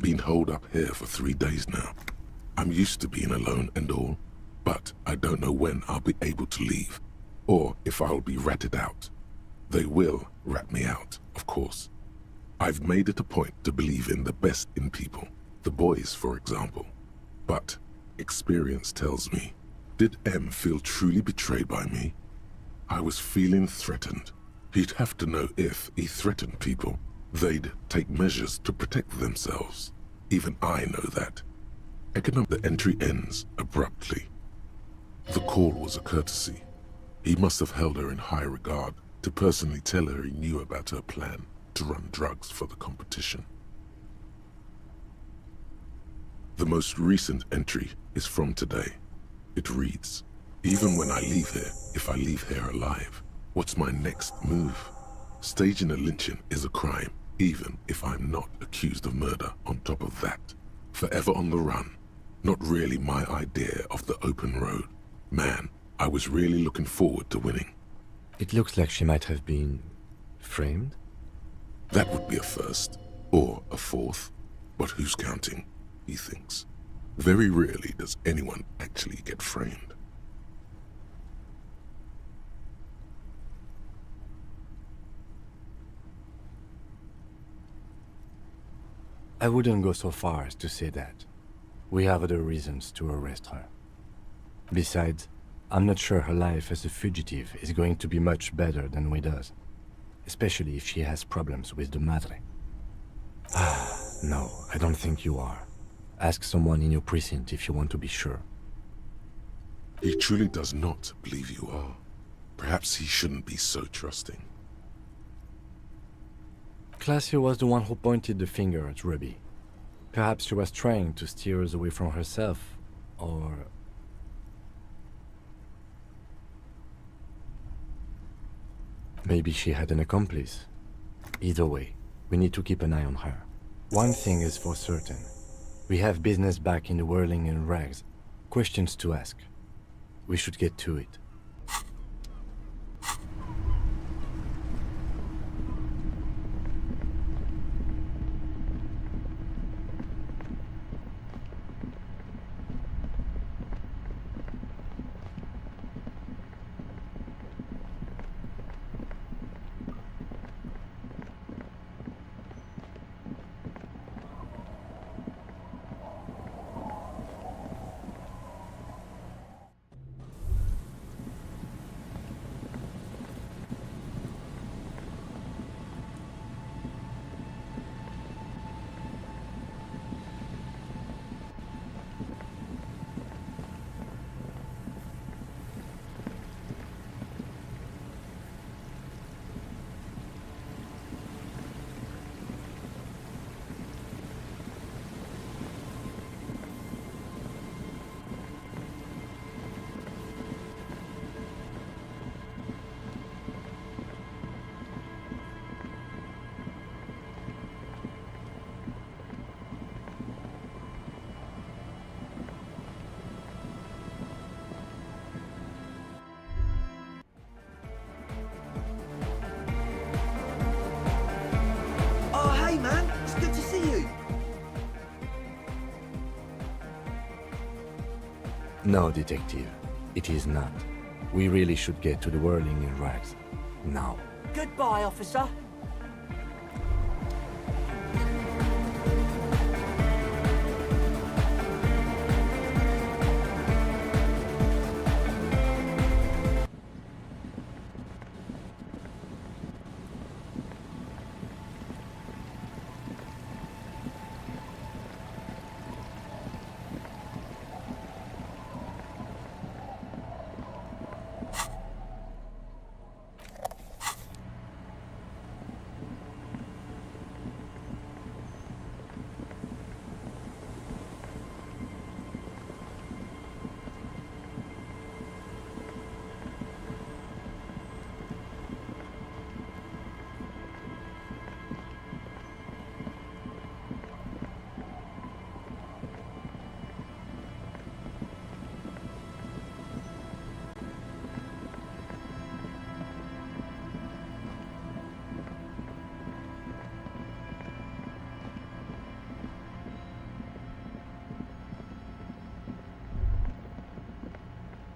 Been holed up here for 3 days now. I'm used to being alone and all, but I don't know when I'll be able to leave, or if I'll be ratted out. They will rat me out, of course. I've made it a point to believe in the best in people, the boys, for example. But experience tells me, did M feel truly betrayed by me? I was feeling threatened. He'd have to know if he threatened people, they'd take measures to protect themselves. Even I know that. The entry ends abruptly. The call was a courtesy. He must have held her in high regard to personally tell her he knew about her plan to run drugs for the competition. The most recent entry is from today. It reads, even when I leave here, if I leave here alive, what's my next move? Staging a lynching is a crime, even if I'm not accused of murder on top of that. Forever on the run. Not really my idea of the open road. Man, I was really looking forward to winning. It looks like she might have been framed. That would be a first, or a fourth. But who's counting, he thinks. Very rarely does anyone actually get framed. I wouldn't go so far as to say that. We have other reasons to arrest her. Besides, I'm not sure her life as a fugitive is going to be much better than Weda's, especially if she has problems with the Madre. No, I don't think you are. Ask someone in your precinct if you want to be sure. He truly does not believe you are. Perhaps he shouldn't be so trusting. Classy was the one who pointed the finger at Ruby. Perhaps she was trying to steer us away from herself, or... maybe she had an accomplice. Either way, we need to keep an eye on her. One thing is for certain. We have business back in the whirling in rags. Questions to ask. We should get to it. No, detective. It is not. We really should get to the whirling in rags. Now. Goodbye, officer.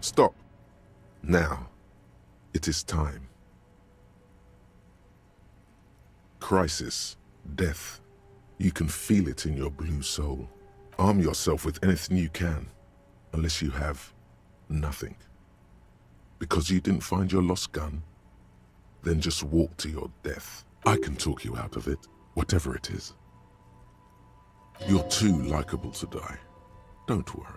Stop. Now. It is time. Crisis. Death. You can feel it in your blue soul. Arm yourself with anything you can, unless you have nothing. Because you didn't find your lost gun, then just walk to your death. I can talk you out of it, whatever it is. You're too likable to die. Don't worry.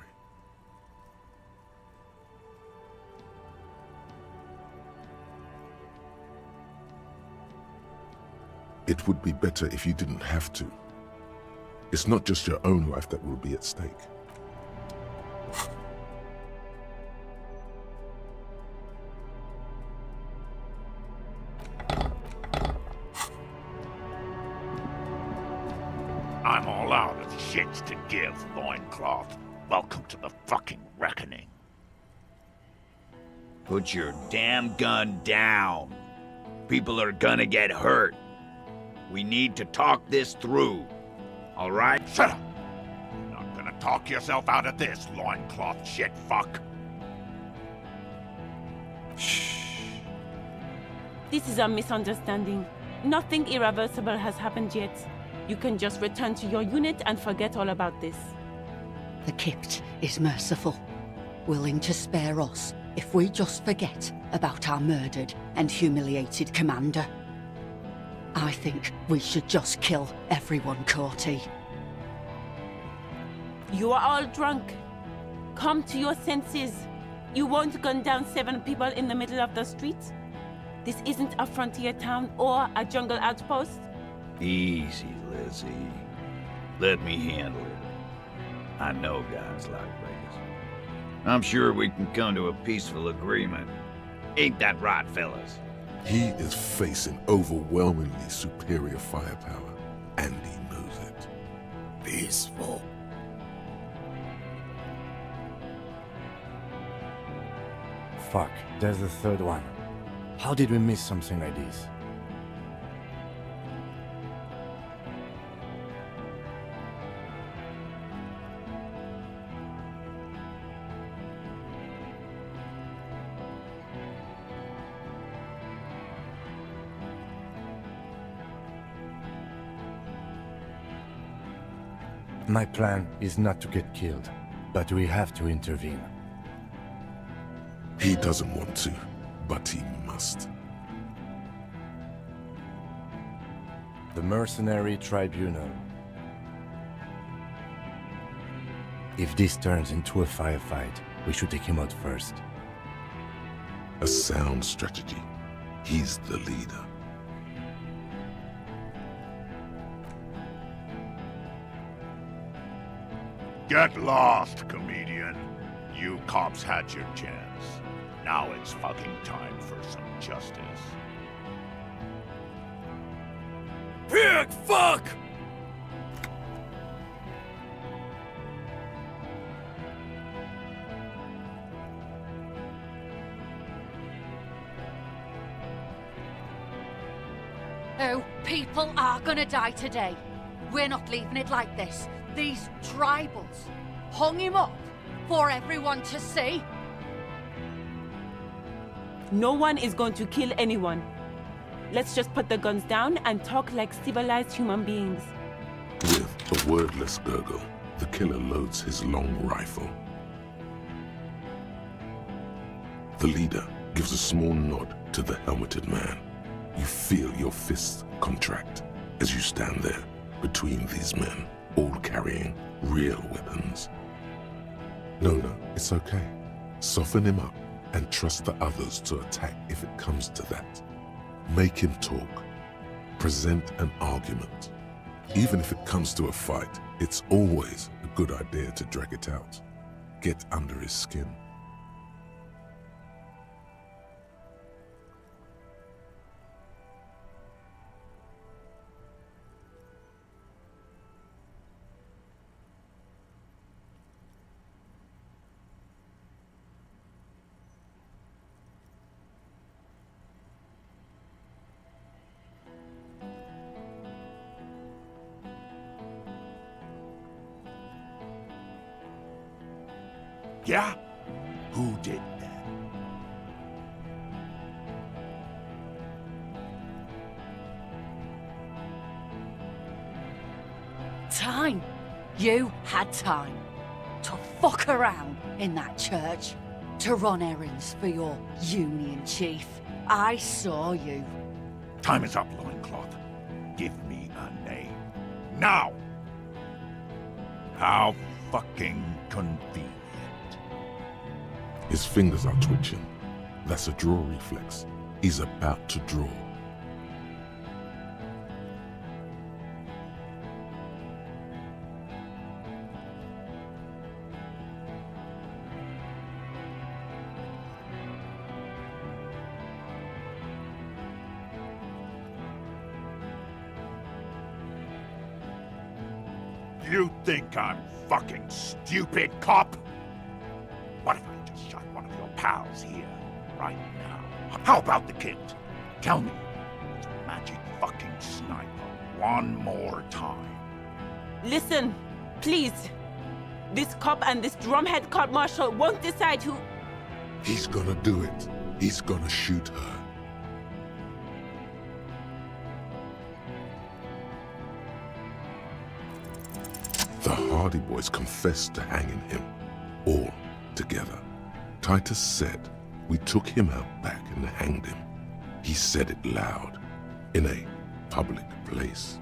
It would be better if you didn't have to. It's not just your own life that will be at stake. I'm all out of shits to give, loincloth. Welcome to the fucking reckoning. Put your damn gun down. People are gonna get hurt. We need to talk this through. All right? Shut up! You're not gonna talk yourself out of this, loincloth shit fuck. This is a misunderstanding. Nothing irreversible has happened yet. You can just return to your unit and forget all about this. The Kypt is merciful, willing to spare us if we just forget about our murdered and humiliated commander. I think we should just kill everyone, Corty. You are all drunk. Come to your senses. You won't gun down 7 people in the middle of the street. This isn't a frontier town or a jungle outpost. Easy, Lizzie. Let me handle it. I know guys like this. I'm sure we can come to a peaceful agreement. Ain't that right, fellas? He is facing overwhelmingly superior firepower, and he knows it. Peaceful. Fuck, there's the third one. How did we miss something like this? My plan is not to get killed, but we have to intervene. He doesn't want to, but he must. The Mercenary Tribunal. If this turns into a firefight, we should take him out first. A sound strategy. He's the leader. Get lost, comedian. You cops had your chance. Now it's fucking time for some justice. Pig fuck! Oh, people are gonna die today. We're not leaving it like this. These tribals hung him up for everyone to see? No one is going to kill anyone. Let's just put the guns down and talk like civilized human beings. With a wordless gurgle, the killer loads his long rifle. The leader gives a small nod to the helmeted man. You feel your fists contract as you stand there between these men, all carrying real weapons. No, it's okay. Soften him up and trust the others to attack if it comes to that. Make him talk. Present an argument. Even if it comes to a fight, it's always a good idea to drag it out. Get under his skin. Yeah? Who did that? Time. You had time to fuck around in that church, to run errands for your union chief. I saw you. Time is up, Loincloth. Give me a name. Now! How fucking convenient. His fingers are twitching. That's a draw reflex. He's about to draw. You think I'm fucking stupid, cop? What if I just shot one of your pals here, right now? How about the kid? Tell me, it's a magic fucking sniper one more time. Listen, please. This cop and this drumhead court marshal won't decide who... He's gonna do it. He's gonna shoot her. The Hardy Boys confessed to hanging him, all together. Titus said, we took him out back and hanged him. He said it loud, in a public place.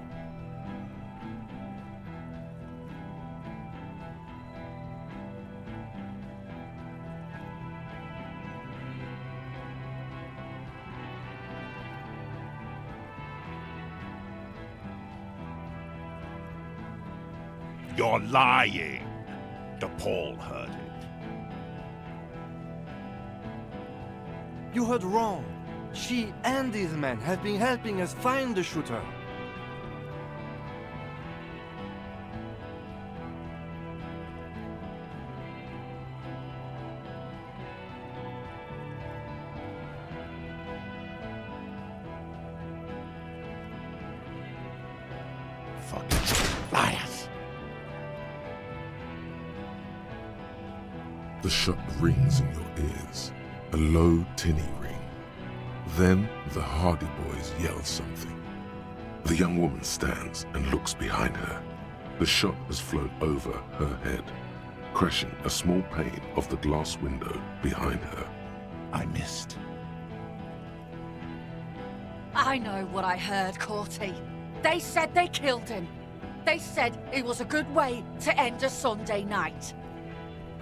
You're lying. DePaul heard it. You heard wrong. She and these men have been helping us find the shooter. Fucking liars. The shot rings in your ears, a low, tinny ring. Then the Hardy Boys yell something. The young woman stands and looks behind her. The shot has flown over her head, crashing a small pane of the glass window behind her. I missed. I know what I heard, Corty. They said they killed him. They said it was a good way to end a Sunday night.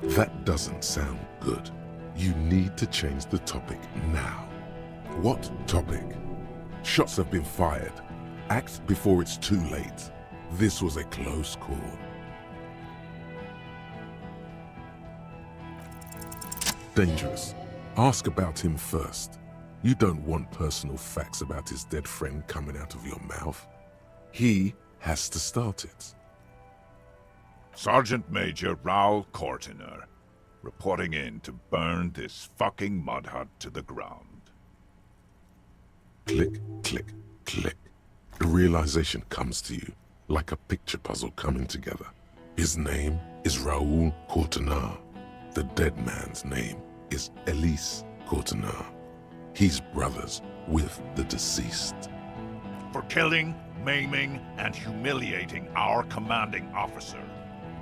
That doesn't sound good. You need to change the topic now. What topic? Shots have been fired. Act before it's too late. This was a close call. Dangerous. Ask about him first. You don't want personal facts about his dead friend coming out of your mouth. He has to start it. Sergeant Major Raoul Cortiner, reporting in to burn this fucking mud hut to the ground. Click, click, click. The realization comes to you like a picture puzzle coming together. His name is Raoul Cortiner. The dead man's name is Elysium. He's brothers with the deceased. For killing, maiming, and humiliating our commanding officer,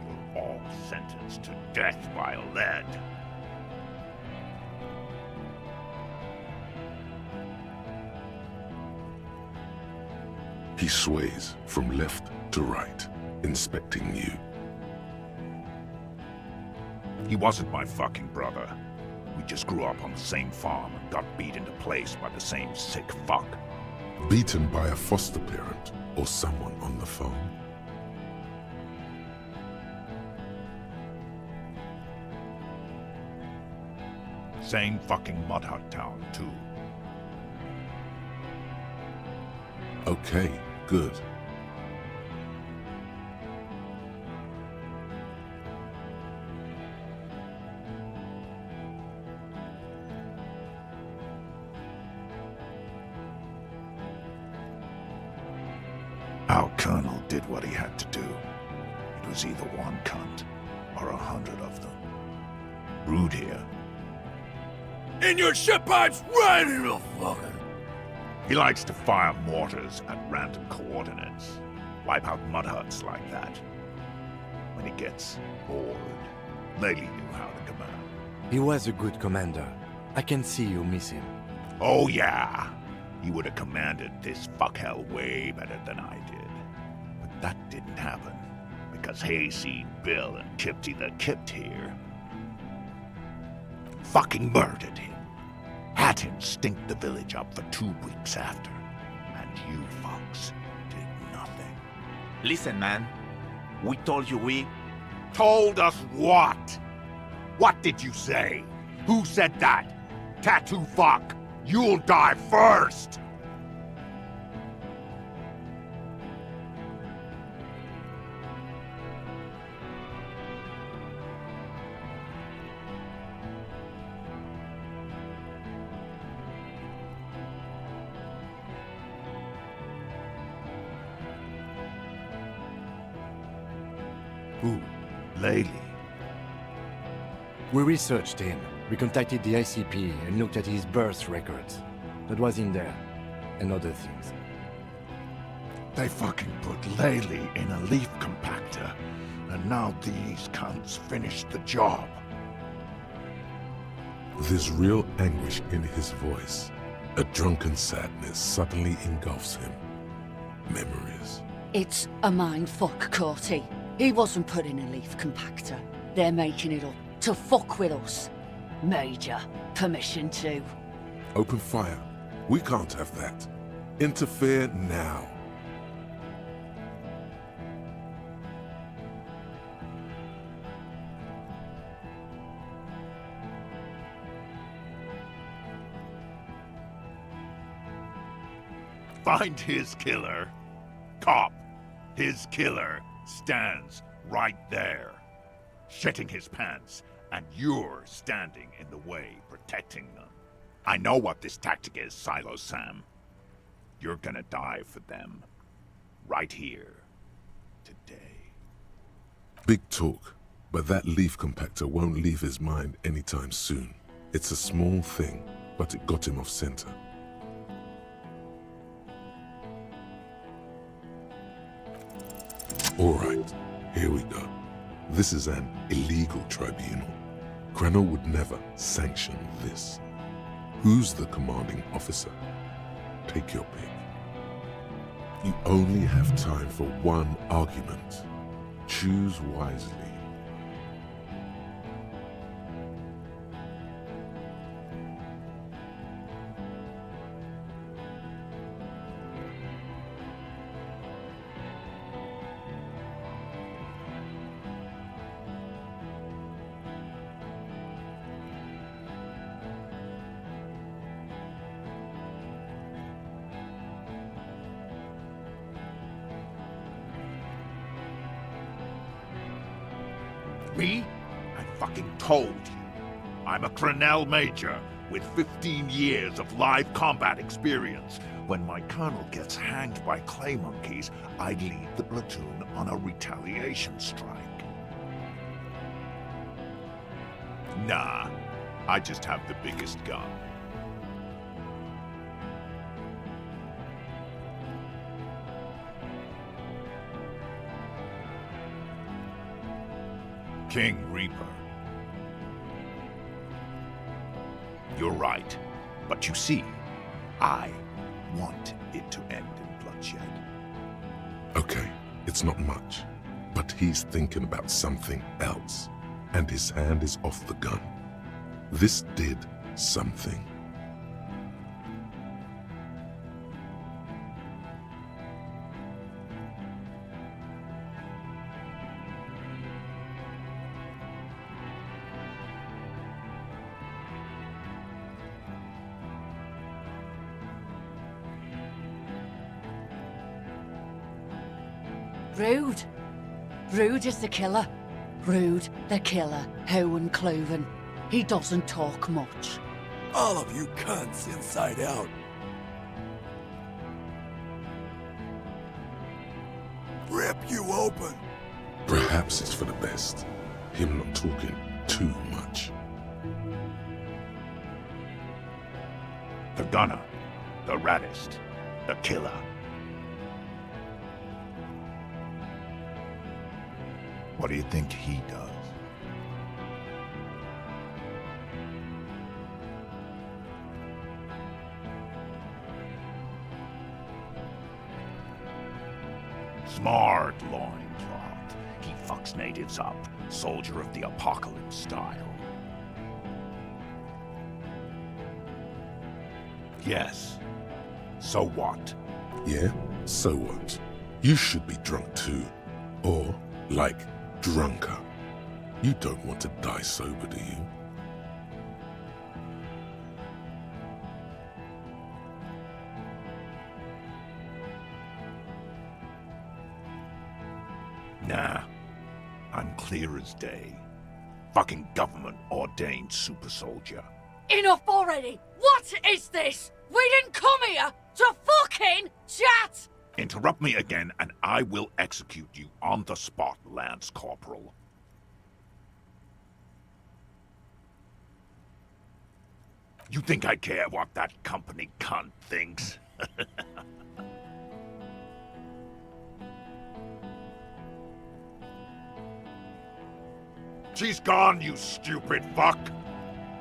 you're all sentenced to death by lead. He sways from left to right, inspecting you. He wasn't my fucking brother. We just grew up on the same farm and got beat into place by the same sick fuck. Beaten by a foster parent or someone on the farm. Same fucking mud hut town, too. Okay, good. Our colonel did what he had to do. It was either one cunt or 100 of them. Brood here. In your ship pipes, right in the fucking... He likes to fire mortars at random coordinates. Wipe out mud huts like that. When he gets bored, Lely knew how to command. He was a good commander. I can see you miss him. Oh yeah! He would have commanded this fuckhell way better than I did. But that didn't happen, because Hayseed, Bill, and Kipty the Kipt here fucking murdered him. Had him stink the village up for 2 weeks after. And you folks did nothing. Listen, man. We told you we... Told us what? What did you say? Who said that? Tattoo fuck! You'll die first! Who? Lely? We researched him. We contacted the ICP and looked at his birth records. That was in there. And other things. They fucking put Lely in a leaf compactor, and now these cunts finished the job. There's real anguish in his voice. A drunken sadness suddenly engulfs him. Memories. It's a mind fuck, Corty. He wasn't put in a leaf compactor. They're making it up to fuck with us. Major, permission to... Open fire. We can't have that. Interfere now. Find his killer. Cop, his killer stands right there, shitting his pants, and you're standing in the way, protecting them. I know what this tactic is, Silo Sam. You're gonna die for them. Right here. Today. Big talk, but that leaf compactor won't leave his mind anytime soon. It's a small thing, but it got him off center. All right, here we go. This is an illegal tribunal. Krenner would never sanction this. Who's the commanding officer? Take your pick. You only have time for one argument. Choose wisely. Me? I fucking told you. I'm a Crenell Major with 15 years of live combat experience. When my colonel gets hanged by clay monkeys, I lead the platoon on a retaliation strike. Nah, I just have the biggest gun. King Reaper. You're right. But you see, I want it to end in bloodshed. Okay, it's not much, but he's thinking about something else, and his hand is off the gun. This did something. Rude. Rude is the killer. Rude, the killer, Owen Cloven. He doesn't talk much. All of you cunts inside out. Rip you open. Perhaps it's for the best. Him not talking too much. The gunner, the raddest, the killer. What do you think he does? Smart loincloth. He fucks natives up. Soldier of the apocalypse style. Yes. So what? Yeah? So what? You should be drunk too. Or, like, drunker. You don't want to die sober, do you? Nah. I'm clear as day. Fucking government-ordained super soldier. Enough already! What is this? We didn't come here to fucking chat! Interrupt me again and I will execute you on the spot, Lance Corporal. You think I care what that company cunt thinks? She's gone, you stupid fuck!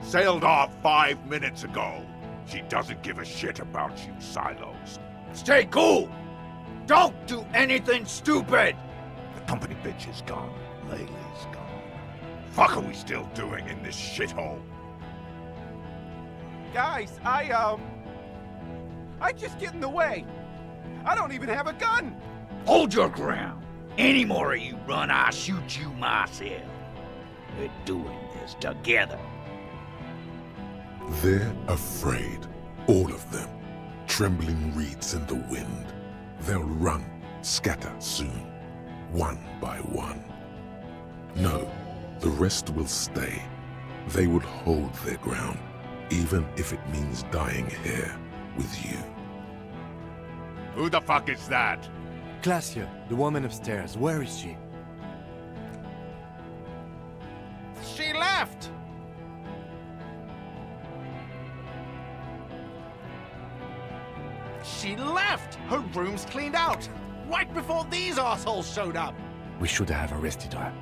Sailed off 5 minutes ago. She doesn't give a shit about you, Silos. Stay cool! Don't do anything stupid! The company bitch is gone. Layla's gone. Fuck are we still doing in this shithole? Guys, I just get in the way. I don't even have a gun. Hold your ground. Any more of you run, I'll shoot you myself. We're doing this together. They're afraid. All of them. Trembling reeds in the wind. They'll run, scatter soon. One by one. No, the rest will stay. They will hold their ground, even if it means dying here with you. Who the fuck is that? Glacia, the woman upstairs. Where is she? She left! She left! Her room's cleaned out! Right before these assholes showed up! We should have arrested her.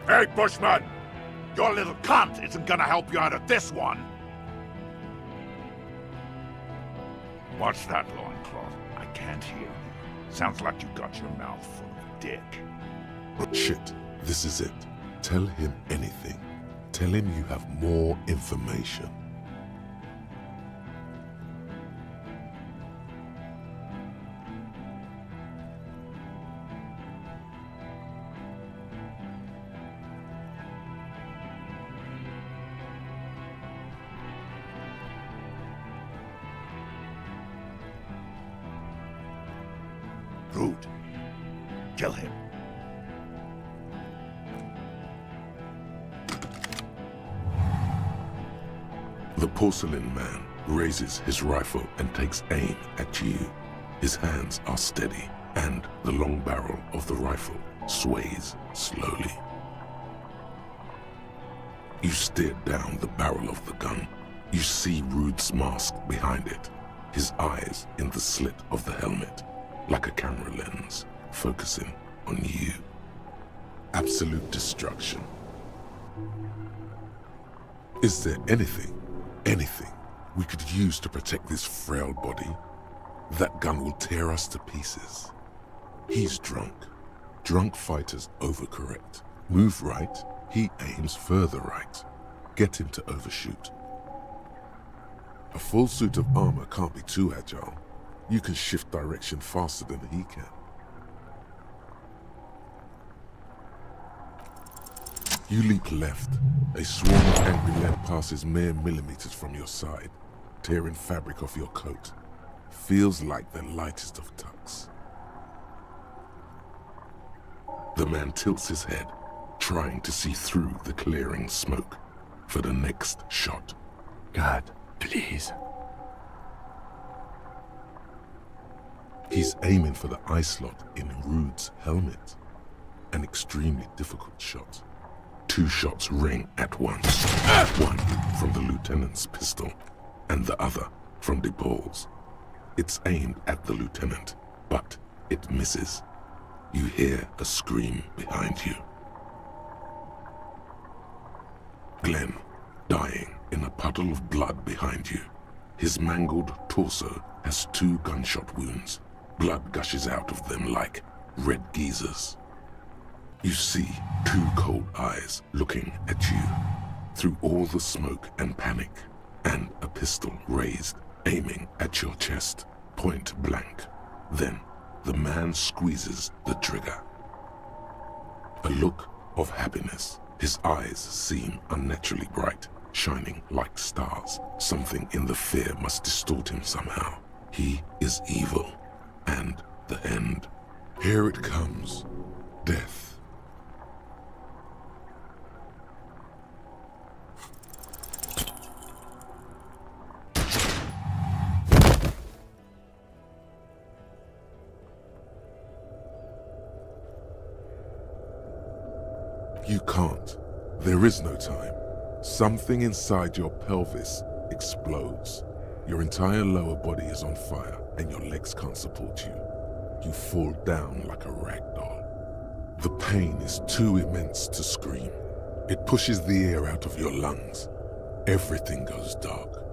Hey, Bushman! Your little cunt isn't gonna help you out of this one! What's that, loincloth? I can't hear you. Sounds like you got your mouth full of dick. Shit, this is it. Tell him anything. Tell him you have more information. Rude. Kill him. The porcelain man raises his rifle and takes aim at you. His hands are steady, and the long barrel of the rifle sways slowly. You stare down the barrel of the gun. You see Rude's mask behind it, his eyes in the slit of the helmet, like a camera lens, focusing on you. Absolute destruction. Is there anything we could use to protect this frail body? That gun will tear us to pieces. He's drunk. Drunk fighters overcorrect. Move right, he aims further right. Get him to overshoot. A full suit of armor can't be too agile. You can shift direction faster than he can. You leap left. A swarm of angry lead passes mere millimeters from your side, tearing fabric off your coat. Feels like the lightest of tucks. The man tilts his head, trying to see through the clearing smoke for the next shot. God, please. He's aiming for the eye slot in Rude's helmet. An extremely difficult shot. 2 shots ring at once. One from the lieutenant's pistol, and the other from de Paul's. It's aimed at the lieutenant, but it misses. You hear a scream behind you. Glenn, dying in a puddle of blood behind you. His mangled torso has 2 gunshot wounds. Blood gushes out of them like red geysers. You see 2 cold eyes looking at you through all the smoke and panic, and a pistol raised, aiming at your chest, point blank. Then the man squeezes the trigger. A look of happiness. His eyes seem unnaturally bright, shining like stars. Something in the fear must distort him somehow. He is evil, and the end. Here it comes. Death. You can't. There is no time. Something inside your pelvis explodes. Your entire lower body is on fire, and your legs can't support you. You fall down like a rag doll. The pain is too immense to scream. It pushes the air out of your lungs. Everything goes dark.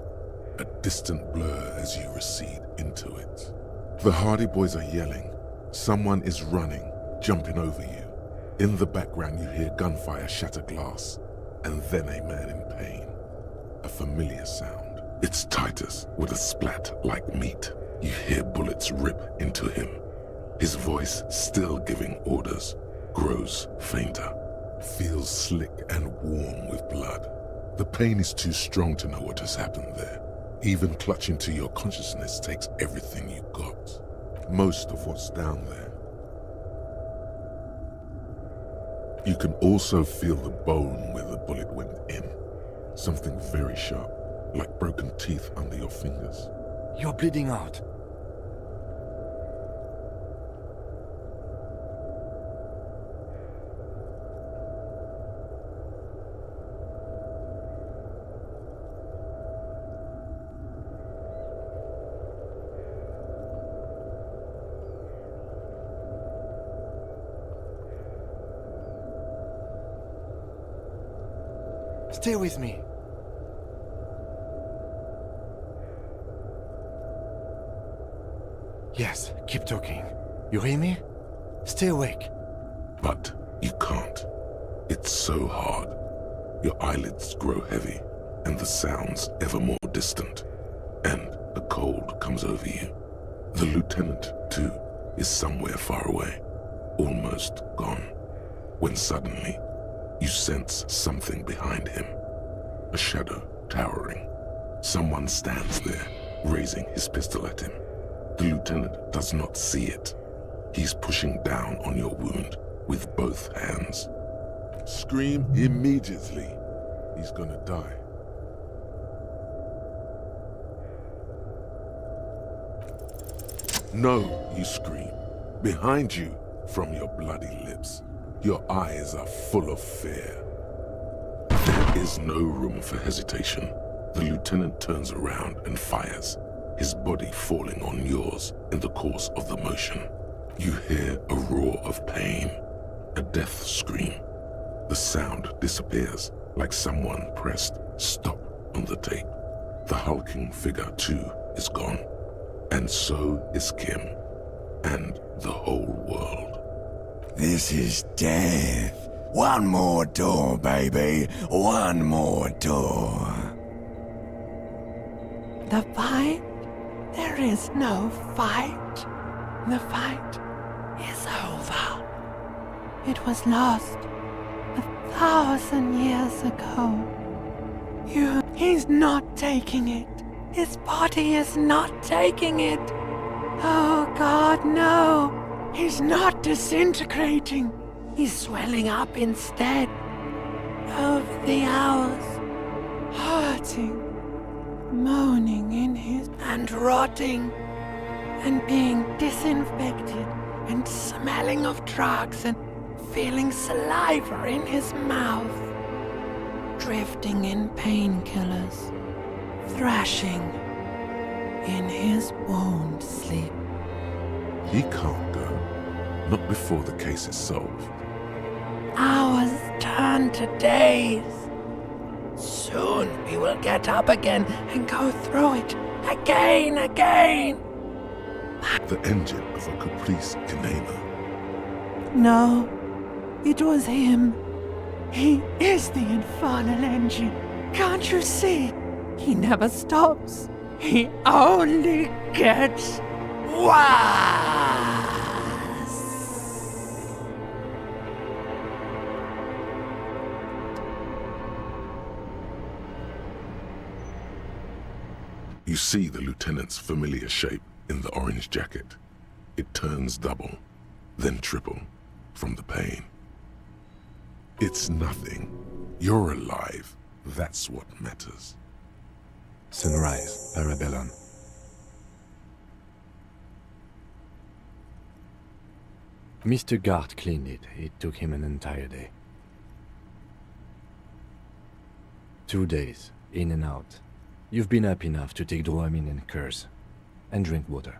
A distant blur as you recede into it. The Hardy Boys are yelling. Someone is running, jumping over you. In the background you hear gunfire shatter glass, and then a man in pain. A familiar sound. It's Titus with a splat like meat. You hear bullets rip into him. His voice, still giving orders, grows fainter. Feels slick and warm with blood. The pain is too strong to know what has happened there. Even clutching to your consciousness takes everything you got. Most of what's down there. You can also feel the bone where the bullet went in. Something very sharp, like broken teeth under your fingers. You're bleeding out. Stay with me. Yes, keep talking. You hear me? Stay awake. But you can't. It's so hard. Your eyelids grow heavy, and the sounds ever more distant. And a cold comes over you. The lieutenant, too, is somewhere far away, almost gone. When suddenly, you sense something behind him. A shadow towering. Someone stands there, raising his pistol at him. The lieutenant does not see it. He's pushing down on your wound with both hands. Scream immediately. He's gonna die. No, you scream. Behind you, from your bloody lips. Your eyes are full of fear. There is no room for hesitation. The lieutenant turns around and fires, his body falling on yours in the course of the motion. You hear a roar of pain, a death scream. The sound disappears like someone pressed stop on the tape. The hulking figure, too, is gone. And so is Kim, and the whole world. This is death. One more door, baby. One more door. The fight? There is no fight. The fight is over. It was lost 1,000 years ago. He's not taking it. His body is not taking it. Oh God, no. He's not disintegrating. He's swelling up instead. Over the hours, hurting, moaning in his and rotting, and being disinfected, and smelling of drugs, and feeling saliva in his mouth, drifting in painkillers, thrashing in his wound sleep. He can't go. Not before the case is solved. Hours turn to days. Soon we will get up again and go through it again. The engine of a Caprice Kune. No, it was him. He is the infernal engine. Can't you see? He never stops. He only gets worse. You see the lieutenant's familiar shape in the orange jacket. It turns double, then triple, from the pain. It's nothing. You're alive. That's what matters. Sunrise, Parabellum. Mr. Gart cleaned it. It took him an entire day. 2 days, in and out. You've been up enough to take Dramamine and curse, and drink water.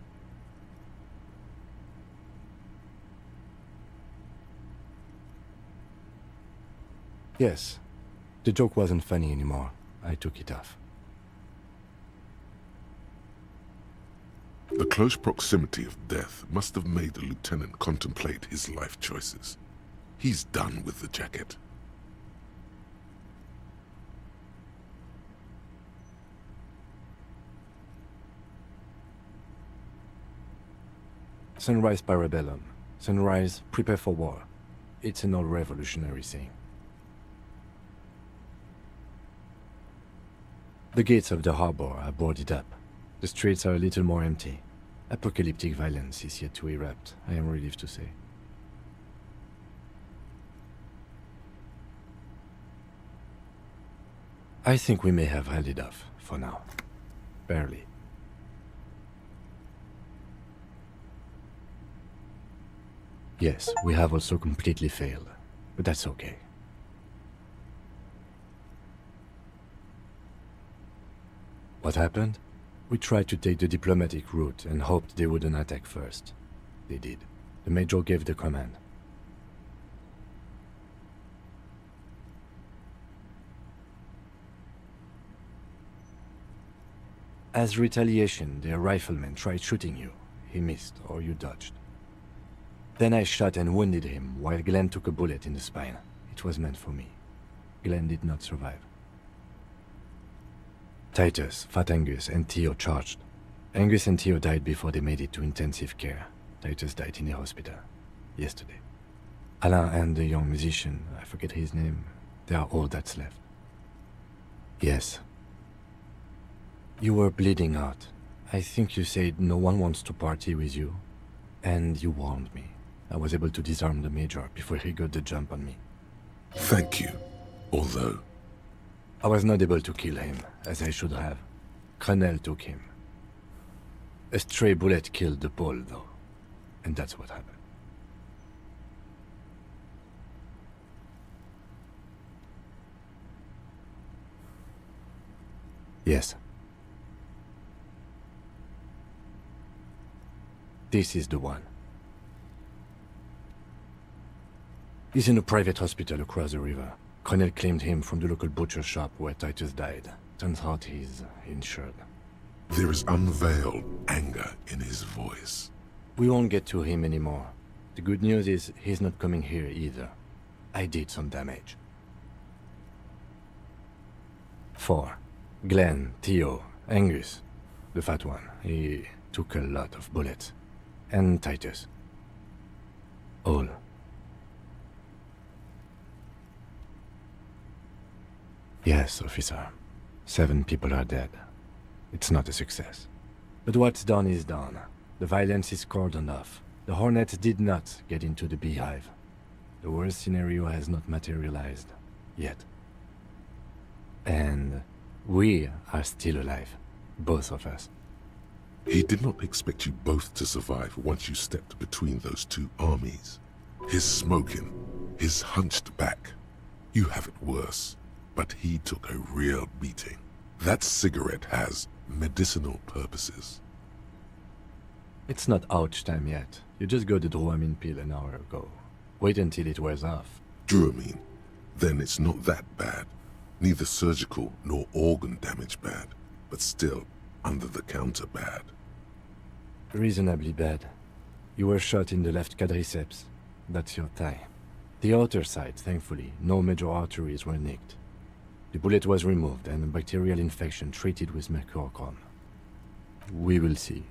Yes, the joke wasn't funny anymore. I took it off. The close proximity of death must have made the lieutenant contemplate his life choices. He's done with the jacket. Sunrise Parabellum. Sunrise, prepare for war. It's an old revolutionary saying. The gates of the harbor are boarded up. The streets are a little more empty. Apocalyptic violence is yet to erupt, I am relieved to say. I think we may have held it off, for now. Barely. Yes, we have also completely failed, but that's okay. What happened? We tried to take the diplomatic route and hoped they wouldn't attack first. They did. The Major gave the command. As retaliation, their rifleman tried shooting you. He missed, or you dodged. Then I shot and wounded him, while Glenn took a bullet in the spine. It was meant for me. Glenn did not survive. Titus, Fat Angus, and Theo charged. Angus and Theo died before they made it to intensive care. Titus died in a hospital. Yesterday. Alain and the young musician, I forget his name, they are all that's left. Yes. You were bleeding out. I think you said no one wants to party with you. And you warned me. I was able to disarm the Major before he got the jump on me. Thank you. Although I was not able to kill him, as I should have. Crenel took him. A stray bullet killed the Pole, though. And that's what happened. Yes. This is the one. He's in a private hospital across the river. Kune claimed him from the local butcher shop where Titus died. Turns out he's insured. There is unveiled anger in his voice. We won't get to him anymore. The good news is he's not coming here either. I did some damage. 4. Glenn, Theo, Angus. The fat one. He took a lot of bullets. And Titus. All. Yes, officer. 7 people are dead. It's not a success. But what's done is done. The violence is cordoned off. The Hornets did not get into the beehive. The worst scenario has not materialized. Yet. And we are still alive. Both of us. He did not expect you both to survive once you stepped between those two armies. His smoking, his hunched back. You have it worse, but he took a real beating. That cigarette has medicinal purposes. It's not ouch time yet. You just got the Dramamine pill an hour ago. Wait until it wears off. Dramamine? Then it's not that bad. Neither surgical nor organ damage bad, but still under the counter bad. Reasonably bad. You were shot in the left quadriceps. That's your thigh. The outer side, thankfully, no major arteries were nicked. The bullet was removed and a bacterial infection treated with mercurochrome. We will see.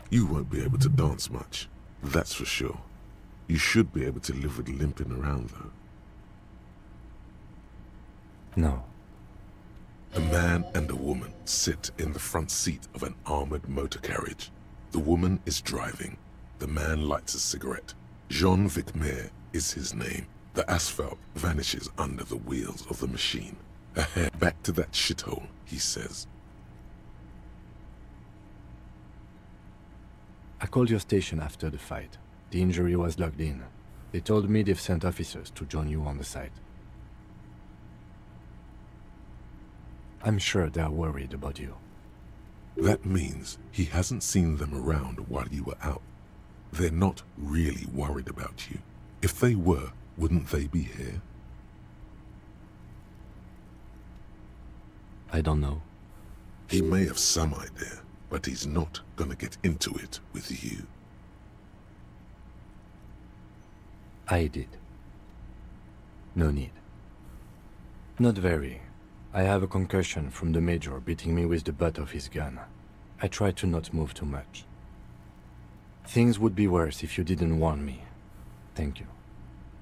You won't be able to dance much, that's for sure. You should be able to live with limping around, though. No. A man and a woman sit in the front seat of an armored motor carriage. The woman is driving. The man lights a cigarette. Jean Vicmer is his name. The asphalt vanishes under the wheels of the machine. Ahead, back to that shithole, he says. I called your station after the fight. The injury was logged in. They told me they've sent officers to join you on the site. I'm sure they're worried about you. That means he hasn't seen them around while you were out. They're not really worried about you. If they were, wouldn't they be here? I don't know. He may have some idea, but he's not gonna get into it with you. I did. No need. Not very. I have a concussion from the Major beating me with the butt of his gun. I try to not move too much. Things would be worse if you didn't warn me. Thank you.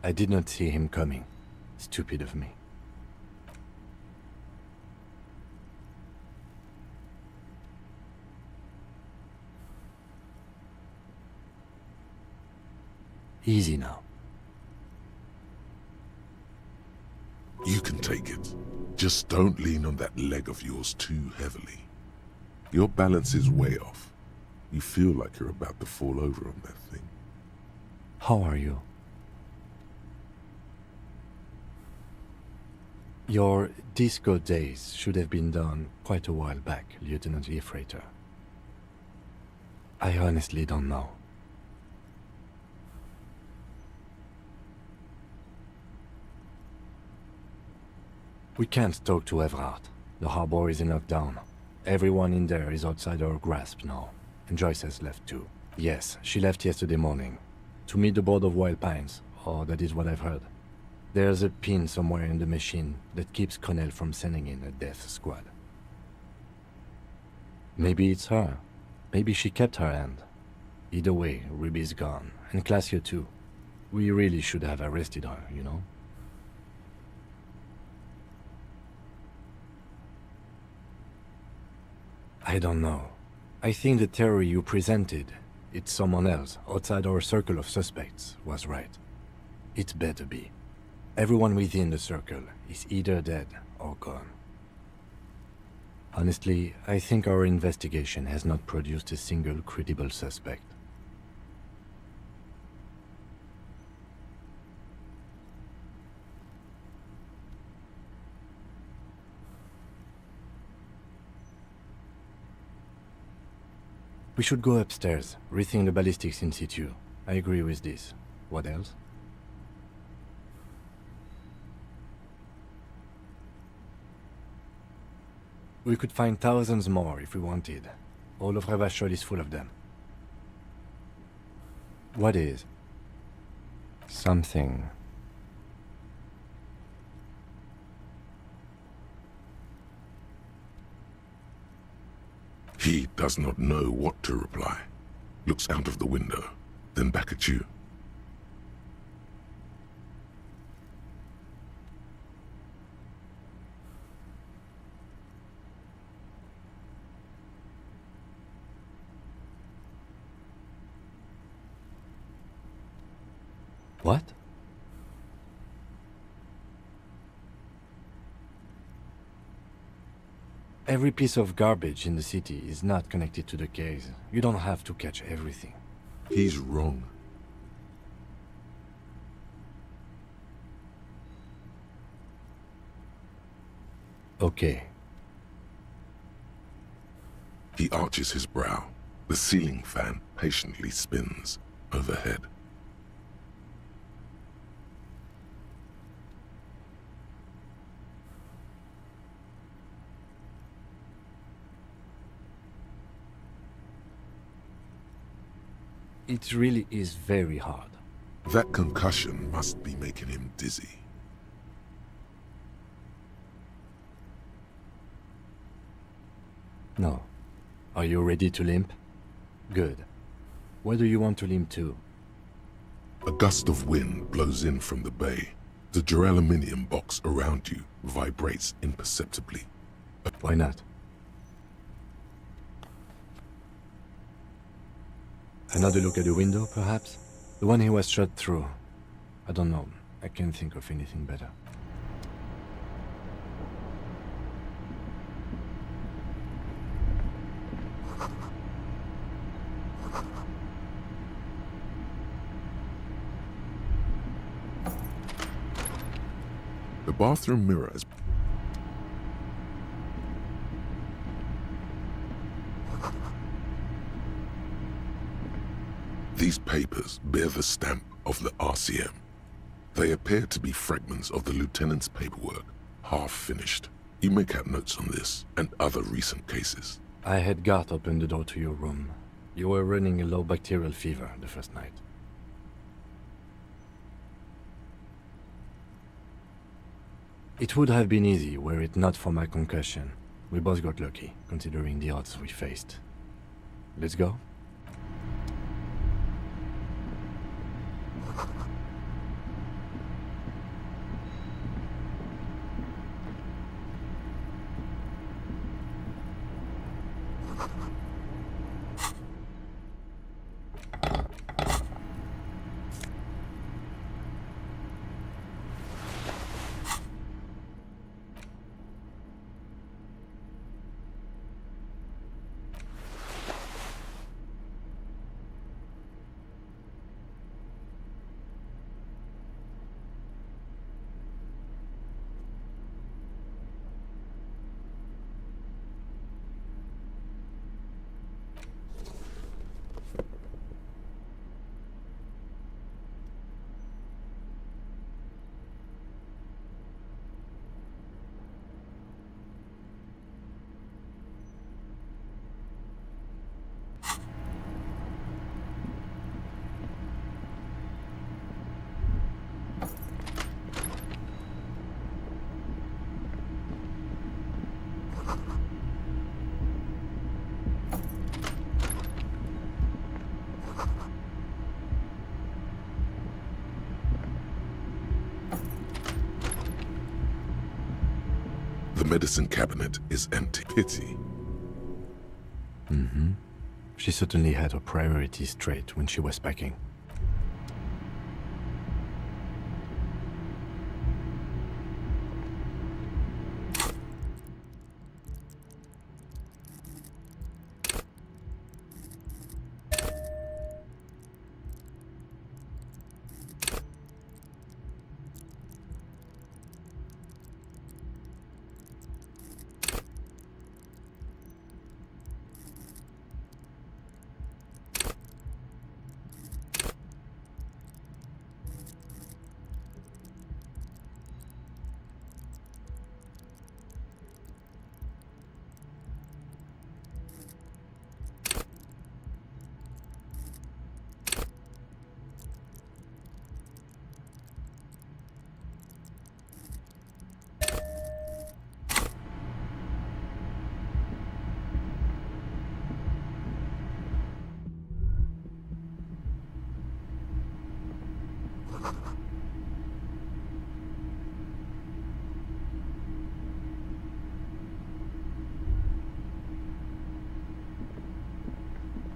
I did not see him coming. Stupid of me. Easy now. You can take it. Just don't lean on that leg of yours too heavily. Your balance is way off. You feel like you're about to fall over on that thing. How are you? Your disco days should have been done quite a while back, Lieutenant Freighter. I honestly don't know. We can't talk to Everard. The harbor is in lockdown. Everyone in there is outside our grasp now. And Joyce has left too. Yes, she left yesterday morning. To meet the board of Wild Pines, or that is what I've heard. There's a pin somewhere in the machine that keeps Connell from sending in a death squad. Maybe it's her. Maybe she kept her hand. Either way, Ruby's gone, and Claudia too. We really should have arrested her, you know? I don't know. I think the theory you presented, it's someone else outside our circle of suspects, was right. It better be. Everyone within the circle is either dead or gone. Honestly, I think our investigation has not produced a single credible suspect. We should go upstairs, rethink the ballistics in situ. I agree with this. What else? We could find thousands more if we wanted. All of Revachol is full of them. What is? Something. He does not know what to reply. Looks out of the window, then back at you. What? Every piece of garbage in the city is not connected to the case. You don't have to catch everything. He's wrong. Okay. He arches his brow. The ceiling fan patiently spins overhead. It really is very hard. That concussion must be making him dizzy. No. Are you ready to limp? Good. Where do you want to limp to? A gust of wind blows in from the bay. The duraluminum box around you vibrates imperceptibly. Why not? Another look at the window, perhaps? The one he was shot through. I don't know. I can't think of anything better. The bathroom mirror is... These papers bear the stamp of the RCM. They appear to be fragments of the lieutenant's paperwork, half finished. You make out notes on this and other recent cases. I had Gart open the door to your room. You were running a low bacterial fever the first night. It would have been easy were it not for my concussion. We both got lucky, considering the odds we faced. Let's go? The medicine cabinet is empty. Pity. Mm-hmm. She certainly had her priorities straight when she was packing.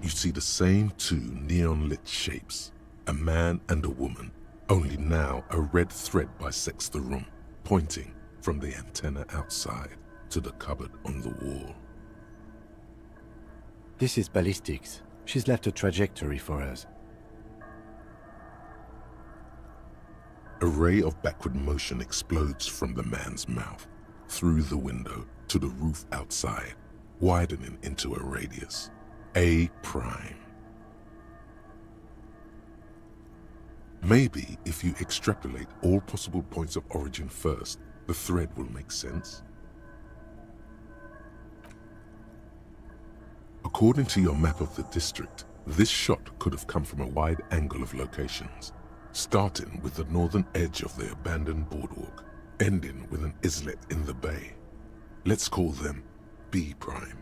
you see the same two neon-lit shapes, a man and a woman, only now a red thread bisects the room, pointing from the antenna outside to the cupboard on the wall. This is ballistics. She's left a trajectory for us. A ray of backward motion explodes from the man's mouth, through the window to the roof outside, widening into a radius. A prime. Maybe if you extrapolate all possible points of origin first, the thread will make sense. According to your map of the district, this shot could have come from a wide angle of locations, starting with the northern edge of the abandoned boardwalk, ending with an islet in the bay. Let's call them B prime.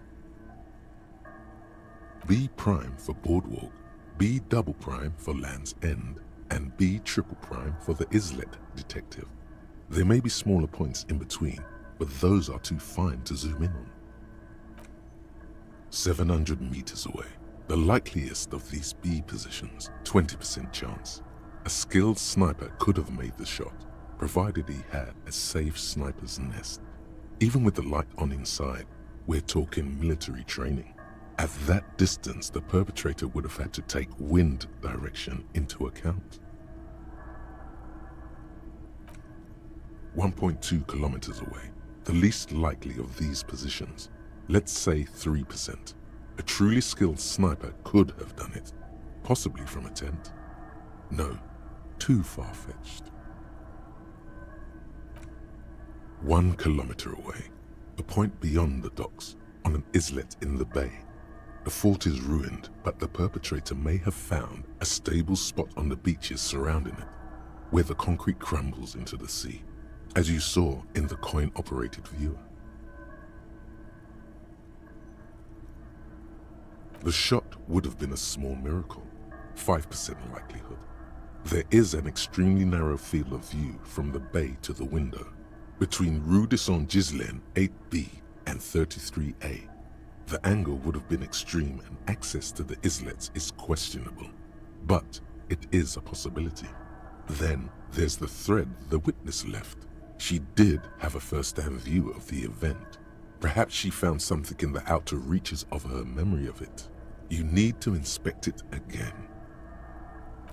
B prime for boardwalk, B double prime for Land's End, and B triple prime for the islet detective. There may be smaller points in between, but those are too fine to zoom in on. 700 meters away, the likeliest of these B positions, 20% chance. A skilled sniper could have made the shot, provided he had a safe sniper's nest. Even with the light on inside, we're talking military training. At that distance, the perpetrator would have had to take wind direction into account. 1.2 kilometers away, the least likely of these positions, let's say 3%. A truly skilled sniper could have done it, possibly from a tent. No, too far-fetched. 1 kilometer away, a point beyond the docks, on an islet in the bay. The fort is ruined, but the perpetrator may have found a stable spot on the beaches surrounding it, where the concrete crumbles into the sea, as you saw in the coin-operated viewer. The shot would have been a small miracle, 5% likelihood. There is an extremely narrow field of view from the bay to the window, between Rue de Saint-Ghislain 8B and 33A. The angle would have been extreme and access to the islets is questionable, but it is a possibility. Then there's the thread the witness left. She did have a first-hand view of the event. Perhaps she found something in the outer reaches of her memory of it. You need to inspect it again.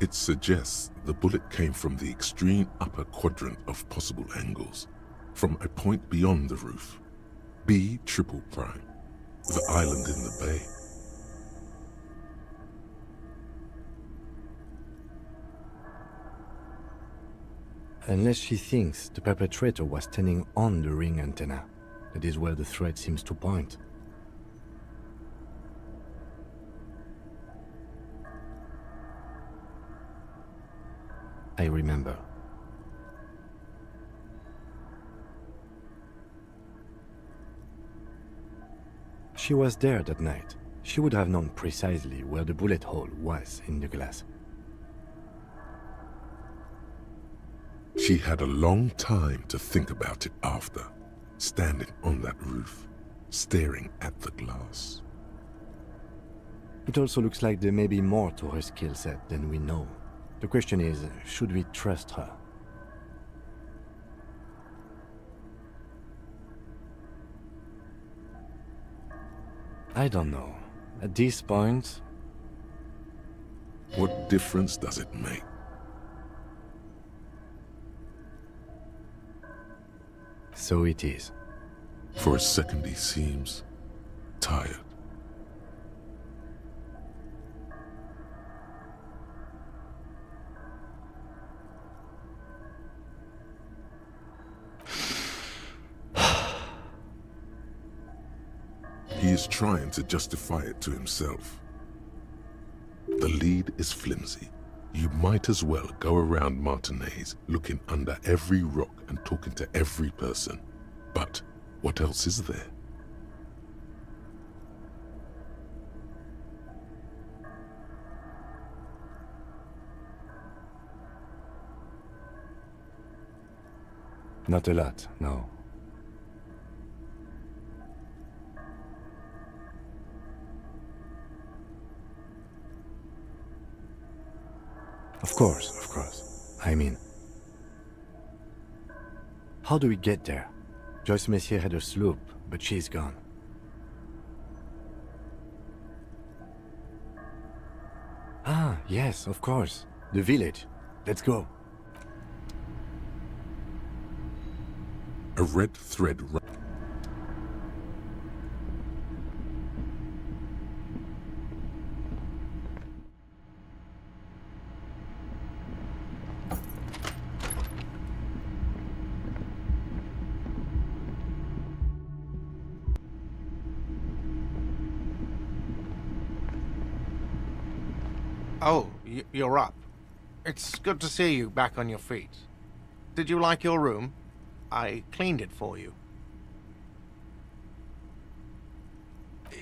It suggests the bullet came from the extreme upper quadrant of possible angles, from a point beyond the roof. B triple prime, the island in the bay. Unless she thinks the perpetrator was standing on the ring antenna. That is where the thread seems to point. I remember. She was there that night. She would have known precisely where the bullet hole was in the glass. She had a long time to think about it after, standing on that roof, staring at the glass. It also looks like there may be more to her skill set than we know. The question is, should we trust her? I don't know. At this point... What difference does it make? So it is. For a second he seems tired. He is trying to justify it to himself. The lead is flimsy. You might as well go around Martinez looking under every rock and talking to every person. But what else is there? Not a lot, no. Of course. I mean, how do we get there? Joyce Messier had a sloop, but she's gone. Ah, yes, of course. The village. Let's go. A red thread. Oh, you're up. It's good to see you back on your feet. Did you like your room? I cleaned it for you.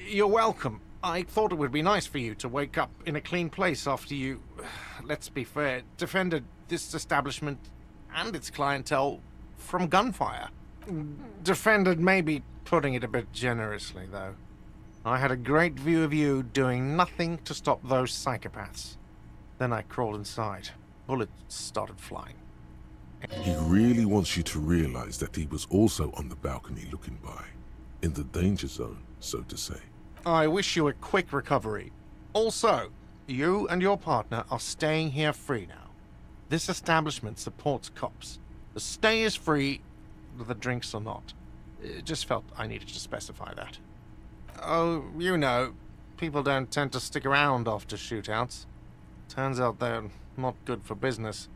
You're welcome. I thought it would be nice for you to wake up in a clean place after you, let's be fair, defended this establishment and its clientele from gunfire. Defended may be putting it a bit generously, though. I had a great view of you doing nothing to stop those psychopaths. Then I crawled inside. Bullets started flying. He really wants you to realize that he was also on the balcony looking by. In the danger zone, so to say. I wish you a quick recovery. Also, you and your partner are staying here free now. This establishment supports cops. The stay is free, the drinks are not. Just felt I needed to specify that. Oh, you know, people don't tend to stick around after shootouts. Turns out they're not good for business.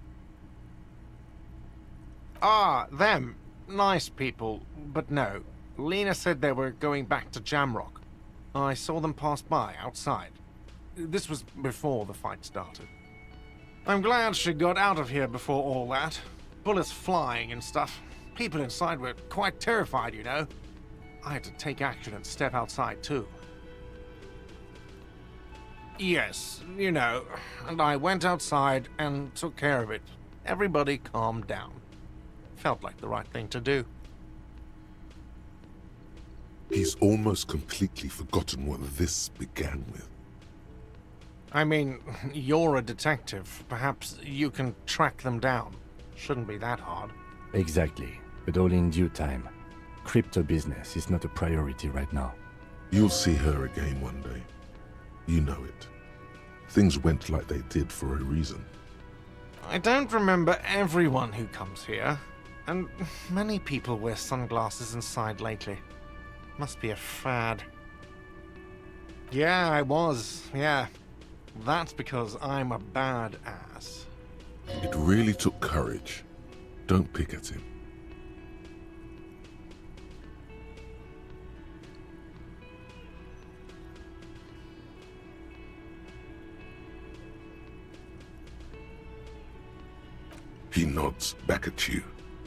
Ah, them. Nice people, but no. Lena said they were going back to Jamrock. I saw them pass by outside. This was before the fight started. I'm glad she got out of here before all that. Bullets flying and stuff. People inside were quite terrified, you know. I had to take action and step outside, too. Yes, you know, and I went outside and took care of it. Everybody calmed down. Felt like the right thing to do. He's almost completely forgotten what this began with. I mean, you're a detective. Perhaps you can track them down. Shouldn't be that hard. Exactly, but all in due time. Crypto business is not a priority right now. You'll see her again one day. You know it. Things went like they did for a reason. I don't remember everyone who comes here, and many people wear sunglasses inside lately. Must be a fad. Yeah, I was, yeah. That's because I'm a badass. It really took courage. Don't pick at him. He nods back at you,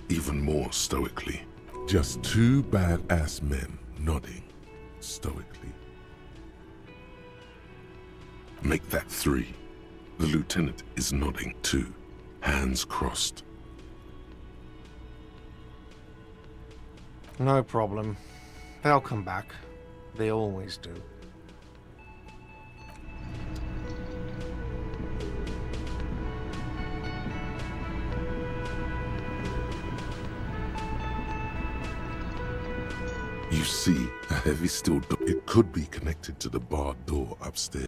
even more stoically. Just two badass men nodding stoically. Make that three. The lieutenant is nodding too, hands crossed. No problem. They'll come back. They always do. You see a heavy steel door. It could be connected to the barred door upstairs.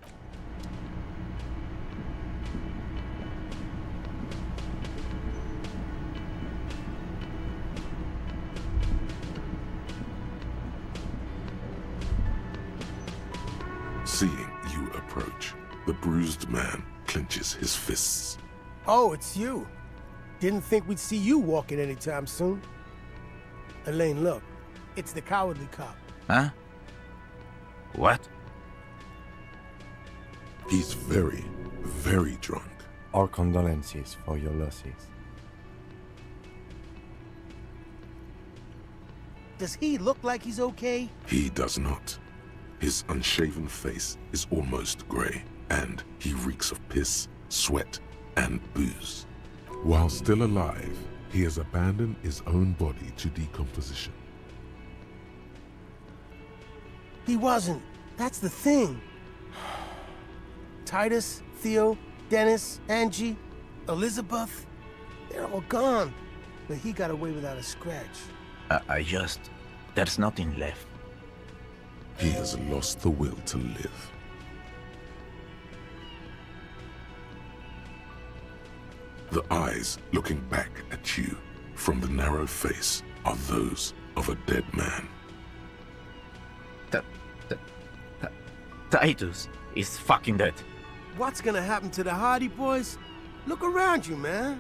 Seeing you approach, the bruised man clenches his fists. Oh, it's you. Didn't think we'd see you walking anytime soon. Elaine, look. It's the cowardly cop. Huh? What? He's very, very drunk. Our condolences for your losses. Does he look like he's okay? He does not. His unshaven face is almost grey, and he reeks of piss, sweat, and booze. While still alive, he has abandoned his own body to decomposition. He wasn't. That's the thing. Titus, Theo, Dennis, Angie, Elizabeth, they're all gone. But he got away without a scratch. There's nothing left. He has lost the will to live. The eyes looking back at you from the narrow face are those of a dead man. Titus is fucking dead. What's gonna happen to the Hardy Boys? Look around you, man.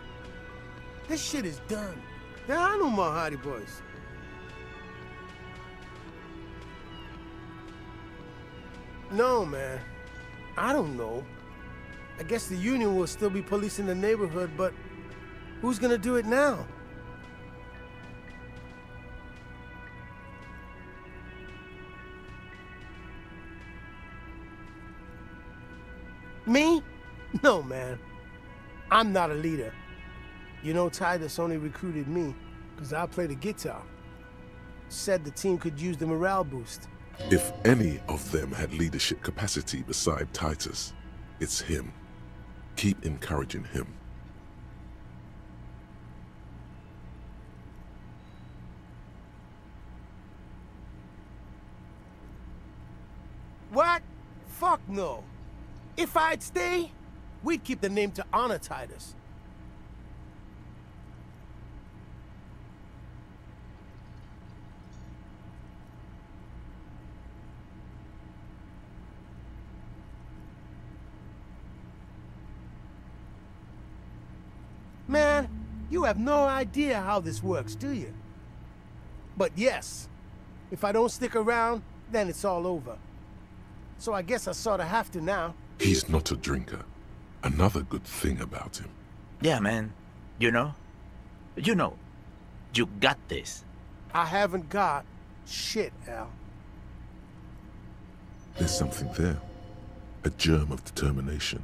This shit is done. There are no more Hardy Boys. No, man. I don't know. I guess the Union will still be policing the neighborhood, but who's gonna do it now? Me? No, man. I'm not a leader. You know, Titus only recruited me because I play the guitar. Said the team could use the morale boost. If any of them had leadership capacity beside Titus, it's him. Keep encouraging him. What? Fuck no. If I'd stay, we'd keep the name to honor Titus. Man, you have no idea how this works, do you? But yes, if I don't stick around, then it's all over. So I guess I sorta have to now. He's not a drinker. Another good thing about him. Yeah, man. You know, you got this. I haven't got shit, Al. There's something there. A germ of determination.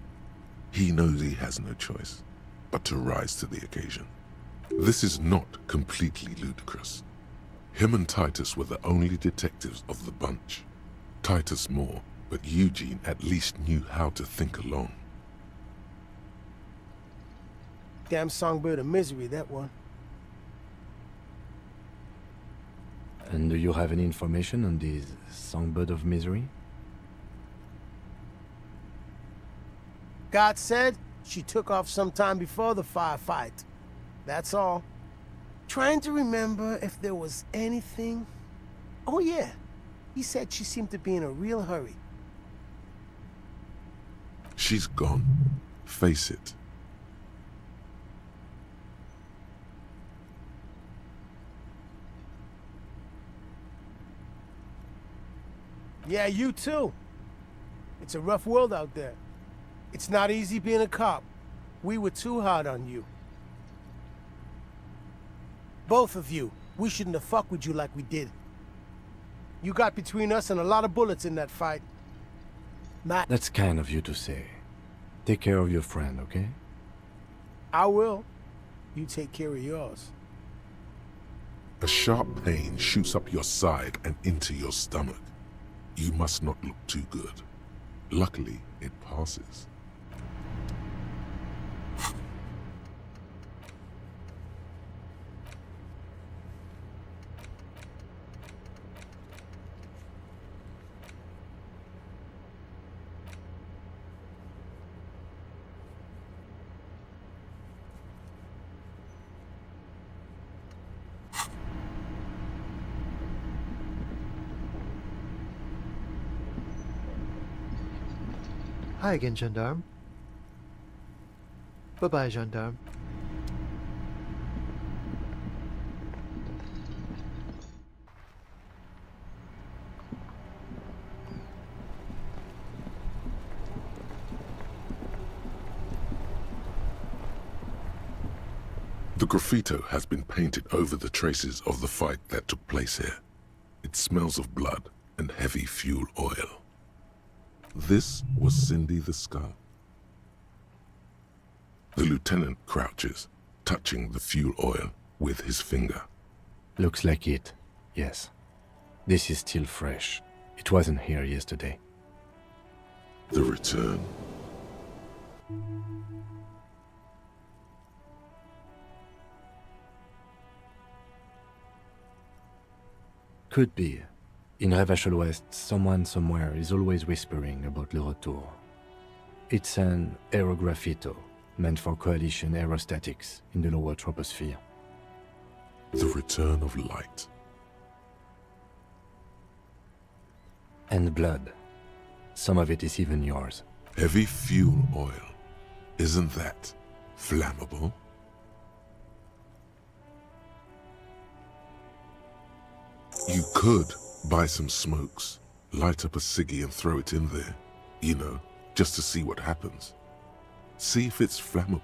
He knows he has no choice but to rise to the occasion. This is not completely ludicrous. Him and Titus were the only detectives of the bunch. Titus more, but Eugene at least knew how to think alone. Damn songbird of misery, that one. And do you have any information on this songbird of misery? God said she took off sometime before the firefight. That's all. Trying to remember if there was anything. Oh yeah, he said she seemed to be in a real hurry. She's gone. Face it. Yeah, you too. It's a rough world out there. It's not easy being a cop. We were too hard on you. Both of you. We shouldn't have fucked with you like we did. You got between us and a lot of bullets in that fight. Matt. That's kind of you to say. Take care of your friend, okay? I will. You take care of yours. A sharp pain shoots up your side and into your stomach. You must not look too good. Luckily, it passes. Hi again, gendarme. Bye-bye, gendarme. The graffito has been painted over the traces of the fight that took place here. It smells of blood and heavy fuel oil. This was Cindy the Skull. The lieutenant crouches, touching the fuel oil with his finger. Looks like it, yes. This is still fresh. It wasn't here yesterday. The return. Could be. In Revachol West, someone somewhere is always whispering about Le Retour. It's an aerograffito, meant for coalition aerostatics in the lower troposphere. The return of light. And blood. Some of it is even yours. Heavy fuel oil. Isn't that flammable? You could buy some smokes, light up a ciggy and throw it in there, you know, just to see what happens. See if it's flammable.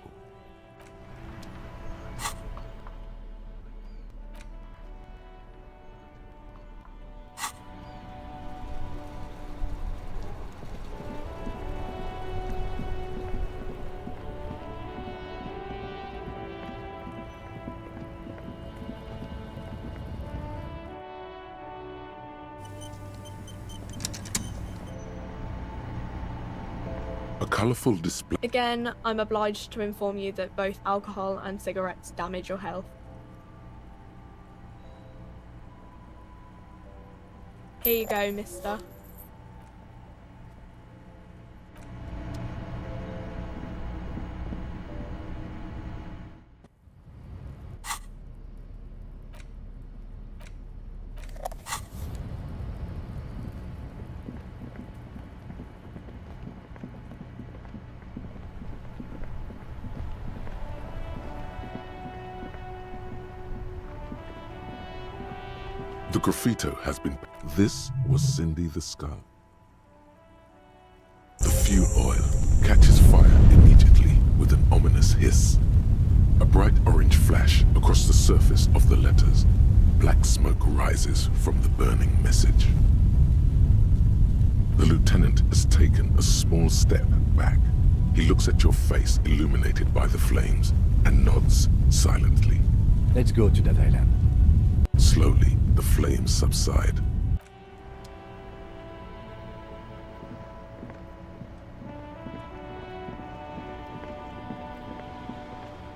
A colourful display. Again, I'm obliged to inform you that both alcohol and cigarettes damage your health. Here you go, mister. The graffito has been... This was Cindy the Skull. The fuel oil catches fire immediately with an ominous hiss. A bright orange flash across the surface of the letters. Black smoke rises from the burning message. The lieutenant has taken a small step back. He looks at your face illuminated by the flames and nods silently. Let's go to that island. Slowly, the flames subside.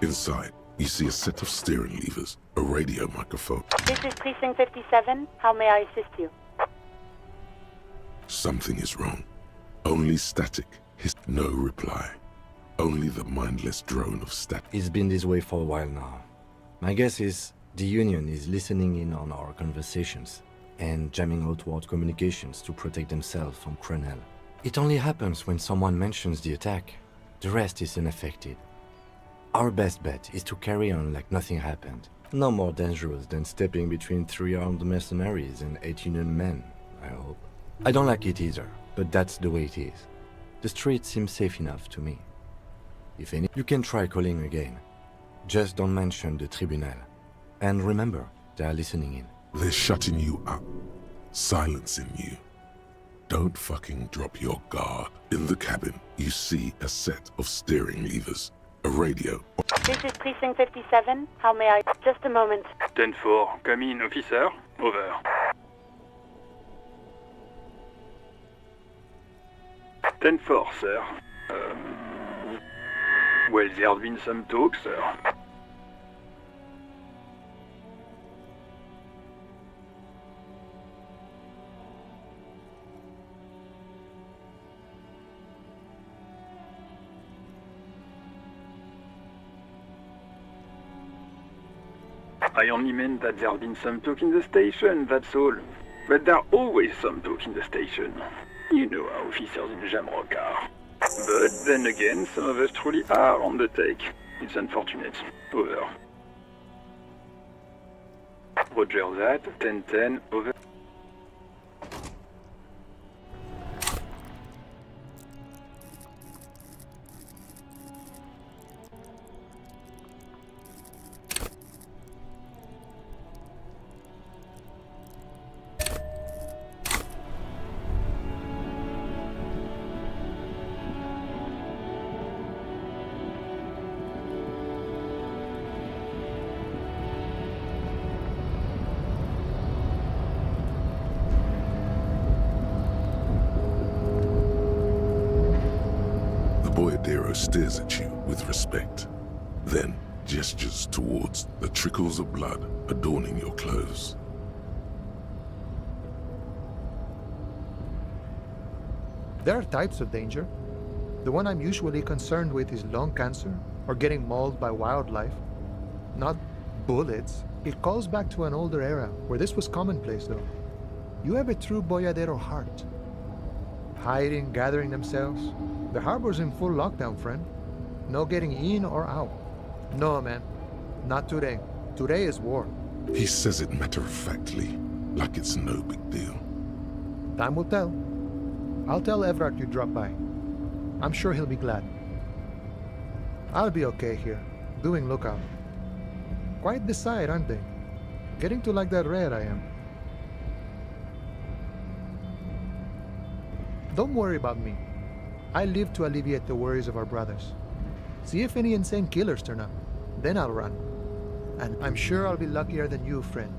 Inside, you see a set of steering levers, a radio microphone. This is Precinct 57. How may I assist you? Something is wrong. Only static. No reply. Only the mindless drone of static. It's been this way for a while now. My guess is the Union is listening in on our conversations and jamming outward communications to protect themselves from Kune. It only happens when someone mentions the attack. The rest is unaffected. Our best bet is to carry on like nothing happened. No more dangerous than stepping between 3 armed mercenaries and 8 Union men, I hope. I don't like it either, but that's the way it is. The street seems safe enough to me. If any, you can try calling again. Just don't mention the tribunal. And remember, they are listening in. They're shutting you up, silencing you. Don't fucking drop your guard. In the cabin, you see a set of steering levers, a radio. This is Precinct 57. How may I... Just a moment. 10-4, come in, officer. Over. 10-4, sir. Well, there's been some talk, sir. I only meant that there's been some talk in the station, that's all. But there's always some talk in the station. You know how officers in Jamrock are. But then again, some of us truly are on the take. It's unfortunate. Over. Roger that, 10-10, over. Stares at you with respect, then gestures towards the trickles of blood adorning your clothes. There are types of danger. The one I'm usually concerned with is lung cancer or getting mauled by wildlife. Not bullets. It calls back to an older era where this was commonplace, though. You have a true boyadero heart. Hiding, gathering themselves. The harbor's in full lockdown, friend. No getting in or out. No, man. Not today. Today is war. He says it matter-of-factly, like it's no big deal. Time will tell. I'll tell Everard you dropped by. I'm sure he'll be glad. I'll be okay here, doing lookout. Quite the sight, aren't they? Getting to like that red I am. Don't worry about me. I live to alleviate the worries of our brothers. See if any insane killers turn up. Then I'll run. And I'm sure I'll be luckier than you, friend.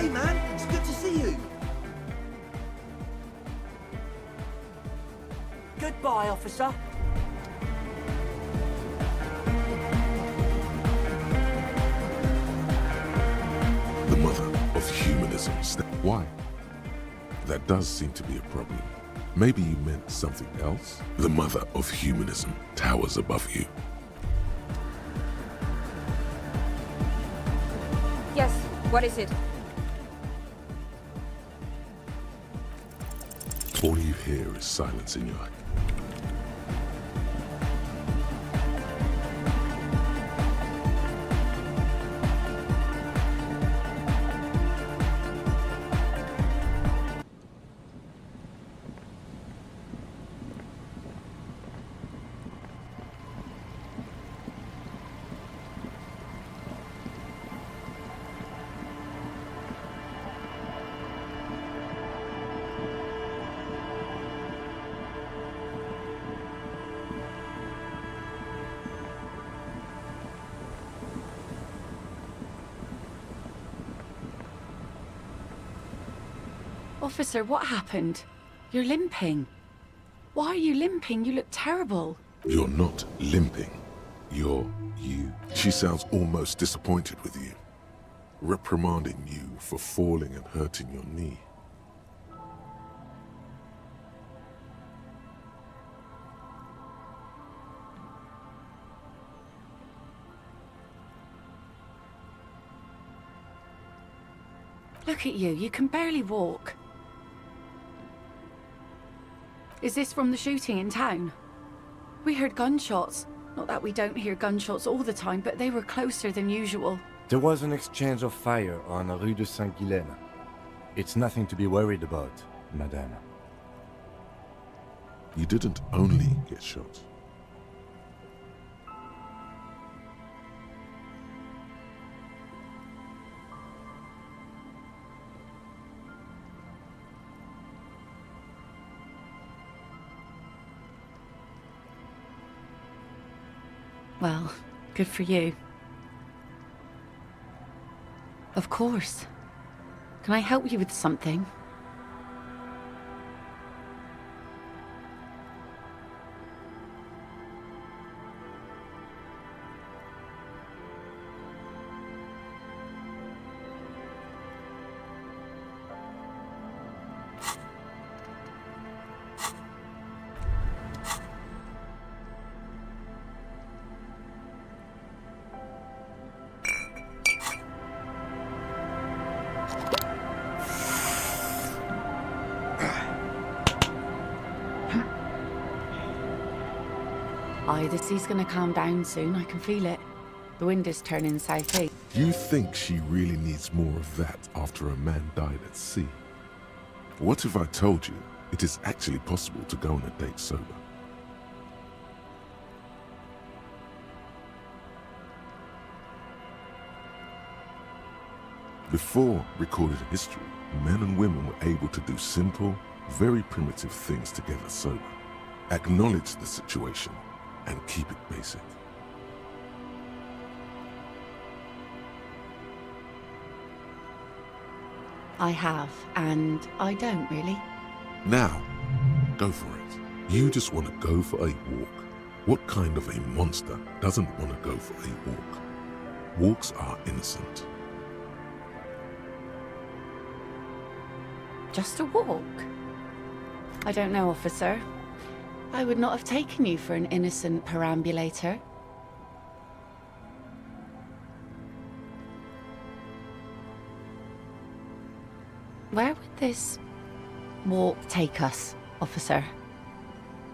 Hey man, it's good to see you. Goodbye, officer. The mother of humanism. Why? That does seem to be a problem. Maybe you meant something else? The mother of humanism towers above you. Yes, what is it? All you hear is silence in your head. Officer, what happened? You're limping. Why are you limping? You look terrible. You're not limping. You're you. She sounds almost disappointed with you. Reprimanding you for falling and hurting your knee. Look at you. You can barely walk. Is this from the shooting in town? We heard gunshots. Not that we don't hear gunshots all the time, but they were closer than usual. There was an exchange of fire on Rue de Saint-Guilaine. It's nothing to be worried about, madame. You didn't only get shot. Well, good for you. Of course. Can I help you with something? The sea's gonna calm down soon, I can feel it. The wind is turning southeast. You think she really needs more of that after a man died at sea? What if I told you it is actually possible to go on a date sober? Before recorded history, men and women were able to do simple, very primitive things together sober. Acknowledge the situation and keep it basic. I have, and I don't really. Now, go for it. You just want to go for a walk. What kind of a monster doesn't want to go for a walk? Walks are innocent. Just a walk? I don't know, officer. I would not have taken you for an innocent perambulator. Where would this walk take us, officer?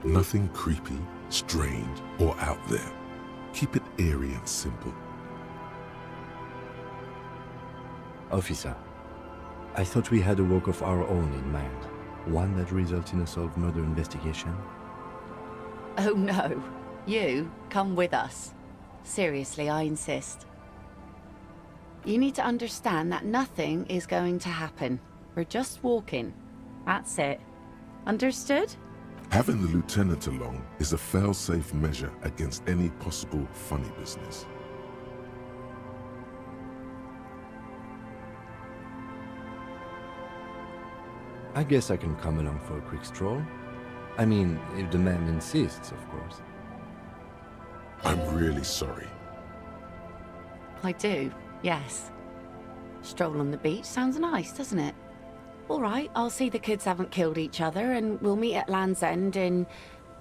Nothing creepy, strange, or out there. Keep it eerie and simple. Officer, I thought we had a work of our own in mind. One that results in a solved murder investigation. Oh no. You, come with us. Seriously, I insist. You need to understand that nothing is going to happen. We're just walking. That's it. Understood? Having the lieutenant along is a fail-safe measure against any possible funny business. I guess I can come along for a quick stroll. I mean, if the man insists, of course. I'm really sorry. I do, yes. Stroll on the beach sounds nice, doesn't it? All right, I'll see the kids haven't killed each other and we'll meet at Land's End in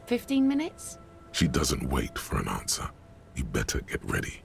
15 minutes? She doesn't wait for an answer. You better get ready.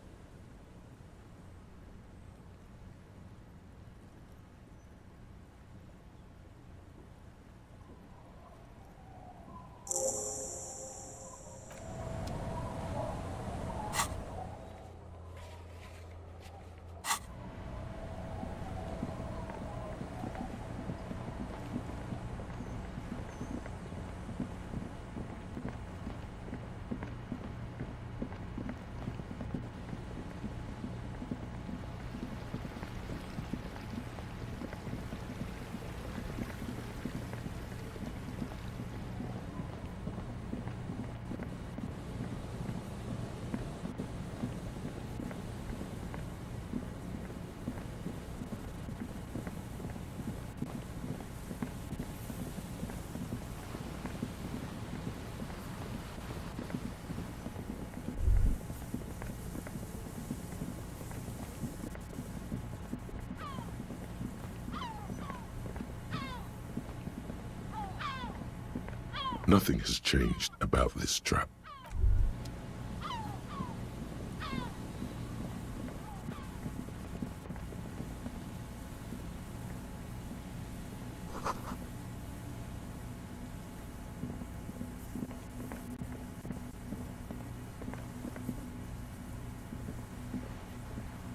Nothing has changed about this trap.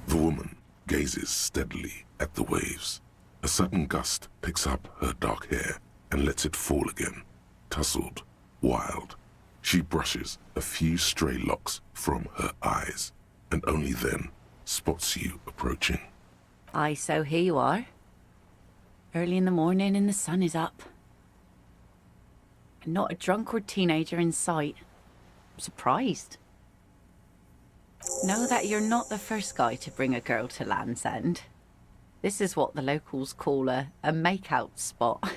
The woman gazes steadily at the waves. A sudden gust picks up her dark hair and lets it fall again. Tousled, wild. She brushes a few stray locks from her eyes, and only then spots you approaching. Aye, so here you are. Early in the morning and the sun is up. And not a drunk teenager in sight. I'm surprised. Know that you're not the first guy to bring a girl to Land's End. This is what the locals call a make-out spot.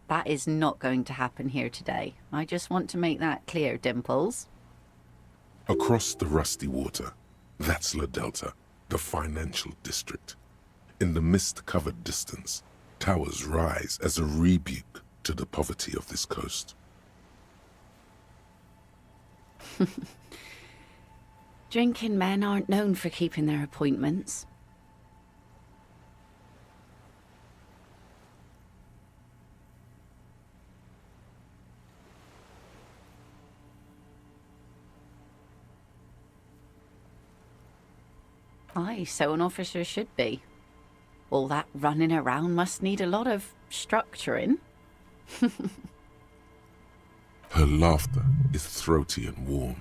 That is not going to happen here today. I just want to make that clear, Dimples. Across the rusty water, that's La Delta, the financial district. In the mist-covered distance, towers rise as a rebuke to the poverty of this coast. Drinking men aren't known for keeping their appointments. Aye, so an officer should be. All that running around must need a lot of structuring. Her laughter is throaty and warm.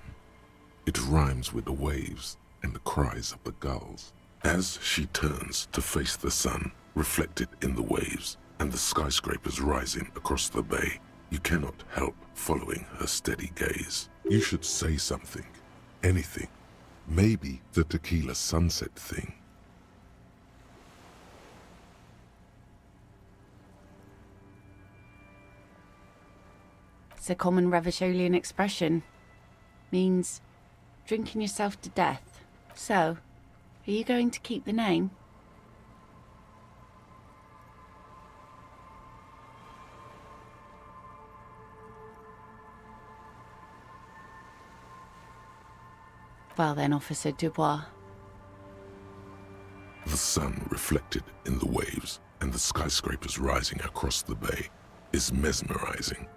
It rhymes with the waves and the cries of the gulls. As she turns to face the sun, reflected in the waves and the skyscrapers rising across the bay, you cannot help following her steady gaze. You should say something, anything. Maybe the tequila sunset thing. It's a common Revacholian expression. Means drinking yourself to death. So, are you going to keep the name? Well then, Officer Dubois. The sun reflected in the waves and the skyscrapers rising across the bay is mesmerizing.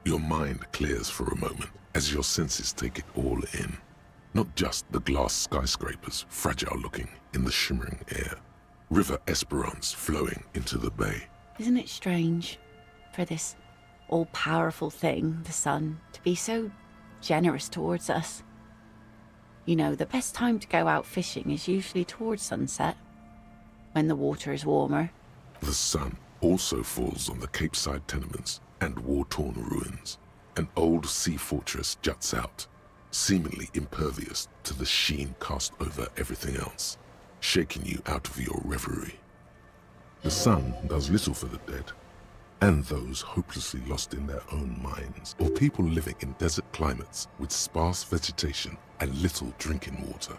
Your mind clears for a moment as your senses take it all in. Not just the glass skyscrapers, fragile looking in the shimmering air. River Esperance flowing into the bay. Isn't it strange for this all-powerful thing, the sun, to be so generous towards us? You know, the best time to go out fishing is usually towards sunset, when the water is warmer. The sun also falls on the Capeside tenements and war-torn ruins. An old sea fortress juts out, seemingly impervious to the sheen cast over everything else, shaking you out of your reverie. The sun does little for the dead, and those hopelessly lost in their own minds, or people living in desert climates with sparse vegetation and little drinking water.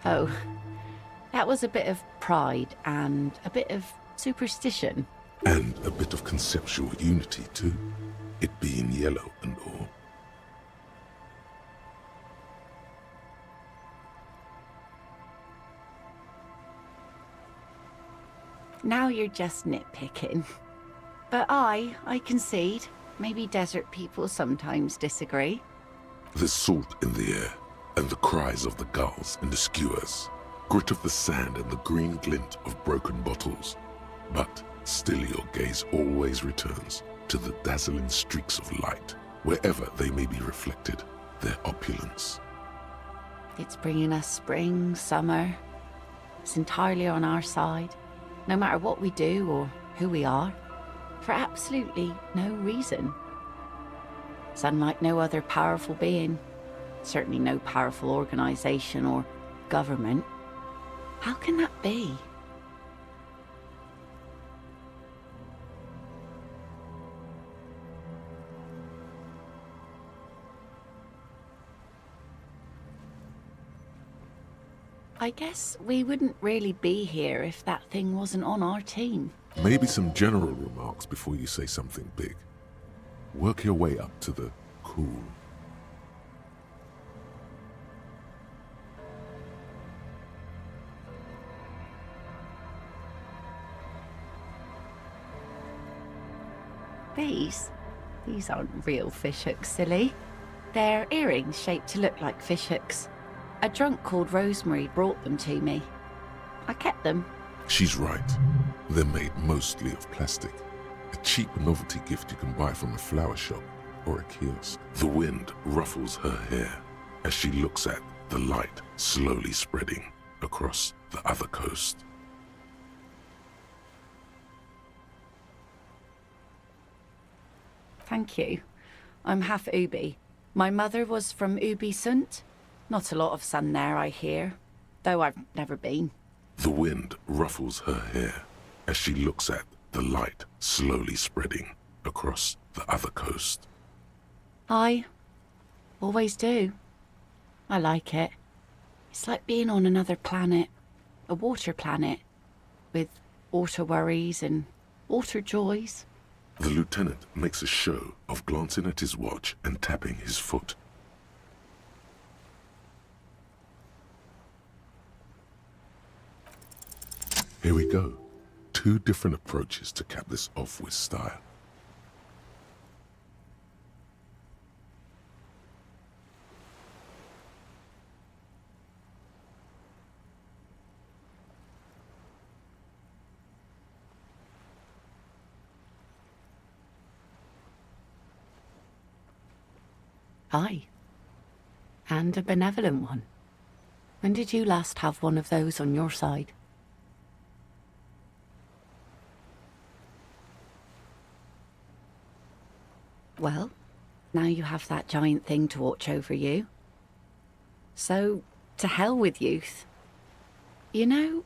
Oh, that was a bit of pride and a bit of superstition. And a bit of conceptual unity too, it being yellow and all. Now you're just nitpicking. But I concede. Maybe desert people sometimes disagree. There's salt in the air, and the cries of the gulls and the skuas, grit of the sand and the green glint of broken bottles. But still your gaze always returns to the dazzling streaks of light, wherever they may be reflected, their opulence. It's bringing us spring, summer. It's entirely on our side, no matter what we do or who we are, for absolutely no reason. It's unlike no other powerful being, certainly no powerful organization or government. How can that be? I guess we wouldn't really be here if that thing wasn't on our team. Maybe some general remarks before you say something big. Work your way up to the cool. These aren't real fishhooks, silly. They're earrings shaped to look like fishhooks. A drunk called Rosemary brought them to me. I kept them. She's right. They're made mostly of plastic. A cheap novelty gift you can buy from a flower shop or a kiosk. The wind ruffles her hair as she looks at the light slowly spreading across the other coast. Thank you. I'm half Ubi, My mother was from Ubisunt. Not a lot of sun there, I hear, though I've never been. The wind ruffles her hair as she looks at the light slowly spreading across the other coast. I always do. I like it. It's like being on another planet, a water planet, with water worries and water joys. The lieutenant makes a show of glancing at his watch and tapping his foot. Here we go. 2 different approaches to cap this off with style. Aye. And a benevolent one. When did you last have one of those on your side? Well, now you have that giant thing to watch over you. So, to hell with youth. You know,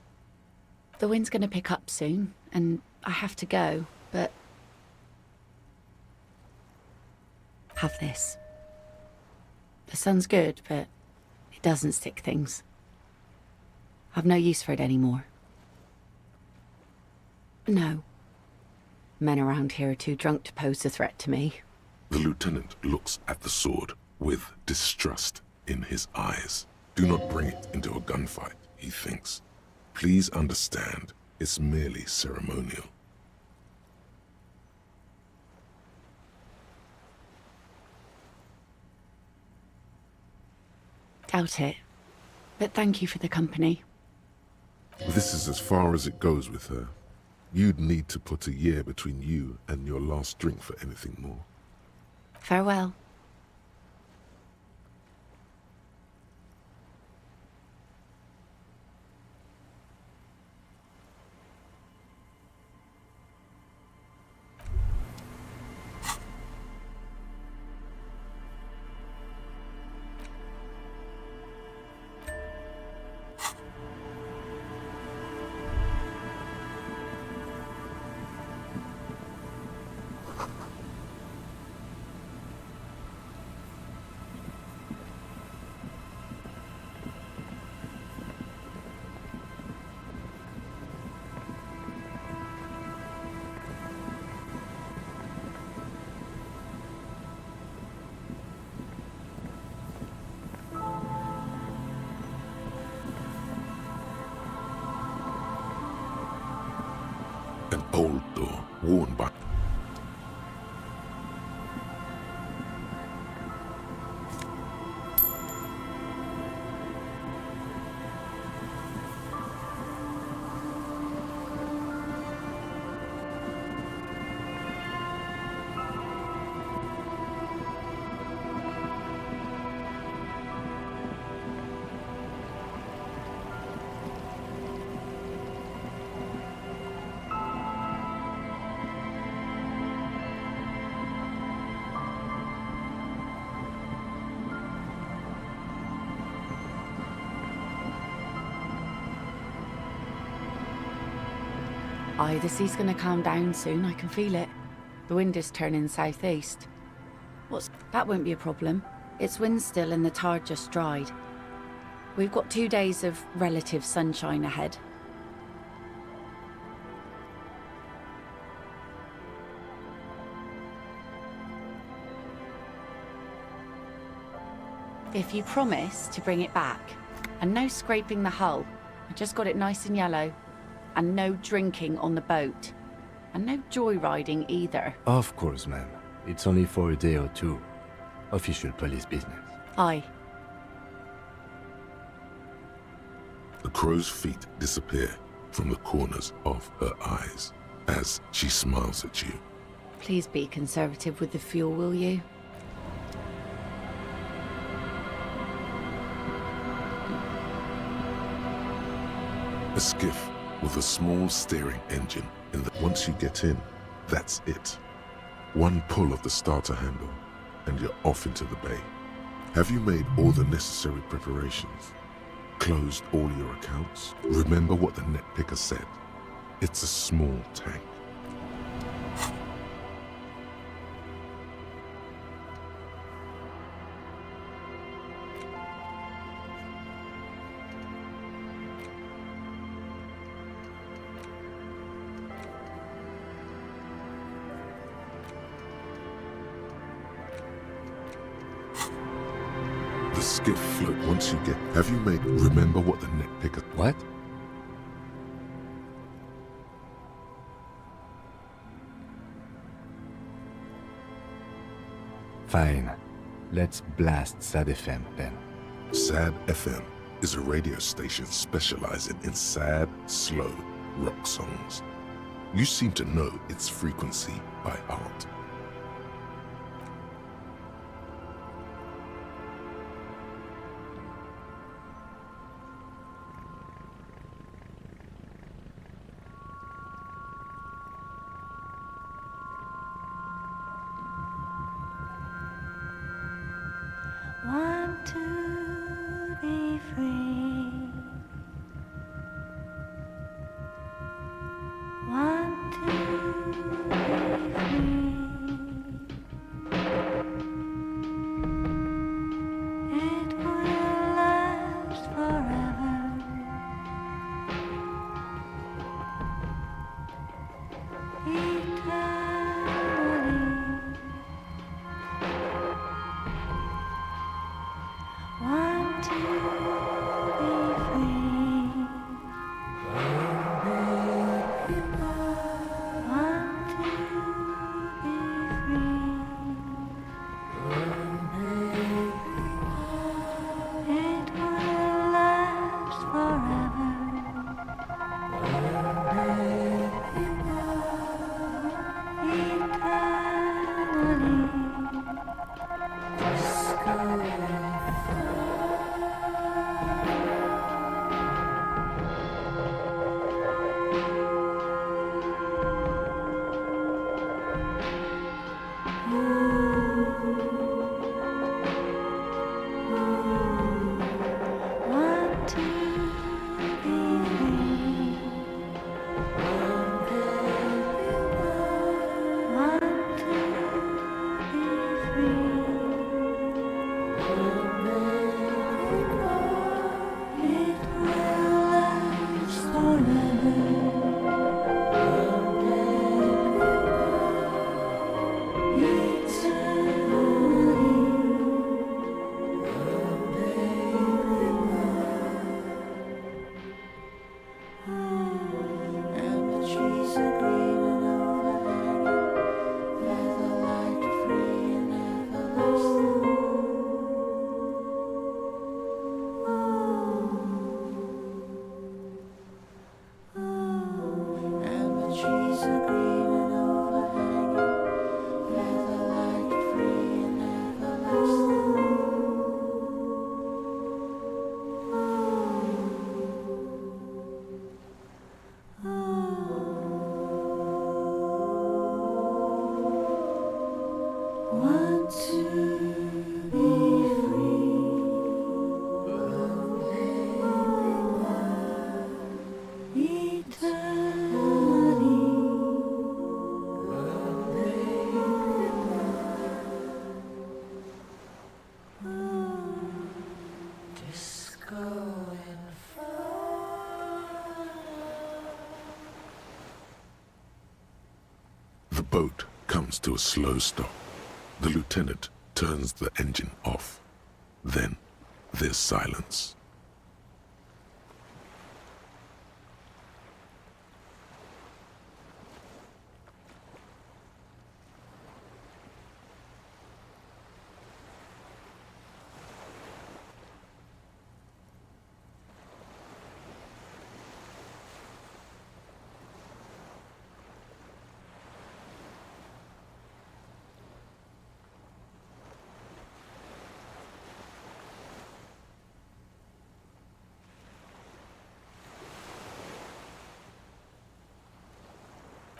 the wind's gonna pick up soon, and I have to go, but... Have this. The sun's good, but it doesn't stick things. I've no use for it anymore. No. Men around here are too drunk to pose a threat to me. The lieutenant looks at the sword with distrust in his eyes. Do not bring it into a gunfight, he thinks. Please understand, it's merely ceremonial. Doubt it. But thank you for the company. This is as far as it goes with her. You'd need to put a year between you and your last drink for anything more. Farewell. An old door, worn by... Aye, the sea's gonna calm down soon, I can feel it. The wind is turning southeast. That won't be a problem. It's wind still and the tar just dried. We've got 2 days of relative sunshine ahead. If you promise to bring it back, and no scraping the hull, I just got it nice and yellow. And no drinking on the boat. And no joyriding either. Of course, ma'am. It's only for a day or 2. Official police business. Aye. The crow's feet disappear from the corners of her eyes as she smiles at you. Please be conservative with the fuel, will you? A skiff with a small steering engine once you get in, that's it. One pull of the starter handle and you're off into the bay. Have you made all the necessary preparations? Closed all your accounts? Remember what the net picker said. It's a small tank. The skiff float once you get... Have you made... Remember what the net picker... What? Fine. Let's blast SAD FM then. SAD FM is a radio station specializing in sad, slow rock songs. You seem to know its frequency by heart. Want to be free. Want to be free. It will last forever. Want to be free. Want to be free. It will last forever. Want to be free. Want to be free. It will last forever. Want to be free. The boat comes to a slow stop. The lieutenant turns the engine off. Then there's silence.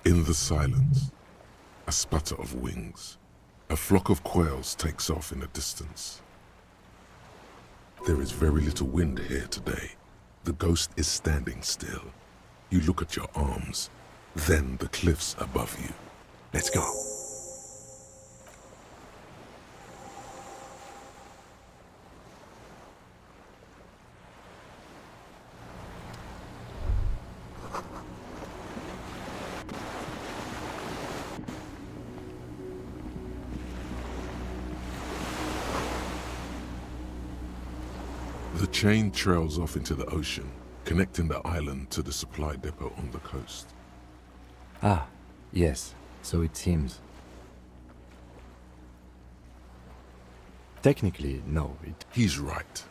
In the silence, a sputter of wings. A flock of quails takes off in the distance. There is very little wind here today. The ghost is standing still. You look at your arms, then the cliffs above you. Let's go. The chain trails off into the ocean, connecting the island to the supply depot on the coast. Ah, yes, so it seems. Technically, no, He's right.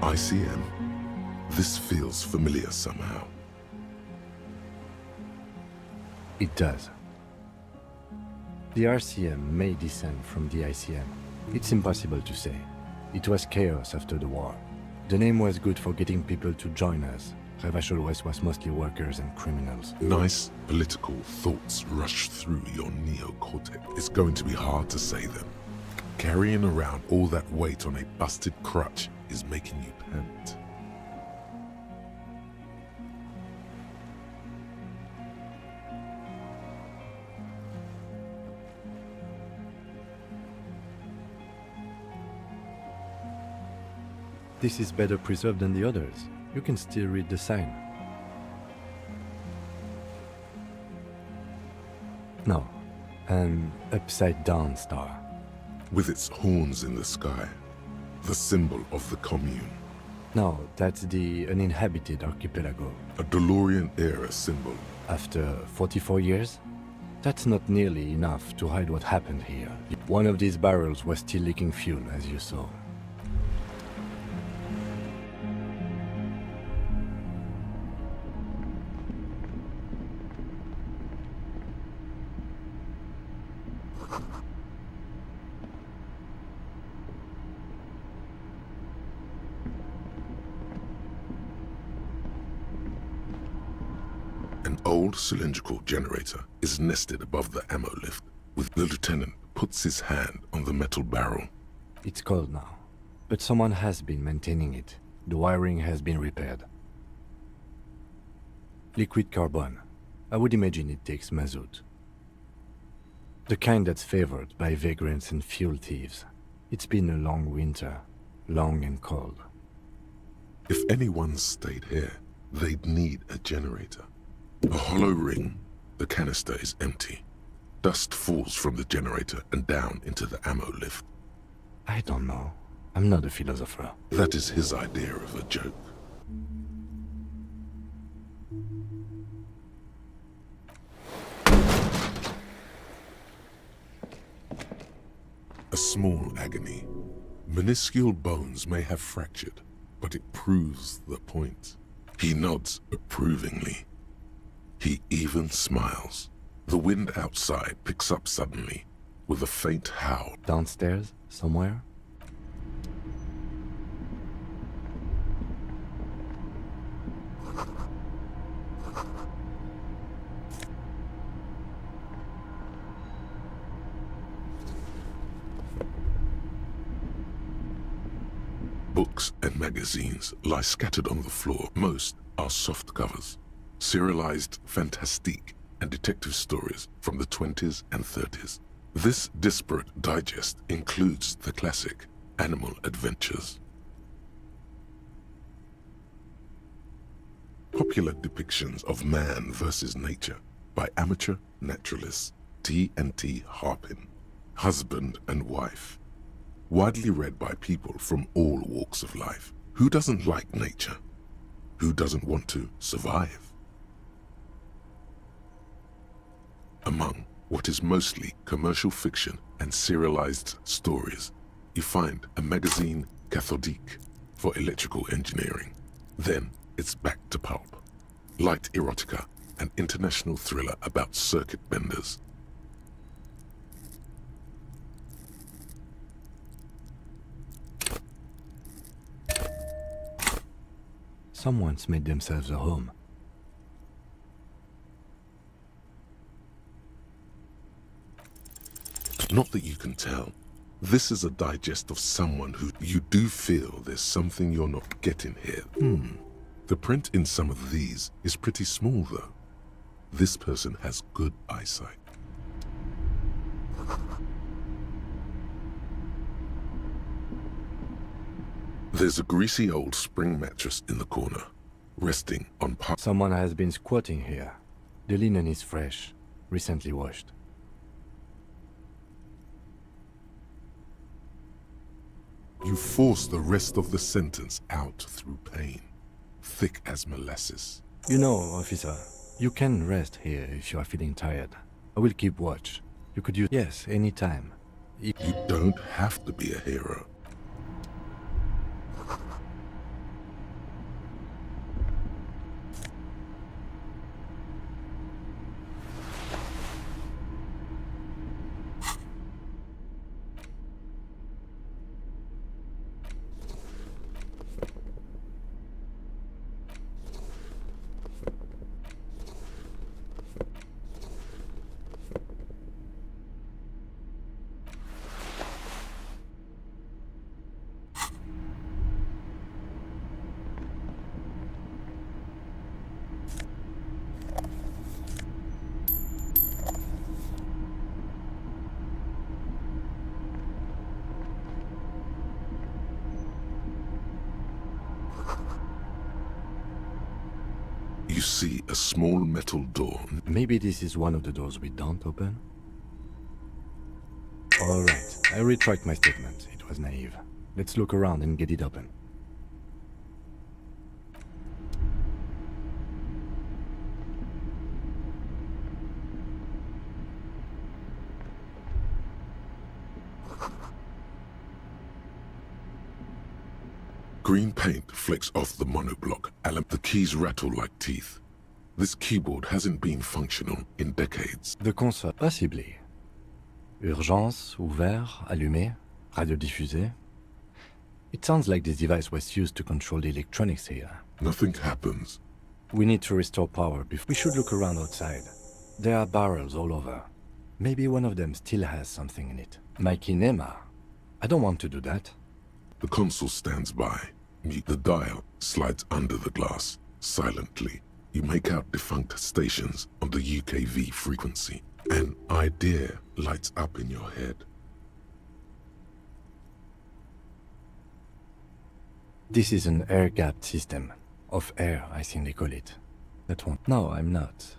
ICM. This feels familiar somehow. It does. The RCM may descend from the ICM. It's impossible to say. It was chaos after the war. The name was good for getting people to join us. Revachol West was mostly workers and criminals. Nice political thoughts rush through your neocortex. It's going to be hard to say them. Carrying around all that weight on a busted crutch is making you pant. This is better preserved than the others. You can still read the sign. No, an upside-down star. With its horns in the sky, the symbol of the commune. No, that's the uninhabited archipelago. A DeLorean-era symbol. After 44 years? That's not nearly enough to hide what happened here. One of these barrels was still leaking fuel, as you saw. An old cylindrical generator is nested above the ammo lift. The lieutenant puts his hand on the metal barrel. It's cold now, but someone has been maintaining it. The wiring has been repaired. Liquid carbon. I would imagine it takes mazout. The kind that's favored by vagrants and fuel thieves. It's been a long winter, long and cold. If anyone stayed here, they'd need a generator. A hollow ring. The canister is empty. Dust falls from the generator and down into the ammo lift. I don't know. I'm not a philosopher. That is his idea of a joke. A small agony. Minuscule bones may have fractured, but it proves the point. He nods approvingly. He even smiles. The wind outside picks up suddenly, with a faint howl. Downstairs, somewhere? Books and magazines lie scattered on the floor. Most are soft covers. Serialized fantastique and detective stories from the 20s and 30s. This disparate digest includes the classic Animal Adventures. Popular depictions of man versus nature by amateur naturalists T&T Harpin. Husband and wife. Widely read by people from all walks of life. Who doesn't like nature? Who doesn't want to survive? Among what is mostly commercial fiction and serialized stories You find a magazine cathodique for electrical engineering. Then it's back to pulp. Light erotica, an international thriller about circuit benders. Someone's made themselves a home. Not that you can tell. This is a digest of someone who you do feel there's something you're not getting here. The print in some of these is pretty small though. This person has good eyesight. There's a greasy old spring mattress in the corner, resting on Someone has been squatting here. The linen is fresh, recently washed. You force the rest of the sentence out through pain, thick as molasses. You know, officer, you can rest here if you are feeling tired. I will keep watch. You could use... Yes, anytime. You don't have to be a hero. You see a small metal door. Maybe this is one of the doors we don't open? Alright, I retract my statement. It was naive. Let's look around and get it open. Green paint flecks off the monoblock. The keys rattle like teeth. This keyboard hasn't been functional in decades. The console, possibly. Urgence, ouvert, allumé, radio diffusé. It sounds like this device was used to control the electronics here. Nothing happens. We need to restore power before... We should look around outside. There are barrels all over. Maybe one of them still has something in it. My kinema. I don't want to do that. The console stands by. The dial slides under the glass. Silently, you make out defunct stations on the UKV frequency. An idea lights up in your head. This is an air-gapped system. Of air, I think they call it. That one. No, I'm not.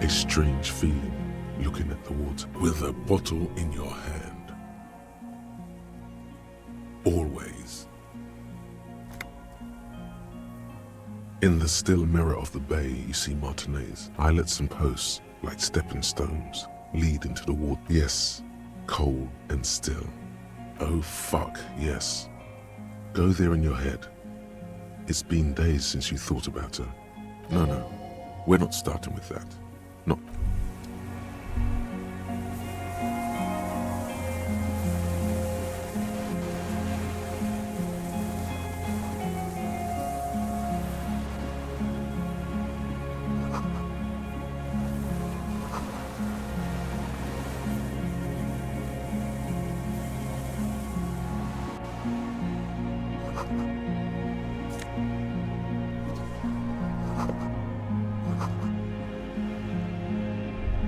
A strange feeling, looking at the water with a bottle in your hand. Always. In the still mirror of the bay, you see Martinez. Islets and posts, like stepping stones, lead into the water. Yes, cold and still. Oh fuck, yes. Go there in your head. It's been days since you thought about her. No, we're not starting with that. Not.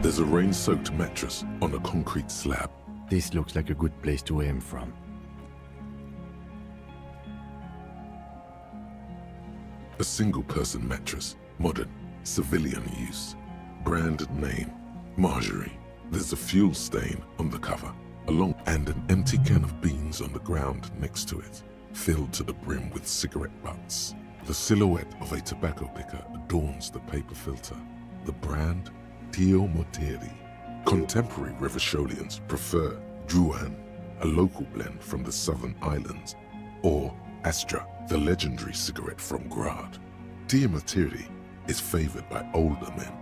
There's a rain-soaked mattress on a concrete slab. This looks like a good place to aim from. A single-person mattress, modern, civilian use. Brand name, Marjorie. There's a fuel stain on the cover, and an empty can of beans on the ground next to it, filled to the brim with cigarette butts. The silhouette of a tobacco picker adorns the paper filter. The brand, Tio Moteri. Contemporary Revacholians prefer Juan, a local blend from the southern islands, or Astra, the legendary cigarette from Grad. Tio Moteri is favored by older men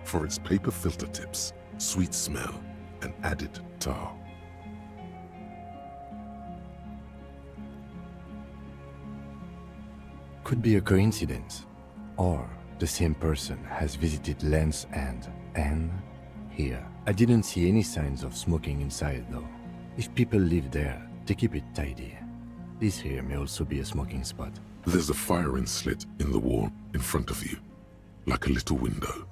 for its paper filter tips, sweet smell, and added tar. Could be a coincidence, or the same person has visited Land's End and here. I didn't see any signs of smoking inside though. If people live there, they keep it tidy. This here may also be a smoking spot. There's a firing slit in the wall in front of you, like a little window.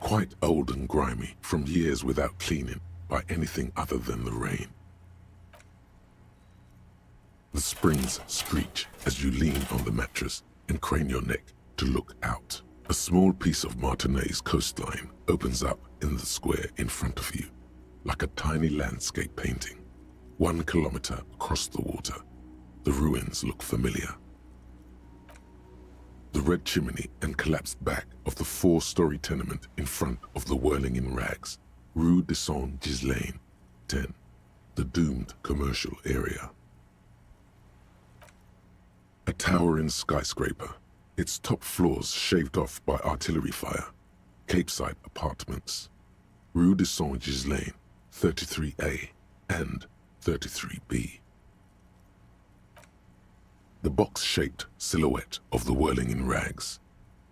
Quite old and grimy from years without cleaning by anything other than the rain. The springs screech as you lean on the mattress and crane your neck to look out. A small piece of Martinez coastline opens up in the square in front of you, like a tiny landscape painting. 1 kilometer across the water, the ruins look familiar. The red chimney and collapsed back of the 4-story tenement in front of the Whirling in Rags, Rue de Saint-Ghislain, 10, the doomed commercial area. A towering skyscraper, its top floors shaved off by artillery fire. Capeside apartments. Rue de Saint-Ghislain, 33A and 33B. The box-shaped silhouette of the Whirling in Rags.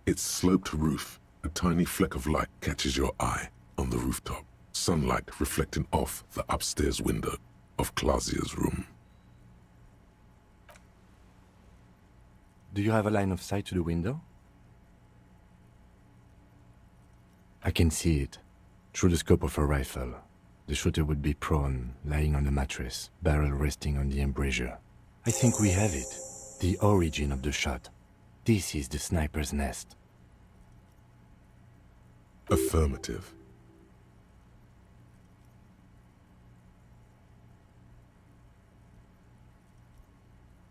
Its sloped roof, a tiny fleck of light catches your eye on the rooftop. Sunlight reflecting off the upstairs window of Clausia's room. Do you have a line of sight to the window? I can see it. Through the scope of a rifle. The shooter would be prone, lying on the mattress, barrel resting on the embrasure. I think we have it. The origin of the shot. This is the sniper's nest. Affirmative.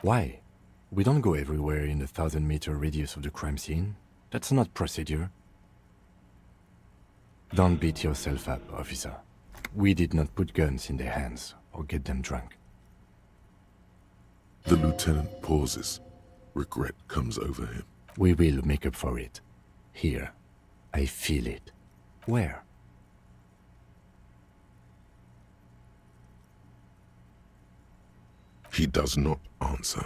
Why? We don't go everywhere in the 1,000-meter radius of the crime scene. That's not procedure. Don't beat yourself up, officer. We did not put guns in their hands or get them drunk. The lieutenant pauses. Regret comes over him. We will make up for it. Here. I feel it. Where? He does not answer,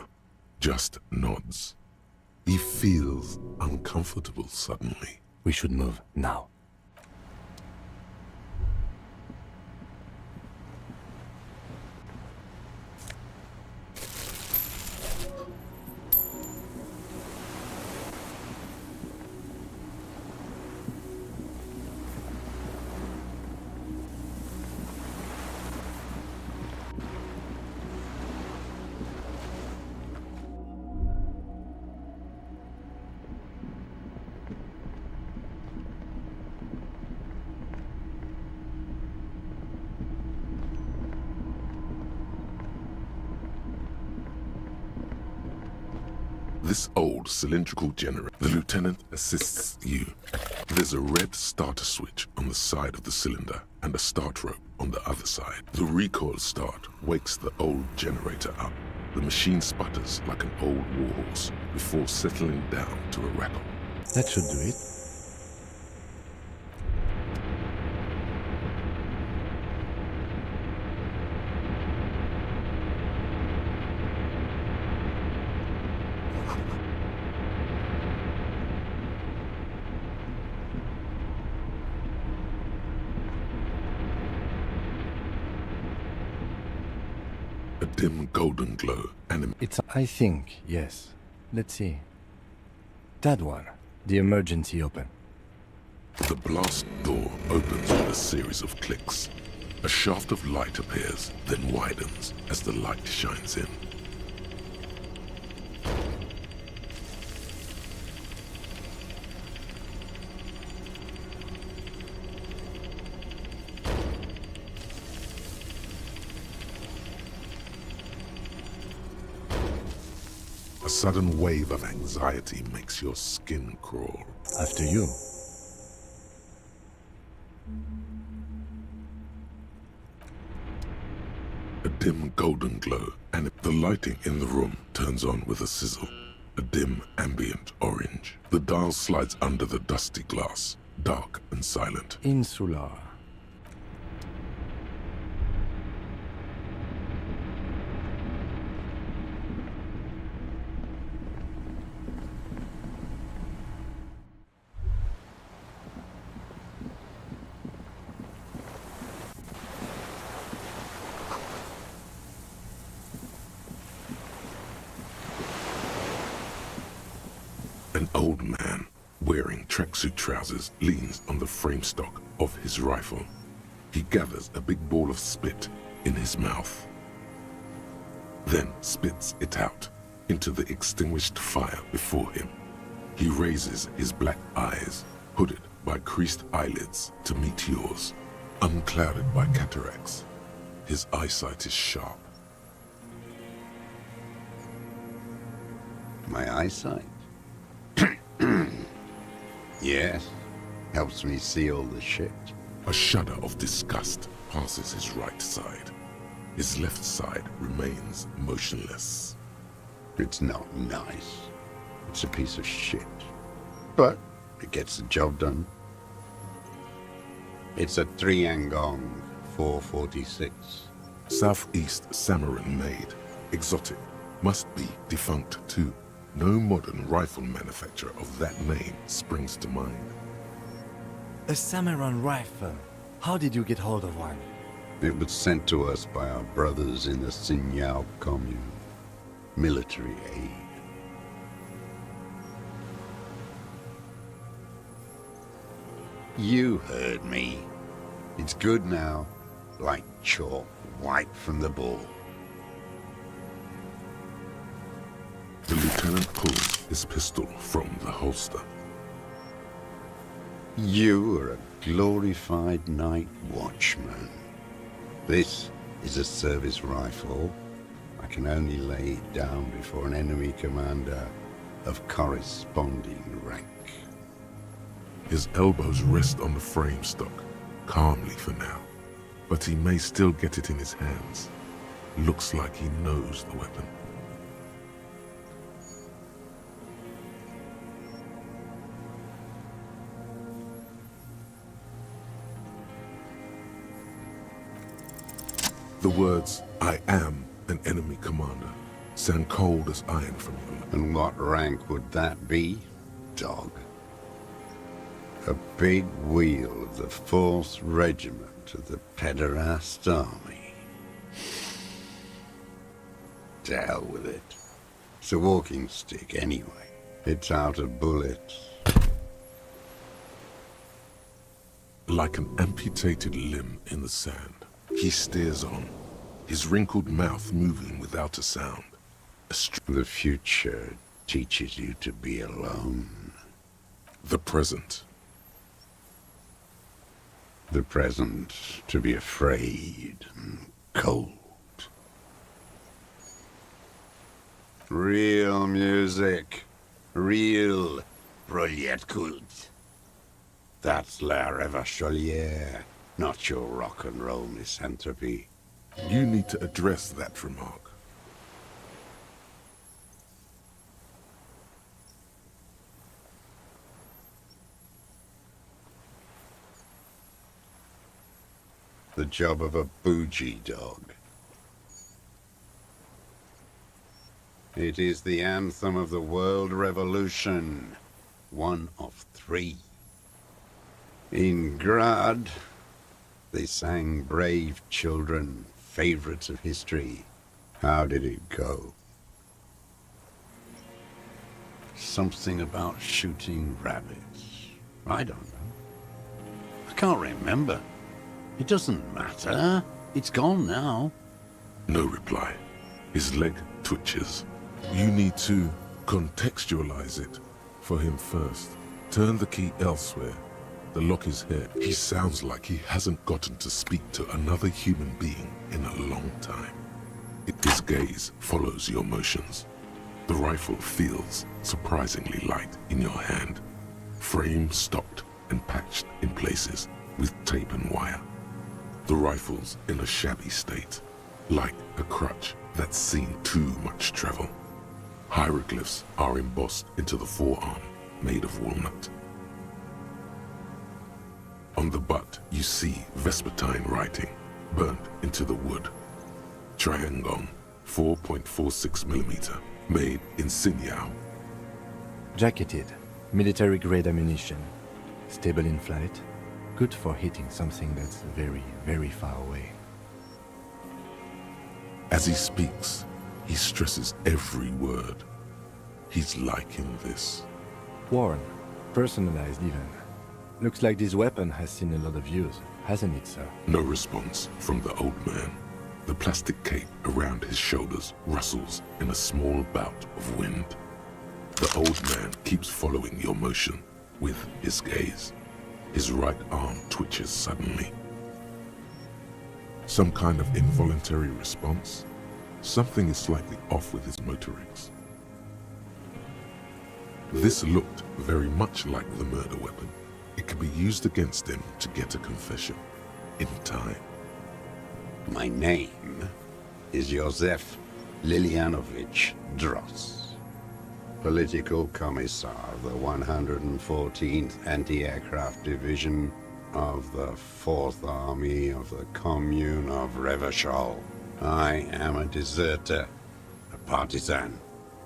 just nods. He feels uncomfortable suddenly. We should move now. This old cylindrical generator. The lieutenant assists you. There's a red starter switch on the side of the cylinder and a start rope on the other side. The recoil start wakes the old generator up. The machine sputters like an old warhorse before settling down to a rattle. That should do it. A dim golden glow and It's, I think, yes. Let's see. That one. The emergency open. the blast door opens with a series of clicks. A shaft of light appears, then widens as the light shines in. A sudden wave of anxiety makes your skin crawl. After you. A dim golden glow, and the lighting in the room turns on with a sizzle. A dim ambient orange. The dial slides under the dusty glass, dark and silent. Insular. An old man, wearing tracksuit trousers, leans on the frame stock of his rifle. He gathers a big ball of spit in his mouth, then spits it out into the extinguished fire before him. He raises his black eyes, hooded by creased eyelids, to meet yours, unclouded by cataracts. His eyesight is sharp. My eyesight? Yes, helps me see all the shit. A shudder of disgust passes his right side. His left side remains motionless. It's not nice. It's a piece of shit. But it gets the job done. It's a 3-Angong 446. Southeast Samaran made. Exotic. Must be defunct too. No modern rifle manufacturer of that name springs to mind. A Samaran rifle. How did you get hold of one? It was sent to us by our brothers in the Sinyao commune. Military aid. You heard me. It's good now, like chalk wiped from the ball. The lieutenant pulls his pistol from the holster. You are a glorified night watchman. This is a service rifle. I can only lay it down before an enemy commander of corresponding rank. His elbows rest on the frame stock, calmly for now. But he may still get it in his hands. Looks like he knows the weapon. The words, "I am an enemy commander," sound cold as iron from you. And what rank would that be, dog? A big wheel of the 4th Regiment of the Pederast Army. To hell with it. It's a walking stick anyway. It's out of bullets. Like an amputated limb in the sand, he stares on, his wrinkled mouth moving without a sound. The future teaches you to be alone. The present. The present to be afraid and cold. Real music. Real Prolet Kult. That's La Revacholière, not your rock and roll misanthropy. You need to address that remark. The job of a bougie dog. It is the anthem of the world revolution. One of 3. In Grad, they sang Brave Children, favorites of history. How did it go? Something about shooting rabbits. I don't know. I can't remember. It doesn't matter. It's gone now. No reply. His leg twitches. You need to contextualize it for him first. Turn the key elsewhere. The lock is here. He sounds like he hasn't gotten to speak to another human being in a long time. His gaze follows your motions. The rifle feels surprisingly light in your hand. Frame stopped and patched in places with tape and wire. The rifle's in a shabby state, like a crutch that's seen too much travel. Hieroglyphs are embossed into the forearm, made of walnut. On the butt, you see Vespertine writing, burnt into the wood. Triangon, 4.46mm, made in Sinyao. Jacketed, military-grade ammunition, stable in flight, good for hitting something that's very, very far away. As he speaks, he stresses every word. He's liking this. Worn, personalized even. Looks like this weapon has seen a lot of use, hasn't it, sir? No response from the old man. The plastic cape around his shoulders rustles in a small bout of wind. The old man keeps following your motion with his gaze. His right arm twitches suddenly. Some kind of involuntary response? Something is slightly off with his motorics. This looked very much like the murder weapon. It could be used against him to get a confession. In time. My name is Josef Lilianovich Dross, Political Commissar of the 114th Anti-Aircraft Division of the 4th Army of the Commune of Revachol. I am a deserter, a partisan,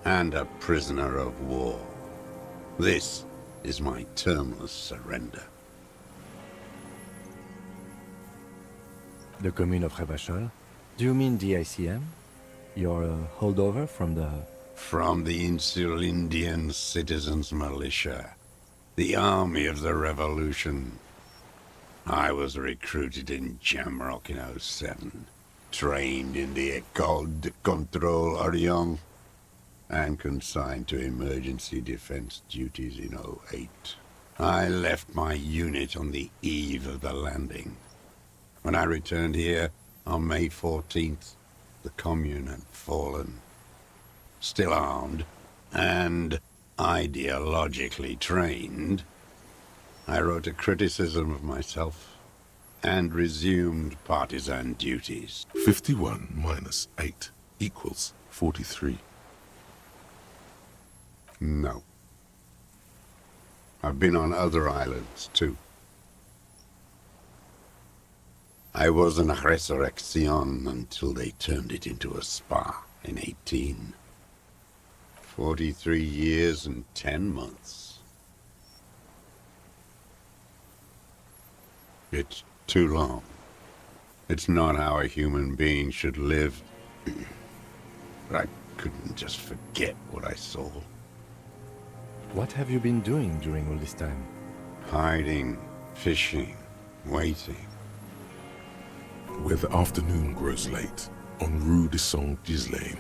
and a prisoner of war. This is my termless surrender. The Commune of Revachol? Do you mean the ICM? You're a holdover from the... From the Insulindian Citizens Militia, the army of the revolution. I was recruited in Jamrock in 07, trained in the École de Contrôle Orient, and consigned to emergency defense duties in 08. I left my unit on the eve of the landing. When I returned here on May 14th, the Commune had fallen. Still armed and ideologically trained, I wrote a criticism of myself and resumed partisan duties. 51 minus 8 equals 43. No. I've been on other islands, too. I was an resurrection until they turned it into a spa in 18. 43 years and 10 months. It's too long. It's not how a human being should live. But I couldn't just forget what I saw. What have you been doing during all this time? Hiding, fishing, waiting. Where the afternoon grows late, on Rue de Saint-Ghislain,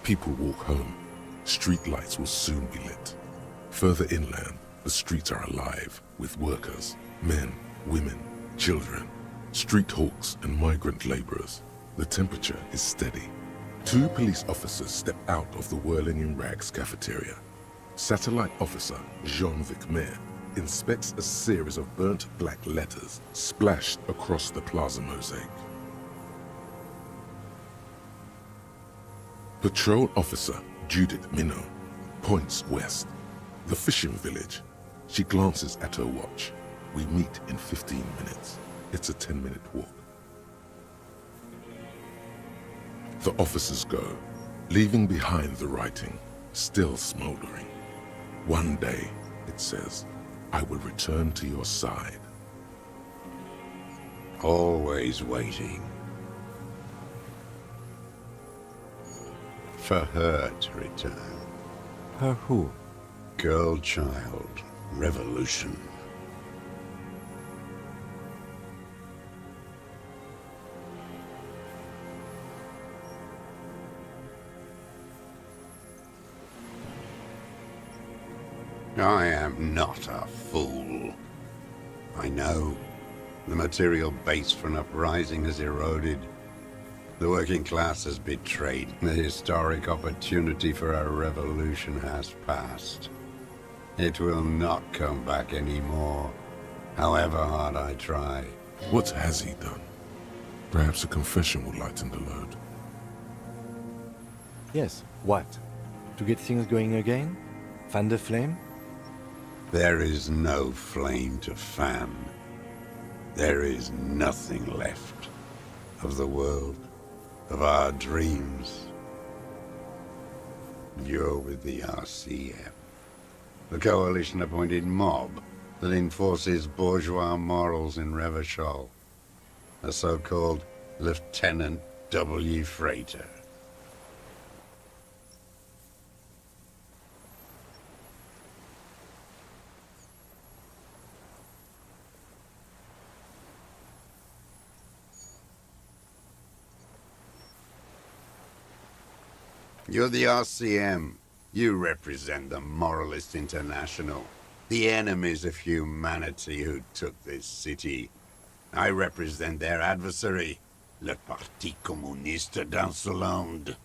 people walk home. Street lights will soon be lit. Further inland, the streets are alive with workers, men, women, children, street hawks and migrant laborers. The temperature is steady. Two police officers step out of the Whirling in Rags cafeteria. Satellite officer Jean-Vic Mayer inspects a series of burnt black letters splashed across the plaza mosaic. Patrol officer Judith Minot points west. The fishing village. She glances at her watch. We meet in 15 minutes. It's a 10-minute walk. The officers go, leaving behind the writing, still smoldering. One day, it says, I will return to your side. Always waiting. For her to return. Her who? Girl child. Revolution. I am not a fool. I know the material base for an uprising has eroded. The working class has betrayed. The historic opportunity for a revolution has passed. It will not come back anymore, however hard I try. What has he done? Perhaps a confession will lighten the load. Yes, what? To get things going again? Fan the flame? There is no flame to fan. There is nothing left of the world, of our dreams. You're with the RCM, the coalition-appointed mob that enforces bourgeois morals in Revachol, a so-called Lieutenant W. Freighter. You're the RCM. You represent the Moralist International, the enemies of humanity who took this city. I represent their adversary, le Parti Communiste d'Insolande.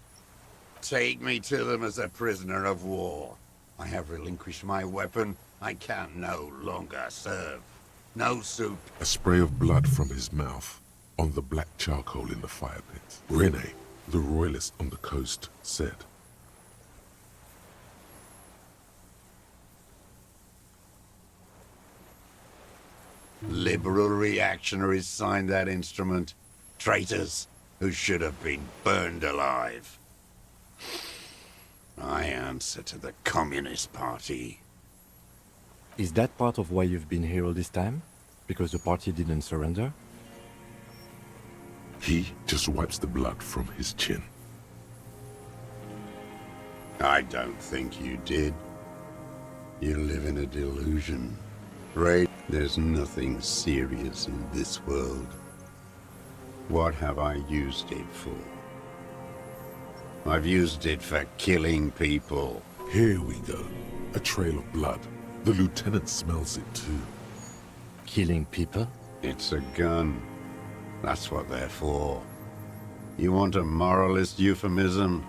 Take me to them as a prisoner of war. I have relinquished my weapon. I can no longer serve. No soup. A spray of blood from his mouth on the black charcoal in the fire pit. Rene, the royalist on the coast, said, Liberal reactionaries signed that instrument. Traitors who should have been burned alive. I answer to the Communist Party. Is that part of why you've been here all this time? Because the party didn't surrender? He just wipes the blood from his chin. I don't think you did. You live in a delusion. Ray, there's nothing serious in this world. What have I used it for? I've used it for killing people. Here we go. A trail of blood. The lieutenant smells it too. Killing people? It's a gun. That's what they're for. You want a moralist euphemism?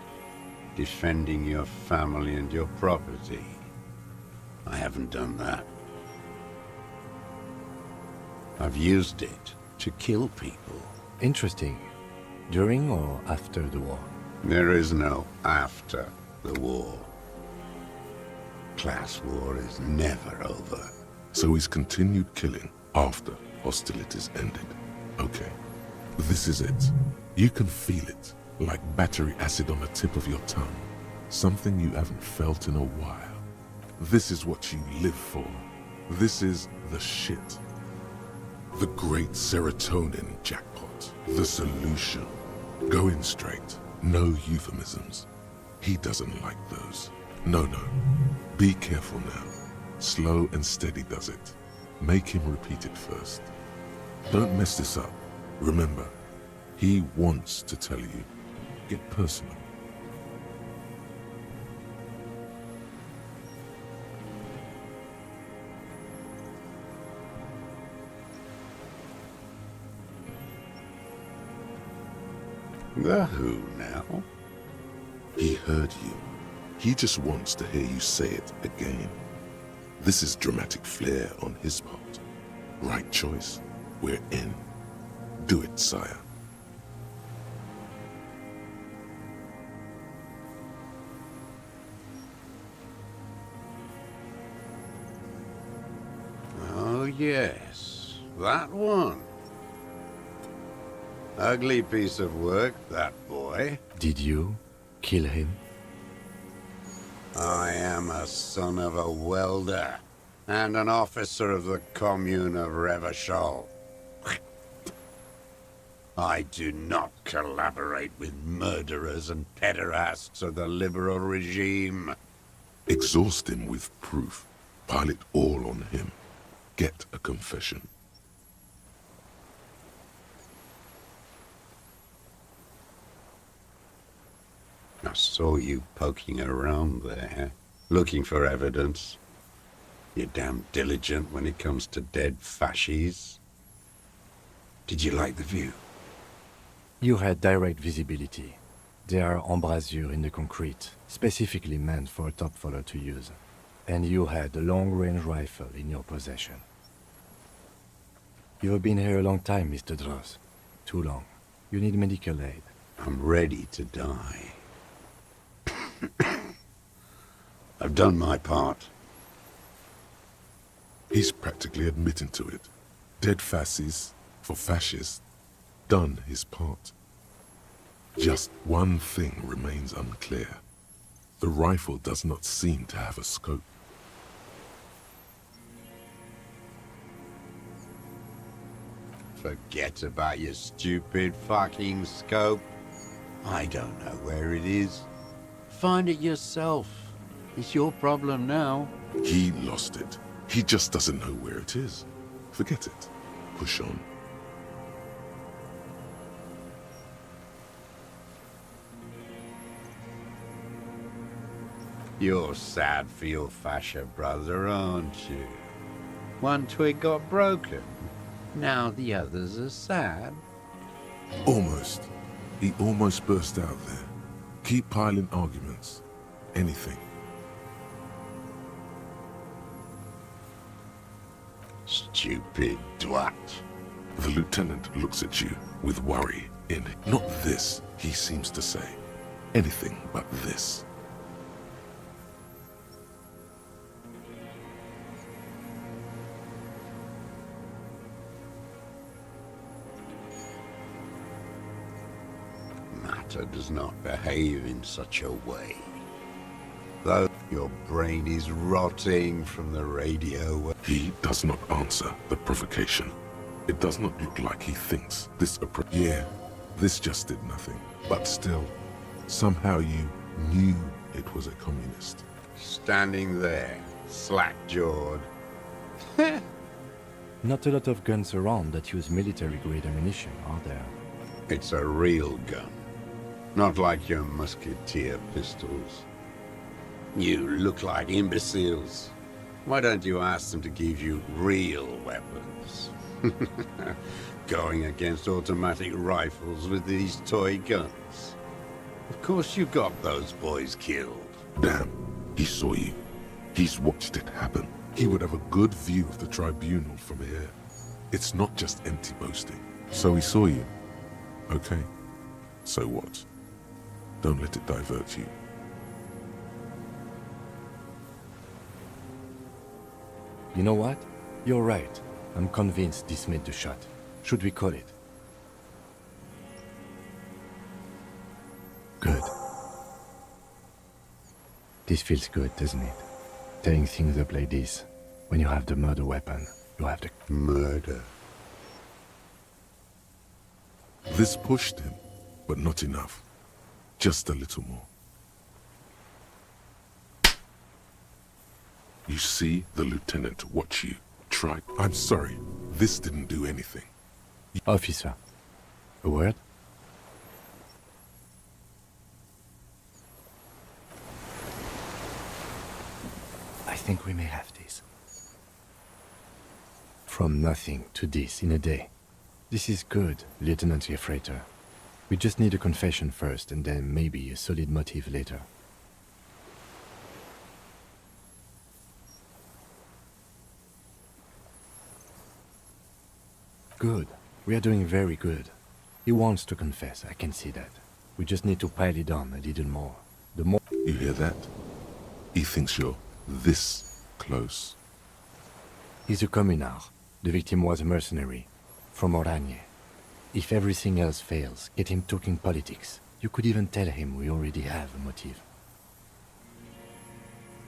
Defending your family and your property. I haven't done that. I've used it to kill people. Interesting. During or after the war? There is no after the war. Class war is never over. So he's continued killing after hostilities ended. Okay, this is it. You can feel it, like battery acid on the tip of your tongue. Something you haven't felt in a while. This is what you live for. This is the shit. The great serotonin jackpot. The solution. Going straight. No euphemisms. He doesn't like those. No. Be careful now. Slow and steady does it. Make him repeat it first. Don't mess this up. Remember, he wants to tell you. Get personal. The who now? He heard you. He just wants to hear you say it again. This is dramatic flair on his part. Right choice. We're in. Do it, sire. Oh, yes. That one. Ugly piece of work, that boy. Did you kill him? I am a son of a welder and an officer of the commune of Revachol. I do not collaborate with murderers and pederasts of the liberal regime. Exhaust him with proof. Pile it all on him. Get a confession. I saw you poking around there, looking for evidence. You're damn diligent when it comes to dead fascies. Did you like the view? You had direct visibility. There are embrasures in the concrete, specifically meant for a top follower to use. And you had a long-range rifle in your possession. You've been here a long time, Mr. Dross. Too long. You need medical aid. I'm ready to die. I've done my part. He's practically admitting to it. Dead fascists for fascists. Done his part. Just one thing remains unclear. The rifle does not seem to have a scope. Forget about your stupid fucking scope. I don't know where it is. Find it yourself. It's your problem now. He lost it. He just doesn't know where it is. Forget it. Push on. You're sad for your fascia brother, aren't you? One twig got broken. Now the others are sad. Almost. He almost burst out there. Keep piling arguments. Anything. Stupid twat. The lieutenant looks at you with worry in it. Not this, he seems to say. Anything but this. Matter does not behave in such a way. Though your brain is rotting from the radio. He does not answer the provocation. It does not look like he thinks this approach. Yeah, this just did nothing. But still, somehow you knew it was a communist. Standing there, slack-jawed. Not a lot of guns around that use military-grade ammunition, are there? It's a real gun. Not like your musketeer pistols. You look like imbeciles. Why don't you ask them to give you real weapons? Going against automatic rifles with these toy guns. Of course you got those boys killed. Damn, he saw you. He's watched it happen. He would have a good view of the tribunal from here. It's not just empty boasting. So he saw you. Okay. So what? Don't let it divert you. You know what? You're right. I'm convinced this made the shot. Should we call it? Good. This feels good, doesn't it? Tearing things up like this. When you have the murder weapon, you have the... Murder. This pushed him, but not enough. Just a little more. You see the lieutenant watch you. Try. I'm sorry. This didn't do anything. Officer, a word? I think we may have this. From nothing to this in a day. This is good, Lieutenant Gefreiter. We just need a confession first, and then maybe a solid motive later. Good. We are doing very good. He wants to confess, I can see that. We just need to pile it on a little more. The more... You hear that? He thinks you're this close. He's a communard. The victim was a mercenary. From Oranje. If everything else fails, get him talking politics. You could even tell him we already have a motive.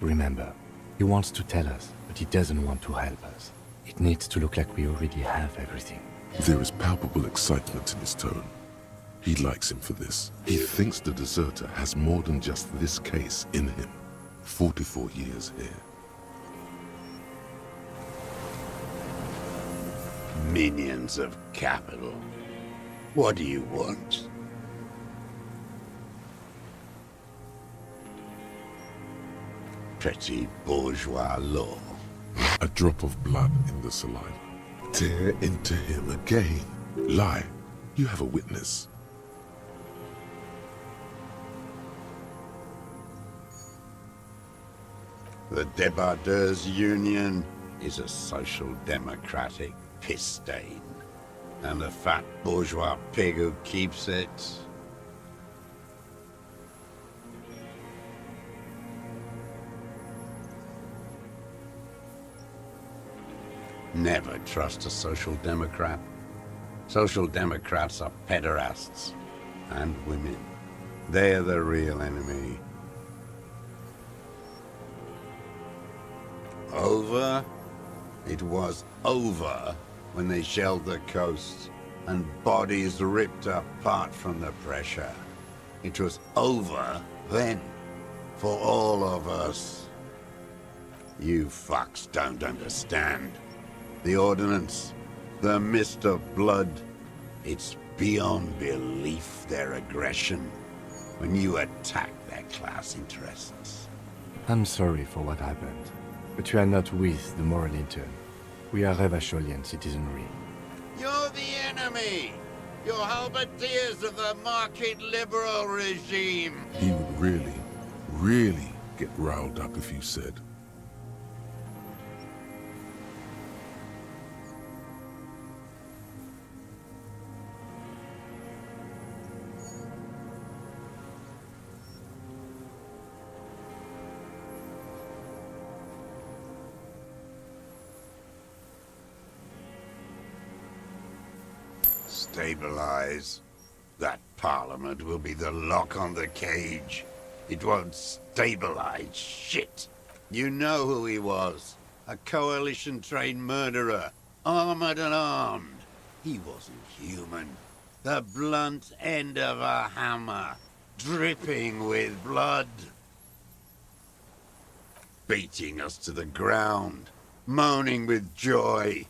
Remember, he wants to tell us, but he doesn't want to help us. It needs to look like we already have everything. There is palpable excitement in his tone. He likes him for this. He thinks the deserter has more than just this case in him. 44 years here. Minions of capital. What do you want? Petty bourgeois law. A drop of blood in the saliva. Tear into him again. Lie. You have a witness. The Debardeurs Union is a social democratic piss stain. And the fat bourgeois pig who keeps it. Never trust a social democrat. Social democrats are pederasts and women. They're the real enemy. Over? It was over when they shelled the coast and bodies ripped apart from the pressure. It was over then for all of us. You fucks don't understand. The ordnance, the mist of blood, it's beyond belief their aggression when you attack their class interests. I'm sorry for what happened, but we are not with the moral intern. We are Revacholian citizenry. You're the enemy! You're halberdiers of the market liberal regime! He would really, really get riled up if you said, Stabilize. That parliament will be the lock on the cage. It won't stabilize shit. You know who he was. A coalition-trained murderer. Armored and armed. He wasn't human. The blunt end of a hammer. Dripping with blood. Beating us to the ground. Moaning with joy.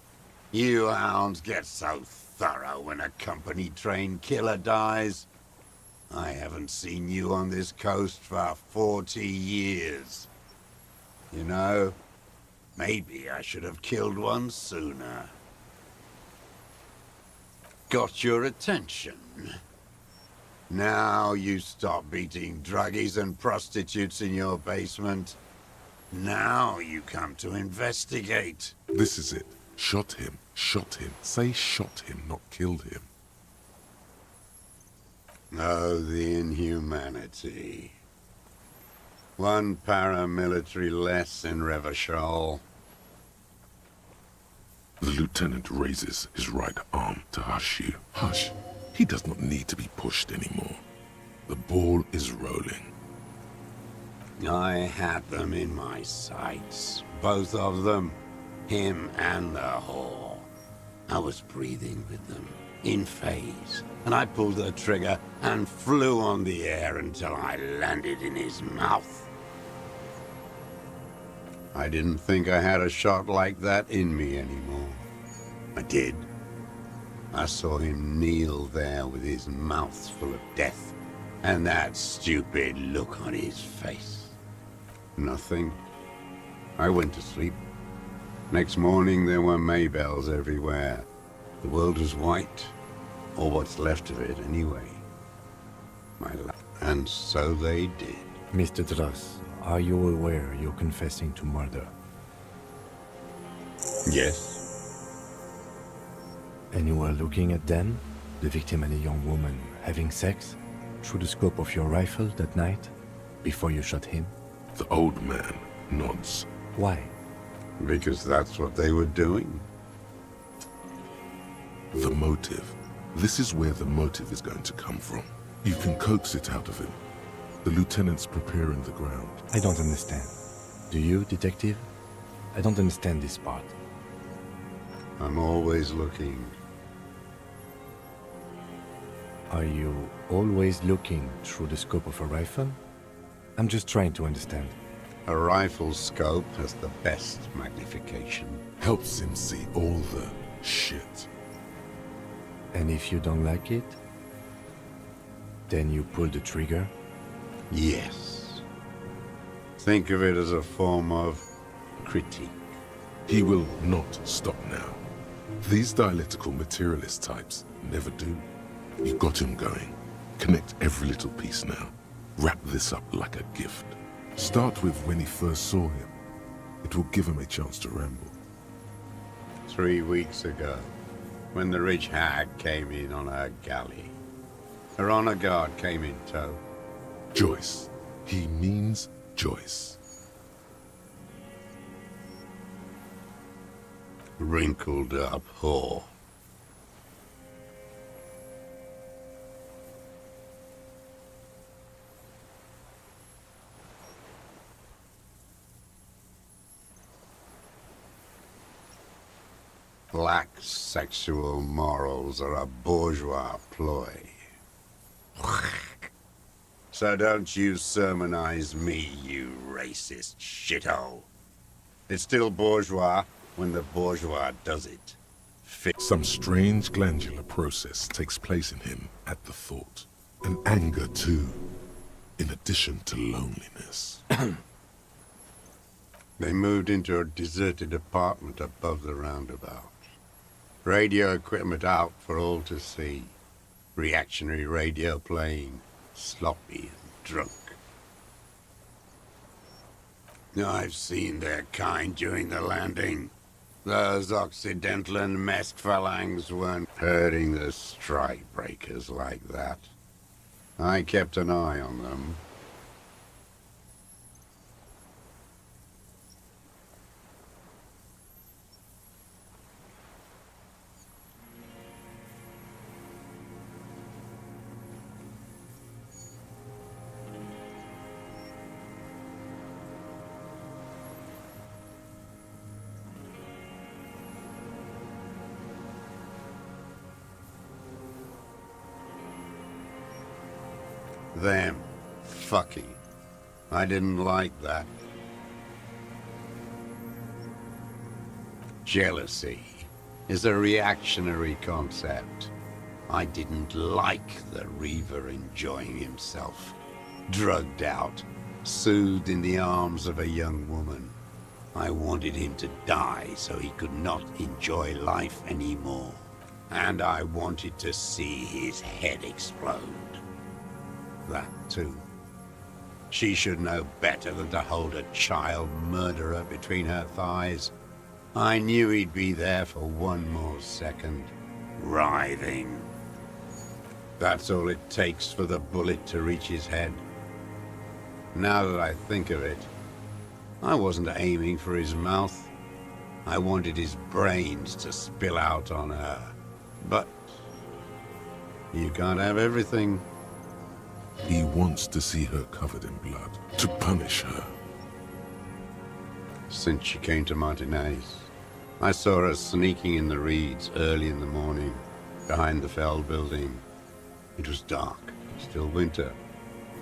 You hounds get so thorough when a company-trained killer dies. I haven't seen you on this coast for 40 years. You know, maybe I should have killed one sooner. Got your attention. Now you stop beating druggies and prostitutes in your basement. Now you come to investigate. this is it. Shot him. Shot him. Say shot him, not killed him. Oh, the inhumanity. One paramilitary less in Revachol. The lieutenant raises his right arm to hush you. Hush. He does not need to be pushed anymore. The ball is rolling. I had them in my sights. Both of them. Him and the whore. I was breathing with them, in phase, and I pulled the trigger and flew on the air until I landed in his mouth. I didn't think I had a shot like that in me anymore. I did. I saw him kneel there with his mouth full of death, and that stupid look on his face. Nothing. I went to sleep. Next morning there were Maybells everywhere. The world was white, or what's left of it anyway. my love. And so they did. Mr. Dross, are you aware you're confessing to murder? Yes. And you were looking at them, the victim and a young woman, having sex, through the scope of your rifle that night, before you shot him? The old man nods. Why? Because that's what they were doing. The motive. This is where the motive is going to come from. You can coax it out of him. The lieutenant's preparing the ground. I don't understand. Do you, detective? I don't understand this part. I'm always looking. Are you always looking through the scope of a rifle? I'm just trying to understand. A rifle's scope has the best magnification. Helps him see all the shit. And if you don't like it, then you pull the trigger? Yes. Think of it as a form of critique. He will not stop now. These dialectical materialist types never do. You got him going. Connect every little piece now. Wrap this up like a gift. Start with when he first saw him. It will give him a chance to ramble. 3 weeks ago, when the rich hag came in on her galley. Her honor guard came in tow. Joyce. He means Joyce. Wrinkled up whore. Black sexual morals are a bourgeois ploy. So don't you sermonize me, you racist shithole. It's still bourgeois when the bourgeois does it. Some strange glandular process takes place in him at the thought. And anger, too, in addition to loneliness. They moved into a deserted apartment above the roundabout. Radio equipment out for all to see. Reactionary radio playing, sloppy and drunk. I've seen their kind during the landing. Those Occidental and masked phalanx weren't hurting the strike breakers like that. I kept an eye on them. Them fucking. I didn't like that. Jealousy is a reactionary concept. I didn't like the Reaver enjoying himself. Drugged out, soothed in the arms of a young woman. I wanted him to die so he could not enjoy life anymore. And I wanted to see his head explode. That, too. She should know better than to hold a child murderer between her thighs. I knew he'd be there for one more second, writhing. That's all it takes for the bullet to reach his head. Now that I think of it, I wasn't aiming for his mouth. I wanted his brains to spill out on her. But you can't have everything. He wants to see her covered in blood, to punish her. Since she came to Martinez, I saw her sneaking in the reeds early in the morning, behind the Fell building. It was dark, still winter.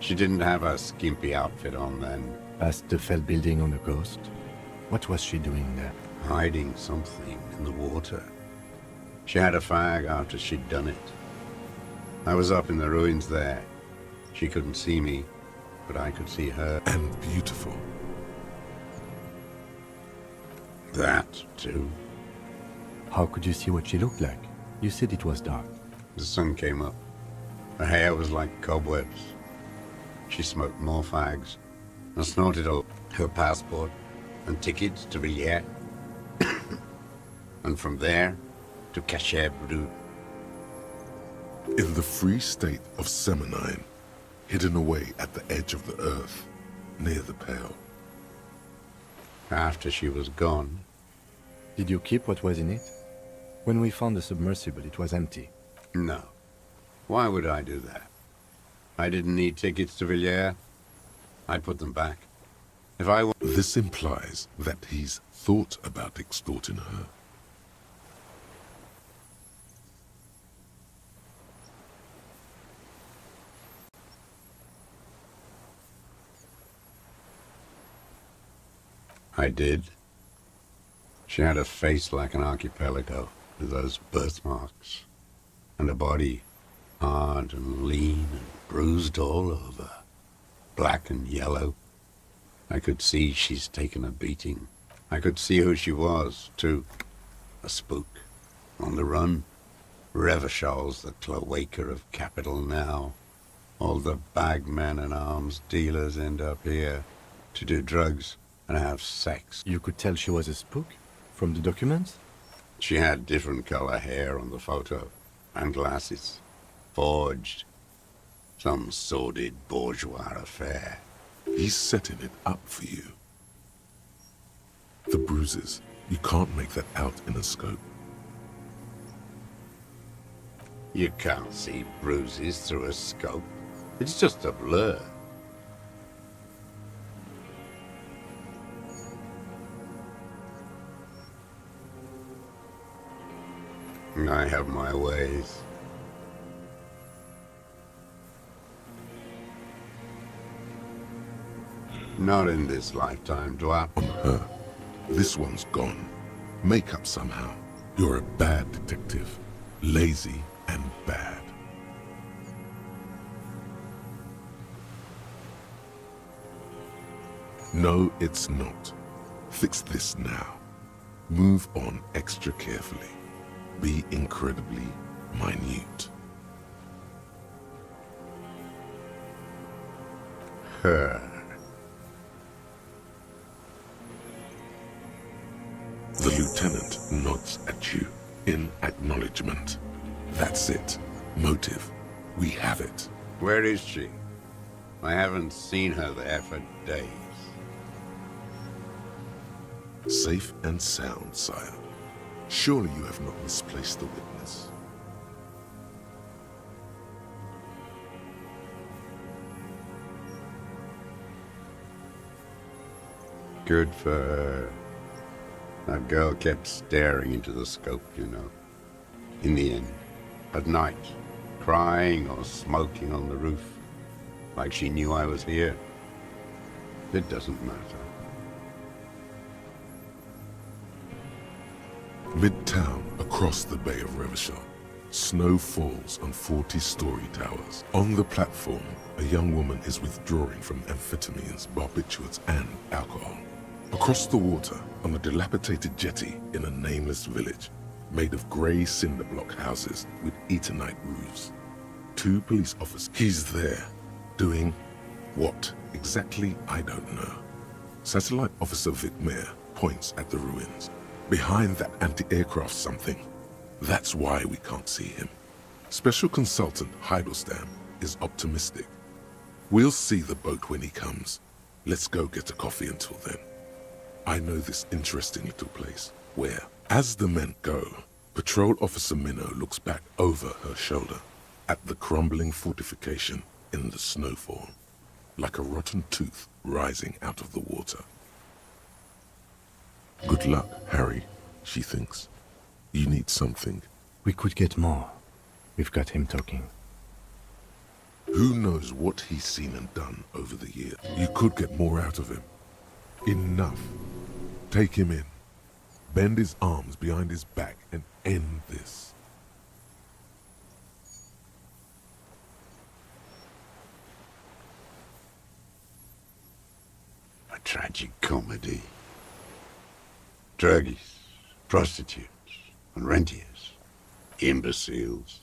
She didn't have her skimpy outfit on then. Past the Fell building on the coast? What was she doing there? Hiding something in the water. She had a fag after she'd done it. I was up in the ruins there. She couldn't see me, but I could see her. And beautiful. That, too. How could you see what she looked like? You said it was dark. The sun came up. Her hair was like cobwebs. She smoked more fags and snorted her passport and tickets to Villiers. And from there to Cachet Bleu. In the free state of Seminine, hidden away at the edge of the earth, near the Pale. After she was gone... Did you keep what was in it? When we found the submersible, it was empty. No. Why would I do that? I didn't need tickets to Villiers. I put them back. If I want... This implies that he's thought about extorting her. I did. She had a face like an archipelago, with those birthmarks, and a body hard and lean and bruised all over, black and yellow. I could see she's taken a beating. I could see who she was, too. A spook, on the run. Revershal's the cloaca of capital now. All the bagmen and arms dealers end up here to do drugs and have sex. You could tell she was a spook? From the documents? She had different color hair on the photo, and glasses. Forged. Some sordid bourgeois affair. He's setting it up for you. The bruises, you can't make that out in a scope. You can't see bruises through a scope. It's just a blur. I have my ways. Not in this lifetime, Dwap. On her. This one's gone. Make up somehow. You're a bad detective. Lazy and bad. No, it's not. Fix this now. Move on extra carefully. Be incredibly minute. Her. The lieutenant nods at you in acknowledgement. That's it. Motive. We have it. Where is she? I haven't seen her there for days. Safe and sound, sire. Surely you have not misplaced the witness. Good for her. That girl kept staring into the scope, you know. In the end, at night, crying or smoking on the roof, like she knew I was here. It doesn't matter. Midtown, across the Bay of Revachol, snow falls on 40-story towers. On the platform, a young woman is withdrawing from amphetamines, barbiturates, and alcohol. Across the water, on a dilapidated jetty in a nameless village, made of grey cinder block houses with Eternite roofs. 2 police officers. He's there, doing what exactly, I don't know. Satellite Officer Vic Mayer points at the ruins. Behind that anti-aircraft something. That's why we can't see him. Special Consultant Heidelstam is optimistic. We'll see the boat when he comes. Let's go get a coffee until then. I know this interesting little place where, as the men go, Patrol Officer Minnow looks back over her shoulder at the crumbling fortification in the snowfall, like a rotten tooth rising out of the water. Good luck, Harry, she thinks. You need something. We could get more. We've got him talking. Who knows what he's seen and done over the years? You could get more out of him. Enough. Take him in. Bend his arms behind his back and end this. A tragic comedy. Druggies, prostitutes, and rentiers. Imbeciles.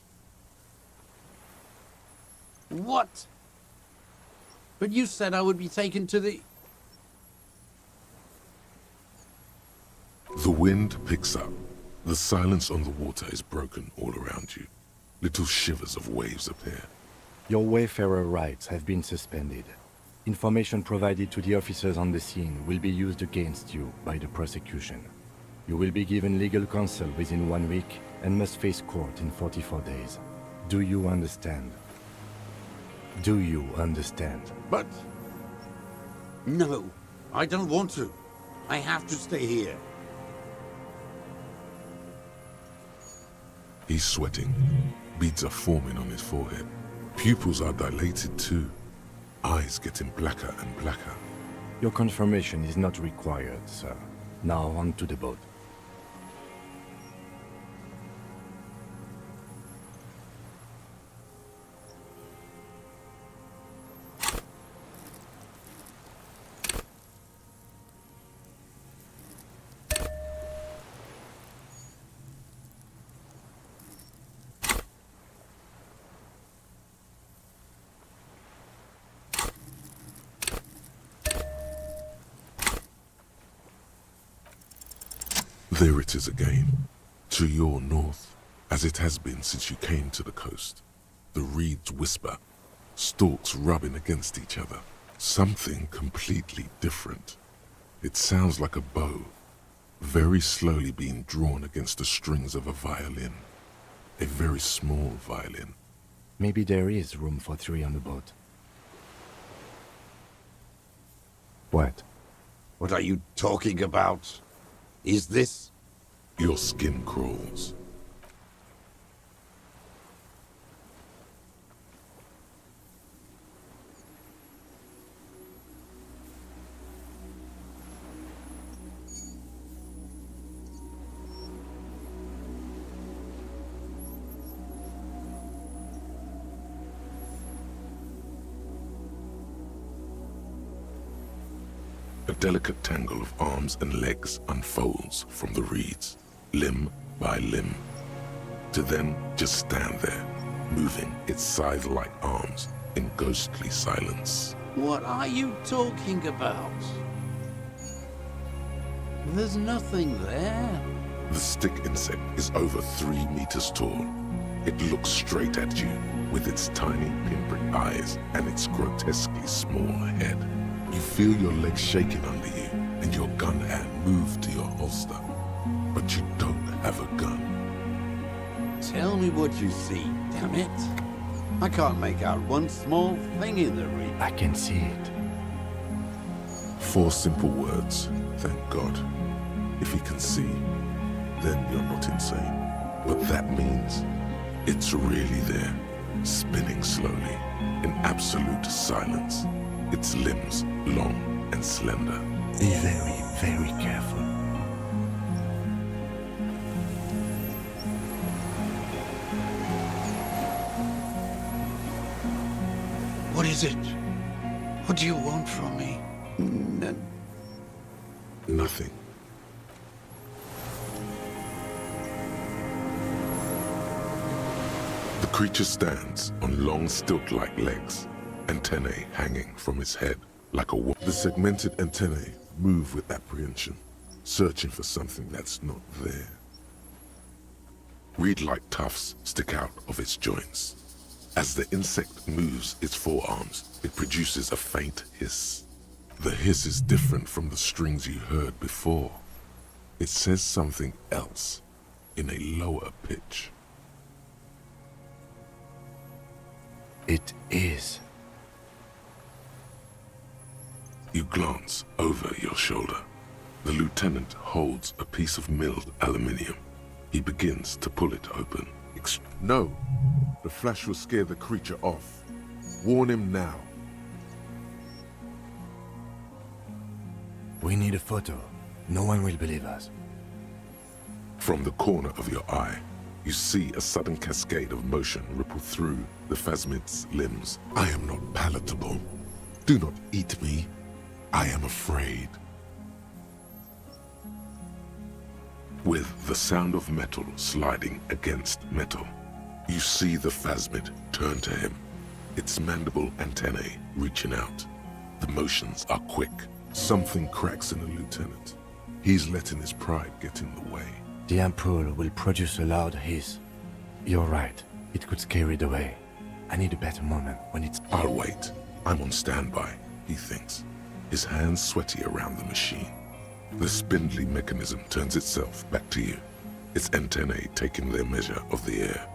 What? But you said I would be taken to the... The wind picks up. The silence on the water is broken all around you. Little shivers of waves appear. Your wayfarer rights have been suspended. Information provided to the officers on the scene will be used against you by the prosecution. You will be given legal counsel within 1 week and must face court in 44 days. Do you understand? Do you understand? But... No, I don't want to. I have to stay here. He's sweating. Beads are forming on his forehead. Pupils are dilated too. Eyes getting blacker and blacker. Your confirmation is not required, sir. Now on to the boat. There it is again, to your north, as it has been since you came to the coast. The reeds whisper, stalks rubbing against each other. Something completely different. It sounds like a bow, very slowly being drawn against the strings of a violin. A very small violin. Maybe there is room for 3 on the boat. What? What are you talking about? Is this... Your skin crawls. A delicate tangle of arms and legs unfolds from the reeds, limb by limb, to then just stand there, moving its scythe-like arms in ghostly silence. What are you talking about? There's nothing there. The stick insect is over 3 meters tall. It looks straight at you with its tiny pinprick eyes and its grotesquely small head. You feel your legs shaking under you and your gun hand move to your holster. But you don't have a gun. Tell me what you see, damn it. I can't make out one small thing in the reed. I can see it. 4 simple words, thank God. If you can see, then you're not insane. But that means it's really there, spinning slowly, in absolute silence. Its limbs long and slender. Be very, very careful. What is it? What do you want from me? Nothing. The creature stands on long stilt-like legs, antennae hanging from its head like a wolf. The segmented antennae move with apprehension, searching for something that's not there. Reed-like tufts stick out of its joints. As the insect moves its forearms, it produces a faint hiss. The hiss is different from the strings you heard before. It says something else in a lower pitch. It is. You glance over your shoulder. The lieutenant holds a piece of milled aluminium. He begins to pull it open. No, the flash will scare the creature off. Warn him now. We need a photo. No one will believe us. From the corner of your eye, you see a sudden cascade of motion ripple through the phasmid's limbs. I am not palatable. Do not eat me. I am afraid. With the sound of metal sliding against metal, you see the phasmid turn to him. its mandible antennae reaching out. The motions are quick. Something cracks in the lieutenant. He's letting his pride get in the way. The Emperor will produce a loud hiss. You're right. It could scare it away. I need a better moment when it's... I'll wait. I'm on standby, he thinks. His hands sweaty around the machine. The spindly mechanism turns itself back to you, its antennae taking their measure of the air.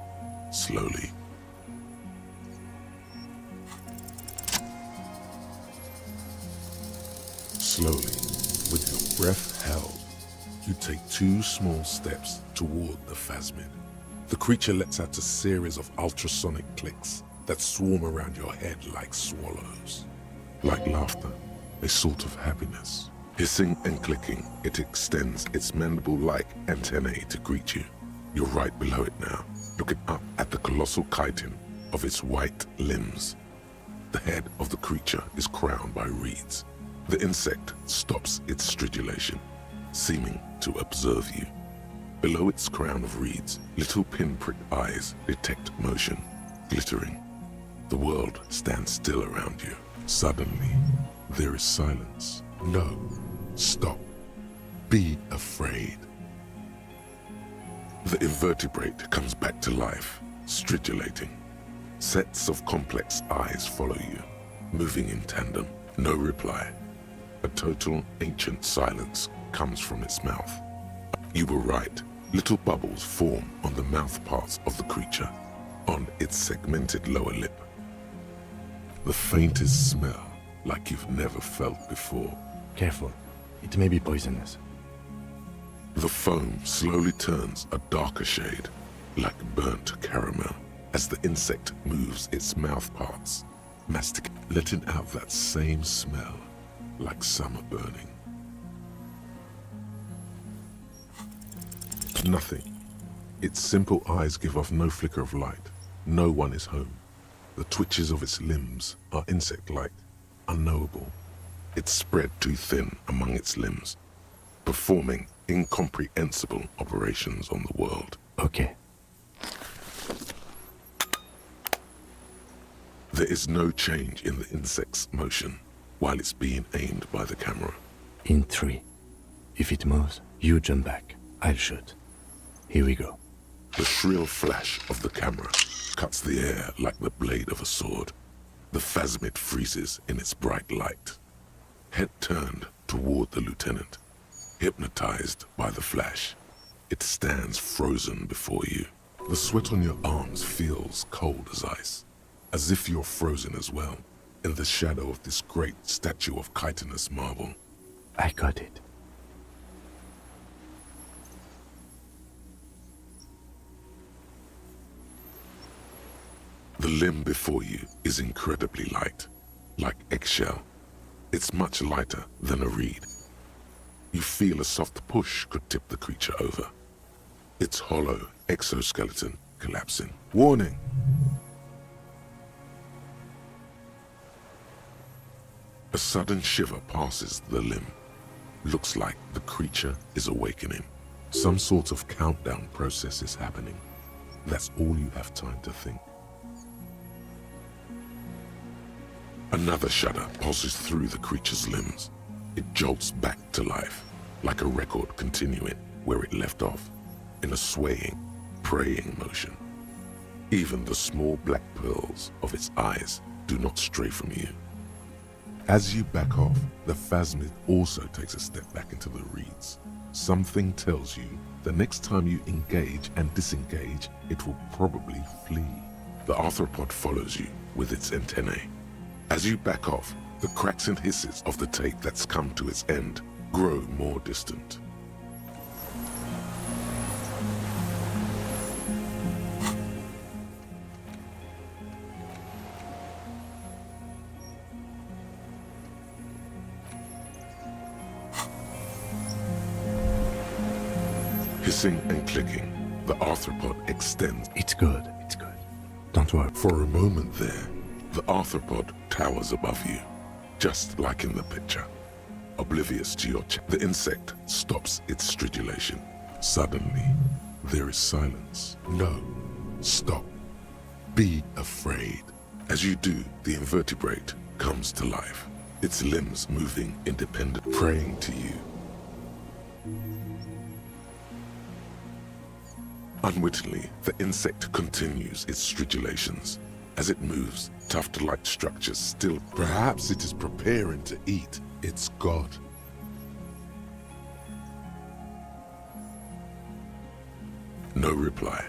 Slowly. Slowly, with your breath held, you take 2 small steps toward the phasmid. The creature lets out a series of ultrasonic clicks that swarm around your head like swallows. Like laughter, a sort of happiness. Hissing and clicking, it extends its mandible-like antennae to greet you. You're right below it now, looking up at the colossal chitin of its white limbs. The head of the creature is crowned by reeds. The insect stops its stridulation, seeming to observe you. Below its crown of reeds, little pinprick eyes detect motion, glittering. The world stands still around you. Suddenly, there is silence. No. Stop. Be afraid. The invertebrate comes back to life, stridulating. Sets of complex eyes follow you, moving in tandem. No reply. A total ancient silence comes from its mouth. You were right. Little bubbles form on the mouth parts of the creature, on its segmented lower lip. The faintest smell, like you've never felt before. Careful. It may be poisonous. The foam slowly turns a darker shade, like burnt caramel, as the insect moves its mouth parts, letting out that same smell, like summer burning. Nothing. Its simple eyes give off no flicker of light. No one is home. The twitches of its limbs are insect-like, unknowable. It's spread too thin among its limbs, performing incomprehensible operations on the world. Okay. There is no change in the insect's motion while it's being aimed by the camera. In 3. If it moves, you jump back. I'll shoot. Here we go. The shrill flash of the camera cuts the air like the blade of a sword. The phasmid freezes in its bright light. Head turned toward the lieutenant, hypnotized by the flash. It stands frozen before you. The sweat on your arms feels cold as ice, as if you're frozen as well, in the shadow of this great statue of chitinous marble. I got it. The limb before you is incredibly light, like eggshell. It's much lighter than a reed. You feel a soft push could tip the creature over. Its hollow exoskeleton collapsing. Warning! A sudden shiver passes the limb. Looks like the creature is awakening. Some sort of countdown process is happening. That's all you have time to think. Another shudder pulses through the creature's limbs. It jolts back to life, like a record continuing where it left off, in a swaying, praying motion. Even the small black pearls of its eyes do not stray from you. As you back off, the phasmid also takes a step back into the reeds. Something tells you the next time you engage and disengage, it will probably flee. The arthropod follows you with its antennae. As you back off, the cracks and hisses of the tape that's come to its end grow more distant. Hissing and clicking, the arthropod extends. It's good. Don't worry. For a moment there, the arthropod towers above you, just like in the picture. Oblivious to your the insect stops its stridulation. Suddenly, there is silence. No. Stop. Be afraid. As you do, the invertebrate comes to life, its limbs moving independent, praying to you. Unwittingly, the insect continues its stridulations. As it moves, tuft-like structures still. Perhaps it is preparing to eat its god. No reply.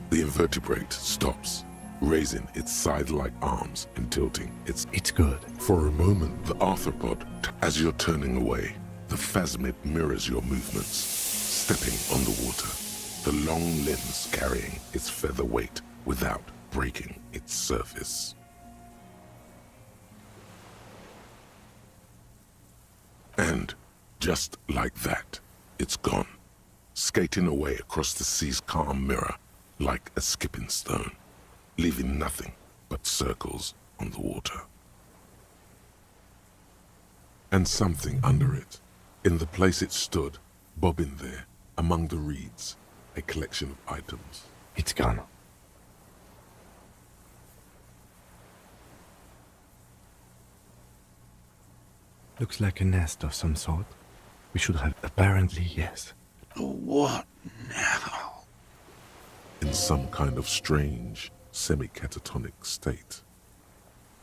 The invertebrate stops, raising its scythe-like arms and tilting its... It's good. For a moment, the arthropod, as you're turning away, the phasmid mirrors your movements, stepping on the water, the long limbs carrying its feather weight without breaking its surface. And, just like that, it's gone, skating away across the sea's calm mirror like a skipping stone, leaving nothing but circles on the water. And something under it, in the place it stood, bobbing there, among the reeds, a collection of items. It's gone. Looks like a nest of some sort. We should have... Apparently, yes. What now? In some kind of strange, semi-catatonic state.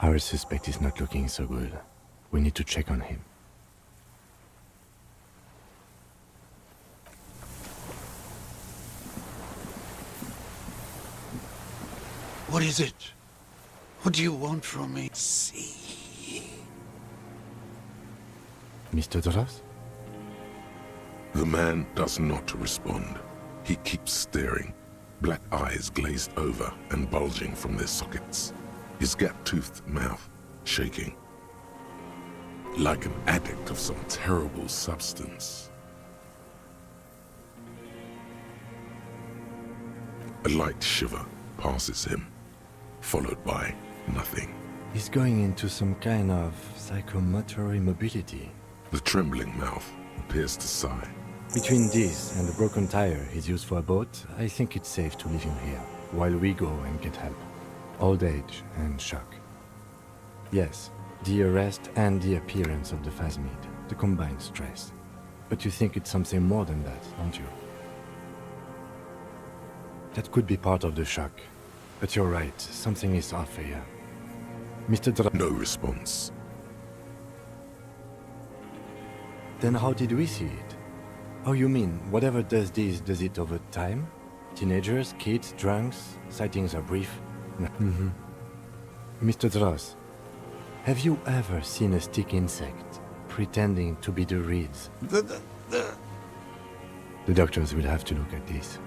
Our suspect is not looking so good. We need to check on him. What is it? What do you want from me? See. Mr. Dross? The man does not respond. He keeps staring, black eyes glazed over and bulging from their sockets, his gap-toothed mouth shaking. Like an addict of some terrible substance. A light shiver passes him, followed by nothing. He's going into some kind of psychomotor immobility. The trembling mouth appears to sigh. Between this and the broken tire he's used for a boat, I think it's safe to leave him here, while we go and get help. Old age and shock. Yes, the arrest and the appearance of the phasmid, the combined stress. But you think it's something more than that, don't you? That could be part of the shock. But you're right, something is off here. Mr. No response. Then how did we see it? Oh, you mean, whatever does this, does it over time? Teenagers, kids, drunks, sightings are brief? Mm-hmm. Mr. Dross, have you ever seen a stick insect pretending to be the reeds? The doctors will have to look at this.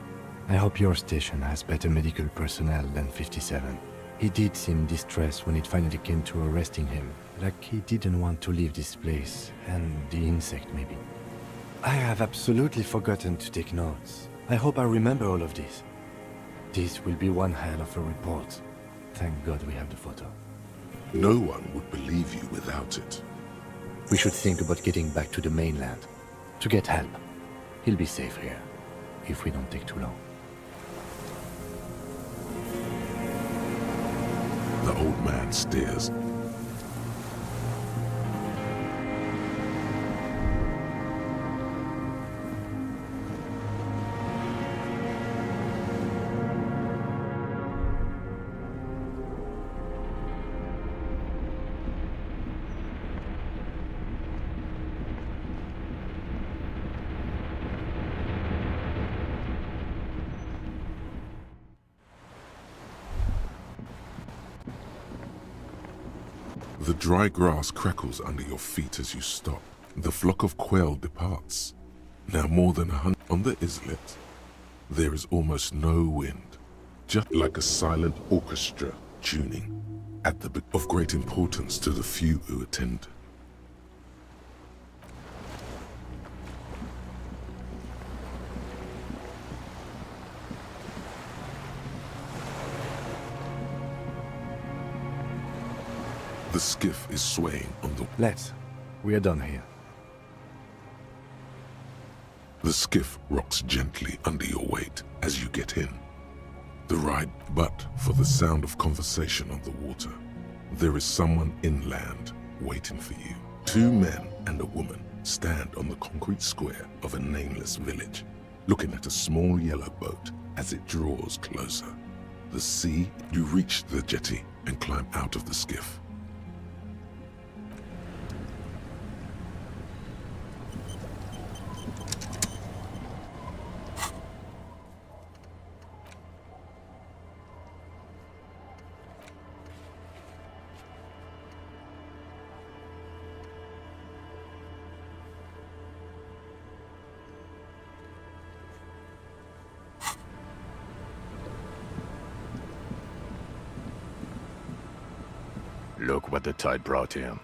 I hope your station has better medical personnel than 57. He did seem distressed when it finally came to arresting him, like he didn't want to leave this place, and the insect maybe. I have absolutely forgotten to take notes. I hope I remember all of this. This will be one hell of a report. Thank God we have the photo. No one would believe you without it. We should think about getting back to the mainland, to get help. He'll be safe here, if we don't take too long. The old man stares. The dry grass crackles under your feet as you stop. The flock of quail departs. Now more than 100 on the islet. There is almost no wind, just like a silent orchestra tuning at the of great importance to the few who attend. The skiff is swaying on the... Let's. We are done here. The skiff rocks gently under your weight as you get in. The ride, but for the sound of conversation on the water. There is someone inland waiting for you. 2 men and a woman stand on the concrete square of a nameless village, looking at a small yellow boat as it draws closer. The sea, you reach the jetty and climb out of the skiff. Look what the tide brought him.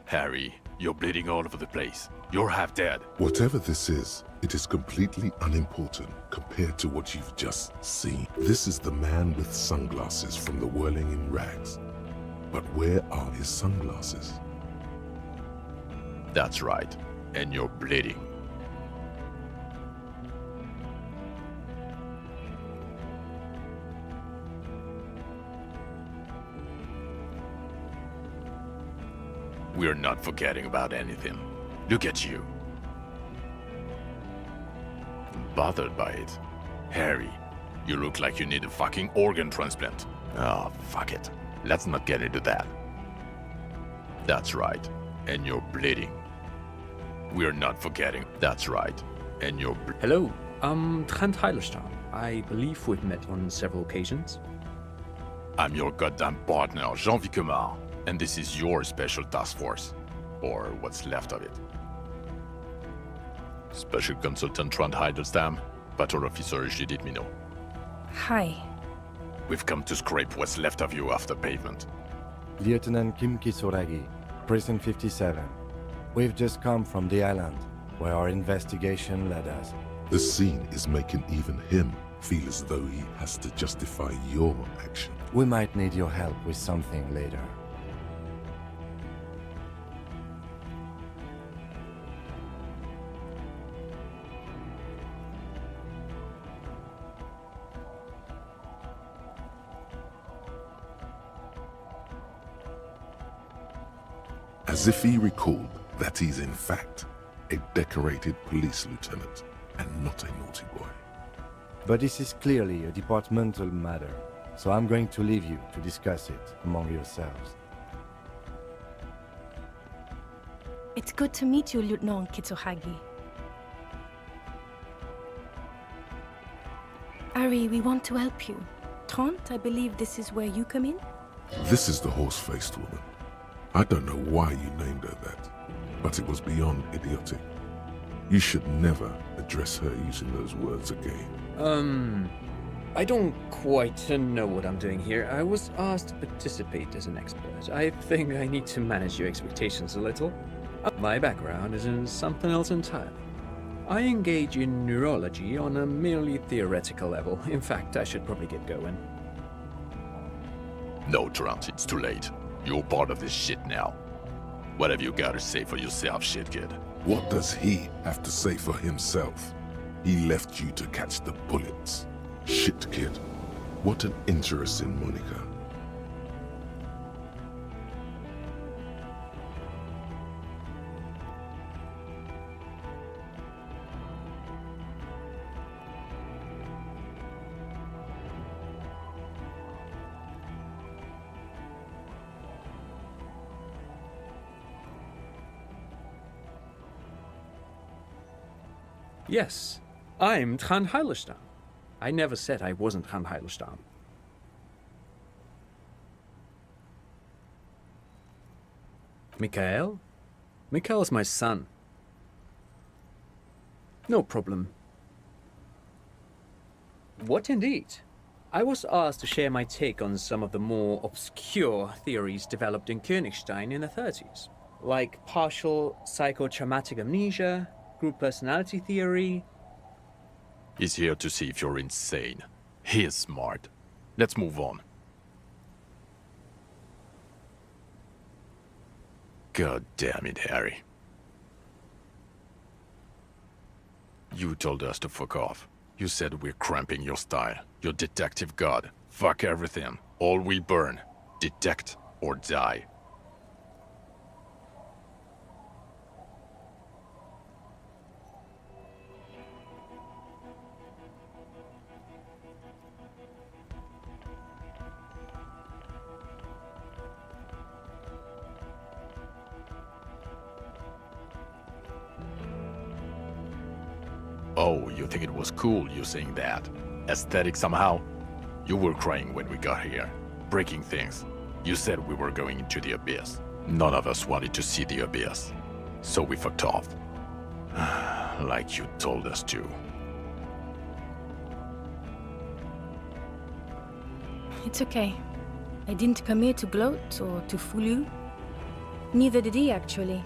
Harry, you're bleeding all over the place. You're half dead. Whatever this is, it is completely unimportant compared to what you've just seen. This is the man with sunglasses from the Whirling in Rags. But where are his sunglasses? That's right. And you're bleeding. We're not forgetting about anything. Look at you. Bothered by it. Harry, you look like you need a fucking organ transplant. Oh, fuck it. Let's not get into that. That's right. And you're bleeding. We're not forgetting. That's right. And you're Hello, I'm Trent Heilerstam. I believe we've met on several occasions. I'm your goddamn partner, Jean Vicomar. And this is your special task force. Or what's left of it. Special Consultant Trent Heilerstam, Patrol Officer Judith Minot. Hi. We've come to scrape what's left of you after pavement. Lieutenant Kim Kisuragi, Prison 57. We've just come from the island, where our investigation led us. The scene is making even him feel as though he has to justify your action. We might need your help with something later. As if he recalled that he's in fact a decorated police lieutenant and not a naughty boy. But this is clearly a departmental matter, so I'm going to leave you to discuss it among yourselves. It's good to meet you, Lieutenant Kitsuhagi. Ari, we want to help you. Trent, I believe this is where you come in? This is the horse-faced woman. I don't know why you named her that, but it was beyond idiotic. You should never address her using those words again. I don't quite know what I'm doing here. I was asked to participate as an expert. I think I need to manage your expectations a little. My background is in something else entirely. I engage in neurology on a merely theoretical level. In fact, I should probably get going. No, Trent, it's too late. You're part of this shit now. What have you got to say for yourself, shit kid? What does he have to say for himself? He left you to catch the bullets. Shit kid. What an interesting moniker. Yes, I'm Trent Heilerstam. I never said I wasn't Trent Heilerstam. Mikhail? Mikhail's my son. No problem. What indeed? I was asked to share my take on some of the more obscure theories developed in Königstein in the 30s, like partial psychotraumatic amnesia, group personality theory. He's here to see if you're insane. He is smart. Let's move on. God damn it, Harry. You told us to fuck off. You said we're cramping your style. Your detective god. Fuck everything. All we burn. Detect or die. Oh, you think it was cool you saying that? Aesthetic somehow? You were crying when we got here. Breaking things. You said we were going into the abyss. None of us wanted to see the abyss. So we fucked off. Like you told us to. It's okay. I didn't come here to gloat or to fool you. Neither did he, actually.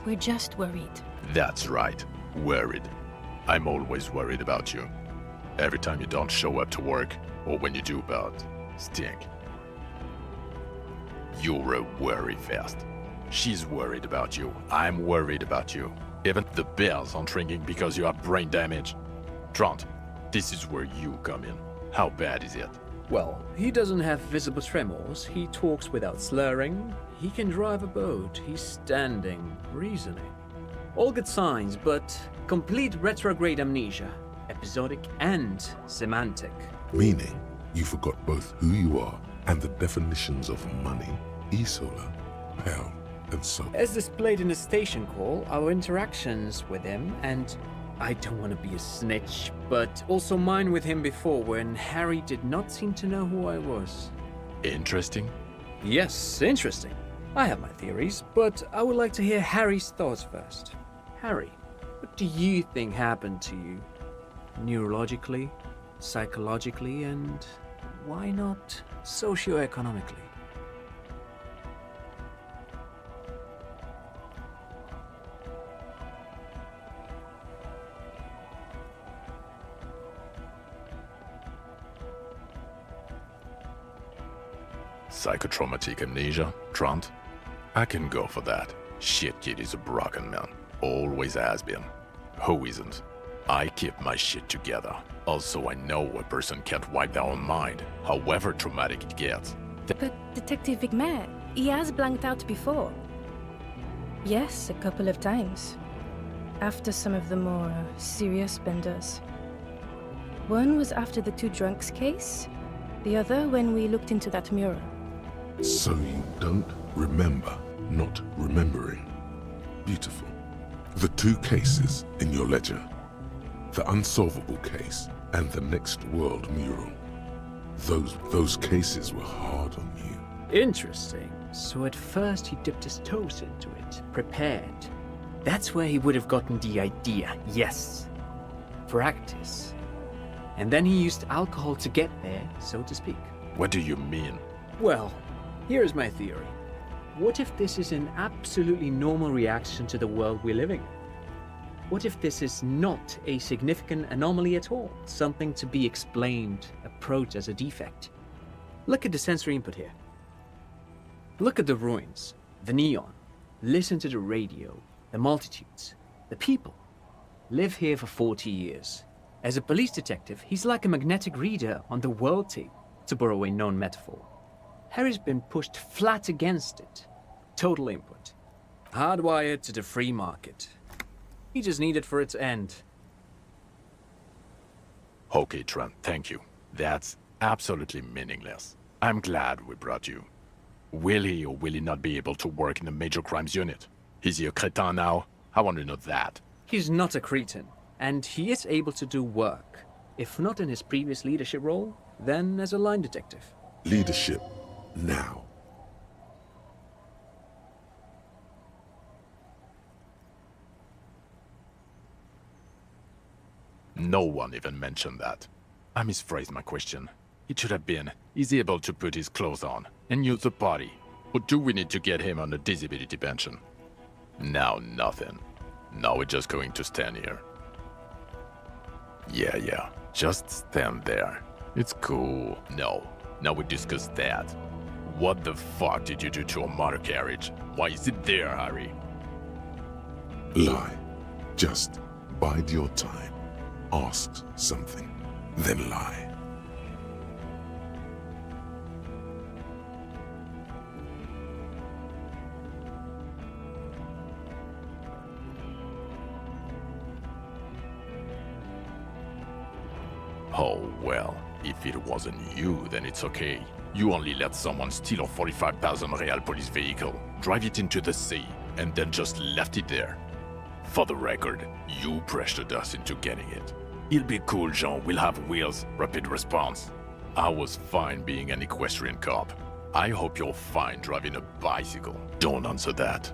We're just worried. That's right. Worried. I'm always worried about you. Every time you don't show up to work, or when you do but stink. You're a worry fest. She's worried about you. I'm worried about you. Even the bells aren't ringing because you have brain damage. Trant, this is where you come in. How bad is it? Well, he doesn't have visible tremors, he talks without slurring, he can drive a boat, he's standing, reasoning. All good signs, but complete retrograde amnesia, episodic and semantic. Meaning, you forgot both who you are and the definitions of money, Isola, pound, and so. As displayed in the station call, our interactions with him, and I don't want to be a snitch, but also mine with him before when Harry did not seem to know who I was. Interesting? Yes, interesting. I have my theories, but I would like to hear Harry's thoughts first. Harry, what do you think happened to you? Neurologically, psychologically, and why not socioeconomically? Psychotraumatic amnesia, Trant? I can go for that. Shit kid is a broken man. Always has been. Who isn't? I keep my shit together. Also, I know a person can't wipe their own mind, however traumatic it gets. But Detective Vigmer, he has blanked out before. Yes, a couple of times. After some of the more serious benders. One was after the two drunks case, the other when we looked into that mirror. So you don't remember not remembering. Beautiful. The two cases in your ledger, the unsolvable case and the next world mural, those cases were hard on you. Interesting. So at first he dipped his toes into it, prepared. That's where he would have gotten the idea, yes. Practice. And then he used alcohol to get there, so to speak. What do you mean? Well, here's my theory. What if this is an absolutely normal reaction to the world we're living in? What if this is not a significant anomaly at all? Something to be explained, approached as a defect? Look at the sensory input here. Look at the ruins, the neon. Listen to the radio, the multitudes, the people. Live here for 40 years. As a police detective, he's like a magnetic reader on the world tape, to borrow a known metaphor. Harry's been pushed flat against it. Total input. Hardwired to the free market. He just needed for its end. Okay, Trent, thank you. That's absolutely meaningless. I'm glad we brought you. Will he or will he not be able to work in the major crimes unit? Is he a cretin now? I want to know that. He's not a cretin, and he is able to do work. If not in his previous leadership role, then as a line detective. Leadership, now. No one even mentioned that. I misphrased my question. It should have been, is he able to put his clothes on and use the body? Or do we need to get him on a disability pension? Now nothing. Now we're just going to stand here. Yeah, just stand there. It's cool. No, now we discuss that. What the fuck did you do to a motor carriage? Why is it there, Harry? Lie. Just Bide your time. Ask something, then lie. Oh, well, if it wasn't you, then it's okay. You only let someone steal a 45,000 real police vehicle, drive it into the sea, and then just left it there. For the record, you pressured us into getting it. It'll be cool, Jean. We'll have wheels, rapid response. I was fine being an equestrian cop. I hope you're fine driving a bicycle. Don't answer that.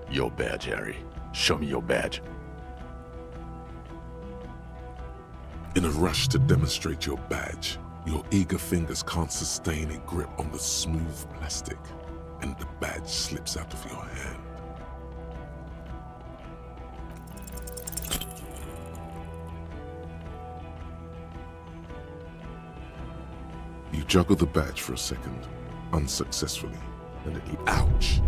Your badge, Harry. Show me your badge. In a rush to demonstrate your badge, your eager fingers can't sustain a grip on the smooth plastic, and the badge slips out of your hand. You juggle the badge for a second, unsuccessfully, and then ouch!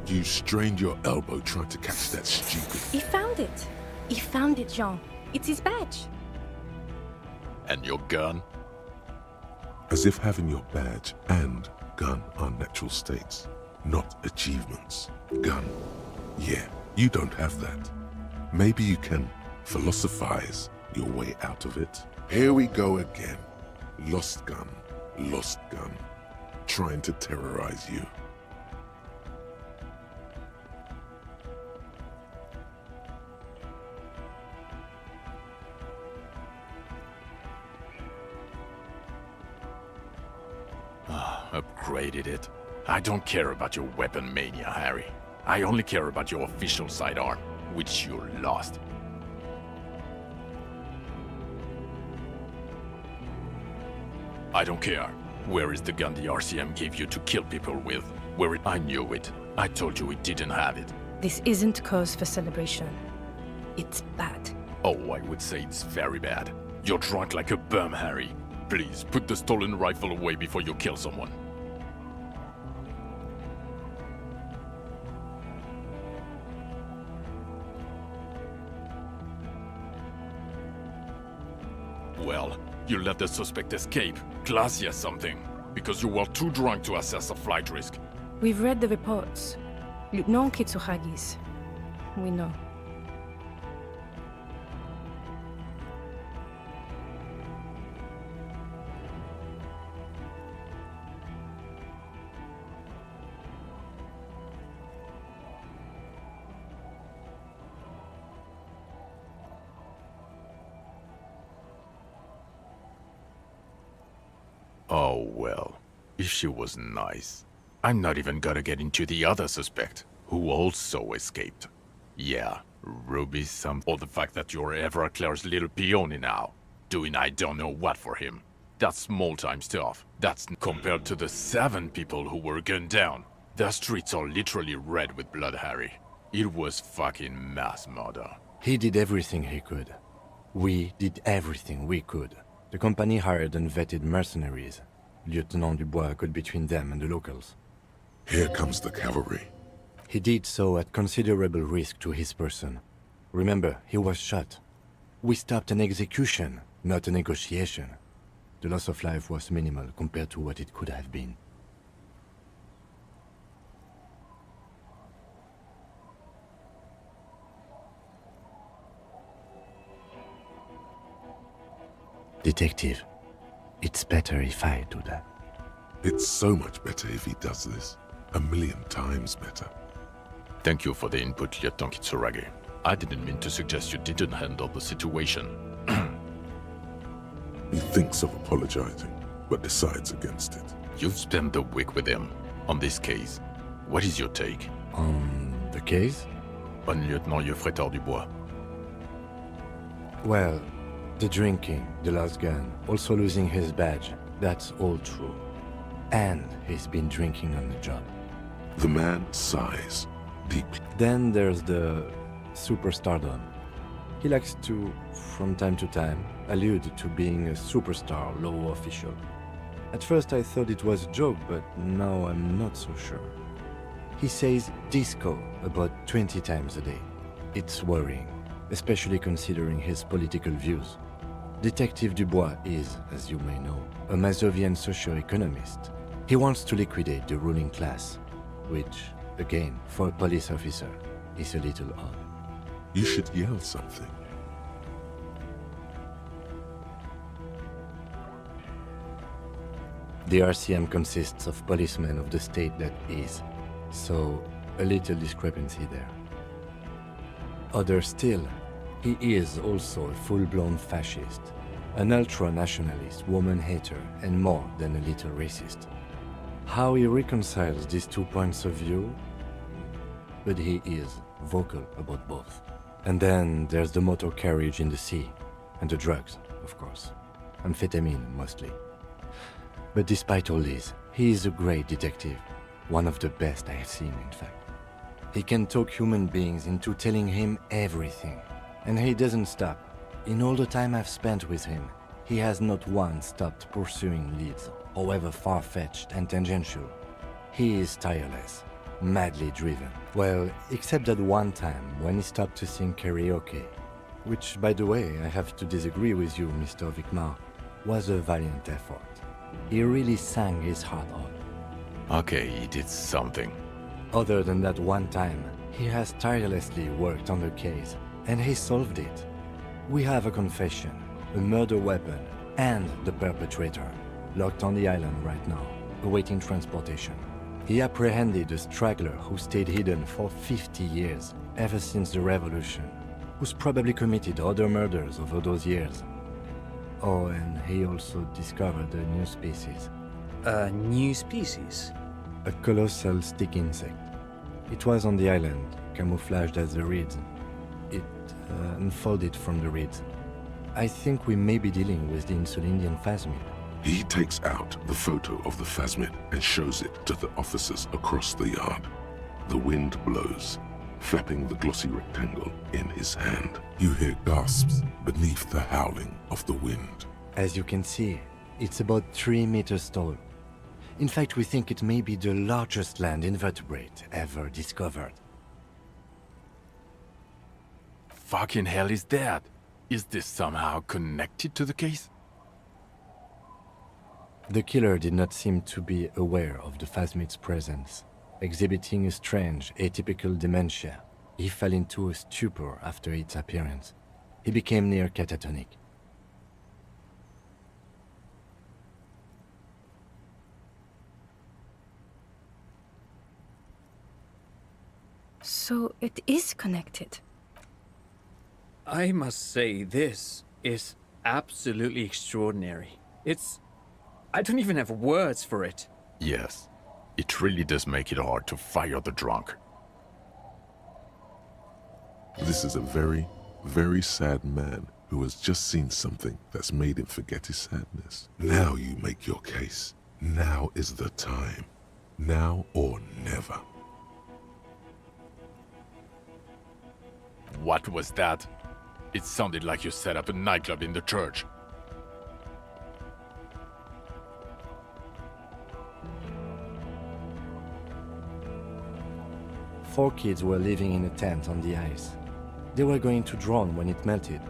You strained your elbow trying to catch that stupid... He found it. He found it, Jean. It's his badge. And your gun? As if having your badge and gun are natural states, not achievements. Gun. Yeah, you don't have that. Maybe you can philosophize your way out of it. Here we go again. Lost gun, trying to terrorize you. Upgraded it. I don't care about your weapon mania, Harry. I only care about your official sidearm, which you lost. I don't care. Where is the gun the RCM gave you to kill people with? I knew it. I told you it didn't have it. This isn't cause for celebration. It's bad. Oh, I would say it's very bad. You're drunk like a bum, Harry. Please, put the stolen rifle away before you kill someone. Well, you let the suspect escape, classy as something, because you were too drunk to assess a flight risk. We've read the reports. Lieutenant Kitsuhagi's. We know. Oh, well, if she was nice. I'm not even gonna get into the other suspect, who also escaped. Yeah, Ruby or the fact that you're Everclear's little peony now, doing I don't know what for him. That's small-time stuff. That's compared to the 7 people who were gunned down. The streets are literally red with blood, Harry. It was fucking mass murder. He did everything he could. We did everything we could. The company hired and vetted mercenaries. Lieutenant Dubois got between them and the locals. Here comes the cavalry. He did so at considerable risk to his person. Remember, he was shot. We stopped an execution, not a negotiation. The loss of life was minimal compared to what it could have been. Detective, it's better if I do that. It's so much better if he does this. 1,000,000 times better. Thank you for the input, Lieutenant Kitsuragi. I didn't mean to suggest you didn't handle the situation. He thinks of apologizing, but decides against it. You've spent the week with him on this case. What is your take? On the case? On Lieutenant Geoffrey Dubois. Well, the drinking, the lost gun, also losing his badge, that's all true. And he's been drinking on the job. The man sighs deeply. Then there's the superstardom. He likes to, from time to time, allude to being a superstar law official. At first I thought it was a joke, but now I'm not so sure. He says disco about 20 times a day. It's worrying. especially considering his political views. Detective Dubois is, as you may know, a Mazovian socio-economist. He wants to liquidate the ruling class, which, again, for a police officer, is a little odd. You should yell something. The RCM consists of policemen of the state that is, so a little discrepancy there. Other still, he is also a full-blown fascist, an ultra-nationalist, woman-hater, and more than a little racist. How he reconciles these 2 points of view? But he is vocal about both. And then there's the motor carriage in the sea, and the drugs, of course. Amphetamine, mostly. But despite all this, he is a great detective, one of the best I have seen, in fact. He can talk human beings into telling him everything, and he doesn't stop. In all the time I've spent with him, he has not once stopped pursuing leads, however far-fetched and tangential. He is tireless, madly driven. Well, except that one time when he stopped to sing karaoke, which, by the way, I have to disagree with you, Mr. Vicmar, was a valiant effort. He really sang his heart out. Okay, he did something. Other than that one time, he has tirelessly worked on the case, and he solved it. We have a confession, a murder weapon, and the perpetrator, locked on the island right now, awaiting transportation. He apprehended a straggler who stayed hidden for 50 years, ever since the revolution, who's probably committed other murders over those years. Oh, and he also discovered a new species. A new species? A colossal stick insect. It was on the island, camouflaged as the reeds. It unfolded from the reeds. I think we may be dealing with the Insulindian phasmid. He takes out the photo of the phasmid and shows it to the officers across the yard. The wind blows, flapping the glossy rectangle in his hand. You hear gasps beneath the howling of the wind. As you can see, it's about 3 meters tall. In fact, we think it may be the largest land invertebrate ever discovered. Fucking hell is that? Is this somehow connected to the case? The killer did not seem to be aware of the phasmid's presence. Exhibiting a strange, atypical dementia, he fell into a stupor after its appearance. He became near catatonic. So it is connected. I must say, this is absolutely extraordinary. I don't even have words for it. Yes, it really does make it hard to fire the drunk. This is a very, very sad man who has just seen something that's made him forget his sadness. Now you make your case. Now is the time. Now or never. What was that? It sounded like you set up a nightclub in the church. Four kids were living in a tent on the ice. They were going to drown when it melted.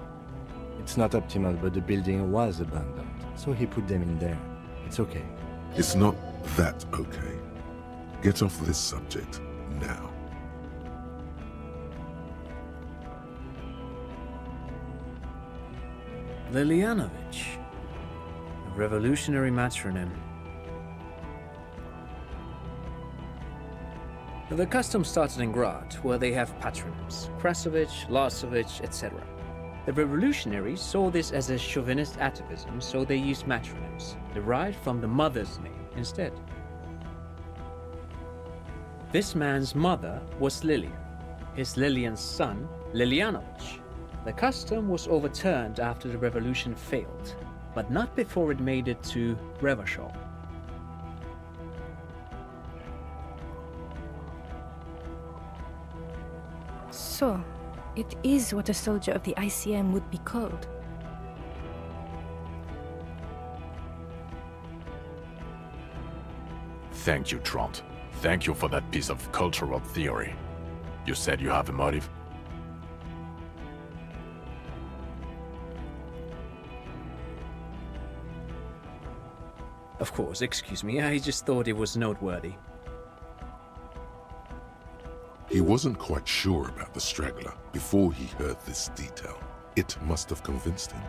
It's not optimal, but the building was abandoned, so he put them in there. It's okay. It's not that okay. Get off this subject now. Lilianovich. A revolutionary matronym. The custom started in Grad, where they have patronyms. Krasovich, Lasovich, etc. The revolutionaries saw this as a chauvinist atavism, so they used matronyms, derived from the mother's name instead. This man's mother was Lilian, his Lilian's son, Lilianovich. The custom was overturned after the revolution failed, but not before it made it to Revachol. So, it is what a soldier of the ICM would be called. Thank you, Trant. Thank you for that piece of cultural theory. You said you have a motive? Of course, excuse me, I just thought it was noteworthy. He wasn't quite sure about the straggler before he heard this detail. It must have convinced him.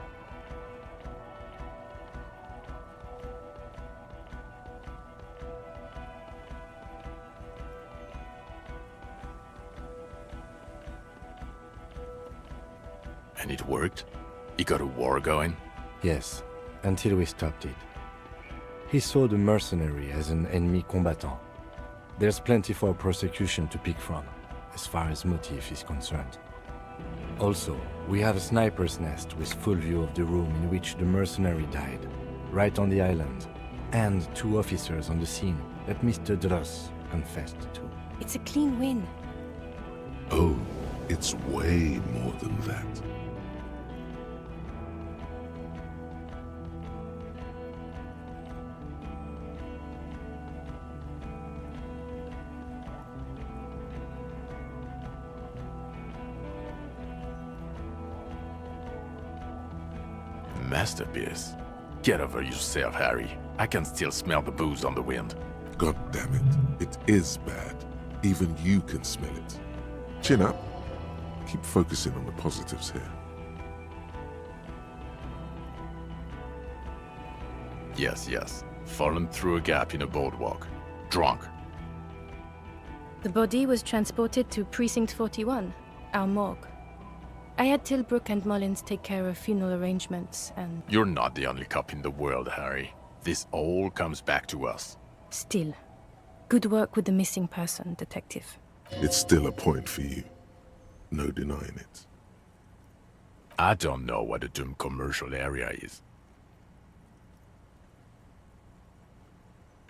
And it worked? He got a war going? Yes, until we stopped it. He saw the mercenary as an ennemi combatant. There's plenty for prosecution to pick from, as far as motive is concerned. Also, we have a sniper's nest with full view of the room in which the mercenary died, right on the island, and 2 officers on the scene that Mr. Dross confessed to. It's a clean win. Oh, it's way more than that. Masterpiece. Get over yourself, Harry. I can still smell the booze on the wind. God damn it. It is bad. Even you can smell it. Chin up. Keep focusing on the positives here. Yes. Fallen through a gap in a boardwalk. Drunk. The body was transported to Precinct 41, our morgue. I had Tilbrook and Mullins take care of funeral arrangements and... You're not the only cop in the world, Harry. This all comes back to us. Still, good work with the missing person, Detective. It's still a point for you. No denying it. I don't know what a doomed commercial area is.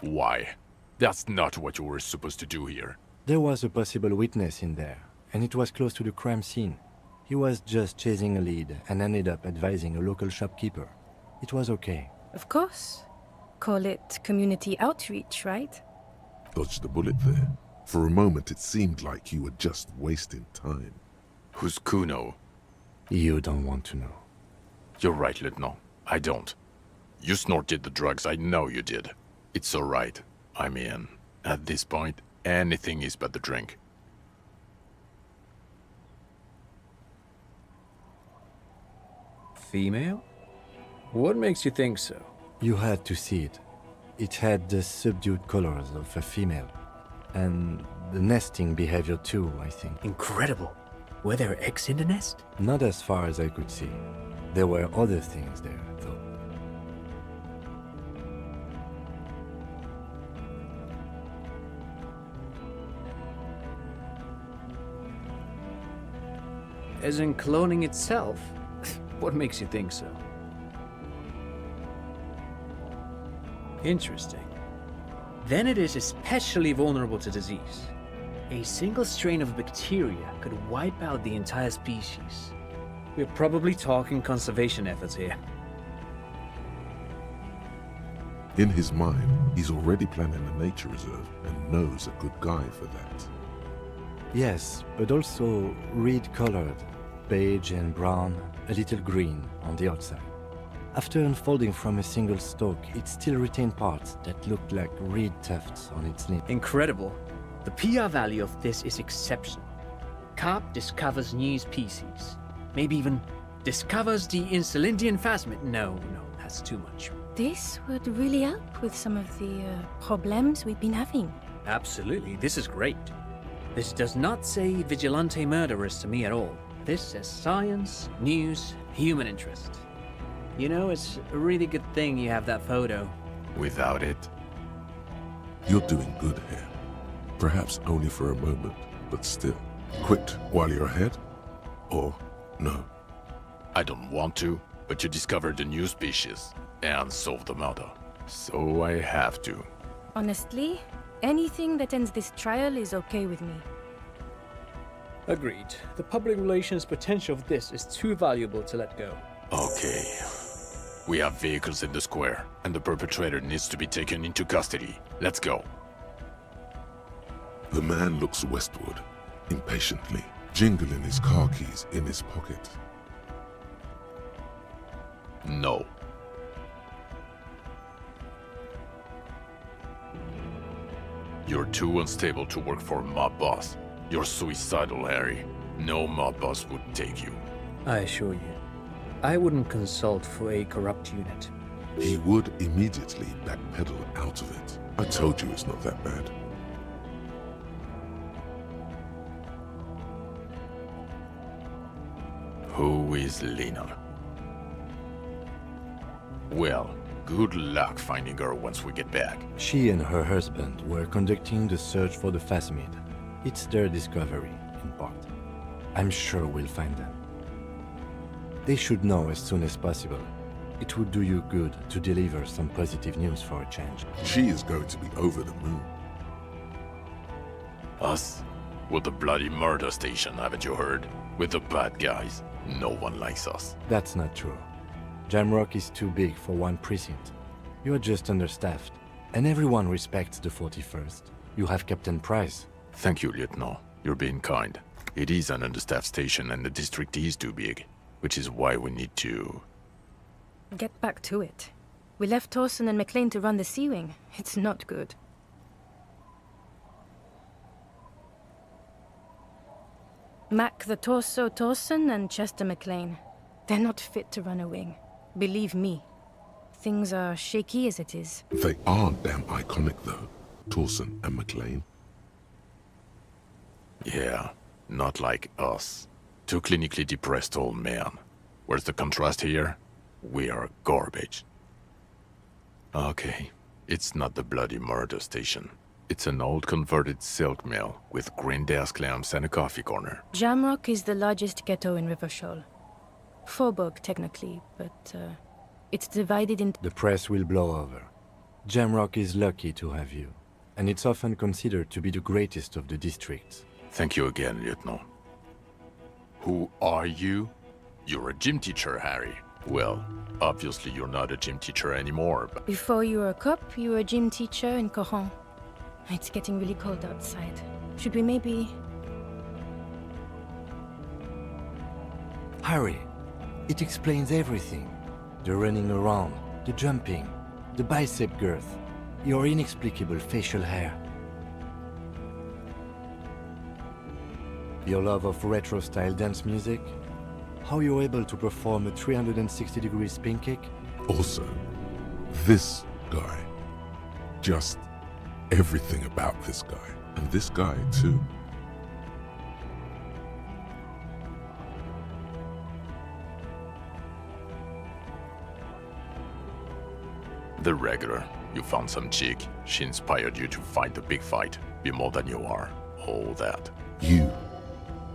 Why? That's not what you were supposed to do here. There was a possible witness in there, and it was close to the crime scene. He was just chasing a lead and ended up advising a local shopkeeper. It was okay. Of course. Call it community outreach, right? Dodged the bullet there. For a moment it seemed like you were just wasting time. Who's Kune? You don't want to know. You're right, Lieutenant. I don't. You snorted the drugs, I know you did. It's alright. I mean, at this point, anything is but the drink. Female? What makes you think so? You had to see it. It had the subdued colors of a female. And the nesting behavior too, I think. Incredible. Were there eggs in the nest? Not as far as I could see. There were other things there, though. As in cloning itself? What makes you think so? Interesting. Then it is especially vulnerable to disease. A single strain of bacteria could wipe out the entire species. We're probably talking conservation efforts here. In his mind, he's already planning a nature reserve and knows a good guy for that. Yes, but also reed-colored, beige and brown, a little green on the outside. After unfolding from a single stalk, it still retained parts that looked like reed tufts on its leaf. Incredible. The PR value of this is exceptional. Carp discovers new species. Maybe even discovers the Insulindian phasmid. No, that's too much. This would really help with some of the problems we've been having. Absolutely, this is great. This does not say vigilante murderers to me at all. This says science, news, human interest. You know, it's a really good thing you have that photo. Without it... You're doing good here. Perhaps only for a moment, but still. Quit while you're ahead? Or no? I don't want to, but you discovered a new species and solved the murder. So I have to. Honestly, anything that ends this trial is okay with me. Agreed. The public relations potential of this is too valuable to let go. Okay. We have vehicles in the square, and the perpetrator needs to be taken into custody. Let's go. The man looks westward, impatiently, jingling his car keys in his pocket. No. You're too unstable to work for a mob boss. You're suicidal, Harry. No mob boss would take you. I assure you, I wouldn't consult for a corrupt unit. He would immediately backpedal out of it. I told you it's not that bad. Who is Lena? Well, good luck finding her once we get back. She and her husband were conducting the search for the Phasmid. It's their discovery, in part. I'm sure we'll find them. They should know as soon as possible. It would do you good to deliver some positive news for a change. She is going to be over the moon. Us? With the bloody murder station, haven't you heard? With the bad guys. No one likes us. That's not true. Jamrock is too big for one precinct. You're just understaffed, and everyone respects the 41st. You have Captain Price. Thank you, Lieutenant. You're being kind. It is an understaffed station and the district is too big, which is why we need to... Get back to it. We left Torsen and McLean to run the Sea Wing. It's not good. Mac the Torso Torsen and Chester McLean. They're not fit to run a wing. Believe me. Things are shaky as it is. They are damn iconic though, Torsen and McLean. Yeah, not like us. Two clinically depressed old men. Where's the contrast here? We are garbage. Okay, it's not the bloody murder station. It's an old converted silk mill with green desk lamps and a coffee corner. Jamrock is the largest ghetto in Rivershoal. Faubourg, technically, but it's divided into... The press will blow over. Jamrock is lucky to have you, and it's often considered to be the greatest of the districts. Thank you again, Lieutenant. Who are you? You're a gym teacher, Harry. Well, obviously you're not a gym teacher anymore, but... Before you were a cop, you were a gym teacher in Coron. It's getting really cold outside. Should we maybe... Harry, it explains everything. The running around, the jumping, the bicep girth, your inexplicable facial hair. Your love of retro-style dance music, how you're able to perform a 360-degree spin kick. Also, this guy. Just everything about this guy. And this guy, too. The regular. You found some chick. She inspired you to fight the big fight. Be more than you are. All that. You,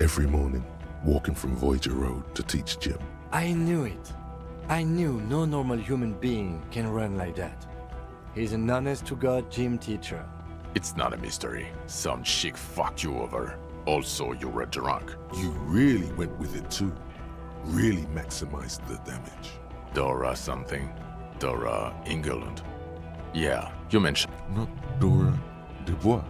every morning, walking from Voyager Road to teach gym. I knew it. I knew no normal human being can run like that. He's an honest-to-God gym teacher. It's not a mystery. Some chick fucked you over. Also, you were drunk. You really went with it too. Really maximized the damage. Dora something? Dora England? Yeah, you mentioned... Not Dora Dubois.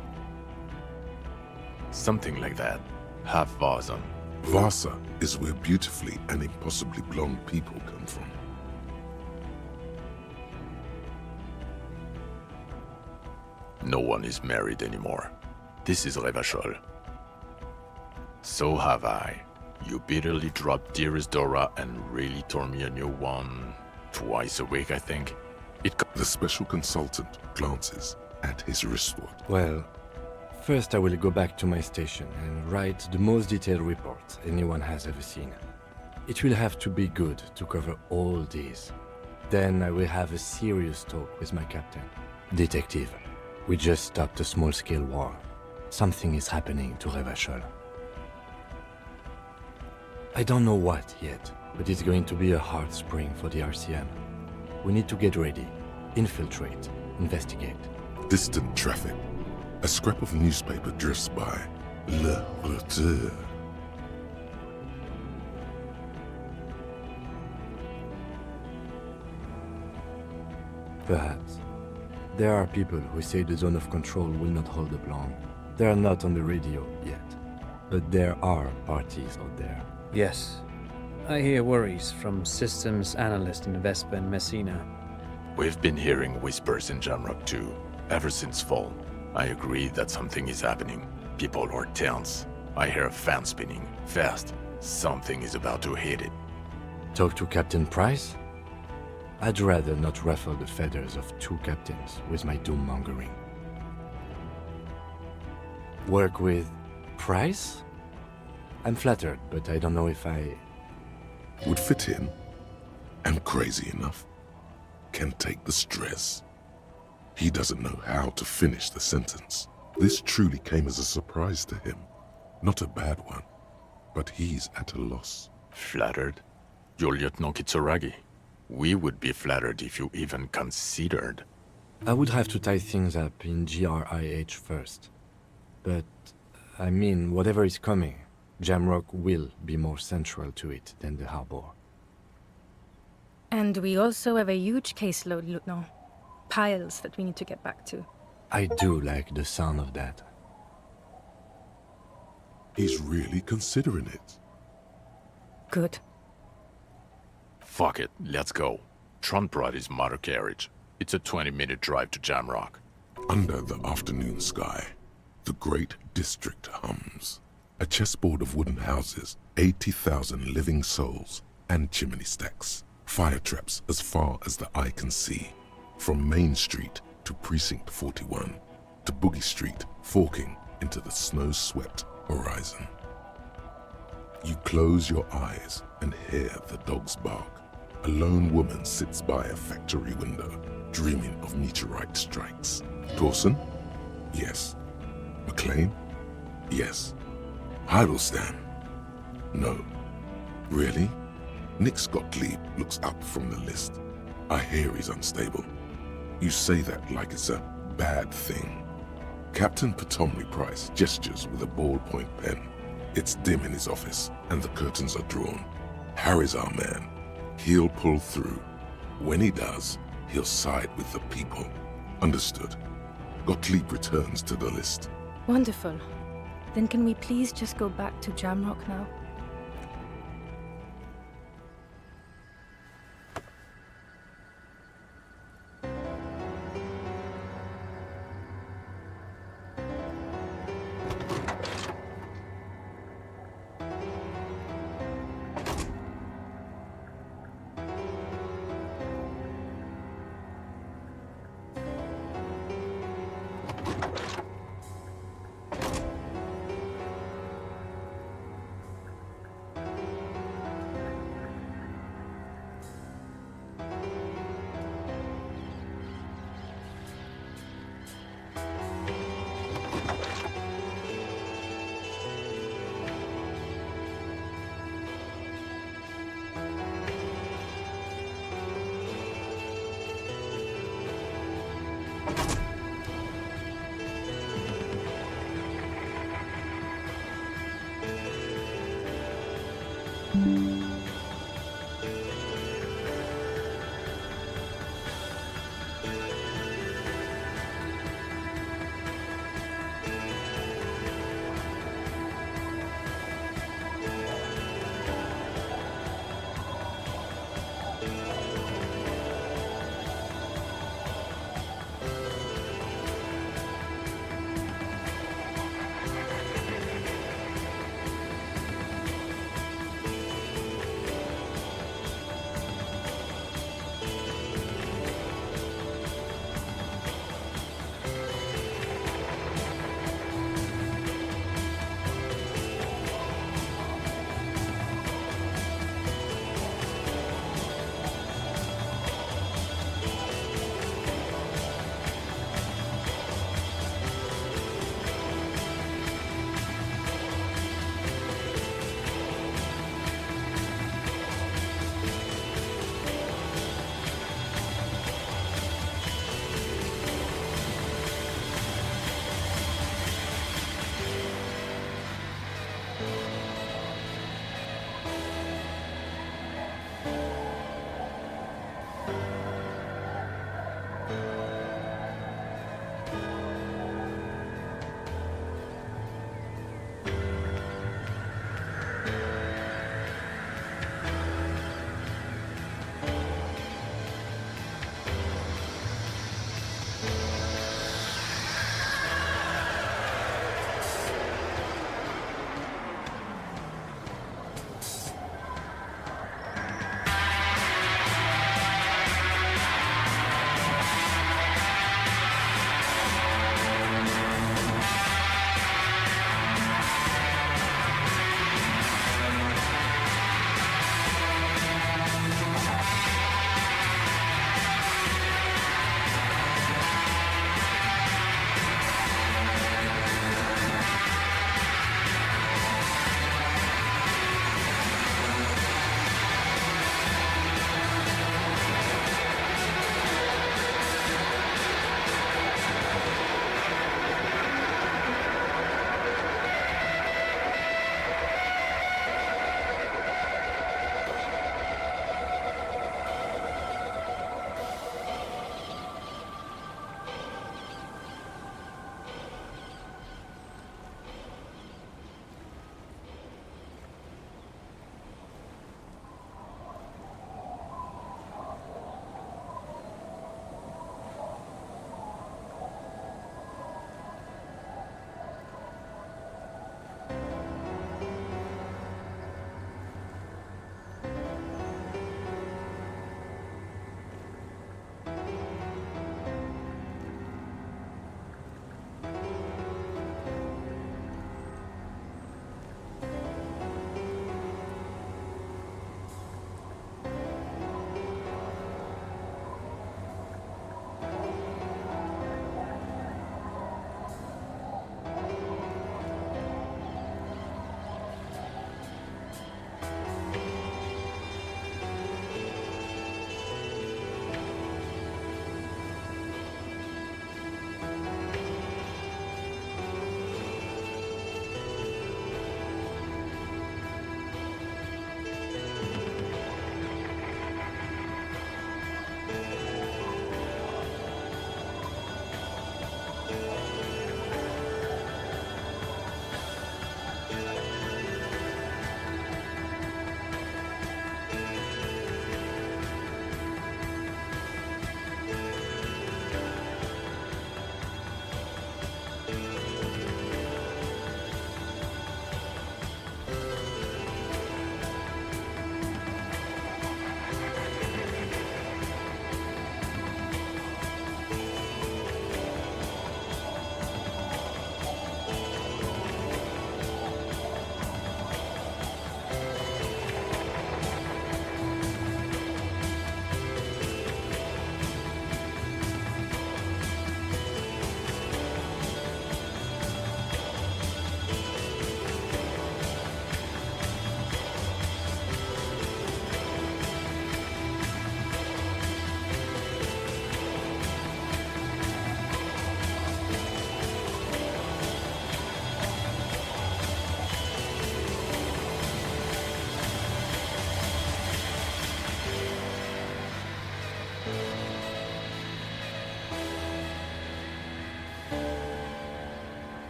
Something like that. Half Vazan. Vasa is where beautifully and impossibly blonde people come from. No one is married anymore. This is Rivershoal. So have I. You bitterly dropped Dearest Dora and really tore me a new one twice a week, I think. The special consultant glances at his wristwatch. Well, first I will go back to my station and write the most detailed report anyone has ever seen. It will have to be good to cover all these. Then I will have a serious talk with my captain. Detective, we just stopped a small-scale war. Something is happening to Rivershoal. I don't know what yet, but it's going to be a hard spring for the RCM. We need to get ready, infiltrate, investigate. Distant traffic. A scrap of newspaper drifts by. Le Retour. Perhaps. There are people who say the zone of control will not hold up long. They are not on the radio yet, but there are parties out there. Yes. I hear worries from systems analysts in Vespa and Messina. We've been hearing whispers in Jamrock too, ever since fall. I agree that something is happening. People are tense. I hear a fan spinning. Fast. Something is about to hit it. Talk to Captain Price? I'd rather not ruffle the feathers of two captains with my doom-mongering. Work with Price? I'm flattered, but I don't know if I... Would fit in. Am crazy enough. Can take the stress. He doesn't know how to finish the sentence. This truly came as a surprise to him. Not a bad one, but he's at a loss. Flattered? You're Lieutenant Kitsuragi. We would be flattered if you even considered. I would have to tie things up in GRIH first. But, I mean, whatever is coming, Jamrock will be more central to it than the harbor. And we also have a huge caseload, Lieutenant. Piles that we need to get back to. I do like the sound of that. He's really considering it. Good. Fuck it, let's go. Trump brought his motor carriage. It's a 20-minute drive to Jamrock. Under the afternoon sky, the great district hums. A chessboard of wooden houses, 80,000 living souls, and chimney stacks. Fire traps as far as the eye can see. From Main Street to Precinct 41, to Boogie Street, forking into the snow-swept horizon. You close your eyes and hear the dogs bark. A lone woman sits by a factory window, dreaming of meteorite strikes. Dawson? Yes. McLean? Yes. Heidelstein? No. Really? Nick Gottlieb looks up from the list. I hear he's unstable. You say that like it's a bad thing. Captain Potomri Price gestures with a ballpoint pen. It's dim in his office, and the curtains are drawn. Harry's our man. He'll pull through. When he does, he'll side with the people. Understood. Gottlieb returns to the list. Wonderful. Then can we please just go back to Jamrock now?